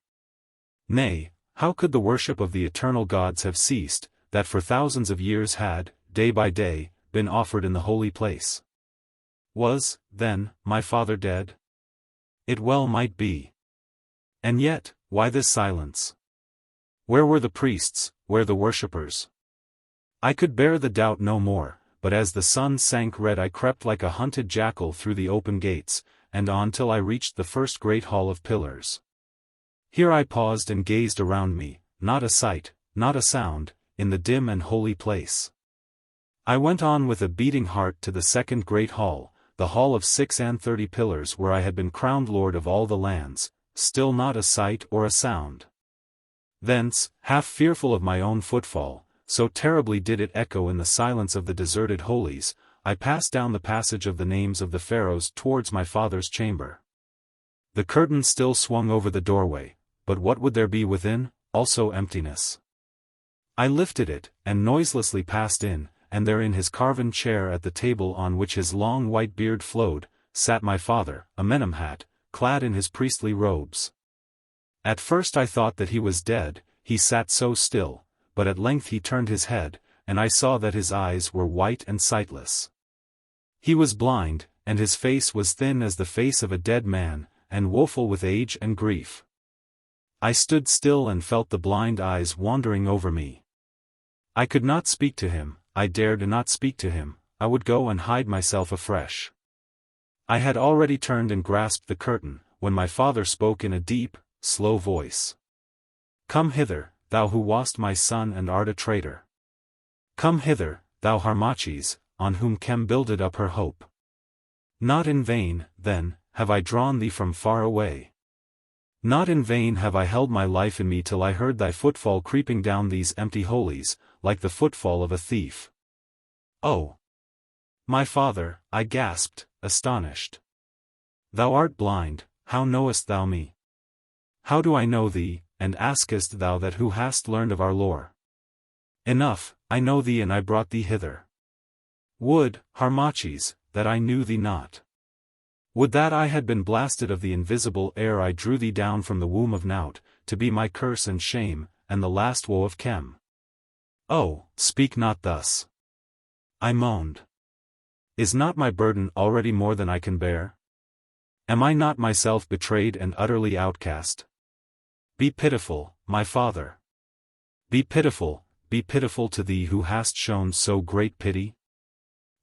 Nay, how could the worship of the eternal gods have ceased, that for thousands of years had, day by day, been offered in the holy place? Was, then, my father dead? It well might be. And yet, why this silence? Where were the priests, where the worshippers? I could bear the doubt no more, but as the sun sank red I crept like a hunted jackal through the open gates, and on till I reached the first great hall of pillars. Here I paused and gazed around me, not a sight, not a sound, in the dim and holy place. I went on with a beating heart to the second great hall, the hall of 36 pillars where I had been crowned lord of all the lands, still not a sight or a sound. Thence, half fearful of my own footfall, so terribly did it echo in the silence of the deserted holies, I passed down the passage of the names of the pharaohs towards my father's chamber. The curtain still swung over the doorway, but what would there be within? Also emptiness. I lifted it, and noiselessly passed in, and there in his carven chair at the table on which his long white beard flowed, sat my father, Amenemhat, clad in his priestly robes. At first I thought that he was dead, he sat so still, but at length he turned his head, and I saw that his eyes were white and sightless. He was blind, and his face was thin as the face of a dead man, and woeful with age and grief. I stood still and felt the blind eyes wandering over me. I could not speak to him, I dared not speak to him, I would go and hide myself afresh. I had already turned and grasped the curtain, when my father spoke in a deep, slow voice. Come hither, thou who wast my son and art a traitor. Come hither, thou Harmachis, on whom Khem builded up her hope. Not in vain, then, have I drawn thee from far away. Not in vain have I held my life in me till I heard thy footfall creeping down these empty holies, like the footfall of a thief. Oh! My father, I gasped, astonished. Thou art blind, how knowest thou me? How do I know thee, and askest thou that who hast learned of our lore? Enough, I know thee and I brought thee hither. Would, Harmachis, that I knew thee not. Would that I had been blasted of the invisible ere I drew thee down from the womb of Nout, to be my curse and shame, and the last woe of Khem. Oh, speak not thus. I moaned. Is not my burden already more than I can bear? Am I not myself betrayed and utterly outcast? Be pitiful, my father. Be pitiful to thee who hast shown so great pity.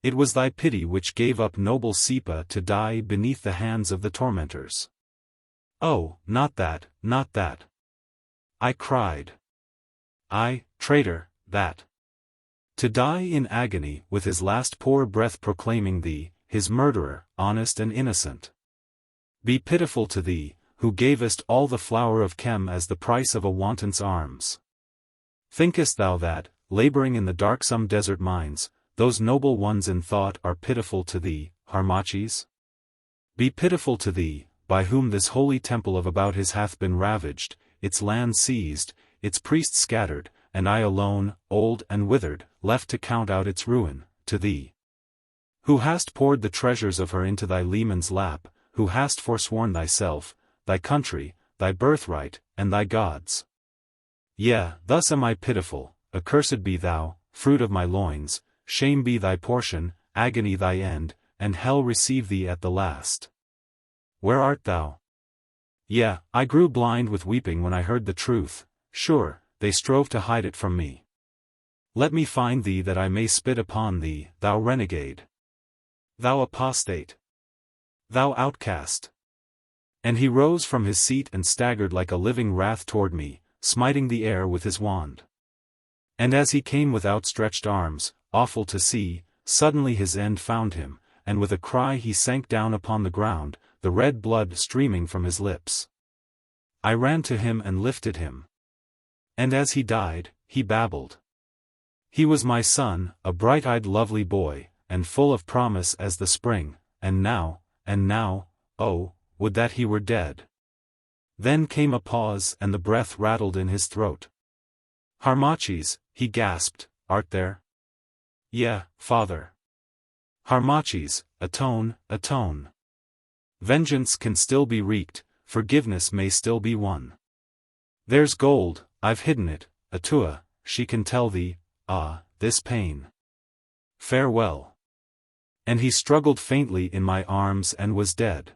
It was thy pity which gave up noble Sepa to die beneath the hands of the tormentors. Oh, not that, not that. I cried. I, traitor, that. To die in agony with his last poor breath proclaiming thee, his murderer, honest and innocent. Be pitiful to thee, who gavest all the flower of Khem as the price of a wanton's arms. Thinkest thou that, laboring in the darksome desert mines, those noble ones in thought are pitiful to thee, Harmachis? Be pitiful to thee, by whom this holy temple of Abouthis hath been ravaged, its land seized, its priests scattered, and I alone, old and withered, left to count out its ruin, to thee. Who hast poured the treasures of her into thy leman's lap, who hast forsworn thyself, thy country, thy birthright, and thy gods. Yea, thus am I pitiful, accursed be thou, fruit of my loins, shame be thy portion, agony thy end, and hell receive thee at the last. Where art thou? Yea, I grew blind with weeping when I heard the truth, sure, they strove to hide it from me. Let me find thee that I may spit upon thee, thou renegade. Thou apostate. Thou outcast. And he rose from his seat and staggered like a living wrath toward me, smiting the air with his wand. And as he came with outstretched arms, awful to see, suddenly his end found him, and with a cry he sank down upon the ground, the red blood streaming from his lips. I ran to him and lifted him. And as he died, he babbled. He was my son, a bright-eyed lovely boy, and full of promise as the spring, and now, oh, would that he were dead. Then came a pause and the breath rattled in his throat. Harmachis, he gasped, art there? Yeah, father. Harmachis, atone. Vengeance can still be wreaked, forgiveness may still be won. There's gold, I've hidden it, Atoua, she can tell thee, this pain. Farewell. And he struggled faintly in my arms and was dead.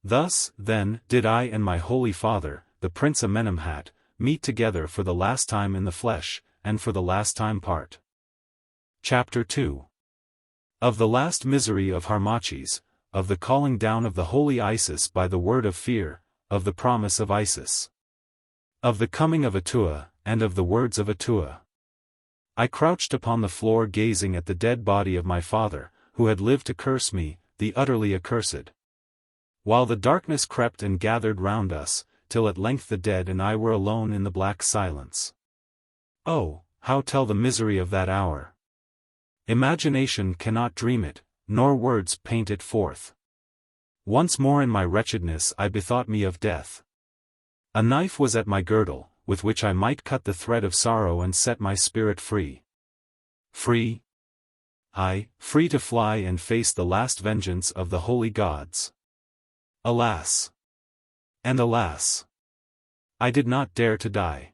Thus, then, did I and my holy father, the Prince Amenemhat, meet together for the last time in the flesh, and for the last time part. Chapter 2. Of the last misery of Harmachis, of the calling down of the holy Isis by the word of fear, of the promise of Isis. Of the coming of Atoua, and of the words of Atoua. I crouched upon the floor gazing at the dead body of my father, who had lived to curse me, the utterly accursed. While the darkness crept and gathered round us, till at length the dead and I were alone in the black silence. Oh, how tell the misery of that hour? Imagination cannot dream it, nor words paint it forth. Once more in my wretchedness I bethought me of death. A knife was at my girdle, with which I might cut the thread of sorrow and set my spirit free. Free? Aye, free to fly and face the last vengeance of the holy gods. Alas! And alas! I did not dare to die.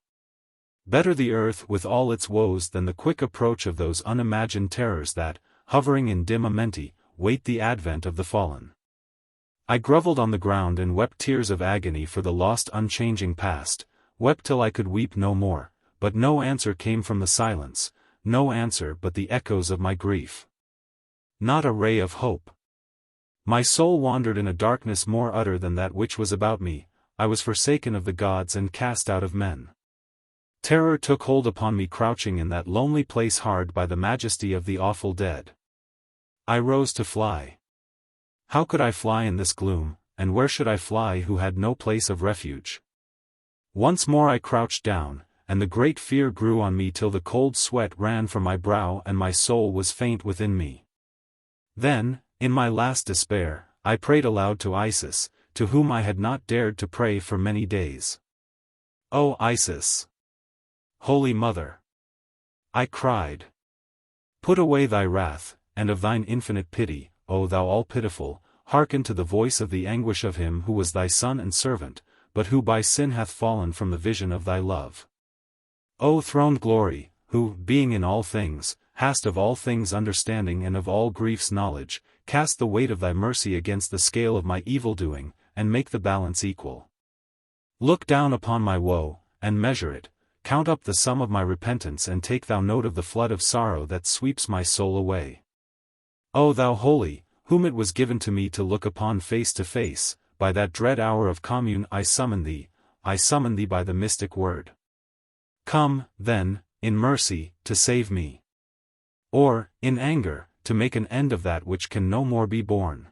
Better the earth with all its woes than the quick approach of those unimagined terrors that, hovering in dim amenti, wait the advent of the fallen. I grovelled on the ground and wept tears of agony for the lost unchanging past, wept till I could weep no more, but no answer came from the silence, no answer but the echoes of my grief. Not a ray of hope. My soul wandered in a darkness more utter than that which was about me, I was forsaken of the gods and cast out of men. Terror took hold upon me crouching in that lonely place hard by the majesty of the awful dead. I rose to fly. How could I fly in this gloom, and where should I fly who had no place of refuge? Once more I crouched down, and the great fear grew on me till the cold sweat ran from my brow and my soul was faint within me. Then, in my last despair, I prayed aloud to Isis, to whom I had not dared to pray for many days. O Isis! Holy Mother! I cried. Put away thy wrath, and of thine infinite pity, O thou all-pitiful, hearken to the voice of the anguish of him who was thy son and servant, but who by sin hath fallen from the vision of thy love. O throned glory, who, being in all things, hast of all things understanding and of all griefs knowledge, cast the weight of thy mercy against the scale of my evil-doing, and make the balance equal. Look down upon my woe, and measure it, count up the sum of my repentance and take thou note of the flood of sorrow that sweeps my soul away. O thou holy, whom it was given to me to look upon face to face, by that dread hour of commune I summon thee by the mystic word. Come, then, in mercy, to save me. Or, in anger, to make an end of that which can no more be borne.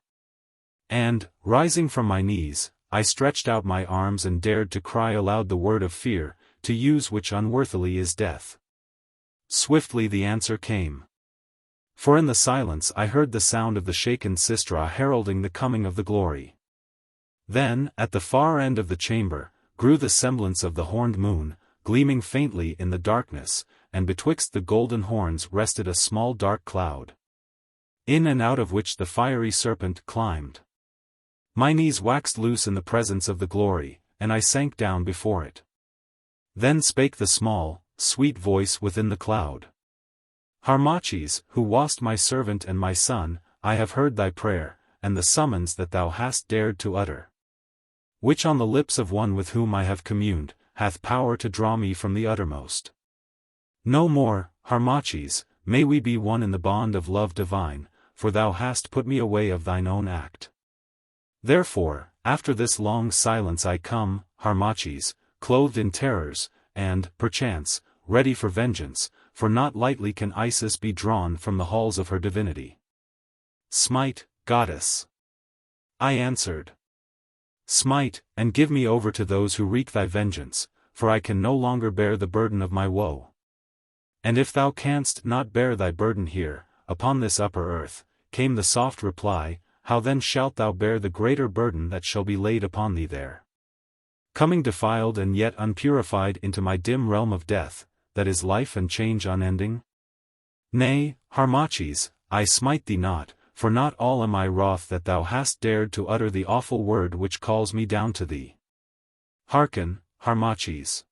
And, rising from my knees, I stretched out my arms and dared to cry aloud the word of fear, to use which unworthily is death. Swiftly the answer came. For in the silence I heard the sound of the shaken sistra heralding the coming of the glory. Then, at the far end of the chamber, grew the semblance of the horned moon, gleaming faintly in the darkness, and betwixt the golden horns rested a small dark cloud, in and out of which the fiery serpent climbed. My knees waxed loose in the presence of the glory, and I sank down before it. Then spake the small, sweet voice within the cloud. Harmachis, who wast my servant and my son, I have heard thy prayer, and the summons that thou hast dared to utter, which on the lips of one with whom I have communed, hath power to draw me from the uttermost. No more, Harmachis, may we be one in the bond of love divine, for thou hast put me away of thine own act. Therefore, after this long silence I come, Harmachis, clothed in terrors, and, perchance, ready for vengeance, for not lightly can Isis be drawn from the halls of her divinity. Smite, goddess. I answered. Smite, and give me over to those who wreak thy vengeance, for I can no longer bear the burden of my woe. And if thou canst not bear thy burden here, upon this upper earth, came the soft reply, how then shalt thou bear the greater burden that shall be laid upon thee there? Coming defiled and yet unpurified into my dim realm of death, that is life and change unending? Nay, Harmachis, I smite thee not, for not all am I wroth that thou hast dared to utter the awful word which calls me down to thee. Hearken, Harmachis.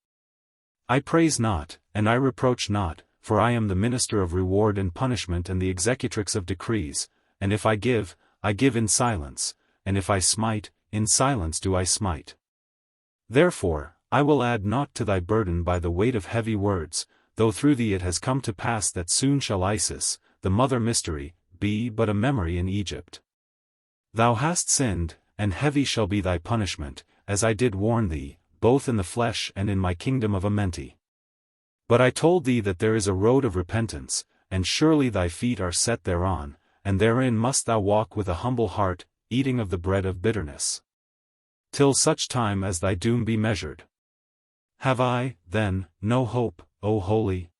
I praise not, and I reproach not, for I am the minister of reward and punishment and the executrix of decrees, and if I give in silence, and if I smite, in silence do I smite. Therefore, I will add naught to thy burden by the weight of heavy words, though through thee it has come to pass that soon shall Isis, the mother mystery, be but a memory in Egypt. Thou hast sinned, and heavy shall be thy punishment, as I did warn thee, both in the flesh and in my kingdom of Amenti. But I told thee that there is a road of repentance, and surely thy feet are set thereon, and therein must thou walk with a humble heart, eating of the bread of bitterness. Till such time as thy doom be measured. Have I, then, no hope, O holy?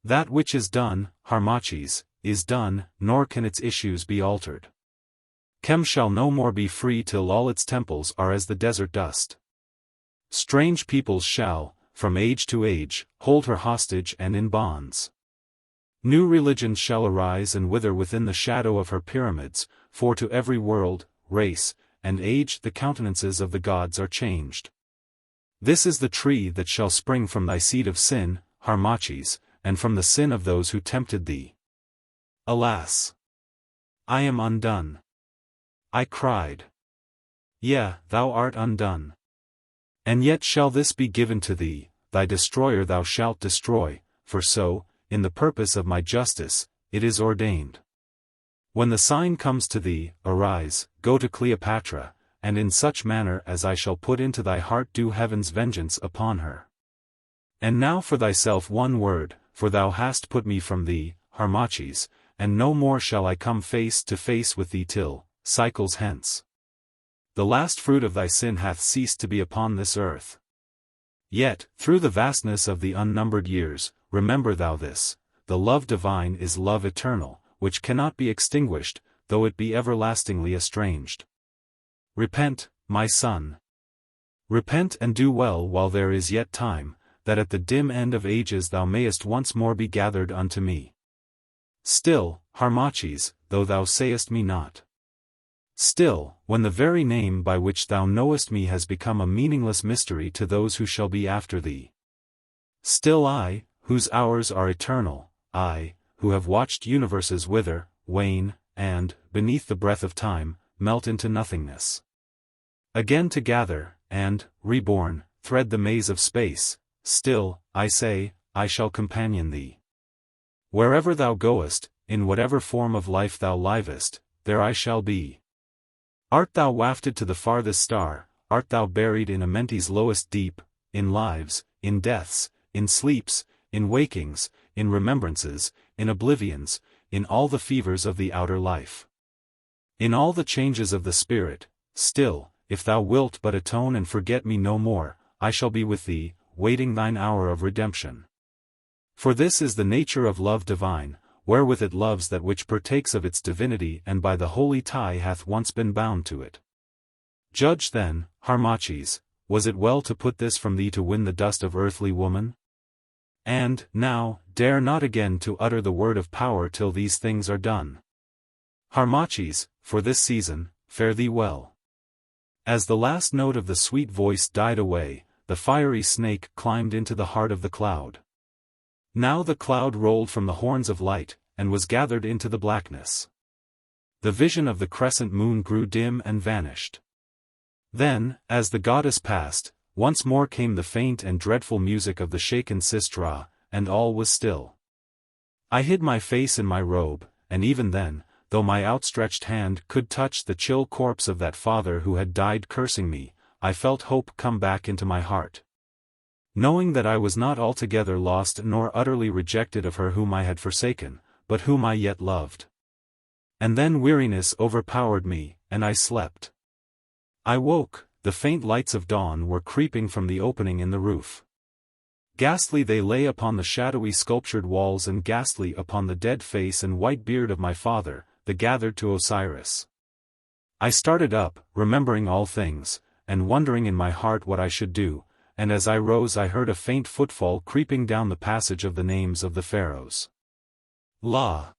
That which is done, Harmachis, is done, nor can its issues be altered. Chem shall no more be free till all its temples are as the desert dust. Strange peoples shall, from age to age, hold her hostage and in bonds. New religions shall arise and wither within the shadow of her pyramids, for to every world, race, and age the countenances of the gods are changed. This is the tree that shall spring from thy seed of sin, Harmachis, and from the sin of those who tempted thee. Alas! I am undone. I cried. Yea, thou art undone. And yet shall this be given to thee, thy destroyer thou shalt destroy, for so, in the purpose of my justice, it is ordained. When the sign comes to thee, arise, go to Cleopatra, and in such manner as I shall put into thy heart do heaven's vengeance upon her. And now for thyself one word, for thou hast put me from thee, Harmachis, and no more shall I come face to face with thee till, cycles hence. The last fruit of thy sin hath ceased to be upon this earth. Yet, through the vastness of the unnumbered years, remember thou this, the love divine is love eternal, which cannot be extinguished, though it be everlastingly estranged. Repent, my son. Repent and do well while there is yet time, that at the dim end of ages thou mayest once more be gathered unto me. Still, Harmachis, though thou sayest me not. Still, when the very name by which thou knowest me has become a meaningless mystery to those who shall be after thee. Still I, whose hours are eternal, I, who have watched universes wither, wane, and, beneath the breath of time, melt into nothingness. Again to gather, and, reborn, thread the maze of space, still, I say, I shall companion thee. Wherever thou goest, in whatever form of life thou livest, there I shall be. Art thou wafted to the farthest star, art thou buried in Amenti's lowest deep, in lives, in deaths, in sleeps, in wakings, in remembrances, in oblivions, in all the fevers of the outer life. In all the changes of the spirit, still, if thou wilt but atone and forget me no more, I shall be with thee, waiting thine hour of redemption. For this is the nature of love divine, wherewith it loves that which partakes of its divinity and by the holy tie hath once been bound to it. Judge then, Harmachis, was it well to put this from thee to win the dust of earthly woman? And, now, dare not again to utter the word of power till these things are done. Harmachis, for this season, fare thee well. As the last note of the sweet voice died away, the fiery snake climbed into the heart of the cloud. Now the cloud rolled from the horns of light, and was gathered into the blackness. The vision of the crescent moon grew dim and vanished. Then, as the goddess passed, once more came the faint and dreadful music of the shaken sistra, and all was still. I hid my face in my robe, and even then, though my outstretched hand could touch the chill corpse of that father who had died cursing me, I felt hope come back into my heart. knowing that I was not altogether lost nor utterly rejected of her whom I had forsaken, but whom I yet loved. And then weariness overpowered me, and I slept. I woke, the faint lights of dawn were creeping from the opening in the roof. Ghastly they lay upon the shadowy sculptured walls and ghastly upon the dead face and white beard of my father, the gathered to Osiris. I started up, remembering all things, and wondering in my heart what I should do, and as I rose I heard a faint footfall creeping down the passage of the names of the pharaohs. La!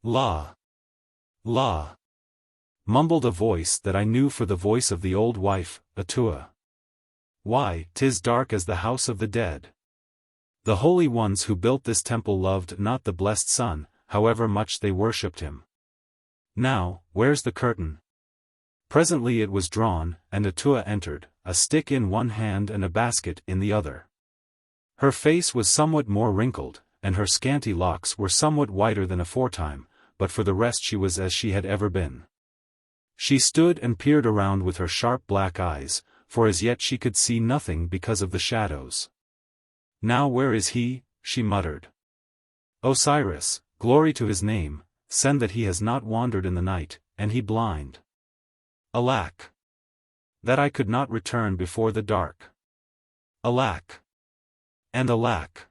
La! La! Mumbled a voice that I knew for the voice of the old wife, Atoua. Why, 'tis dark as the house of the dead. The holy ones who built this temple loved not the blessed sun, however much they worshipped him. Now, where's the curtain? Presently it was drawn, and Atoua entered, a stick in one hand and a basket in the other. Her face was somewhat more wrinkled, and her scanty locks were somewhat whiter than aforetime, but for the rest she was as she had ever been. She stood and peered around with her sharp black eyes, for as yet she could see nothing because of the shadows. Now where is he? She muttered. Osiris, glory to his name, send that he has not wandered in the night, and he blind. Alack! That I could not return before the dark. Alack! And alack!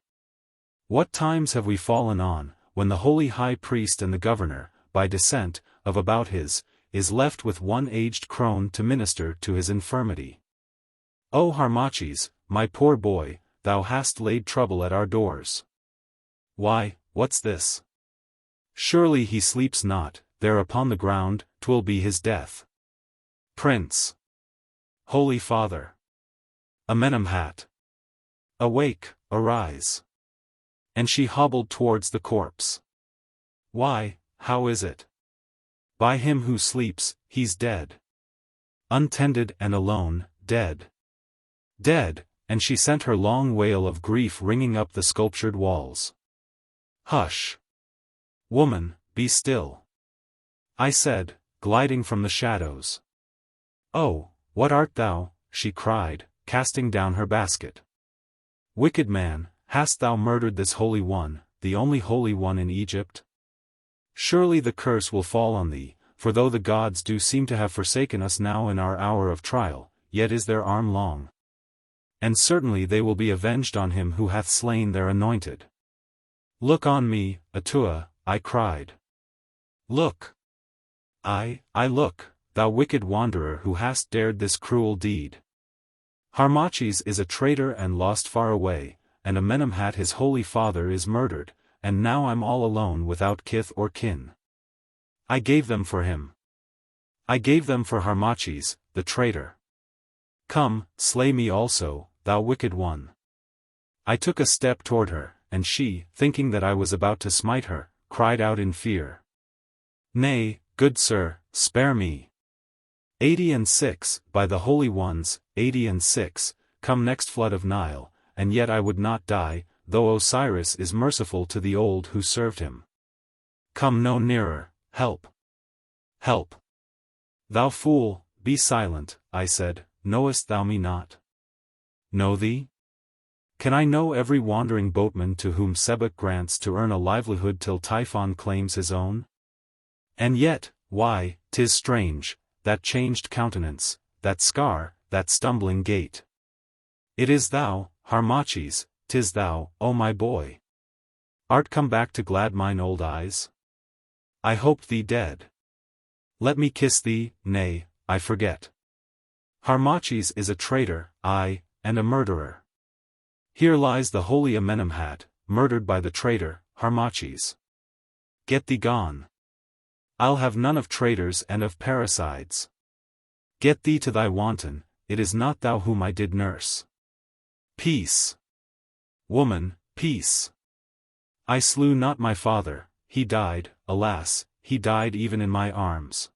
What times have we fallen on, when the holy high priest and the governor, by descent, of Abouthis, is left with one aged crone to minister to his infirmity. O Harmachis, my poor boy, thou hast laid trouble at our doors. Why, what's this? Surely he sleeps not, there upon the ground, 'twill be his death. Prince! Holy Father! Amenemhat! Awake, arise! And she hobbled towards the corpse. Why, how is it? By him who sleeps, he's dead. Untended and alone, dead. Dead, and she sent her long wail of grief ringing up the sculptured walls. Hush! Woman, be still. I said, gliding from the shadows. Oh, what art thou? She cried, casting down her basket. Wicked man, hast thou murdered this holy one, the only holy one in Egypt? Surely the curse will fall on thee, for though the gods do seem to have forsaken us now in our hour of trial, yet is their arm long. And certainly they will be avenged on him who hath slain their anointed. Look on me, Atoua, I cried. Look! I look, thou wicked wanderer who hast dared this cruel deed. Harmachis is a traitor and lost far away, and Amenemhat his holy father is murdered, and now I'm all alone without kith or kin. I gave them for him. I gave them for Harmachis, the traitor. Come, slay me also, thou wicked one. I took a step toward her, and she, thinking that I was about to smite her, cried out in fear. Nay, good sir, spare me. 86, by the holy ones, 86, come next flood of Nile, and yet I would not die, though Osiris is merciful to the old who served him. Come no nearer, help. Help. Thou fool, be silent, I said, knowest thou me not? Know thee? Can I know every wandering boatman to whom Sepa grants to earn a livelihood till Typhon claims his own? And yet, why, 'tis strange, that changed countenance, that scar, that stumbling gait. It is thou, Harmachis, 'tis thou, O my boy. Art come back to glad mine old eyes? I hoped thee dead. Let me kiss thee, nay, I forget. Harmachis is a traitor, aye, and a murderer. Here lies the holy Amenemhat, murdered by the traitor, Harmachis. Get thee gone. I'll have none of traitors and of parricides. Get thee to thy wanton, it is not thou whom I did nurse. Peace. Woman, peace. I slew not my father, he died, alas, he died even in my arms.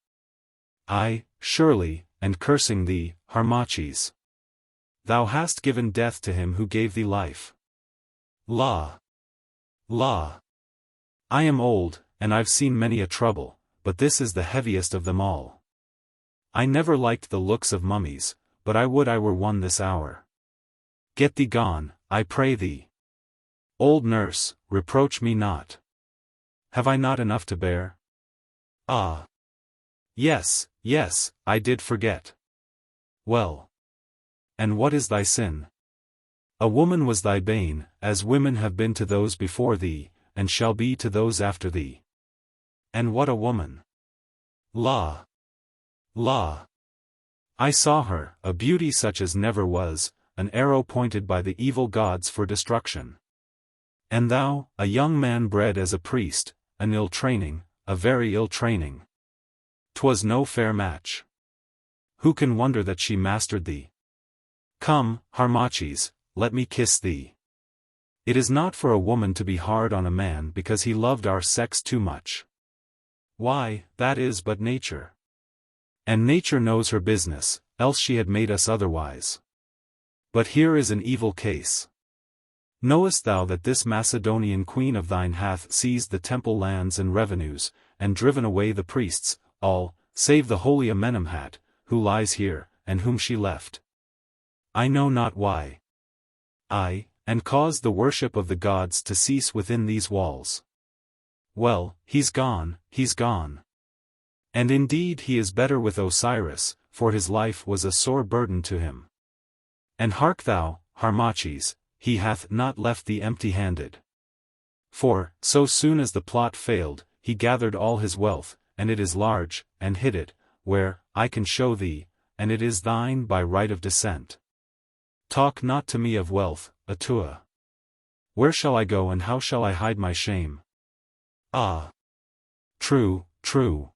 I, surely, and cursing thee, Harmachis. Thou hast given death to him who gave thee life. La! La! I am old, and I've seen many a trouble, but this is the heaviest of them all. I never liked the looks of mummies, but I would I were one this hour. Get thee gone, I pray thee. Old nurse, reproach me not. Have I not enough to bear? Ah! Yes, yes, I did forget. Well. And what is thy sin? A woman was thy bane, as women have been to those before thee, and shall be to those after thee. And what a woman! La! La! I saw her, a beauty such as never was, an arrow pointed by the evil gods for destruction. And thou, a young man bred as a priest, an ill training, a very ill training. 'Twas no fair match. Who can wonder that she mastered thee? Come, Harmachis, let me kiss thee. It is not for a woman to be hard on a man because he loved our sex too much. Why, that is but nature. And nature knows her business, else she had made us otherwise. But here is an evil case. Knowest thou that this Macedonian queen of thine hath seized the temple lands and revenues, and driven away the priests, all, save the holy Amenemhat, who lies here, and whom she left? I know not why. Aye, and caused the worship of the gods to cease within these walls. Well, he's gone, he's gone. And indeed he is better with Osiris, for his life was a sore burden to him. And hark thou, Harmachis, he hath not left thee empty-handed. For, so soon as the plot failed, he gathered all his wealth, and it is large, and hid it, where, I can show thee, and it is thine by right of descent. Talk not to me of wealth, Atoua. Where shall I go and how shall I hide my shame? Ah! True, true.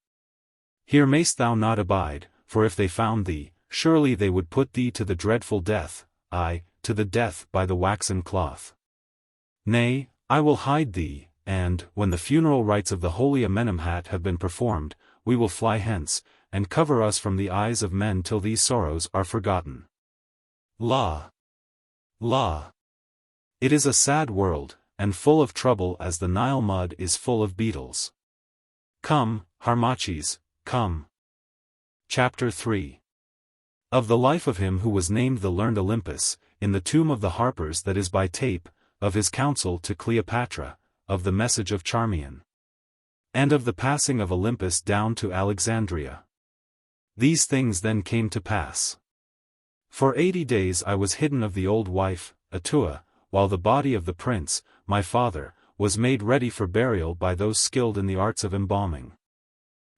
Here mayst thou not abide, for if they found thee, surely they would put thee to the dreadful death, aye, to the death by the waxen cloth. Nay, I will hide thee, and, when the funeral rites of the holy Amenemhat have been performed, we will fly hence, and cover us from the eyes of men till these sorrows are forgotten. La! La! It is a sad world, and full of trouble as the Nile mud is full of beetles. Come, Harmachis, come. Chapter 3. Of the life of him who was named the learned Olympus, in the tomb of the harpers that is by tape, of his counsel to Cleopatra, of the message of Charmion. And of the passing of Olympus down to Alexandria. These things then came to pass. For 80 days I was hidden of the old wife, Atoua, while the body of the prince, my father, was made ready for burial by those skilled in the arts of embalming.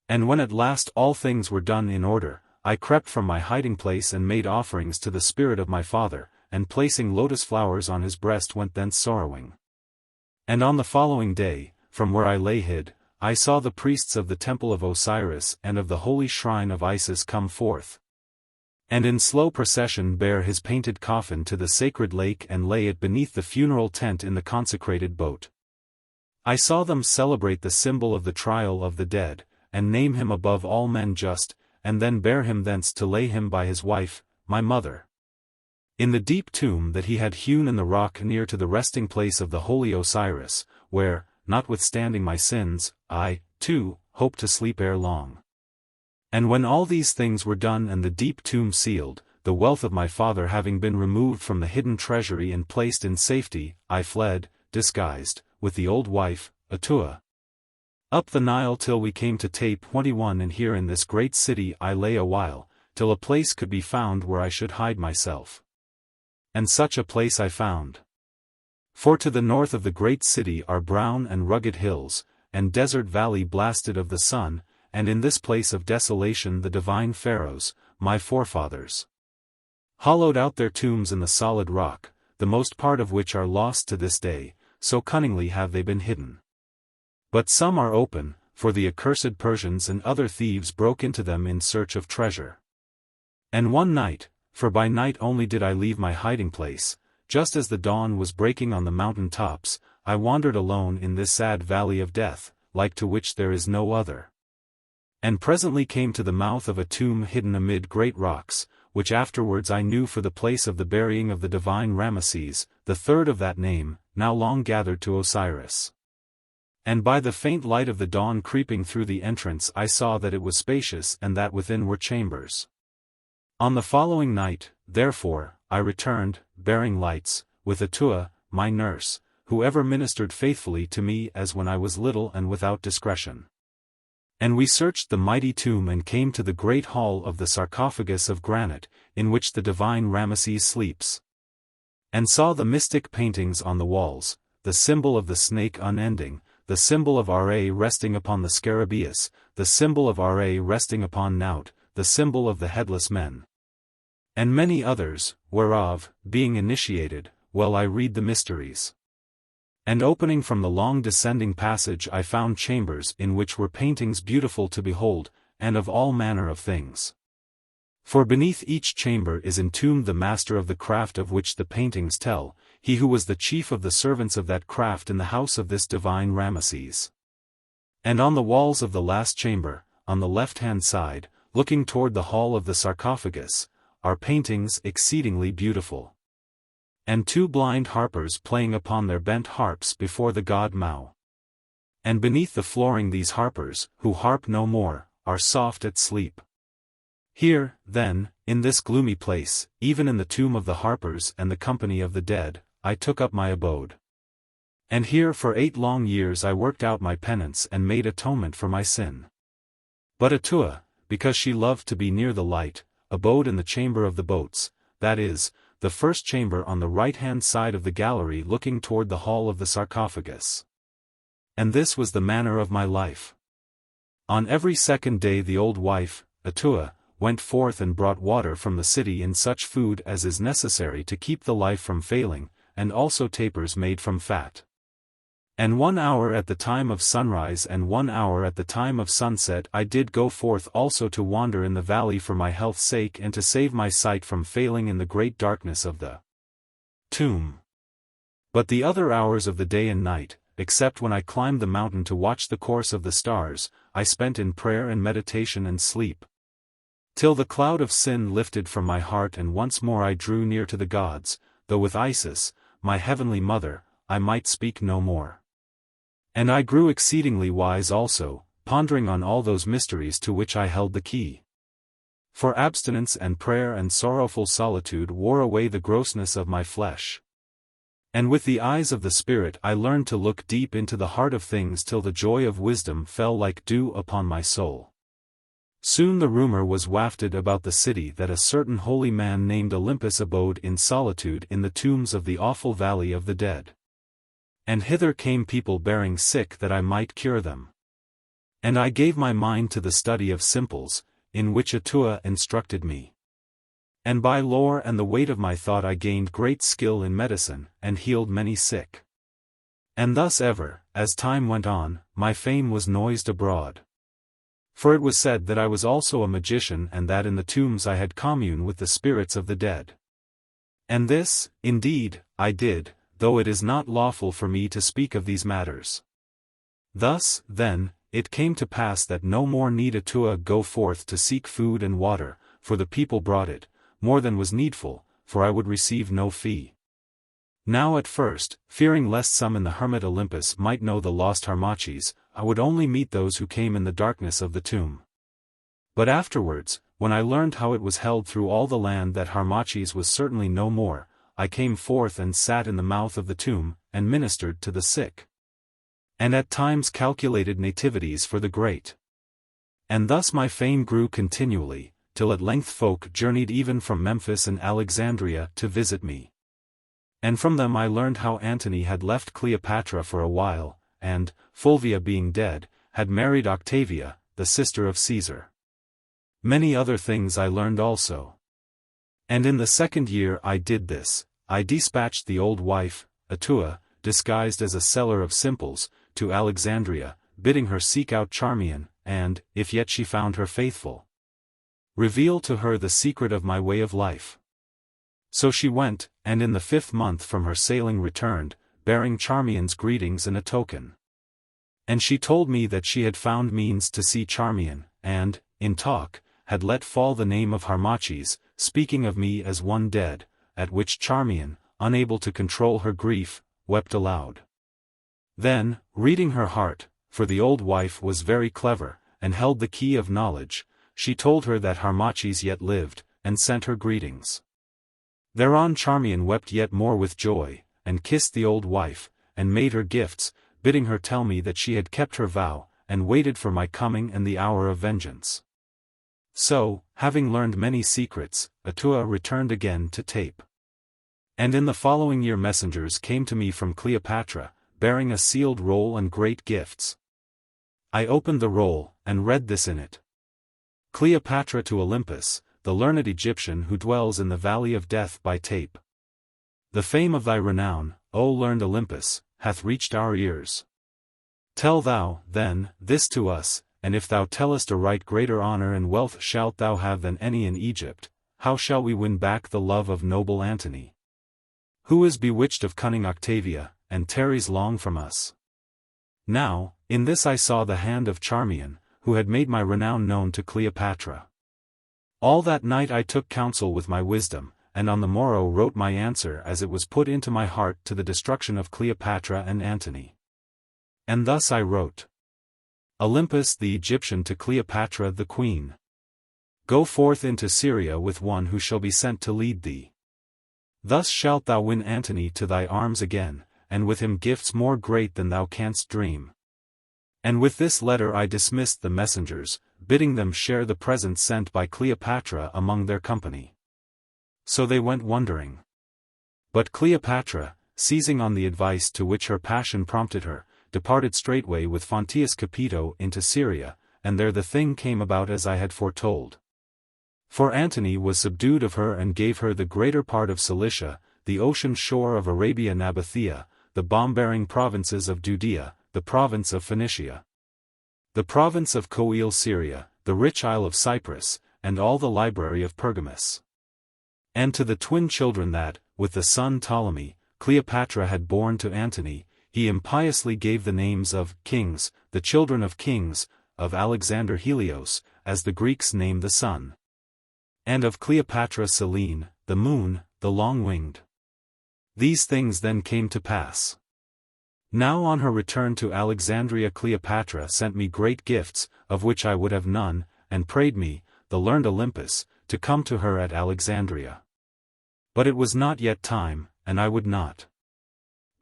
And when at last all things were done in order, I crept from my hiding place and made offerings to the spirit of my father, and placing lotus flowers on his breast went thence sorrowing. And on the following day, from where I lay hid, I saw the priests of the temple of Osiris and of the holy shrine of Isis come forth. And in slow procession bear his painted coffin to the sacred lake and lay it beneath the funeral tent in the consecrated boat. I saw them celebrate the symbol of the trial of the dead, and name him above all men just, and then bear him thence to lay him by his wife, my mother. In the deep tomb that he had hewn in the rock near to the resting place of the holy Osiris, where, notwithstanding my sins, I, too, hope to sleep ere long. And when all these things were done and the deep tomb sealed, the wealth of my father having been removed from the hidden treasury and placed in safety, I fled, disguised, with the old wife, Atoua. Up the Nile till we came to tape 21, and here in this great city I lay a while, till a place could be found where I should hide myself. And such a place I found. For to the north of the great city are brown and rugged hills, and desert valley blasted of the sun, and in this place of desolation the divine pharaohs, my forefathers, hollowed out their tombs in the solid rock, the most part of which are lost to this day, so cunningly have they been hidden. But some are open, for the accursed Persians and other thieves broke into them in search of treasure. And one night, for by night only did I leave my hiding place, just as the dawn was breaking on the mountain tops, I wandered alone in this sad valley of death, like to which there is no other. And presently came to the mouth of a tomb hidden amid great rocks, which afterwards I knew for the place of the burying of the divine Ramesses, the third of that name, now long gathered to Osiris. And by the faint light of the dawn creeping through the entrance I saw that it was spacious and that within were chambers. On the following night, therefore, I returned, bearing lights, with Atoua, my nurse, who ever ministered faithfully to me as when I was little and without discretion. And we searched the mighty tomb and came to the great hall of the sarcophagus of granite, in which the divine Ramesses sleeps. And saw the mystic paintings on the walls, the symbol of the snake unending, the symbol of Ra resting upon the scarabaeus, the symbol of Ra resting upon Nout, the symbol of the headless men. And many others, whereof, being initiated, well I read the mysteries. And opening from the long descending passage I found chambers in which were paintings beautiful to behold, and of all manner of things. For beneath each chamber is entombed the master of the craft of which the paintings tell, he who was the chief of the servants of that craft in the house of this divine Ramesses. And on the walls of the last chamber, on the left-hand side, looking toward the hall of the sarcophagus, are paintings exceedingly beautiful. And two blind harpers playing upon their bent harps before the god Mau. And beneath the flooring these harpers, who harp no more, are soft at sleep. Here, then, in this gloomy place, even in the tomb of the harpers and the company of the dead, I took up my abode. And here for 8 long years I worked out my penance and made atonement for my sin. But Atoua, because she loved to be near the light, abode in the chamber of the boats, that is, the first chamber on the right-hand side of the gallery looking toward the hall of the sarcophagus. And this was the manner of my life. On every second day the old wife, Atoua, went forth and brought water from the city in such food as is necessary to keep the life from failing, and also tapers made from fat. And 1 hour at the time of sunrise and 1 hour at the time of sunset I did go forth also to wander in the valley for my health's sake and to save my sight from failing in the great darkness of the tomb. But the other hours of the day and night, except when I climbed the mountain to watch the course of the stars, I spent in prayer and meditation and sleep. Till the cloud of sin lifted from my heart and once more I drew near to the gods, though with Isis, my heavenly mother, I might speak no more. And I grew exceedingly wise also, pondering on all those mysteries to which I held the key. For abstinence and prayer and sorrowful solitude wore away the grossness of my flesh. And with the eyes of the Spirit I learned to look deep into the heart of things till the joy of wisdom fell like dew upon my soul. Soon the rumor was wafted about the city that a certain holy man named Olympus abode in solitude in the tombs of the awful valley of the dead. And hither came people bearing sick that I might cure them. And I gave my mind to the study of simples, in which Atoua instructed me. And by lore and the weight of my thought I gained great skill in medicine, and healed many sick. And thus ever, as time went on, my fame was noised abroad. For it was said that I was also a magician and that in the tombs I had commune with the spirits of the dead. And this, indeed, I did, though it is not lawful for me to speak of these matters. Thus, then, it came to pass that no more need Atoua go forth to seek food and water, for the people brought it, more than was needful, for I would receive no fee. Now at first, fearing lest some in the hermit Olympus might know the lost Harmachis, I would only meet those who came in the darkness of the tomb. But afterwards, when I learned how it was held through all the land that Harmachis was certainly no more, I came forth and sat in the mouth of the tomb, and ministered to the sick. And at times calculated nativities for the great. And thus my fame grew continually, till at length folk journeyed even from Memphis and Alexandria to visit me. And from them I learned how Antony had left Cleopatra for a while, and, Fulvia being dead, had married Octavia, the sister of Caesar. Many other things I learned also. And in the 2nd year I did this, I dispatched the old wife, Atoua, disguised as a seller of simples, to Alexandria, bidding her seek out Charmion, and, if yet she found her faithful, reveal to her the secret of my way of life. So she went, and in the 5th month from her sailing returned, bearing Charmion's greetings and a token. And she told me that she had found means to see Charmion, and, in talk, had let fall the name of Harmachis, speaking of me as one dead, at which Charmion, unable to control her grief, wept aloud. Then, reading her heart, for the old wife was very clever, and held the key of knowledge, she told her that Harmachis yet lived, and sent her greetings. Thereon Charmion wept yet more with joy, and kissed the old wife, and made her gifts, bidding her tell me that she had kept her vow, and waited for my coming and the hour of vengeance. So, having learned many secrets, Atoua returned again to Tape. And in the following year messengers came to me from Cleopatra, bearing a sealed roll and great gifts. I opened the roll, and read this in it. Cleopatra to Olympus, the learned Egyptian who dwells in the valley of death by Tape. The fame of thy renown, O learned Olympus, hath reached our ears. Tell thou, then, this to us, and if thou tellest aright greater honor and wealth shalt thou have than any in Egypt, how shall we win back the love of noble Antony? Who is bewitched of cunning Octavia, and tarries long from us? Now, in this I saw the hand of Charmion, who had made my renown known to Cleopatra. All that night I took counsel with my wisdom, and on the morrow wrote my answer as it was put into my heart to the destruction of Cleopatra and Antony. And thus I wrote. Olympus the Egyptian to Cleopatra the queen. Go forth into Syria with one who shall be sent to lead thee. Thus shalt thou win Antony to thy arms again, and with him gifts more great than thou canst dream. And with this letter I dismissed the messengers, bidding them share the presents sent by Cleopatra among their company. So they went wondering. But Cleopatra, seizing on the advice to which her passion prompted her, departed straightway with Fonteius Capito into Syria, and there the thing came about as I had foretold. For Antony was subdued of her and gave her the greater part of Cilicia, the ocean shore of Arabia Nabathea, the bomb-bearing provinces of Judea, the province of Phoenicia, the province of Coele Syria, the rich isle of Cyprus, and all the library of Pergamus. And to the twin children that, with the son Ptolemy, Cleopatra had borne to Antony, he impiously gave the names of kings, the children of kings, of Alexander Helios, as the Greeks name the sun, and of Cleopatra Selene, the moon, the long-winged. These things then came to pass. Now on her return to Alexandria Cleopatra sent me great gifts, of which I would have none, and prayed me, the learned Olympus, to come to her at Alexandria. But it was not yet time, and I would not.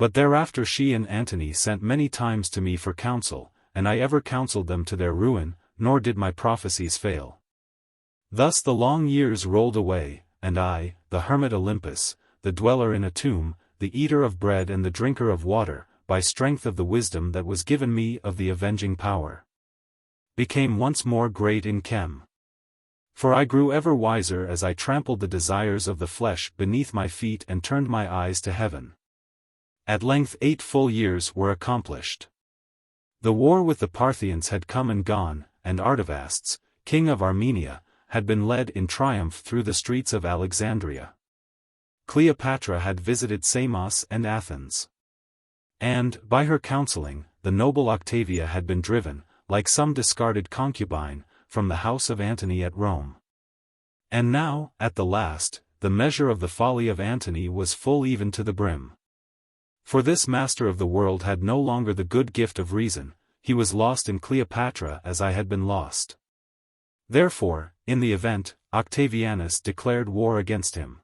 But thereafter she and Antony sent many times to me for counsel, and I ever counseled them to their ruin, nor did my prophecies fail. Thus the long years rolled away, and I, the hermit Olympus, the dweller in a tomb, the eater of bread and the drinker of water, by strength of the wisdom that was given me of the avenging power, became once more great in Chem. For I grew ever wiser as I trampled the desires of the flesh beneath my feet and turned my eyes to heaven. At length 8 full years were accomplished. The war with the Parthians had come and gone, and Artavasdes, king of Armenia, had been led in triumph through the streets of Alexandria. Cleopatra had visited Samos and Athens. And, by her counseling, the noble Octavia had been driven, like some discarded concubine, from the house of Antony at Rome. And now, at the last, the measure of the folly of Antony was full even to the brim. For this master of the world had no longer the good gift of reason, he was lost in Cleopatra as I had been lost. Therefore, in the event, Octavianus declared war against him.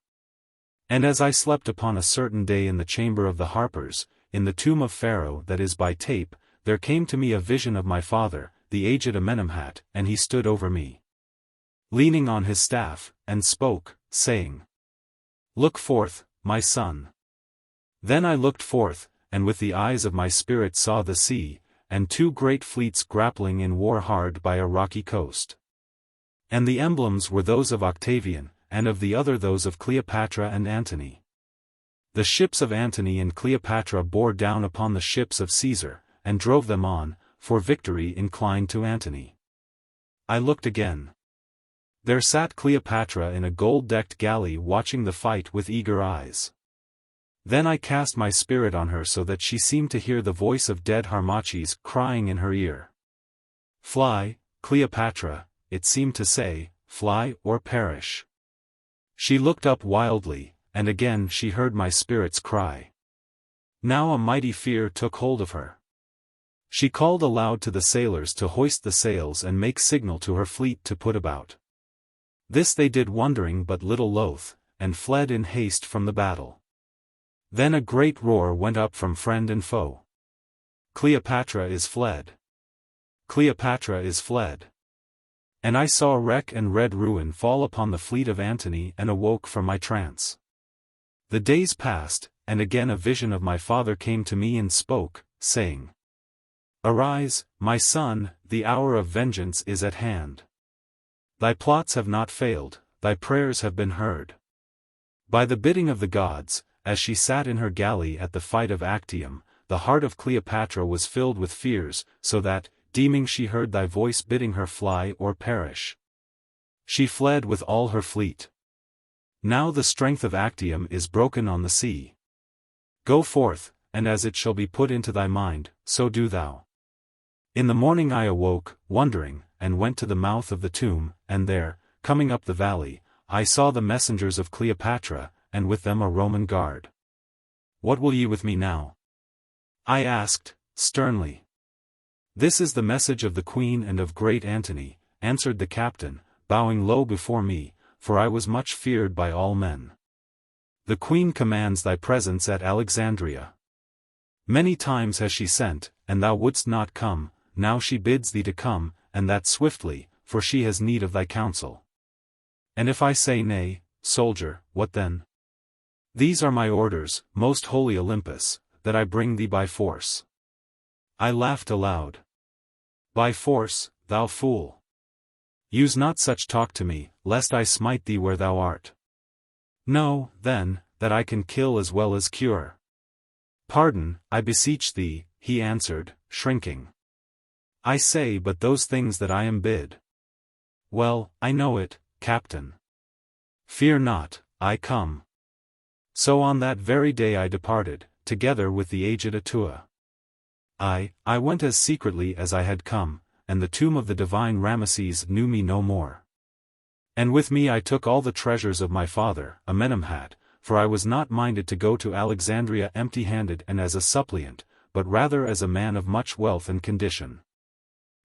And as I slept upon a certain day in the chamber of the harpers, in the tomb of Pharaoh that is by Tape, there came to me a vision of my father, the aged Amenemhat, and he stood over me, leaning on his staff, and spoke, saying, Look forth, my son. Then I looked forth, and with the eyes of my spirit saw the sea, and 2 great fleets grappling in war hard by a rocky coast. And the emblems were those of Octavian, and of the other those of Cleopatra and Antony. The ships of Antony and Cleopatra bore down upon the ships of Caesar, and drove them on, for victory inclined to Antony. I looked again. There sat Cleopatra in a gold-decked galley watching the fight with eager eyes. Then I cast my spirit on her so that she seemed to hear the voice of dead Harmachis crying in her ear. Fly, Cleopatra, it seemed to say, fly or perish. She looked up wildly, and again she heard my spirit's cry. Now a mighty fear took hold of her. She called aloud to the sailors to hoist the sails and make signal to her fleet to put about. This they did wondering but little loath, and fled in haste from the battle. Then a great roar went up from friend and foe. Cleopatra is fled! Cleopatra is fled! And I saw wreck and red ruin fall upon the fleet of Antony and awoke from my trance. The days passed, and again a vision of my father came to me and spoke, saying, "Arise, my son, the hour of vengeance is at hand. Thy plots have not failed, thy prayers have been heard." By the bidding of the gods, as she sat in her galley at the fight of Actium, the heart of Cleopatra was filled with fears, so that, deeming she heard thy voice bidding her fly or perish, she fled with all her fleet. Now the strength of Actium is broken on the sea. Go forth, and as it shall be put into thy mind, so do thou. In the morning I awoke, wondering, and went to the mouth of the tomb, and there, coming up the valley, I saw the messengers of Cleopatra, and with them a Roman guard. "What will ye with me now?" I asked, sternly. "This is the message of the queen and of great Antony," answered the captain, bowing low before me, for I was much feared by all men. "The queen commands thy presence at Alexandria. Many times has she sent, and thou wouldst not come, now she bids thee to come, and that swiftly, for she has need of thy counsel." "And if I say nay, soldier, what then?" "These are my orders, most holy Olympus, that I bring thee by force." I laughed aloud. "By force, thou fool! Use not such talk to me, lest I smite thee where thou art." "Know, then, that I can kill as well as cure." "Pardon, I beseech thee," he answered, shrinking. "I say but those things that I am bid." "Well, I know it, Captain. Fear not, I come." So on that very day I departed, together with the aged Atoua. I went as secretly as I had come, and the tomb of the divine Harmachis knew me no more. And with me I took all the treasures of my father, Amenemhat, for I was not minded to go to Alexandria empty-handed and as a suppliant, but rather as a man of much wealth and condition.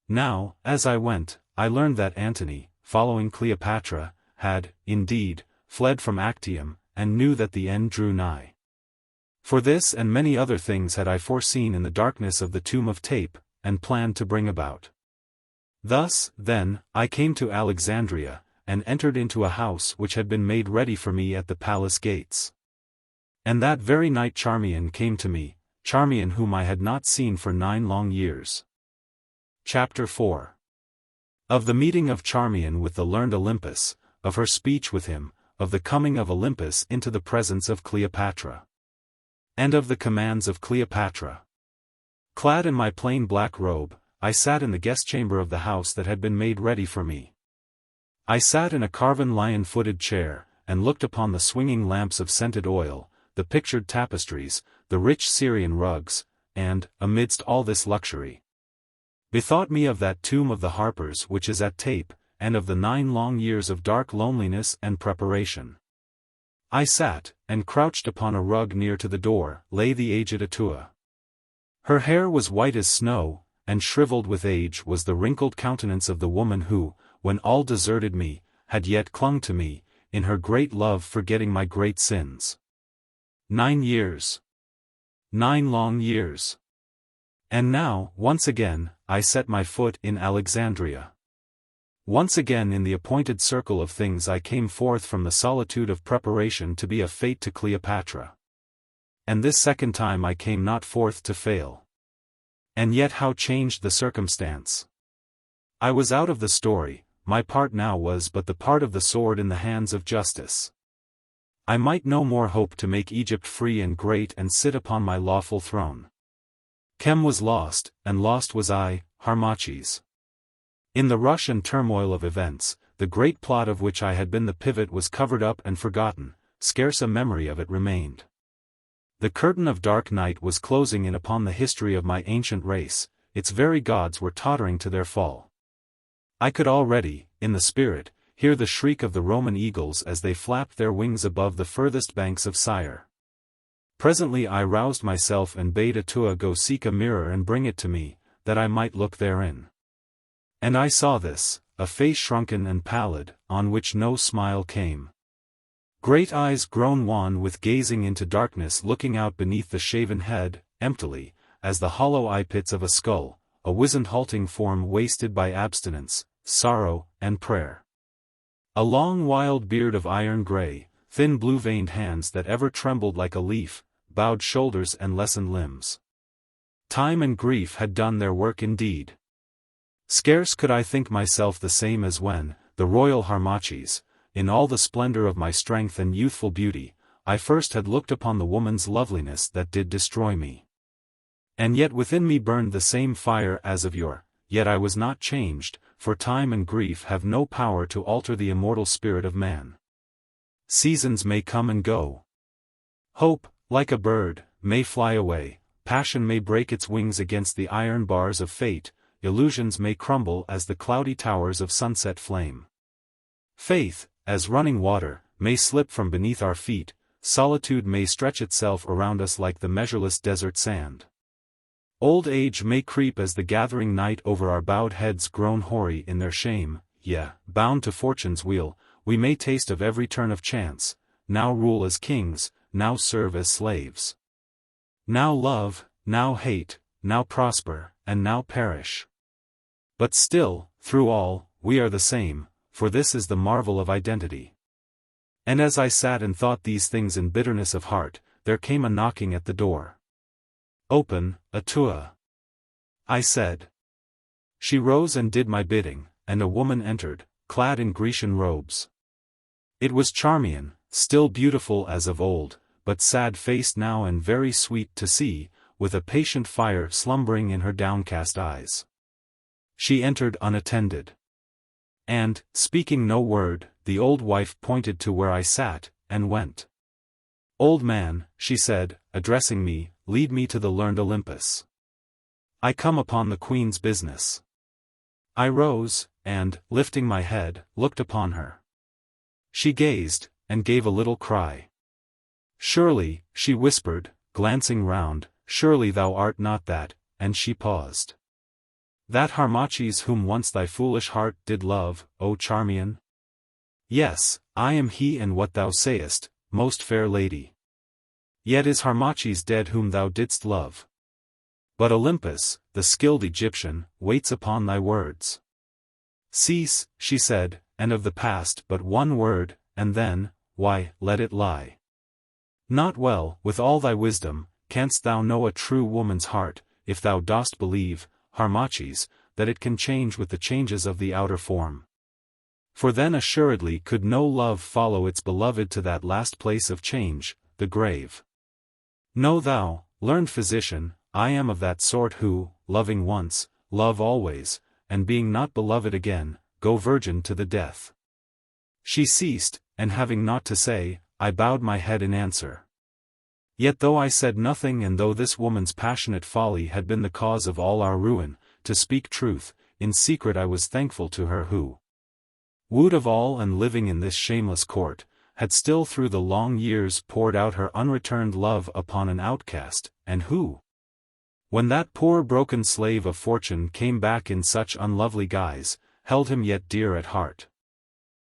Now, as I went, I learned that Antony, following Cleopatra, had, indeed, fled from Actium, and knew that the end drew nigh. For this and many other things had I foreseen in the darkness of the tomb of tape, and planned to bring about. Thus, then, I came to Alexandria, and entered into a house which had been made ready for me at the palace gates. And that very night Charmion came to me, Charmion whom I had not seen for 9 long years. Chapter 4. Of the meeting of Charmion with the learned Olympus, of her speech with him, of the coming of Olympus into the presence of Cleopatra. And of the commands of Cleopatra. Clad in my plain black robe, I sat in the guest chamber of the house that had been made ready for me. I sat in a carven lion-footed chair, and looked upon the swinging lamps of scented oil, the pictured tapestries, the rich Syrian rugs, and, amidst all this luxury, bethought me of that tomb of the harpers which is at Tape, and of the 9 long years of dark loneliness and preparation. I sat, and crouched upon a rug near to the door, lay the aged Atoua. Her hair was white as snow, and shriveled with age was the wrinkled countenance of the woman who, when all deserted me, had yet clung to me, in her great love forgetting my great sins. 9 years. 9 long years. And now, once again, I set my foot in Alexandria. Once again in the appointed circle of things I came forth from the solitude of preparation to be a fate to Cleopatra. And this second time I came not forth to fail. And yet how changed the circumstance! I was out of the story, my part now was but the part of the sword in the hands of justice. I might no more hope to make Egypt free and great and sit upon my lawful throne. Chem was lost, and lost was I, Harmachis. In the rush and turmoil of events, the great plot of which I had been the pivot was covered up and forgotten, scarce a memory of it remained. The curtain of dark night was closing in upon the history of my ancient race, its very gods were tottering to their fall. I could already, in the spirit, hear the shriek of the Roman eagles as they flapped their wings above the furthest banks of Syre. Presently I roused myself and bade Atoua go seek a mirror and bring it to me, that I might look therein. And I saw this, a face shrunken and pallid, on which no smile came. Great eyes grown wan with gazing into darkness, looking out beneath the shaven head, emptily, as the hollow eye-pits of a skull, a wizened halting form wasted by abstinence, sorrow, and prayer. A long wild beard of iron grey, thin blue-veined hands that ever trembled like a leaf, bowed shoulders and lessened limbs. Time and grief had done their work indeed. Scarce could I think myself the same as when, the royal Harmachis, in all the splendor of my strength and youthful beauty, I first had looked upon the woman's loveliness that did destroy me. And yet within me burned the same fire as of yore, yet I was not changed, for time and grief have no power to alter the immortal spirit of man. Seasons may come and go. Hope, like a bird, may fly away, passion may break its wings against the iron bars of fate, illusions may crumble as the cloudy towers of sunset flame. Faith, as running water, may slip from beneath our feet, solitude may stretch itself around us like the measureless desert sand. Old age may creep as the gathering night over our bowed heads grown hoary in their shame, bound to fortune's wheel, we may taste of every turn of chance, now rule as kings, now serve as slaves. Now love, now hate, now prosper, and now perish. But still, through all, we are the same, for this is the marvel of identity. And as I sat and thought these things in bitterness of heart, there came a knocking at the door. "Open, Atoua," I said. She rose and did my bidding, and a woman entered, clad in Grecian robes. It was Charmion, still beautiful as of old, but sad-faced now and very sweet to see, with a patient fire slumbering in her downcast eyes. She entered unattended. And, speaking no word, the old wife pointed to where I sat, and went. "Old man," she said, addressing me, "lead me to the learned Olympus. I come upon the queen's business." I rose, and, lifting my head, looked upon her. She gazed, and gave a little cry. "Surely," she whispered, glancing round, "surely thou art not that," and she paused. "That Harmachis whom once thy foolish heart did love, O Charmion?" "Yes, I am he, and what thou sayest, most fair lady. Yet is Harmachis dead whom thou didst love. But Olympus, the skilled Egyptian, waits upon thy words." "Cease," she said, "and of the past but one word, and then, why, let it lie. Not well, with all thy wisdom, canst thou know a true woman's heart, if thou dost believe, Harmachis, that it can change with the changes of the outer form. For then assuredly could no love follow its beloved to that last place of change, the grave. Know thou, learned physician, I am of that sort who, loving once, love always, and being not beloved again, go virgin to the death." She ceased, and having naught to say, I bowed my head in answer. Yet though I said nothing, and though this woman's passionate folly had been the cause of all our ruin, to speak truth, in secret I was thankful to her who, wooed of all and living in this shameless court, had still through the long years poured out her unreturned love upon an outcast, and who, when that poor broken slave of fortune came back in such unlovely guise, held him yet dear at heart.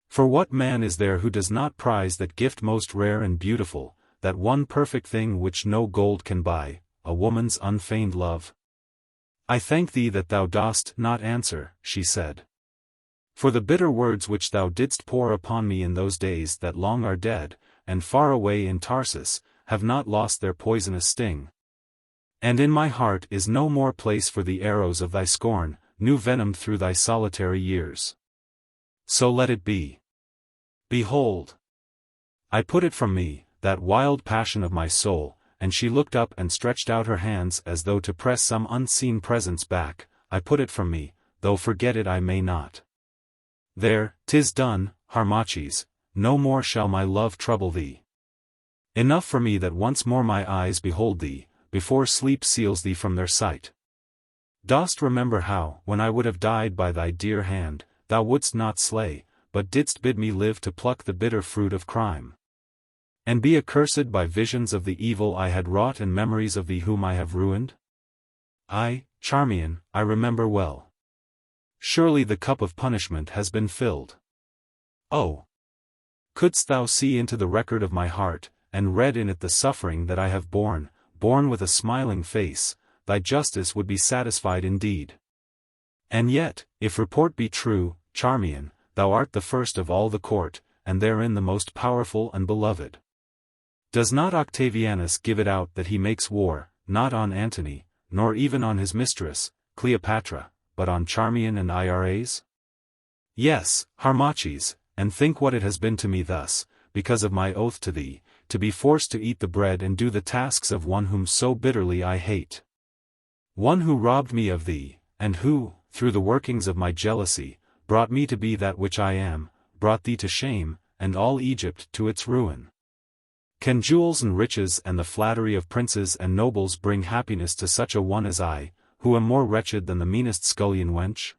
For what man is there who does not prize that gift most rare and beautiful, that one perfect thing which no gold can buy, a woman's unfeigned love? "I thank thee that thou dost not answer," she said. "For the bitter words which thou didst pour upon me in those days that long are dead, and far away in Tarsus, have not lost their poisonous sting. And in my heart is no more place for the arrows of thy scorn, new venomed through thy solitary years. So let it be. Behold, I put it from me, that wild passion of my soul," and she looked up and stretched out her hands as though to press some unseen presence back. "I put it from me, though forget it I may not. There, 'tis done, Harmachis, no more shall my love trouble thee. Enough for me that once more my eyes behold thee, before sleep seals thee from their sight. Dost remember how, when I would have died by thy dear hand, thou wouldst not slay, but didst bid me live to pluck the bitter fruit of crime, and be accursed by visions of the evil I had wrought and memories of thee whom I have ruined? Ay, Charmion, I remember well. Surely the cup of punishment has been filled. Oh! couldst thou see into the record of my heart, and read in it the suffering that I have borne with a smiling face, thy justice would be satisfied indeed. And yet, if report be true, Charmion, thou art the first of all the court, and therein the most powerful and beloved. Does not Octavianus give it out that he makes war, not on Antony, nor even on his mistress, Cleopatra, but on Charmion and Iras? Yes, Harmachis, and think what it has been to me thus, because of my oath to thee, to be forced to eat the bread and do the tasks of one whom so bitterly I hate. One who robbed me of thee, and who, through the workings of my jealousy, brought me to be that which I am, brought thee to shame, and all Egypt to its ruin. Can jewels and riches and the flattery of princes and nobles bring happiness to such a one as I, who am more wretched than the meanest scullion wench?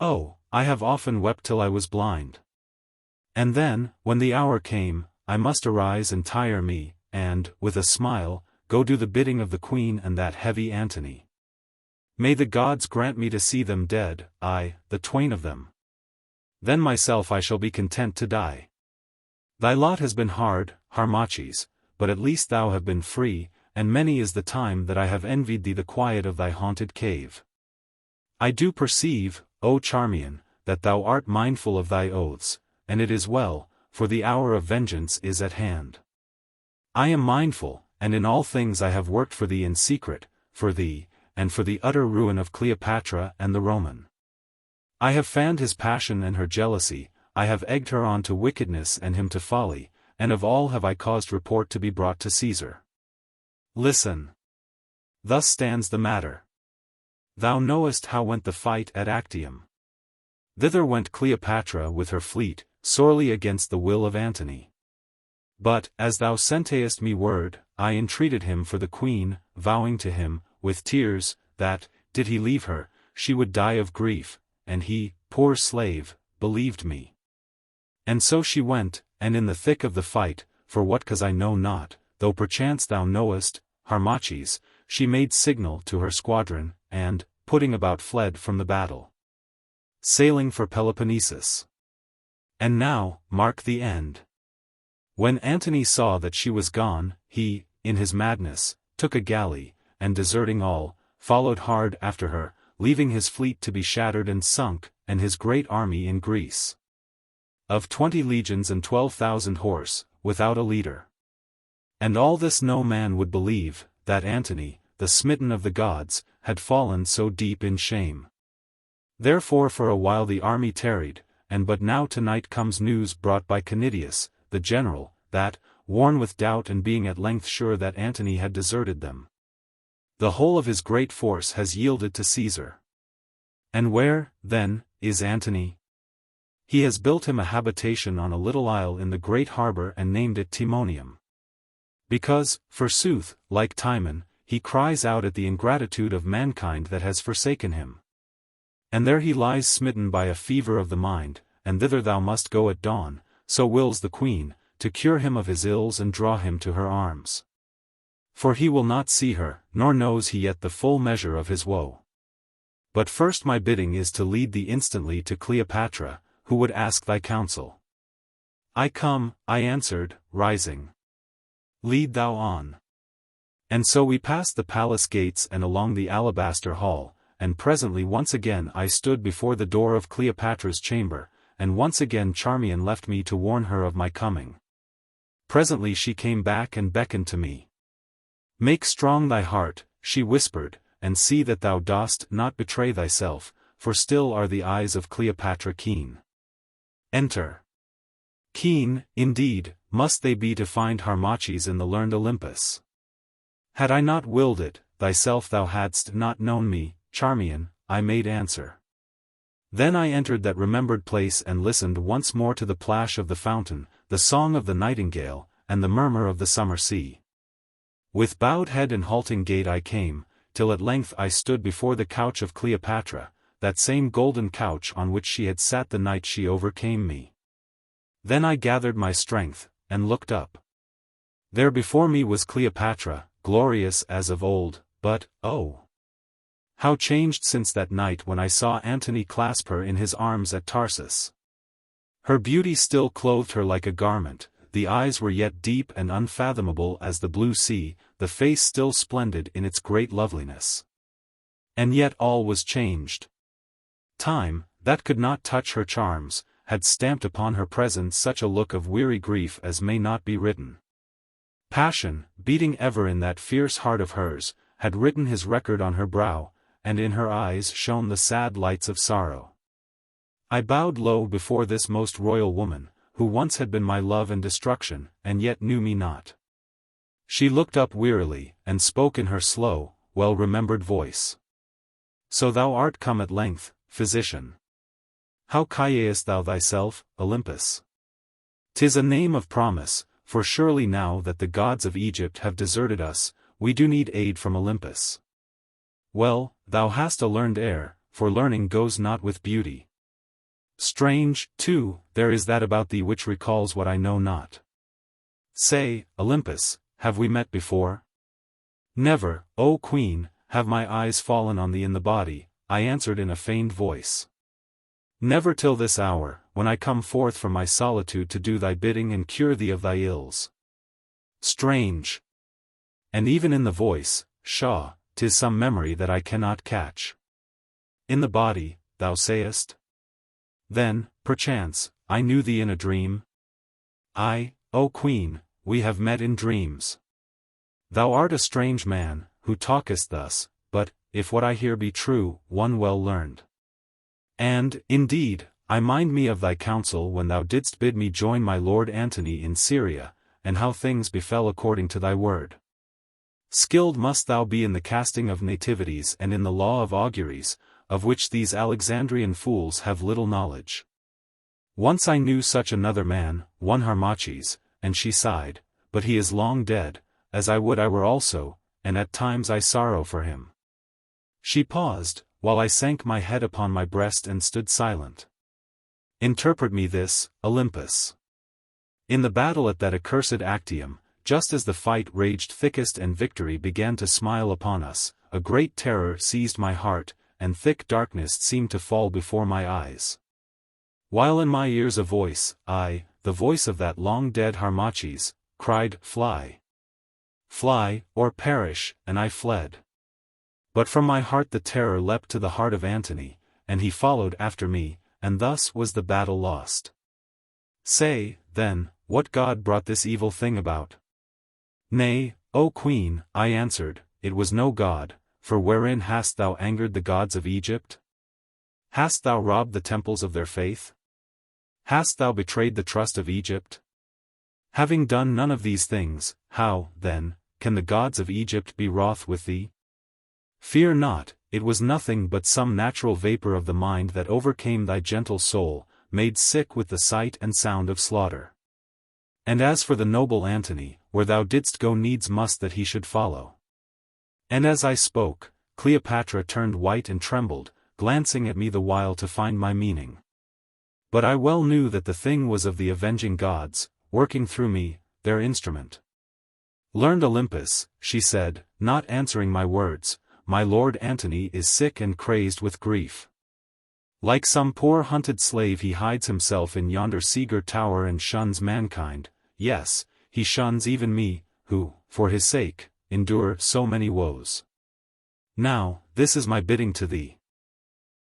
Oh, I have often wept till I was blind. And then, when the hour came, I must arise and tire me, and, with a smile, go do the bidding of the queen and that heavy Antony. May the gods grant me to see them dead, I, the twain of them. Then myself I shall be content to die. Thy lot has been hard, Harmachis, but at least thou have been free, and many is the time that I have envied thee the quiet of thy haunted cave. I do perceive, O Charmion, that thou art mindful of thy oaths, and it is well, for the hour of vengeance is at hand. I am mindful, and in all things I have worked for thee in secret, for thee, and for the utter ruin of Cleopatra and the Roman. I have fanned his passion and her jealousy, I have egged her on to wickedness and him to folly, and of all have I caused report to be brought to Caesar. Listen. Thus stands the matter. Thou knowest how went the fight at Actium. Thither went Cleopatra with her fleet, sorely against the will of Antony. But, as thou sentest me word, I entreated him for the queen, vowing to him, with tears, that, did he leave her, she would die of grief, and he, poor slave, believed me. And so she went, and in the thick of the fight, for what cause I know not, though perchance thou knowest, Harmachis, she made signal to her squadron, and, putting about fled from the battle. Sailing for Peloponnesus. And now, mark the end. When Antony saw that she was gone, he, in his madness, took a galley, and deserting all, followed hard after her, leaving his fleet to be shattered and sunk, and his great army in Greece. Of 20 legions and 12,000 horse, without a leader. And all this no man would believe, that Antony, the smitten of the gods, had fallen so deep in shame. Therefore for a while the army tarried, and but now tonight comes news brought by Canidius, the general, that, worn with doubt and being at length sure that Antony had deserted them, the whole of his great force has yielded to Caesar. And where, then, is Antony? He has built him a habitation on a little isle in the great harbor and named it Timonium. Because, forsooth, like Timon, he cries out at the ingratitude of mankind that has forsaken him. And there he lies smitten by a fever of the mind, and thither thou must go at dawn, so wills the queen, to cure him of his ills and draw him to her arms. For he will not see her, nor knows he yet the full measure of his woe. But first my bidding is to lead thee instantly to Cleopatra, who would ask thy counsel. I come, I answered, rising. Lead thou on. And so we passed the palace gates and along the alabaster hall, and presently once again I stood before the door of Cleopatra's chamber, and once again Charmion left me to warn her of my coming. Presently she came back and beckoned to me. Make strong thy heart, she whispered, and see that thou dost not betray thyself, for still are the eyes of Cleopatra keen. Enter. Keen, indeed, must they be to find Harmachis in the learned Olympus. Had I not willed it, thyself thou hadst not known me, Charmion, I made answer. Then I entered that remembered place and listened once more to the plash of the fountain, the song of the nightingale, and the murmur of the summer sea. With bowed head and halting gait I came, till at length I stood before the couch of Cleopatra, that same golden couch on which she had sat the night she overcame me. Then I gathered my strength, and looked up. There before me was Cleopatra, glorious as of old, but, oh! How changed since that night when I saw Antony clasp her in his arms at Tarsus. Her beauty still clothed her like a garment, the eyes were yet deep and unfathomable as the blue sea, the face still splendid in its great loveliness. And yet all was changed. Time, that could not touch her charms, had stamped upon her presence such a look of weary grief as may not be written. Passion, beating ever in that fierce heart of hers, had written his record on her brow, and in her eyes shone the sad lights of sorrow. I bowed low before this most royal woman, who once had been my love and destruction, and yet knew me not. She looked up wearily, and spoke in her slow, well-remembered voice. So thou art come at length, physician. How callest thou thyself, Olympus? 'Tis a name of promise, for surely now that the gods of Egypt have deserted us, we do need aid from Olympus. Well, thou hast a learned air, for learning goes not with beauty. Strange, too, there is that about thee which recalls what I know not. Say, Olympus, have we met before? Never, O Queen, have my eyes fallen on thee in the body, I answered in a feigned voice. Never till this hour, when I come forth from my solitude to do thy bidding and cure thee of thy ills. Strange! And even in the voice, pshaw, 'tis some memory that I cannot catch. In the body, thou sayest? Then, perchance, I knew thee in a dream? Ay, O Queen, we have met in dreams. Thou art a strange man, who talkest thus, but, if what I hear be true, one well learned. And, indeed, I mind me of thy counsel when thou didst bid me join my lord Antony in Syria, and how things befell according to thy word. Skilled must thou be in the casting of nativities and in the law of auguries, of which these Alexandrian fools have little knowledge. Once I knew such another man, one Harmachis, and she sighed, but he is long dead, as I would I were also, and at times I sorrow for him. She paused, while I sank my head upon my breast and stood silent. Interpret me this, Olympus. In the battle at that accursed Actium, just as the fight raged thickest and victory began to smile upon us, a great terror seized my heart, and thick darkness seemed to fall before my eyes. While in my ears a voice, aye, the voice of that long-dead Harmachis, cried, Fly! Fly, or perish, and I fled. But from my heart the terror leapt to the heart of Antony, and he followed after me, and thus was the battle lost. Say, then, what god brought this evil thing about? Nay, O Queen, I answered, it was no god, for wherein hast thou angered the gods of Egypt? Hast thou robbed the temples of their faith? Hast thou betrayed the trust of Egypt? Having done none of these things, how, then, can the gods of Egypt be wroth with thee? Fear not, it was nothing but some natural vapor of the mind that overcame thy gentle soul, made sick with the sight and sound of slaughter. And as for the noble Antony, where thou didst go needs must that he should follow. And as I spoke, Cleopatra turned white and trembled, glancing at me the while to find my meaning. But I well knew that the thing was of the avenging gods, working through me, their instrument. Learned Olympus, she said, not answering my words, my lord Antony is sick and crazed with grief. Like some poor hunted slave he hides himself in yonder sea-girt tower and shuns mankind, yes, he shuns even me, who, for his sake, endure so many woes. Now, this is my bidding to thee.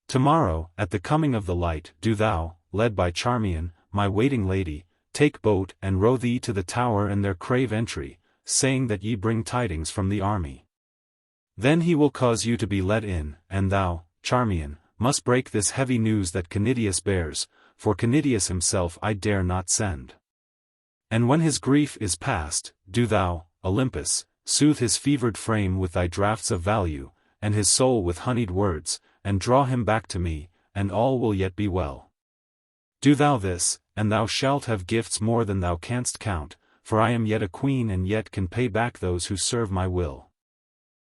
Tomorrow, at the coming of the light, do thou, led by Charmion, my waiting lady, take boat and row thee to the tower and there crave entry, saying that ye bring tidings from the army. Then he will cause you to be let in, and thou, Charmion, must break this heavy news that Canidius bears, for Canidius himself I dare not send. And when his grief is past, do thou, Olympus, soothe his fevered frame with thy draughts of value, and his soul with honeyed words, and draw him back to me, and all will yet be well. Do thou this, and thou shalt have gifts more than thou canst count, for I am yet a queen and yet can pay back those who serve my will.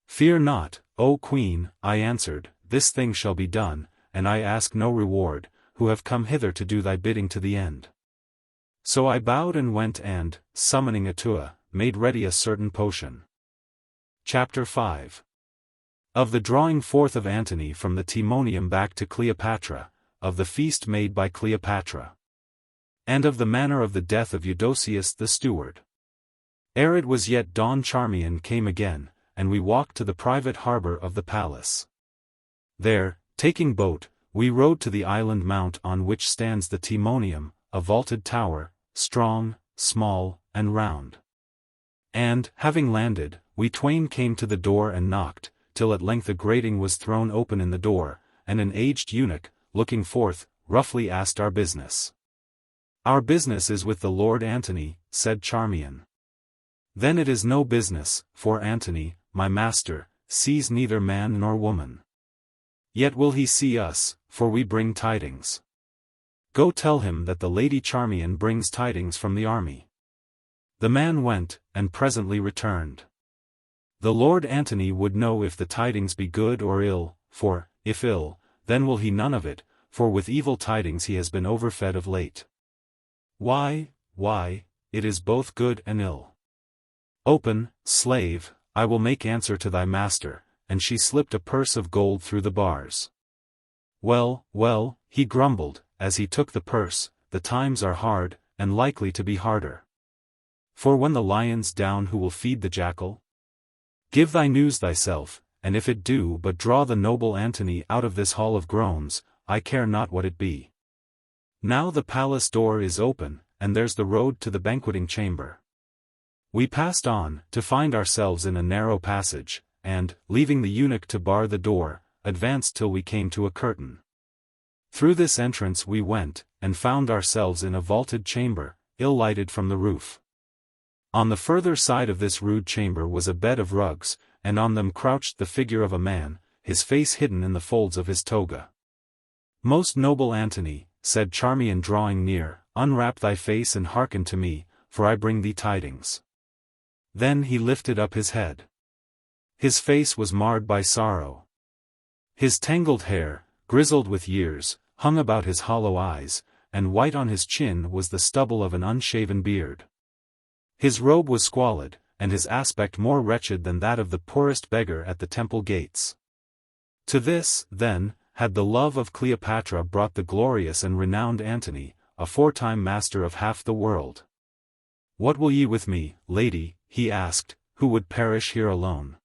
Fear not, O Queen, I answered, this thing shall be done, and I ask no reward, who have come hither to do thy bidding to the end. So I bowed and went and, summoning Atoua, made ready a certain potion. Chapter 5. Of the drawing forth of Antony from the Timonium back to Cleopatra, of the feast made by Cleopatra. and of the manner of the death of Eudoxius the steward. Ere it was yet dawn Charmion came again, and we walked to the private harbor of the palace. There, taking boat, we rowed to the island mount on which stands the Timonium, a vaulted tower, strong, small, and round. And, having landed, we twain came to the door and knocked, till at length a grating was thrown open in the door, and an aged eunuch, looking forth, roughly asked our business. "Our business is with the Lord Antony," said Charmion. "Then it is no business, for Antony, my master, sees neither man nor woman. Yet will he see us, for we bring tidings. Go tell him that the Lady Charmion brings tidings from the army." The man went, and presently returned. "The Lord Antony would know if the tidings be good or ill, for, if ill, then will he none of it, for with evil tidings he has been overfed of late." Why, it is both good and ill." "Open, slave, I will make answer to thy master," and she slipped a purse of gold through the bars. Well, he grumbled, as he took the purse, "the times are hard, and likely to be harder. For when the lion's down, who will feed the jackal? Give thy news thyself, and if it do but draw the noble Antony out of this hall of groans, I care not what it be. Now the palace door is open, and there's the road to the banqueting chamber." We passed on, to find ourselves in a narrow passage, and, leaving the eunuch to bar the door, advanced till we came to a curtain. Through this entrance we went, and found ourselves in a vaulted chamber, ill-lighted from the roof. On the further side of this rude chamber was a bed of rugs, and on them crouched the figure of a man, his face hidden in the folds of his toga. "Most noble Antony," said Charmion drawing near, "unwrap thy face and hearken to me, for I bring thee tidings." Then he lifted up his head. His face was marred by sorrow. His tangled hair, grizzled with years, hung about his hollow eyes, and white on his chin was the stubble of an unshaven beard. His robe was squalid, and his aspect more wretched than that of the poorest beggar at the temple gates. To this, then, had the love of Cleopatra brought the glorious and renowned Antony, aforetime master of half the world. "What will ye with me, lady," he asked, "who would perish here alone?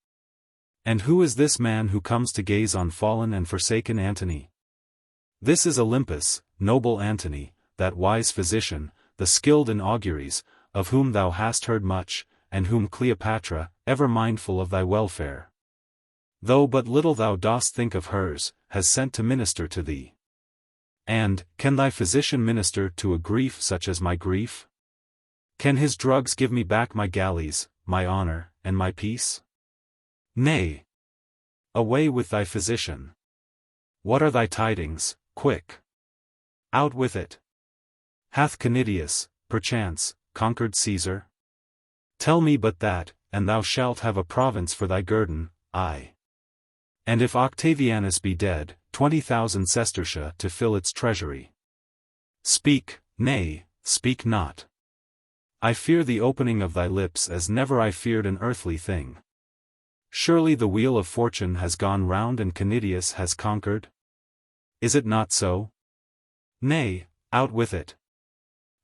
And who is this man who comes to gaze on fallen and forsaken Antony?" "This is Olympus, noble Antony, that wise physician, the skilled in auguries, of whom thou hast heard much, and whom Cleopatra, ever mindful of thy welfare, though but little thou dost think of hers, has sent to minister to thee. And, can thy physician minister to a grief such as my grief? Can his drugs give me back my galleys, my honor, and my peace? Nay. Away with thy physician. What are thy tidings, quick? Out with it. Hath Canidius, perchance, conquered Caesar? Tell me but that, and thou shalt have a province for thy guerdon, aye. And if Octavianus be dead, 20,000 sestertia to fill its treasury. Speak, nay, speak not. I fear the opening of thy lips as never I feared an earthly thing. Surely the wheel of fortune has gone round and Canidius has conquered? Is it not so? Nay, out with it.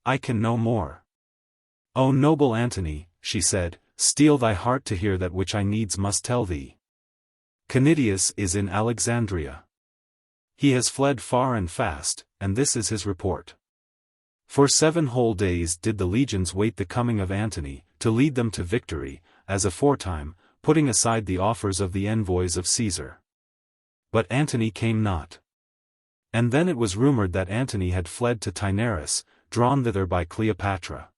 I can no more. O noble Antony, she said, steel thy heart to hear that which I needs must tell thee. Canidius is in Alexandria. He has fled far and fast, and this is his report. For 7 whole days did the legions wait the coming of Antony, to lead them to victory, as aforetime, putting aside the offers of the envoys of Caesar. But Antony came not. And then it was rumored that Antony had fled to Taenarus, drawn thither by Cleopatra.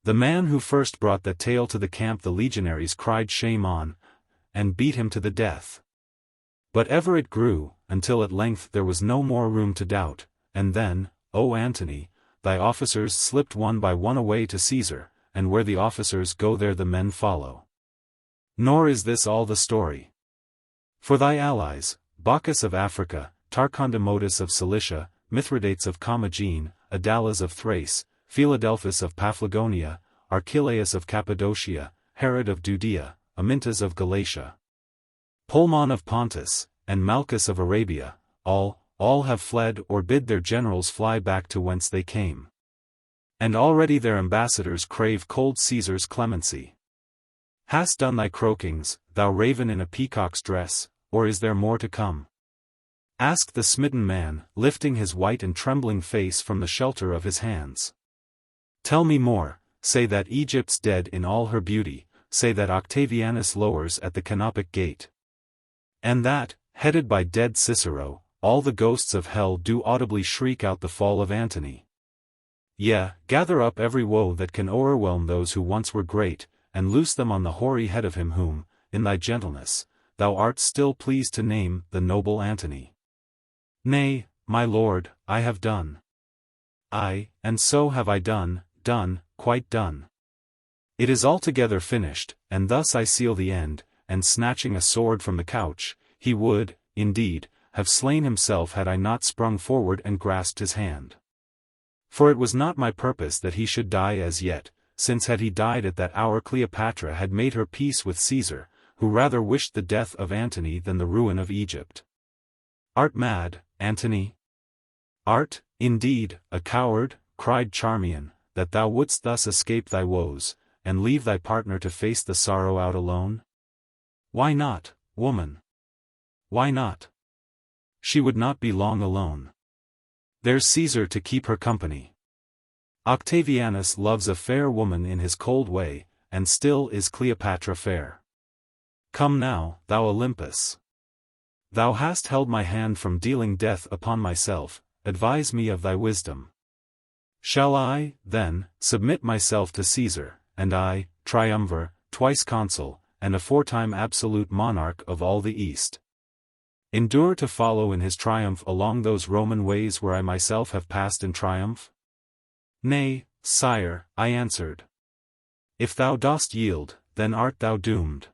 The man who first brought that tale to the camp the legionaries cried shame on, and beat him to the death. But ever it grew, until at length there was no more room to doubt, and then, O Antony, thy officers slipped one by one away to Caesar, and where the officers go there the men follow. Nor is this all the story. For thy allies, Bacchus of Africa, Tarcondamotus of Cilicia, Mithridates of Commagene, Adalas of Thrace, Philadelphus of Paphlagonia, Archelaus of Cappadocia, Herod of Judea, Amintas of Galatia, Polemon of Pontus, and Malchus of Arabia, all have fled or bid their generals fly back to whence they came. And already their ambassadors crave cold Caesar's clemency. Hast done thy croakings, thou raven in a peacock's dress, or is there more to come? Asked the smitten man, lifting his white and trembling face from the shelter of his hands. Tell me more, say that Egypt's dead in all her beauty, say that Octavianus lowers at the canopic gate. And that, headed by dead Cicero, all the ghosts of hell do audibly shriek out the fall of Antony. Yea, gather up every woe that can o'erwhelm those who once were great, and loose them on the hoary head of him whom, in thy gentleness, thou art still pleased to name the noble Antony. Nay, my lord, I have done. Aye, and so have I done, quite done. It is altogether finished, and thus I seal the end, and snatching a sword from the couch, he would, indeed, have slain himself had I not sprung forward and grasped his hand. For it was not my purpose that he should die as yet, since had he died at that hour Cleopatra had made her peace with Caesar, who rather wished the death of Antony than the ruin of Egypt. Art mad, Antony? Art, indeed, a coward, cried Charmion, that thou wouldst thus escape thy woes, and leave thy partner to face the sorrow out alone? Why not, woman? Why not? She would not be long alone. There's Caesar to keep her company. Octavianus loves a fair woman in his cold way, and still is Cleopatra fair. Come now, thou Olympus. Thou hast held my hand from dealing death upon myself, advise me of thy wisdom. Shall I, then, submit myself to Caesar, and I, triumvir, twice consul, and aforetime absolute monarch of all the East, endure to follow in his triumph along those Roman ways where I myself have passed in triumph? Nay, sire, I answered. If thou dost yield, then art thou doomed.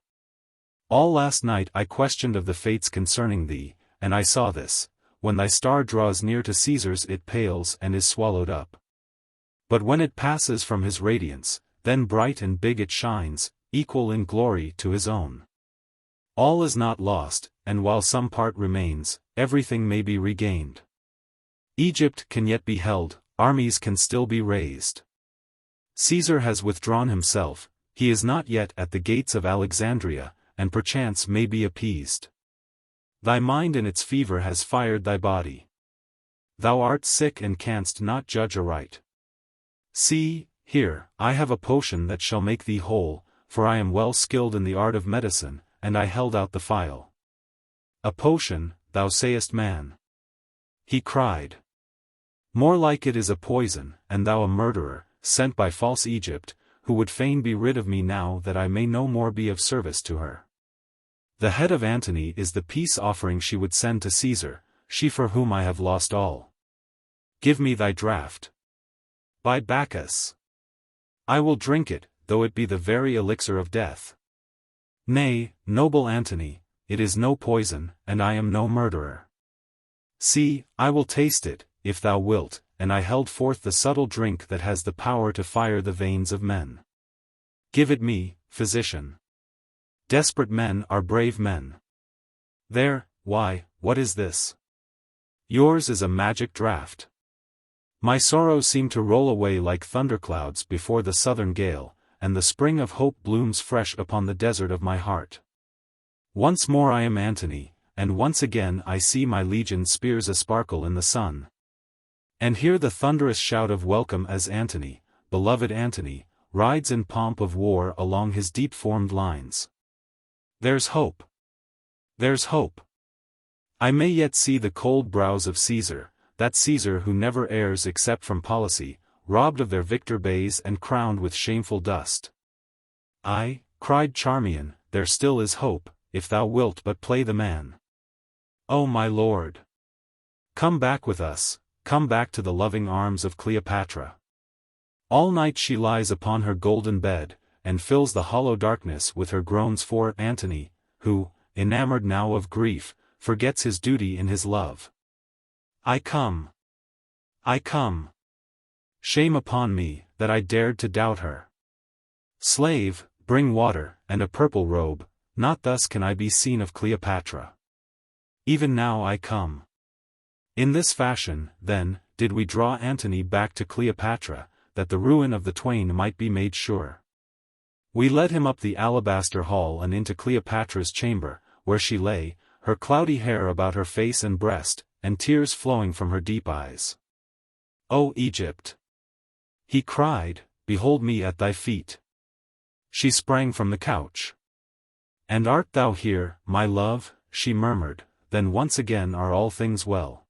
All last night I questioned of the fates concerning thee, and I saw this, when thy star draws near to Caesar's it pales and is swallowed up. But when it passes from his radiance, then bright and big it shines, equal in glory to his own. All is not lost, and while some part remains, everything may be regained. Egypt can yet be held, armies can still be raised. Caesar has withdrawn himself, he is not yet at the gates of Alexandria, and perchance may be appeased. Thy mind in its fever has fired thy body. Thou art sick and canst not judge aright. See, here, I have a potion that shall make thee whole, for I am well skilled in the art of medicine, and I held out the phial. A potion, thou sayest, man? He cried. More like it is a poison, and thou a murderer, sent by false Egypt, who would fain be rid of me now that I may no more be of service to her. The head of Antony is the peace offering she would send to Caesar, she for whom I have lost all. Give me thy draught. By Bacchus! I will drink it, though it be the very elixir of death. Nay, noble Antony, it is no poison, and I am no murderer. See, I will taste it, if thou wilt, and I held forth the subtle drink that has the power to fire the veins of men. Give it me, physician. Desperate men are brave men. There, why, what is this? Yours is a magic draught. My sorrows seem to roll away like thunderclouds before the southern gale, and the spring of hope blooms fresh upon the desert of my heart. Once more I am Antony, and once again I see my legion spears a-sparkle in the sun. And hear the thunderous shout of welcome as Antony, beloved Antony, rides in pomp of war along his deep-formed lines. There's hope. There's hope. I may yet see the cold brows of Caesar, that Caesar who never errs except from policy, robbed of their victor bays and crowned with shameful dust. Aye, cried Charmion, there still is hope, if thou wilt but play the man. O my lord! Come back with us, come back to the loving arms of Cleopatra. All night she lies upon her golden bed, and fills the hollow darkness with her groans for Antony, who, enamored now of grief, forgets his duty in his love. I come. I come. Shame upon me, that I dared to doubt her. Slave, bring water, and a purple robe, not thus can I be seen of Cleopatra. Even now I come. In this fashion, then, did we draw Antony back to Cleopatra, that the ruin of the twain might be made sure. We led him up the alabaster hall and into Cleopatra's chamber, where she lay, her cloudy hair about her face and breast, and tears flowing from her deep eyes. "O Egypt!" he cried, "behold me at thy feet." She sprang from the couch. "And art thou here, my love?" she murmured. "Then once again are all things well.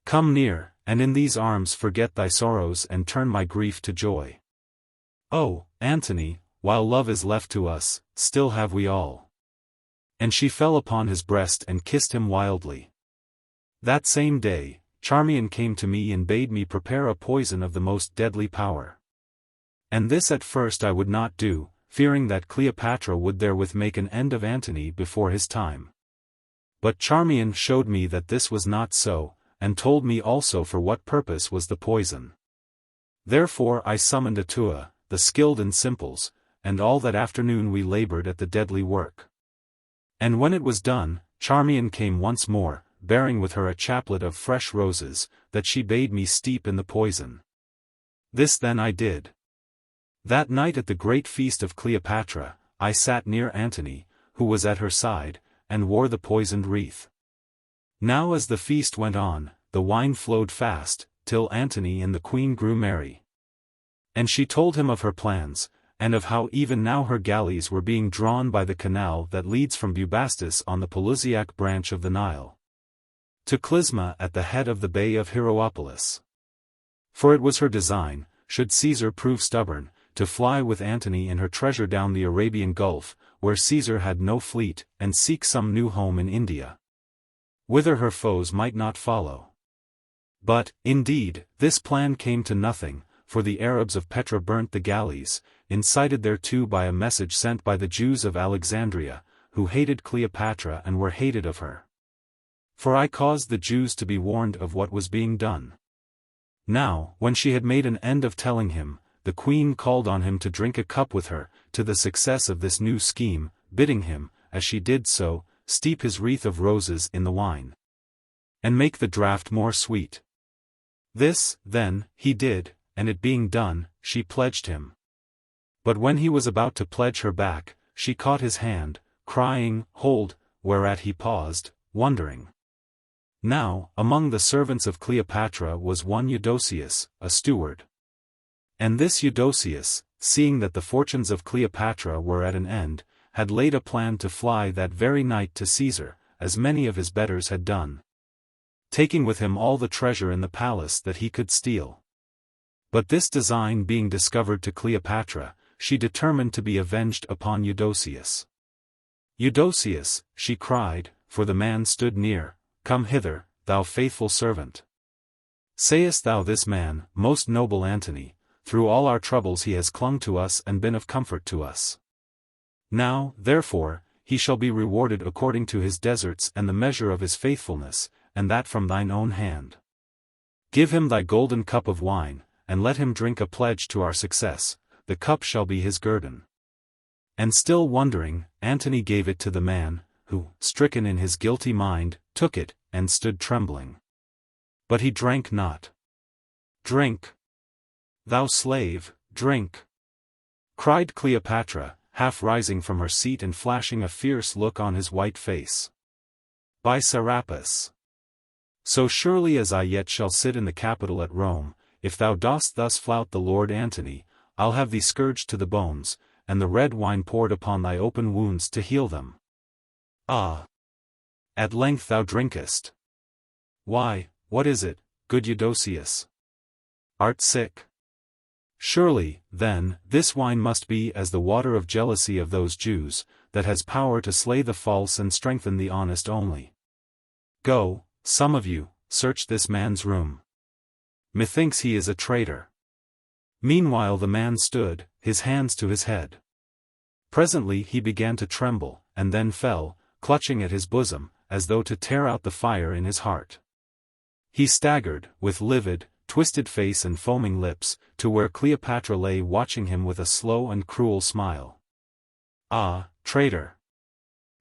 Come near, and in these arms forget thy sorrows and turn my grief to joy. Oh, Antony, while love is left to us, still have we all." And she fell upon his breast and kissed him wildly. That same day, Charmion came to me and bade me prepare a poison of the most deadly power. And this at first I would not do, fearing that Cleopatra would therewith make an end of Antony before his time. But Charmion showed me that this was not so, and told me also for what purpose was the poison. Therefore I summoned Atoua, the skilled in simples, and all that afternoon we labored at the deadly work. And when it was done, Charmion came once more, bearing with her a chaplet of fresh roses, that she bade me steep in the poison. This then I did. That night at the great feast of Cleopatra, I sat near Antony, who was at her side, and wore the poisoned wreath. Now as the feast went on, the wine flowed fast, till Antony and the queen grew merry. And she told him of her plans, and of how even now her galleys were being drawn by the canal that leads from Bubastis on the Pelusiac branch of the Nile to Clysma at the head of the Bay of Hierapolis. For it was her design, should Caesar prove stubborn, to fly with Antony and her treasure down the Arabian Gulf, where Caesar had no fleet, and seek some new home in India, whither her foes might not follow. But, indeed, this plan came to nothing, for the Arabs of Petra burnt the galleys, incited thereto by a message sent by the Jews of Alexandria, who hated Cleopatra and were hated of her. For I caused the Jews to be warned of what was being done. Now, when she had made an end of telling him, the queen called on him to drink a cup with her, to the success of this new scheme, bidding him, as she did so, steep his wreath of roses in the wine, and make the draught more sweet. This, then, he did, and it being done, she pledged him. But when he was about to pledge her back, she caught his hand, crying, "Hold," whereat he paused, wondering. Now, among the servants of Cleopatra was one Eudoceus, a steward. And this Eudoceus, seeing that the fortunes of Cleopatra were at an end, had laid a plan to fly that very night to Caesar, as many of his betters had done, taking with him all the treasure in the palace that he could steal. But this design being discovered to Cleopatra, she determined to be avenged upon Eudoceus. "Eudoceus," she cried, for the man stood near, "come hither, thou faithful servant. Sayest thou this man, most noble Antony, through all our troubles he has clung to us and been of comfort to us. Now, therefore, he shall be rewarded according to his deserts and the measure of his faithfulness, and that from thine own hand. Give him thy golden cup of wine, and let him drink a pledge to our success, the cup shall be his guerdon." And still wondering, Antony gave it to the man, who, stricken in his guilty mind, took it, and stood trembling. But he drank not. "Drink, thou slave, drink!" cried Cleopatra, half rising from her seat and flashing a fierce look on his white face. "By Serapis! So surely as I yet shall sit in the Capitol at Rome, if thou dost thus flout the Lord Antony, I'll have thee scourged to the bones, and the red wine poured upon thy open wounds to heal them. Ah! At length thou drinkest. Why, what is it, good Eudoceus? Art sick? Surely, then, this wine must be as the water of jealousy of those Jews, that has power to slay the false and strengthen the honest only. Go, some of you, search this man's room. Methinks he is a traitor." Meanwhile the man stood, his hands to his head. Presently he began to tremble, and then fell, clutching at his bosom, as though to tear out the fire in his heart. He staggered, with livid, twisted face and foaming lips, to where Cleopatra lay watching him with a slow and cruel smile. "Ah, traitor!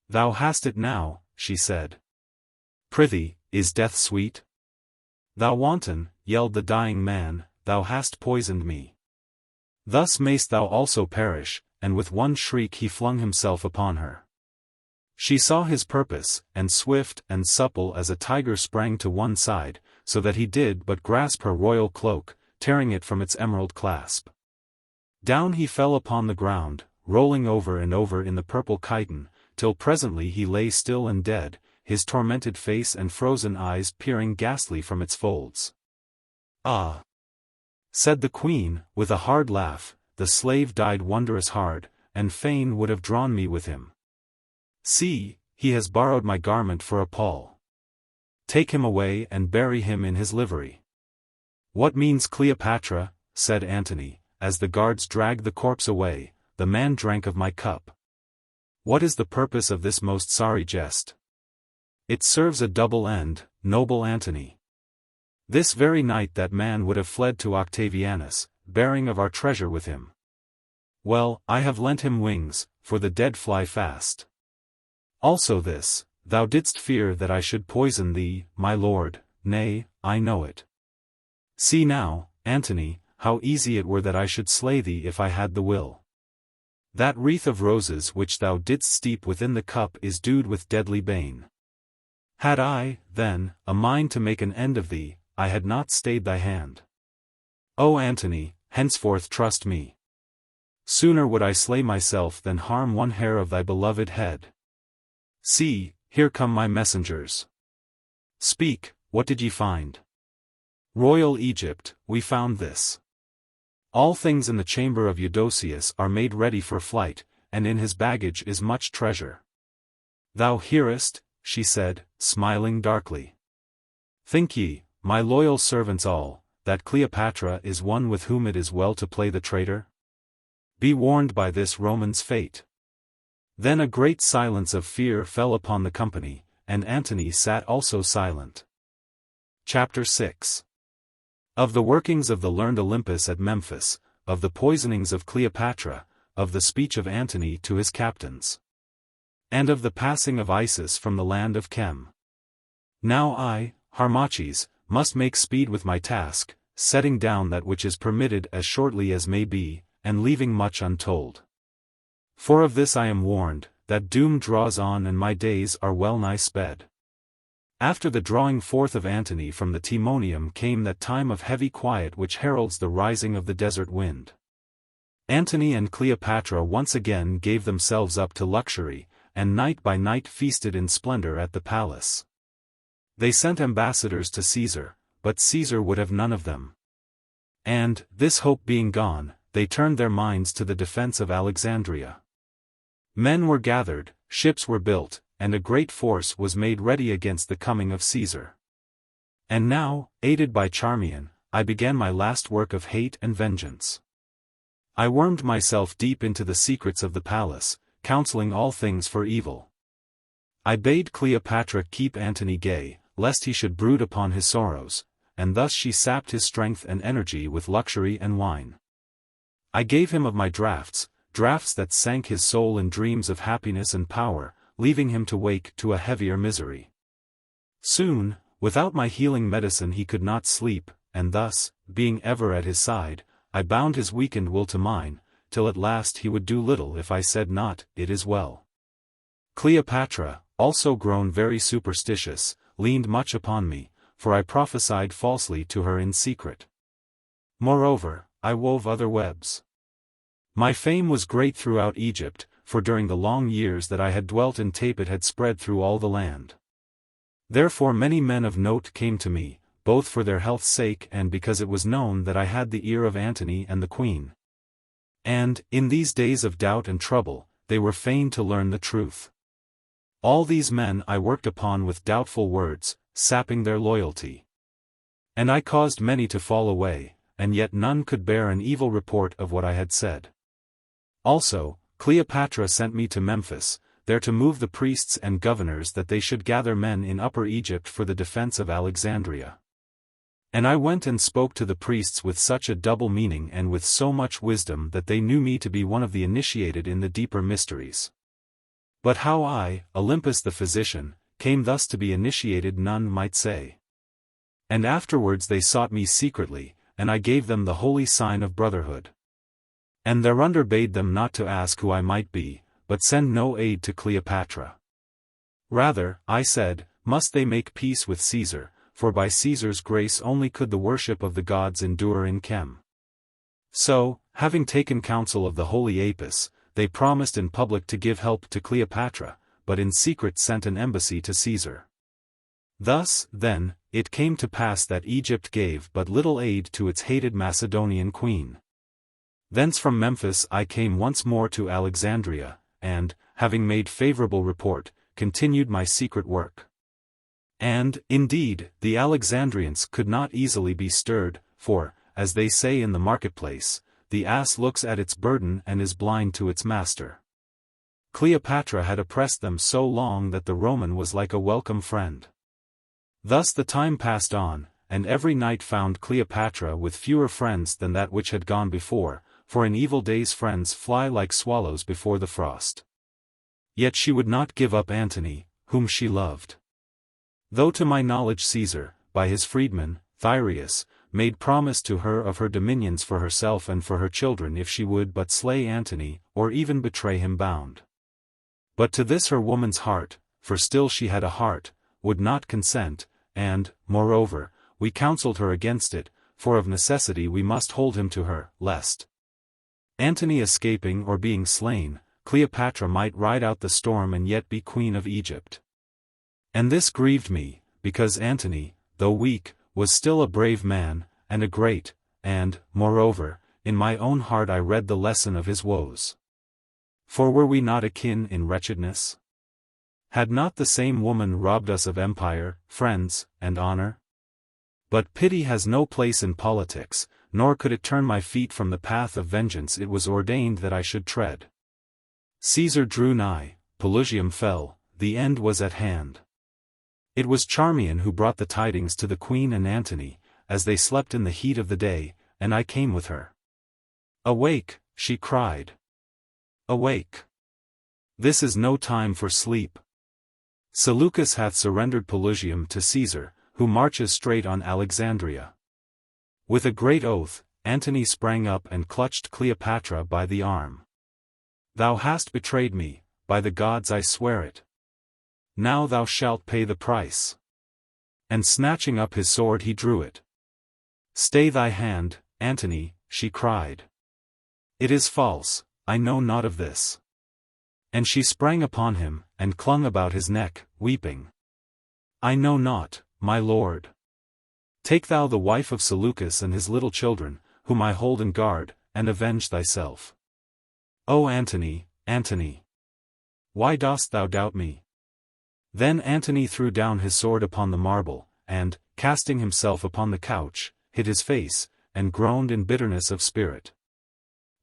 Thou hast it now," she said. "Prithee, is death sweet?" "Thou wanton," yelled the dying man, thou hast poisoned me. Thus mayst thou also perish," and with one shriek he flung himself upon her. She saw his purpose, and swift and supple as a tiger sprang to one side, so that he did but grasp her royal cloak, tearing it from its emerald clasp. Down he fell upon the ground, rolling over and over in the purple chiton, till presently he lay still and dead, his tormented face and frozen eyes peering ghastly from its folds. "Ah!" said the queen, with a hard laugh, "the slave died wondrous hard, and fain would have drawn me with him. See, he has borrowed my garment for a pall. Take him away and bury him in his livery." "What means Cleopatra?" said Antony, as the guards dragged the corpse away. "The man drank of my cup. What is the purpose of this most sorry jest?" "It serves a double end, noble Antony. This very night that man would have fled to Octavianus, bearing of our treasure with him. Well, I have lent him wings, for the dead fly fast. Also this, thou didst fear that I should poison thee, my lord, nay, I know it. See now, Antony, how easy it were that I should slay thee if I had the will. That wreath of roses which thou didst steep within the cup is dewed with deadly bane. Had I, then, a mind to make an end of thee, I had not stayed thy hand. O Antony, henceforth trust me. Sooner would I slay myself than harm one hair of thy beloved head. See, here come my messengers. Speak, what did ye find?" "Royal Egypt, we found this. All things in the chamber of Eudoceus are made ready for flight, and in his baggage is much treasure." "Thou hearest," she said, smiling darkly. "Think ye, my loyal servants all, that Cleopatra is one with whom it is well to play the traitor? Be warned by this Roman's fate." Then a great silence of fear fell upon the company, and Antony sat also silent. Chapter 6. Of the workings of the learned Olympus at Memphis, of the poisonings of Cleopatra, of the speech of Antony to his captains, and of the passing of Isis from the land of Chem. Now I, Harmachis, must make speed with my task, setting down that which is permitted as shortly as may be, and leaving much untold. For of this I am warned, that doom draws on and my days are well nigh sped. After the drawing forth of Antony from the Timonium came that time of heavy quiet which heralds the rising of the desert wind. Antony and Cleopatra once again gave themselves up to luxury, and night by night feasted in splendor at the palace. They sent ambassadors to Caesar, but Caesar would have none of them. And, this hope being gone, they turned their minds to the defense of Alexandria. Men were gathered, ships were built, and a great force was made ready against the coming of Caesar. And now, aided by Charmion, I began my last work of hate and vengeance. I wormed myself deep into the secrets of the palace, counseling all things for evil. I bade Cleopatra keep Antony gay, lest he should brood upon his sorrows, and thus she sapped his strength and energy with luxury and wine. I gave him of my draughts that sank his soul in dreams of happiness and power, leaving him to wake to a heavier misery. Soon, without my healing medicine he could not sleep, and thus, being ever at his side, I bound his weakened will to mine, till at last he would do little if I said not, "It is well." Cleopatra, also grown very superstitious, leaned much upon me, for I prophesied falsely to her in secret. Moreover, I wove other webs. My fame was great throughout Egypt, for during the long years that I had dwelt in Tape it had spread through all the land. Therefore many men of note came to me, both for their health's sake and because it was known that I had the ear of Antony and the queen. And, in these days of doubt and trouble, they were fain to learn the truth. All these men I worked upon with doubtful words, sapping their loyalty. And I caused many to fall away, and yet none could bear an evil report of what I had said. Also, Cleopatra sent me to Memphis, there to move the priests and governors that they should gather men in Upper Egypt for the defense of Alexandria. And I went and spoke to the priests with such a double meaning and with so much wisdom that they knew me to be one of the initiated in the deeper mysteries. But how I, Olympus the physician, came thus to be initiated none might say. And afterwards they sought me secretly, and I gave them the holy sign of brotherhood. And thereunder bade them not to ask who I might be, but send no aid to Cleopatra. Rather, I said, must they make peace with Caesar, for by Caesar's grace only could the worship of the gods endure in Chem. So, having taken counsel of the holy Apis, they promised in public to give help to Cleopatra, but in secret sent an embassy to Caesar. Thus, then, it came to pass that Egypt gave but little aid to its hated Macedonian queen. Thence from Memphis I came once more to Alexandria, and, having made favorable report, continued my secret work. And, indeed, the Alexandrians could not easily be stirred, for, as they say in the marketplace, the ass looks at its burden and is blind to its master. Cleopatra had oppressed them so long that the Roman was like a welcome friend. Thus the time passed on, and every night found Cleopatra with fewer friends than that which had gone before, for in evil days friends fly like swallows before the frost. Yet she would not give up Antony, whom she loved. Though to my knowledge Caesar, by his freedman, Thyreus, made promise to her of her dominions for herself and for her children if she would but slay Antony, or even betray him bound. But to this her woman's heart, for still she had a heart, would not consent, and, moreover, we counseled her against it, for of necessity we must hold him to her, lest Antony escaping or being slain, Cleopatra might ride out the storm and yet be queen of Egypt. And this grieved me, because Antony, though weak, was still a brave man, and a great, and, moreover, in my own heart I read the lesson of his woes. For were we not akin in wretchedness? Had not the same woman robbed us of empire, friends, and honor? But pity has no place in politics, nor could it turn my feet from the path of vengeance it was ordained that I should tread. Caesar drew nigh, Pelusium fell, the end was at hand. It was Charmion who brought the tidings to the queen and Antony, as they slept in the heat of the day, and I came with her. Awake, she cried. Awake. This is no time for sleep. Seleucus hath surrendered Pelusium to Caesar, who marches straight on Alexandria. With a great oath, Antony sprang up and clutched Cleopatra by the arm. Thou hast betrayed me, by the gods I swear it. Now thou shalt pay the price. And snatching up his sword he drew it. Stay thy hand, Antony, she cried. It is false, I know not of this. And she sprang upon him, and clung about his neck, weeping. I know not, my lord. Take thou the wife of Seleucus and his little children, whom I hold in guard, and avenge thyself. O Antony, Antony! Why dost thou doubt me? Then Antony threw down his sword upon the marble, and, casting himself upon the couch, hid his face, and groaned in bitterness of spirit.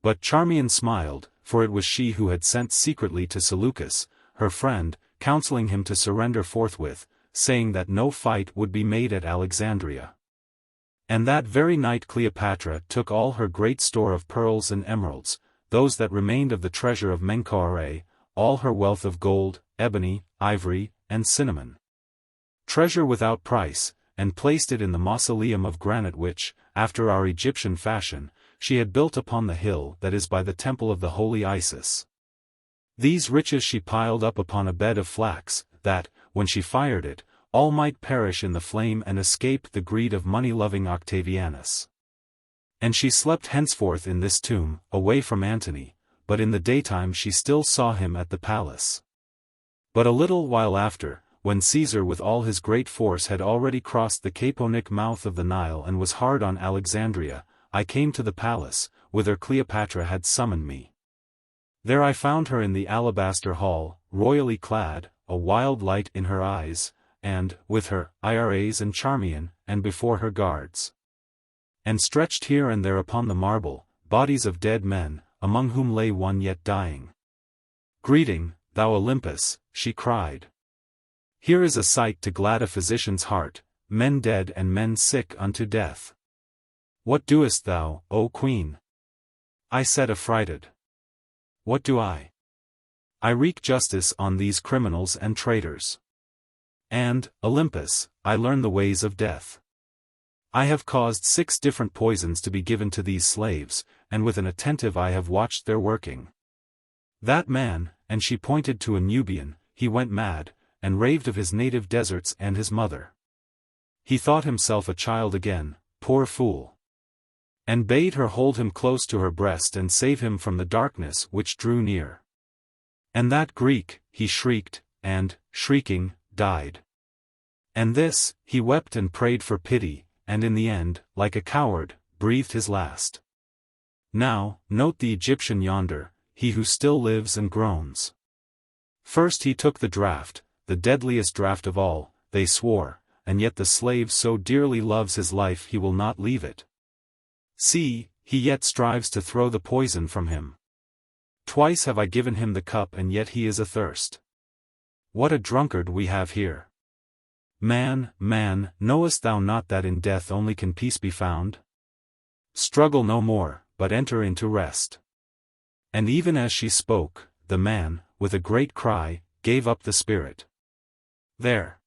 But Charmion smiled, for it was she who had sent secretly to Seleucus, her friend, counseling him to surrender forthwith, saying that no fight would be made at Alexandria. And that very night Cleopatra took all her great store of pearls and emeralds, those that remained of the treasure of Menkau-Ra, all her wealth of gold, ebony, ivory, and cinnamon. Treasure without price, and placed it in the mausoleum of granite which, after our Egyptian fashion, she had built upon the hill that is by the temple of the holy Isis. These riches she piled up upon a bed of flax, that, when she fired it, all might perish in the flame and escape the greed of money-loving Octavianus. And she slept henceforth in this tomb, away from Antony, but in the daytime she still saw him at the palace. But a little while after, when Caesar with all his great force had already crossed the Caponic mouth of the Nile and was hard on Alexandria, I came to the palace, whither Cleopatra had summoned me. There I found her in the alabaster hall, royally clad, a wild light in her eyes, and, with her, Iras and Charmion, and before her guards. And stretched here and there upon the marble, bodies of dead men, among whom lay one yet dying. Greeting, thou Olympus, she cried. Here is a sight to glad a physician's heart, men dead and men sick unto death. What doest thou, O queen? I said affrighted. What do I? I wreak justice on these criminals and traitors. And, Olympus, I learn the ways of death. I have caused 6 different poisons to be given to these slaves, and with an attentive eye have watched their working. That man," and she pointed to a Nubian, "he went mad, and raved of his native deserts and his mother. He thought himself a child again, poor fool. And bade her hold him close to her breast and save him from the darkness which drew near. And that Greek," he shrieked, and, shrieking, died. And this, he wept and prayed for pity, and in the end, like a coward, breathed his last. Now, note the Egyptian yonder, he who still lives and groans. First he took the draught, the deadliest draught of all, they swore, and yet the slave so dearly loves his life he will not leave it. See, he yet strives to throw the poison from him. Twice have I given him the cup and yet he is athirst. What a drunkard we have here. Man, man, knowest thou not that in death only can peace be found? Struggle no more, but enter into rest." And even as she spoke, the man, with a great cry, gave up the spirit. "There!"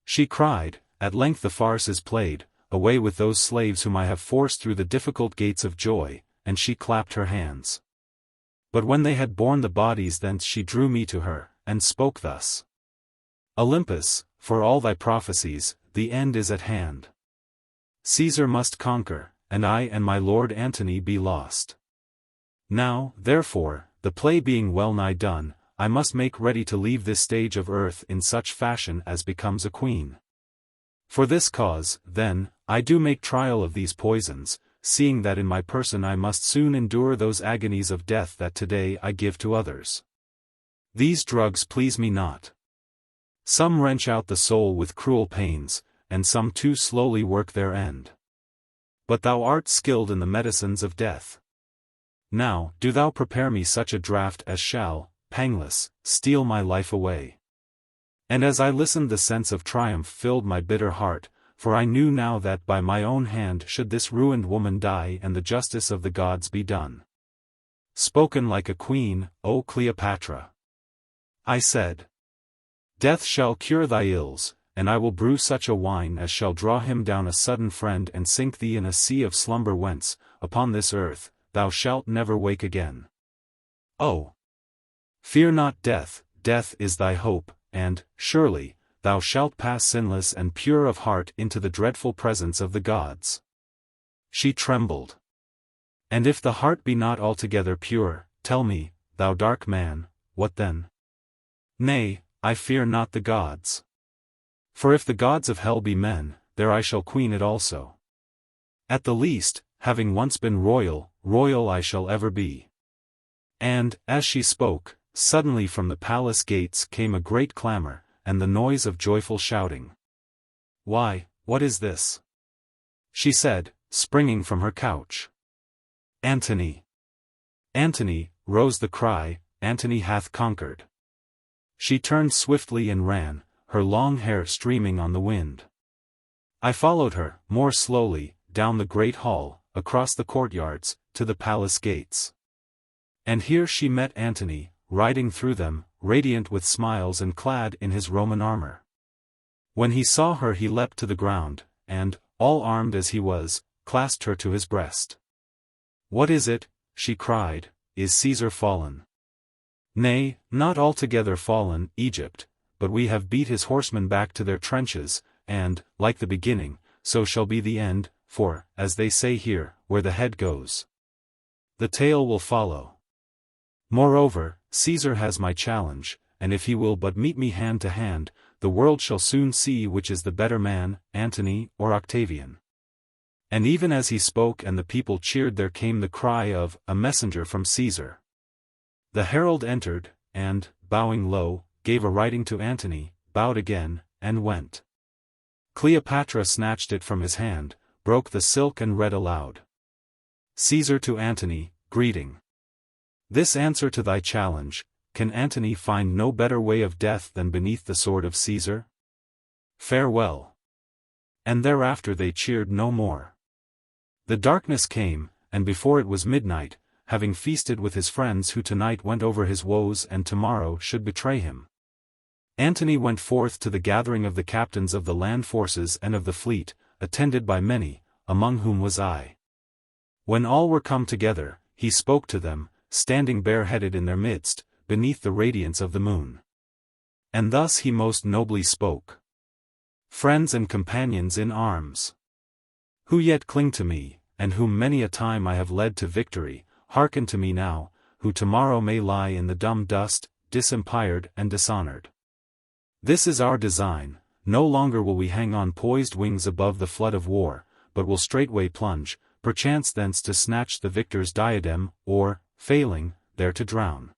she cried, "at length the farce is played, away with those slaves whom I have forced through the difficult gates of joy," and she clapped her hands. But when they had borne the bodies thence she drew me to her, and spoke thus. "Olympus, for all thy prophecies, the end is at hand. Caesar must conquer, and I and my lord Antony be lost. Now, therefore, the play being well nigh done, I must make ready to leave this stage of earth in such fashion as becomes a queen. For this cause, then, I do make trial of these poisons, seeing that in my person I must soon endure those agonies of death that today I give to others. These drugs please me not. Some wrench out the soul with cruel pains, and some too slowly work their end. But thou art skilled in the medicines of death. Now, do thou prepare me such a draught as shall, pangless, steal my life away." And as I listened the sense of triumph filled my bitter heart, for I knew now that by my own hand should this ruined woman die and the justice of the gods be done. Spoken like a queen, O Cleopatra! I said. "Death shall cure thy ills, and I will brew such a wine as shall draw him down a sudden friend and sink thee in a sea of slumber whence, upon this earth, thou shalt never wake again. Oh! Fear not death, death is thy hope, and, surely, thou shalt pass sinless and pure of heart into the dreadful presence of the gods." She trembled. "And if the heart be not altogether pure, tell me, thou dark man, what then?" "Nay, I fear not the gods. For if the gods of hell be men, there I shall queen it also. At the least, having once been royal, royal I shall ever be." And, as she spoke, suddenly from the palace gates came a great clamor, and the noise of joyful shouting. "Why, what is this?" she said, springing from her couch. "Antony! Antony!" rose the cry, "Antony hath conquered." She turned swiftly and ran, her long hair streaming on the wind. I followed her, more slowly, down the great hall, across the courtyards, to the palace gates. And here she met Antony, riding through them, radiant with smiles and clad in his Roman armor. When he saw her he leapt to the ground, and, all armed as he was, clasped her to his breast. "What is it?" she cried, "is Caesar fallen?" "Nay, not altogether fallen, Egypt, but we have beat his horsemen back to their trenches, and, like the beginning, so shall be the end, for, as they say here, where the head goes, the tail will follow. Moreover, Caesar has my challenge, and if he will but meet me hand to hand, the world shall soon see which is the better man, Antony or Octavian." And even as he spoke and the people cheered there came the cry of, "A messenger from Caesar." The herald entered, and, bowing low, gave a writing to Antony, bowed again, and went. Cleopatra snatched it from his hand, broke the silk and read aloud. "Caesar to Antony, greeting. This answer to thy challenge, can Antony find no better way of death than beneath the sword of Caesar? Farewell." And thereafter they cheered no more. The darkness came, and before it was midnight, having feasted with his friends who tonight went over his woes and tomorrow should betray him, Antony went forth to the gathering of the captains of the land forces and of the fleet, attended by many, among whom was I. When all were come together, he spoke to them, standing bareheaded in their midst, beneath the radiance of the moon. And thus he most nobly spoke. Friends and companions in arms, who yet cling to me, and whom many a time I have led to victory, hearken to me now, who tomorrow may lie in the dumb dust, disempired and dishonored. This is our design. No longer will we hang on poised wings above the flood of war, but will straightway plunge, perchance thence to snatch the victor's diadem, or, failing, there to drown.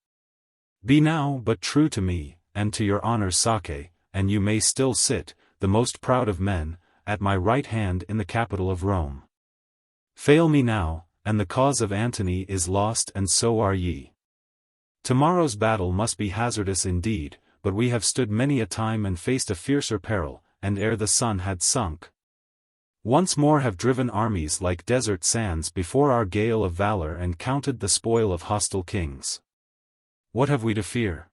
Be now but true to me, and to your honors Sake, and you may still sit, the most proud of men, at my right hand in the capital of Rome. Fail me now, and the cause of Antony is lost, and so are ye. Tomorrow's battle must be hazardous indeed, but we have stood many a time and faced a fiercer peril, and ere the sun had sunk, once more have driven armies like desert sands before our gale of valor and counted the spoil of hostile kings. What have we to fear?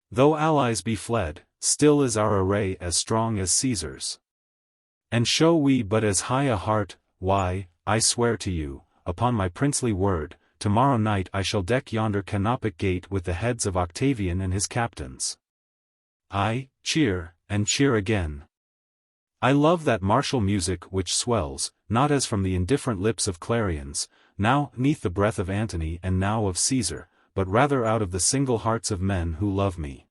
Though allies be fled, still is our array as strong as Caesar's. And show we but as high a heart, why, I swear to you, upon my princely word, tomorrow night I shall deck yonder canopic gate with the heads of Octavian and his captains. Ay, cheer, and cheer again. I love that martial music which swells, not as from the indifferent lips of clarions, now 'neath the breath of Antony and now of Caesar, but rather out of the single hearts of men who love me.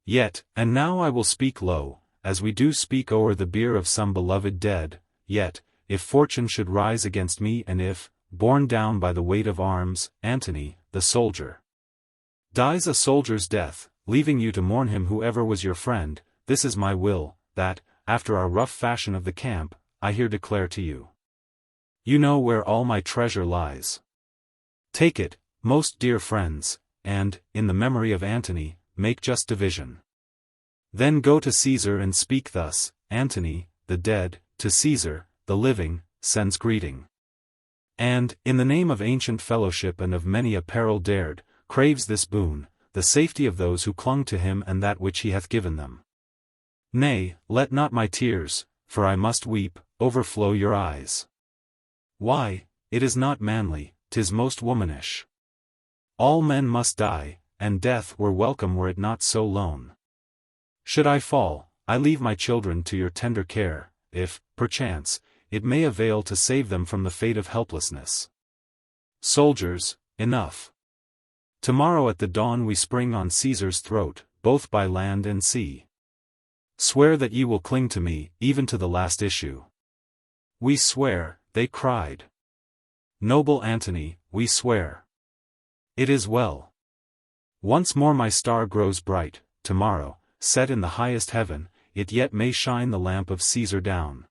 Yet, and now I will speak low, as we do speak o'er the bier of some beloved dead, yet, if fortune should rise against me and if, borne down by the weight of arms, Antony, the soldier, dies a soldier's death, leaving you to mourn him whoever was your friend, this is my will, that, after our rough fashion of the camp, I here declare to you. You know where all my treasure lies. Take it, most dear friends, and, in the memory of Antony, make just division. Then go to Caesar and speak thus, Antony, the dead, to Caesar, the living, sends greeting. And, in the name of ancient fellowship and of many a peril dared, craves this boon, the safety of those who clung to him and that which he hath given them. Nay, let not my tears, for I must weep, overflow your eyes. Why, it is not manly, 'tis most womanish. All men must die, and death were welcome were it not so lone. Should I fall, I leave my children to your tender care, if, perchance, it may avail to save them from the fate of helplessness. Soldiers, enough. Tomorrow at the dawn we spring on Caesar's throat, both by land and sea. Swear that ye will cling to me, even to the last issue. We swear, they cried. Noble Antony, we swear. It is well. Once more my star grows bright, tomorrow, set in the highest heaven, it yet may shine the lamp of Caesar down.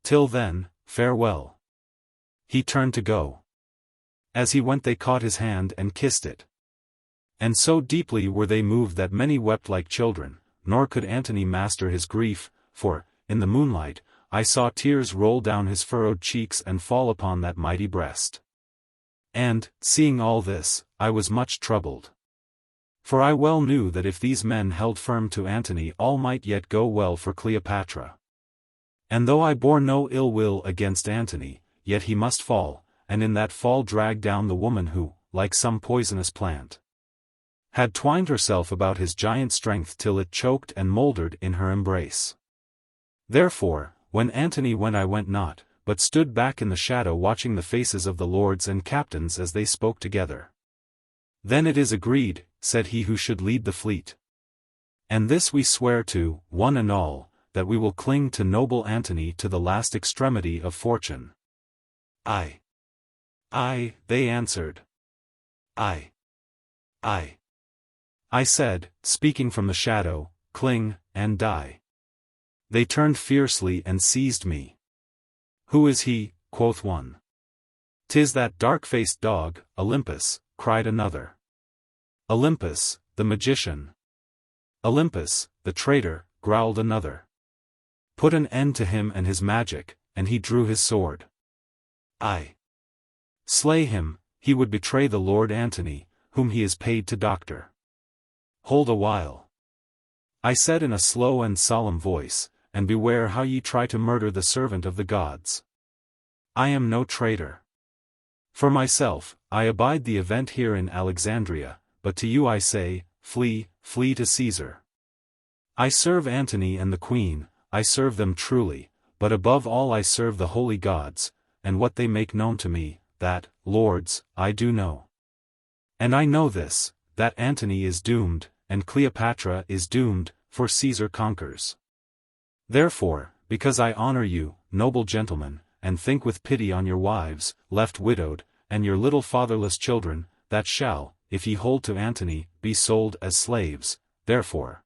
Till then, farewell. He turned to go. As he went they caught his hand and kissed it. And so deeply were they moved that many wept like children, nor could Antony master his grief, for, in the moonlight, I saw tears roll down his furrowed cheeks and fall upon that mighty breast. And, seeing all this, I was much troubled. For I well knew that if these men held firm to Antony all might yet go well for Cleopatra. And though I bore no ill will against Antony, yet he must fall, and in that fall drag down the woman who, like some poisonous plant, had twined herself about his giant strength till it choked and mouldered in her embrace. Therefore, when Antony went I went not, but stood back in the shadow watching the faces of the lords and captains as they spoke together. Then it is agreed, said he who should lead the fleet. And this we swear to, one and all, that we will cling to noble Antony to the last extremity of fortune. Aye. Aye, they answered. Aye. Aye. I said, speaking from the shadow, cling, and die. They turned fiercely and seized me. Who is he, quoth one. 'Tis that dark-faced dog, Olympus, cried another. Olympus, the magician. Olympus, the traitor, growled another. Put an end to him and his magic, and he drew his sword. Aye. Slay him, he would betray the Lord Antony, whom he is paid to doctor. Hold a while. I said in a slow and solemn voice, and beware how ye try to murder the servant of the gods. I am no traitor. For myself, I abide the event here in Alexandria, but to you I say, flee, flee to Caesar. I serve Antony and the queen, I serve them truly, but above all I serve the holy gods, and what they make known to me, that, lords, I do know. And I know this, that Antony is doomed, and Cleopatra is doomed, for Caesar conquers. Therefore, because I honor you, noble gentlemen, and think with pity on your wives, left widowed, and your little fatherless children, that shall, if ye hold to Antony, be sold as slaves, therefore.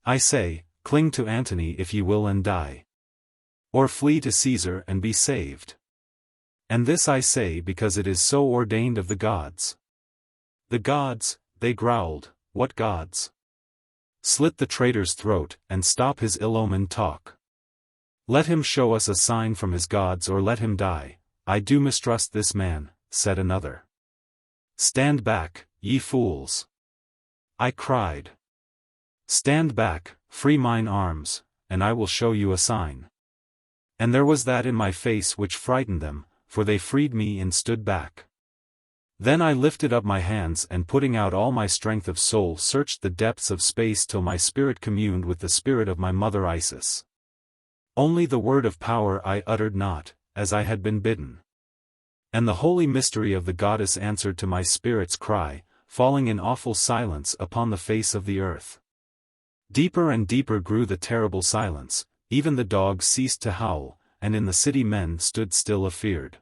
I say, cling to Antony if ye will and die. Or flee to Caesar and be saved. And this I say because it is so ordained of the gods. The gods, they growled, what gods? Slit the traitor's throat, and stop his ill-omened talk. Let him show us a sign from his gods or let him die. I do mistrust this man, said another. Stand back, ye fools. I cried. Stand back, free mine arms, and I will show you a sign. And there was that in my face which frightened them, for they freed me and stood back. Then I lifted up my hands and putting out all my strength of soul searched the depths of space till my spirit communed with the spirit of my mother Isis. Only the word of power I uttered not, as I had been bidden. And the holy mystery of the goddess answered to my spirit's cry, falling in awful silence upon the face of the earth. Deeper and deeper grew the terrible silence, even the dogs ceased to howl, and in the city men stood still afeared.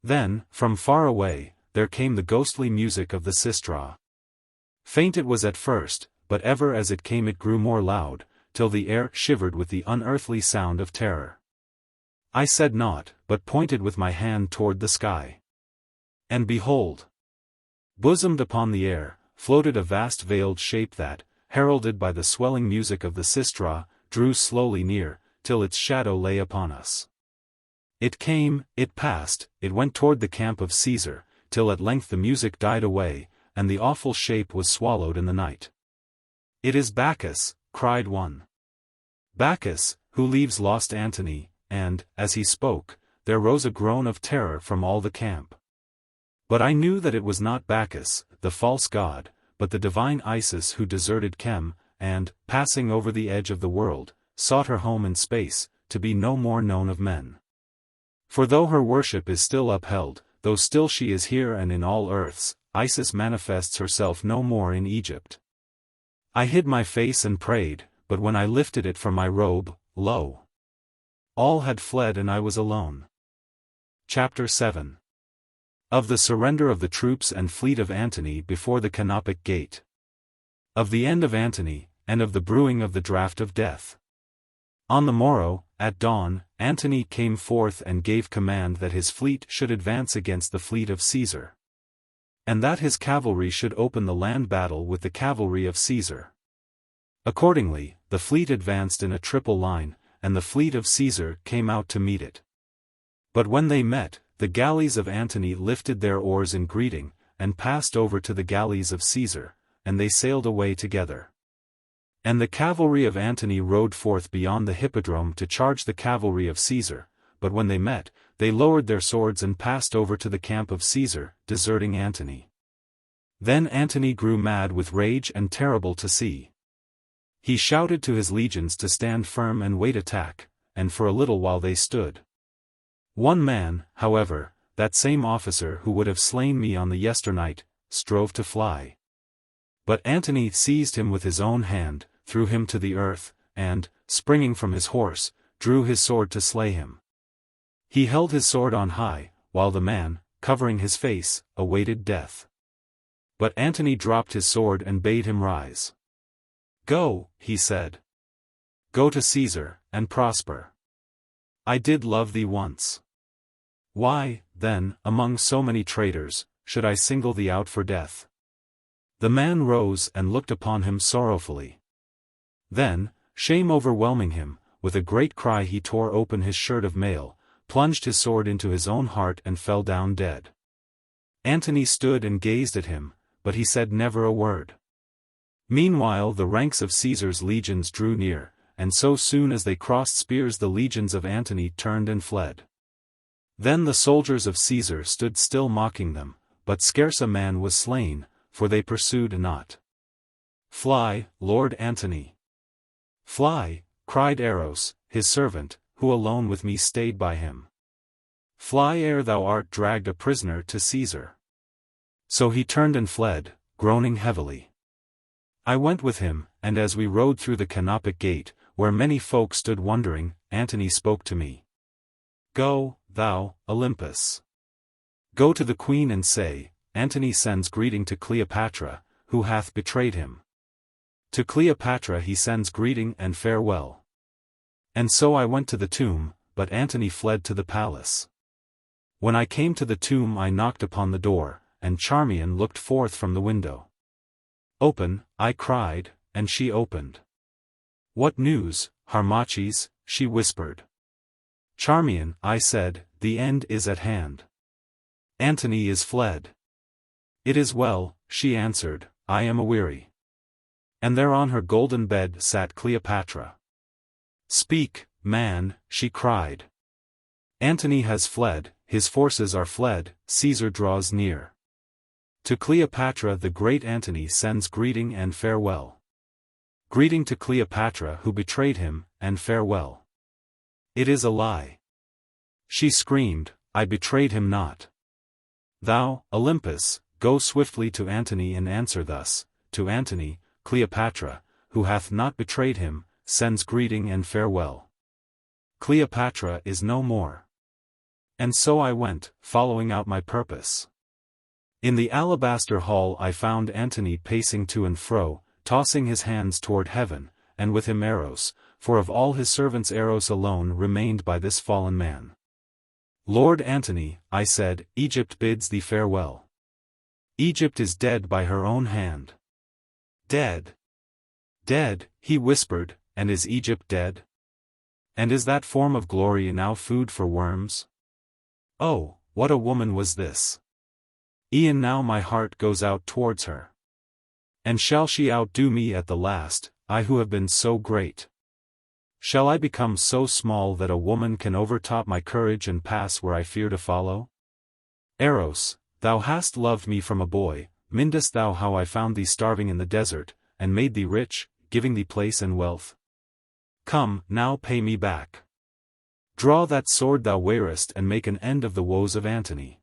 Then, from far away, there came the ghostly music of the sistra. Faint it was at first, but ever as it came it grew more loud, till the air shivered with the unearthly sound of terror. I said naught, but pointed with my hand toward the sky. And behold! Bosomed upon the air, floated a vast veiled shape that, heralded by the swelling music of the sistra, drew slowly near, till its shadow lay upon us. It came, it passed, it went toward the camp of Caesar, till at length the music died away, and the awful shape was swallowed in the night. It is Bacchus, cried one. Bacchus, who leaves lost Antony, and, as he spoke, there rose a groan of terror from all the camp. But I knew that it was not Bacchus, the false god, but the divine Isis who deserted Chem, and, passing over the edge of the world, sought her home in space, to be no more known of men. For though her worship is still upheld, though still she is here and in all earths, Isis manifests herself no more in Egypt. I hid my face and prayed, but when I lifted it from my robe, lo! All had fled and I was alone. Chapter 7. Of the surrender of the troops and fleet of Antony before the Canopic Gate. Of the end of Antony, and of the brewing of the draught of death. On the morrow, at dawn, Antony came forth and gave command that his fleet should advance against the fleet of Caesar. And that his cavalry should open the land battle with the cavalry of Caesar. Accordingly, the fleet advanced in a triple line, and the fleet of Caesar came out to meet it. But when they met, the galleys of Antony lifted their oars in greeting, and passed over to the galleys of Caesar, and they sailed away together. And the cavalry of Antony rode forth beyond the hippodrome to charge the cavalry of Caesar, but when they met, they lowered their swords and passed over to the camp of Caesar, deserting Antony. Then Antony grew mad with rage and terrible to see. He shouted to his legions to stand firm and wait attack, and for a little while they stood. One man, however, that same officer who would have slain me on the yesternight, strove to fly. But Antony seized him with his own hand, threw him to the earth, and, springing from his horse, drew his sword to slay him. He held his sword on high, while the man, covering his face, awaited death. But Antony dropped his sword and bade him rise. Go, he said. Go to Caesar, and prosper. I did love thee once. Why, then, among so many traitors, should I single thee out for death? The man rose and looked upon him sorrowfully. Then, shame overwhelming him, with a great cry he tore open his shirt of mail, plunged his sword into his own heart and fell down dead. Antony stood and gazed at him, but he said never a word. Meanwhile the ranks of Caesar's legions drew near, and so soon as they crossed spears the legions of Antony turned and fled. Then the soldiers of Caesar stood still mocking them, but scarce a man was slain, for they pursued not. "Fly, Lord Antony! Fly," cried Eros, his servant, who alone with me stayed by him. "Fly ere thou art dragged a prisoner to Caesar." So he turned and fled, groaning heavily. I went with him, and as we rode through the Canopic Gate, where many folk stood wondering, Antony spoke to me. "Go, thou, Olympus. Go to the queen and say, Antony sends greeting to Cleopatra, who hath betrayed him. To Cleopatra he sends greeting and farewell." And so I went to the tomb, but Antony fled to the palace. When I came to the tomb I knocked upon the door, and Charmion looked forth from the window. "Open," I cried, and she opened. "What news, Harmachis?" she whispered. "Charmion," I said, "the end is at hand. Antony is fled." "It is well," she answered, "I am aweary." And there on her golden bed sat Cleopatra. "Speak, man," she cried. "Antony has fled, his forces are fled, Caesar draws near. To Cleopatra the great Antony sends greeting and farewell. Greeting to Cleopatra who betrayed him, and farewell. It is a lie." She screamed, "I betrayed him not. Thou, Olympus, go swiftly to Antony and answer thus, to Antony, Cleopatra, who hath not betrayed him, sends greeting and farewell. Cleopatra is no more." And so I went, following out my purpose. In the alabaster hall I found Antony pacing to and fro, tossing his hands toward heaven, and with him Eros, for of all his servants Eros alone remained by this fallen man. "Lord Antony," I said, "Egypt bids thee farewell. Egypt is dead by her own hand." "Dead? Dead," he whispered, "and is Egypt dead? And is that form of glory now food for worms? Oh, what a woman was this! E'en now my heart goes out towards her. And shall she outdo me at the last, I who have been so great? Shall I become so small that a woman can overtop my courage and pass where I fear to follow? Eros, thou hast loved me from a boy, mindest thou how I found thee starving in the desert, and made thee rich, giving thee place and wealth? Come, now pay me back. Draw that sword thou wearest and make an end of the woes of Antony."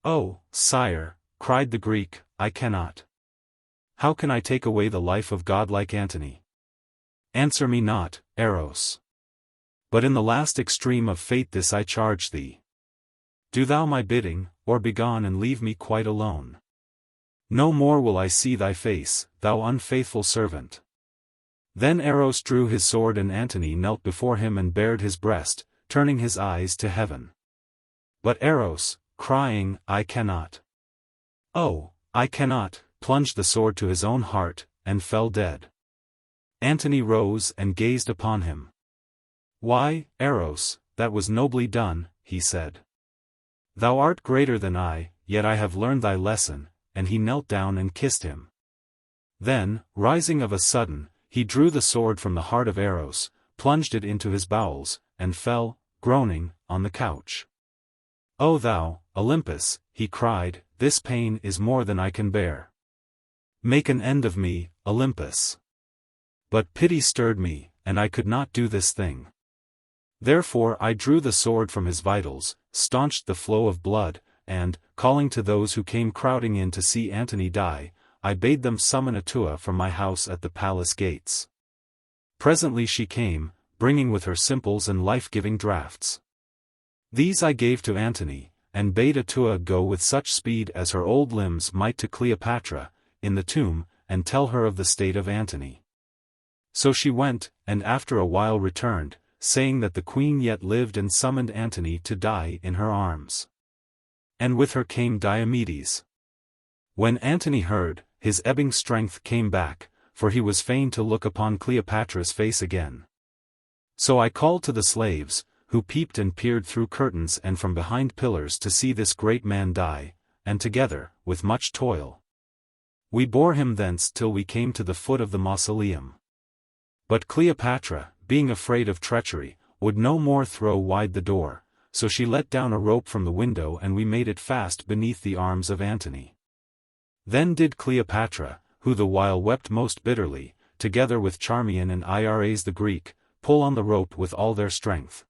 "Oh, sire," cried the Greek, "I cannot. How can I take away the life of godlike Antony? Answer me not, Eros. But in the last extreme of fate this I charge thee. Do thou my bidding, or begone and leave me quite alone. No more will I see thy face, thou unfaithful servant." Then Eros drew his sword and Antony knelt before him and bared his breast, turning his eyes to heaven. But Eros, crying, "I cannot. Oh, I cannot," plunged the sword to his own heart, and fell dead. Antony rose and gazed upon him. "Why, Eros, that was nobly done," he said. "Thou art greater than I, yet I have learned thy lesson," and he knelt down and kissed him. Then, rising of a sudden, he drew the sword from the heart of Eros, plunged it into his bowels, and fell, groaning, on the couch. "O thou, Olympus," he cried, "this pain is more than I can bear. Make an end of me, Olympus." But pity stirred me, and I could not do this thing. Therefore I drew the sword from his vitals, staunched the flow of blood, and, calling to those who came crowding in to see Antony die, I bade them summon Atoua from my house at the palace gates. Presently she came, bringing with her simples and life-giving draughts. These I gave to Antony, and bade Atoua go with such speed as her old limbs might to Cleopatra, in the tomb, and tell her of the state of Antony. So she went, and after a while returned, saying that the queen yet lived and summoned Antony to die in her arms. And with her came Diomedes. When Antony heard, his ebbing strength came back, for he was fain to look upon Cleopatra's face again. So I called to the slaves, who peeped and peered through curtains and from behind pillars to see this great man die, and together, with much toil, we bore him thence till we came to the foot of the mausoleum. But Cleopatra, being afraid of treachery, would no more throw wide the door, so she let down a rope from the window and we made it fast beneath the arms of Antony. Then did Cleopatra, who the while wept most bitterly, together with Charmion and Iras the Greek, pull on the rope with all their strength.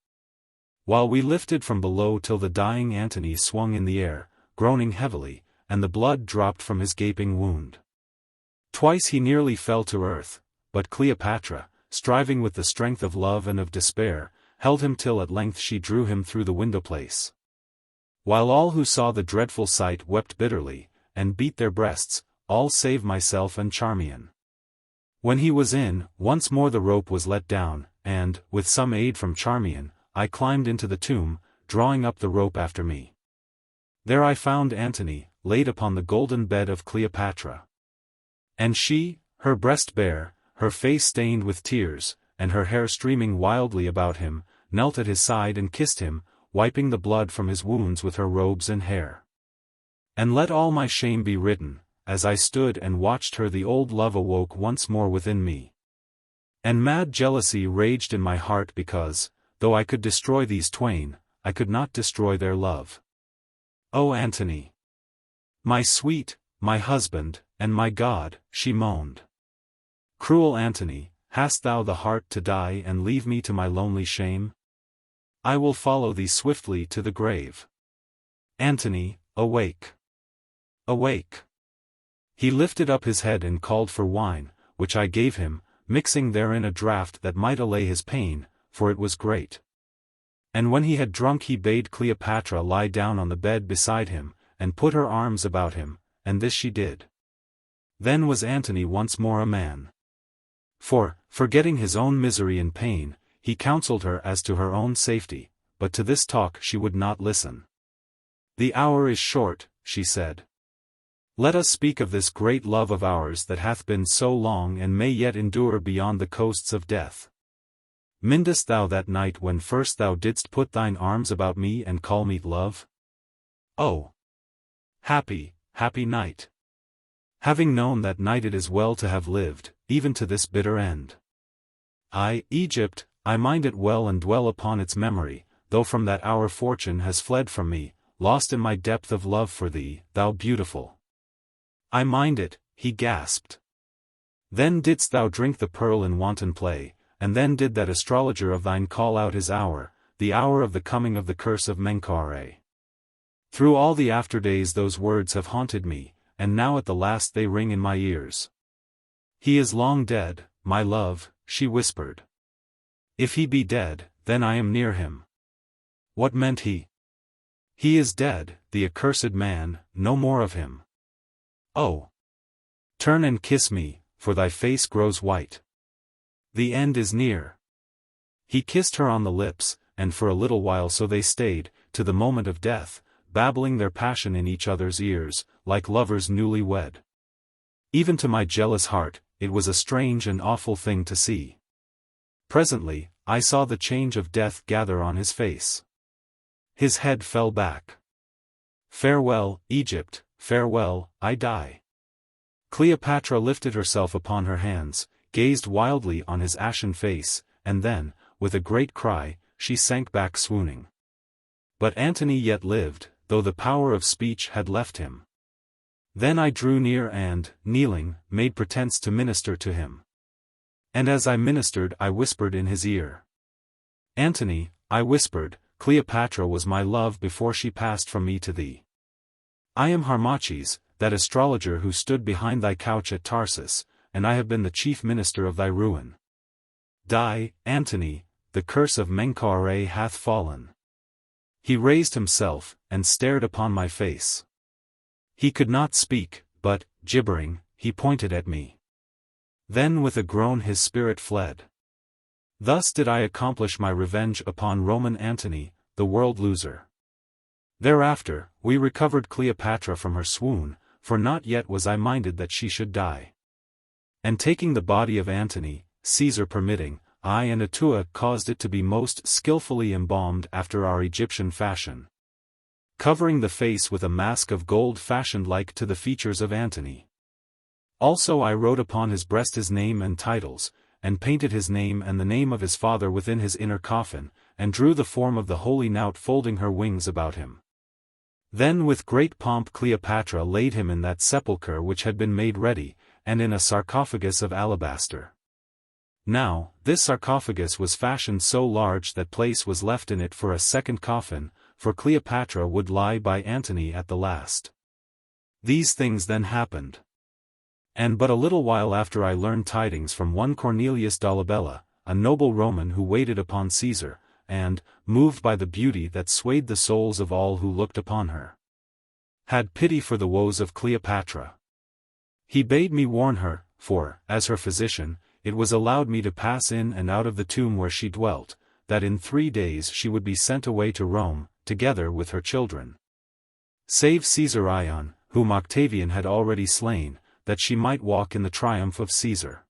While we lifted from below till the dying Antony swung in the air, groaning heavily, and the blood dropped from his gaping wound. Twice he nearly fell to earth, but Cleopatra, striving with the strength of love and of despair, held him till at length she drew him through the window-place. While all who saw the dreadful sight wept bitterly, and beat their breasts, all save myself and Charmion. When he was in, once more the rope was let down, and, with some aid from Charmion, I climbed into the tomb, drawing up the rope after me. There I found Antony, laid upon the golden bed of Cleopatra. And she, her breast bare, her face stained with tears, and her hair streaming wildly about him, knelt at his side and kissed him, wiping the blood from his wounds with her robes and hair. And let all my shame be written, as I stood and watched her, the old love awoke once more within me. And mad jealousy raged in my heart because, though I could destroy these twain, I could not destroy their love. O Antony! My sweet, my husband, and my God, she moaned. Cruel Antony, hast thou the heart to die and leave me to my lonely shame? I will follow thee swiftly to the grave. Antony, awake! Awake! He lifted up his head and called for wine, which I gave him, mixing therein a draught that might allay his pain, for it was great. And when he had drunk he bade Cleopatra lie down on the bed beside him, and put her arms about him, and this she did. Then was Antony once more a man. For, forgetting his own misery and pain, he counseled her as to her own safety, but to this talk she would not listen. The hour is short, she said. Let us speak of this great love of ours that hath been so long and may yet endure beyond the coasts of death. Mindest thou that night when first thou didst put thine arms about me and call me love? Oh! Happy, happy night! Having known that night it is well to have lived, even to this bitter end. I, Egypt, I mind it well and dwell upon its memory, though from that hour fortune has fled from me, lost in my depth of love for thee, thou beautiful. I mind it, he gasped. Then didst thou drink the pearl in wanton play, and then did that astrologer of thine call out his hour, the hour of the coming of the curse of Menkau-Ra. Through all the afterdays those words have haunted me, and now at the last they ring in my ears. He is long dead, my love, she whispered. If he be dead, then I am near him. What meant he? He is dead, the accursed man, no more of him. Oh! Turn and kiss me, for thy face grows white. The end is near. He kissed her on the lips, and for a little while so they stayed, to the moment of death, babbling their passion in each other's ears, like lovers newly wed. Even to my jealous heart, it was a strange and awful thing to see. Presently, I saw the change of death gather on his face. His head fell back. Farewell, Egypt, farewell, I die. Cleopatra lifted herself upon her hands, gazed wildly on his ashen face, and then, with a great cry, she sank back swooning. But Antony yet lived, though the power of speech had left him. Then I drew near and, kneeling, made pretense to minister to him. And as I ministered I whispered in his ear. Antony, I whispered, Cleopatra was my love before she passed from me to thee. I am Harmachis, that astrologer who stood behind thy couch at Tarsus, and I have been the chief minister of thy ruin. Die, Antony, the curse of Menkau-Ra hath fallen. He raised himself, and stared upon my face. He could not speak, but, gibbering, he pointed at me. Then with a groan his spirit fled. Thus did I accomplish my revenge upon Roman Antony, the world loser. Thereafter, we recovered Cleopatra from her swoon, for not yet was I minded that she should die. And taking the body of Antony, Caesar permitting, I and Atoua caused it to be most skillfully embalmed after our Egyptian fashion, covering the face with a mask of gold fashioned like to the features of Antony. Also I wrote upon his breast his name and titles, and painted his name and the name of his father within his inner coffin, and drew the form of the holy knout folding her wings about him. Then with great pomp Cleopatra laid him in that sepulchre which had been made ready, and in a sarcophagus of alabaster. Now, this sarcophagus was fashioned so large that place was left in it for a second coffin, for Cleopatra would lie by Antony at the last. These things then happened. And but a little while after I learned tidings from one Cornelius Dolabella, a noble Roman who waited upon Caesar, and, moved by the beauty that swayed the souls of all who looked upon her, had pity for the woes of Cleopatra. He bade me warn her, for, as her physician, it was allowed me to pass in and out of the tomb where she dwelt, that in 3 days she would be sent away to Rome, together with her children. Save Caesar Ion, whom Octavian had already slain, that she might walk in the triumph of Caesar.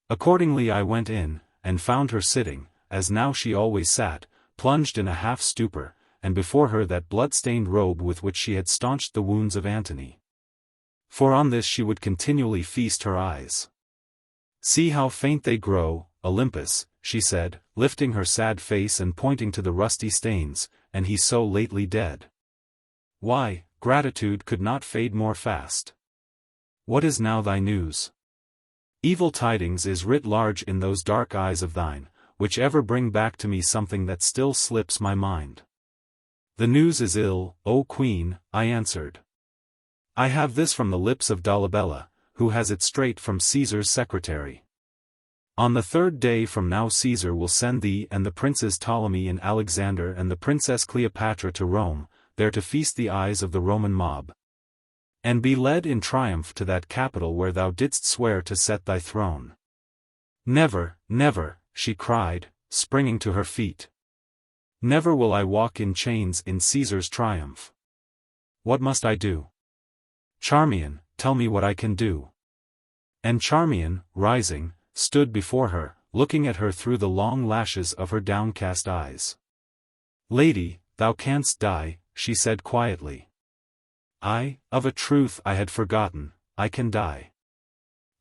Accordingly I went in, and found her sitting, as now she always sat, plunged in a half-stupor, and before her that blood-stained robe with which she had staunched the wounds of Antony. For on this she would continually feast her eyes. "See how faint they grow, Olympus," she said, lifting her sad face and pointing to the rusty stains, "and he so lately dead. Why, gratitude could not fade more fast. What is now thy news? Evil tidings is writ large in those dark eyes of thine, which ever bring back to me something that still slips my mind." "The news is ill, O Queen," I answered. "I have this from the lips of Dolabella, who has it straight from Caesar's secretary. On the 3rd day from now Caesar will send thee and the princes Ptolemy and Alexander and the princess Cleopatra to Rome, there to feast the eyes of the Roman mob, and be led in triumph to that capital where thou didst swear to set thy throne." "Never, never," she cried, springing to her feet. "Never will I walk in chains in Caesar's triumph. What must I do? Charmion, tell me what I can do." And Charmion, rising, stood before her, looking at her through the long lashes of her downcast eyes. "Lady, thou canst die," she said quietly. Of a truth I had forgotten, I can die."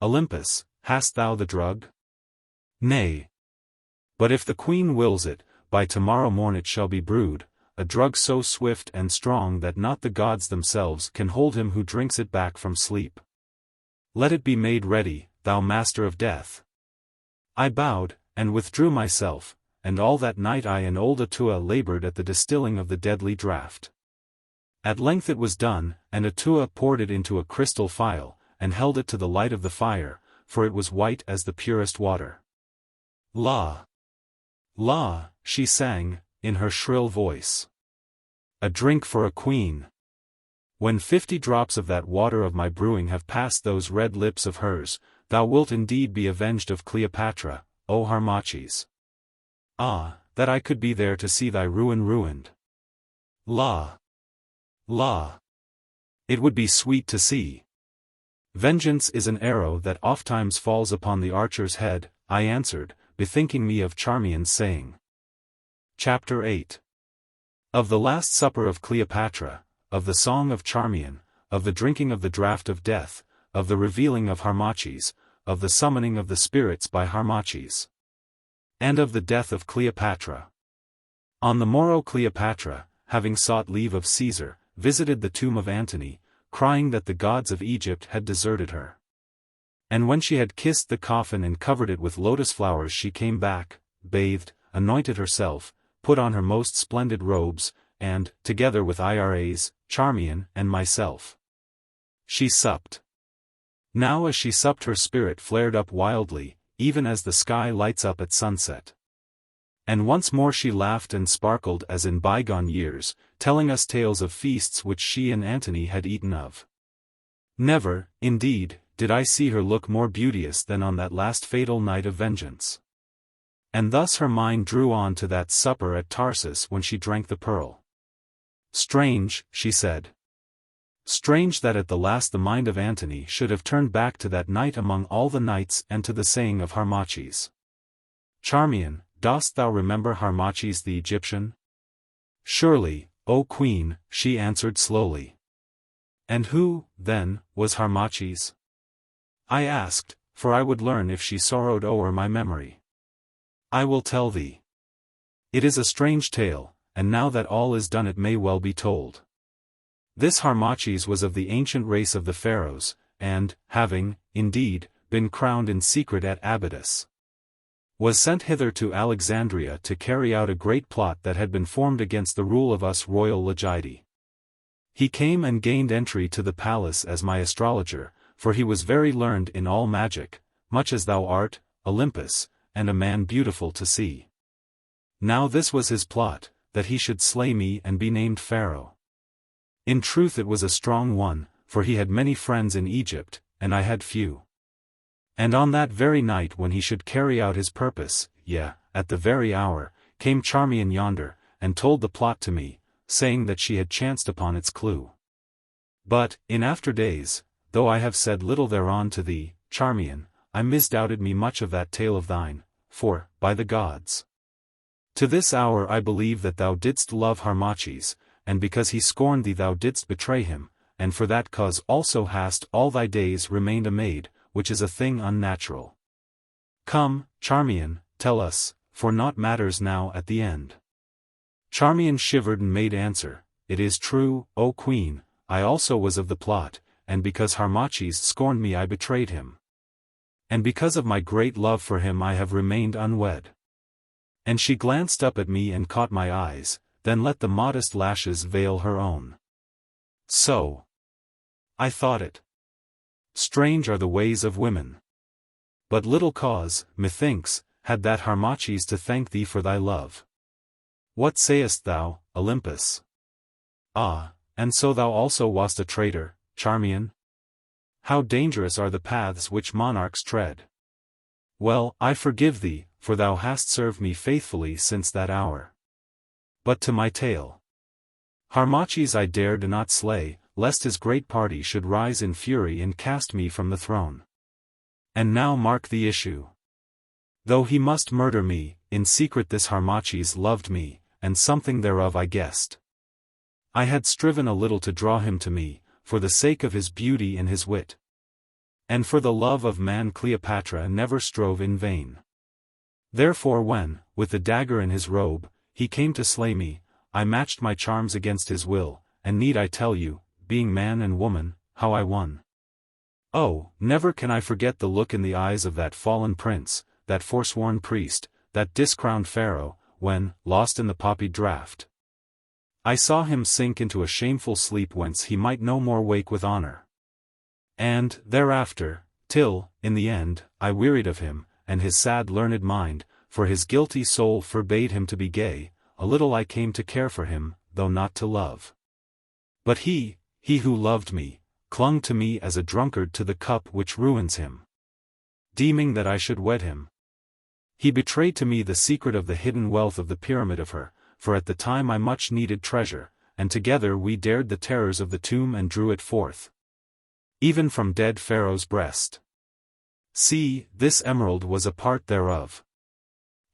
"Olympus, hast thou the drug?" "Nay. But if the queen wills it, by tomorrow morn it shall be brewed, a drug so swift and strong that not the gods themselves can hold him who drinks it back from sleep. Let it be made ready, thou master of death." I bowed, and withdrew myself, and all that night I and old Atoua labored at the distilling of the deadly draught. At length it was done, and Atoua poured it into a crystal phial, and held it to the light of the fire, for it was white as the purest water. "La! La!" she sang, in her shrill voice. "A drink for a queen! When 50 drops of that water of my brewing have passed those red lips of hers, thou wilt indeed be avenged of Cleopatra, O Harmachis. Ah, that I could be there to see thy ruin ruined! La! La! It would be sweet to see." "Vengeance is an arrow that ofttimes falls upon the archer's head," I answered, bethinking me of Charmion's saying. Chapter 8. Of the Last Supper of Cleopatra, of the Song of Charmion, of the drinking of the draught of death, of the revealing of Harmachis, of the summoning of the spirits by Harmachis, and of the death of Cleopatra. On the morrow Cleopatra, having sought leave of Caesar, visited the tomb of Antony, crying that the gods of Egypt had deserted her. And when she had kissed the coffin and covered it with lotus flowers she came back, bathed, anointed herself, put on her most splendid robes, and, together with Iras, Charmion, and myself, she supped. Now as she supped her spirit flared up wildly, even as the sky lights up at sunset. And once more she laughed and sparkled as in bygone years, telling us tales of feasts which she and Antony had eaten of. Never, indeed, did I see her look more beauteous than on that last fatal night of vengeance. And thus her mind drew on to that supper at Tarsus when she drank the pearl. "Strange," she said. "Strange that at the last the mind of Antony should have turned back to that night among all the nights and to the saying of Harmachis. Charmion, dost thou remember Harmachis the Egyptian?" "Surely, O Queen," she answered slowly. "And who, then, was Harmachis?" I asked, for I would learn if she sorrowed o'er my memory. I will tell thee. It is a strange tale, and now that all is done it may well be told. This Harmachis was of the ancient race of the Pharaohs, and, having, indeed, been crowned in secret at Abouthis, was sent hither to Alexandria to carry out a great plot that had been formed against the rule of us royal legati. He came and gained entry to the palace as my astrologer, for he was very learned in all magic, much as thou art, Olympus, and a man beautiful to see. Now this was his plot, that he should slay me and be named Pharaoh. In truth it was a strong one, for he had many friends in Egypt, and I had few. And on that very night when he should carry out his purpose, at the very hour, came Charmion yonder, and told the plot to me, saying that she had chanced upon its clue. But, in after days, though I have said little thereon to thee, Charmion, I misdoubted me much of that tale of thine, for, by the gods, to this hour I believe that thou didst love Harmachis, and because he scorned thee thou didst betray him, and for that cause also hast all thy days remained a maid, which is a thing unnatural. Come, Charmion, tell us, for naught matters now at the end. Charmion shivered and made answer, It is true, O Queen, I also was of the plot, and because Harmachis scorned me I betrayed him. And because of my great love for him I have remained unwed. And she glanced up at me and caught my eyes, then let the modest lashes veil her own. So I thought it. Strange are the ways of women. But little cause, methinks, had that Harmachis to thank thee for thy love. What sayest thou, Olympus? Ah, and so thou also wast a traitor, Charmion? How dangerous are the paths which monarchs tread. Well, I forgive thee, for thou hast served me faithfully since that hour. But to my tale. Harmachis I dared not slay, lest his great party should rise in fury and cast me from the throne. And now mark the issue. Though he must murder me, in secret this Harmachis loved me, and something thereof I guessed. I had striven a little to draw him to me, for the sake of his beauty and his wit. And for the love of man Cleopatra never strove in vain. Therefore when, with the dagger in his robe, he came to slay me, I matched my charms against his will, and need I tell you, being man and woman, how I won? Oh, never can I forget the look in the eyes of that fallen prince, that forsworn priest, that discrowned Pharaoh, when, lost in the poppy draught, I saw him sink into a shameful sleep whence he might no more wake with honor. And, thereafter, till, in the end, I wearied of him, and his sad learned mind, for his guilty soul forbade him to be gay, a little I came to care for him, though not to love. But he who loved me, clung to me as a drunkard to the cup which ruins him. Deeming that I should wed him, he betrayed to me the secret of the hidden wealth of the pyramid of her, for at the time I much needed treasure, and together we dared the terrors of the tomb and drew it forth. Even from dead Pharaoh's breast. See, this emerald was a part thereof.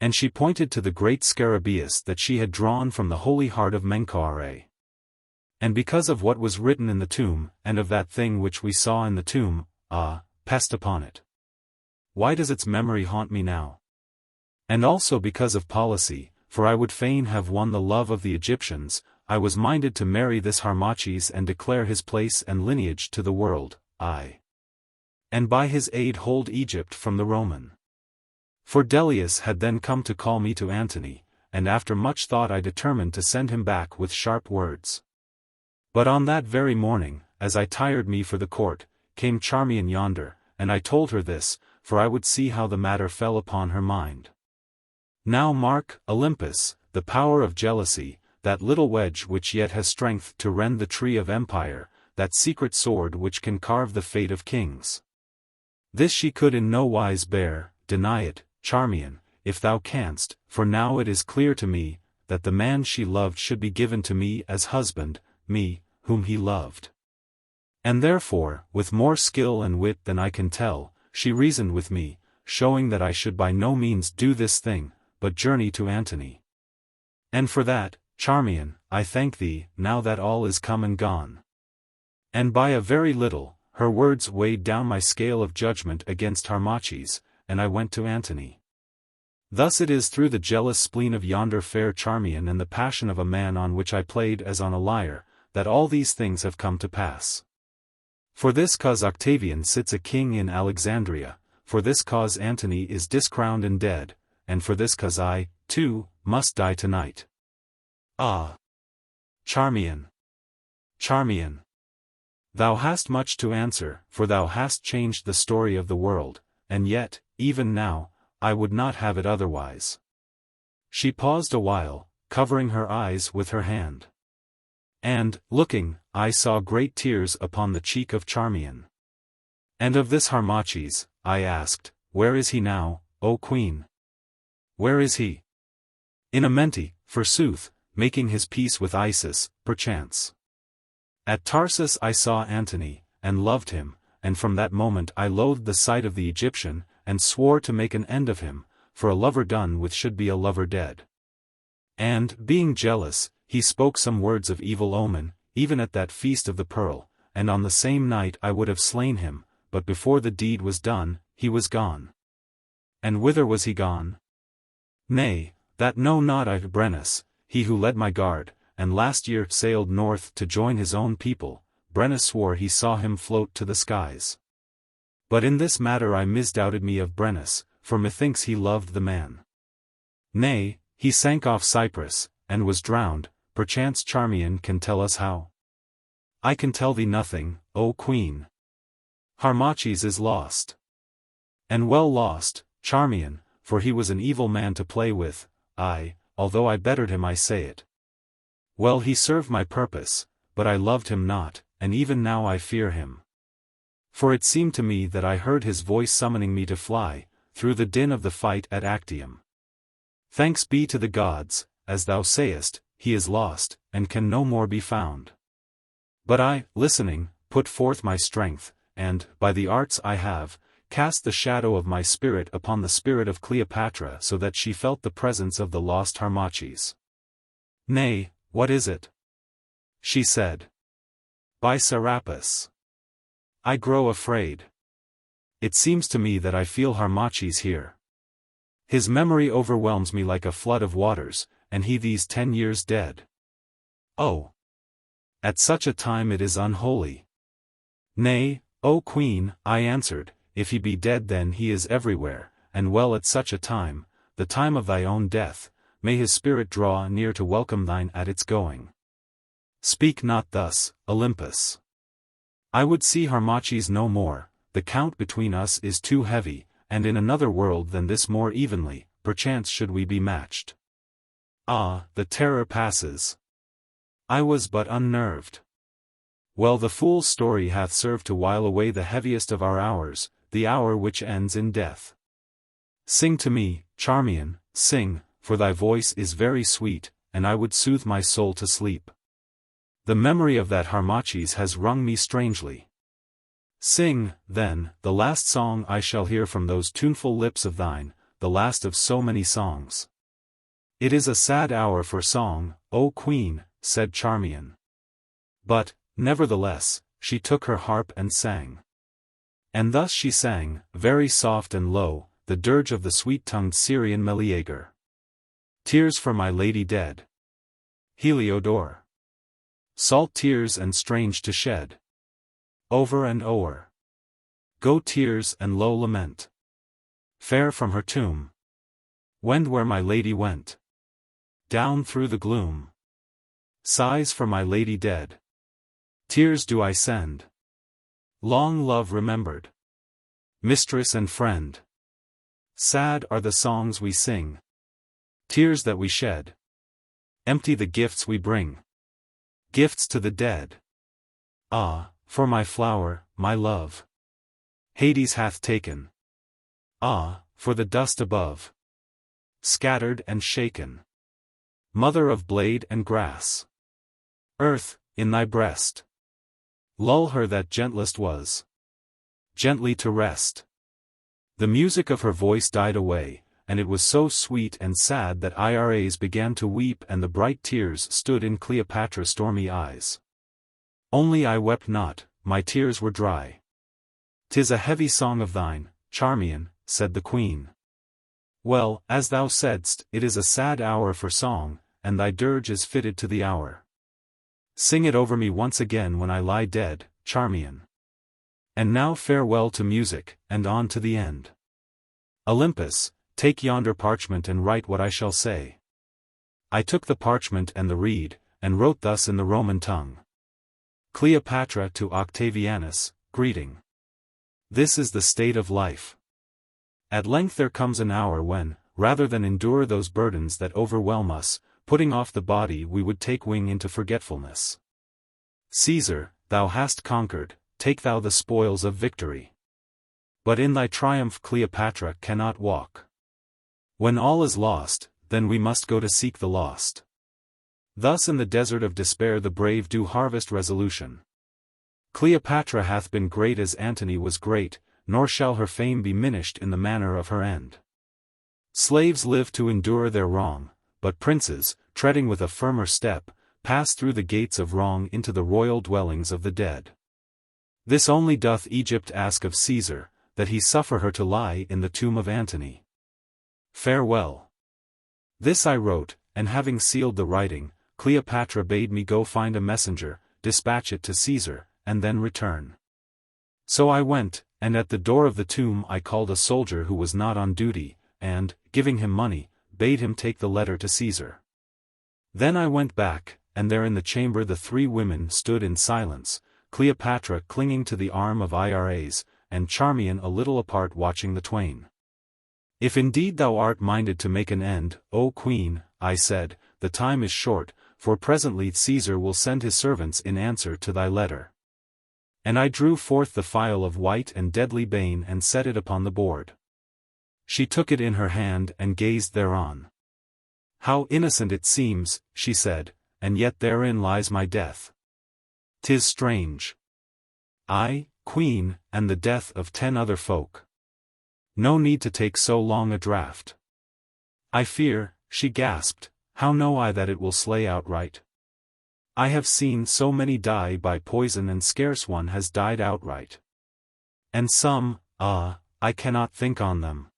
And she pointed to the great scarabaeus that she had drawn from the holy heart of Menkau-Ra. And because of what was written in the tomb, and of that thing which we saw in the tomb, pest upon it. Why does its memory haunt me now? And also because of policy, for I would fain have won the love of the Egyptians, I was minded to marry this Harmachis and declare his place and lineage to the world, and by his aid hold Egypt from the Roman. For Delius had then come to call me to Antony, and after much thought I determined to send him back with sharp words. But on that very morning, as I tired me for the court, came Charmion yonder, and I told her this, for I would see how the matter fell upon her mind. Now mark, Olympus, the power of jealousy, that little wedge which yet has strength to rend the tree of empire, that secret sword which can carve the fate of kings. This she could in no wise bear, deny it, Charmion, if thou canst, for now it is clear to me, that the man she loved should be given to me as husband, me, whom he loved. And therefore, with more skill and wit than I can tell, she reasoned with me, showing that I should by no means do this thing, but journey to Antony. And for that, Charmion, I thank thee, now that all is come and gone. And by a very little, her words weighed down my scale of judgment against Harmachis, and I went to Antony. Thus it is through the jealous spleen of yonder fair Charmion and the passion of a man on which I played as on a lyre, that all these things have come to pass. For this cause Octavian sits a king in Alexandria, for this cause Antony is discrowned and dead, and for this cause I, too, must die tonight. Ah! Charmion! Charmion! Thou hast much to answer, for thou hast changed the story of the world, and yet, even now, I would not have it otherwise. She paused a while, covering her eyes with her hand. And, looking, I saw great tears upon the cheek of Charmion. And of this Harmachis, I asked, where is he now, O Queen? Where is he? In Amenti, forsooth, making his peace with Isis, perchance. At Tarsus I saw Antony, and loved him, and from that moment I loathed the sight of the Egyptian, and swore to make an end of him, for a lover done with should be a lover dead. And, being jealous, he spoke some words of evil omen, even at that feast of the pearl, and on the same night I would have slain him, but before the deed was done, he was gone. And whither was he gone? Nay, that know not I. Brennus, he who led my guard, and last year sailed north to join his own people, Brennus swore he saw him float to the skies. But in this matter I misdoubted me of Brennus, for methinks he loved the man. Nay, he sank off Cyprus, and was drowned, perchance Charmion can tell us how. I can tell thee nothing, O Queen. Harmachis is lost. And well lost, Charmion, for he was an evil man to play with, although I bettered him I say it. Well he served my purpose, but I loved him not, and even now I fear him. For it seemed to me that I heard his voice summoning me to fly, through the din of the fight at Actium. Thanks be to the gods, as thou sayest, he is lost, and can no more be found. But I, listening, put forth my strength, and, by the arts I have, cast the shadow of my spirit upon the spirit of Cleopatra so that she felt the presence of the lost Harmachis. Nay, what is it? She said. By Serapis. I grow afraid. It seems to me that I feel Harmachis here. His memory overwhelms me like a flood of waters, and he these 10 years dead. Oh! At such a time it is unholy. Nay, O Queen, I answered, if he be dead then he is everywhere, and well at such a time, the time of thy own death, may his spirit draw near to welcome thine at its going. Speak not thus, Olympus. I would see Harmachis no more, the count between us is too heavy, and in another world than this more evenly, perchance should we be matched. Ah, the terror passes. I was but unnerved. Well, the fool's story hath served to while away the heaviest of our hours, the hour which ends in death. Sing to me, Charmion, sing, for thy voice is very sweet, and I would soothe my soul to sleep. The memory of that Harmachis has wrung me strangely. Sing, then, the last song I shall hear from those tuneful lips of thine, the last of so many songs. It is a sad hour for song, O Queen, said Charmion. But, nevertheless, she took her harp and sang. And thus she sang, very soft and low, the dirge of the sweet-tongued Syrian Meleager. Tears for my lady dead. Heliodore. Salt tears and strange to shed. Over and o'er. Go tears and low lament. Fair from her tomb. Wend where my lady went. Down through the gloom. Sighs for my lady dead. Tears do I send. Long love remembered. Mistress and friend. Sad are the songs we sing. Tears that we shed. Empty the gifts we bring. Gifts to the dead. Ah, for my flower, my love. Hades hath taken. Ah, for the dust above. Scattered and shaken. Mother of blade and grass. Earth, in thy breast. Lull her that gentlest was. Gently to rest. The music of her voice died away, and it was so sweet and sad that Iras began to weep and the bright tears stood in Cleopatra's stormy eyes. Only I wept not, my tears were dry. 'Tis a heavy song of thine, Charmion, said the queen. Well, as thou saidst, it is a sad hour for song, and thy dirge is fitted to the hour. Sing it over me once again when I lie dead, Charmion. And now farewell to music, and on to the end. Olympus, take yonder parchment and write what I shall say. I took the parchment and the reed, and wrote thus in the Roman tongue. Cleopatra to Octavianus, greeting. This is the state of life. At length there comes an hour when, rather than endure those burdens that overwhelm us, putting off the body we would take wing into forgetfulness. Caesar, thou hast conquered, take thou the spoils of victory. But in thy triumph Cleopatra cannot walk. When all is lost, then we must go to seek the lost. Thus in the desert of despair the brave do harvest resolution. Cleopatra hath been great as Antony was great, nor shall her fame be minished in the manner of her end. Slaves live to endure their wrong, but princes, treading with a firmer step, pass through the gates of wrong into the royal dwellings of the dead. This only doth Egypt ask of Caesar, that he suffer her to lie in the tomb of Antony. Farewell. This I wrote, and having sealed the writing, Cleopatra bade me go find a messenger, dispatch it to Caesar, and then return. So I went, and at the door of the tomb I called a soldier who was not on duty, and, giving him money, bade him take the letter to Caesar. Then I went back, and there in the chamber the three women stood in silence, Cleopatra clinging to the arm of Iras, and Charmion a little apart watching the twain. If indeed thou art minded to make an end, O queen, I said, the time is short, for presently Caesar will send his servants in answer to thy letter. And I drew forth the phial of white and deadly bane and set it upon the board. She took it in her hand and gazed thereon. How innocent it seems, she said, and yet therein lies my death. 'Tis strange. I, queen, and the death of 10 other folk. No need to take so long a draught. I fear, she gasped, how know I that it will slay outright? I have seen so many die by poison and scarce one has died outright. And some, I cannot think on them.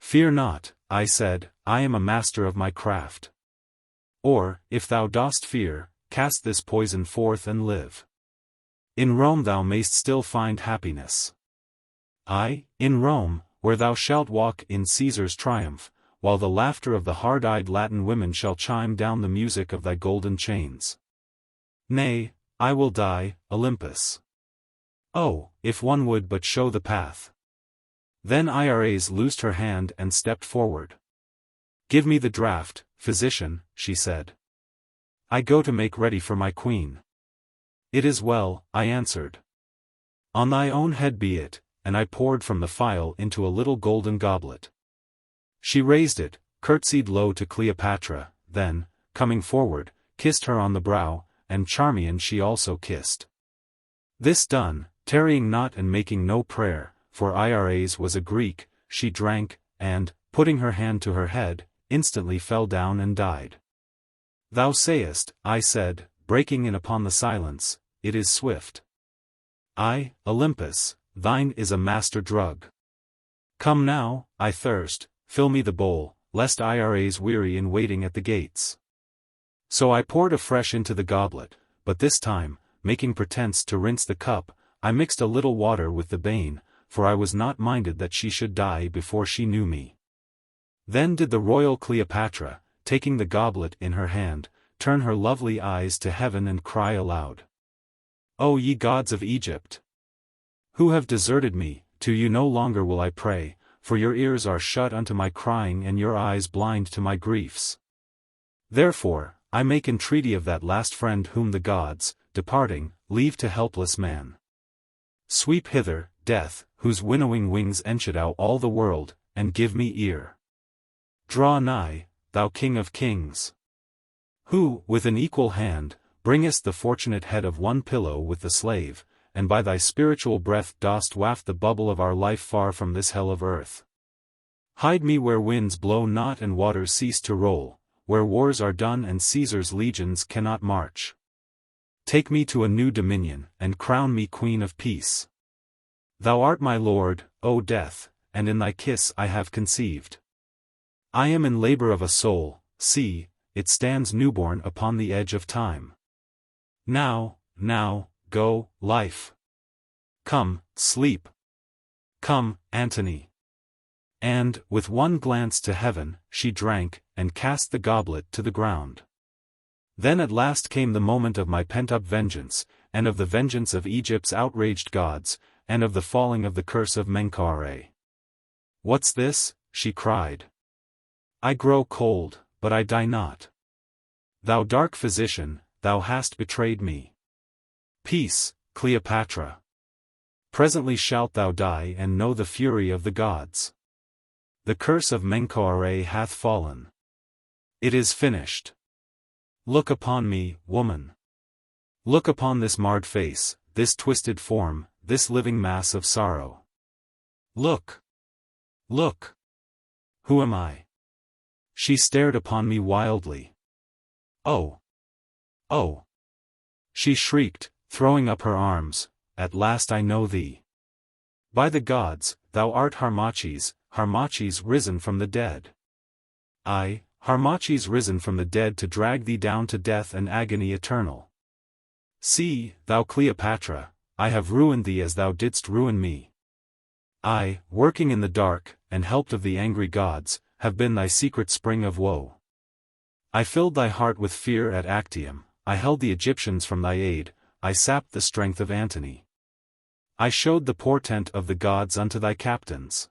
Fear not, I said, I am a master of my craft. Or, if thou dost fear, cast this poison forth and live. In Rome thou mayst still find happiness. Aye, in Rome, where thou shalt walk in Caesar's triumph, while the laughter of the hard-eyed Latin women shall chime down the music of thy golden chains. Nay, I will die, Olympus. Oh, if one would but show the path. Then Iras loosed her hand and stepped forward. Give me the draught, physician, she said. I go to make ready for my queen. It is well, I answered. On thy own head be it, and I poured from the phial into a little golden goblet. She raised it, curtsied low to Cleopatra, then, coming forward, kissed her on the brow, and Charmion she also kissed. This done, tarrying not and making no prayer, for Iras was a Greek, she drank, and, putting her hand to her head, instantly fell down and died. Thou sayest, I said, breaking in upon the silence, it is swift. I, Olympus, thine is a master drug. Come now, I thirst, fill me the bowl, lest Iras weary in waiting at the gates. So I poured afresh into the goblet, but this time, making pretense to rinse the cup, I mixed a little water with the bane, for I was not minded that she should die before she knew me. Then did the royal Cleopatra, taking the goblet in her hand, turn her lovely eyes to heaven and cry aloud. O ye gods of Egypt! Who have deserted me, to you no longer will I pray, for your ears are shut unto my crying and your eyes blind to my griefs. Therefore, I make entreaty of that last friend whom the gods, departing, leave to helpless man. Sweep hither, death, whose winnowing wings enshadow all the world, and give me ear. Draw nigh, thou King of kings. Who, with an equal hand, bringest the fortunate head of one pillow with the slave, and by thy spiritual breath dost waft the bubble of our life far from this hell of earth. Hide me where winds blow not and waters cease to roll, where wars are done and Caesar's legions cannot march. Take me to a new dominion, and crown me Queen of Peace. Thou art my lord, O death, and in thy kiss I have conceived. I am in labor of a soul, see, it stands newborn upon the edge of time. Now, go, life. Come, sleep. Come, Antony. And, with one glance to heaven, she drank, and cast the goblet to the ground. Then at last came the moment of my pent-up vengeance, and of the vengeance of Egypt's outraged gods, and of the falling of the curse of Menkau-Ra. What's this? She cried. I grow cold, but I die not. Thou dark physician, thou hast betrayed me. Peace, Cleopatra. Presently shalt thou die and know the fury of the gods. The curse of Menkau-Ra hath fallen. It is finished. Look upon me, woman. Look upon this marred face, this twisted form, this living mass of sorrow. Look. Look. Who am I? She stared upon me wildly. Oh. Oh. She shrieked, throwing up her arms, at last I know thee. By the gods, thou art Harmachis, Harmachis risen from the dead. I, Harmachis risen from the dead to drag thee down to death and agony eternal. See, thou Cleopatra, I have ruined thee as thou didst ruin me. I, working in the dark, and helped of the angry gods, have been thy secret spring of woe. I filled thy heart with fear at Actium, I held the Egyptians from thy aid, I sapped the strength of Antony. I showed the portent of the gods unto thy captains.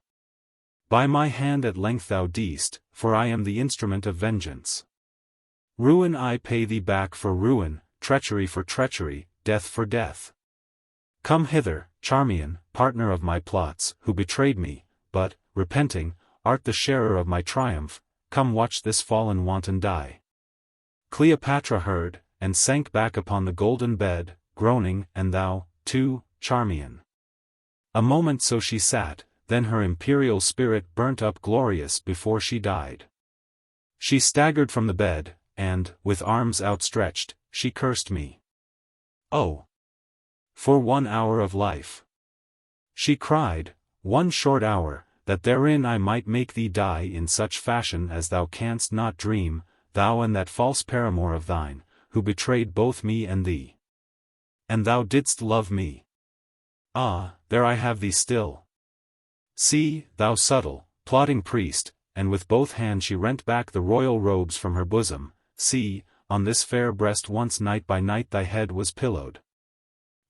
By my hand at length thou deedst, for I am the instrument of vengeance. Ruin I pay thee back for ruin, treachery for treachery, death for death. Come hither, Charmion, partner of my plots, who betrayed me, but, repenting, art the sharer of my triumph, come watch this fallen wanton die. Cleopatra heard, and sank back upon the golden bed, groaning, and thou, too, Charmion. A moment so she sat, then her imperial spirit burnt up glorious before she died. She staggered from the bed, and, with arms outstretched, she cursed me. Oh! For 1 hour of life. She cried, 1 short hour, that therein I might make thee die in such fashion as thou canst not dream, thou and that false paramour of thine, who betrayed both me and thee. And thou didst love me. Ah, there I have thee still. See, thou subtle, plotting priest, and with both hands she rent back the royal robes from her bosom, see, on this fair breast once night by night thy head was pillowed.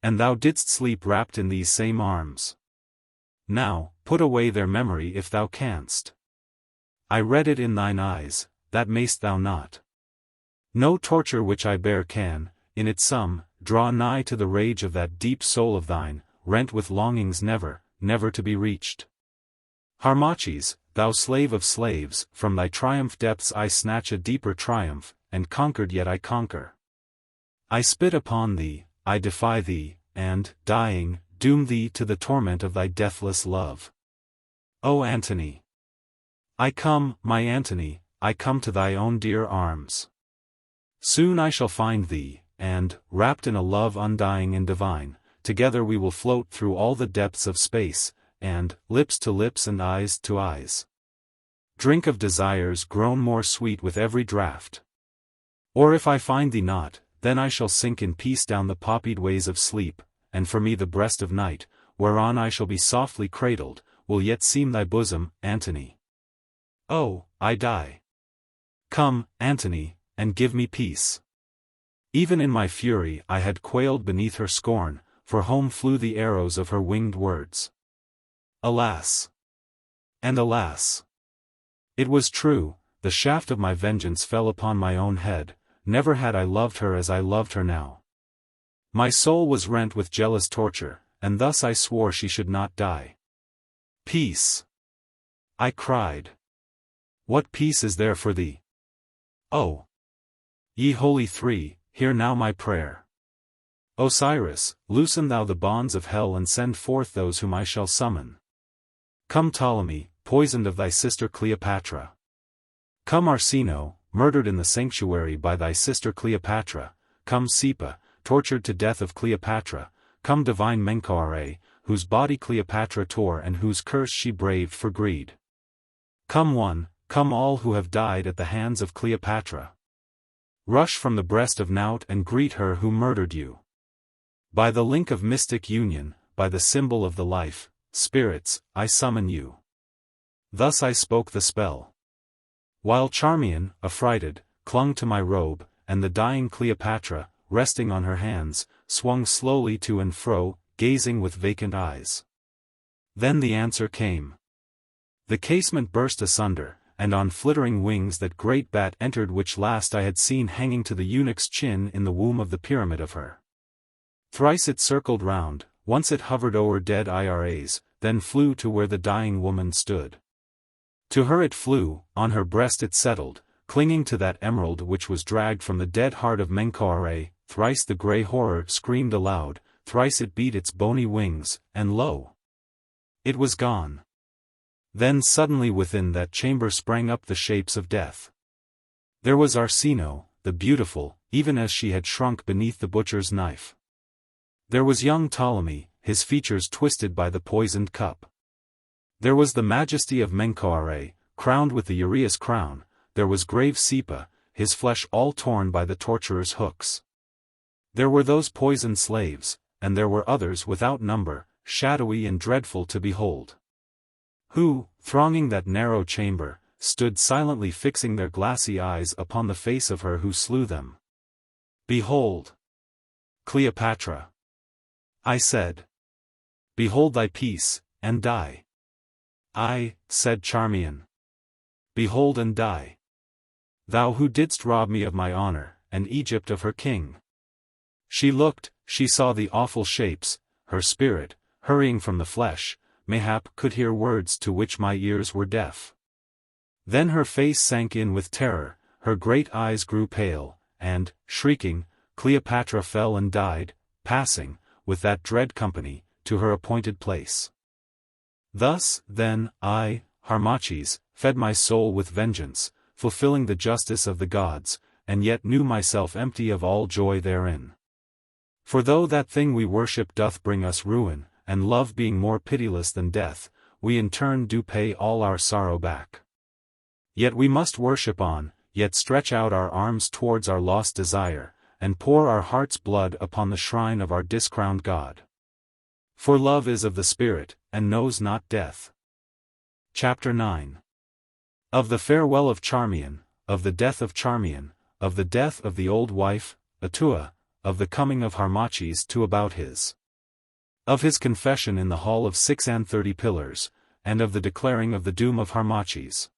And thou didst sleep wrapped in these same arms. Now, put away their memory if thou canst. I read it in thine eyes, that mayst thou not. No torture which I bear can, in its sum, draw nigh to the rage of that deep soul of thine, rent with longings never, never to be reached. Harmachis, thou slave of slaves, from thy triumph depths I snatch a deeper triumph, and conquered yet I conquer. I spit upon thee, I defy thee, and, dying, doom thee to the torment of thy deathless love. O Antony! I come, my Antony, I come to thy own dear arms. Soon I shall find thee, and, wrapped in a love undying and divine, together we will float through all the depths of space, and, lips to lips and eyes to eyes, drink of desires grown more sweet with every draught. Or if I find thee not, then I shall sink in peace down the poppied ways of sleep, and for me the breast of night, whereon I shall be softly cradled, will yet seem thy bosom, Antony. Oh, I die. Come, Antony, and give me peace. Even in my fury I had quailed beneath her scorn, for home flew the arrows of her winged words. Alas! And alas! It was true, the shaft of my vengeance fell upon my own head, never had I loved her as I loved her now. My soul was rent with jealous torture, and thus I swore she should not die. Peace! I cried. What peace is there for thee? Oh! Ye holy three, hear now my prayer. Osiris, loosen thou the bonds of hell and send forth those whom I shall summon. Come Ptolemy, poisoned of thy sister Cleopatra. Come Arsinoe, murdered in the sanctuary by thy sister Cleopatra. Come Sepa, tortured to death of Cleopatra. Come divine Menkau-Ra, whose body Cleopatra tore and whose curse she braved for greed. Come one, come all who have died at the hands of Cleopatra. Rush from the breast of Nout and greet her who murdered you. By the link of mystic union, by the symbol of the life, spirits, I summon you. Thus I spoke the spell. While Charmion, affrighted, clung to my robe, and the dying Cleopatra, resting on her hands, swung slowly to and fro, gazing with vacant eyes. Then the answer came. The casement burst asunder, and on flittering wings that great bat entered which last I had seen hanging to the eunuch's chin in the womb of the pyramid of her. Thrice it circled round, once it hovered o'er dead Iras, then flew to where the dying woman stood. To her it flew, on her breast it settled, clinging to that emerald which was dragged from the dead heart of Menkau-Ra. Thrice the grey horror screamed aloud, thrice it beat its bony wings, and lo! It was gone. Then suddenly within that chamber sprang up the shapes of death. There was Arsinoe, the beautiful, even as she had shrunk beneath the butcher's knife. There was young Ptolemy, his features twisted by the poisoned cup. There was the majesty of Menkau-Ra, crowned with the uraeus crown. There was grave Sepa, his flesh all torn by the torturer's hooks. There were those poisoned slaves, and there were others without number, shadowy and dreadful to behold, who, thronging that narrow chamber, stood silently fixing their glassy eyes upon the face of her who slew them. Behold! Cleopatra! I said. Behold thy peace, and die. I, said Charmion. Behold and die. Thou who didst rob me of my honor, and Egypt of her king. She looked, she saw the awful shapes, her spirit, hurrying from the flesh, mayhap could hear words to which my ears were deaf. Then her face sank in with terror, her great eyes grew pale, and, shrieking, Cleopatra fell and died, passing, with that dread company, to her appointed place. Thus, then, I, Harmachis, fed my soul with vengeance, fulfilling the justice of the gods, and yet knew myself empty of all joy therein. For though that thing we worship doth bring us ruin, and love being more pitiless than death, we in turn do pay all our sorrow back. Yet we must worship on, yet stretch out our arms towards our lost desire, and pour our heart's blood upon the shrine of our discrowned God. For love is of the spirit, and knows not death. Chapter 9. Of the farewell of Charmion, of the death of Charmion, of the death of the old wife, Atoua, of the coming of Harmachis to Abouthis. Of his confession in the hall of 36 pillars, and of the declaring of the doom of Harmachis.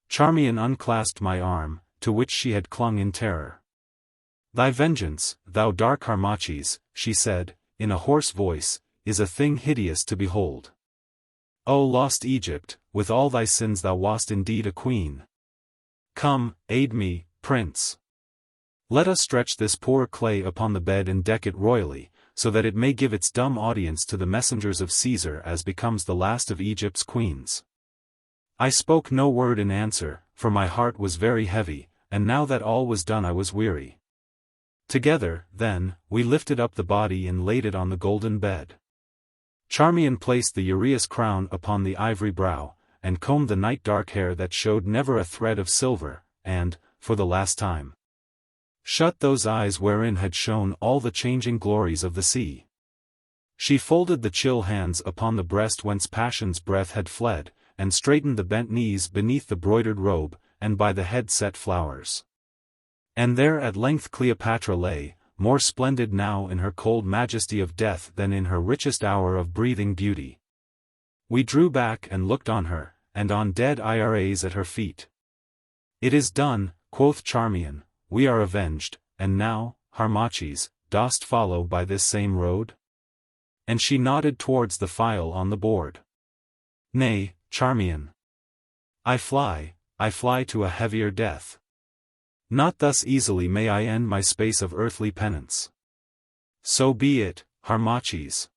Charmion unclasped my arm, to which she had clung in terror. Thy vengeance, thou dark Harmachis, she said, in a hoarse voice, is a thing hideous to behold. O lost Egypt, with all thy sins thou wast indeed a queen. Come, aid me, prince. Let us stretch this poor clay upon the bed and deck it royally, so that it may give its dumb audience to the messengers of Caesar as becomes the last of Egypt's queens. I spoke no word in answer, for my heart was very heavy, and now that all was done I was weary. Together, then, we lifted up the body and laid it on the golden bed. Charmion placed the uraeus crown upon the ivory brow, and combed the night-dark hair that showed never a thread of silver, and, for the last time, shut those eyes wherein had shone all the changing glories of the sea. She folded the chill hands upon the breast whence passion's breath had fled, and straightened the bent knees beneath the broidered robe, and by the head set flowers. And there at length Cleopatra lay, more splendid now in her cold majesty of death than in her richest hour of breathing beauty. We drew back and looked on her, and on dead Iras at her feet. It is done, quoth Charmion, we are avenged, and now, Harmachis, dost follow by this same road? And she nodded towards the phial on the board. Nay, Charmion. I fly to a heavier death. Not thus easily may I end my space of earthly penance. So be it, Harmachis.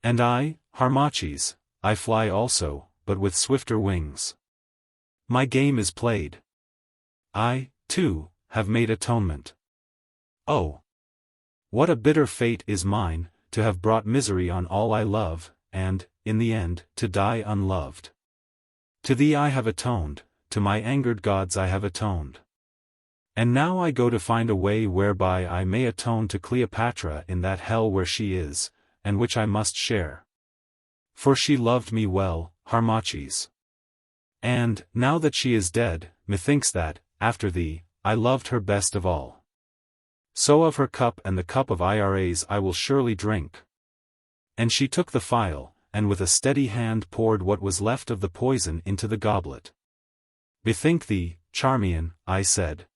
And I, Harmachis, I fly also, but with swifter wings. My game is played. I, too, have made atonement. Oh! What a bitter fate is mine, to to have brought misery on all I love, and, in the end, to die unloved. To thee I have atoned, to my angered gods I have atoned. And now I go to find a way whereby I may atone to Cleopatra in that hell where she is, and which I must share. For she loved me well, Harmachis. And, now that she is dead, methinks that, after thee, I loved her best of all. So of her cup and the cup of Iras I will surely drink. And she took the phial, and with a steady hand poured what was left of the poison into the goblet. Bethink thee, Charmion, I said.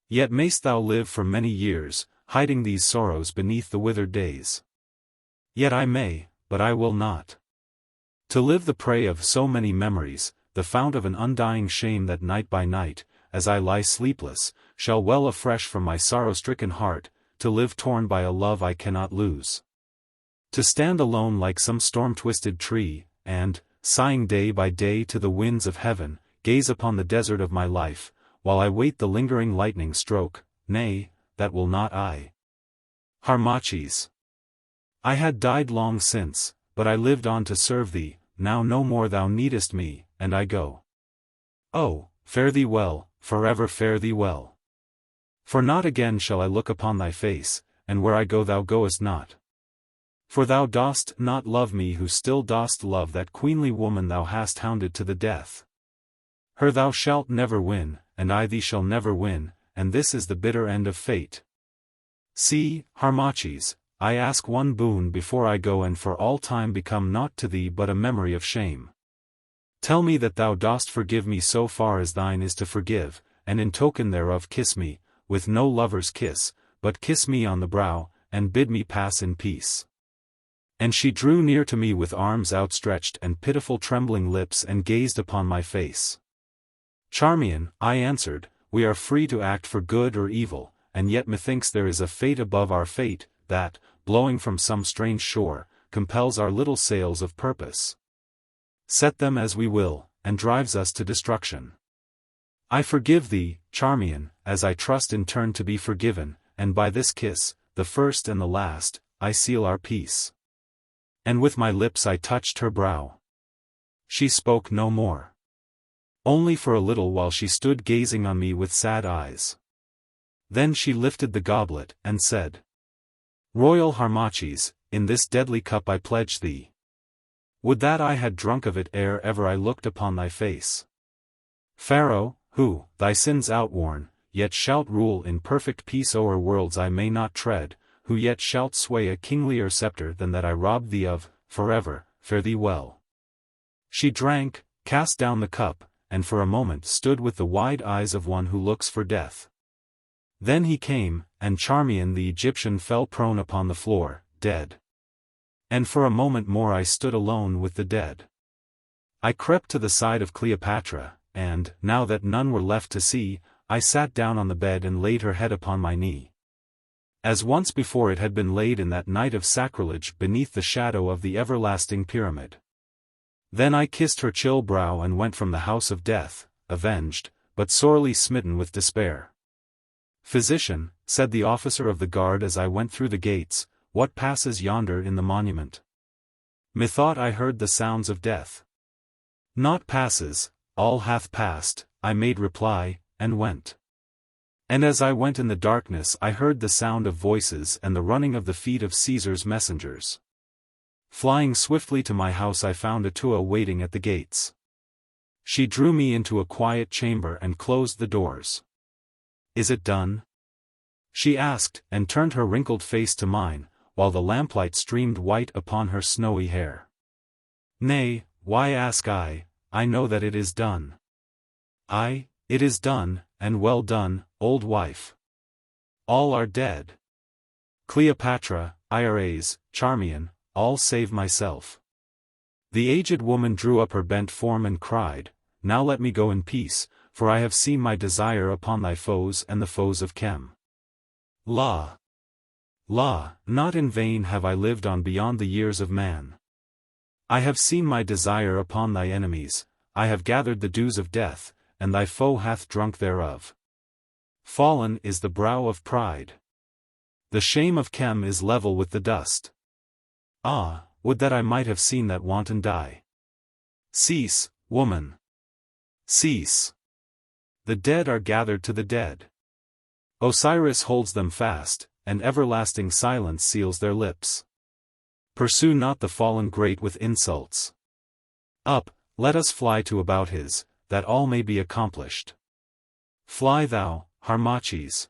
Yet mayst thou live for many years, hiding these sorrows beneath the withered days. Yet I may, but I will not. To live the prey of so many memories, the fount of an undying shame that night by night, as I lie sleepless, shall well afresh from my sorrow-stricken heart, to live torn by a love I cannot lose. To stand alone like some storm-twisted tree, and, sighing day by day to the winds of heaven, gaze upon the desert of my life, while I wait the lingering lightning stroke, nay, that will not I. Harmachis. I had died long since, but I lived on to serve thee, now no more thou needest me, and I go. Oh, fare thee well, forever fare thee well. For not again shall I look upon thy face, and where I go thou goest not. For thou dost not love me who still dost love that queenly woman thou hast hounded to the death. Her thou shalt never win, and I thee shall never win, and this is the bitter end of fate. See, Harmachis, I ask one boon before I go and for all time become naught to thee but a memory of shame. Tell me that thou dost forgive me so far as thine is to forgive, and in token thereof kiss me, with no lover's kiss, but kiss me on the brow, and bid me pass in peace. And she drew near to me with arms outstretched and pitiful trembling lips and gazed upon my face. Charmion, I answered, we are free to act for good or evil, and yet methinks there is a fate above our fate, that, blowing from some strange shore, compels our little sails of purpose. Set them as we will, and drives us to destruction. I forgive thee, Charmion, as I trust in turn to be forgiven, and by this kiss, the first and the last, I seal our peace. And with my lips I touched her brow. She spoke no more. Only for a little while she stood gazing on me with sad eyes. Then she lifted the goblet, and said, Royal Harmachis, in this deadly cup I pledge thee. Would that I had drunk of it ere ever I looked upon thy face. Pharaoh, who, thy sins outworn, yet shalt rule in perfect peace o'er worlds I may not tread, who yet shalt sway a kinglier scepter than that I robbed thee of, forever, fare thee well. She drank, cast down the cup, and for a moment stood with the wide eyes of one who looks for death. Then he came, and Charmion the Egyptian fell prone upon the floor, dead. And for a moment more I stood alone with the dead. I crept to the side of Cleopatra, and, now that none were left to see, I sat down on the bed and laid her head upon my knee. As once before it had been laid in that night of sacrilege beneath the shadow of the everlasting pyramid. Then I kissed her chill brow and went from the house of death, avenged, but sorely smitten with despair. Physician, said the officer of the guard as I went through the gates, what passes yonder in the monument? Methought I heard the sounds of death. Naught passes, all hath passed, I made reply, and went. And as I went in the darkness I heard the sound of voices and the running of the feet of Caesar's messengers. Flying swiftly to my house I found Atoua waiting at the gates. She drew me into a quiet chamber and closed the doors. Is it done? She asked, and turned her wrinkled face to mine, while the lamplight streamed white upon her snowy hair. Nay, why ask I know that it is done. It is done, and well done, old wife. All are dead. Cleopatra, Iras, Charmion, all save myself. The aged woman drew up her bent form and cried, Now let me go in peace, for I have seen my desire upon thy foes and the foes of Chem. La! Not in vain have I lived on beyond the years of man. I have seen my desire upon thy enemies, I have gathered the dews of death, and thy foe hath drunk thereof. Fallen is the brow of pride. The shame of Chem is level with the dust. Ah, would that I might have seen that wanton die. Cease, woman. Cease. The dead are gathered to the dead. Osiris holds them fast, and everlasting silence seals their lips. Pursue not the fallen great with insults. Up, let us fly to Abouthis, that all may be accomplished. Fly thou, Harmachis.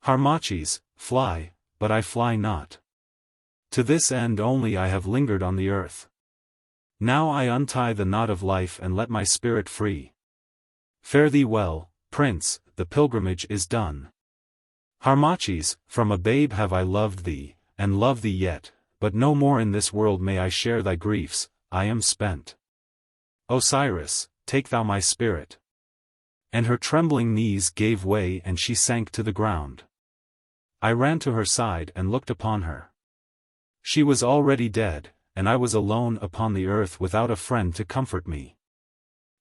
Harmachis, fly, but I fly not. To this end only I have lingered on the earth. Now I untie the knot of life and let my spirit free. Fare thee well, Prince, the pilgrimage is done. Harmachis, from a babe have I loved thee, and love thee yet, but no more in this world may I share thy griefs, I am spent. Osiris, take thou my spirit. And her trembling knees gave way and she sank to the ground. I ran to her side and looked upon her. She was already dead, and I was alone upon the earth without a friend to comfort me.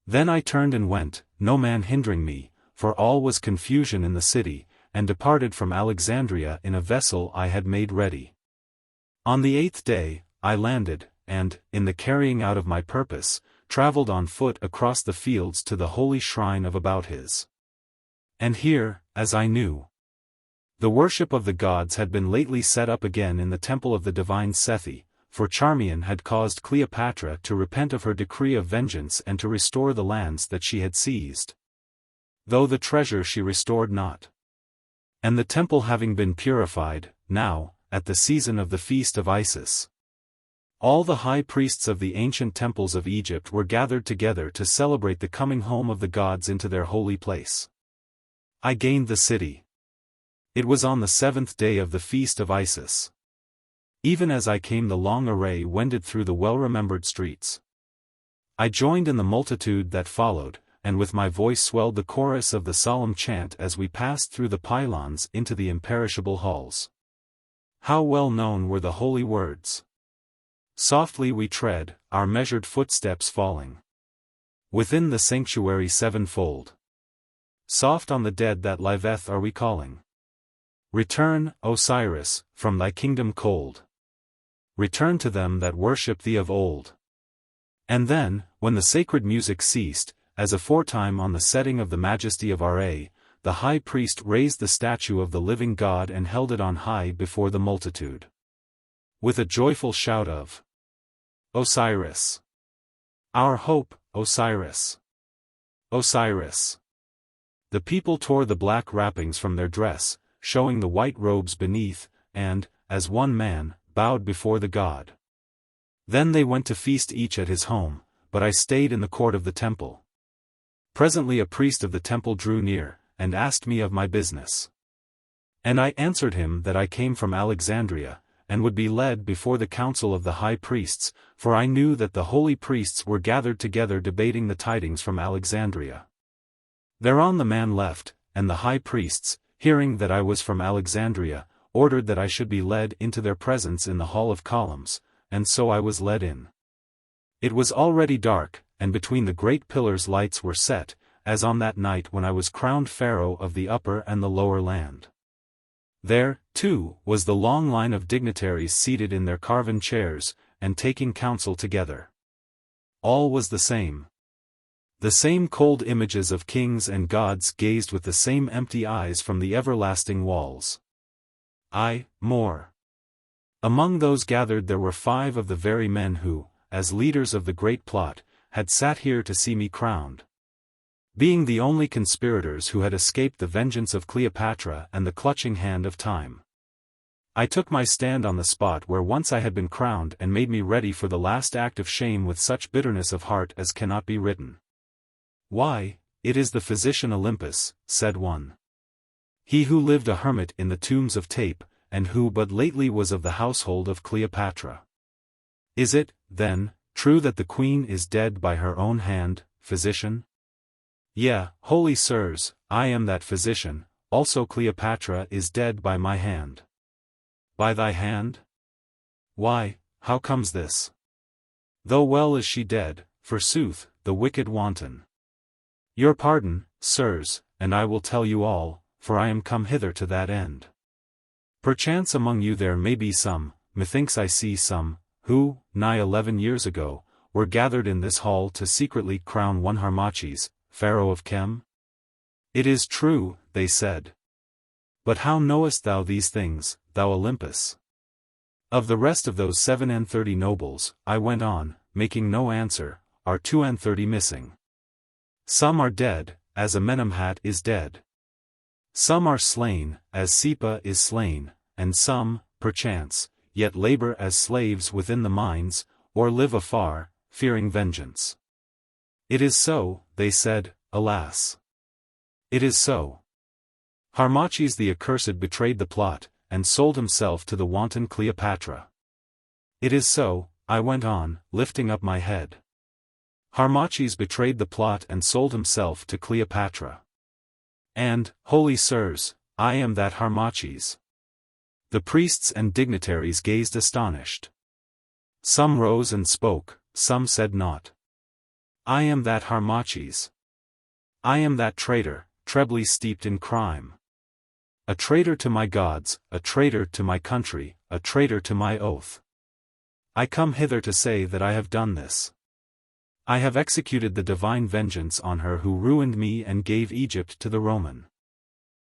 Then I turned and went, no man hindering me, for all was confusion in the city, and departed from Alexandria in a vessel I had made ready. On the 8th day, I landed, and, in the carrying out of my purpose, travelled on foot across the fields to the holy shrine of Abouthis. And here, as I knew, the worship of the gods had been lately set up again in the temple of the divine Sethi, for Charmion had caused Cleopatra to repent of her decree of vengeance and to restore the lands that she had seized. Though the treasure she restored not. And the temple having been purified, now, at the season of the feast of Isis, all the high priests of the ancient temples of Egypt were gathered together to celebrate the coming home of the gods into their holy place. I gained the city. It was on the 7th day of the feast of Isis. Even as I came the long array wended through the well-remembered streets. I joined in the multitude that followed, and with my voice swelled the chorus of the solemn chant as we passed through the pylons into the imperishable halls. How well known were the holy words. Softly we tread, our measured footsteps falling within the sanctuary sevenfold. Soft on the dead that liveth are we calling. Return, Osiris, from thy kingdom cold. Return to them that worship thee of old. And then, when the sacred music ceased, as aforetime on the setting of the majesty of Ra, the high priest raised the statue of the living God and held it on high before the multitude. With a joyful shout of Osiris! Our hope, Osiris! Osiris! The people tore the black wrappings from their dress, showing the white robes beneath, and, as one man, bowed before the god. Then they went to feast each at his home, but I stayed in the court of the temple. Presently a priest of the temple drew near, and asked me of my business. And I answered him that I came from Alexandria, and would be led before the council of the high priests, for I knew that the holy priests were gathered together debating the tidings from Alexandria. Thereon the man left, and the high priests, hearing that I was from Alexandria, ordered that I should be led into their presence in the hall of columns, and so I was led in. It was already dark, and between the great pillars lights were set, as on that night when I was crowned Pharaoh of the upper and the lower land. There, too, was the long line of dignitaries seated in their carven chairs, and taking counsel together. All was the same. The same cold images of kings and gods gazed with the same empty eyes from the everlasting walls. More. Among those gathered there were 5 of the very men who, as leaders of the great plot, had sat here to see me crowned. Being the only conspirators who had escaped the vengeance of Cleopatra and the clutching hand of time. I took my stand on the spot where once I had been crowned and made me ready for the last act of shame with such bitterness of heart as cannot be written. Why, it is the physician Olympus, said one. He who lived a hermit in the tombs of Tape, and who but lately was of the household of Cleopatra. Is it, then, true that the queen is dead by her own hand, physician? Yea, holy sirs, I am that physician, also Cleopatra is dead by my hand. By thy hand? Why, how comes this? Though well is she dead, forsooth, the wicked wanton. Your pardon, sirs, and I will tell you all, for I am come hither to that end. Perchance among you there may be some, methinks I see some, who, nigh 11 years ago, were gathered in this hall to secretly crown one Harmachis, Pharaoh of Chem? It is true, they said. But how knowest thou these things, thou Olympus? Of the rest of those 37 nobles, I went on, making no answer, are 32 missing. Some are dead, as Amenemhat is dead. Some are slain, as Sepa is slain, and some, perchance, yet labor as slaves within the mines, or live afar, fearing vengeance. It is so, they said, alas. It is so. Harmachis the accursed betrayed the plot, and sold himself to the wanton Cleopatra. It is so, I went on, lifting up my head. Harmachis betrayed the plot and sold himself to Cleopatra. And, holy sirs, I am that Harmachis. The priests and dignitaries gazed astonished. Some rose and spoke, some said naught. I am that Harmachis. I am that traitor, trebly steeped in crime. A traitor to my gods, a traitor to my country, a traitor to my oath. I come hither to say that I have done this. I have executed the divine vengeance on her who ruined me and gave Egypt to the Roman.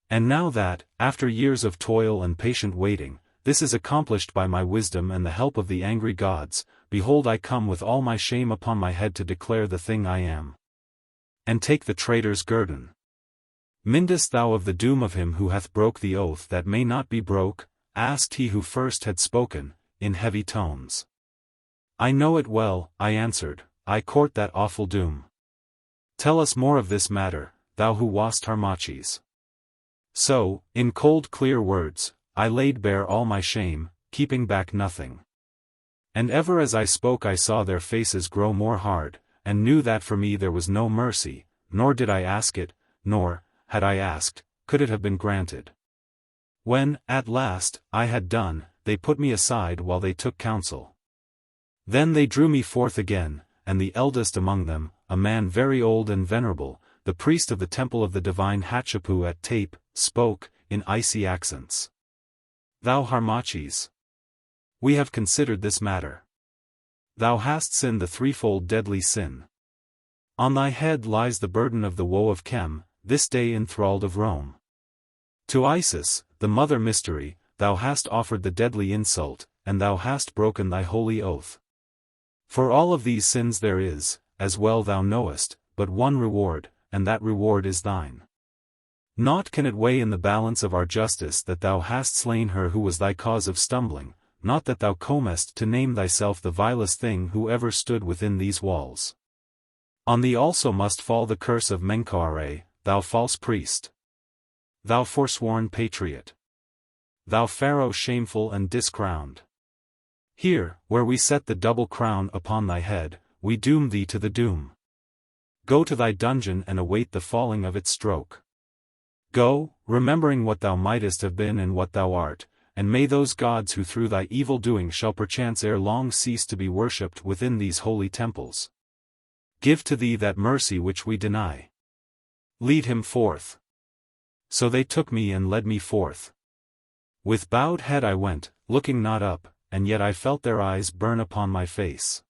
And now that, after years of toil and patient waiting, this is accomplished by my wisdom and the help of the angry gods, behold I come with all my shame upon my head to declare the thing I am. And take the traitor's guerdon. Mindest thou of the doom of him who hath broke the oath that may not be broke? Asked he who first had spoken, in heavy tones. I know it well, I answered, I court that awful doom. Tell us more of this matter, thou who wast Harmachis. So, in cold clear words, I laid bare all my shame, keeping back nothing. And ever as I spoke I saw their faces grow more hard, and knew that for me there was no mercy, nor did I ask it, nor, had I asked, could it have been granted. When, at last, I had done, they put me aside while they took counsel. Then they drew me forth again, and the eldest among them, a man very old and venerable, the priest of the temple of the divine Hatshepsut at Tape, spoke, in icy accents. Thou Harmachis. We have considered this matter. Thou hast sinned the threefold deadly sin. On thy head lies the burden of the woe of Chem, this day enthralled of Rome. To Isis, the mother mystery, thou hast offered the deadly insult, and thou hast broken thy holy oath. For all of these sins there is, as well thou knowest, but one reward, and that reward is thine. Naught can it weigh in the balance of our justice that thou hast slain her who was thy cause of stumbling, not that thou comest to name thyself the vilest thing who ever stood within these walls. On thee also must fall the curse of Menkau-Ra, thou false priest. Thou forsworn patriot. Thou Pharaoh shameful and discrowned. Here, where we set the double crown upon thy head, we doom thee to the doom. Go to thy dungeon and await the falling of its stroke. Go, remembering what thou mightest have been and what thou art, and may those gods who through thy evil doing shall perchance ere long cease to be worshipped within these holy temples, give to thee that mercy which we deny. Lead him forth. So they took me and led me forth. With bowed head I went, looking not up, and yet I felt their eyes burn upon my face.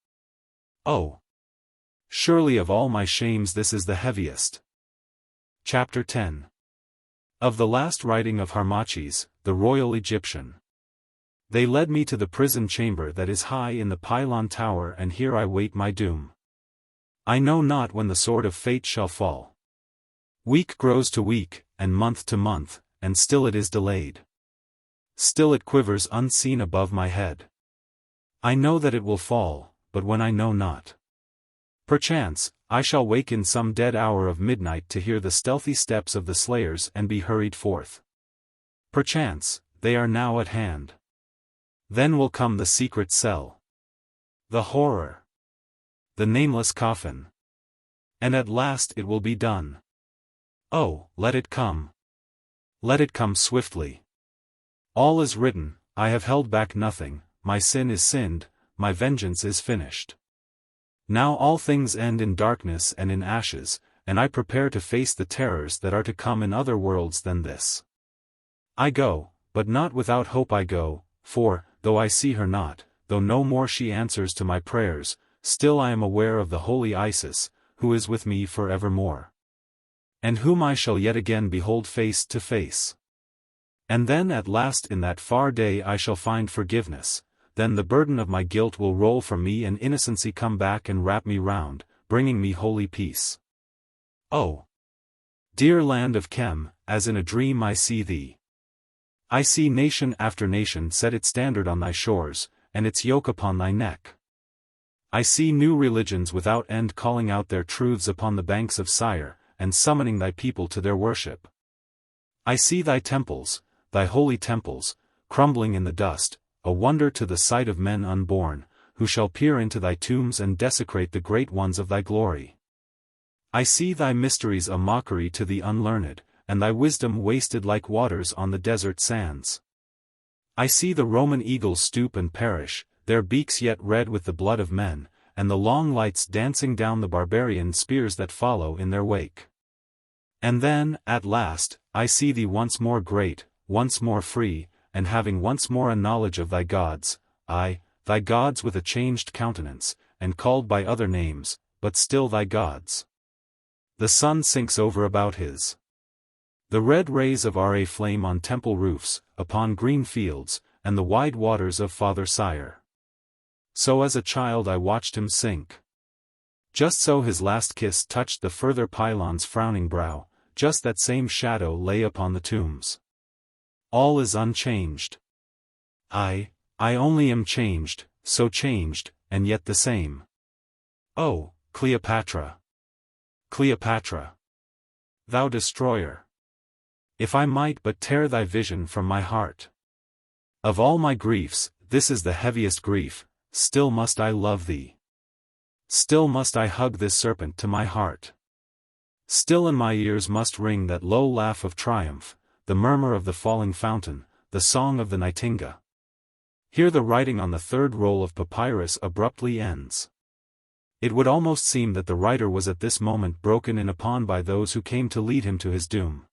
Oh! Surely of all my shames this is the heaviest. Chapter 10. Of the last writing of Harmachis, the royal Egyptian. They led me to the prison chamber that is high in the pylon tower, and here I wait my doom. I know not when the sword of fate shall fall. Week grows to week, and month to month, and still it is delayed. Still it quivers unseen above my head. I know that it will fall, but when I know not. Perchance, I shall wake in some dead hour of midnight to hear the stealthy steps of the slayers and be hurried forth. Perchance, they are now at hand. Then will come the secret cell. The horror. The nameless coffin. And at last it will be done. Oh, let it come. Let it come swiftly. All is written, I have held back nothing, my sin is sinned, my vengeance is finished. Now all things end in darkness and in ashes, and I prepare to face the terrors that are to come in other worlds than this. I go, but not without hope I go, for, though I see her not, though no more she answers to my prayers, still I am aware of the holy Isis, who is with me for evermore. And whom I shall yet again behold face to face. And then at last in that far day I shall find forgiveness, then the burden of my guilt will roll from me and innocency come back and wrap me round, bringing me holy peace. Oh! Dear land of Chem, as in a dream I see thee. I see nation after nation set its standard on thy shores, and its yoke upon thy neck. I see new religions without end calling out their truths upon the banks of Sire, and summoning thy people to their worship. I see thy temples, thy holy temples, crumbling in the dust, a wonder to the sight of men unborn, who shall peer into thy tombs and desecrate the great ones of thy glory. I see thy mysteries a mockery to the unlearned, and thy wisdom wasted like waters on the desert sands. I see the Roman eagles stoop and perish, their beaks yet red with the blood of men, and the long lights dancing down the barbarian spears that follow in their wake. And then, at last, I see thee once more great, once more free, and having once more a knowledge of thy gods, aye, thy gods with a changed countenance, and called by other names, but still thy gods. The sun sinks over about his. The red rays of Ra flame on temple roofs, upon green fields, and the wide waters of Father Sire. So as a child I watched him sink. Just so his last kiss touched the further pylon's frowning brow, just that same shadow lay upon the tombs. All is unchanged. I only am changed, so changed, and yet the same. Oh, Cleopatra! Cleopatra! Thou destroyer! If I might but tear thy vision from my heart. Of all my griefs, this is the heaviest grief, still must I love thee. Still must I hug this serpent to my heart. Still in my ears must ring that low laugh of triumph, the murmur of the falling fountain, the song of the nightingale. Here the writing on the third roll of papyrus abruptly ends. It would almost seem that the writer was at this moment broken in upon by those who came to lead him to his doom.